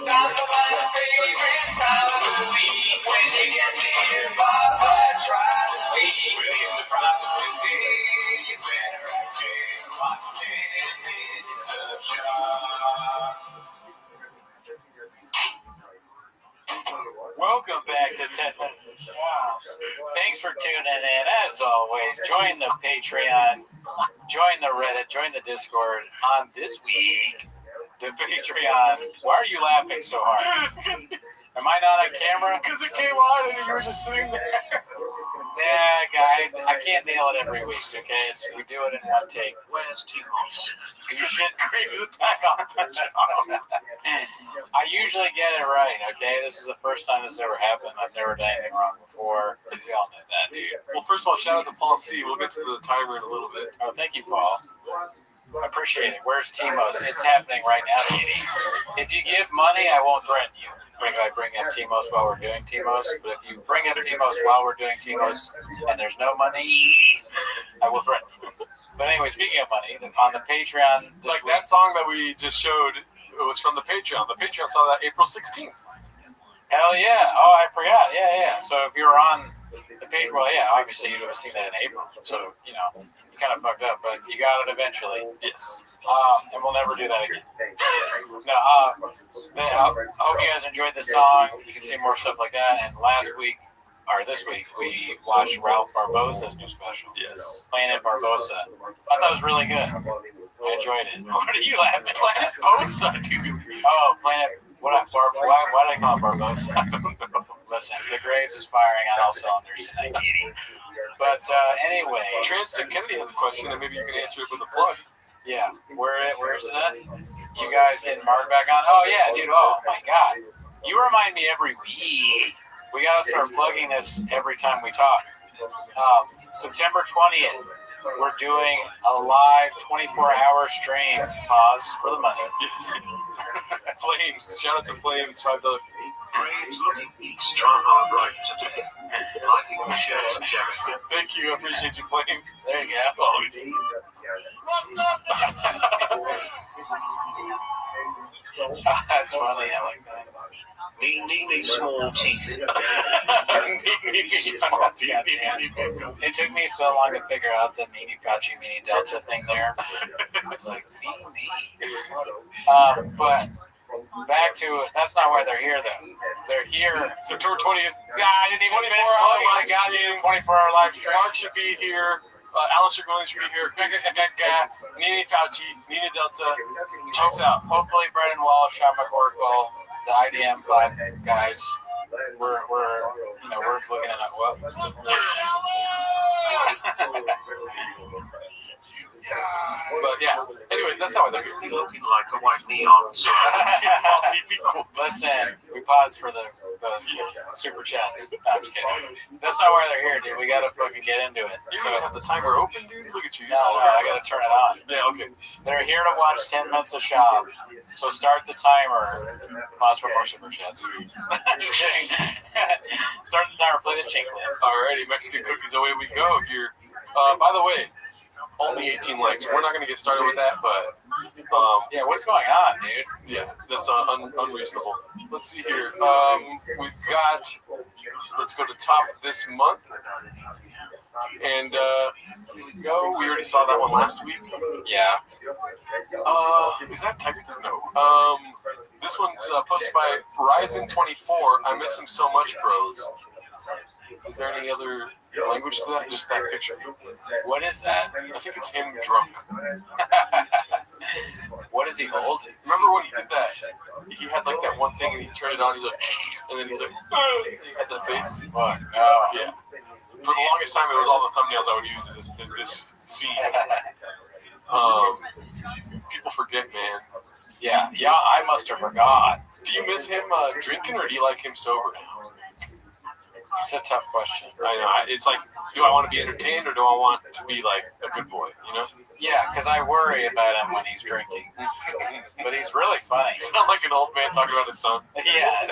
Time for my favorite time of the week. When you get nearby, try to speak. Really surprised today. You better watch 10 minutes of shock. Welcome back to 10 Minutes of Shock. Thanks for tuning in. As always, join the Patreon, join the Reddit, join the Discord. On this week, the Patreon. Why are you laughing so hard? Am I not on camera? Because it came on and you were just sitting there. Yeah, guys, I can't nail it every week, okay? We do it in one take. Where's T-Moss? You should creep the attack on I usually get it right, okay? This is the first time this ever happened. I've never done anything wrong before. We all know that, dude. Well, first of all, shout out to Paul C. We'll get to the timer in a little bit. Oh, thank you, Paul. I appreciate it. Where's T-Mos? It's happening right now, Katie. If you give money, I won't threaten you. I bring up T-Mos while we're doing T-Mos, but if you bring up T-Mos while we're doing T-Mos and there's no money, I will threaten you. But anyway, speaking of money, on the Patreon... Like that song that we just showed, it was from the Patreon. The Patreon saw that April 16th. Hell yeah. Oh, I forgot. Yeah. So if you were on the page, well, yeah, obviously you'd have seen that in April. So, you know, you kind of fucked up, but you got it eventually. Yes. And we'll never do that again. No, I hope you guys enjoyed the song. You can see more stuff like that. And this week, we watched Ralph Barbosa's new special. Yes. Planet Barbosa. I thought it was really good. I enjoyed it. What are you laughing at? Planet Barbosa, dude. Oh, Planet... why do they call it Barbosa? Listen, the Graves is firing on all cylinders tonight, Katie. But anyway... Transton Kennedy has a question, and maybe you can answer it with a plug. Yeah. Where's it at? You guys getting Mark back on? Oh, yeah, dude. Oh, my God. You remind me every week. We got to start plugging this every time we talk. September 20th, we're doing a live 24-hour stream. Pause for the money. Flames. Shout out to Flames. $5. Graves looking east, try hard right today. Liking the shares and sharing. Thank you. I appreciate you, Flames. There you go. That's funny. I like that. Me, small teeth. It took me so long to figure out the Meanie Fauci Meanie Delta thing there. It's like, but back to that's not why they're here though. They're here September 20th. Yeah, I didn't even finish. Oh my God, dude! 24-hour live stream. Mark should be here. Alan Chagulin should be here. Nini Fauci, Nina Delta. Chokes out. Hopefully, Brendan Walsh, Sean McCorkle, the IDM guys. We're looking at it. Well. But yeah, anyways, that's how they're looking like a white neon. Listen, we paused for the super chats. No, I'm just kidding. That's not why they're here, dude. We gotta fucking get into it. You don't have the timer open, dude? Look at you. No, I gotta turn it on. Yeah, okay. They're here to watch 10 minutes of shop. So start the timer. Pause for more super chats. Just kidding. Start the timer, play the jingle. Alrighty, Mexican cookies, away we go here. By the way, only 18 likes. We're not going to get started with that, but yeah, what's going on, dude? Yeah, that's unreasonable. Let's see here. We've got. Let's go to top this month, and here we go. We already saw that one last week. Yeah. Is that technically no? This one's posted by Ryzen24. I miss him so much, bros. Is there any other language to that? Just that picture. What is that? I think it's him drunk. What is he holding? Remember when he did that? He had like that one thing and he turned it on. He's like, and then he's like, he had that face. What? No. Yeah. For the longest time, it was all the thumbnails I would use in this scene. People forget, man. Yeah, I must have forgot. Do you miss him drinking, or do you like him sober now? It's a tough question. I know. It's like, do I want to be entertained, or do I want to be like a good boy? You know? Yeah, because I worry about him when he's drinking. But he's really funny. You sound like an old man talking about his son. Yeah.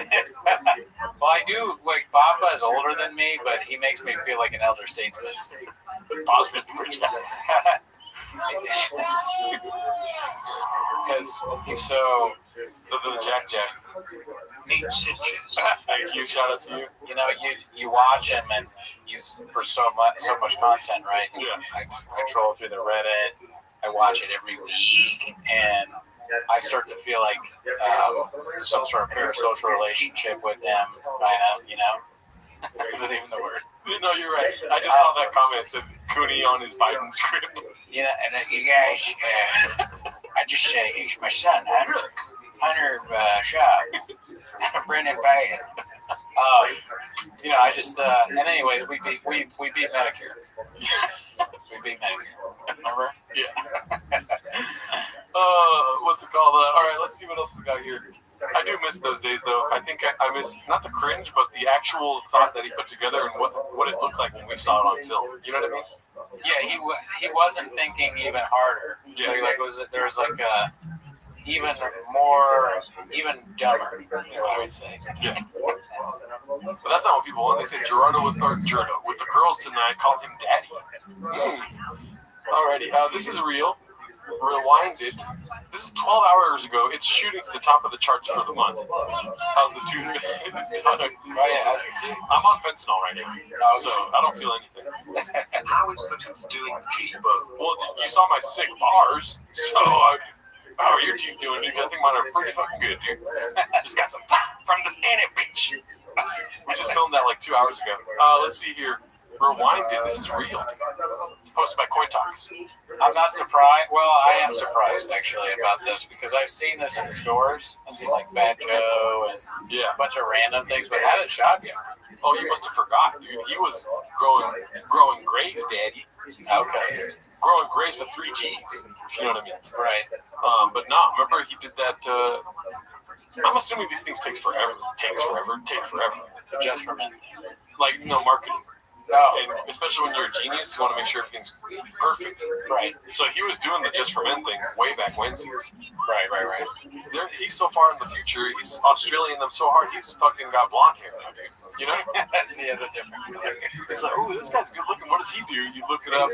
Well, I do. Like, Papa is older than me, but he makes me feel like an elder statesman. Bosman. Because he's so the Jack. Neat stitches. Thank you. Shout out to you. You know, you watch him and he's for so much content, right? Yeah. I troll through the Reddit. I watch it every week, and I start to feel like some sort of parasocial relationship with him, kind of, you know? Is it even the word? No, you're right. I just saw that comment said Cooney on his Biden script. You know, and you guys, I just say he's my son, Hunter Shaw, Brendan Biden. You know, I just and anyways, we beat Medicare. We beat Medicare. Remember? Yeah. What's it called? All right, let's see what else we got here. I do miss those days, though. I think I miss not the cringe, but the actual thought that he put together and what it looked like when we saw it on film. You know what I mean? Yeah, he wasn't thinking even harder. Yeah. There was like a even dumber, I would say. Yeah. But that's not what people want. They say Gerardo with the girls tonight. Call him daddy. Alrighty, this is real. Rewinded. This is 12 hours ago. It's shooting to the top of the charts for the month. How's the two? I'm on fentanyl right now, so I don't feel anything. How is the tooth doing, G-Bug? Well, you saw my sick bars, so how are your teeth doing, dude? I think mine are pretty fucking good, dude. Just got some top from the Spanish beach. We just filmed that like 2 hours ago. Let's see here. Rewinded. This is real. Posted by CoinTalks. I'm not surprised. Well, I am surprised actually about this because I've seen this in the stores. I've seen like Fat Joe and a bunch of random things. But how did Shotgun? Oh, you must have forgot, dude. He was growing grays, daddy. Okay. Growing Grace with 3 G's. You know what I mean? Right. But no, remember he did that. I'm assuming these things take forever. Just for men. Like, marketing. Oh. And especially when you're a genius, you want to make sure everything's perfect. Right. So he was doing the Just for Men thing way back when. Right. He's so far in the future. He's Australian them so hard. He's fucking got blonde hair now, dude. You know? He has a different. It's like, oh, this guy's good looking. What does he do? You look it up,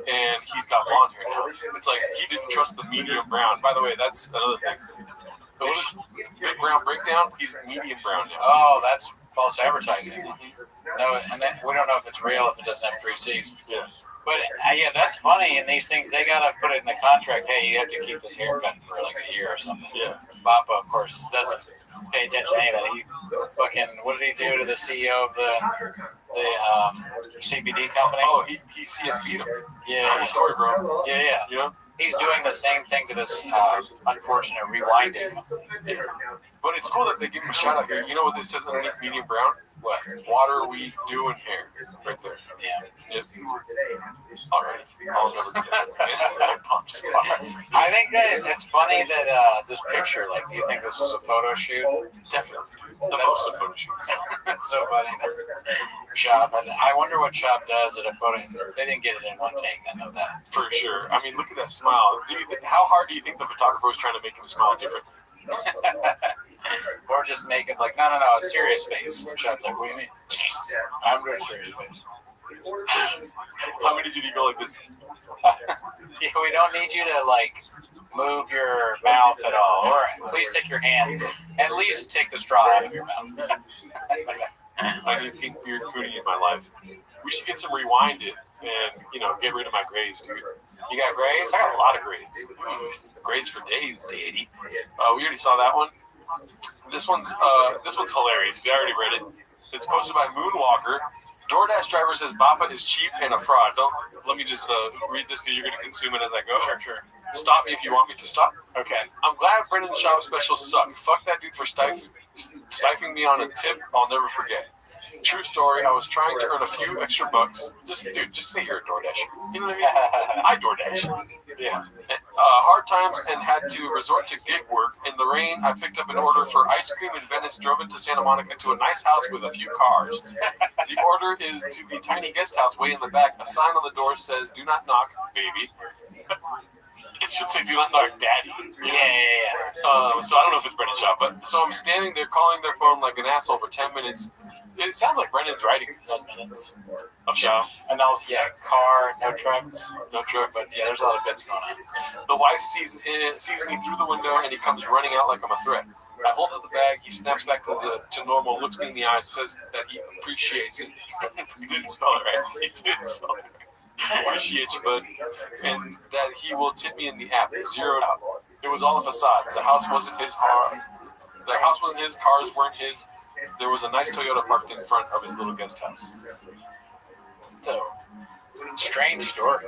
and he's got blonde hair now. It's like he didn't trust the medium brown. By the way, that's another thing. So what is Big Brown Breakdown? He's medium brown now. Oh, that's false advertising. No, and we don't know if it's real if it doesn't have 3 C's. Yeah. But yeah, that's funny. In these things, they gotta put it in the contract. Hey, you have to keep this haircut for like a year or something. Yeah. Papa, of course, doesn't pay attention to any of that. He fucking, what did he do to the CEO of the CBD company? Oh, he CSB'd him. Yeah. Funny story, bro. Yeah. You know? He's doing the same thing to this unfortunate rewinding company. But it's cool that they give him a shout out here. You know what it says underneath medium brown? What? Water, we do, and hair. Right there. Yeah. Just alright. I'll never do that. I think that it's funny that this picture, like, do you think this was a photo shoot? Definitely. The most of photo shoots. That's so funny. Shop. I wonder what Shop does at a photo. They didn't get it in one take. I know that. For sure. I mean, look at that smile. How hard do you think the photographer was trying to make him smile differently? Or just make it like, no, a serious face. Shop's like, what do you mean? I'm doing serious face. How many did you go like this? Yeah, we don't need you to like move your mouth at all. Or please take your hands. At least take the straw out of your mouth. I need pink beard cootie in my life. We should get some Rewind It and, get rid of my grays, dude. You got grays? I got a lot of grays. Grays for days, lady. We already saw that one. This one's hilarious. Dude, I already read it. It's posted by Moonwalker. DoorDash driver says Bappa is cheap and a fraud. Let me just read this because you're going to consume it as I go. Sure. Stop me if you want me to stop. Okay. I'm glad Brendan's shop special sucked. Fuck that dude for stifling me on a tip I'll never forget. True story, I was trying to earn a few extra bucks. Just say you're a DoorDash. You know what I mean? I DoorDash. Yeah. Hard times and had to resort to gig work. In the rain, I picked up an order for ice cream in Venice, drove it to Santa Monica to a nice house with a few cars. The order is to the tiny guest house way in the back. A sign on the door says, "Do not knock, baby." It should say, "Do not knock, daddy." Yeah. So I don't know if it's Brendan's shop, but so I'm standing there calling their phone like an asshole for 10 minutes. It sounds like Brendan's writing 10 minutes of shop. And also, car, no truck, but yeah, there's a lot of bits going on. The wife sees me through the window and he comes running out like I'm a threat. I hold up the bag. He snaps back to normal, looks me in the eyes, says that he appreciates it. He didn't spell it right. He didn't spell it right. Appreciates you, bud, and that he will tip me in the app. Zeroed out. It was all a facade. The house wasn't his car. The house wasn't his. Cars weren't his. There was a nice Toyota parked in front of his little guest house. So, strange story.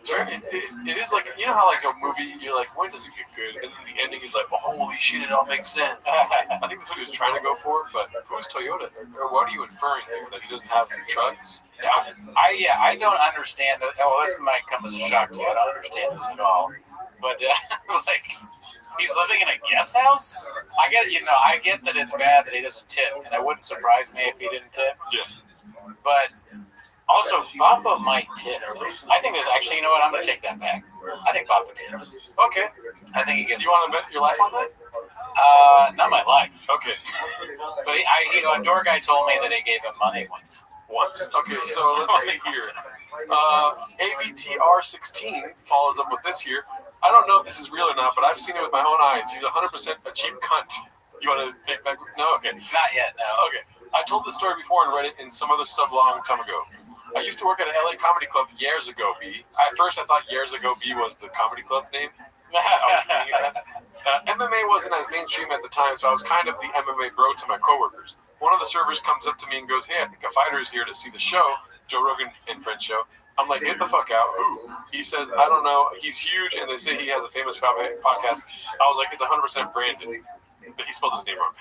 It is like, you know how like a movie, you're like, when does it get good? And then the ending is like, well, holy shit, it all makes sense. I think that's what he was trying to go for, but it was Toyota. Or what are you inferring here? That he doesn't have trucks? I don't understand that. Oh, this might come as a shock to you. I don't understand this at all. But like, he's living in a guest house. I get that it's bad that he doesn't tip, and it wouldn't surprise me if he didn't tip. Yeah. But also, Papa might tip. I think there's actually, you know what? I'm gonna take that back. I think Papa tips. Okay. I think he gets. Do you want to bet your life on that? Not my life. Okay. But a door guy told me that he gave him money once. Okay, so let's see here. AVTR16 follows up with this here. I don't know if this is real or not, but I've seen it with my own eyes. He's 100% a cheap cunt. You want to take back? No? Okay. Not yet, no. Okay. I told this story before and read it in some other sub long time ago. I used to work at an LA comedy club years ago, B. At first, I thought years ago B was the comedy club name. MMA wasn't as mainstream at the time, so I was kind of the MMA bro to my coworkers. One of the servers comes up to me and goes, "Hey, I think a fighter is here to see the show, Joe Rogan and Friends show." I'm like, "Get the fuck out." Who? He says, "I don't know. He's huge, and they say he has a famous podcast." I was like, "It's 100% Brandon." He spelled his name wrong.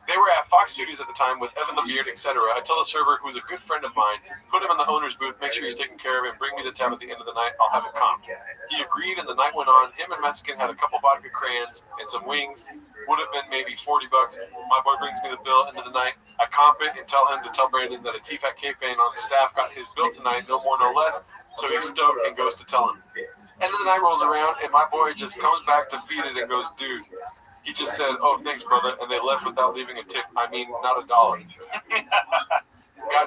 They were at Fox Studios at the time with Evan the Beard, etc. I tell the server, who's a good friend of mine, put him in the owner's booth, make sure he's taken care of, and bring me the tab at the end of the night. I'll have it comped. He agreed, and the night went on. Him and Mexican had a couple vodka crayons and some wings. Would have been maybe $40. My boy brings me the bill end of the night. I comp it and tell him to tell Brandon that a T-Fat K-Fan on the staff got his bill tonight, no more, no less. So he's stoked and goes to tell him. End of the night rolls around, and my boy just comes back defeated and goes, dude, he just said, oh, thanks, brother, and they left without leaving a tip. I mean, not $1. God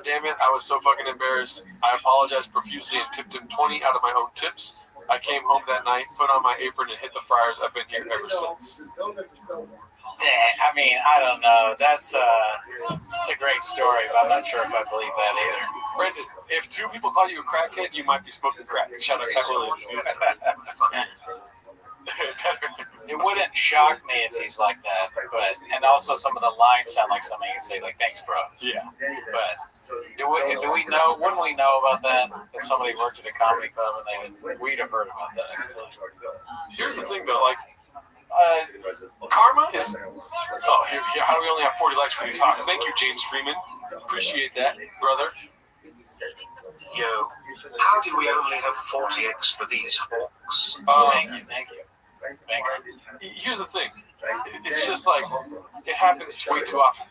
damn it, I was so fucking embarrassed. I apologized profusely and tipped him 20 out of my own tips. I came home that night, put on my apron, and hit the fryers. I've been here ever since. I mean, I don't know. That's a great story, but I'm not sure if I believe that either. Brandon, if two people call you a crackhead, you might be smoking crack. Shout out Cat Williams. It wouldn't shock me if he's like that, but and also some of the lines sound like something you'd say, like, thanks, bro. Yeah. But do we know, wouldn't we know about that if somebody worked at a comedy club and we'd have heard about that, I feel like. Here's the thing, though, like, karma is, how do we only have 40 likes for these hawks? Thank you, James Freeman. Appreciate that, brother. Yo, how do we only have 40x for these hawks? Thank you. Here's the thing. It's just like, it happens way too often.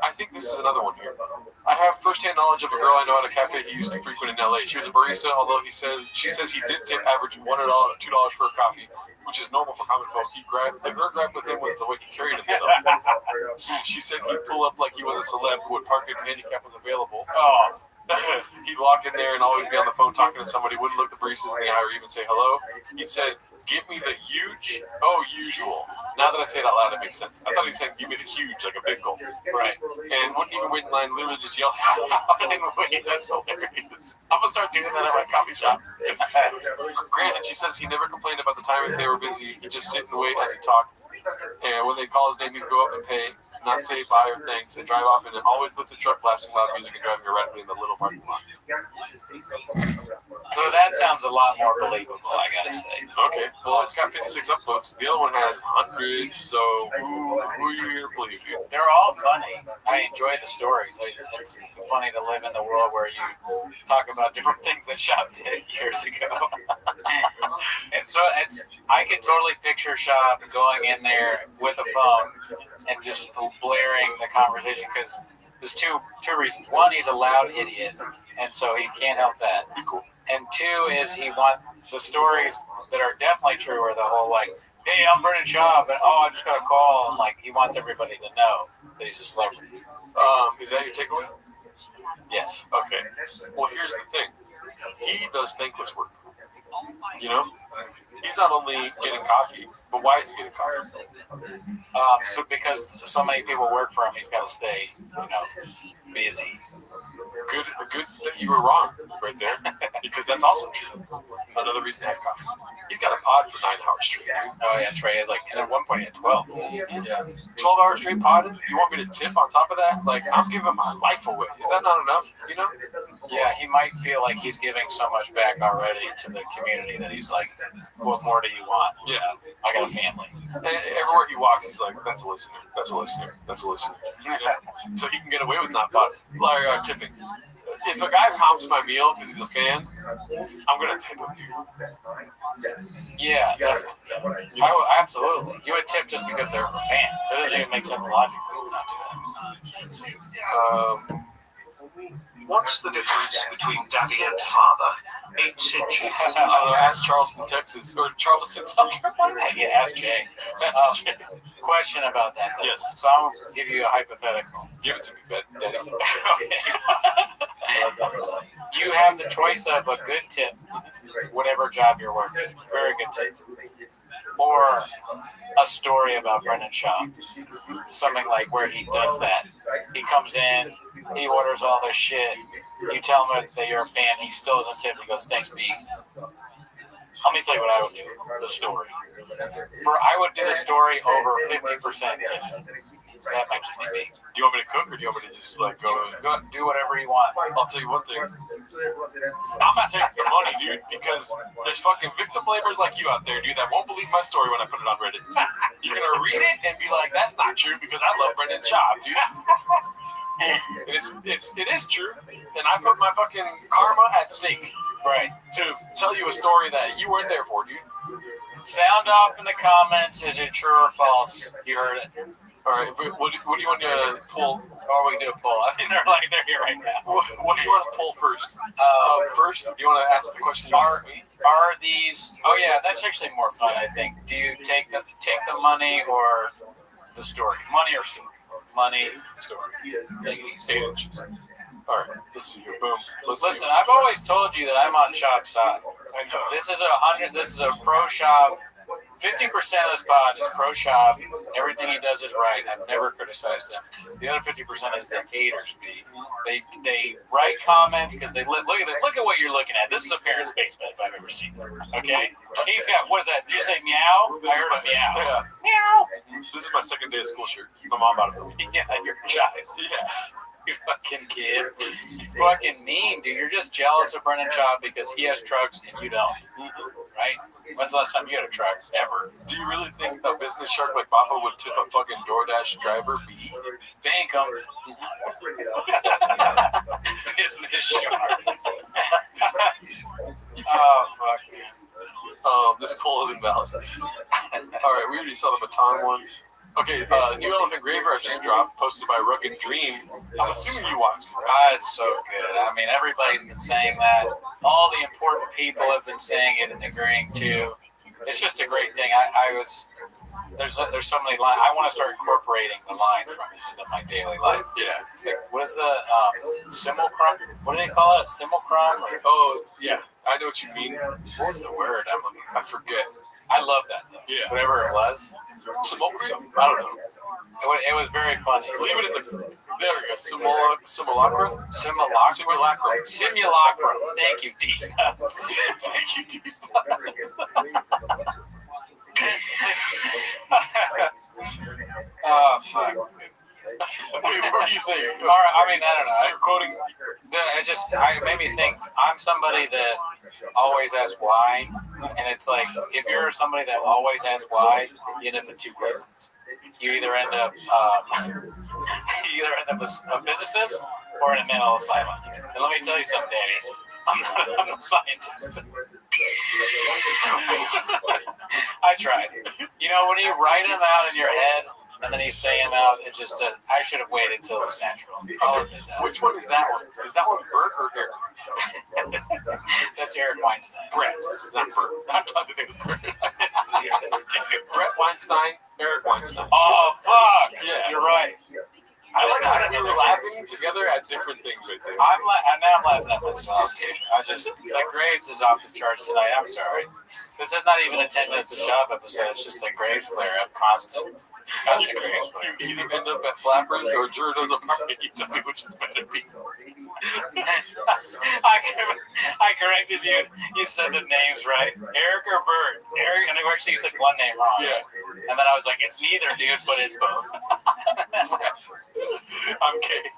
I think this is another one here. I have first-hand knowledge of a girl I know at a cafe he used to frequent in LA. She was a barista, although she says he did tip average $1 or $2 for a coffee, which is normal for common folk. The girl grabbed with him was the way he carried himself. She said he'd pull up like he was a celeb who would park if handicap was available. He'd walk in there and always be on the phone talking to somebody, wouldn't look the baristas in the eye or even say hello. He said, give me the huge, usual. Now that I say it out loud, it makes sense. I thought he said, give me the huge, like a big goal. Right. And wouldn't even wait in line, literally just yell, wait, that's hilarious. I'm going to start doing that at my coffee shop. Granted, she says he never complained about the time if they were busy. He'd just sit and wait as he talked. And when they call his name, he'd go up and pay, not say bye or thanks, and drive off, and then always lift the truck, blasting loud music and driving erratically in the little parking lot. So that sounds a lot more believable, I gotta say. Okay, well, it's got 56 upvotes. The other one has hundreds, so who are you here to believe? They're all funny. I enjoy the stories. It's funny to live in the world where you talk about different things that Shop did years ago. And so I could totally picture Shop going in there with a phone and just blaring the conversation, because there's two reasons. One, he's a loud idiot, and so he can't help that. And two is he wants the stories that are definitely true are the whole like, hey, I'm Brennan Schaub, and I just got a call, and like he wants everybody to know that he's a celebrity. Is that your takeaway? Yes. Okay. Well, here's the thing. He does thankless work. You know? He's not only getting coffee, but why is he getting coffee? So because so many people work for him, he's got to stay, busy. Good that you were wrong right there, because that's also true. Another reason to have coffee. He's got a pod for 9 hours straight. Oh, yeah, that's right. It's like, and at one point he had 12. Yeah. 12 hours straight podded? You want me to tip on top of that? Like, I'm giving my life away. Is that not enough? You know? Yeah, he might feel like he's giving so much back already to the community that he's like, what more do you want? Yeah. I got a family. And everywhere he walks, he's like, that's a listener. That's a listener. That's a listener. Yeah. So he can get away with not tipping. If a guy comps my meal because he's a fan, I'm going to tip him. Yeah, definitely. Absolutely. You would tip just because they're a fan. That doesn't even make sense logically to not do that. What's the difference between daddy and father? 8 inches. Ask Charleston, Texas, or Charleston, South Carolina. Yeah, ask Jay. Question about that, though. Yes. So I'm going to give you a hypothetical. Give it to me, Daddy. You have the choice of a good tip, whatever job you're working, very good tip, or a story about Brendan Schaub, something like where he does that. He comes in, he orders all this shit, you tell him that you're a fan, he still doesn't tip, he goes, thanks, B. Let me tell you what I would do, the story. I would do the story over 50% tip. That might just be me. Do you want me to cook, or do you want me to just go do whatever you want? I'll tell you one thing. I'm not taking the money, dude. because there's fucking victim blamers like you out there, dude, that won't believe my story when I put it on Reddit. You're gonna read it and be like, that's not true because I love Brendan Schaub, dude. And it is true, and I put my fucking karma at stake, right, to tell you a story that you weren't there for, dude. Sound off in the comments. Is it true or false? You heard it. All right. What do you want to pull? Or we do a poll. I mean, they're here right now. What do you want to pull first? First, do you want to ask the question? Are these? Oh yeah, that's actually more fun. I think. Do you take the money or the story? Money or story? Money, story. All right, let's see here. Boom. Listen, I've always told you that I'm on Schaub's side. I know. This is a pro Schaub. 50% of this pod is pro Schaub. Everything he does is right. I've never criticized him. The other 50% is the haters. They write comments because they look at what you're looking at. This is a parent's basement if I've ever seen it. Okay? He's got, what is that? Did you say meow? I heard a meow. Yeah. Meow. This is my second day of school shirt. My mom bought it for me. Yeah, you're shy. Yeah. You fucking kid. Fucking mean, dude. You're just jealous of Brendan Schaub because he has trucks and you don't. Right? When's the last time you had a truck? Ever. Do you really think a business shark like Papa would tip a fucking DoorDash driver? Thank him. Business shark. Oh, fuck. This poll is invalid. All right, we already saw the baton one. Okay, New Elephant Graveyard just dropped, posted by Rugged Dream. I'm assuming you watched it, right? It's so good. I mean, everybody's been saying that. All the important people have been saying it and agreeing too. It's just a great thing. There's so many lines. I want to start incorporating the lines from it into my daily life. Yeah. What is the simulacrum? What do they call it? A simulacrum? Oh, yeah. I know what you mean. What's the word? I forget. I love that though. Yeah. Whatever it was. Simulacrum? I don't know. It was very funny. Leave it at there we go. Simulacrum? Simulacrum. Thank you, D. Thank you, D. Oh, fuck. What are you saying? All right, I mean, I don't know. I'm quoting. It made me think. I'm somebody that always asks why, and it's like if you're somebody that always asks why, you end up in two places. You either end up a physicist or in a mental asylum. And let me tell you something, Danny. I'm a scientist. I tried. You know, when you write them out in your head and then you say them out, it just I should have waited till it was natural. Which one is that one? Is that one Bert or Eric? That's Eric Weinstein. Brett. It's not Bert. I'm talking to Bert. Brett Weinstein, Eric Weinstein. Oh, fuck. Yeah. You're right. I like how we're laughing together at different things right there. I'm laughing at myself, dude. That Graves is off the charts tonight. I'm sorry. This is not even a 10 minutes of Shop episode. It's just like Graves flare up constant. Constant Graves flare. You either end up at Flappers or Drew does a party. Tell me which is better. I corrected you. You said the names right. Eric or Bert? Eric, and actually you said one name wrong. Yeah. And then I was like, it's neither, dude, but it's both. I'm kidding.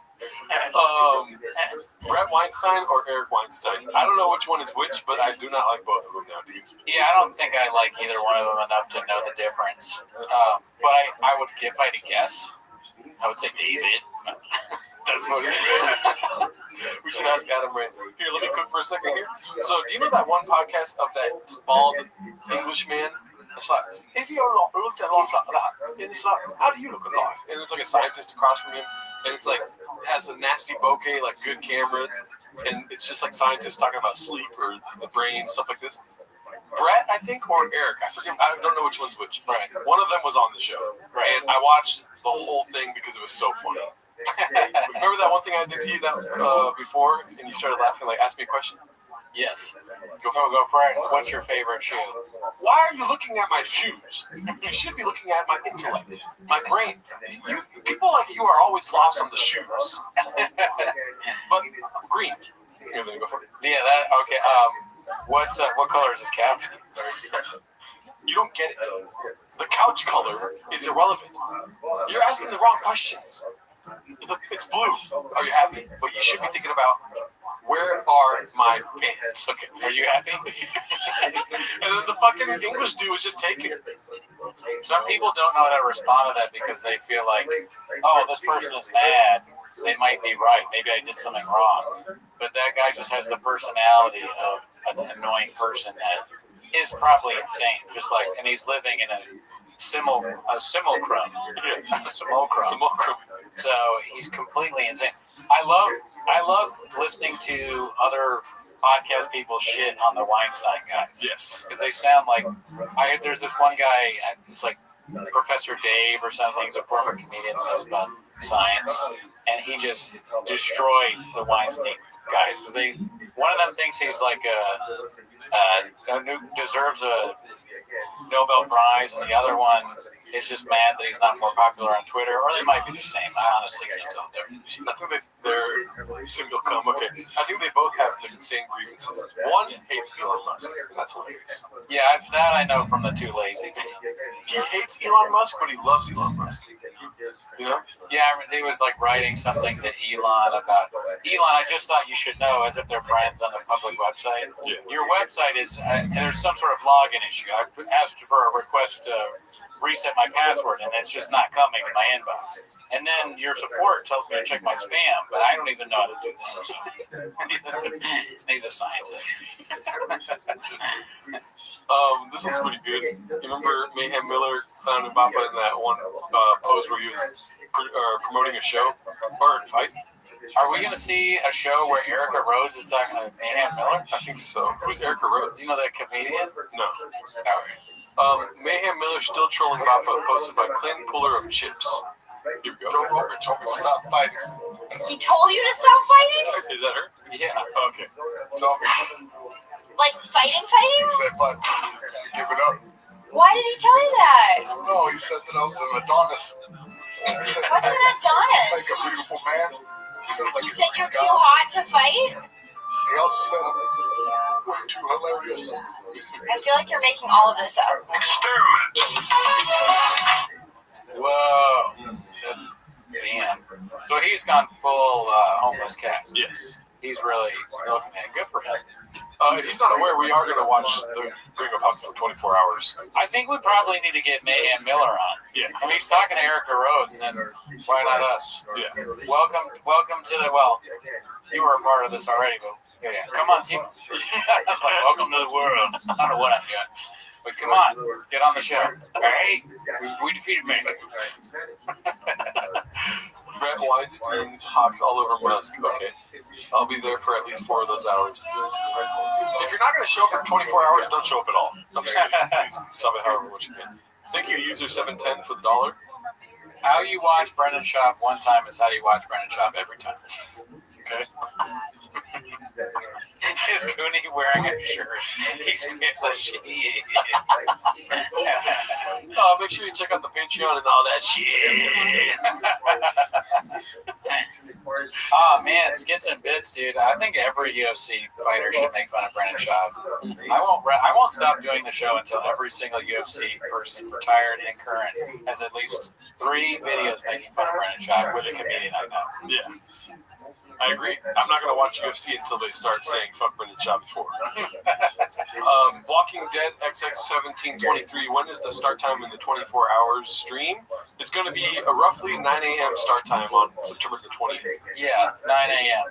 Brett Weinstein or Eric Weinstein? I don't know which one is which, but I do not like both of them now, dude. Yeah, I don't think I like either one of them enough to know the difference. But I would, if I had to guess, I would say David. That's what it is. We should ask Adam Randler. Here, let me cook for a second here. So, do you know that one podcast of that bald English man? It's like, if you looked at life like that, and it's like, how do you look at life? And it's like a scientist across from him, and it's like, has a nasty bokeh, like good cameras, and it's just like scientists talking about sleep or the brain, stuff like this. Brett, I think, or Eric, I forget, I don't know which one's which. Right. One of them was on the show, and I watched the whole thing because it was so funny. Remember that one thing I did to you that before, and you started laughing, like, ask me a question? Yes. Go for it. What's your favorite shoe? Why are you looking at my shoes? You should be looking at my intellect, my brain. People like you are always lost on the shoes. But green. Here, let me go for it. Yeah, okay. What color is this couch? You don't get it. The couch color is irrelevant. You're asking the wrong questions. It's blue. Are you happy? But you should be thinking about Where are my pants? Okay, are you happy? And then the fucking English dude was just taking it. Some people don't know how to respond to that because they feel like, oh, this person is mad. They might be right. Maybe I did something wrong. But that guy just has the personality of an annoying person that is probably insane. Just like, and he's living in a simulacrum. So he's completely insane. I love listening to other podcast people shit on the Weinstein guys. Yes, because they sound like there's this one guy. It's like Professor Dave or something. He's a former comedian that knows about science, and he just destroys the Weinstein guys because one of them thinks he's like deserves a Nobel Prize, and the other one is just mad that he's not more popular on Twitter, or they might be the same. I honestly can't tell the difference. I think they're single come. Okay, I think they both have the same grievances. One hates Elon Musk, and that's hilarious. Yeah, that I know from the Too Lazy. He hates Elon Musk, but he loves Elon Musk. You know? Yeah, he was like writing something to Elon about Elon. I just thought you should know, as if they're friends on the public website. Yeah. Your website is there's some sort of login issue. I asked for a request to reset my password, and it's just not coming in my inbox. And then your support tells me to check my spam, but I don't even know how to do that. So, he's a scientist. This one's pretty good. You remember Mayhem Miller clowning Bappa in that one pose where he was promoting a show or a fight? Are we going to see a show where Erica Rhodes is talking to Mayhem Miller? I think so. Who's Erica Rhodes? Do you know that comedian? No. All right. Mayhem Miller still trolling Bappa, posted by Clinton Puller of Chips. Here we go. Joe Rogan told me to stop fighting. He told you to stop fighting? Is that her? Yeah. Okay. Told me. Like fighting? He said, but give it up. Why did he tell you that? I don't know. He said that I was an Adonis. What's an Adonis? Like a beautiful man. He said you're too hot to fight? He also said I'm way too hilarious. I feel like you're making all of this up. Experiment. Whoa. Damn. So he's gone full homeless cat. Yes. He's really milking it. Good for him. If he's not aware, we are going to watch the Gringo Pups for 24 hours. I think we probably need to get Mayhem Miller on. Yeah. I mean, he's talking to Erica Rhodes, and why not us? Yeah. Welcome to the, you were a part of this already, but yeah. Come on, team. It's like, welcome to the world. I don't know what I'm doing. But come on, get on the show. All right? We defeated Mayhem. Brett Weinstein hawks all over Musk. Okay. I'll be there for at least 4 of those hours. If you're not going to show up for 24 hours, don't show up at all. I'm just kidding. Sub it however much you can. Thank you, user 710 for the $1. How you watch Brendan Schaub one time is how you watch Brendan Schaub every time. Okay? Is Cooney wearing a shirt? He's make sure you check out the Patreon and all that shit. Oh man, skits and bits, dude. I think every UFC fighter should make fun of Brendan Schaub. I won't stop doing the show until every single UFC person, retired and current, has at least 3 videos making fun of Brendan Schaub with a comedian I know. Yeah. I agree. I'm not going to watch UFC until they start saying fuck Brendan Schaub before. Walking Dead XX1723. When is the start time in the 24 hours stream? It's going to be a roughly 9 a.m. start time on September the 20th. Yeah, 9 a.m.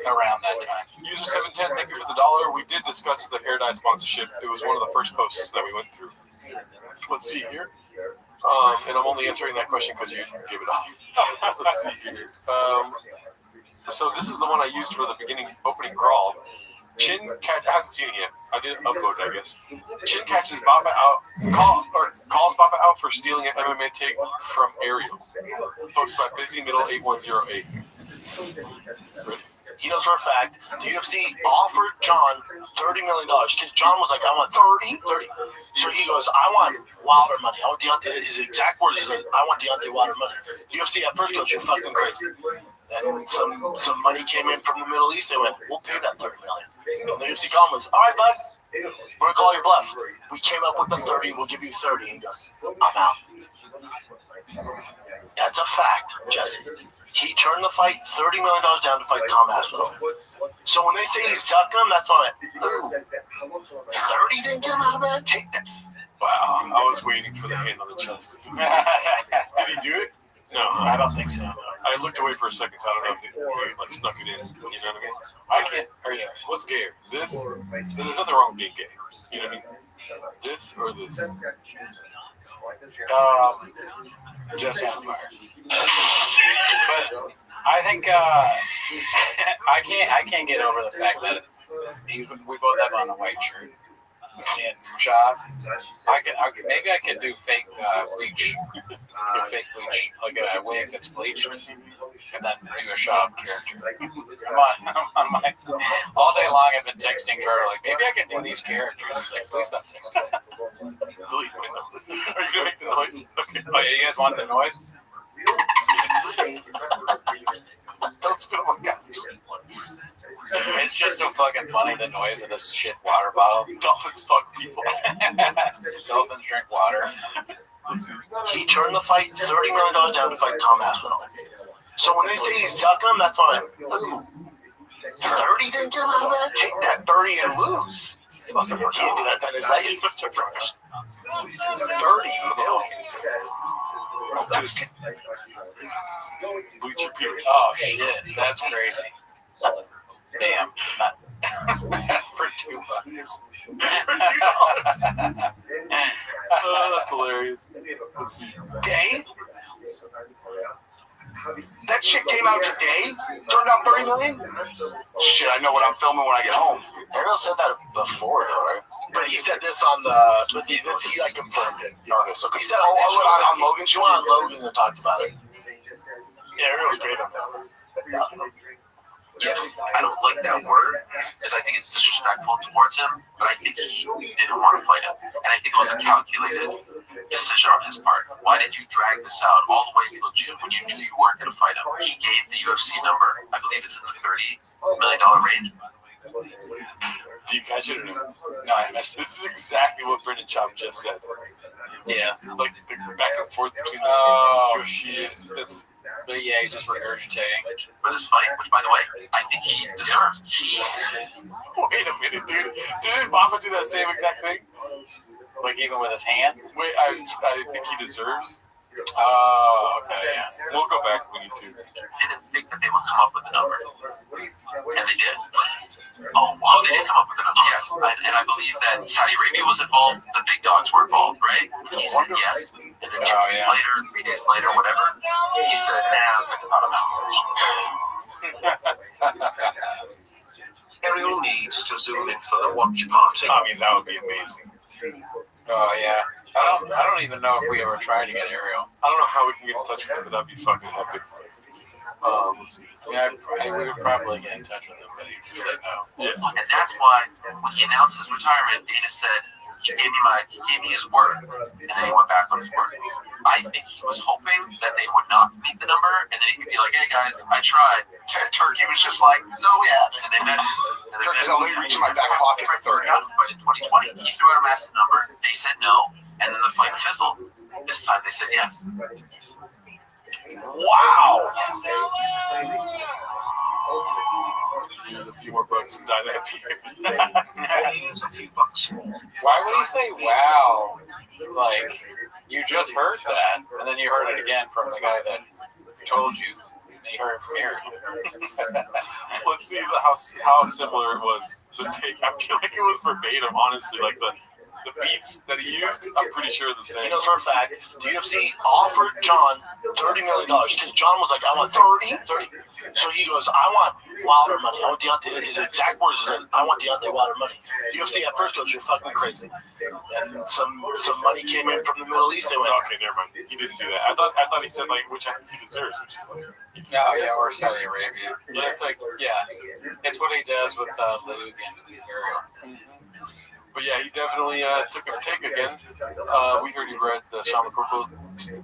around that time. User 710, thank you for the $1. We did discuss the hair dye sponsorship. It was one of the first posts that we went through. Let's see here. And I'm only answering that question because you gave it off. Let's see here. So this is the one I used for the opening crawl. Chin catch. I haven't seen it yet. I didn't upload it, I guess. Chin catches Bappa out. Calls Bappa out for stealing an MMA take from Ariel. Folks by Busy Middle 8108. He knows for a fact the UFC offered John $30 million because John was like, I want 30. So he goes, I want Wilder money. I want Deontay. His exact words is, I want Deontay Wilder money. UFC at first goes, you're fucking crazy. And some money came in from the Middle East. They went, we'll pay that $30 million. And the UFC called him, all right, bud, we're gonna call your bluff. We came up with the 30. We'll give you 30. And he goes, I'm out. That's a fact, Jesse. He turned the fight $30 million down to fight Tom Aspinall. So when they say he's ducking him, that's on it. Ooh, 30 didn't get him out of bed? Take that. Wow, I was waiting for the hand on the chest. Did he do it? No, I don't think so. I looked away for a second, so I don't know if he like snuck it in. You know what I mean? I can't. What's gayer? This? There's nothing wrong with being gay. You know what I mean? This or this? Just on fire. But I think I can't get over the fact that we both have on a white shirt. And Shab, maybe I could do fake bleach, like a wig that's bleached, and then do a Shab character. I'm like, all day long I've been texting Turtle, like, maybe I could do these characters. He's like, please stop texting. Delete my number. Are you gonna make the noise? Okay. Oh, yeah, you guys want the noise? Don't spit on my couch. It's just so fucking funny, the noise of this shit water bottle. Dolphins fuck people. Dolphins drink water. He turned the fight $30 million down to fight Tom Aspinall. So when they say he's ducking him, that's on it. Ooh, 30 didn't get him out of bed? Take that 30 and lose. He must have worked out. That is nice. He must have worked. 30 million. Bleach your peers. Oh shit, that's crazy. Damn. For $2. For $2. That's hilarious. Let's see. Dave? That shit came out today? Turned out $30 million? Shit, I know what I'm filming when I get home. Ariel said that before, though, right? But he said this on the. But he like confirmed it. Okay, so he said on Logan. She went on Logan and talked about it. Yeah, Ariel's great on that. Yeah, I don't like that word, because I think it's disrespectful towards him, but I think he didn't want to fight him. And I think it was a calculated decision on his part. Why did you drag this out all the way until June when you knew you weren't going to fight him? He gave the UFC number, I believe it's in the $30 million range. Do you catch it or no? No, I missed it. This is exactly what Brendan Chop just said. Yeah. Like the back and forth between the UFC. But yeah, he's just regurgitating. For this fight, which by the way, I think he deserves. Wait a minute, dude. Didn't Baba do that same exact thing? Like even with his hand? Wait, I think he deserves. Oh, okay. Yeah. We'll go back when we need to. Didn't think that they would come up with a number. And they did. Oh, wow, they did come up with a number, yes. And I believe that Saudi Arabia was involved, the big dogs were involved, right? He said yes. And then 2 days later, 3 days later, whatever, he said, nah, it's like about a mountain. Ariel needs to zoom in for the watch party. I mean, that would be amazing. Oh, yeah. I don't even know if we ever tried to get Ariel. I don't know how we can get in touch with him, but that'd be fucking epic. Let's see. Yeah, we would probably get in touch with him, but he just said no. Yeah. And that's why when he announced his retirement, Dana said he gave me his word, and then he went back on his word. I think he was hoping that they would not meet the number, and then he could be like, "Hey guys, I tried." Turkey was just like, "No, we haven't." And they met. Turkey's only reaching my back pocket for 30. But in 2020, he threw out a massive number. They said no, and then the fight fizzled. This time they said yes. Wow. Here's a few more bucks and die that here. Here's a few bucks. Why would he say wow? Like, you just heard that, and then you heard it again from the guy that told you. And you heard it from Aaron. Let's see how similar it was. The take. I feel like it was verbatim, honestly. Like the beats that he used, I'm pretty sure are the same. He knows for a fact, the UFC offered John $30 million because John was like, "I want 30. So he goes, "I want Wilder money. I want Deontay." His exact words is, "I want Deontay Wilder money." The UFC at first goes, "You're fucking crazy." And some money came in from the Middle East. They went, "Okay, never mind." He didn't do that. I thought he said like, which I think he deserves, which is like, or Saudi Arabia. Yeah, it's like, it's what he does with Luke and Ariel. But yeah, he definitely took a take again. We heard he read the Sean McCorkle thing.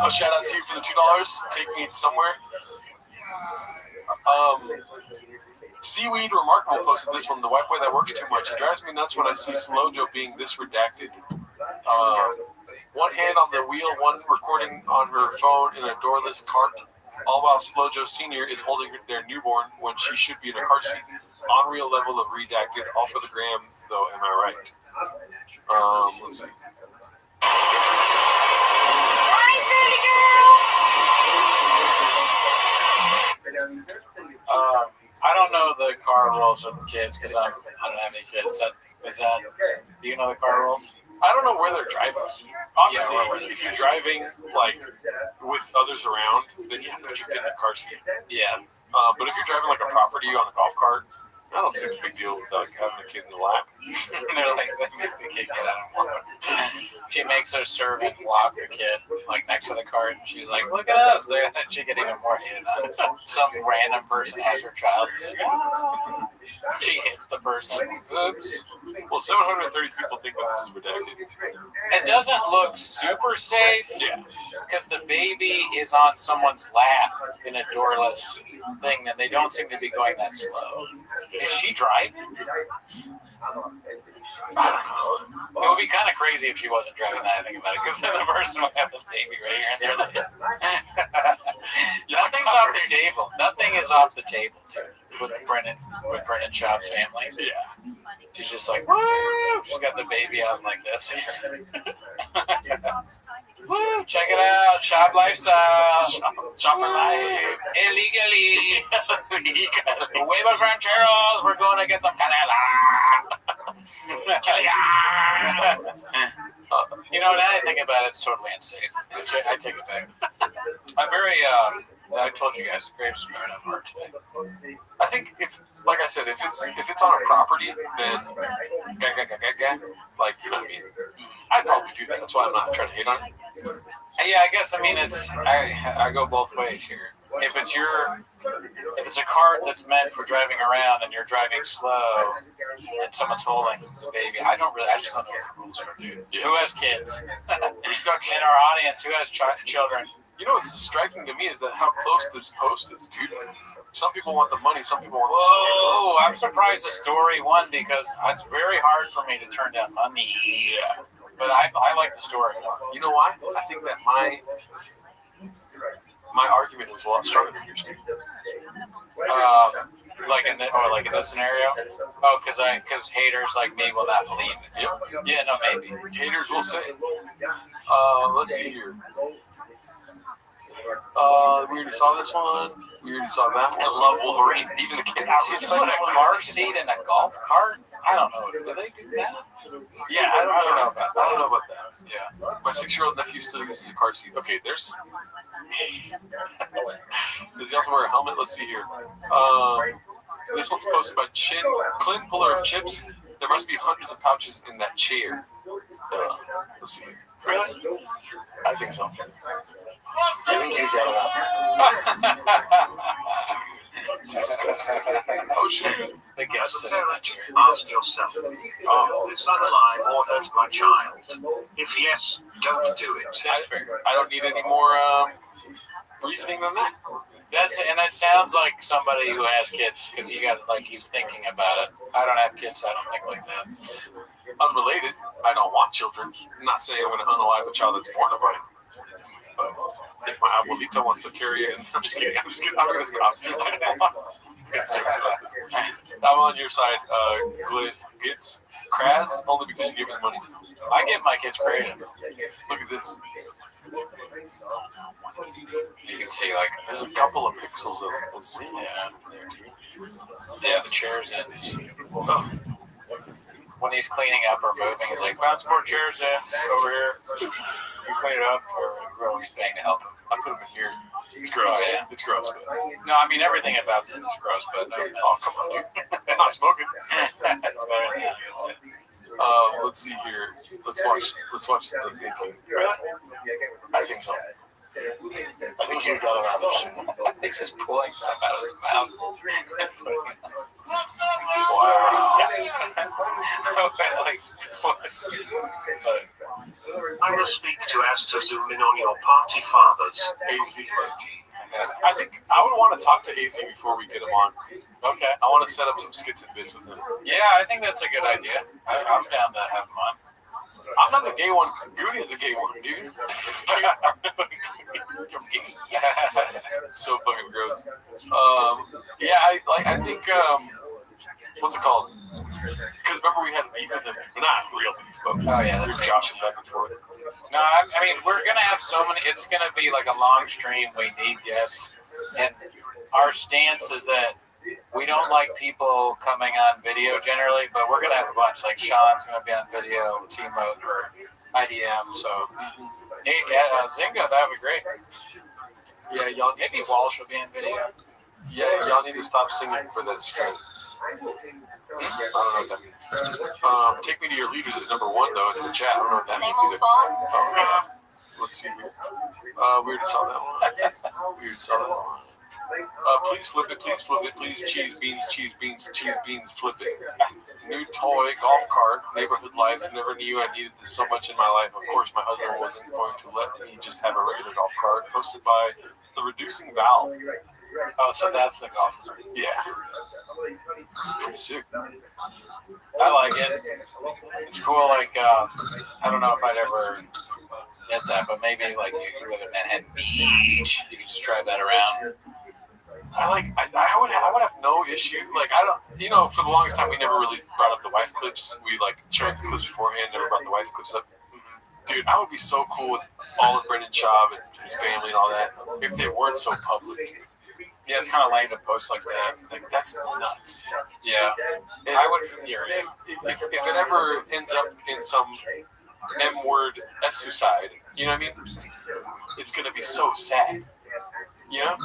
A shout out to you for the $2. Take me somewhere. Seaweed Remarkable posted this one. The white boy that works too much. It drives me nuts when I see Slow Joe being this redacted. One hand on the wheel, one recording on her phone in a doorless cart. All while Slow Joe Sr. is holding their newborn when she should be in a car seat. Unreal level of redacted. All for the gram, though. Am I right? Let's see. I don't know the car rules of kids because I don't have any kids. Do you know the car rules? I don't know where they're driving. Obviously, if you're driving like with others around, then you have to put your kid in the car seat. Yeah. But if you're driving like a property on a golf cart, I don't see a big deal with like having the kid in the lap. They're like, that makes the kid get out of water. She makes her servant walk the kid like next to the cart, and she's like, "Look at us!" Then she get even more hated on. Some random person has her child. She hits the person. Oops. Well, 730 people think that this is redacted. It doesn't look super safe. Yeah. Because the baby is on someone's lap in a doorless thing, and they don't seem to be going that slow. Is she driving? I don't know. It would be kind of crazy if she wasn't driving that. I think about it, because then the person would have the baby right here, and they're like, nothing's off the table. Nothing is off the table with Brennan Schaub's family. Yeah. She's just like, woo! She's got the baby out like this. Woo! Check it out, Schaub lifestyle. Shopper life. Illegally. Huevos rancheros. We're going to get some canela. You know, now I think about it, it's totally unsafe. I take it back. I'm very, I told you guys, Graves is very on work today. I think if, like I said, if it's on a property, then like, you know what I mean? I'd probably do that. That's why I'm not trying to hate on it. Yeah, I guess, I mean, I go both ways here. If it's a cart that's meant for driving around and you're driving slow and someone's holding the baby, I just don't know what the rules are, dude. Who has kids? Who's got in our audience? Who has children? You know what's striking to me is that how close this post is, dude. Some people want the money, some people want the story. Whoa, I'm surprised the story won because it's very hard for me to turn down money. Yeah. But I like the story. You know why? I think that my argument was a lot stronger than yours, dude. Like in this scenario? Oh, because haters like me will not believe it. Yep. Yeah, no, maybe. Haters will say. Let's see here. We already saw this one. We already saw that one. I love Wolverine. Even the kids. You put a car seat in a golf cart? I don't know. Do they do that? Yeah, I don't know about that. Yeah. My 6-year-old nephew still uses a car seat. Okay, does he also wear a helmet? Let's see here. This one's posted by Clint, puller of chips. There must be hundreds of pouches in that chair. Let's see here. Really? I think so. I think you got it Disgusting. Oh shit. The guest ask yourself, is unalive or hurt my child? If yes, don't do it. I don't need any more reasoning than that. It sounds like somebody who has kids because he's thinking about it. I don't have kids, so I don't think like that. Unrelated, I don't want children. I'm not saying I'm going to unalive a child that's born of it. But if my abuelita wants to carry it, I'm just kidding. I'm going to stop. I'm on your side. Gets Kraz only because you give his money. I give my kids credit. Look at this. You can see there's a couple of pixels of zinc. Yeah, the chairs in. When he's cleaning up or moving, he's like, found some more chairs over here. You clean it up, or he's paying to help him. I put them in here. It's gross. Oh, yeah. It's gross. No, I mean everything about this is gross, but no. Oh, come on, dude. I'm not smoking. Let's see here. Let's watch the thinking. I think so. I think you got it out. He's just pulling stuff out of his mouth. I will speak to Az to zoom in on your party fathers. AZ. I think I would want to talk to AZ before we get him on. Okay. I want to set up some skits and bits with him. Yeah, I think that's a good idea. I'm down to have him on. I'm not the gay one. Goody's the gay one, dude. So fucking gross. Yeah, I think what's it called? Because remember we had beef with them, not real beef, but we were joshing back and forth. No, I mean we're gonna have so many. It's gonna be like a long stream. We need guests, and our stance is that we don't like people coming on video generally, but we're gonna have a bunch. Like Sean's gonna be on video, T-Mode or IDM. So hey, Zynga, that would be great. Yeah, y'all. Maybe Walsh will be in video. Yeah, y'all need to stop singing for that stream. I don't know what that means. Take Me to Your Leaders is number 1 though in the chat. I don't know what that means either. Let's see here. We already saw that one. Please flip it, please flip it, please cheese beans, cheese beans, cheese beans, flip it. New toy, golf cart, neighborhood life. Never knew I needed this so much in my life. Of course, my husband wasn't going to let me just have a regular golf cart. Posted by The Reducing Valve. Oh, so that's the golf cart. Yeah. Pretty sick. I like it. It's cool. Like, I don't know if I'd ever get that, but maybe like you live in Manhattan Beach, you can just drive that around. I would have no issue. Like, I don't, for the longest time we never really brought up the wife clips. We like chose the clips beforehand, never brought the wife clips up. Dude, I would be so cool with all of Brendan Schaub and his family and all that if they weren't so public. Yeah, it's kind of lame to post like that. Like, that's nuts. Yeah. I would, if it ever ends up in some M-word suicide, you know what I mean? It's gonna be so sad. You know?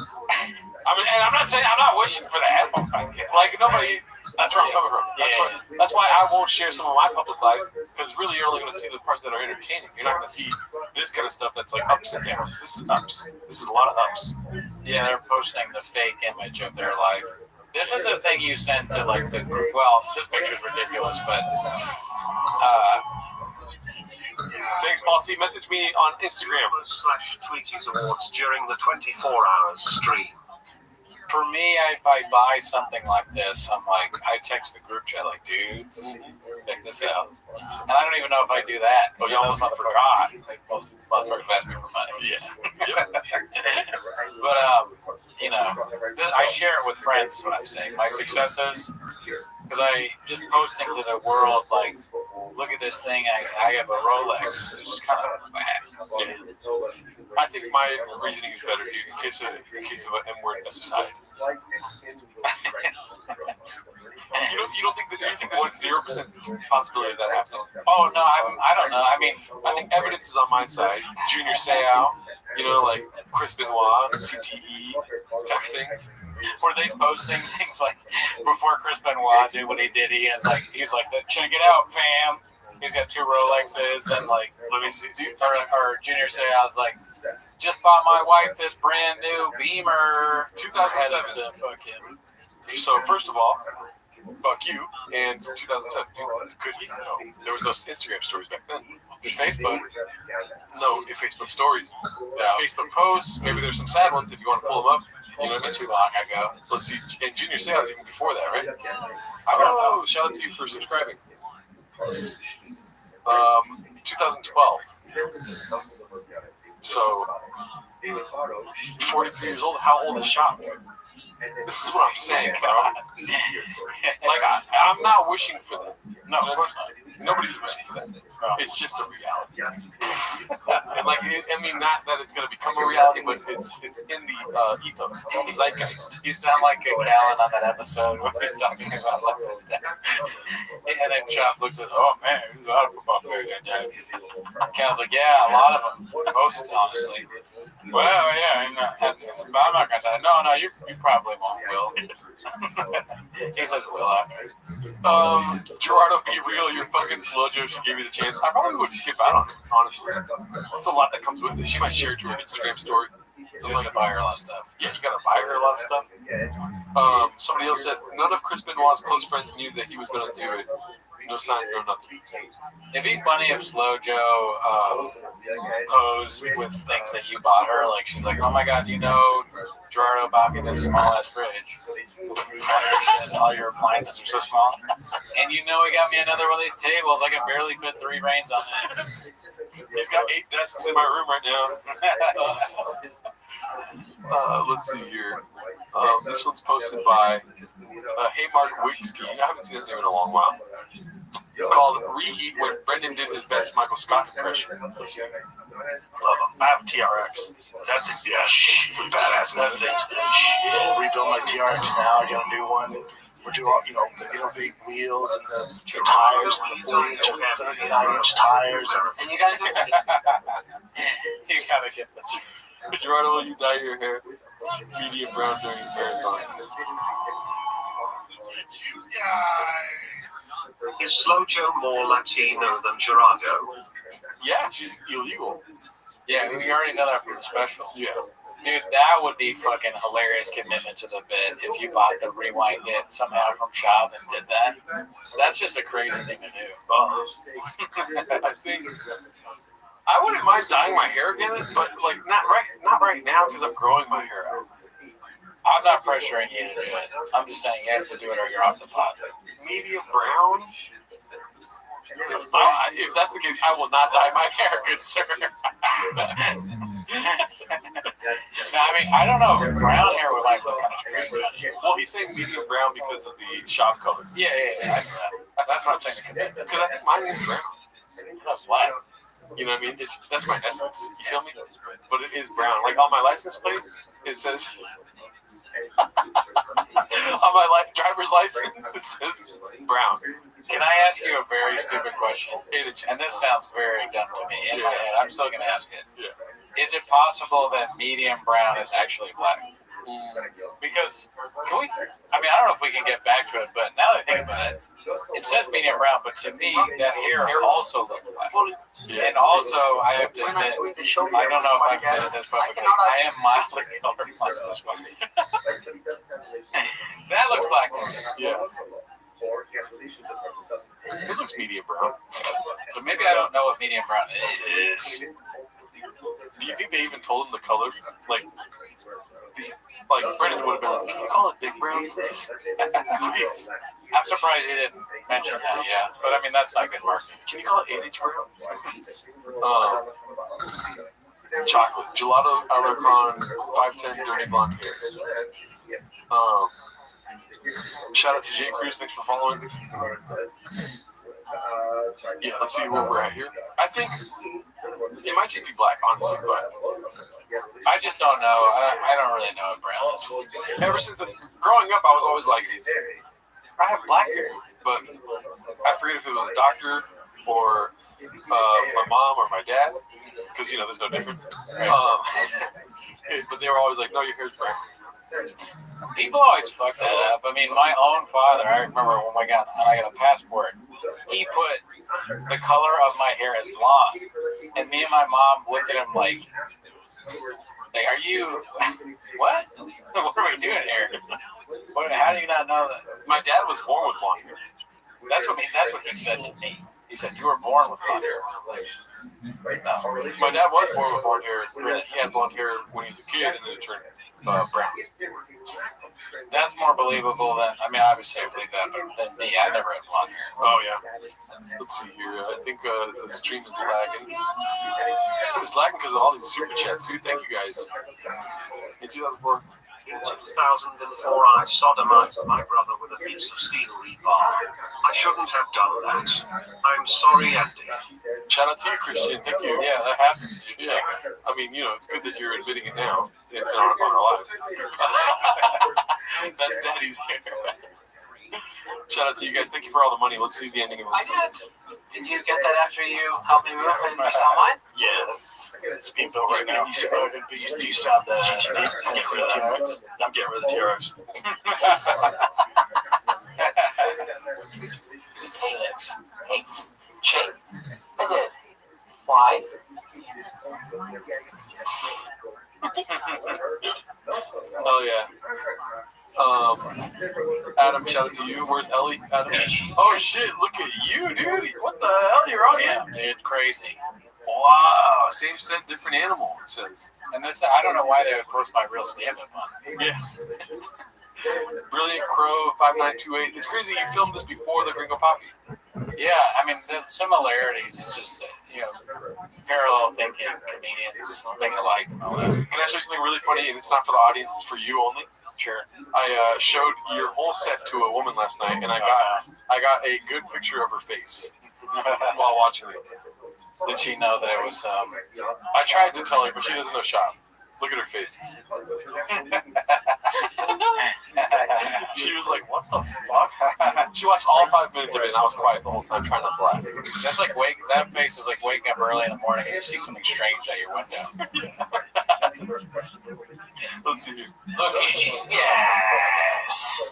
I mean, and I'm not wishing for that. Like, nobody, that's where I'm coming from. That's why I won't share some of my public life, because really you're only going to see the parts that are entertaining. You're not going to see this kind of stuff that's like ups and downs. This is ups. This is a lot of ups. Yeah, they're posting the fake image of their life. This is a thing you send to like the group. Well, this picture's ridiculous, but thanks, Paul C. Message me on Instagram. /Tweeties Awards during the 24 hours stream. For me, if I buy something like this, I'm like, I text the group chat like, dudes, check this out. And I don't even know if I do that. Oh, you almost forgot. Like, most motherfuckers ask me for money. Yeah. But, I share it with friends, is what I'm saying. My successes, because I just posting to the world, like, look at this thing, I have a Rolex. It's just kind of bad. Yeah. I think my reasoning is better, dude, in case of an M-word exercise. You don't think that there's 0% possibility of that happening? Oh no, I don't know. I mean, I think evidence is on my side. Junior Seau, like Chris Benoit, CTE type things. Were they posting things like before Chris Benoit did what he did? He's like, check it out, fam. He's got 2 Rolexes and like, let me see, dude. Or Junior Seau's like, just bought my wife this brand new Beamer. 2007. Fuck him. So first of all, fuck you. And 2007, could he? No, there was no Instagram stories back then. There's Facebook. No, Facebook stories. Facebook posts. Maybe there's some sad ones if you want to pull them up. You know what I mean? Too long ago. Let's see. And Junior Seau even before that, right? Oh, shout out to you for subscribing. 2012. So, 43 years old. How old is Shop? This is what I'm saying, Cal. Like, I'm not wishing for that. No, of course not. Nobody's wishing for that. It's just a reality. And like, I mean, not that it's going to become a reality, but it's in the ethos, it's in the zeitgeist. You sound like a Callan on that episode where he's talking about Lexus. And then Chop looks at, oh man, there's a lot of football players. Callan's like, yeah, a lot of them. Most, honestly. Well, yeah, I'm not gonna die. No, you probably won't, Will. He says Will after. Gerardo, be real, you're fucking slow, Joe. She gave you the chance. I probably would skip out on it, honestly. It's a lot that comes with it. She might share it to her Instagram story. You gotta buy her a lot of stuff. Yeah, you gotta buy her a lot of stuff. Somebody else said none of Chris Benoit's close friends knew that he was gonna do it. No signs, no nothing. It'd be funny if Slow Joe posed with things that you bought her. Like she's like, "Oh my God, you know, Gerardo bought me this small ass fridge. All your appliances are so small, and you know, he got me another one of these tables. I can barely fit 3 reins on it. He's got 8 desks in my room right now." Let's see here. This one's posted by Hey Mark Wigski. I haven't seen his name in a long while. Called Reheat when Brendan did his best Michael Scott impression. Let's see. Love them. I have a TRX. That thing's it's a badass. That thing's shit. Rebuild my TRX now. I got a new one. We're doing all, the innovate wheels and the tires and the 40-inch and 39-inch tires. And you gotta get you gotta get the Gerardo, will you dye your hair medium brown during your marathon? Is Slow Joe more Latino than Gerardo? Yeah, she's illegal. Yeah, we already know that from the special. Yeah. Dude, that would be fucking hilarious commitment to the bit if you bought the rewind it somehow from shop and did that. That's just a crazy thing to do. I think I wouldn't mind dyeing my hair again, but like not right now because I'm growing my hair out. I'm not pressuring you to do it. I'm just saying you have to do it or you're off the pot. Medium brown. If that's the case, I will not dye my hair, good sir. I don't know if brown hair would look kind of strange. Well, he's saying medium brown because of the shop color. Yeah. That's what I'm saying. Because I think mine is brown. That's black. You know what I mean? That's my essence. You feel me? But it is brown. Like on my license plate, it says. On my driver's license, it says brown. Can I ask you a very stupid question? And this sounds very dumb to me in my head. I'm still going to ask it. Yeah. Is it possible that medium brown is actually black? Because, can we, I don't know if we can get back to it, but now that I think about it, it says medium brown, but to me, that hair also looks black. Yeah. And also, I have to admit, I don't know if I can say this publicly, I am mildly colorblind this one. That looks black to me. Yeah. It looks medium brown. But maybe I don't know what medium brown is. Do you think they even told him the color? Like Brendan would have been like, can you call it big brown? Please. I'm surprised he didn't mention that, yeah. But that's not good marketing. Can you call it 8-inch brown? Chocolate. Gelato Alarcon 510 Dirty Blonde Hair. Shout out to Jay Cruz. Thanks for following. Yeah, let's see where we're at here. I think it might just be black, honestly, but I just don't know. I don't really know what brown is. Ever since growing up, I was always like, I have black hair, but I forget if it was a doctor or my mom or my dad, because there's no difference. But they were always like, no, your hair's brown. People always fuck that up. My own father, I remember when I got a passport, he put the color of my hair as blonde. And me and my mom looked at him like are you, what? What are we doing here? How do you not know that? My dad was born with blonde hair. That's what he said to me. He said, you were born with blonde hair. No. My dad was born with blonde hair. He had blonde hair when he was a kid, and then it turned brown. That's more believable than, obviously I believe that, but than me. I never had blonde hair. Oh, yeah. Let's see here. I think the stream is lagging. It's lagging because of all these super chats, dude. Thank you guys. In 2004. In 2004, I sodomized my brother with a piece of steel rebar. I shouldn't have done that. I'm sorry, Andy. Shout out to you, Christian. Thank you. Yeah, that happens, dude. Yeah. It's good that you're admitting it now. On our live. That's Daddy's hair. Shout out to you guys. Thank you for all the money. Let's see the ending of this. Did you get that after you helped me move and you saw mine? Yes. It's being built right now. You used to have the GTD. I'm getting rid of the TRX. I'm getting rid of the TRX. Hey, Shane, I did. Why? Oh, yeah. Adam, shout out to you. Where's Ellie? Adam. Oh shit! Look at you, dude. What the hell? You're on Yeah, dude, crazy. Wow, same scent, different animal. It says. And this, I don't know why they would post my real stand-up on. Yeah. Brilliant Crow 5928. It's crazy you filmed this before the Gringo Poppy. Yeah, I mean the similarities is just parallel thinking comedians think alike and all that. Can I show you something really funny? And it's not for the audience; it's for you only. Sure. I showed your whole set to a woman last night, and I got a good picture of her face while watching it. Did she know that it was? I tried to tell her, but she doesn't know shop. Look at her face. She was like, "What the fuck?" She watched all 5 minutes of it, and I was quiet the whole time, trying not to laugh. That's like that face is like waking up early in the morning and you see something strange at your window. Let's see here. Look at you. Yes.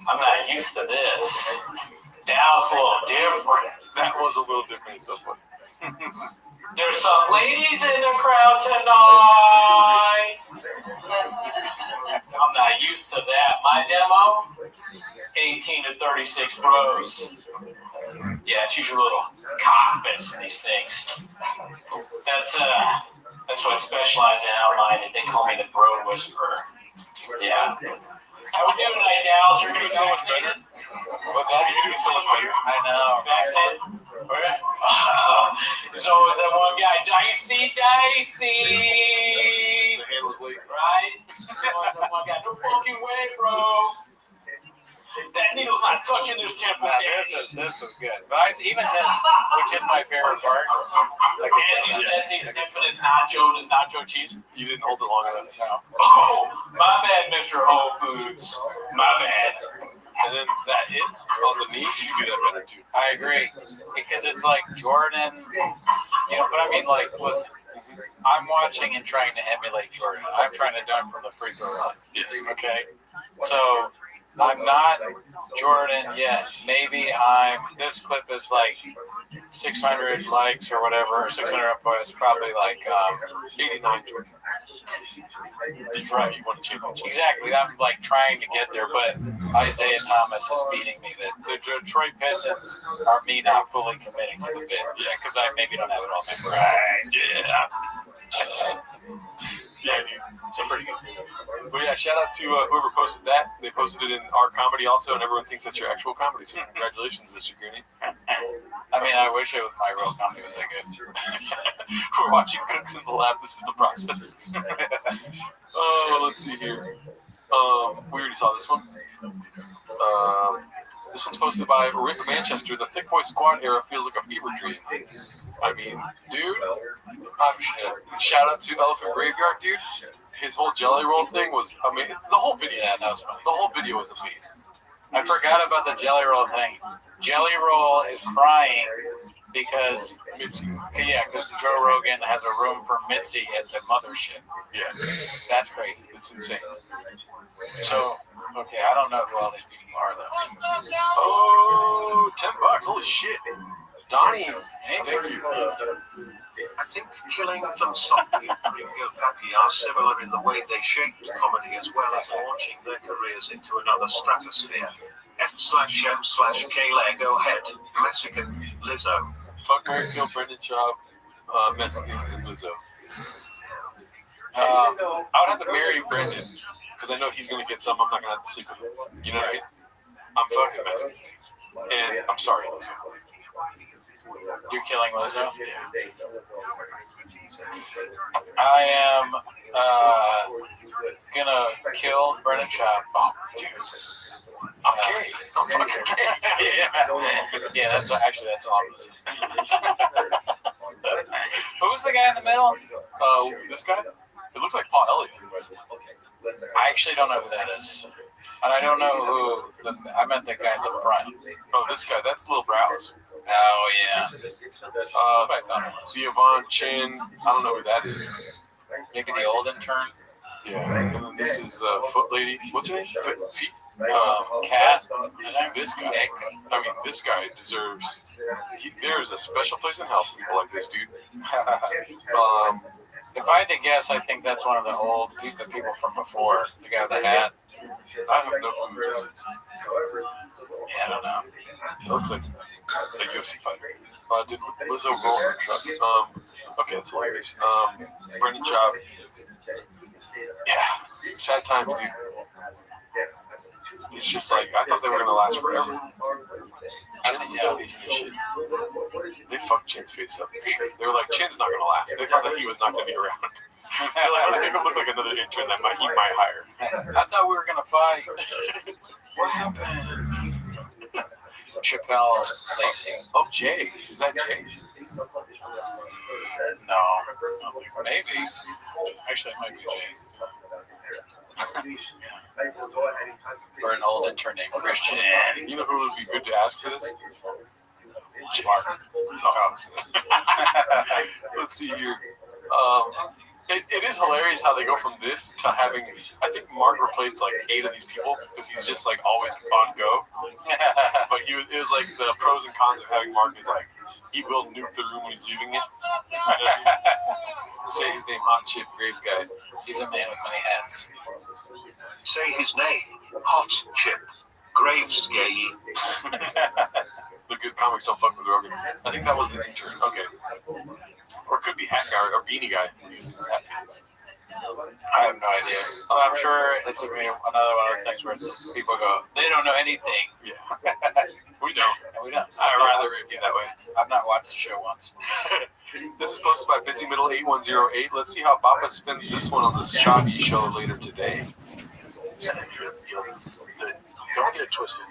I'm not used to this. Dallas a little different. That was a little different. It's so funny. There's some ladies in the crowd tonight. I'm not used to that. My demo, 18 to 36 bros. Yeah, it's usually little cockpits in these things. That's what I specialize in outlining. They call me the bro whisperer. Yeah. How we doing tonight, Dallas? You're doing so much better. What's that? You're doing so much better. I know. Vaccinated? So is that one guy, Dicey? The hand was late. Right? So is that one guy, no fucking way, bro. That needle's not touching this temple. This was good. But even this, which is my favorite part. Like, and you said the temple is nacho cheese. You didn't hold it long enough. No. Oh, my bad, Mr. Whole Foods. My bad. And then that hit on the knee, you can do that better too. I agree. Because it's like Jordan, but I mean, like, listen, I'm watching and trying to emulate Jordan. I'm trying to dunk from the free throw line. Yes. Okay? So, I'm not Jordan yet. Maybe this clip is like 600 likes or whatever, 600 upvotes, probably like 89 Jordan. That's right, you want to change. Exactly. I'm like trying to get there, but Isaiah Thomas is beating me. The Detroit Pistons are me not fully committing to the bit. Yeah, because I maybe don't have it all memorized. Yeah. Yeah, dude. So pretty good. Well, yeah, shout out to whoever posted that. They posted it in our comedy also, and everyone thinks that's your actual comedy. So congratulations, Mr. Gooney. I mean, I wish it was my real comedy was that good. We're watching Cooks in the Lab. This is the process. Let's see here. We already saw this one. This one's posted by Rick Manchester. The Thick Boy Squad era feels like a fever dream. I mean, dude, shout out to Elephant Graveyard, dude. His whole jelly roll thing was amazing. The whole video, that was funny. The whole video was amazing. I forgot about the Jelly Roll thing. Jelly Roll is crying because Mitzi. Because Joe Rogan has a room for Mitzi at the mothership. Yeah. That's crazy. It's insane. So, okay, I don't know who all these people are, though. Oh, $10. Holy shit. Donnie, thank you. I think Killing Them Softly and Ringo Pappy are similar in the way they shaped comedy as well as launching their careers into another stratosphere. F/M/K leg, go ahead. Mexican, Lizzo. Fuck Mary Kill, Brendan Schaub, Mexican, and Lizzo. I would have to marry Brendan because I know he's going to get some. I'm not going to have to sleep with him. You know what I mean? I'm fucking Mexican. And I'm sorry, Lizzo. You're killing Lizzo? Yeah. I am gonna kill Brendan Schaub. Oh, dude. I'm gay. I'm fucking gay. Yeah, that's all I'm Who's the guy in the middle? This guy? It looks like Paul Elliott. I actually don't know who that is. And I don't know who, I meant the guy in the front. Oh, this guy, that's Lil Browse. Oh, yeah. Yvonne Chin, I don't know who that is. Maybe the old intern? Yeah, and then this is Foot Lady. What's her name? Cat. This guy. I mean, this guy deserves. There's a special place in hell for people like this dude. If I had to guess, I think that's one of the old people from before. The guy with the hat. I have no clue who this is. Yeah, I don't know. It looks like a UFC fighter. Did Lizzo roll her truck? Okay, that's hilarious. Brendan Schaub. Yeah, sad times, dude. It's just like, I thought they were going to last forever. I think, yeah, they fucked Chin's face up. They were like, Chin's not going to last. They thought that he was not going to be around. They're like, let's make him look like another intern that he might hire. I thought we were going to fight. What happened? Chappelle, Lacey. Oh, Jay. Is that Jay? No. Maybe. Actually, it might be Jay. Or an old intern named Christian. You know who would be good to ask for this? Mark. Oh. Let's see here. It is hilarious how they go from this to having. I think Mark replaced like 8 of these people because he's just like always on go. But it was like the pros and cons of having Mark is like he will nuke the room when he's leaving it. Say his name, Hot Chip Graves, guys. He's a man with many hats. Say his name, Hot Chip Graves, gay. The good comics don't fuck with Rogan. I think that was the intern. Okay. Or it could be Hat Guy or Beanie Guy. I have no idea. I'm sure it's another one of those things where people go, they don't know anything. Yeah. We don't. We don't. I'd rather it be that way. I've not watched the show once. This is posted by Busy Middle 8108. Let's see how Papa spins this one on the Shaggy show later today. Don't get it twisted.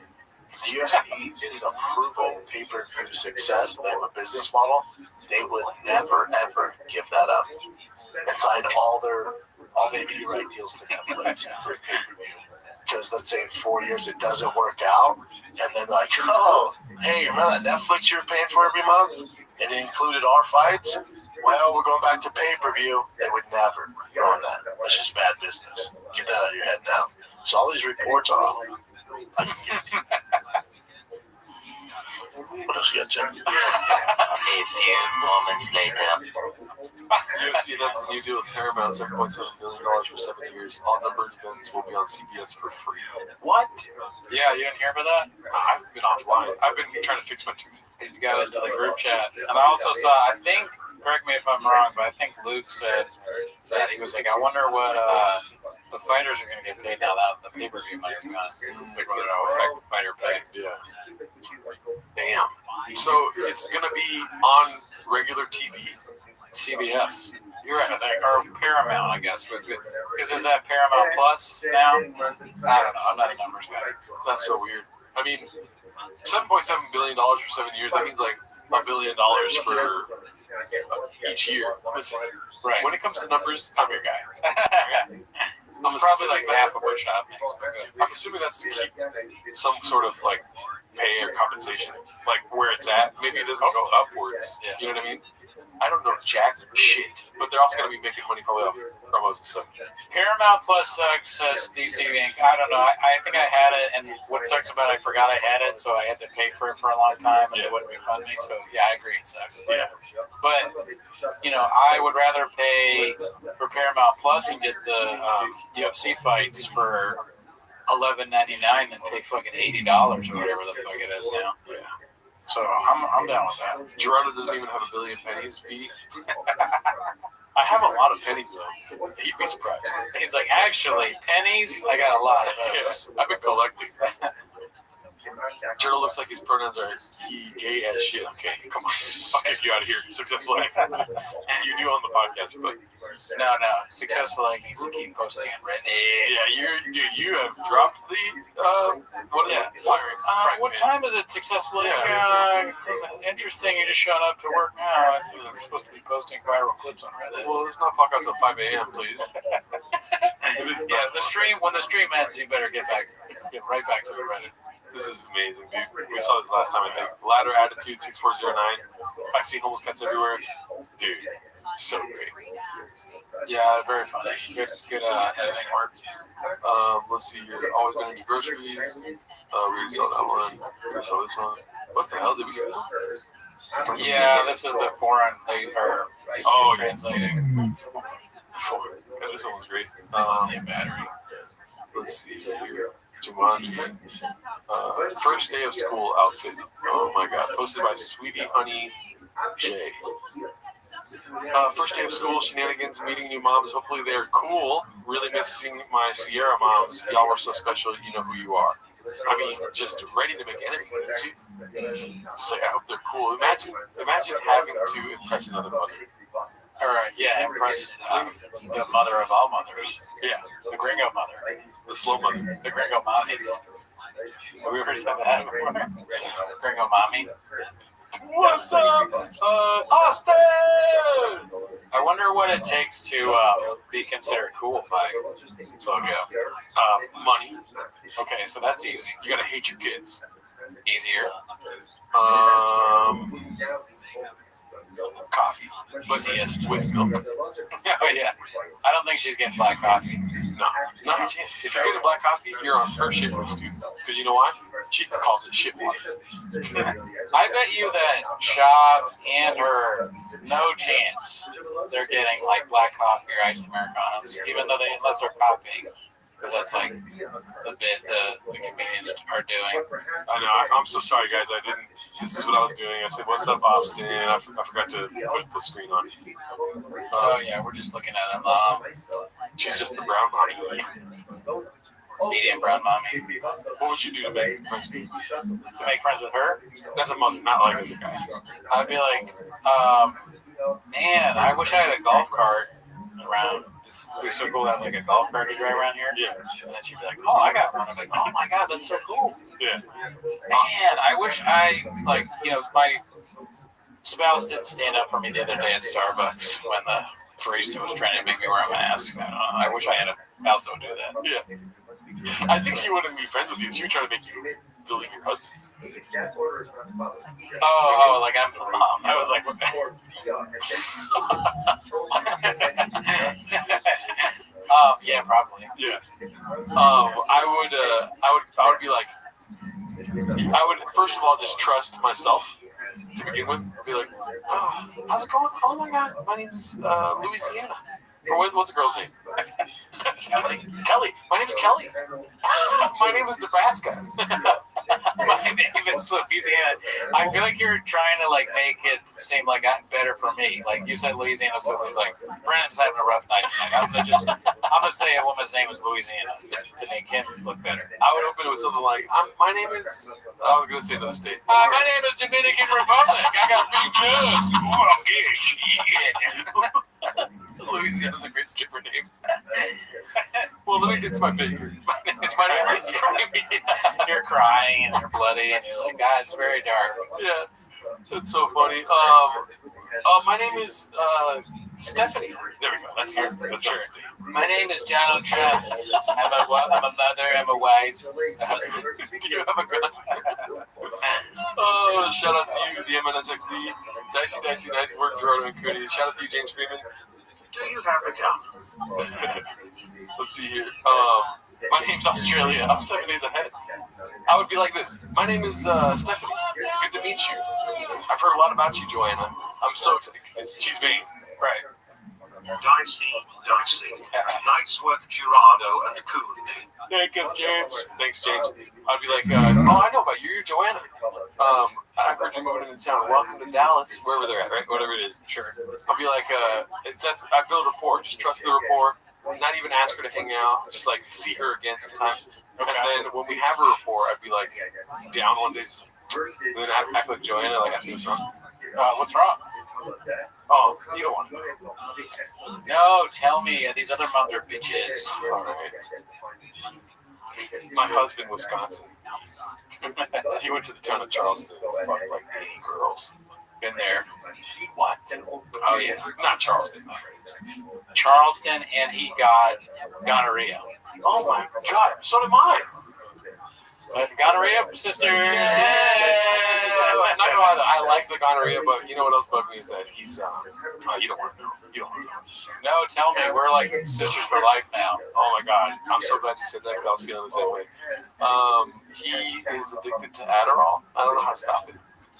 The UFC is a proven pay-per-view success. They have a business model. They would never, ever give that up and sign all their media right deals to Netflix for pay-per-view. Because let's say in 4 years it doesn't work out, and then like, oh, hey, remember that Netflix you're paying for every month? And it included our fights? Well, we're going back to pay-per-view. They would never go on that. That's just bad business. Get that out of your head now. So all these reports are all. What else you got, Jack? A few moments later. UFC announced a new deal with Paramount, $7.7 billion for 7 years. All numbered events will be on CBS for free. What? Yeah, you didn't hear about that? I've been offline. I've been trying to fix my tooth. He's got it to the group chat. And I also saw, I think, correct me if I'm wrong, but I think Luke said that he was like, I wonder what the fighters are going to get paid now that the pay-per-view money's gone. Like, whether it'll affect the fighter pay. Yeah. Damn. So it's going to be on regular TV. CBS. You're right, or Paramount, I guess. Because is that Paramount Plus now? I don't know. I'm not a numbers guy. That's so weird. I mean, $7.7 billion for 7 years. That means like $1 billion for each year. Listen, right. When it comes to numbers, I'm your guy. It's probably like half of what shop. I'm assuming that's to keep some sort of like pay or compensation, like where it's at. Maybe it doesn't go upwards. Yeah. You know what I mean? I don't know jack shit, but they're also going to be making money probably off promos and stuff. Paramount Plus sucks, says DC Inc. I don't know. I think I had it, and what sucks about it, I forgot I had it, so I had to pay for it for a long time, and it wouldn't refund me. So yeah, I agree, it sucks. Yeah. But I would rather pay for Paramount Plus and get the UFC fights for $11.99 than pay fucking $80 or whatever the fuck it is now. Yeah. So I'm down with that. Gerardo doesn't even have a billion pennies. I have a lot of pennies though. He'd be surprised. He's like, actually, pennies? I got a lot of those. Yes, I've been collecting. Gerardo looks like his pronouns are he gay as shit. Okay, come on. I'll kick you out of here. Successful egg. You do on the podcast, but no. Successful egg needs to keep posting it right. Yeah, you have dropped the what time is it? Successful egg. Interesting. You just showed up to work now. We're supposed to be posting viral clips on Reddit. Well, let's not fuck out till 5 a.m., please. Yeah, when the stream ends, you better get right back to the Reddit. This is amazing, dude. We saw this last time, I think. Ladder Attitude 6409. I see homeless cats everywhere. Dude, so great. Yeah, very funny. Good editing work. Let's see here. Always been into groceries. We already saw that one. We already saw this one. What the hell? Did we see this one? Yeah, this is the foreign. Translating. Yeah, this one was great. Battery. Let's see here. Jumanji. First day of school outfit. Oh my god. Posted by Sweetie Honey J. First day of school shenanigans, meeting new moms. Hopefully they're cool. Really missing my Sierra moms. Y'all were so special. You know who you are. I mean, just ready to make enemies. Just like, I hope they're cool. Imagine having to impress another mother. Impress the mother of all mothers. Yeah, the gringo mother. The slow mother. The gringo mommy. Have we ever said that before? Gringo mommy. What's up, Austin? I wonder what it takes to be considered cool by money. Okay, so that's easy. You gotta hate your kids. Easier. Coffee. Easiest with milk. Oh yeah. I don't think she's getting black coffee. No, not a chance. If you're getting black coffee, you're on her shit list too. Because you know why? She calls it shit water. I bet you that Shab and her, no chance they're getting like black coffee or iced Americanos, even though unless they're copying. Because that's like the bit the comedians are doing. I know. I'm so sorry, guys. This is what I was doing. I said, "What's up, Austin?" I forgot to put the screen on. We're just looking at him. She's just the brown mommy. Medium brown mommy. What would you do to make friends? To make friends with her? As a mother, not like as a guy. I'd be like, man, I wish I had a golf cart around. It'd be so cool to have like a golf cart to drive around here. Yeah. And then she'd be like, oh, I got one. I'm like, oh my god, that's so cool. Yeah. Man, I wish my spouse didn't stand up for me the other day at Starbucks when the barista was trying to make me wear a mask. I wish I had a spouse that would do that. Yeah. I think she wouldn't be friends with you. She would try to make you delete your husband. Oh, like I'm the mom. I was like, what the yeah, probably. Yeah. I would be like, I would first of all just trust myself to begin with. I'd be like, oh, how's it going? Oh my god, my name's Louisiana. Or what's the girl's name? Kelly. My name's Kelly. My name is Nebraska. My name is Louisiana. I feel like you're trying to like make it seem like better for me. Like you said Louisiana, so it's like Brandon's having a rough night tonight. I'm gonna say a woman's name is Louisiana to make him look better. I would open it with something like, my name is. I was gonna say another state. My name is Dominican Republic. I got big jugs. Ooh, I'm gay. Shit. Louisiana's a great stripper name. Well, let me get to my bit here. My name is You're crying and you're bloody and you're like, God, it's very dark. Yeah, it's so funny. My name is Stephanie. There we go. That's her. That's her. My name is Donald Trump. I'm a mother. I'm a wife. Do you have a gun? Oh, shout out to you, the MNSXD. Dicey, nice work, Gerardo and Cody. Shout out to you, James Freeman. Do you have a gun? Let's see here. My name's Australia. I'm 7 days ahead. I would be like this. My name is Stephanie. Good to meet you. I've heard a lot about you, Joanna. I'm so excited. She's vain. Right. Dicey. Nice work, Gerardo and Coon. Thank you, James. Thanks, James. I'd be like, oh, I know about you. You're Joanna. I heard you're moving into town. Welcome to Dallas, wherever they're at, right? Whatever it is. Sure. I'll be like, I build rapport. Just trust the rapport. Not even ask her to hang out. Just like see her again sometimes. And then when we have a rapport, I'd be like down one day. Just, and then I'd act like Joanna, like I think what's wrong. What's wrong? Oh, you don't want to know. No, tell me. These other moms are bitches. All right. My husband, Wisconsin. He went to the town of Charleston. Fucked like 80 girls. Been there. What? Oh yeah, not Charleston. Charleston, and he got gonorrhea. Oh my god, so did mine. Gonorrhea sisters. Not gonna lie, I like the gonorrhea, but you know what else bugged me is that he's you don't want to know. You don't want to know. No, tell me, we're like sisters for life now. Oh my god, I'm so glad you said that because I was feeling the same way. He is addicted to Adderall. I don't know how to stop it.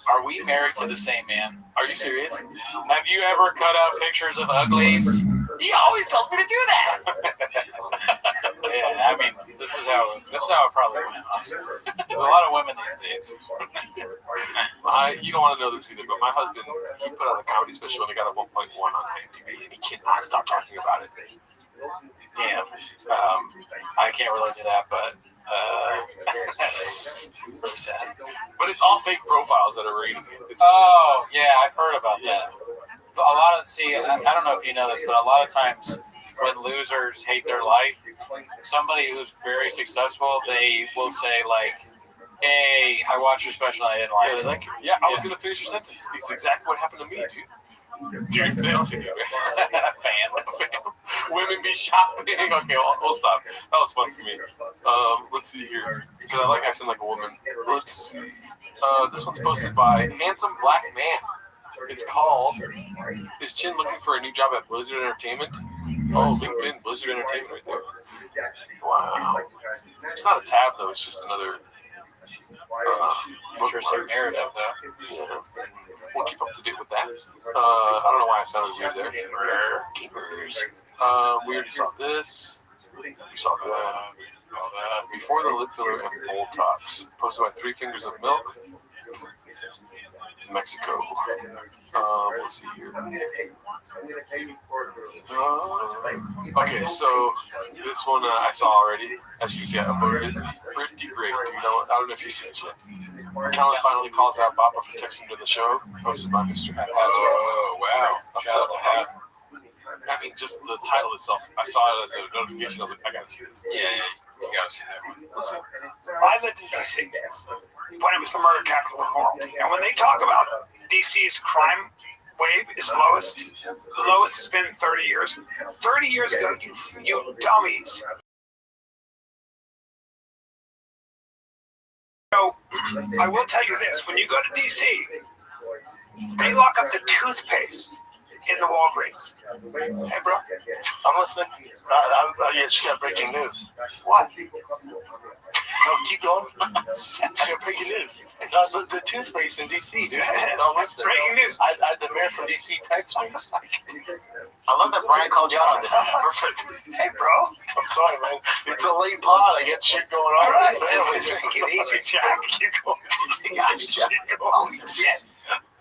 Are we married to the same man? Are you serious? Have you ever cut out pictures of uglies? He always tells me to do that. Yeah, I mean, this is how it probably went. There's a lot of women these days. You don't want to know this either, but my husband, he put out a comedy special and he got a 1.1 on IMDb, and he cannot stop talking about it. Damn. I can't relate to that, but that's very sad. But it's all fake profiles that are rating it. Oh, yeah, I've heard about that. But a lot of, I don't know if you know this, but a lot of times when losers hate their life, somebody who's very successful, they will say like, hey, I watched your special and I didn't like it. I was going to finish your sentence. It's exactly what happened to me, dude. Dude, they don't see you. Fan. Women be shopping. Okay, we'll stop. That was fun for me. Let's see here. Because I like acting like a woman. Let's see. This one's posted by Handsome Black Man. It's called, Is Chin looking for a new job at Blizzard Entertainment? Oh, LinkedIn, Blizzard Entertainment right there. Wow. It's not a tab, though. It's just another interesting narrative, though. Yeah. We'll keep up to date with that. I don't know why I sounded weird there. Gamers. We already saw this. We saw that. Before the lip filler and bowl talks. Posted by 3 Fingers of Milk. Mexico. Let's see here. Okay, so this one I saw already. As you can see, I uploaded it. Pretty great. You know, I don't know if you've seen it yet. Callan finally calls out Papa for texting to the show. Posted by Mr. Haphazard. Oh, wow. Shout out to Hap. I mean, just the title itself. I saw it as a notification. I was like, I gotta see this. Yeah, you gotta see that one. Listen. I lived in D.C. when it was the murder capital of the world. And when they talk about D.C.'s crime wave is lowest, the lowest has been in 30 years. 30 years ago, you dummies. So, I will tell you this. When you go to D.C., they lock up the toothpaste in the Walgreens. Hey, bro. I'm listening. I just got breaking news. What? No, keep going. I got breaking news. No, the toothpaste in D.C., dude. No, listen. Breaking news. I the mayor from D.C. text me. I love that Brian called you out on this. Perfect. Hey, bro. I'm sorry, man. It's a late pod. I get shit going on. All right. Take it easy, Jack. Keep going. Keep going. Holy shit.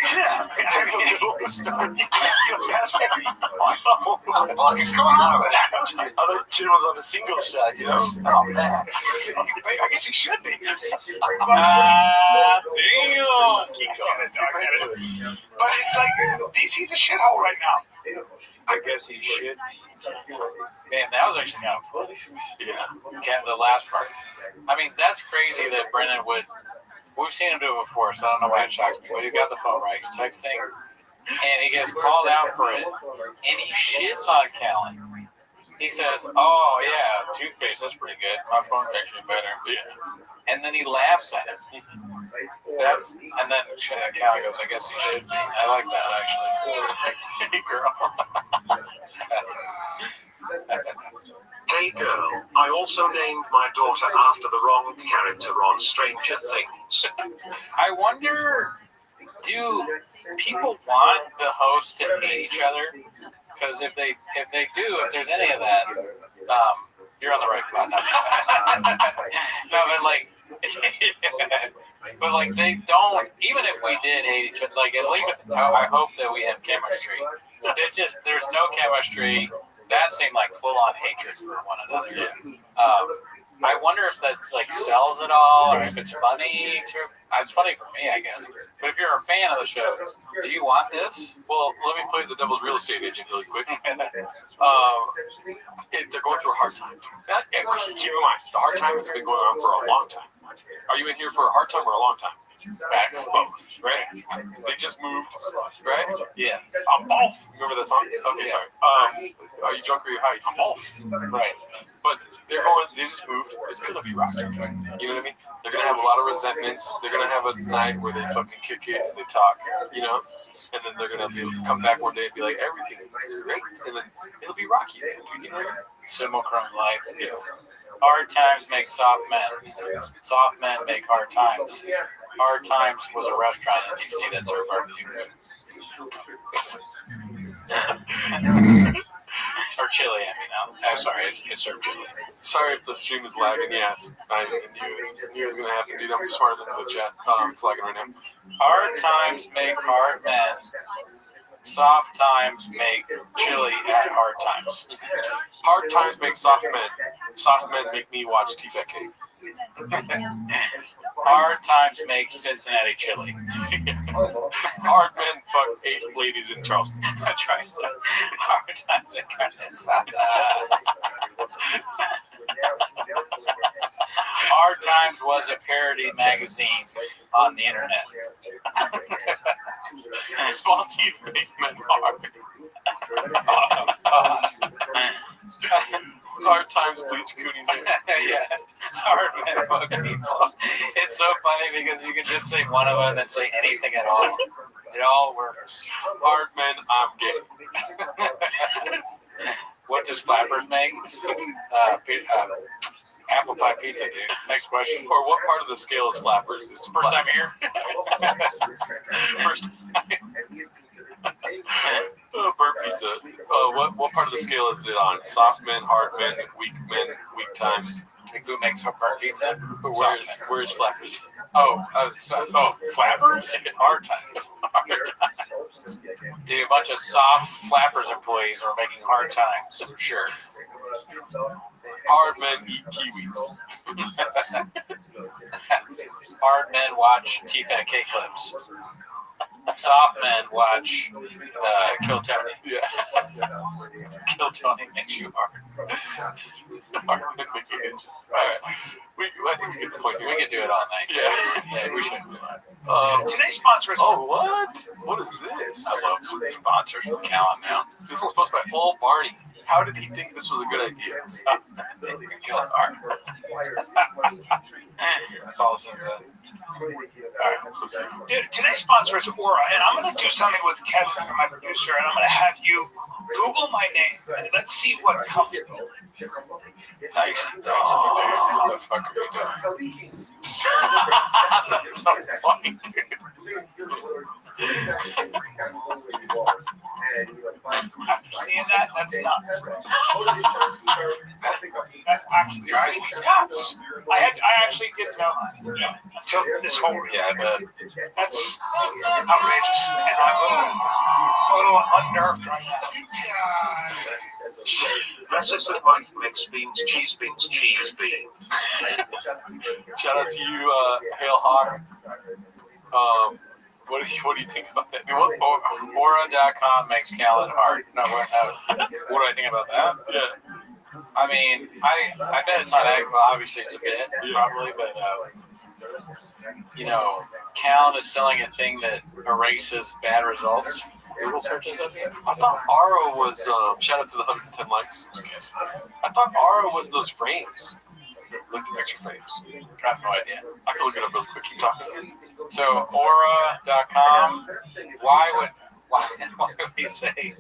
Yeah, I mean, What's going on? Other kid was on a single shot, you know? Oh, man. I guess he should be. Damn. Keep going. But it's like, DC's a shithole right now. I guess he should. Man, that was actually kind of funny. Yeah. The last part. I mean, that's crazy that Brennan would. We've seen him do it before, so I don't know why it shocks me. But he got the phone right. He's texting, and he gets called out for it, and he shits on Callan. He says, "Oh yeah, toothpaste. That's pretty good. My phone's actually better." Yeah. And then he laughs at it. And then Callan goes, "I guess he should be." I like that actually. Hey girl. Hey girl, I also named my daughter after the wrong character on Stranger Things. I wonder, do people want the hosts to hate each other? Because if they do, if there's any of that, you're on the right path. No, but like, but like they don't. Even if we did hate each other, like at least I hope that we have chemistry. It's just there's no chemistry. That seemed like full-on hatred for one another. I wonder if that's like sells it all, or if it's funny. It's funny for me, I guess. But if you're a fan of the show, do you want this? Well, let me play the devil's real estate agent really quick. They're going through a hard time. Keep in mind, the hard time has been going on for a long time. Are you in here for a hard time or a long time? Both, right? They just moved, right? Yeah. I'm both. Remember that song? Okay, sorry. Are you drunk or are you high? I'm both. Right. But they just moved. It's gonna be rocky. You know what I mean? They're gonna have a lot of resentments. They're gonna have a night where they fucking kick it and they talk, you know. And then they're gonna come back one day and be like, everything is great, and then it'll be rocky. You know? Simulacrum life. Yeah. Hard times make soft men. Soft men make hard times. Hard Times was a restaurant in DC that served barbecue food. Or chili, I mean. I'm sorry, it served chili. Sorry if the stream is lagging. Yes, I knew it was gonna happen, dude. I'm smarter than the chat. It's lagging right now. Hard times make hard men. Soft times make chili at hard times. Hard times make soft men. Soft men make me watch TFK. Hard times make Cincinnati chili. Hard men fuck 8 ladies in Charleston. Hard times make carne asada. Hard Times was a parody magazine on the internet. Small teeth make men hard. Hard times bleach cooties. Yeah. Hard men fuck people. It's so funny because you can just say one of them and then say anything at all. It all works. Hard men, I'm gay. What does Flappers make? Apple pie pizza, dude. Next question. Or what part of the scale is Flappers? Is First time here? First time. Burnt pizza. What part of the scale is it on? Soft men, hard men, weak times. Like who makes burnt pizza? Where's Flappers? Flappers? Hard times. Hard times. Dude, a bunch of soft Flappers employees are making hard times, for sure. Hard men eat kiwis. Hard men watch TFK clips. Soft men watch Kill Tony. Yeah. Kill Tony makes you hard. Hard men make you hit. Alright. I think we get the point here. We can do it all night. Yeah, we should. Today's sponsor is. Oh, what? What is this? I love sponsors from Callan now. This was posted by Paul Barney. How did he think this was a good idea? Kill hard. Calls him Dude, today's sponsor is Aura, and I'm going to do something with Kevin, my producer, and I'm going to have you Google my name, and let's see what comes up. Nice. What the fuck are we doing? That's so funny, dude. Seeing that? That's nuts. That's actually drives me nuts. I actually didn't know until this whole I bet. That's outrageous, and I'm a little unnerved right now. Recess at life makes beans, cheese beans, cheese beans. Shout out to you, Hail Hawk. What do you think about that? Aura.com makes Callan hard. No, what do I think about that? Yeah. I mean, I bet it's not well, obviously it's a bit, probably, but Callan is selling a thing that erases bad results. Google searches. I thought Aura was shout out to the 110 likes. I thought Aura was those frames. Like the picture frames. I have no idea. I can look it up real quick. Keep talking. So Aura.com. Why would we say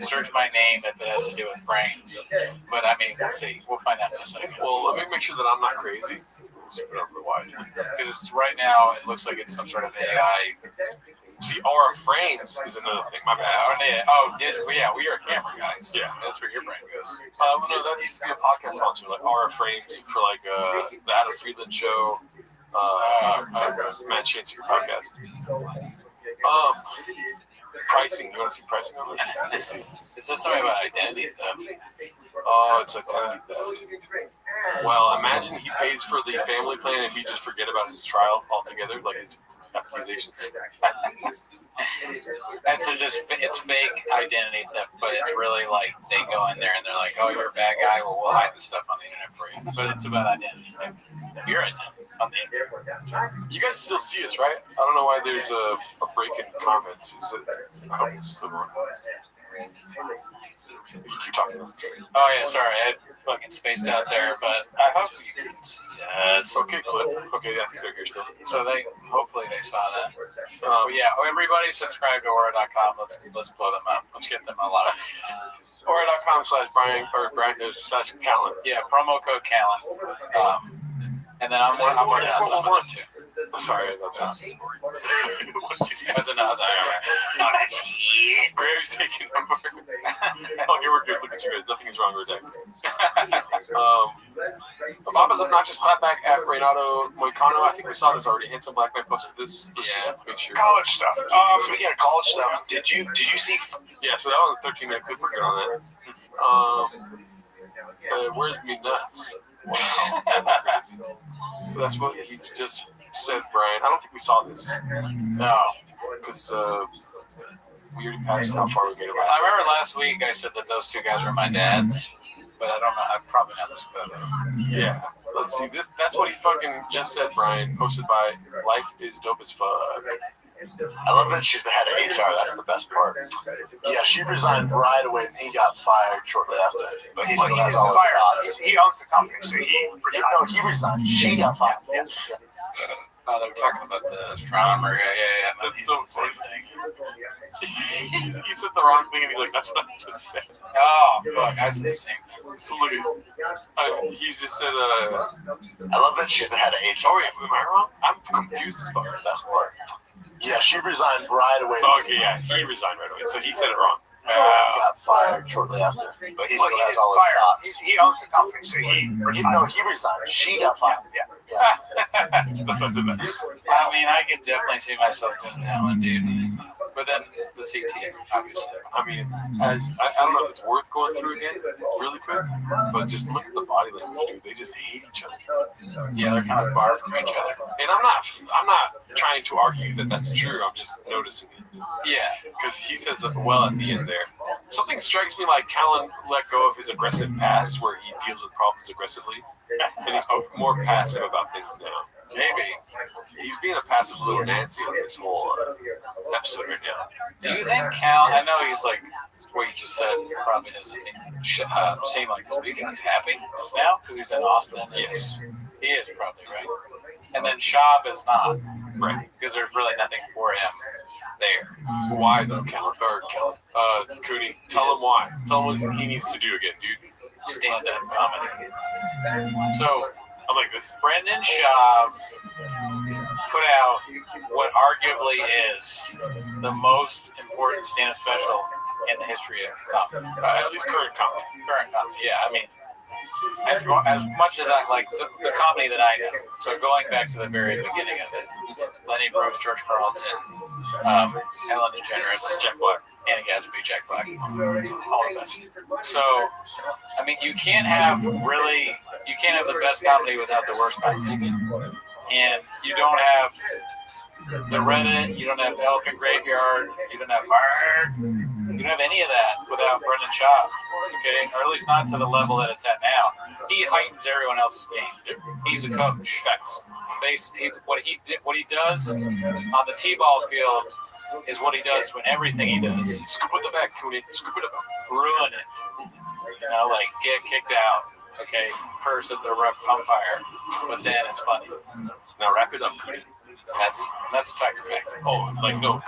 search my name if it has to do with frames? But I mean, we'll see. We'll find out in a second. Well, let me make sure that I'm not crazy. Because right now it looks like it's some sort of AI. See, Aura frames is another thing. My bad. We are camera guys. Yeah, that's where your brain goes. No, that used to be a podcast sponsor, like Aura frames for like the Adam Friedland show, Matt Shansinger podcast. Pricing. You want to see pricing on this? Is this something about identity theft? Oh, it's identity theft. Well, imagine he pays for the family plan and we just forget about his trial altogether, like his accusations. And so it's fake identity theft, but it's really like they go in there and they're like, oh, you're a bad guy, well, we'll hide the stuff on the internet for you. But it's about identity theft. Your identity. You guys still see us, right? I don't know why there's a break in comments. Is it? I hope it's still going. You keep talking. Oh yeah, sorry, I had fucking spaced out there, but I hope you can see us. Okay, clip. Okay, I think they're here still. So hopefully they saw that. But yeah, everybody subscribe to Aura.com. Let's blow them up. Let's get them a lot of. Aura.com/Brian/Callan. Yeah, promo code Callan. And then I'm working on something too. Sorry about that. What did you say? As another. Graham's taking number. Oh, here we're good. Look at you guys. Nothing is wrong with that. Papa's obnoxious clapback at Renato Moicano. I think we saw this already. Handsome Black Man posted this. Let's just make sure. College stuff. Speaking of college stuff, did you see? Yeah, so that was 13-minute clip. We're good on that. Where's me nuts? Wow, that's what he just said, Brian. I don't think we saw this. No, because we already passed how far we made it. I remember last week I said that those two guys were my dads, but I don't know. I've probably not listened to them. Yeah. Let's see. That's what he fucking just said, Brian. Posted by Life is Dope as Fuck. I love that she's the head of HR. That's the best part. Yeah, she resigned right away and he got fired shortly after. But he still has all his jobs. He owns the company, so he resigned. No, he resigned. She got fired. Yeah. Oh, they were talking about the astronomer. Yeah. That's so funny. He said the wrong thing and he's like, that's what I just said. Oh, fuck. I said the same thing. So look at he just said, I love that she's the head of HR. Oh, yeah, am I wrong? I'm confused as fuck. Best part. Yeah, she resigned right away. Okay, yeah, he resigned right away. So he said it wrong. Got fired shortly after. But he still has all his jobs. He owns the company, so he resigned. No, he resigned. She got fired. Yeah. That's why I said that. I mean, I could definitely see myself doing that one, dude. But then the CTA, obviously. I mean, I don't know if it's worth going through again really quick, but just look at the body language, dude. They just hate each other. Yeah, they're kind of far from each other. And I'm not trying to argue that that's true. I'm just noticing it. Yeah, because he says that well at the end there. Something strikes me like Callan let go of his aggressive past, where he deals with problems aggressively, and he's more passive about things now. Maybe he's being a passive little Nancy on this whole episode right now. Do you think Cal? I know he's like what you just said. Probably doesn't seem like this, but you think he's happy now because he's in Austin? Yes, he is probably right. And then Shab is not right because there's really nothing for him there. Why though, Callan? Cooney, tell him why. Tell him what he needs to do again, dude. Stand-up comedy. So. I'm like this. Brendan Schaub put out what arguably is the most important stand-up special in the history of comedy. At least current comedy. Yeah. I mean, as much as I like the comedy that I know. So going back to the very beginning of it, Lenny Bruce, George Carlton, Ellen DeGeneres, Jack Black, Anna Gatsby, Jack Black, all the best. So, I mean, you can't have the best comedy without the worst comedy. And you don't have the Reddit, you don't have Elephant Graveyard, you don't have Bird, you don't have any of that without Brendan Schaub, okay? Or at least not to the level that it's at now. He heightens everyone else's game. He's a coach. What he does on the T-ball field is what he does when everything he does. Scoop it back, Cooney. Scoop it up. Ruin it. You know, like get kicked out. Okay, curse at the ref umpire, but then it's funny. Now wrap it up, Cooney. That's a Tiger fact. Oh, like no.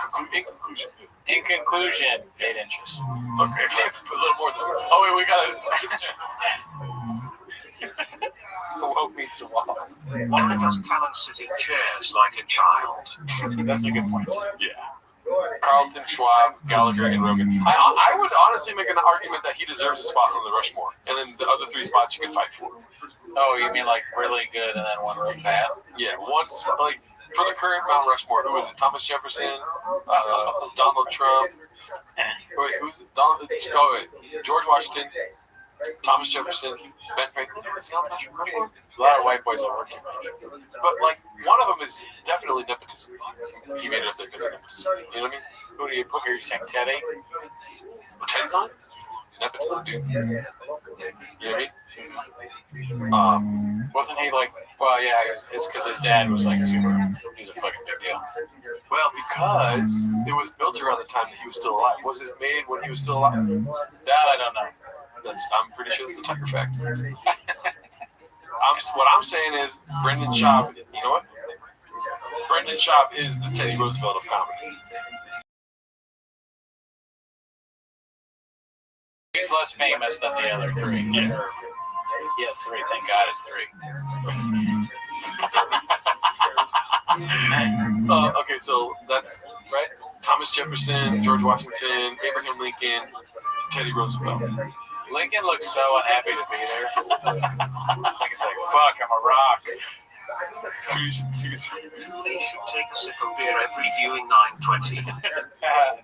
In conclusion, 8 inches. Okay, a little more than that. Oh wait, we got Hope meets the wall. Why does Callan sit in chairs like a child? That's a good point. Yeah. Carlton, Schwab, Gallagher, and Rogan. I would honestly make an argument that he deserves a spot on the Rushmore, and then the other 3 spots you can fight for. Oh, you mean like really good and then one really bad? Yeah, one spot, like for the current Mount Rushmore. Who is it? Thomas Jefferson, Donald Trump. Wait, who's it? George Washington, Thomas Jefferson, Ben Franklin. Is he on the Rushmore? A lot of white boys don't work too much. But, like, one of them is definitely nepotism. He made it up there because of nepotism. You know what I mean? Who do you put here? You saying Teddy? Teddy's on? nepotism, dude. You know what I mean? Wasn't he like? Well, yeah, it's because his dad was like super. He's a fucking big deal. Well, because it was built around the time that he was still alive. Was it made when he was still alive? That I don't know. I'm pretty sure that's a Tucker fact. What I'm saying is Brendan Schaub. You know what? Brendan Schaub is the Teddy Roosevelt of comedy. He's less famous than the other three. Yeah. Yes, three. Thank God it's three. Okay, so that's right. Thomas Jefferson, George Washington, Abraham Lincoln, Teddy Roosevelt. Lincoln looks so unhappy to be there. Lincoln's like, fuck, I'm a rock. They should take a sip of beer every viewing 9:20.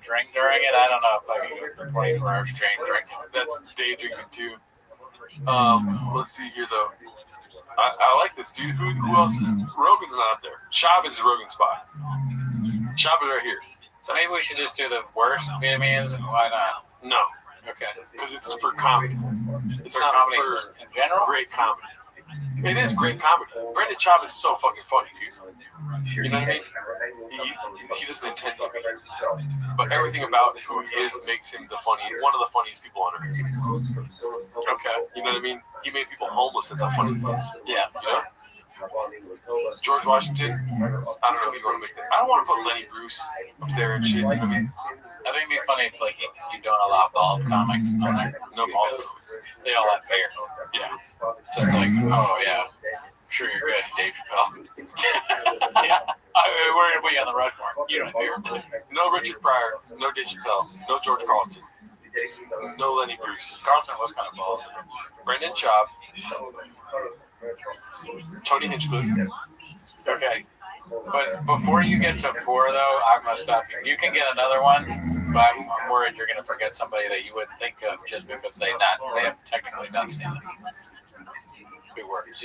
Drink during it? I don't know if I can go for 24 hours straight drinking. That's day drinking too. Let's see here though. I like this dude. Who else is Rogan's not up there. Schaub is the Rogan spot. Schaub is right here. So maybe we should just do the worst Vietnamese and why not? No. Okay. Because it's for comedy. It's not comedy for in general? Great comedy. It is great comedy. Brendan Schaub is so fucking funny, dude. You know what I mean? He doesn't intend to be. But everything about who he is makes him one of the funniest people on earth. Okay. You know what I mean? He made people homeless. That's how funny he is. Yeah. You know? George Washington. I don't know if you want to make that. I don't want to put Lenny Bruce up there and shit. I mean, I think it'd be funny if like you don't allow bald comics on there. No balls. They all have hair. Yeah. So it's like, oh yeah, sure you're good, Dave Chappelle. Yeah. We're gonna put you on the Rushmore. You don't have hair. No Richard Pryor. No Dave Chappelle. No George Carlton. No Lenny Bruce. Carlton was kind of bald. Brendan Schaub. Tony Hinchcliffe. Okay. But before you get to 4, though, I'm going to stop you. You can get another one, but I'm worried you're going to forget somebody that you wouldn't think of just because they have technically not seen them. Who works?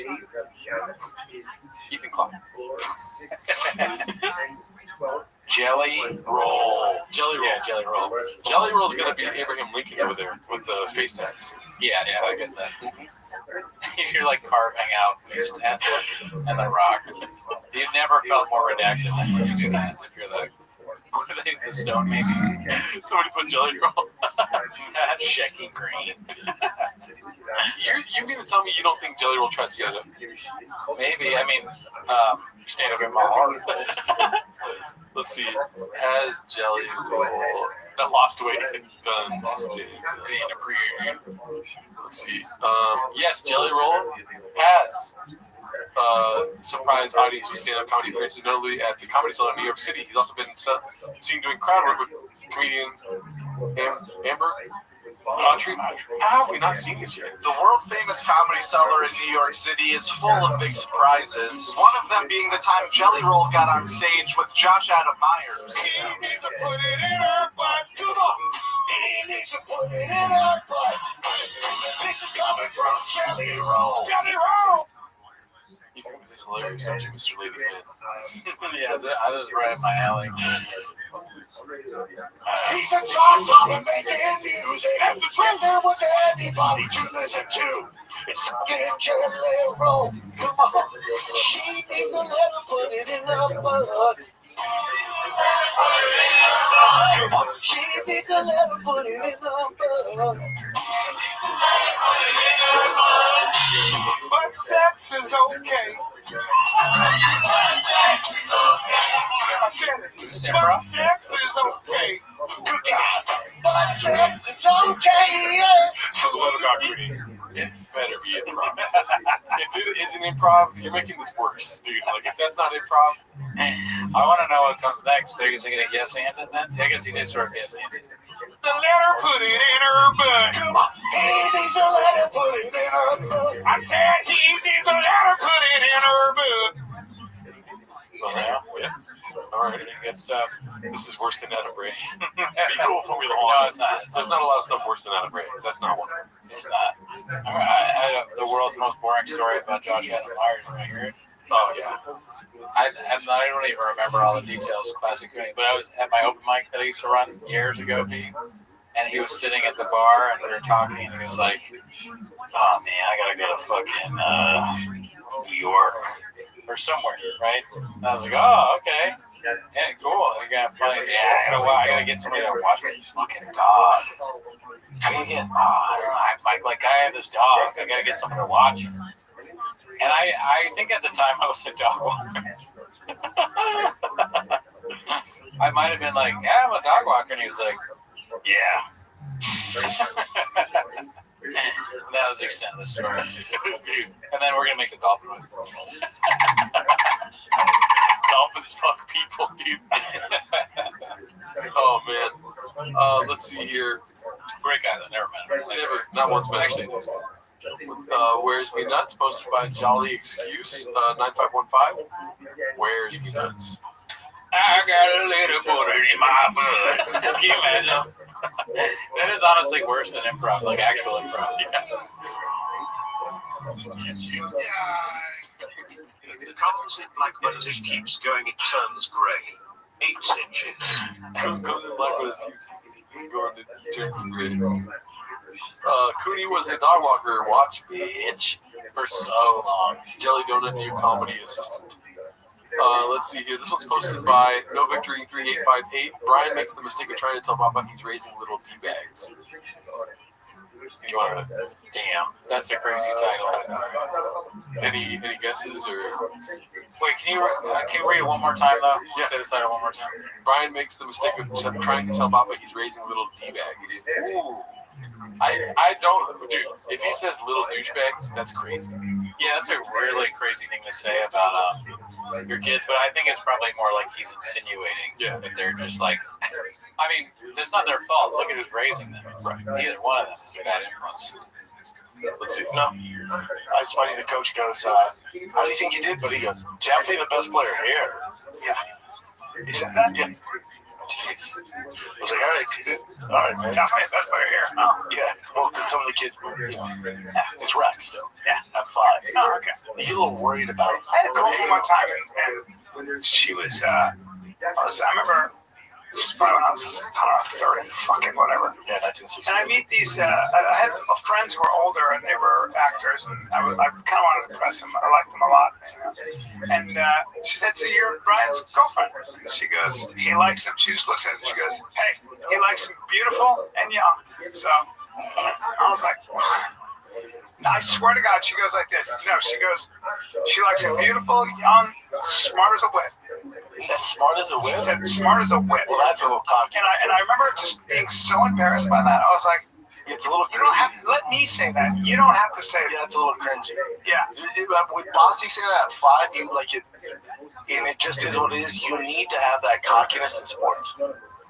Ethan Klein. Jelly roll. Jelly roll. Yeah, jelly roll. Jelly roll's going to be Abraham Lincoln over there with the face tats. Yeah, I get that. You're like carving out face tats and the rock. You've never felt more redacted than when you do that. If you're the stonemason. Somebody put jelly roll. Shecky green. You mean to tell me you don't think Jelly Roll tried to set it? Maybe. I mean, stand up in my heart. Let's see. Has Jelly Roll lost weight and done Let's see. Yes, Jelly Roll has surprised audience with stand-up comedy appearances, notably at the Comedy Cellar in New York City. He's also been seen doing crowd work with comedian Amber Autry. How have we not seen this yet? The world-famous Comedy Cellar in New York City is full of big surprises. One of them being the time Jelly Roll got on stage with Josh Adam Myers. He needs to put it in her butt. Come on. He needs to put it in her butt. This is coming from Jelly Roll. Jelly Roll. You think this is hilarious, don't you, Mr. Lady Man? Yeah, that was right up my alley. He's a talking making music. If the truth there was anybody to listen to, it's fucking Jelly Roll. Come on. She needs to let her put it in her butt. Come on. She needs to let her put it in her butt. But sex is okay. I said it. But sex is okay. Good God. But sex is okay. So the love God tweeting. It better be improv. If it isn't improv, you're making this worse, dude. Like, if that's not improv, I want to know what comes next. Are you going to yes and it then? I guess he did sort of yes and it. Let her put it in her butt. Come on. He needs to let her put it in her butt. I said he needs to let her put it in her butt. Well, now, yeah. All right, good stuff. This is worse than Adam Bray. Be cool for me to hold. No, it's not. There's not a lot of stuff worse than Adam Bray. That's not one. It's not. All right, I had the world's most boring story about Josh Adam Myers when I heard it. Oh, yeah. I don't even remember all the details, classic viewing, but I was at my open mic that I used to run years ago, and he was sitting at the bar, and we were talking, and he was like, "Oh man, I gotta go to fucking New York or somewhere, right?" And I was like, "Oh, okay, yeah, cool. You got plenty. Yeah, I gotta get somebody to watch my fucking dog. I gotta get. I don't know. Like I have this dog. I gotta get someone to watch it." And I think at the time I was a dog walker. I might have been like, "Yeah, I'm a dog walker," and he was like, "Yeah." And that was the extent of the story. And then we're gonna make a dolphin movie. Dolphins fuck people, dude. Oh man. Let's see here. Great guy though, never met him. Never, not once, but actually. Where's Me Nuts? Posted by Jolly Excuse 9515. Where's Me Nuts? I got a little border in my butt. Can you imagine? That is honestly worse than improv, like actual improv. Comes in black, but as it keeps going, it turns grey. 8 inches. Comes in black, but as it keeps going, it turns grey. Cooney was a dog walker. Watch, bitch. For so long. Jelly Donut, new comedy assistant. Let's see here. This one's posted by No Victory 3858. Brian makes the mistake of trying to tell Papa he's raising little D-bags. Damn, that's a crazy title. Any guesses or? Wait, can you read it one more time though? Yeah. Say the title one more time. Brian makes the mistake of trying to tell Papa he's raising little D-bags. Ooh. I don't, dude. If he says little douchebags, that's crazy. Yeah, that's a really crazy thing to say about your kids, but I think it's probably more like he's insinuating that they're just like, I mean, it's not their fault. Look at who's raising them. Right. Neither one of them is a bad influence. Let's see. No. It's funny. The coach goes, "How do you think you did?" But he goes, "Definitely the best player here." Yeah. He said that. Yeah. Jeez. I was like, all right, man. Definitely the best player here. Oh. Yeah. Well, because some of the kids, it's rec still. Yeah. At 5. Oh, okay. You get a little worried about it. I had a girlfriend one time, and she was, I remember, this is probably when I was, I don't know, 30, fucking whatever. Yeah, 1960. And I meet these, I had friends who were older, and they were actors, and I kind of wanted to impress them. I liked them a lot. And she said, "So you're Brian's girlfriend?" And she goes, "He likes him." She just looks at him, she goes, "Hey, he likes him beautiful and young." So I was like, I swear to God, she goes like this. No, she goes, she likes him beautiful, young, smart as a whip. Smart as a whip? She said, smart as a whip. Well, that's a little cocky. And I remember just being so embarrassed by that. I was like, it's a little cringy. You don't have to let me say that. You don't have to say that. Yeah, it's a little cringy. Yeah. With Bossy saying that at 5, you like it, and it just is what it is. You need to have that cockiness in sports.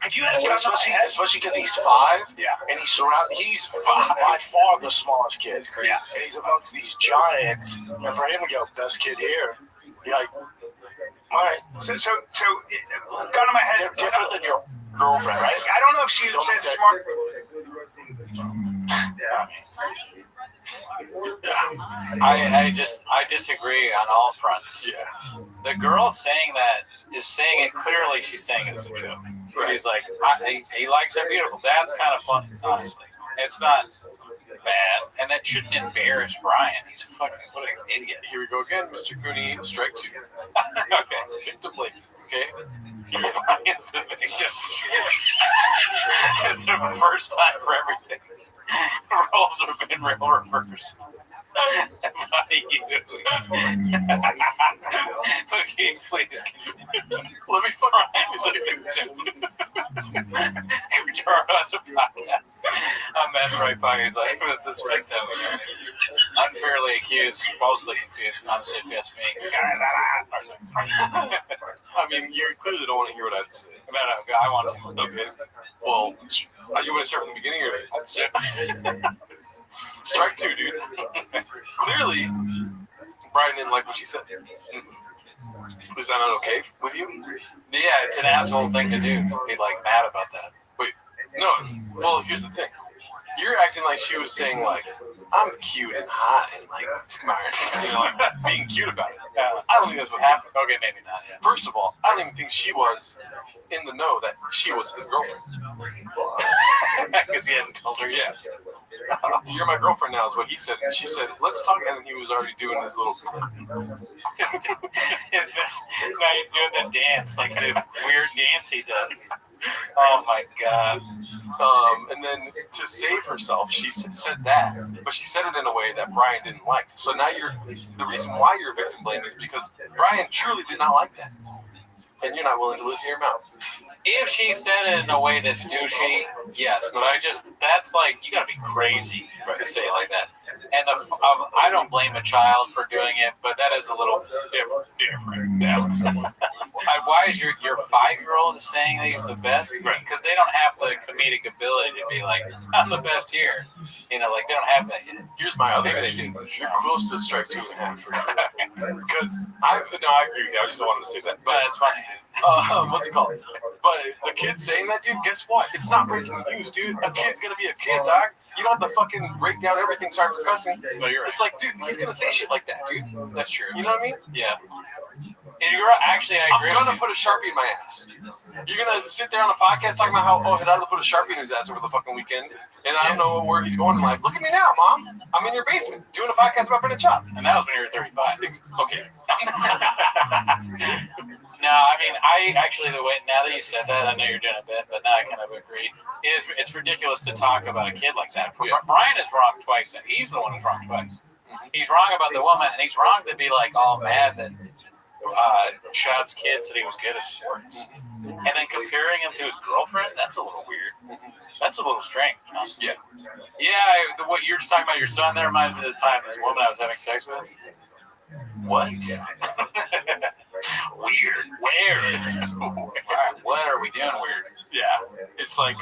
If you ask especially because he's 5, and he's by far the smallest kid. Yeah. And he's amongst these giants, and for him to go, best kid here, you're like, all right. So, gun in my head. They're different than your girlfriend, right? I don't know if she said smart. I disagree on all fronts. Yeah. The girl saying that is saying it clearly. She's saying it as a joke. She's like, he likes her beautiful. That's kind of funny, honestly. It's not bad, and that shouldn't embarrass Brian. He's fucking what an idiot. Here we go again, Mr. Cooney. Strike 2. Okay, victim blame. Okay. Brian's the victim. It's the first time for everything. Roles have been real reversed. Okay, please. Let me put I'm mad right by he's like with this victim. Unfairly accused, falsely confused, honestly, if you ask me. I mean, you clearly don't want to hear what I have to say. No, I want to. Okay. Well, you want to start from the beginning or? Strike 2, dude. Clearly, Brian didn't like what she said. Is that not okay with you? Yeah, it's an asshole thing to do. Be like mad about that. Wait, no. Well, here's the thing. You're acting like she was saying like, I'm cute and hot and like smart, like being cute about it. I don't think that's what happened. Okay, maybe not. Yeah. First of all, I don't even think she was in the know that she was his girlfriend. Because he hadn't told her yet. You're my girlfriend now is what he said. And she said, let's talk. And he was already doing his little. Now he's doing the dance, like the weird dance he does. Oh my god. And then to save herself, she said that, but she said it in a way that Brian didn't like. So now the reason why you're victim blaming is because Brian truly did not like that. And you're not willing to listen to your mouth. If she said it in a way that's douchey, yes, but that's like, you gotta be crazy to say it like that. And I don't blame a child for doing it, but that is a little different. Yeah. Why is your 5-year-old saying that he's the best? Because they don't have the comedic ability to be like, I'm the best here. You know, like they don't have that yet. Here's my other Maybe issue. they do. You're close to strike 2.5. Because I agree with you. I just wanted to say that. But it's funny. What's it called? But the kid saying that, dude, guess what? It's not breaking news, dude. A kid's gonna be a kid, dog. You don't have to fucking break down everything. Sorry for cussing. No, you're right. It's like, dude, he's gonna say shit like that, dude. That's true. You know what I mean? Yeah. And you're actually, I agree. I'm gonna put a Sharpie in my ass. You're gonna sit there on a podcast talking about how, Hidalgo put a Sharpie in his ass over the fucking weekend, and I don't know where he's going in life. Look at me now, Mom. I'm in your basement doing a podcast about Brendan Chop. And that was when you were 35. Okay. No, I mean, I actually, the way, now that you said that, I know you're doing a bit, but now I kind of agree. It's ridiculous to talk about a kid like that. Brian is wrong twice, and he's the one who's wrong twice. He's wrong about the woman, and he's wrong to be like all mad that Shab's kid said he was good at sports. And then comparing him to his girlfriend, that's a little weird. That's a little strange. Yeah. Yeah, what you're just talking about your son there reminds me of this time this woman I was having sex with. What? Weird. Where? What are we doing weird? Yeah. It's like,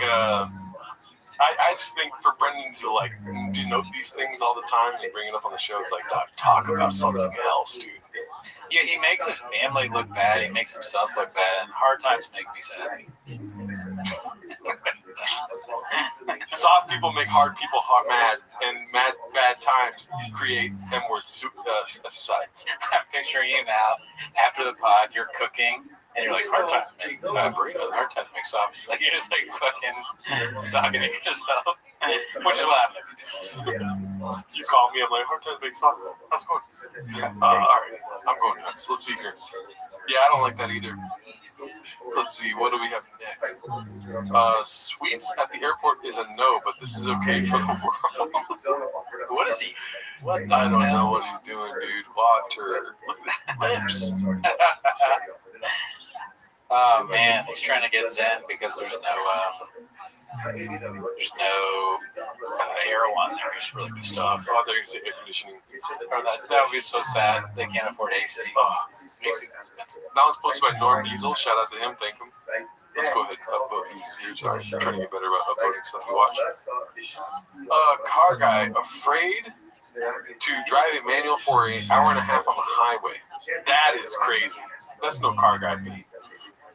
I just think for Brendan to like denote these things all the time and bring it up on the show, it's like, talk about something else, dude. Yeah, he makes his family look bad. He makes himself look bad. And hard times make me sad. Soft people make hard people mad, and bad times create M-word societies. I'm picturing you now, after the pod, you're cooking, and you're like, hard times make soft. Like, you're just like fucking talking to yourself, which is what happened. You call me, I'm like, hard times make soft. How's it going? All right, I'm going nuts. Let's see here. Yeah, I don't like that either. Let's see, what do we have next? Sweets at the airport is a no, but this is okay for the world. What is he? What? I don't know what he's doing, dude. Water. Look at that lips. Oh man, he's trying to get Zen because there's no air on there. He's really pissed off. Oh, there's air conditioning. Or that would be so sad. They can't afford AC. Makes it expensive. That one's posted by Norm Diesel. Shout out to him. Thank him. Let's go ahead and upvote these. I'm trying to get better about upvoting stuff you watch. Car guy afraid to drive a manual for an hour and a half on the highway. That is crazy. That's no car guy beat.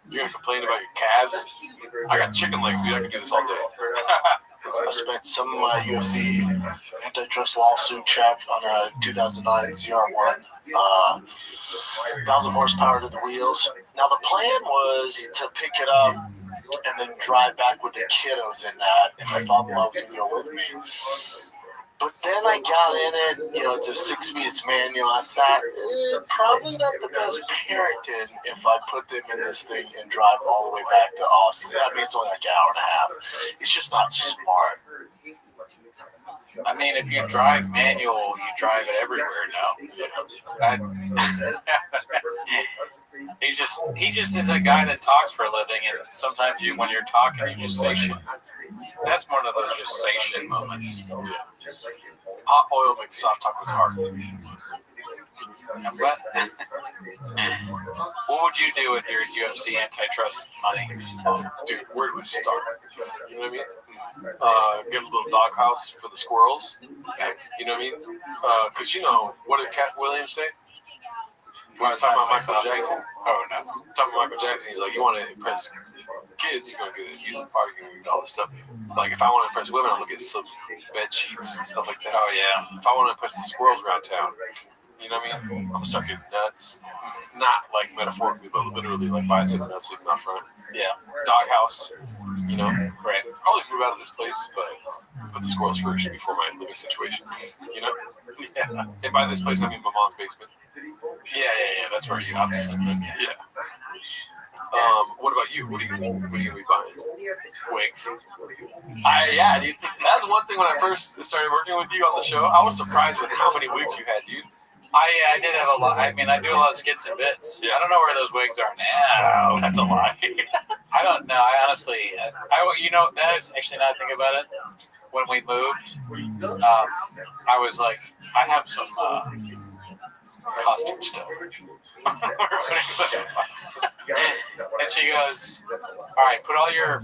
You're gonna complain about your calves? I got chicken legs, dude. I can do this all day. I spent some of my UFC antitrust lawsuit check on a 2009 ZR1. 1,000 horsepower to the wheels. Now the plan was to pick it up and then drive back with the kiddos in that, and my father-in-law was gonna go with me. But then I got in it, it's a 6-speed, it's manual. I thought, probably not the best parenting if I put them in this thing and drive all the way back to Austin. I mean, it's only like an hour and a half. It's just not smart. I mean, if you drive manual, you drive it everywhere now. He just is a guy that talks for a living, and sometimes when you're talking, you just say shit. That's one of those just say shit moments. Yeah. Hot oil makes soft tacos hard. What would you do with your UFC antitrust money? Dude, where do we start? You know what I mean? Get a little doghouse for the squirrels. You know what I mean? Because what did Cat Williams say? When I was talking about Michael Jackson. Oh, no. Talking about Michael Jackson, he's like, you want to impress kids, you're going to get it. Use the party, you're going to get all this stuff. Like, if I want to impress women, I'm going to get some bed sheets and stuff like that. Oh, yeah. If I want to impress the squirrels around town, you know what I mean? I'm going to start getting nuts. not like metaphorically, but literally like buy something that's sleeping out front. Yeah. Doghouse, you know. Right. Probably move out of this place, but put the squirrels first before my living situation. You know. Yeah. And by this place, I mean my mom's basement. Yeah. That's where you obviously live. Yeah. What about you? What are you gonna be buying? Wigs. Dude, that's one thing when I first started working with you on the show. I was surprised with how many wigs you had, dude. I did have a lot. I mean, I do a lot of skits and bits. Yeah. I don't know where those wigs are now. That's a lie. I don't know. I honestly, that is actually now I think about it. When we moved, I was like, I have some costume stuff. And she goes, all right, put all your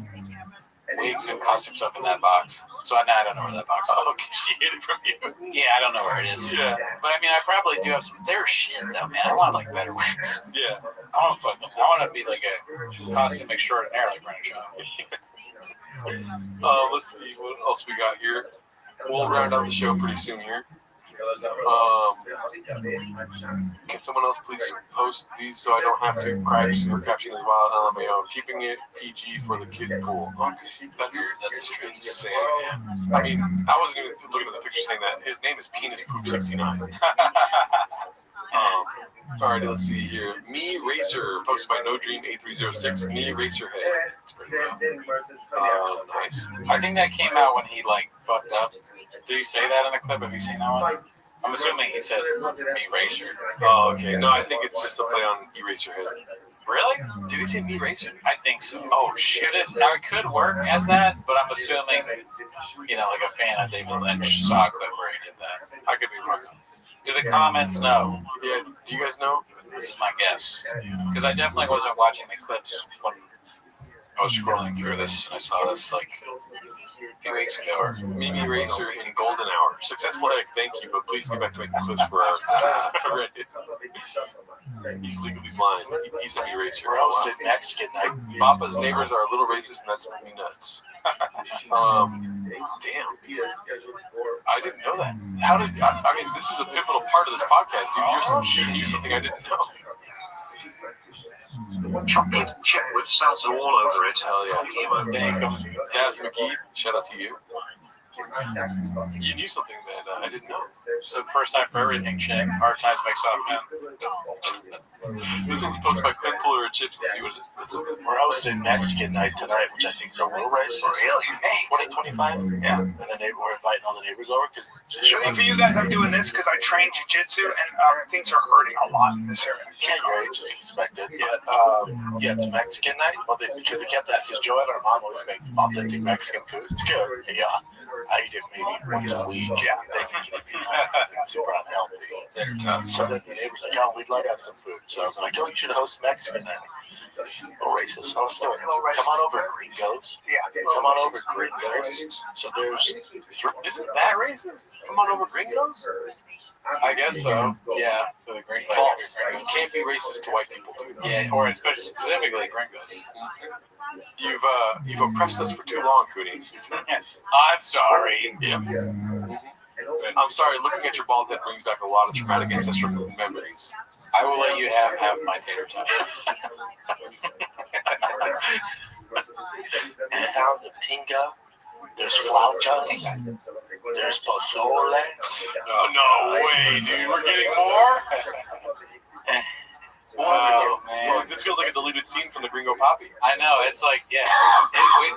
wigs and costume stuff in that box. So now I don't know where that box is. Oh, okay, she hid it from you. Yeah, I don't know where it is. Yeah. But I mean, I probably do have some. They're shit though, man. I want like better wigs. Yeah. I want to be like a costume extraordinaire like Brennan Shaw. Let's see what else we got here. We'll round out the show pretty soon here. Can someone else please post these so I don't have to cry super caption as well on my own? Keeping it PG for the kid pool. Okay, that's a strange saying. I mean, I wasn't even looking at the picture saying that. His name is Penis Poop 69. Alright, let's see here. Me Racer, posted by No Dream 8306. Me Racerhead. Nice. I think that came out when he like fucked up. Did he say that in the clip? Have you seen that one? I'm assuming he said Me Racer. Oh, okay. No, I think it's just a play on Eraserhead. Really? Did he say Me Racer? I think so. Oh shit! It could work as that, but I'm assuming, like a fan of David Lynch saw a clip where he did that. I could be wrong. Do the comments know? Yeah. Do you guys know? This is my guess. Because I definitely wasn't watching the clips when I was scrolling through this and I saw this like a few weeks ago. Or Mimi Racer in Golden Hour. Successful egg, thank you, but please get back to making clips for our Reddit. He's legally blind. He's a Mimi Racer. We're hosting Mexican night. Papa's neighbors are a little racist and that's making me nuts. Damn. I didn't know that. How did I mean this is a pivotal part of this podcast, dude. You knew something I didn't know. Chocolate chip with salsa all over it. Hell yeah. Thank you. Daz McGee, shout out to you. You knew something that I didn't know. So first time for everything, chick. Hard times make soft men. This one's posted by Clint Puller at Chips. Let's see what it is. We're hosting Mexican night tonight, which I think is a little racist. Really? Hey. 2025? Yeah. And then we're inviting all the neighbors over. For you guys, I'm doing this because I train jiu-jitsu and things are hurting a lot in this area. Yeah, your age is expected. But yeah, it's Mexican night. Well, because they kept that, because Joanna, our mom, always makes authentic Mexican food. It's good. Yeah. I eat it maybe once a week. Yeah. It's super unhealthy. So then the neighbor's like, oh, we'd love to have some food. So I'm like, oh, you should host Mexican night. A little racist. Honestly. Come on over, gringos. Yeah. Come on over, gringos. So there's... Isn't that racist? Come on over, gringos? I guess so. Yeah. So the gringos. False. You can't be racist to white people, dude. Yeah, or especially specifically gringos. You've oppressed us for too long, Cootie. I'm sorry. Yeah. I'm sorry, looking at your bald head brings back a lot of traumatic ancestral memories. I will let you have my tater tot. Pounds of tinga. There's flautas. There's pozole. Oh, no way, dude. We're getting more? Wow, man. This feels like a deleted scene from the Gringo Poppy. I know, it's like, yeah.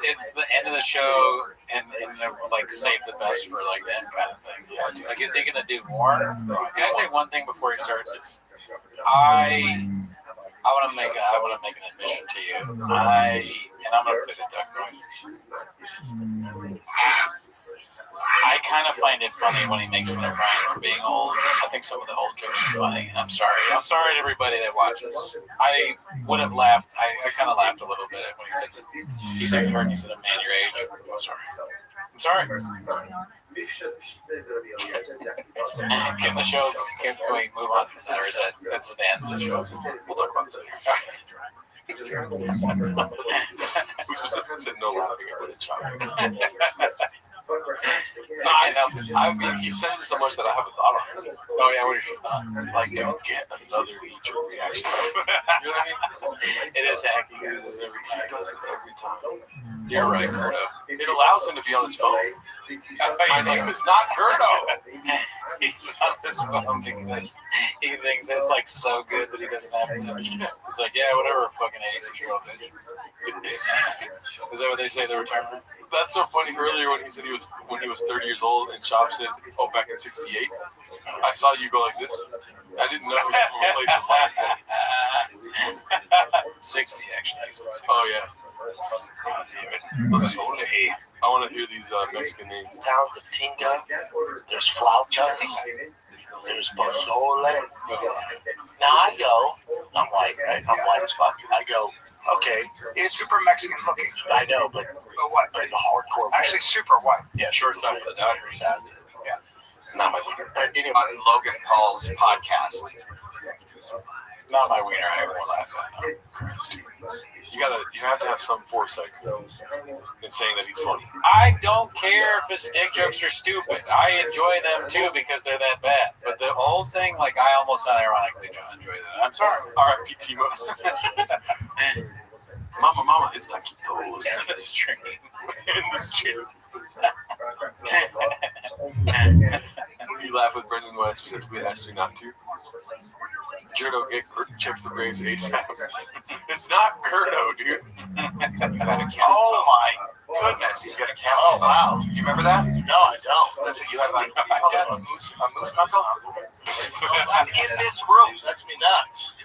It's the end of the show, and they're like, save the best for like the end kind of thing. Yeah, dude. Like, is he going to do more? Can I say one thing before he starts? I want to make an admission to you. And I'm going to put it in duck noise. I kind of find it funny when he makes fun of Brian for being old. I think some of the old jokes are funny. I'm sorry to everybody that watches. I would have laughed. I kind of laughed a little bit when he said her and he said a man your age. I'm sorry. Can we move on from that, or is that's the end of the show? We'll talk about this later. We specifically said no laughing at what it's talking. No, I know. I mean, he says it so much that I haven't thought of it. Oh yeah, what if like don't get another knee-jerk reaction? You know what I mean? It is hacky. It does it every time. You're right, Curto. It allows him to be on his phone. I'm like, it's not Curto. He's on his phone because he thinks it's like so good that he doesn't have to. It's like, yeah, whatever, fucking 86-year-old bitch. Is that what they say the retirement? That's so funny. Earlier when he said he was 30 years old and Chop said, oh, back in '68, I saw you go like this. I didn't know he played some live. 60 actually. Oh yeah. I want to hear these Mexican names. Down the Tinga, there's flautas, there's pozole. Now I go, I'm white, right? I'm white as fuck. I go, okay, it's Super Mexican looking. I know, but what? But hardcore. Actually, super white. Yeah, short time for the Dodgers. That's it. Yeah, not my wiener. But anyway, On Logan Paul's podcast. Not my wiener. I won't laugh at it. You have to have some foresight in saying that he's funny. I don't care if his dick jokes are stupid. I enjoy them too because they're that bad. But the whole thing, like, I almost unironically enjoy that. I'm sorry. R.I.P. Timos. Mama, it's taquitos. In the stream. In the stream. You laugh with Brendan West, specifically asked you not to. Curto, check the graves ASAP. It's not Curto, dude. oh my goodness. He's got a camera. Oh, wow. You remember that? No, I don't. That's what you have on. A moose knuckle? That's in this room. That's me nuts.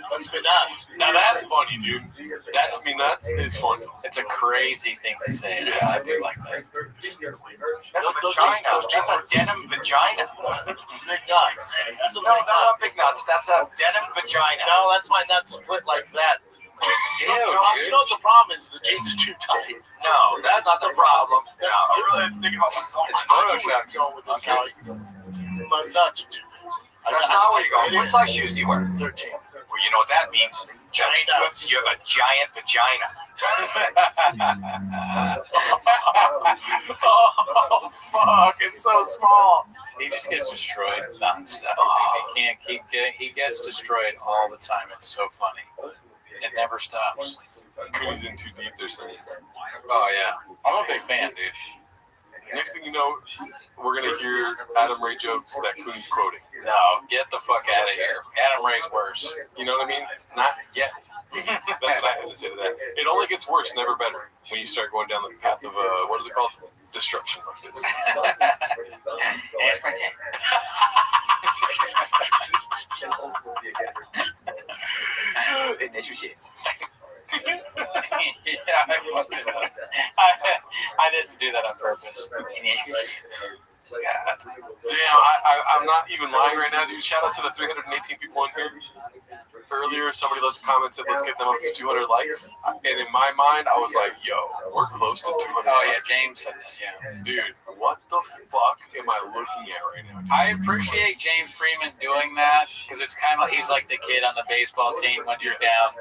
That's me nuts. Now that's funny, dude. That's me nuts. It's funny. It's a crazy thing to say. Yeah, I do like that. That's a denim vagina. Big nuts. No, not big nuts. That's a denim vagina. No, that's my nuts split like that. You know what the problem is? The jeans are too tight. No, that's not the problem. No, I'm thinking about it's Photoshop. My nuts are too big. That's not where you go. What size shoes do you wear? 13. Well, you know what that means? Giant hooks. You have a giant vagina. Oh, fuck. It's so small. He just gets destroyed nonstop. He gets destroyed all the time. It's so funny. It never stops. Coon's in too deep, they're saying. Oh, yeah. I'm a big fan, dude. Next thing you know, we're going to hear Adam Ray jokes that Coon's quoting. No, get the fuck out of here. Adam Ray's worse. You know what I mean? Not yet. That's what I had to say to that. It only gets worse, never better, when you start going down the path of, what is it called? Destruction like this. Yeah, I didn't do that on purpose. Damn, I'm not even lying right now, dude. Shout out to the 318 people in here. Earlier, somebody left a comment said, let's get them up to 200 likes. And in my mind, I was like, yo, we're close to 200 Oh, yeah, likes. James said that, yeah. Dude, what the fuck am I looking at right now? I appreciate James Freeman doing that because it's kind of like he's like the kid on the baseball team when you're down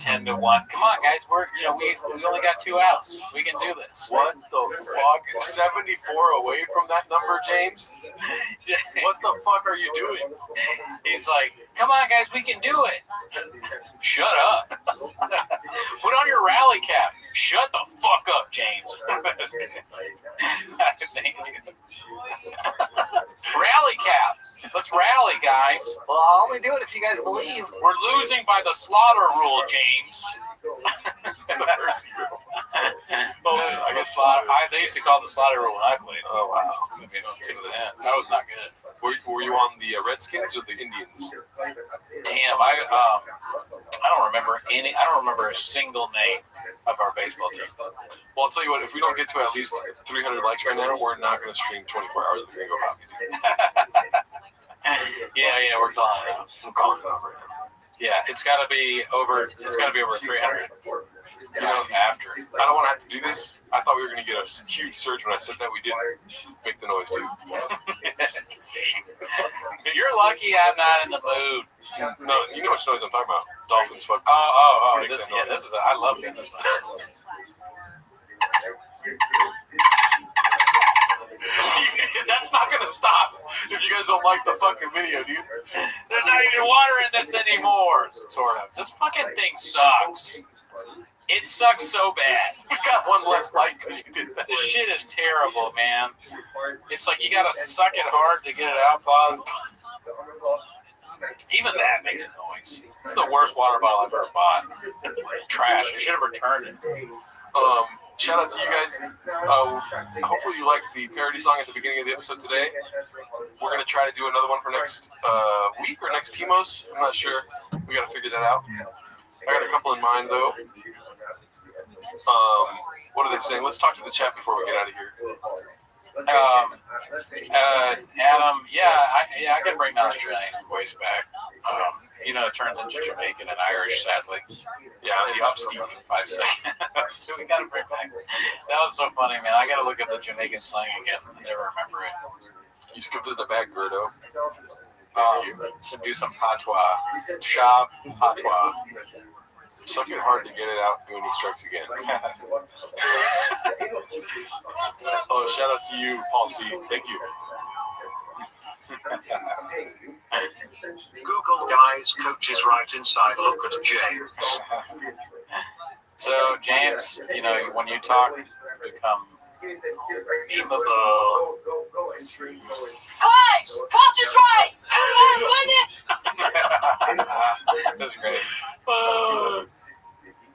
10-1. Come on, guys, we only got 2 outs. We can do this. What the fuck? 74 away from that number, James? What the fuck are you doing? He's like, come on, guys, we can do it. Shut up. Put on your rally cap. Shut the fuck up, James. Thank you. Rally cap. Let's rally, guys. Well, I'll only do it if you guys believe. We're losing by the slaughter rule, James. The mercy rule. I guess they used to call it the slaughter rule when I played. Oh, wow. That was not good. Were you on the Redskins or the Indians? Damn, I don't remember any. I don't remember a single name of our baseball team. Well, I'll tell you what. If we don't get to at least 300 likes right now, we're not going to stream 24 hours of Bingo Hockey. Yeah, we're calling it out. I'm calling it out right now. Yeah, it's got to be over. It's got to be over 300. You know, after. I don't want to have to do this. I thought we were going to get a huge surge when I said that. We didn't make the noise, dude. You're lucky I'm not in the mood. No, you know which noise I'm talking about. Dolphins fuck. Oh. This is. I love this one. That's not going to stop. If you guys don't like the fucking video, dude. There's not even water in this anymore. Sort of. This fucking thing sucks. It sucks so bad. We got one less like because you did that. This shit is terrible, man. It's like you gotta suck it hard to get it out, Bob. Even that makes a noise. It's the worst water bottle I've ever bought. Trash. I should have returned it. Shout out to you guys. Hopefully you liked the parody song at the beginning of the episode today. We're going to try to do another one for next week or next Timos. I'm not sure. We got to figure that out. I got a couple in mind, though. What are they saying? Let's talk to the chat before we get out of here. Adam, I can bring the Australian voice back. It turns into Jamaican and Irish, sadly. Yeah, the upsteep in 5 seconds. So we gotta bring back. That was so funny, man. I gotta look at the Jamaican slang again. I never remember it. You skipped it in the back, Gerdo. So do some patois. Shab patois. Suck it hard to get it out when he strikes again. Oh, shout out to you, Paul C. Thank you. Google guys, coach is right inside. Look at James. So James, when you talk, become memeable. Coach! Coach is right! Everyone win this! That's great.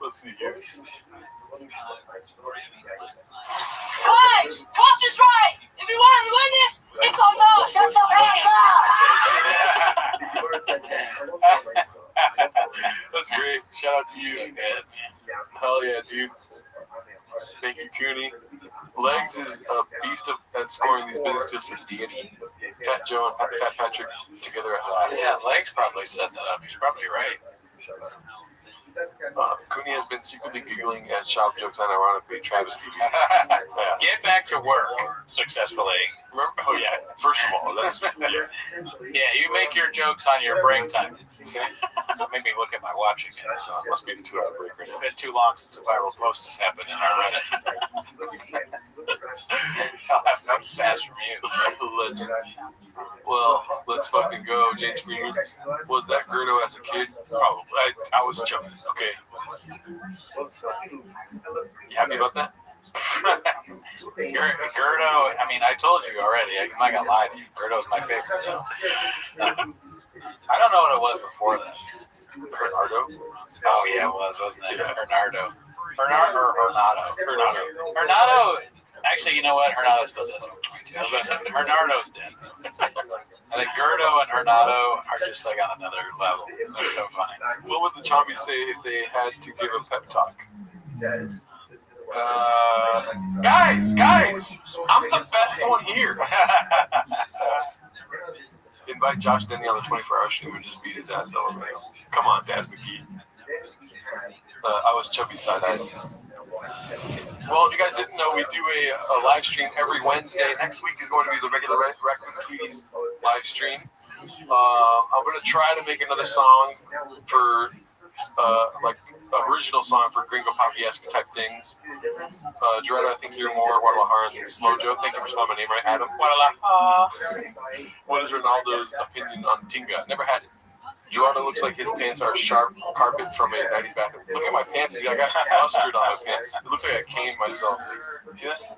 Let's see here. Coach! Coach is right! If you want to win this, it's on no! Shut the fuck up! That's great. Shout out to you. Hell yeah, dude. Thank you, Cooney. Legs is a beast at scoring these business tips for deity. Fat Joe and Fat Patrick together at last. Yeah, Legs probably set that up. He's probably right. Cooney has been secretly giggling at shop jokes and ironically travesty. Get back to work successfully. Remember, first of all, that's yeah, you make your jokes on your break time. That made me look at my watch again. Must be the 2 hour break right now. It's been too long since a viral post has happened in our Reddit. I'll have no sass from you. Legend. Well, let's fucking go. James Freeman. Was that Gerdo as a kid? Probably. I was chubby. Okay. You happy about that? Gerdo, I mean, I told you already. I'm not gonna lie to you. Gerdo's my favorite. I don't know what it was before that. Bernardo? Oh yeah, it was, wasn't it? Bernardo. Hernado. Actually, you know what? Hernado still does it for me too. Hernardo's dead. I think Gerdo and Hernado are just like on another level. That's so funny. What would the Chombies say if they had to give a pep talk? Guys, I'm the best one here. Invite Josh Denny on the 24-hour stream and just beat his ass over. Come on, Daz McGee. I was chubby side-eyed. Well, if you guys didn't know, we do a live stream every Wednesday. Next week is going to be the regular Raccoon Tweeties live stream. I'm going to try to make another song for, original song for Gringo Poppy-esque type things. Dread, I think you're more Guadalajara and Slow Joe. Thank you for spelling my name right, Adam. Guadalajara. What is Ronaldo's opinion on Tinga? Never had it. Gerardo looks like his pants are sharp carpet from a 90s bathroom. Look at my pants, dude. I got mustard on my pants. It looks like I caned myself. See that?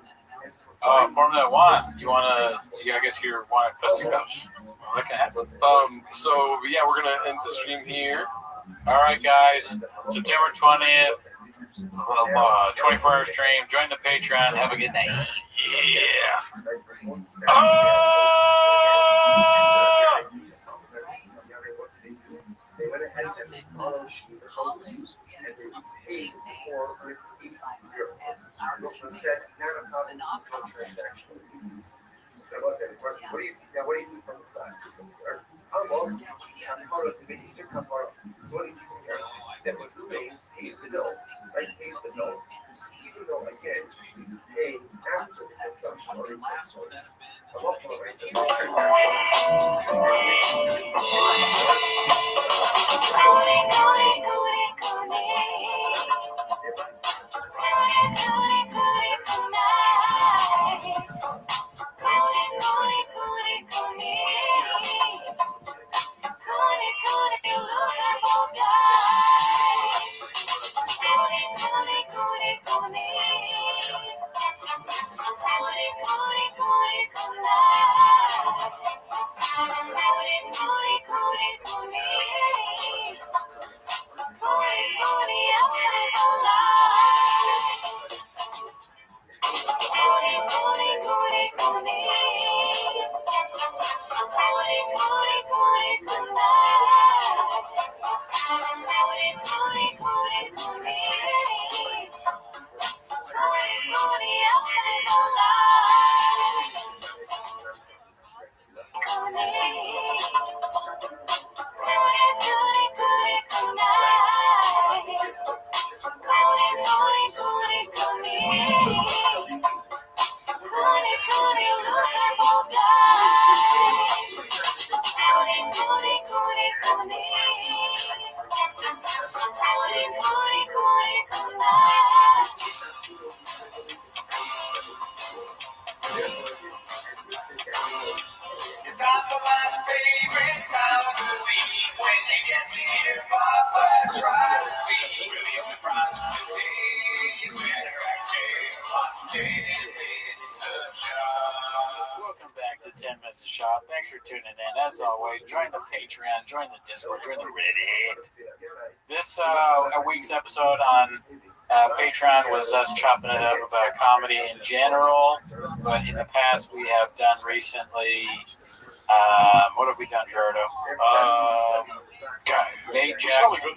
Formula One. I guess you want festivals. That can happen. So yeah, we're gonna end the stream here. All right, guys. September 20th. 24-hour stream. Join the Patreon. Have a good night. Yeah. They went ahead and demolished the homes and they paid for East Europe. Instead, now transactions. So what do you see? Now, what do you see from this last piece of here? Oh, well, Kamara is an Eastern Kamara. So what do you see from here? That what Rumain pays the bill, right? Pays the bill. Even though, again, he's paying after the consumption or consumption. Cootie, It's time for my favorite time of the week when you get the hip-hop but try to speak. Really surprised today, you better watch 10 minutes of shop. Welcome back to 10 Minutes of Shop. Thanks for tuning in. As always, join the Patreon, join the Discord, join the Reddit. This a week's episode on Patreon was us chopping it up about comedy in general, but in the past we have done recently, what have we done, Gerardo? Nate Jackson.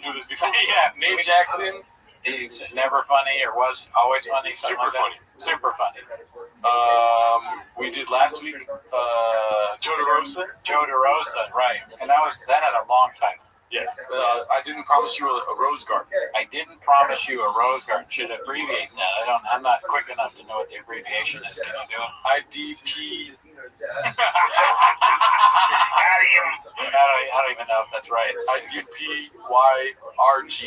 Nate Jackson. He's never funny or was always funny. Super funny. Super funny. We did last week, Joe DeRosa. Joe DeRosa, right. And that had a long title. Yes. I didn't promise you a rose garden. I didn't promise you a rose garden. Should abbreviate that. I'm not quick enough to know what the abbreviation is. Can you do it? IDP. I don't even know if that's right. IDPYRG.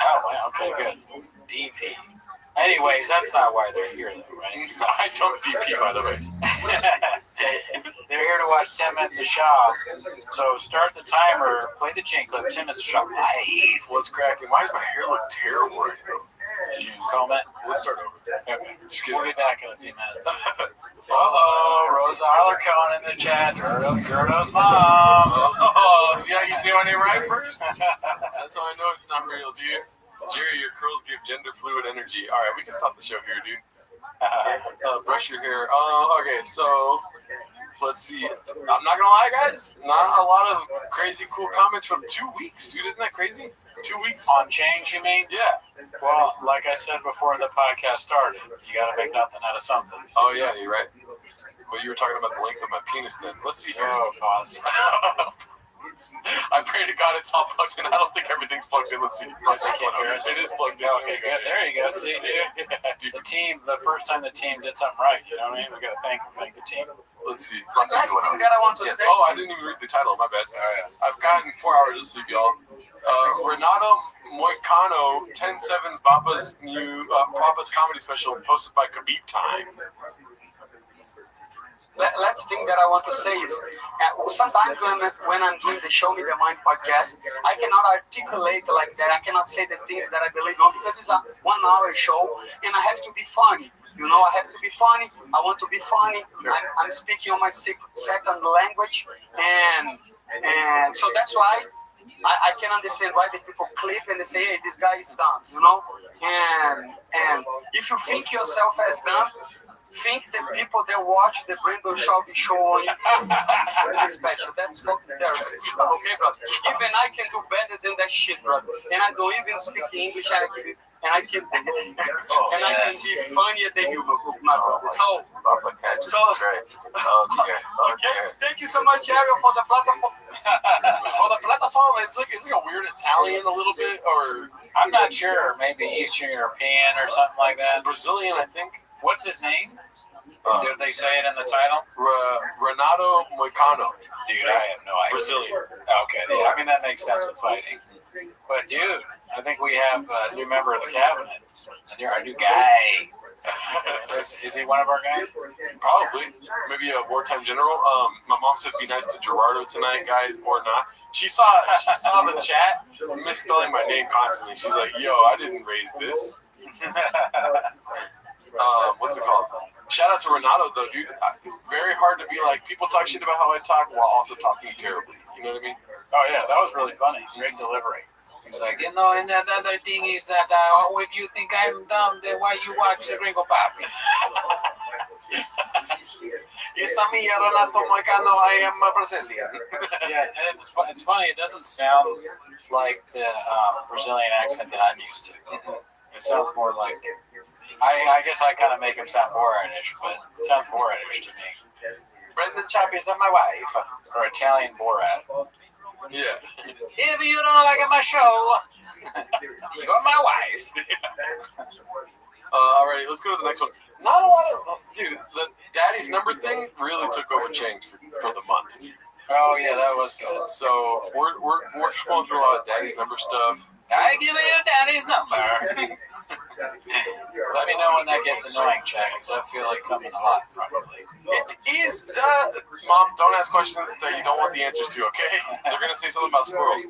Oh, wow. Okay, good. DP. Anyways, that's not why they're here, though, right? I don't DP, by the way. They're here to watch 10 Minutes of Shop. So start the timer, play the chain clip, 10 Minutes of Shop live. What's cracking? Why does my hair look terrible right now? Did you comb it? Let's start over. Okay. We'll be back in a few minutes. Rosa Harlequin in the chat. Gerdo's mom. Oh, see how you say my name right first? That's how I know it's not real, dude. Jerry, your curls give gender fluid energy. All right, we can stop the show here, dude. Brush your hair. Okay, so let's see. I'm not gonna lie, guys. Not a lot of crazy cool comments from 2 weeks, dude. Isn't that crazy? 2 weeks on change, you mean? Yeah. Well, like I said before the podcast started, you gotta make nothing out of something. Oh yeah, you're right. But you were talking about the length of my penis then. Let's see here. Oh, pause. I pray to God it's all plugged in. I don't think everything's plugged in. Let's see. It is plugged in. Okay, good. There you go. See, dude. The team, the first time the team did something right, you know what I mean? We got to thank the team. Let's see. Last thing that I want to say. Oh, I didn't even read the title. My bad. I've gotten 4 hours of sleep, y'all. Renato Moicano, 10-7's Papa's new Papa's comedy special posted by Khabib Time. Last thing that I want to say is, sometimes when I'm doing the Show Me the Mind podcast, I cannot articulate like that. I cannot say the things that I believe on because it's a 1 hour show and I have to be funny. You know, I have to be funny. I want to be funny. I'm speaking on my second language, and so that's why I can understand why the people click and they say, hey, this guy is dumb, you know? And if you think yourself as dumb, think the people that watch the Brandon Shelby show on special. That's fucking terrible. Okay, brother? Even I can do better than that shit, brother. And I don't even speak English, and I can be funnier than you, my brother. So okay. Thank you so much, Ariel, for the platform. For the platform, it's like a weird Italian a little bit, or I'm not sure. Maybe Eastern European or something like that. Brazilian, I think. What's his name? Did they say it in the title? Renato Moicano. Dude, I have no idea. Brazilian. Okay, yeah, I mean, that makes sense with fighting. But, dude, I think we have a new member of the cabinet. Our new guy. Is he one of our guys? Probably. Maybe a wartime general. My mom said be nice to Gerardo tonight, guys, or not. She saw the chat misspelling my name constantly. She's like, yo, I didn't raise this. What's it called? Shout out to Renato, though, dude. It's very hard to be like, people talk shit about how I talk while also talking terribly. You know what I mean? Oh, yeah, that was really funny. Great delivery. He's like, and that other thing is that if you think I'm dumb, then why you watch the Gringo Papi? It's a me, Renato Moicano, I am Brazilian. Yeah, and it's funny. It doesn't sound like the Brazilian accent that I'm used to. It sounds more like I guess I kind of make him sound Borat-ish, but it sounds Borat-ish to me. Brendan Chappies and my wife. Or Italian Borat. Yeah. If you don't like my show, you're my wife. Alrighty, let's go to the next one. Not a lot of... Dude, the Daddy's Number thing really took over Chang's for the month. Oh, yeah, that was good. So, we're just going through a lot of Daddy's Number stuff. I give you Daddy's number. Let me know when that gets annoying, Jack, because I feel like coming a lot, probably. It is, Mom, don't ask questions that you don't want the answers to, okay? They're going to say something about squirrels.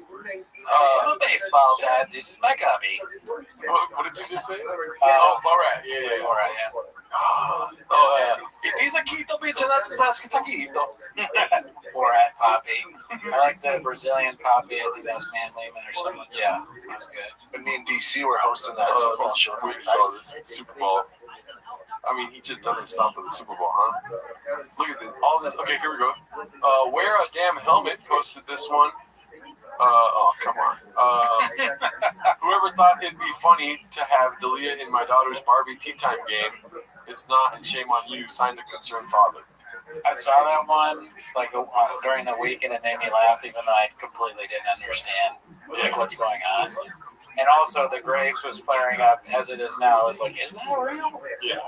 I'm a baseball dad. This is my cubby. What did you just say? Borat. Yeah. Borat, yeah. It is a Quito, bitch, and that's Quito. Borat Poppy. I like the Brazilian Poppy. I think that was Man Lehman or something. Yeah, that was good. And me and DC were hosting that Super Bowl show. We saw this Super Bowl. I mean, he just doesn't stop with the Super Bowl, huh? Look at this. All this. Okay, here we go. Wear a damn helmet posted this one. Oh, come on. Whoever thought it'd be funny to have Dalia in my daughter's Barbie tea time game, it's not, and shame on you, signed a concerned father. I saw that one like during the week, and it made me laugh, even though I completely didn't understand what's going on. And also, the Graves was flaring up as it is now. I was like, is that real? Yeah.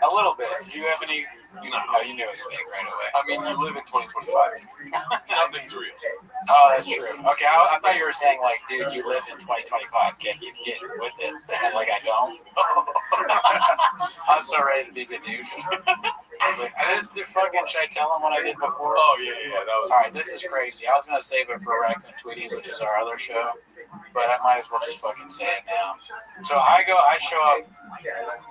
A little bit. Do you have any? No, you knew it was fake right away. I mean, you live in 2025. Nothing's real. Oh, that's true. Okay, I thought you were saying, like, dude, you live in 2025. Get with it. And, like, I don't. I'm so ready to be the dude. I didn't do fucking, should I tell him what I did before? Oh, yeah. That was... All right, this is crazy. I was going to save it for Raccoon Tweeties, which is our other show. But I might as well just fucking say it now. So I show up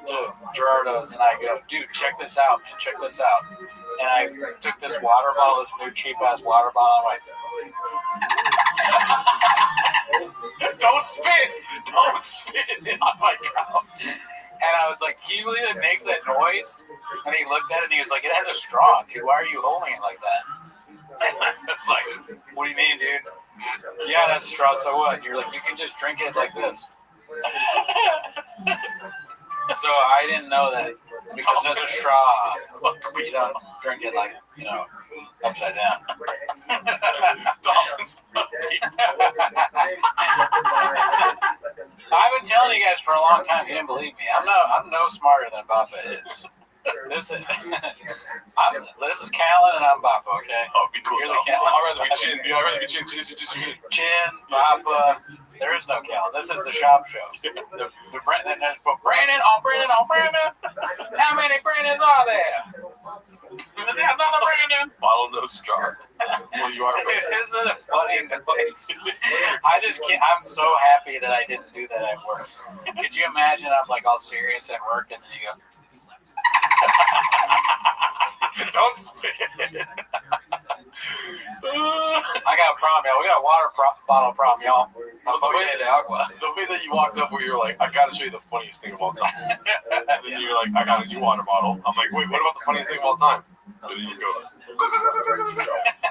to Gerardo's and I go, dude, check this out, man, check this out. And I took this water bottle, this new cheap ass water bottle, and I went, don't spit on my couch. And I was like, can you believe it makes that noise? And he looked at it and he was like, it has a straw, dude. Why are you holding it like that? It's like, what do you mean, dude? Yeah, that's a straw, so what? You're like, you can just drink it like this. So I didn't know that because there's a straw, you don't drink it like, upside down. Dolphins I've been telling you guys for a long time. You didn't believe me. I'm no smarter than Bappa is. This is Callan and I'm Bappa, okay? Oh, be cool. You're the Callan. I'd rather be Chin. I'd rather be Chin. Chin, Bappa. There is no Callan. This is the shop show. The Brandon. How many Brandons are there? Is there another Brandon? Bottle no straw. Well, you are. Isn't it funny? I just can't. I'm so happy that I didn't do that at work. Could you imagine? I'm like all serious at work, and then you go. Don't spit. I got a problem, y'all. We got a water bottle problem, y'all. The way that you walked up where you're like, I gotta show you the funniest thing of all time. And then you're like, I got a new water bottle. I'm like, wait, what about the funniest thing of all time? And then you go,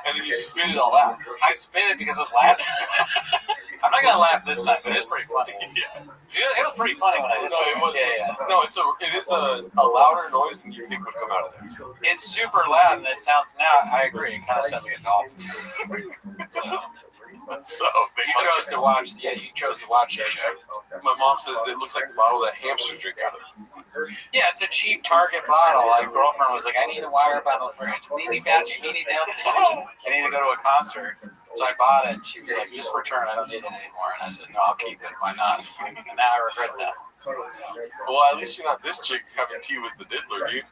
and then you spit it all out. I spit it because I was laughing. I'm not gonna laugh this time, but it's pretty funny. Yeah. It was pretty funny when I did it. No, it is a louder noise than you think would come out of there. It's super loud, and it sounds. Now I agree. It kind of sounds like a dolphin. So you chose to watch the show. My mom says it looks like the bottle that hamsters drink out of. Yeah, it's a cheap Target bottle. My girlfriend was like, I need a water bottle for it. Meanie Fauci, Meanie Delta. I need to go to a concert. So I bought it. She was like, just return it. I don't need it anymore. And I said, no, I'll keep it. Why not? And now I regret that. Well, at least you're not this chick having tea with the diddler, dude.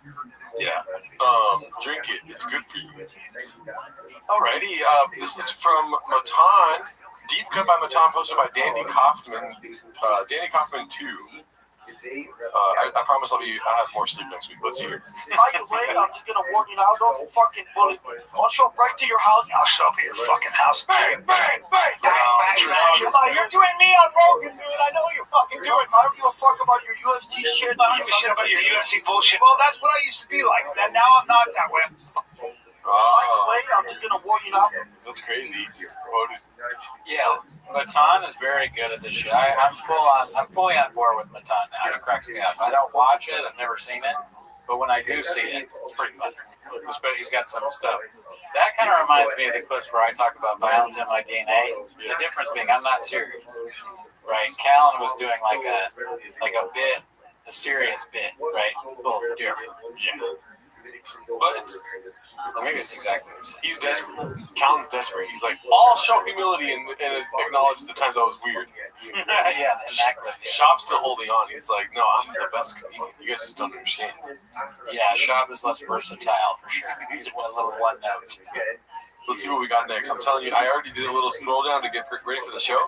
Yeah. Drink it. It's good for you. Alrighty. This is from Matan. Deep Cut by Matan, posted by Dandy Kaufman. Dandy Kaufman 2. I promise I'll have more sleep next week. Let's hear it. By the way, I'm just gonna warn you now, don't fucking bully me. I'll show up right to your house. I'll show up at your fucking house. Bang, bang, bang. You're doing me on Rogan, dude. I know what you're fucking doing. I don't give a fuck about your UFC shit. I don't give a shit about your UFC bullshit. Well, that's what I used to be like. And now I'm not that way. By the way, I'm just gonna warn you now. That's crazy. Quoted. Yeah, Matan is very good at this shit. I'm fully on board with Matan now. It cracks me up. I don't watch it. I've never seen it, but when I do see it, it's pretty fun. Especially he's got some stuff. That kind of reminds me of the clips where I talk about violence in my DNA. The difference being I'm not serious, right? Callan was doing like a bit, a serious bit, right? Both different. Yeah. But maybe it's exactly the same. He's desperate. Callan's desperate. He's like, I'll show humility and acknowledge the times I was weird. Yeah, exactly. Shop's still holding on. He's like, no, I'm the best comedian. You guys just don't understand. Yeah, Shop is less versatile for sure. He's a little one note. Let's see what we got next. I'm telling you, I already did a little scroll down to get ready for the show.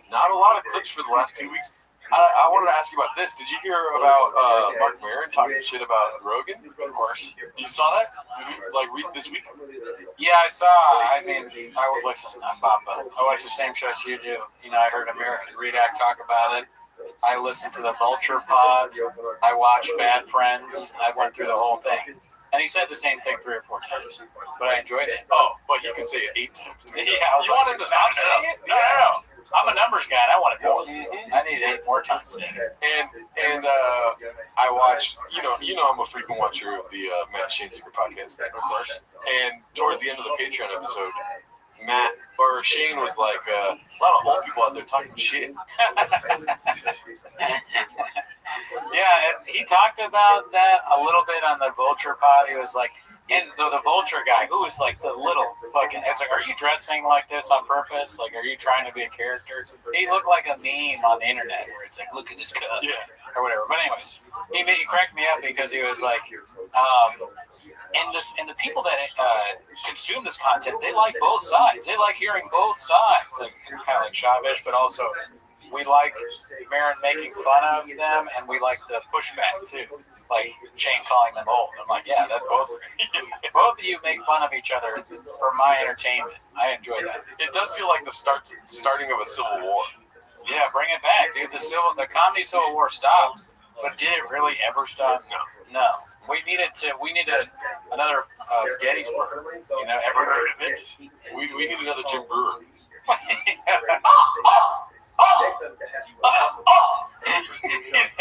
Not a lot of clips for the last 2 weeks. I wanted to ask you about this. Did you hear about Mark Maron talking shit about Rogan? Of course. You saw that? Like this week? Yeah, I saw. I mean, I would listen. I watch the same show as you do. You know, I heard American Redact talk about it. I listened to the Vulture Pod. I watched Bad Friends. I went through the whole thing. And he said the same thing 3 or 4 times, but I enjoyed it. Oh, but you can say it 8 times. Yeah, I was want him to stop saying it? No. I'm a numbers guy, and I want it more. I need 8 more times. And I watched, you know, I'm a frequent watcher of the Matt Shane Secret podcast, of course. And towards the end of the Patreon episode, Shane was like, a lot of old people out there talking shit. Yeah, and he talked about that a little bit on the Vulture Pod. He was like, and the Vulture guy, who was like the little fucking, it's like, are you dressing like this on purpose? Like, are you trying to be a character? He looked like a meme on the internet where it's like, look at this cup, or whatever. But anyways, he cracked me up because he was like, and the people that consume this content, they like both sides. They like hearing both sides, like kind of like Shavish, but also we like Maron making fun of them, and we like the pushback too, like Shane calling them old. I'm like, yeah, that's both. Both of you make fun of each other for my entertainment. I enjoy that. It does feel like the starting of a civil war. Yeah, bring it back, dude. The comedy civil war stopped, but did it really ever stop? No. We need another Gettysburg. You know, ever heard of it? We need another Jim Brewer.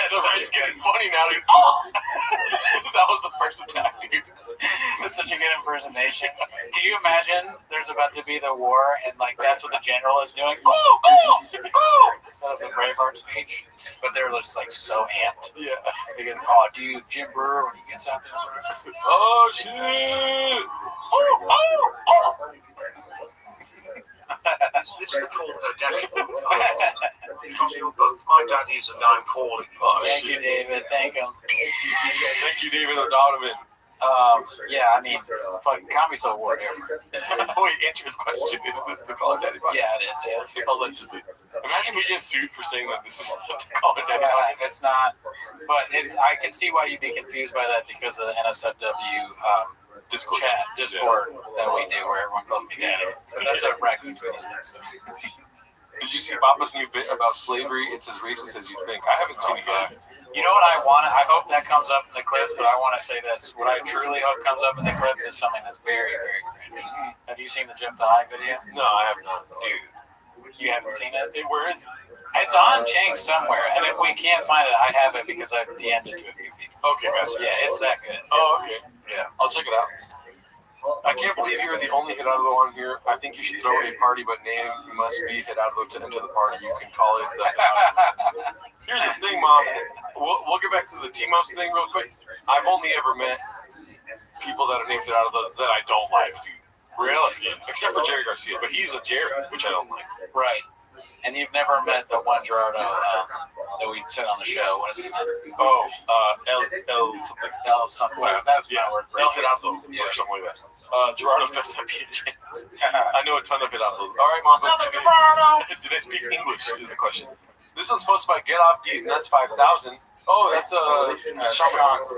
The Red's getting funny now, dude. That was the first attack, dude. That's such a good impersonation. Can you imagine there's about to be the war and like that's what the general is doing? Go! Instead of the Braveheart speech. But they're just like so amped. Yeah. They're gonna call dude Jim Brewer when he gets out there. Oh shit! This is called her daddy. Because you're both my daddies and I'm calling you. Oh, Thank you, David. Thank him. Thank you, David O'Donovan. Yeah, I mean, fucking comedy so war different. Wait, answer his question. Is this the Call Her Daddy podcast? Yeah, it is. Yeah. Allegedly. Imagine we get sued for saying that this is the Call Her Daddy podcast. It's not, but I can see why you'd be confused by that because of the NSFW Discord that we do where everyone calls me daddy. But that's a raccoon between us things. So. Did you see Papa's new bit about slavery? It's as racist as you think. I haven't seen it yet. You know what I want? I hope that comes up in the clips, but I want to say this. What I truly hope comes up in the clips is something that's very, very cringe. Have you seen the Jeff the High video? No, I have not. Dude, you haven't seen it? Where is it? It's on Change somewhere, and if we can't find it, I have it because I've DM'd it to a few people. Okay, gotcha. Yeah, it's that good. Oh, okay. Yeah. I'll check it out. I can't believe you're the only Gerardo on here. I think you should throw a party, but name must be Gerardo to enter the party. You can call it the Here's the thing, Mom. We'll get back to the Timos thing real quick. I've only ever met people that are named Gerardo that I don't like. Really? Yeah. Except for Jerry Garcia, but he's a Jerry, which I don't like. Right. And you've never met the one Gerardo that we said on the show. What is it? Oh, El something. El something. Well, that's my word. El Gerardo, or something like that. Gerardo Fest I know a ton of Gerardos. All right, Mom. Do they speak English? Is the question. This one's posted by Get Off These Nuts 5000. Oh, that's Sean.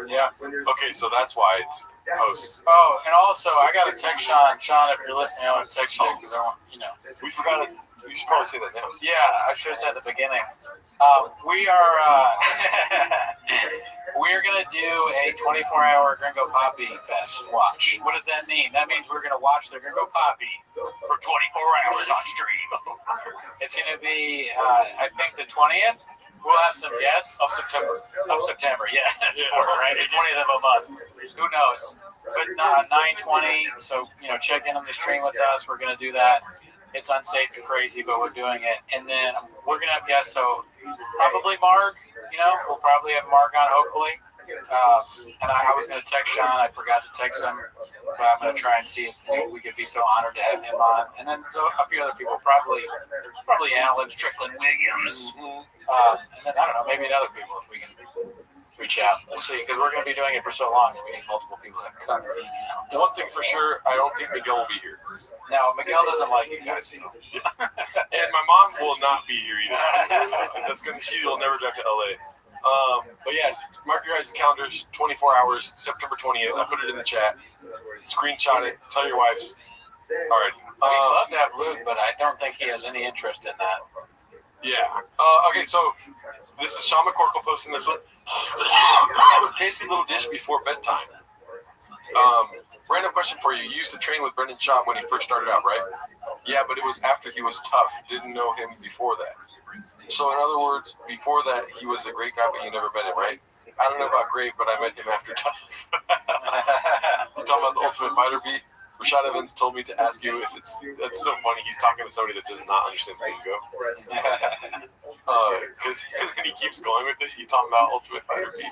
Yeah. Okay, so that's why it's post. Oh, and also I got to text Sean. Sean, if you're listening, I want to text you because I want, We forgot it. You should probably say that now. Yeah, I should have said at the beginning. We are we're gonna do a 24-hour Gringo Poppy Fest watch. What does that mean? That means we're gonna watch the Gringo Poppy for 24 hours on stream. It's gonna be, I think, the 20th. We'll have some guests of September. Yeah, that's important, right? The 20th of a month. Who knows? But 9/20. So check in on the stream with us. We're gonna do that. It's unsafe and crazy, but we're doing it. And then we're gonna have guests. So probably Mark. We'll probably have Mark on, hopefully. And I was going to text Sean. I forgot to text him, but I'm going to try and see if we could be so honored to have him on. And then a few other people, probably Alan Strickland Williams. And then I don't know, maybe other people if we can reach out. We'll see, because we're going to be doing it for so long. We need multiple people that come. One thing for sure, I don't think Miguel will be here. No, Miguel doesn't like you guys. And my mom will not be here either. She will never drive to LA. But yeah, mark your guys' calendars, 24 hours, September 20th. I put it in the chat. Screenshot it. Tell your wives. All right. We'd love to have Luke, but I don't think he has any interest in that. Yeah. Okay, so this is Sean McCorkle posting this one. Tasty little dish before bedtime. Random question for you. You used to train with Brendan Schaub when he first started out, right? Yeah, but it was after he was tough. Didn't know him before that. So in other words, before that, he was a great guy, but you never met him, right? I don't know about great, but I met him after tough. You talking about the Ultimate Fighter beat? Rashad Evans told me to ask you if that's so funny. He's talking to somebody that does not understand lingo. Because then he keeps going with it. You talking about Ultimate Fighter beat?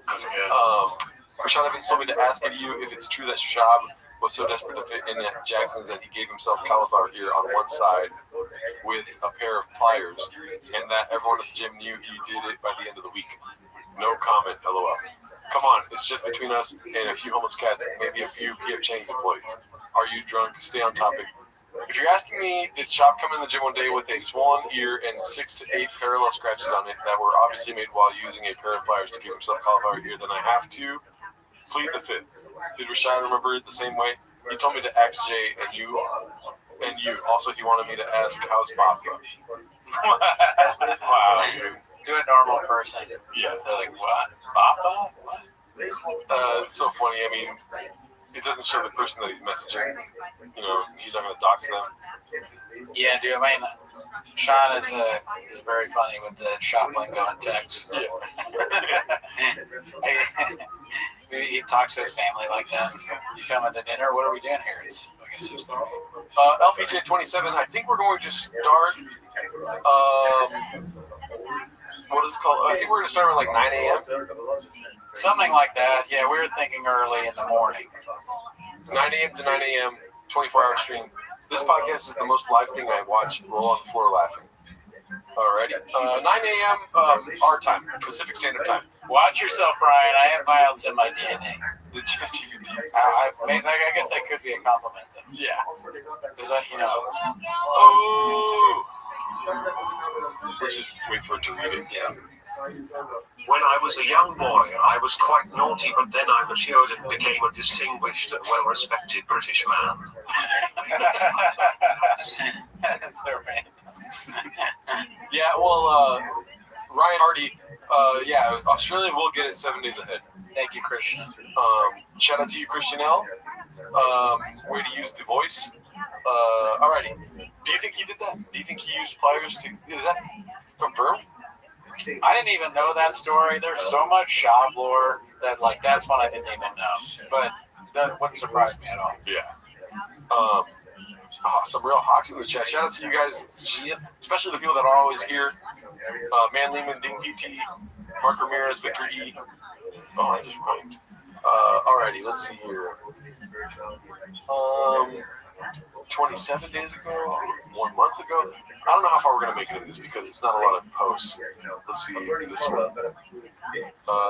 That's good. Rashad Evans told me to ask you if it's true that Schaub was so desperate to fit in at Jackson's that he gave himself cauliflower ear on one side with a pair of pliers, and that everyone at the gym knew he did it by the end of the week. No comment, LOL. Come on, it's just between us and a few homeless cats, maybe a few PF Chang's employees. Are you drunk? Stay on topic. If you're asking me, did Schaub come in the gym one day with a swollen ear and 6 to 8 parallel scratches on it that were obviously made while using a pair of pliers to give himself cauliflower ear? Then I have to plead the fifth. Did Rashad remember it the same way? He told me to ask Jay and you. Also, he wanted me to ask, how's Papa? Wow, dude. Do a normal person. Yeah. They're like, what? Papa? What? It's so funny. I mean, it doesn't show the person that he's messaging. He's not going to dox them. Yeah, dude. I mean, Sean is very funny with the shop lingo and text. Yeah. He talks to his family like that. You coming to dinner? What are we doing here? It's fucking 6:30. LPJ 27. I think we're going to start. What is it called? I think we're going to start at like 9 a.m. Something like that. Yeah, we were thinking early in the morning. 9 a.m. to 9 a.m. 24-hour stream. This podcast is the most live thing I watch. Roll on the floor laughing. Alrighty. 9 a.m. Our time, Pacific Standard Time. Watch yourself, Brian. I have violence in my DNA. The ChatGPT. I guess that could be a compliment. Then. Yeah. Because Oh. Let's just wait for it to read it. Yeah. When I was a young boy, I was quite naughty, but then I matured and became a distinguished and well-respected British man. That's so random. Yeah, well, Ryan Hardy, Australia will get it 7 days ahead. Thank you, Christian. Shout out to you, Christian L. Way to use the voice. Alrighty. Do you think he did that? Do you think he used pliers to? Is that confirmed? I didn't even know that story. There's so much shop lore that, that's one I didn't even know. But that wouldn't surprise me at all. Yeah. Some real hawks in the chat. Shout out to you guys, especially the people that are always here. Man Lehman, Ding PT, Mark Ramirez, Victor E. Oh, I just rhymed. Alrighty, let's see here. 27 days ago, 1 month ago. I don't know how far we're going to make it in this because it's not a lot of posts. Let's see this one.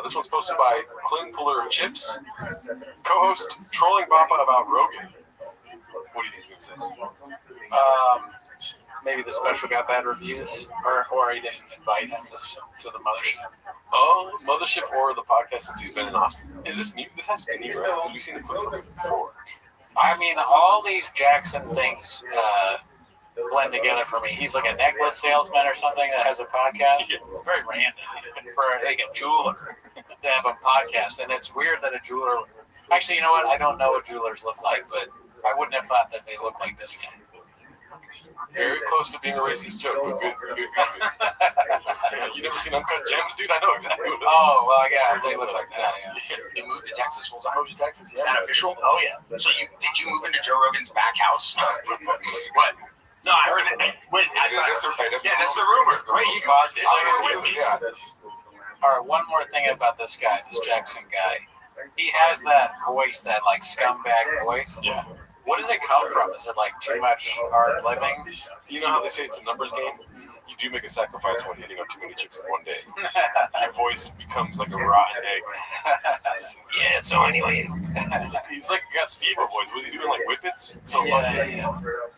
This one's posted by Clint Puller of Chips. Co-host trolling Bappa about Rogan. What do you think he's saying? maybe the special got bad reviews, or he didn't invite him to the mothership. Oh, mothership or the podcast since he's been in Austin. Is this new? This has to be new, right? Have we seen the clip from it before? I mean, all these Jackson things blend together for me. He's like a necklace salesman or something that has a podcast. Very random for like a jeweler to have a podcast, and it's weird that a jeweler. Actually, you know what? I don't know what jewelers look like, but I wouldn't have thought that they look like this guy. Very close to being a racist joke, but good. You never seen Uncut Gems, dude? I know exactly what it is. Oh, well, yeah, they look like that, yeah. You moved to Texas full time? Moved to Texas, yeah. Is that official? Oh, yeah. So did you move into Joe Rogan's back house? What? No, I heard that. Wait, that's the rumor. Wait, you paused a second? Yeah. All right, one more thing about this guy, this Jackson guy. He has that voice, that like scumbag voice. Yeah. What does it come from? Is it like too much hard living? You know how they say it's a numbers game? You do make a sacrifice when hitting up too many chicks in one day. Your voice becomes like a rotten egg. Yeah, so anyway. He's like got Steve-O voice. Was he doing like whippets? So yeah.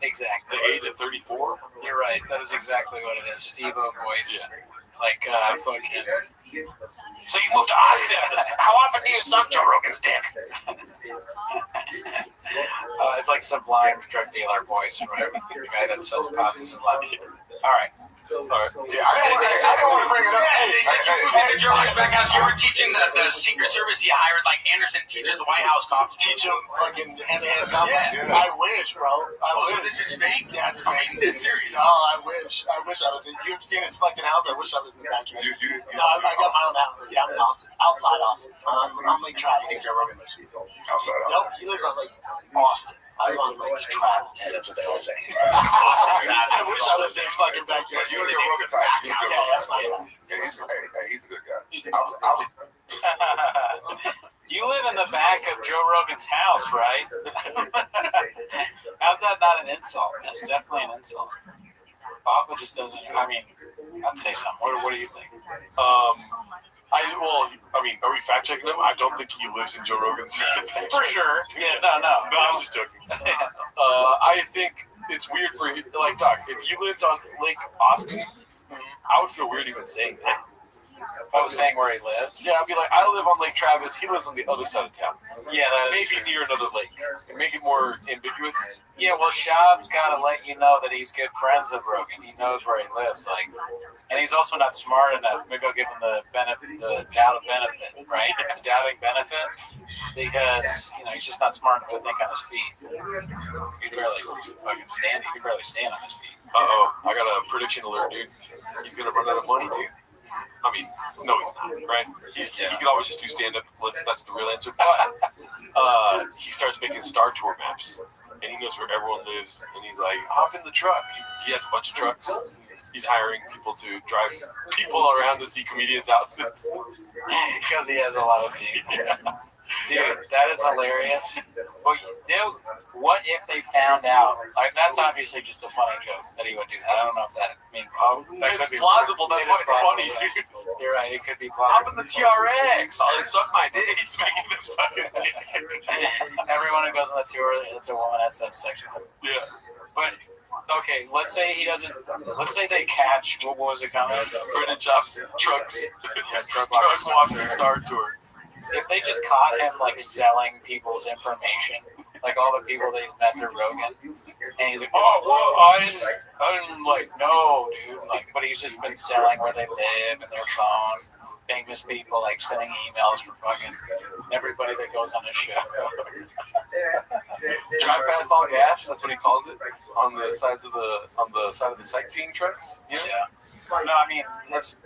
Exactly. The age of 34? You're right. That is exactly what it is. Steve-O voice. Yeah. Like, fucking. So you moved to Austin. How often do you suck Joe Rogan's dick? It's like Sublime drug dealer voice, right? The guy that sells copies of love. All right. Yeah, I don't want to bring it up. Yeah, they said you moved into Joe Rogan's back house. You were teaching the Secret Service. You hired like Anderson teaches the White House cops. Teach them fucking hand-to-hand combat. Yeah. I wish, bro. So this is fake? Yeah, it's fake. I mean, it's serious. No, I wish I lived in. You've seen his fucking house? I wish I lived in the backyard. No, I got my own house. Yeah, I'm in Austin. Outside Austin. I'm Lake Travis. Joe Rogan lives outside. Nope, he lives on Lake Austin. I live on Lake Travis. That's what they all say. I wish I lived in his fucking backyard. You and Joe Rogan type. Yeah, that's my guy. Yeah, he's a good guy. You live in the back of Joe Rogan's house, right? How's that not an insult? That's definitely an insult. Papa just doesn't. I mean, I'd say something. What do you think? I mean, are we fact checking him? I don't think he lives in Joe Rogan's For sure. Yeah, no. No, I was just joking. I think it's weird for you, like, Doc, if you lived on Lake Austin, I would feel weird even saying that. I was saying where he lives. Yeah, I'd be like, I live on Lake Travis. He lives on the other side of town. Yeah, that is maybe near another lake. Make it more ambiguous. Yeah, well, Shab's got to let you know that he's good friends with Rogan. He knows where he lives, like, and he's also not smart enough. Maybe I'll give him the doubt of benefit, right? Doubting benefit, because he's just not smart enough to think on his feet. He barely fucking stand. He can barely stand on his feet. I got a prediction alert, dude. He's gonna run out of money, dude. I mean, no, he's not, right? He could always just do stand-up. That's the real answer. But he starts making Star Tour maps, and he knows where everyone lives, and he's like, hop in the truck. He has a bunch of trucks. He's hiring people to drive people around to see comedians' houses. Because he has a lot of people. Yeah. Dude, that is hilarious. But, dude, what if they found out? Like, that's obviously just a funny joke that he would do that. I don't know if that means that it's plausible. That's why it's funny, dude. You're right. It could be plausible. Hop in the TRX. I'll suck my dick. He's making him suck his dick. Everyone who goes on the tour, it's a woman SF section. Yeah. But, okay, let's say he doesn't. Let's say they catch. What was it called? Brendan Chops trucks. Truck watching Star Tour. If they just caught him like selling people's information, like all the people they met through Rogan, and he's like, oh, well, I didn't like, no, dude, like, but he's just been selling where they live and their phone, famous people, like sending emails for fucking everybody that goes on his show. Drive past all gas, that's what he calls it, on the side of the sightseeing trucks. Yeah. No, I mean,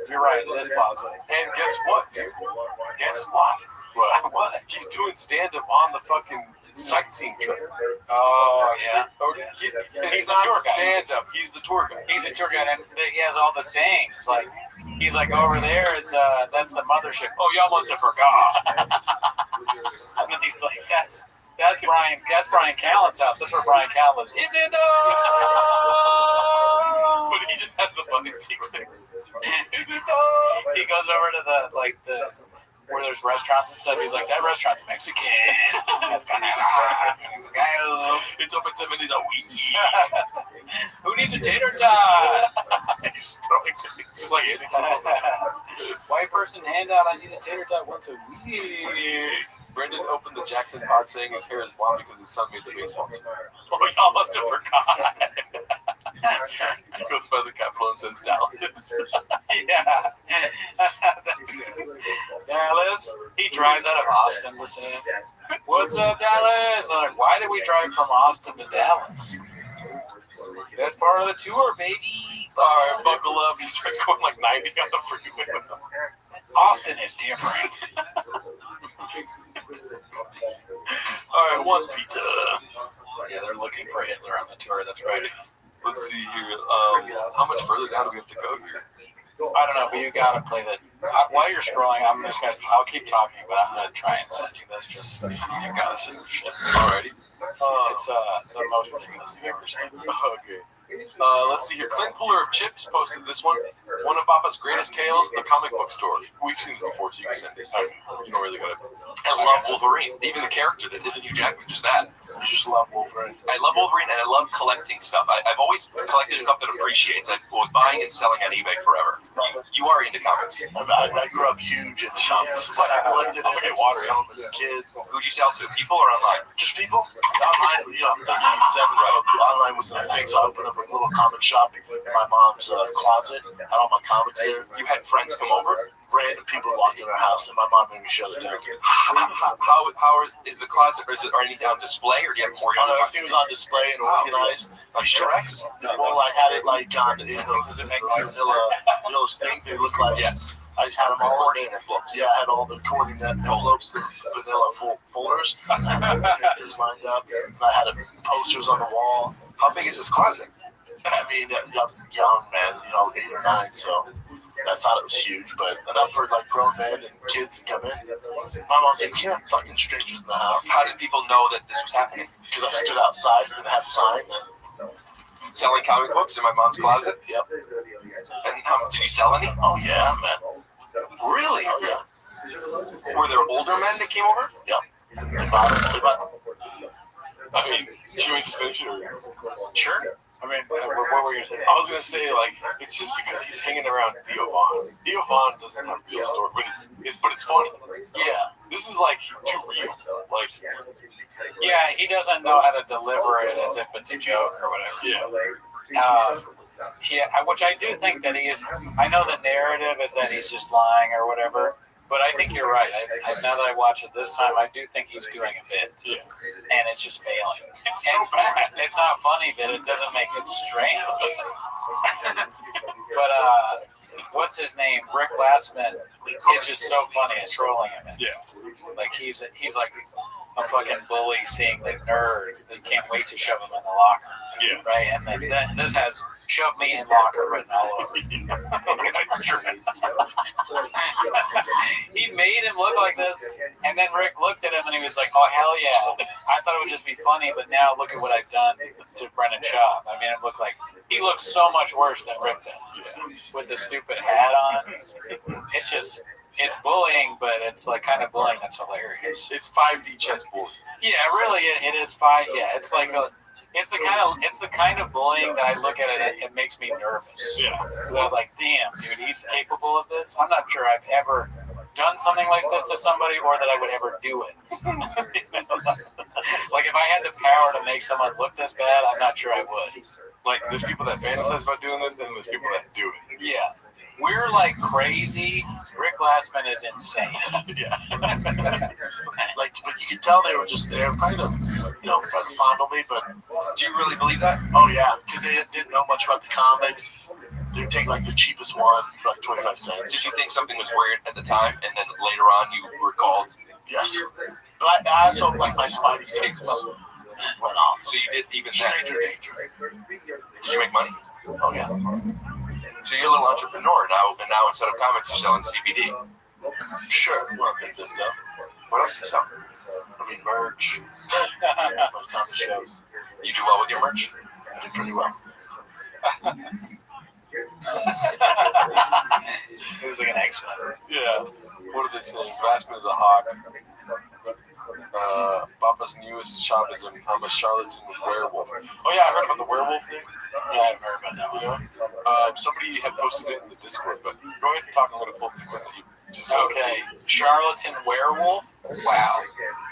you're right. It is plausible. And guess what, dude? Guess what? What? He's doing stand-up on the fucking sightseeing truck. Oh, yeah. He's not stand-up. He's the tour guide. He's the tour guide, and he has all the sayings. Like, he's like, over there is, that's the mothership. Oh, you almost have forgot. And then he's like, that's Brian Callen's house. That's where Brian Callen lives. Is it? But he just has the fucking sequence. He goes over to the where there's restaurants and stuff. He's like, that restaurant's Mexican. It's open 7 days a week. Who needs a tater tot? He's throwing things just like anything. White person handout. I need a tater tot once a week. Brendan opened the Jackson pod saying his hair is blonde because his son made the baseball team. Oh, y'all must have forgot. He goes by the Capitol and says Dallas. Yeah. Dallas. He drives out of Austin to say, what's up, Dallas? I'm like, why did we drive from Austin to Dallas? That's part of the tour, baby. All right, buckle up. He starts going like 90 on the freeway with them. Austin is different. All right, what's pizza? Yeah, they're looking for Hitler on the tour. That's right. Let's see here. How much further down do we have to go here? I don't know, but you gotta play that. While you're scrolling, I'll keep talking, but I'm gonna try and send you this. Just you gotta see the shit. Alrighty. It's the most ridiculous thing I've ever seen. Okay. Let's see here. Clint Puller of Chips posted this one. One of Papa's greatest tales, the comic book story. We've seen this before, so you can send it. You don't really got it. I love Wolverine. Even the character that isn't Hugh Jackman, just that. You just love Wolverine. I love Wolverine, and I love collecting stuff. I've always collected stuff that appreciates. I was buying and selling on eBay forever. You are into comics. I grew up huge in comics. It's like I collected it and sell them as a kid. Who'd you sell to? People or online? Just people. Online, I'm 37, so online wasn't a thing, so I opened up a little comic shop in my mom's closet. Had all my comics there. You had friends come over? Random people walk in our house, and my mom made me show them. How is the closet? Or is it already on display, or do you have more? Everything was on display and organized. T-Rex? Well, I had it like on those things. They look like I had them all in envelopes. Yeah, I had all the accordion envelopes, the vanilla folders. It was lined up. And I had posters on the wall. How big is this closet? I mean, I was young, man. 8 or 9, so. I thought it was huge, but enough for like grown men and kids to come in. My mom's like, "We can't have fucking strangers in the house." How did people know that this was happening? Because I stood outside and had signs. Selling comic books in my mom's closet? Yep. And did you sell any? Oh yeah, man. Really? Oh yeah. Were there older men that came over? Yep. They bought I mean, should we just finish it? Or? Sure. I mean, what were you saying? I was gonna say, it's just because he's hanging around Theo Von. Theo Von doesn't have real story, but it's funny. Yeah. This is too real. Yeah, he doesn't know how to deliver it as if it's a joke or whatever. Yeah. Which I do think that he is. I know the narrative is that he's just lying or whatever. But I think you're right. Now that I watch it this time, I do think he's doing a bit. Yeah. And it's just failing. It's so bad. It's not funny, but it doesn't make it strange. But what's his name? Rick Glassman is just so funny at trolling him. Yeah. Like he's like a fucking bully seeing the nerd that can't wait to shove him in the locker. Yeah. Right? And then this has shove me in locker written all over. He made him look like this, and then Rick looked at him and he was like, "Oh hell yeah! I thought it would just be funny, but now look at what I've done to Brendan Schaub. I mean, he looks so much worse than Rick does with the stupid hat on. It's bullying, but it's like kind of bullying that's hilarious. It's 5D chess bullying. Yeah, really, it is fine. Yeah, it's like it's the kind of bullying that I look at it. It makes me nervous. Yeah. I'm like, damn, dude, he's capable of this. I'm not sure I've ever done something like this to somebody, or that I would ever do it. Like if I had the power to make someone look this bad, I'm not sure I would. Like there's people that fantasize about doing this, and there's people that do it. Yeah. We're like crazy. Rick Glassman is insane. Yeah. But you can tell they were just there, kind of fondle me. But do you really believe that? Oh yeah, because they didn't know much about the comics. They would take the cheapest one for 25 cents. Did you think something was weird at the time, and then later on you were called? Yes. But I also my Spidey sense went off. So you did even Stranger that? danger. Did you make money? Oh yeah. So you're a little entrepreneur now, and now instead of comics, you're selling CBD. Sure. Well, I think this stuff. What else you sell? I mean, merch. My comic shows. You do well with your merch? I do pretty well. It was like an X-Men. Yeah. What are they saying? Bassman is a hawk. Papa's newest shop is in a charlatan werewolf. Oh yeah, I heard about the werewolf thing. Yeah, I've heard about that one. Somebody had posted it in the Discord, but go ahead and talk. I'm going to pull the clip that you just Okay, charlatan werewolf. Wow.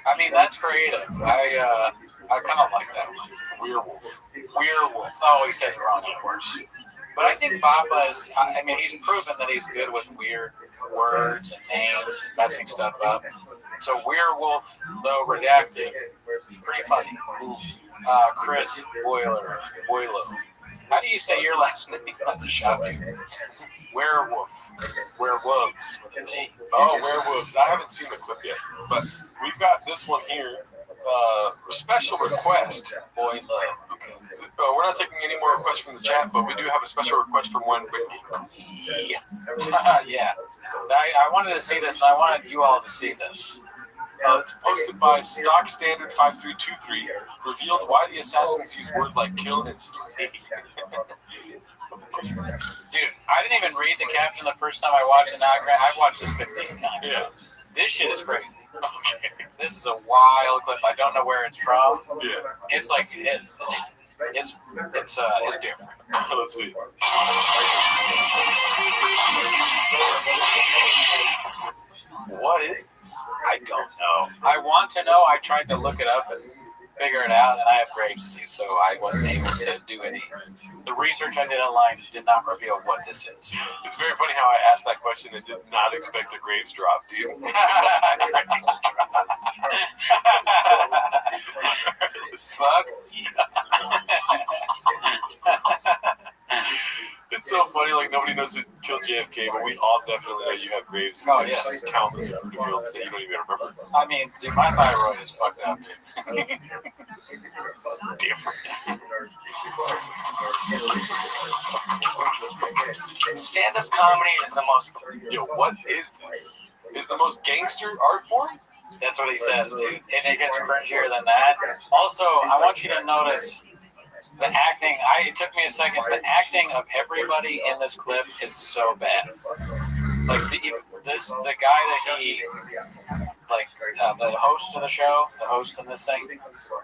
I mean, that's creative. I kind of like that one. Werewolf. Oh, he says it wrong, of course. But I think Papa is, I mean, he's proven that he's good with weird words and names and messing stuff up. So werewolf, though redacted, pretty funny. Chris Boileau. How do you say your last name on the shopping? Werewolves. Oh, werewolves. I haven't seen the clip yet, but we've got this one here. Special request. Boy love. Okay. We're not taking any more requests from the chat, but we do have a special request from one Whitney. Yeah. I wanted to see this, and I wanted you all to see this. It's posted by Stock Standard 5323. Revealed why the assassins use words like kill and slay. Dude, I didn't even read the caption the first time I watched it. I watched this 15 times. Yeah. This shit is crazy. Okay. This is a wild clip. I don't know where it's from. Yeah. It's like it's different. Let's see. What is this? I don't know. I want to know. I tried to look it up and figure it out, and I have Graves disease, so I wasn't able to do any. The research I did online did not reveal what this is. It's very funny how I asked that question and did not expect a Graves drop, dude. Fuck. It's so funny, like nobody knows who killed JFK, but we all definitely know you have Graves. Oh, yeah. Just countless films that you don't even remember. I mean, dude, my thyroid is fucked up, dude. Different. Stand-up comedy is the most. Yo, what is this? Is the most gangster art form? That's what he says, dude. And it gets cringier than that. Also, I want you to notice the acting. It took me a second. The acting of everybody in this clip is so bad. Like the guy that he, like the host of the show, the host in this thing,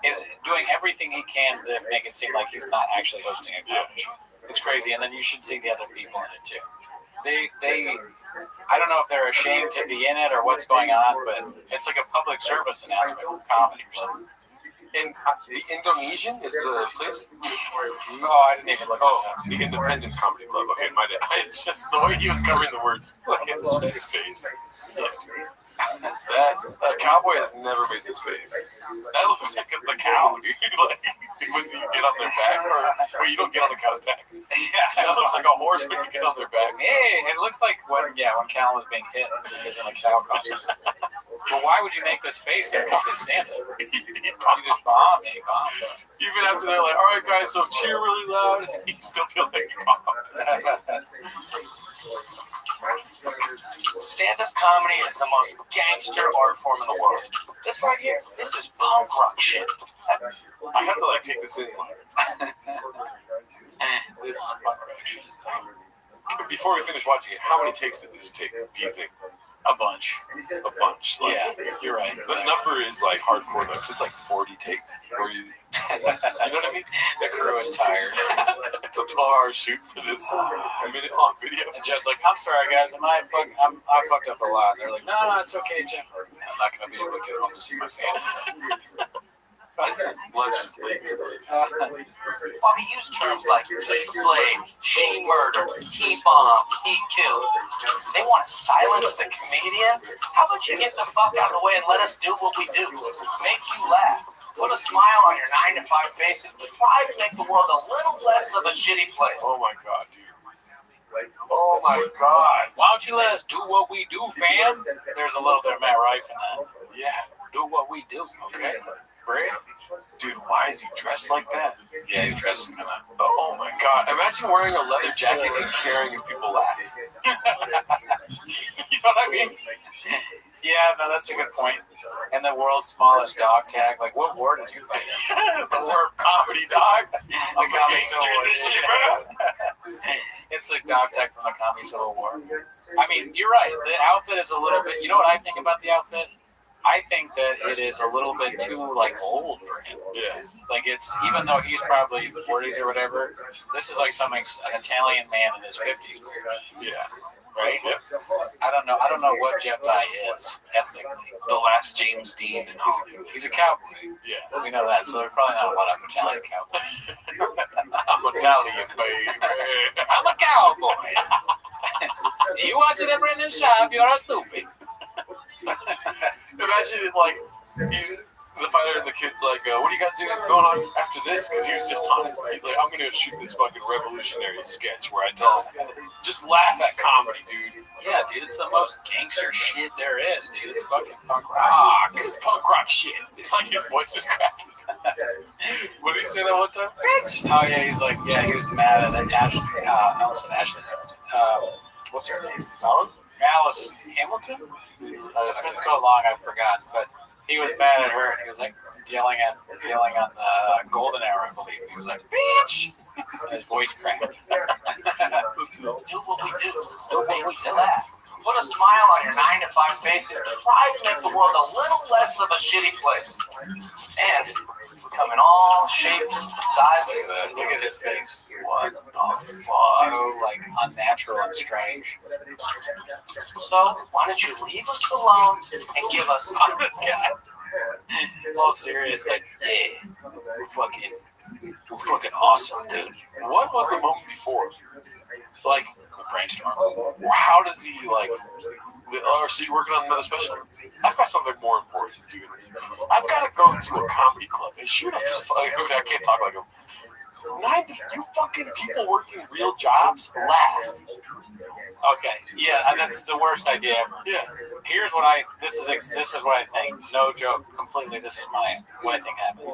is doing everything he can to make it seem like he's not actually hosting a comedy show. It's crazy, and then you should see the other people in it too. They I don't know if they're ashamed to be in it or what's going on, but it's like a public service announcement for comedy or something. And the Indonesian is the place? Oh, I didn't even look. Oh, the Independent Comedy Club. Okay, my bad. It's just the way he was covering the words. Look at his face. Yeah. That cowboy has never made this face. That looks like the cow, dude. Like when you get on their back, or you don't get on the cow's back. Yeah, it looks like a horse when you get on their back. Hey, it looks like when Cal was being hit, he was in a cow costume. Well, why would you make this face if you could stand it? You just bomb. Even after they're like, all right, guys, so cheer really loud, he still feels like he bombed. Stand-up comedy is the most gangster art form in the world. This right here, this is punk rock shit. I have to like take this in. This is punk rock shit. Before we finish watching it, how many takes did this take, do you think? A bunch. A bunch. Like, yeah, you're right. The number is like hardcore though. It's like 40 takes. You know what I mean? The crew is tired. It's a 12-hour shoot for this minute-long video. And Jeff's like, I'm sorry guys, I fucked up a lot. They're like, no, it's okay, Jeff. I'm not gonna be able to get home to see my family. Lunch is late today. While he used terms like he slayed, she murdered, he bombed, he killed, they want to silence the comedian? How about you get the fuck out of the way and let us do what we do? Make you laugh. Put a smile on your 9 to 5 faces. Try to make the world a little less of a shitty place. Oh my god, dude. Oh my god. Why don't you let us do what we do, fam? There's a little bit of Matt Rife in that. Yeah. Do what we do, okay? Brad? Dude, why is he dressed like that? Yeah, he's dressed kind of. Oh my god. Imagine wearing a leather jacket and caring if people laugh. You know what I mean? Yeah, no, that's a good point. And the world's smallest dog tag. Like, what war did you fight in? The war of comedy, dog. I'm a gangster in this shit, bro. It's like dog tech from the Comedy Civil War. I mean, you're right. The outfit is a little bit. You know what I think about the outfit? I think that it is a little bit too like old for him. Yeah. Like it's even though he's probably 40s or whatever, this is like an Italian man in his 50s. Yeah. Right? Yep. I don't know what Jeff Dye is ethnically. The last James Dean in Hollywood. He's a cowboy. Yeah. We know that, so there's probably not a lot of Italian cowboys. I'm Italian, baby. I'm a cowboy. You watching that Brendan Schaub, you're a stupid. Imagine it like the fighter and the kid's like, what do you got to do going on after this? Because he was just on it. He's like, I'm going to shoot this fucking revolutionary sketch where I tell him, just laugh at comedy, dude. Yeah, dude, it's the most gangster shit there is, dude. It's fucking punk rock. Ah, because punk rock shit. It's like his voice is cracking. What did he say that one time? Oh, yeah, he's like, yeah, he was mad at Ashley. I almost said Ashley. What's her name? Alice Hamilton? It's been so long, I've forgotten, but he was mad at her, and he was like yelling on the Golden Hour, I believe. He was like, "Bitch!" And his voice cracked. Do what we do. Do what we do. Put a smile on your 9-to-5 face and try to make the world a little less of a shitty place. And come in all shapes, sizes. Look at his face. What the fuck? So like unnatural and strange. So why don't you leave us alone and give us this guy? All serious, like, hey, we're fucking awesome, dude. What was the moment before? Like brainstorm. How does he like? So you're working on another special? I've got something more important, dude. I've got to go to a comedy club and shoot up. I can't talk like him. You fucking people working real jobs laugh. Okay, yeah, and that's the worst idea ever. Yeah. Here's what this is what I think. No joke, completely. This is what I think happened.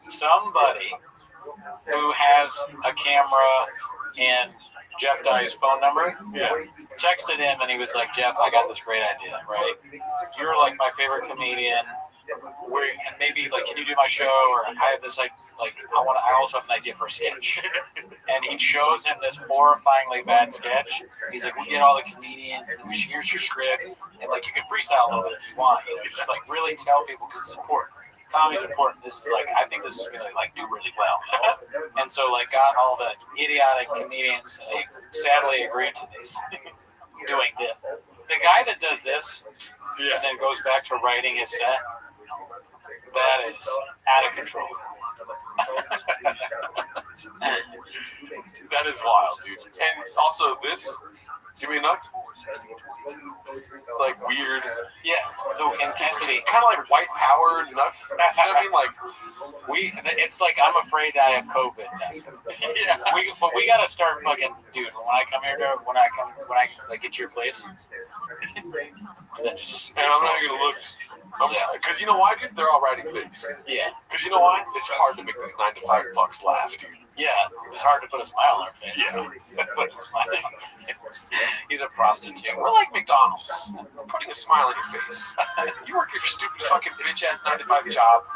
Somebody who has a camera and Jeff Dye's phone number, texted him and he was like, "Jeff, I got this great idea, right? You're like my favorite comedian. And maybe like, can you do my show? Or I have this I also have an idea for a sketch." And he shows him this horrifyingly bad sketch. He's like, "We get all the comedians, and here's your script, and like you can freestyle a little bit if you want. You know, just like really tell people because it's important. Comedy's important. This is like I think this is gonna like do really well." And so like got all the idiotic comedians, and they sadly agreed to this. Doing this, the guy that does this, and then goes back to writing his set. That is out of control. That is wild, dude. And also this, give me enough. Like weird. Yeah, the intensity. Kind of like white power. You know what I mean? Like it's like I'm afraid I have COVID. Yeah. But we gotta start fucking, dude. When I come here, when I like get to your place, and I'm not gonna look. Because you know why, dude? They're all writing bits. Yeah. Because you know why? It's hard to make these 9-to-5 fucks laugh, dude. Yeah. It's hard to put a smile on their face. Yeah. Put a smile on their face. He's a prostitute. We're like McDonald's. We're putting a smile on your face. You work your stupid fucking bitch ass 9-to-5 job,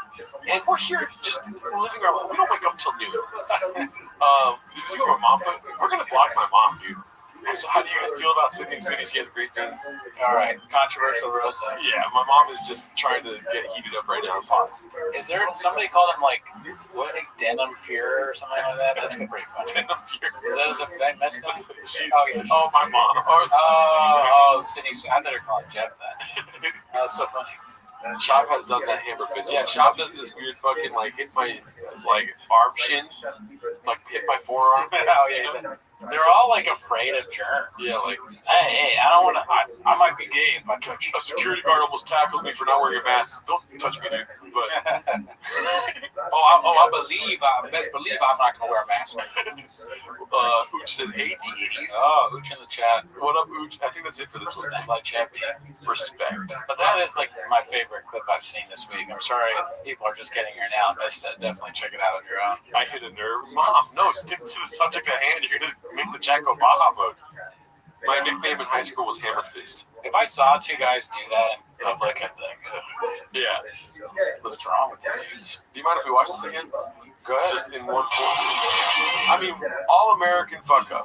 and we're here just living our life. We don't wake up till noon. Did you see what my mom put? We're gonna block my mom, dude. So how do you guys feel about Sydney's video? She has great things. All right, controversial Rosa. Yeah, my mom is just trying to get heated up right now on pause. Is there somebody called him like what? Denim Fuhrer or something like that? That's pretty funny. Denim Fuhrer. Is that the messed up? Oh, my mom. Sydney. I better call him Jeff that. That's so funny. Shop has done that hammer fist. Yeah, Shop does this weird fucking like hit my like arm shin, like hit my forearm. Oh yeah. They're all like afraid of germs. Yeah, like hey, I don't want to. I might be gay if I touch you. A security guard almost tackled me for not wearing a mask. Don't touch me, dude. But I best believe I'm not gonna wear a mask. Ooch said 80s. Oh, Ooch in the chat. What up, Ooch? I think that's it for this one. Like champion. Respect. But that is like my favorite clip I've seen this week. I'm sorry if people are just getting here now. Missed it. Definitely check it out on your own. I hit a nerve. Mom, no, stick to the subject at hand. You're just make the chat go Baja mode. My nickname in high school was Hammer Fist. If I saw two guys do that in public, I'd be like, yeah. what's wrong with you dudes? Do you mind if we watch this again? Go ahead. Just in one form. I mean, all American fuck up.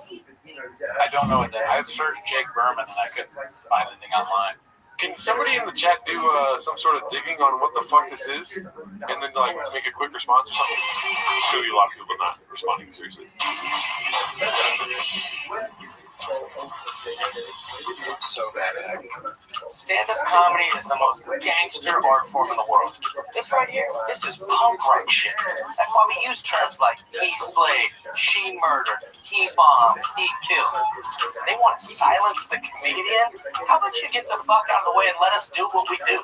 I don't know what that. I searched Jake Berman and I couldn't find anything online. Can somebody in the chat do some sort of digging on what the fuck this is, and then like make a quick response or something? There's gonna be a lot of people not responding seriously. So bad. Stand-up comedy is the most gangster art form in the world. This right here, this is punk rock shit. That's why we use terms like he slayed, she murdered, he bombed, he killed. They want to silence the comedian? How about you get the fuck out of the way and let us do what we do?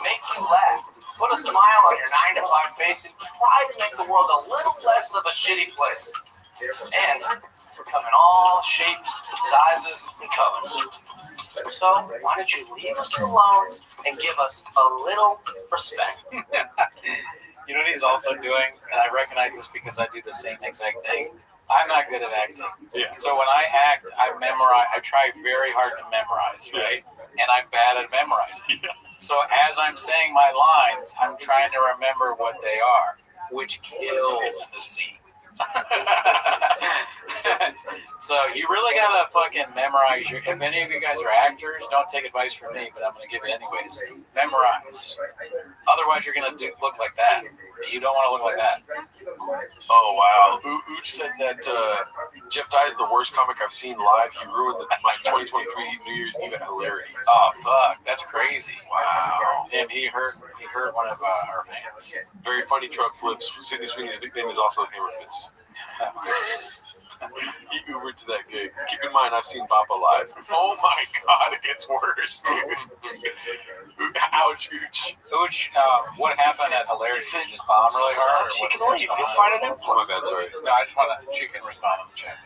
Make you laugh. Put a smile on your 9 to 5 face and try to make the world a little less of a shitty place. And we're coming all shapes, sizes, and colors. So why don't you leave us alone and give us a little respect? You know what he's also doing, and I recognize this because I do the same exact thing. I'm not good at acting. Yeah. So when I act, I memorize. I try very hard to memorize, right? And I'm bad at memorizing. So as I'm saying my lines, I'm trying to remember what they are, which kills the scene. So you really gotta fucking memorize your. If any of you guys are actors, don't take advice from me, but I'm gonna give it anyways. Memorize. Otherwise, you're gonna look like that. You don't want to look like that. Oh wow! Ooch said that Jeff Dye is the worst comic I've seen live. He ruined my 2023 New Year's Eve at Hilarity. Oh fuck, that's crazy. Wow. And he hurt one of our fans. Very funny truck flips. Sydney Sweeney's nickname is also Hammer Fist. He Ubered to that gig. Keep in mind, I've seen Papa live. Oh my god, it gets worse, dude. Ouch, Ooch. Ooch, what happened at Hilarity? Did you just bomb really hard? She can leave. You'll find a new one. My bad, sorry. No, I just want to. She can respond on the chat.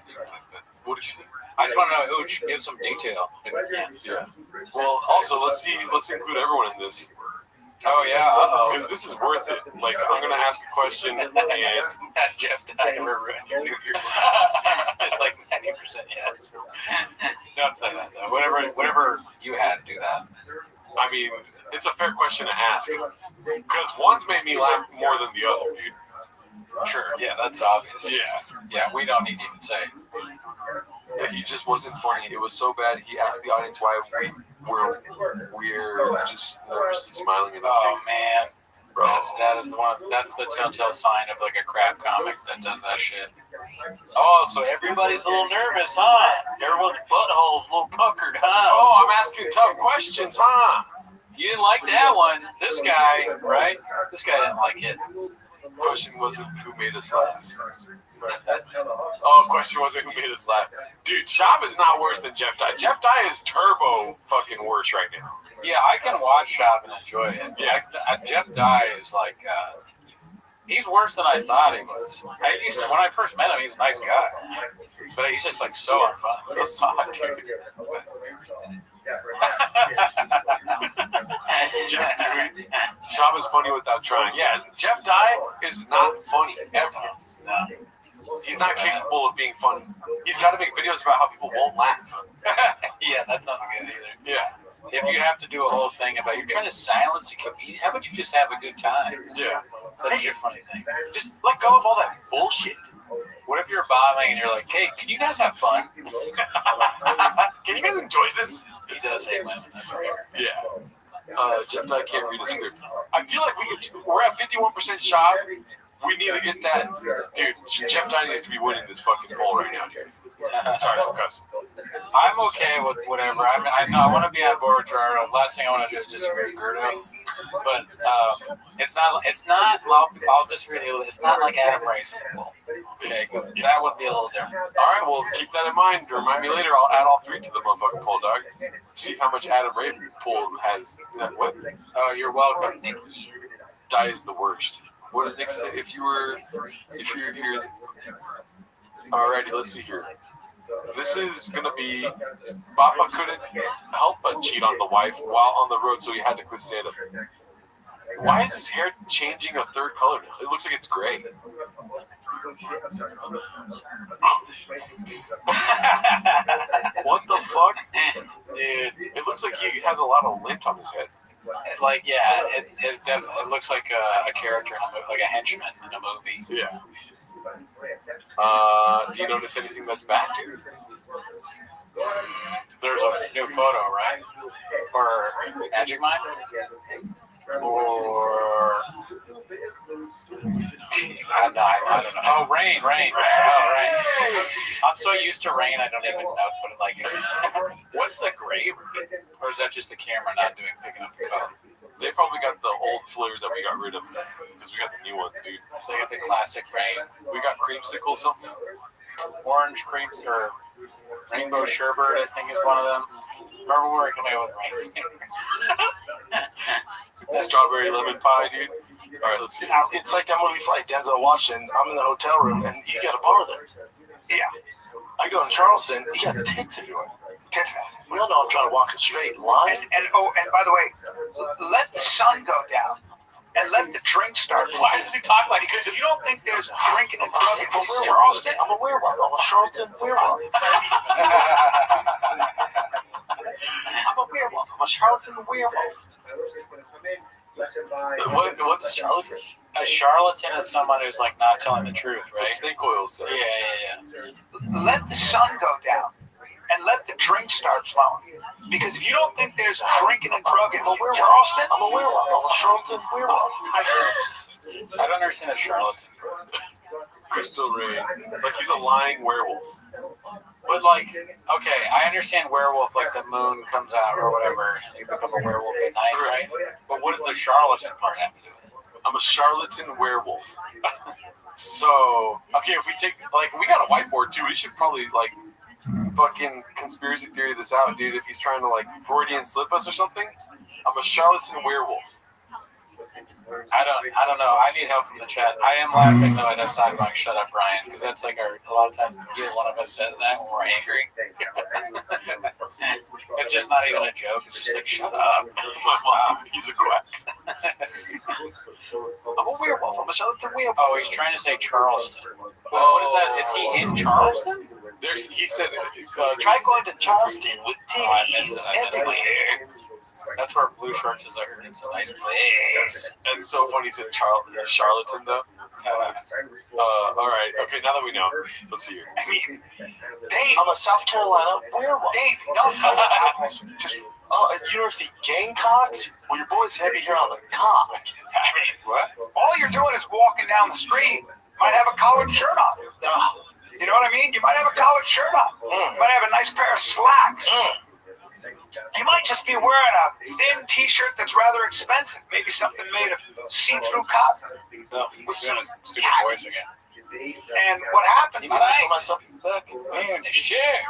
What did you say? I just want to know, Ooch, give some detail. Yeah. Well, also, let's include everyone in this. Oh yeah, because this is worth it. Like, I'm gonna ask a question, and Jeff Dye ever ruined your New Year's? It's like 90% yes. No, I'm saying that though. Whatever you had to do that. I mean, it's a fair question to ask because one's made me laugh more than the other, dude. Sure, yeah, that's obvious. Yeah, we don't need to even say. He just wasn't funny. It was so bad. He asked the audience why we're just nervously smiling in the Oh man, bro. That's the telltale sign of like a crap comic that does that shit. Oh, so everybody's a little nervous, huh? Everyone's butthole's a little puckered, huh? Oh, I'm asking tough questions, huh? You didn't like that one. This guy, right? This guy didn't like it. Question wasn't who made us laugh. Oh, question wasn't who made us laugh. Dude, Shab is not worse than Jeff Dye. Jeff Dye is turbo fucking worse right now. Yeah, I can watch Shab and enjoy it. Yeah, Jeff Dye is like, he's worse than I thought he was. When I first met him, he's a nice guy. But he's just like so unfun. He's soft, dude. Jeff Dye. Shab is funny without trying. Yeah, Jeff Dye is not funny ever. No. He's not capable of being funny. He's got to make videos about how people won't laugh. Yeah, that's not good either. Yeah. If you have to do a whole thing about you're trying to silence the comedian, how about you just have a good time? Yeah. That's your funny thing. Just let go of all that bullshit. What if you're bombing and you're like, hey, can you guys have fun? Can you guys enjoy this? He does hate women, that's for sure. Yeah. Jeff Dye can't read a script. I feel like we're at 51% shot. We need to get that. Dude, Jeff Dye needs to be winning this fucking poll right now, dude. Sorry for cussing. I'm okay with whatever. I know I want to be on board with Gerardo. Last thing I want to do is disagree with Gerardo. But it's not. I'll disagree with you. It's not like Adam Ray's poll. Okay, because that would be a little different. All right, well, keep that in mind. Remind me later. I'll add all three to the motherfucking poll, dog. See how much Adam Ray poll has. What? Oh, you're welcome, Nikki. Dye is the worst. What did Nick say? If you're here. Alrighty, let's see here. This is gonna be Papa couldn't help but cheat on the wife while on the road, so he had to quit stand-up. Why is his hair changing a third color now? It looks like it's gray. What the fuck? Dude, it looks like he has a lot of lint on his head. Like, yeah, it definitely it looks like a character in a movie, like a henchman in a movie. Yeah. Do you notice anything that's back? There's a new photo, right? Or Magic Mike? Or I don't know. Oh, rain. Oh, rain. I'm so used to rain, I don't even know what it like is. What's the gray? Or is that just the camera not picking up the color? They probably got the old flares that we got rid of because we got the new ones, dude. They got the classic rain. We got creamsicle something. Orange cream or rainbow sherbet, I think is one of them. Remember we were coming out with rain? Strawberry lemon pie, dude. All right, let's see. Now, it's like that movie Flight, Denzel Washington. I'm in the hotel room, and you got a bar there. Yeah. I go in Charleston, you got tits everywhere. Tits. We all know I'm trying to walk a straight line. And by the way, let the sun go down. And let the drink start. Why does he talk like? Because if you don't think there's drinking and drugging in Charleston, I'm a werewolf. I'm a Charleston werewolf. I'm a werewolf. I'm a Charlatan werewolf. What's a charlatan? A charlatan is someone who's like not telling the truth, right? Snake oil stuff. Yeah. Let the sun go down and let the drink start flowing. Because if you don't think there's drinking and drugging in Charleston, I'm a werewolf. I'm a Charlatan werewolf. I don't understand a charlatan. Crystal Ray. Like he's a lying werewolf. But like, okay, I understand werewolf, like the moon comes out or whatever, and you become a werewolf at night, right? But what does the charlatan part have to do with it? I'm a charlatan werewolf. So, okay, if we take, like, we got a whiteboard too. We should probably, like, fucking conspiracy theory this out, dude. If he's trying to, like, Freudian slip us or something, I'm a charlatan werewolf. I don't know. I need help from the chat. I am laughing though. I just not going shut up, Brian, because that's like a lot of times one of us says that when we're angry. It's just not even a joke. It's just like shut up. Wow, he's a quack. I'm a werewolf. I'm a Charlatan werewolf. Oh, he's trying to say Charleston. What is that? Is he in Charleston? He said, try going to Charleston with titties everywhere. That's where Blue Shorts is. I heard it's a nice place. That's so funny. He said charlatan though. All right. Okay. Now that we know, let's see here. I mean, Dave, I'm a South Carolina werewolf. Dave, no, just at University Gamecocks. Well, your boy's heavy here on the cock. I mean, what? All you're doing is walking down the street. Might have a collared shirt on. You know what I mean? You might have a collared shirt on. You might have a nice pair of slacks. You might just be wearing a thin T-shirt that's rather expensive. Maybe something made of see-through cotton. With some stupid voice again. And what happens tonight? Fucking wearing a shirt.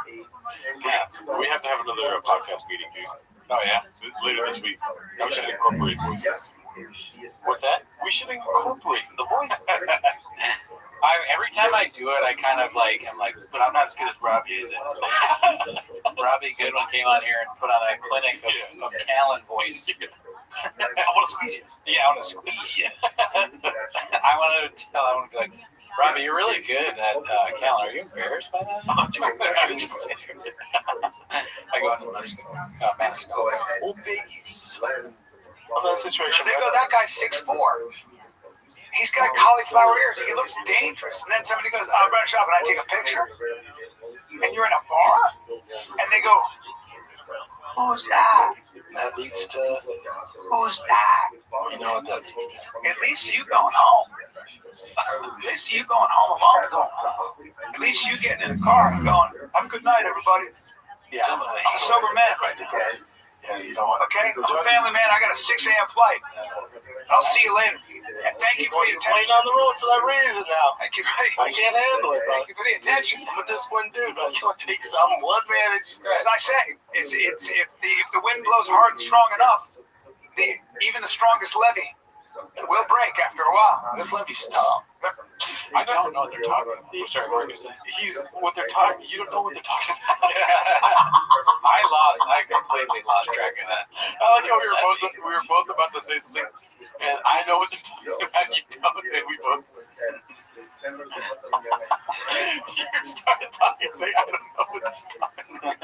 Yeah, we have to have another podcast meeting, dude. Oh yeah, later this week. We should incorporate voices. What's that? We should incorporate the voices. Every time I do it, I kind of like, I'm like, but I'm not as good as Robbie, is it? Robbie Goodwin came on here and put on a clinic of Callan voice. I want to squeeze you. Yeah, I want to squeeze you. I want to be like, Robbie, you're really good at Callan. Are you embarrassed by that? I go into Madison. Old Vegas. Of that situation. They go, that guy's 6'4". He's got cauliflower ears. He looks dangerous. And then somebody goes, I'll run a shop, and I take a picture. And you're in a bar? And they go, who's that? That leads to... Who's that? You know what that leads to. At least you going home. At least you going home alone. Going home. At least you getting in the car and going, have a good night, everybody. Yeah, I'm a sober man right now. Yeah, you know what? Okay? I'm a family man. I got a 6 a.m. flight. I'll see you later. And thank you for your attention. Playing on the road for that reason now. Thank you. I can't handle it, bro. Thank you for the attention. I'm a disciplined dude, but I can't take some one man and just... As I say, it's if the wind blows hard and strong enough, even the strongest levee will break after a while. This levee's tough. I don't know what they're talking about. I'm sorry, what were you saying? What they're talking. You don't know what they're talking about. I completely lost track of that. I like how we were both about to say something, and I know what they're talking about. You don't, and we both. You started talking, saying, I don't know what they're talking about.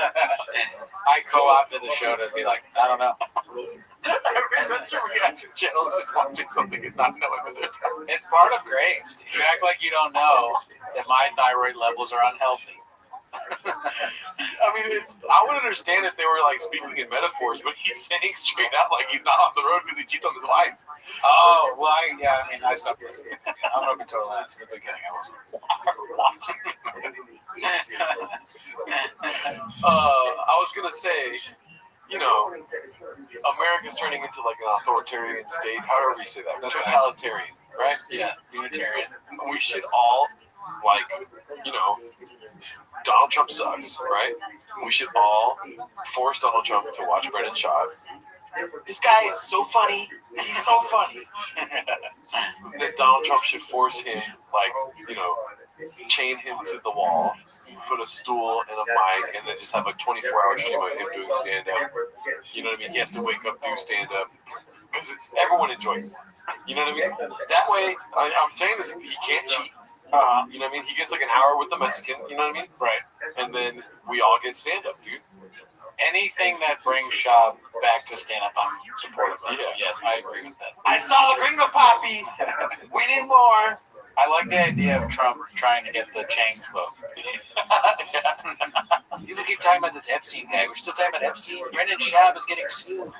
I co-opted the show to be like, I don't know. Every Your reaction channel is just watching something and not knowing what they're talking. It's part of grace. You act like you don't know that my thyroid levels are unhealthy. I mean, I would understand if they were like speaking in metaphors, but he's saying straight out like he's not on the road because he cheats on his wife. Oh, well, I stopped listening. I'm going to be totally honest. In the beginning, I wasn't watching. I was going to say, you know, America's turning into like an authoritarian state, however you say that, totalitarian, right? Yeah, Unitarian. We should all, like, you know, Donald Trump sucks, right? We should all force Donald Trump to watch Brendan Schaub. This guy is so funny. He's so funny. That Donald Trump should force him, like, you know, chain him to the wall, put a stool and a mic, and then just have a 24-hour stream of him doing stand-up. You know what I mean? He has to wake up, do stand-up, because everyone enjoys it. You know what I mean? That way, I'm saying this, he can't cheat. You know what I mean? He gets like an hour with the Mexican, you know what I mean? Right. And then we all get stand-up, dude. Anything that brings Schaub back to stand-up, I'm supportive of. Yeah. Yes, I agree with that. I saw the Gringo Poppy. We need more. I like the idea of Trump trying to get the chains vote. People keep talking about this Epstein guy. We're still talking about Epstein. Brendan Schaub is getting sued.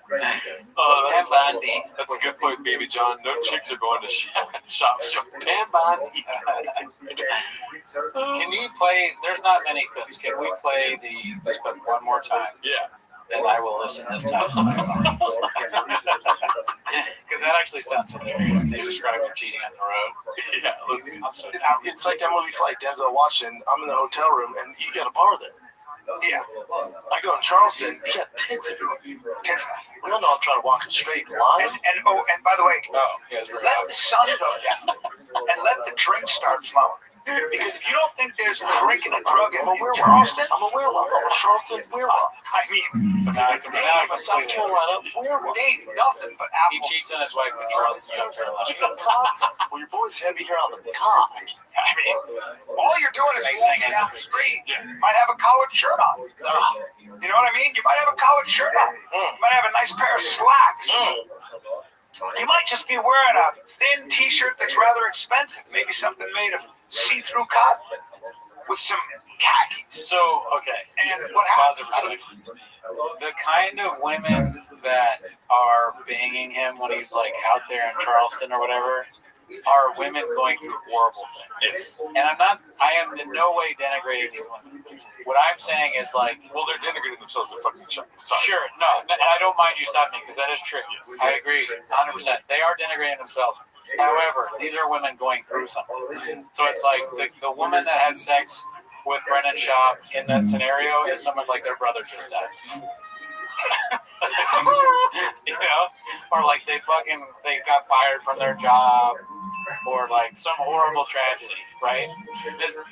Pam Bondi. That's a good point, baby John. No chicks are going to shop. Pam Bondi. Can you play? There's not many clips. Can we play this clip one more time? Yeah. Then I will listen this time. Because that actually sounds hilarious. They describe him cheating on the road. Yeah. It's like that movie Flight, Denzel Washington. I'm in the hotel room and you got a bar there. Yeah. I go in Charleston, you got tits everywhere. Tits. We all know I'm trying to walk a straight line. And by the way, let the sun go down and let the drinks start flowing. Because if you don't think there's drinking and drugging in Charleston, I'm a werewolf. I'm a Charleston werewolf. I mean, South Carolina werewolf. They ain't nothing but apples. He cheats on his wife in Charleston, South Carolina. You got cops? Well, your boy's heavy here on the cock. I mean, all you're doing is walking down the street. You might have a collared shirt on. You know what I mean? You might have a collared shirt on. You might have a nice pair of slacks. You might just be wearing a thin T-shirt that's rather expensive. Maybe something made of see-through cotton with some khakis. So, okay. And what happens? The kind of women that are banging him when he's like out there in Charleston or whatever are women going through horrible things. Yes. And I am in no way denigrating these women. What I'm saying is like, well, they're denigrating themselves. They're fucking sorry. Sure, no, and I don't mind you stopping me because that is true. Yes. I agree, 100%. They are denigrating themselves. However, these are women going through something. So it's like the woman that has sex with Brendan Schaub in that scenario is someone like their brother just died. You know, or like they got fired from their job, or like some horrible tragedy, right?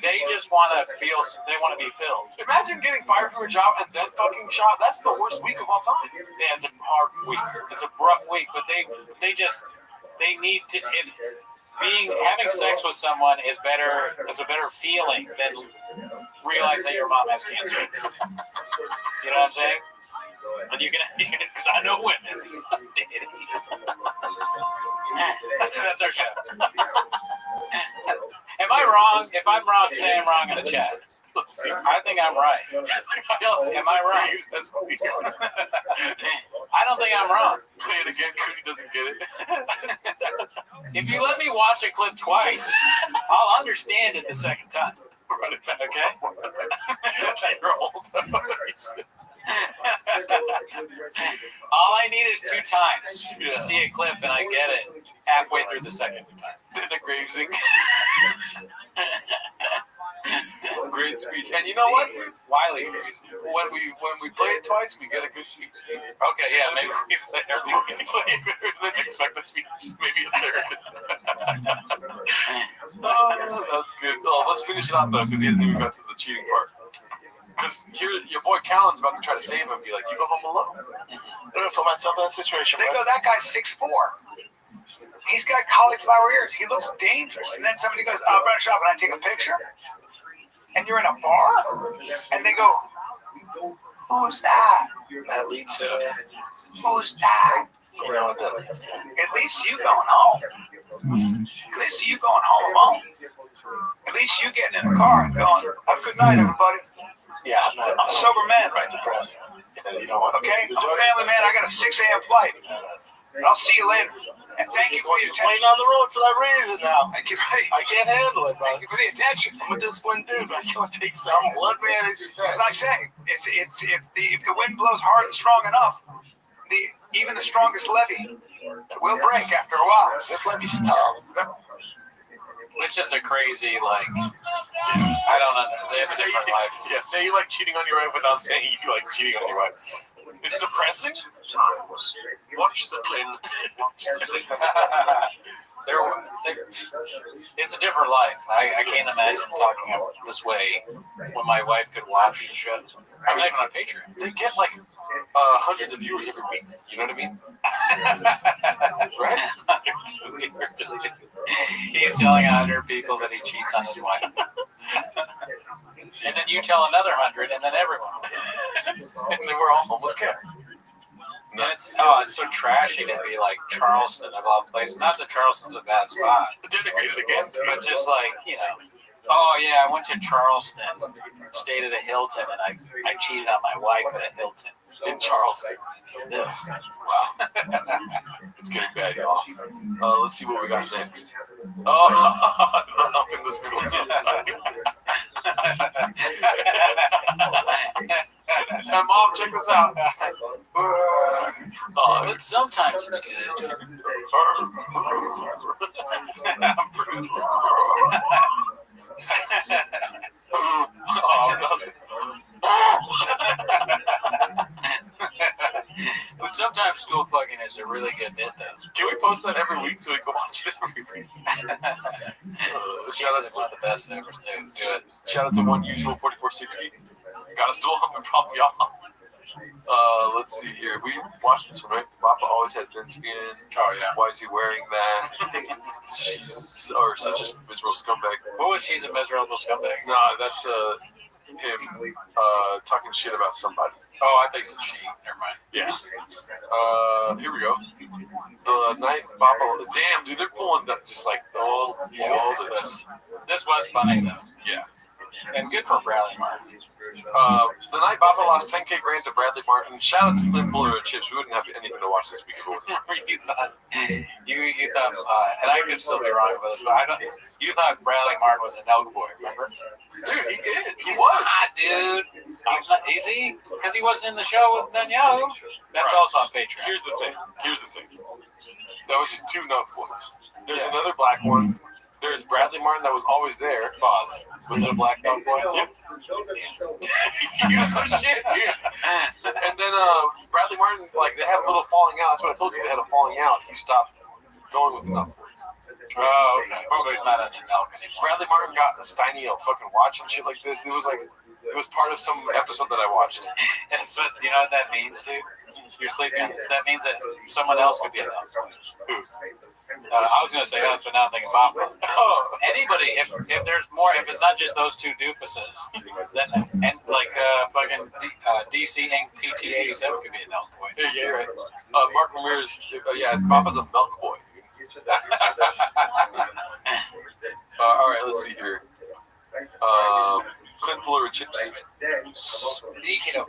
They just want to feel, they want to be filled. Imagine getting fired from your job and then fucking shot. That's the worst week of all time. Yeah, it's a hard week. It's a rough week, but they need to. Having sex with someone is a better feeling than realizing that your mom has cancer. You know what I'm saying? And you can, because I know women. That's our show. Am I wrong? If I'm wrong, say I'm wrong in the chat. Let's see. I think I'm right. Am I right? That's I don't think I'm wrong. Play it again. Cootie doesn't get it. If you let me watch a clip twice, I'll understand it the second time. Run it back. Okay? You're old. All I need is 2 times to see a clip, and I get it halfway through the second time. Denigrating. Great speech. And you know what? Wiley. When we play it twice, we get a good speech. Okay, yeah, maybe we play every week. Then expect the speech maybe a third. Oh, that's good. Oh, let's finish it up though, because he hasn't even got to the cheating part. Because your boy Callan's about to try to save him. Be like, you go home alone. I'm gonna put myself in that situation. They go, that guy's 6'4". He's got cauliflower ears. He looks dangerous. And then somebody goes, Brendan Schaub, and I take a picture. And you're in a bar, and they go, Who's that? That leads to, Who's that? you know what that leads to. At least you going home. At least you going home alone. At least you getting in the car and going, have a good night, everybody. Yeah, I'm not. I'm a sober man, That's right? depressing. You don't want Okay? I'm a family man. I got a 6 a.m. flight. I'll see you later. And thank you for your Playing attention. on the road for that reason now. Thank you, buddy. I can't handle it, Thank bro. you for the attention. I'm a disciplined dude, but I can't take some. What man is just As I say, it's if the wind blows hard and strong enough, even the strongest levee will break after a while. Just let me stop. It's just a crazy, like, I don't know. They have a different life. Yeah, say you like cheating on your wife without saying you like cheating on your wife. It's depressing. Times. Watch the Clint. Watch the Clint. It's a different life. I can't imagine talking this way when my wife could watch the show. I was not even on Patreon. They get like hundreds of viewers every week. You know what I mean? Right? He's telling 100 people that he cheats on his wife. And then you tell another 100, and then everyone. And then we're all homeless cats. And it's so trashy to be like Charleston of all places. Not that Charleston's a bad spot. Denigrated again. But just like, you know, oh yeah, I went to Charleston, stayed at a Hilton, and I cheated on my wife at a Hilton. In Charleston. Ugh. Wow. It's getting bad, y'all. Let's see what we got next. Oh, I'm up in the stool sometime. Hey, Mom, check this out. But sometimes it's good. I'm Bruce. But sometimes stool fucking is a really good bit, though. Can we post that every week so we can watch it every week? Shout out It's one of the best ever. Do it. Shout out to One Usual 4460. Got a stool humping problem, y'all. Let's see here. We watched this one, right? Papa always had thin skin. Oh yeah. Why is he wearing that? She's such a miserable scumbag. What was she's a miserable scumbag? Nah, that's him talking shit about somebody. Oh, I think it's she. Never mind. Yeah. Here we go. The night Papa. Damn, dude, they're pulling that just like all this. This was funny though. Yeah. And good for Bradley Martin. The night Papa lost 10K grand to Bradley Martin. Shout out to Clint Buller and Chips. We wouldn't have anything to watch this week if it wasn't. you thought, and I could still be wrong about this, but you thought Bradley Martin was an elk boy, remember? Dude, he did. He was. Dude. He's not easy because he wasn't in the show with Danielle. That's Right. also on Patreon. Here's the thing. That was just two elk boys. There's another black one. There's Bradley Martin that was always there. Boss. Was it a black elk boy? Yep. You know shit, dude. And then Bradley Martin, like, they had a little falling out. That's what I told you. They had a falling out. He stopped going with the elk boys. Oh, okay. So he's not an elk anymore. Bradley Martin got a Steiny a fucking watch and shit like this. It was part of some episode that I watched. And so, you know what that means, dude? You're sleeping on this. That means that someone else could be an elk boy. Who? I was going to say us, but now I'm thinking Bob. Anybody, if there's more, if it's not just those two doofuses, then and like fucking DC Inc. PT87 could be an elk boy. Yeah, you're right. Mark Ramirez, Papa's a milk boy. All right, let's see here. Clint Buller with Chips. Speaking of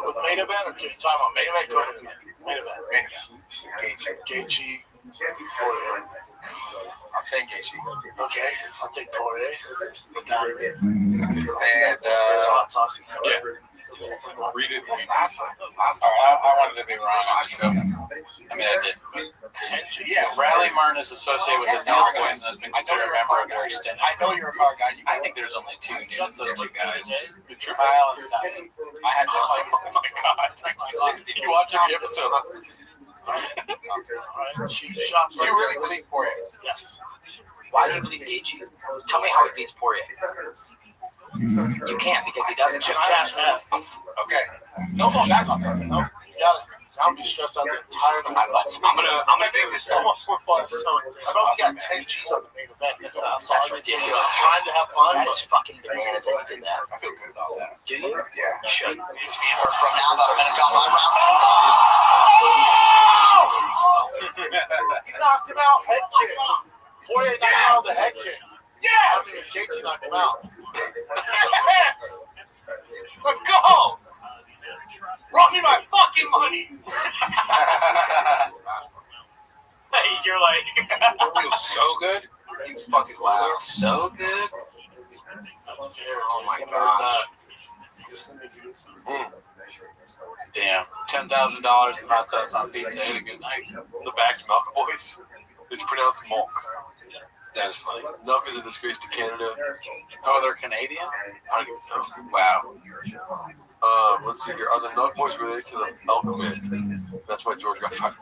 with main event or talking about main event? Go with main event. Gaethje. I'm saying Gaethje. Okay, I'll take Poirier. And it's hot saucy. Yeah. Read it. I wanted to be wrong on the show. I mean, I did. Yeah, Bradley Martin is associated with the Elk Boys and has been considered a member of their extended. I know you're a car guy. I think there's only two. Dude. It's those two guys. Kyle and Stein. I had no idea. Oh my god. You watch every episode. You really believe Poirier? Yes. Why do you believe Gaethje? Tell me how he beats Poirier. You can't because he doesn't. Can I ask that? Okay. No going back on that. No. I'll be stressed out the entire night. I'm gonna make this so much more fun. I bet we got 10 G's on the main event. That's That's ridiculous. I'm trying to have fun. That is fucking bananas that you did that. I feel good about that. Do you? Yeah. You should. Heard from now about a minute ago. My round He knocked him out, head kick. Poirier knocked him out with the head kick. I mean, JT knocked him out. Let's go! Roll me my fucking money! Hey, you're like... It feels so good. You fucking loud. So good? Oh my god. Damn. $10,000 in hot sauce on pizza. Had a good night. The back milk boys. It's pronounced milk. That is funny. Milk is a disgrace to Canada. Oh, they're Canadian? I don't even know. Wow. Let's see here. Are the milk boys related to the milkmen? That's why George got fired.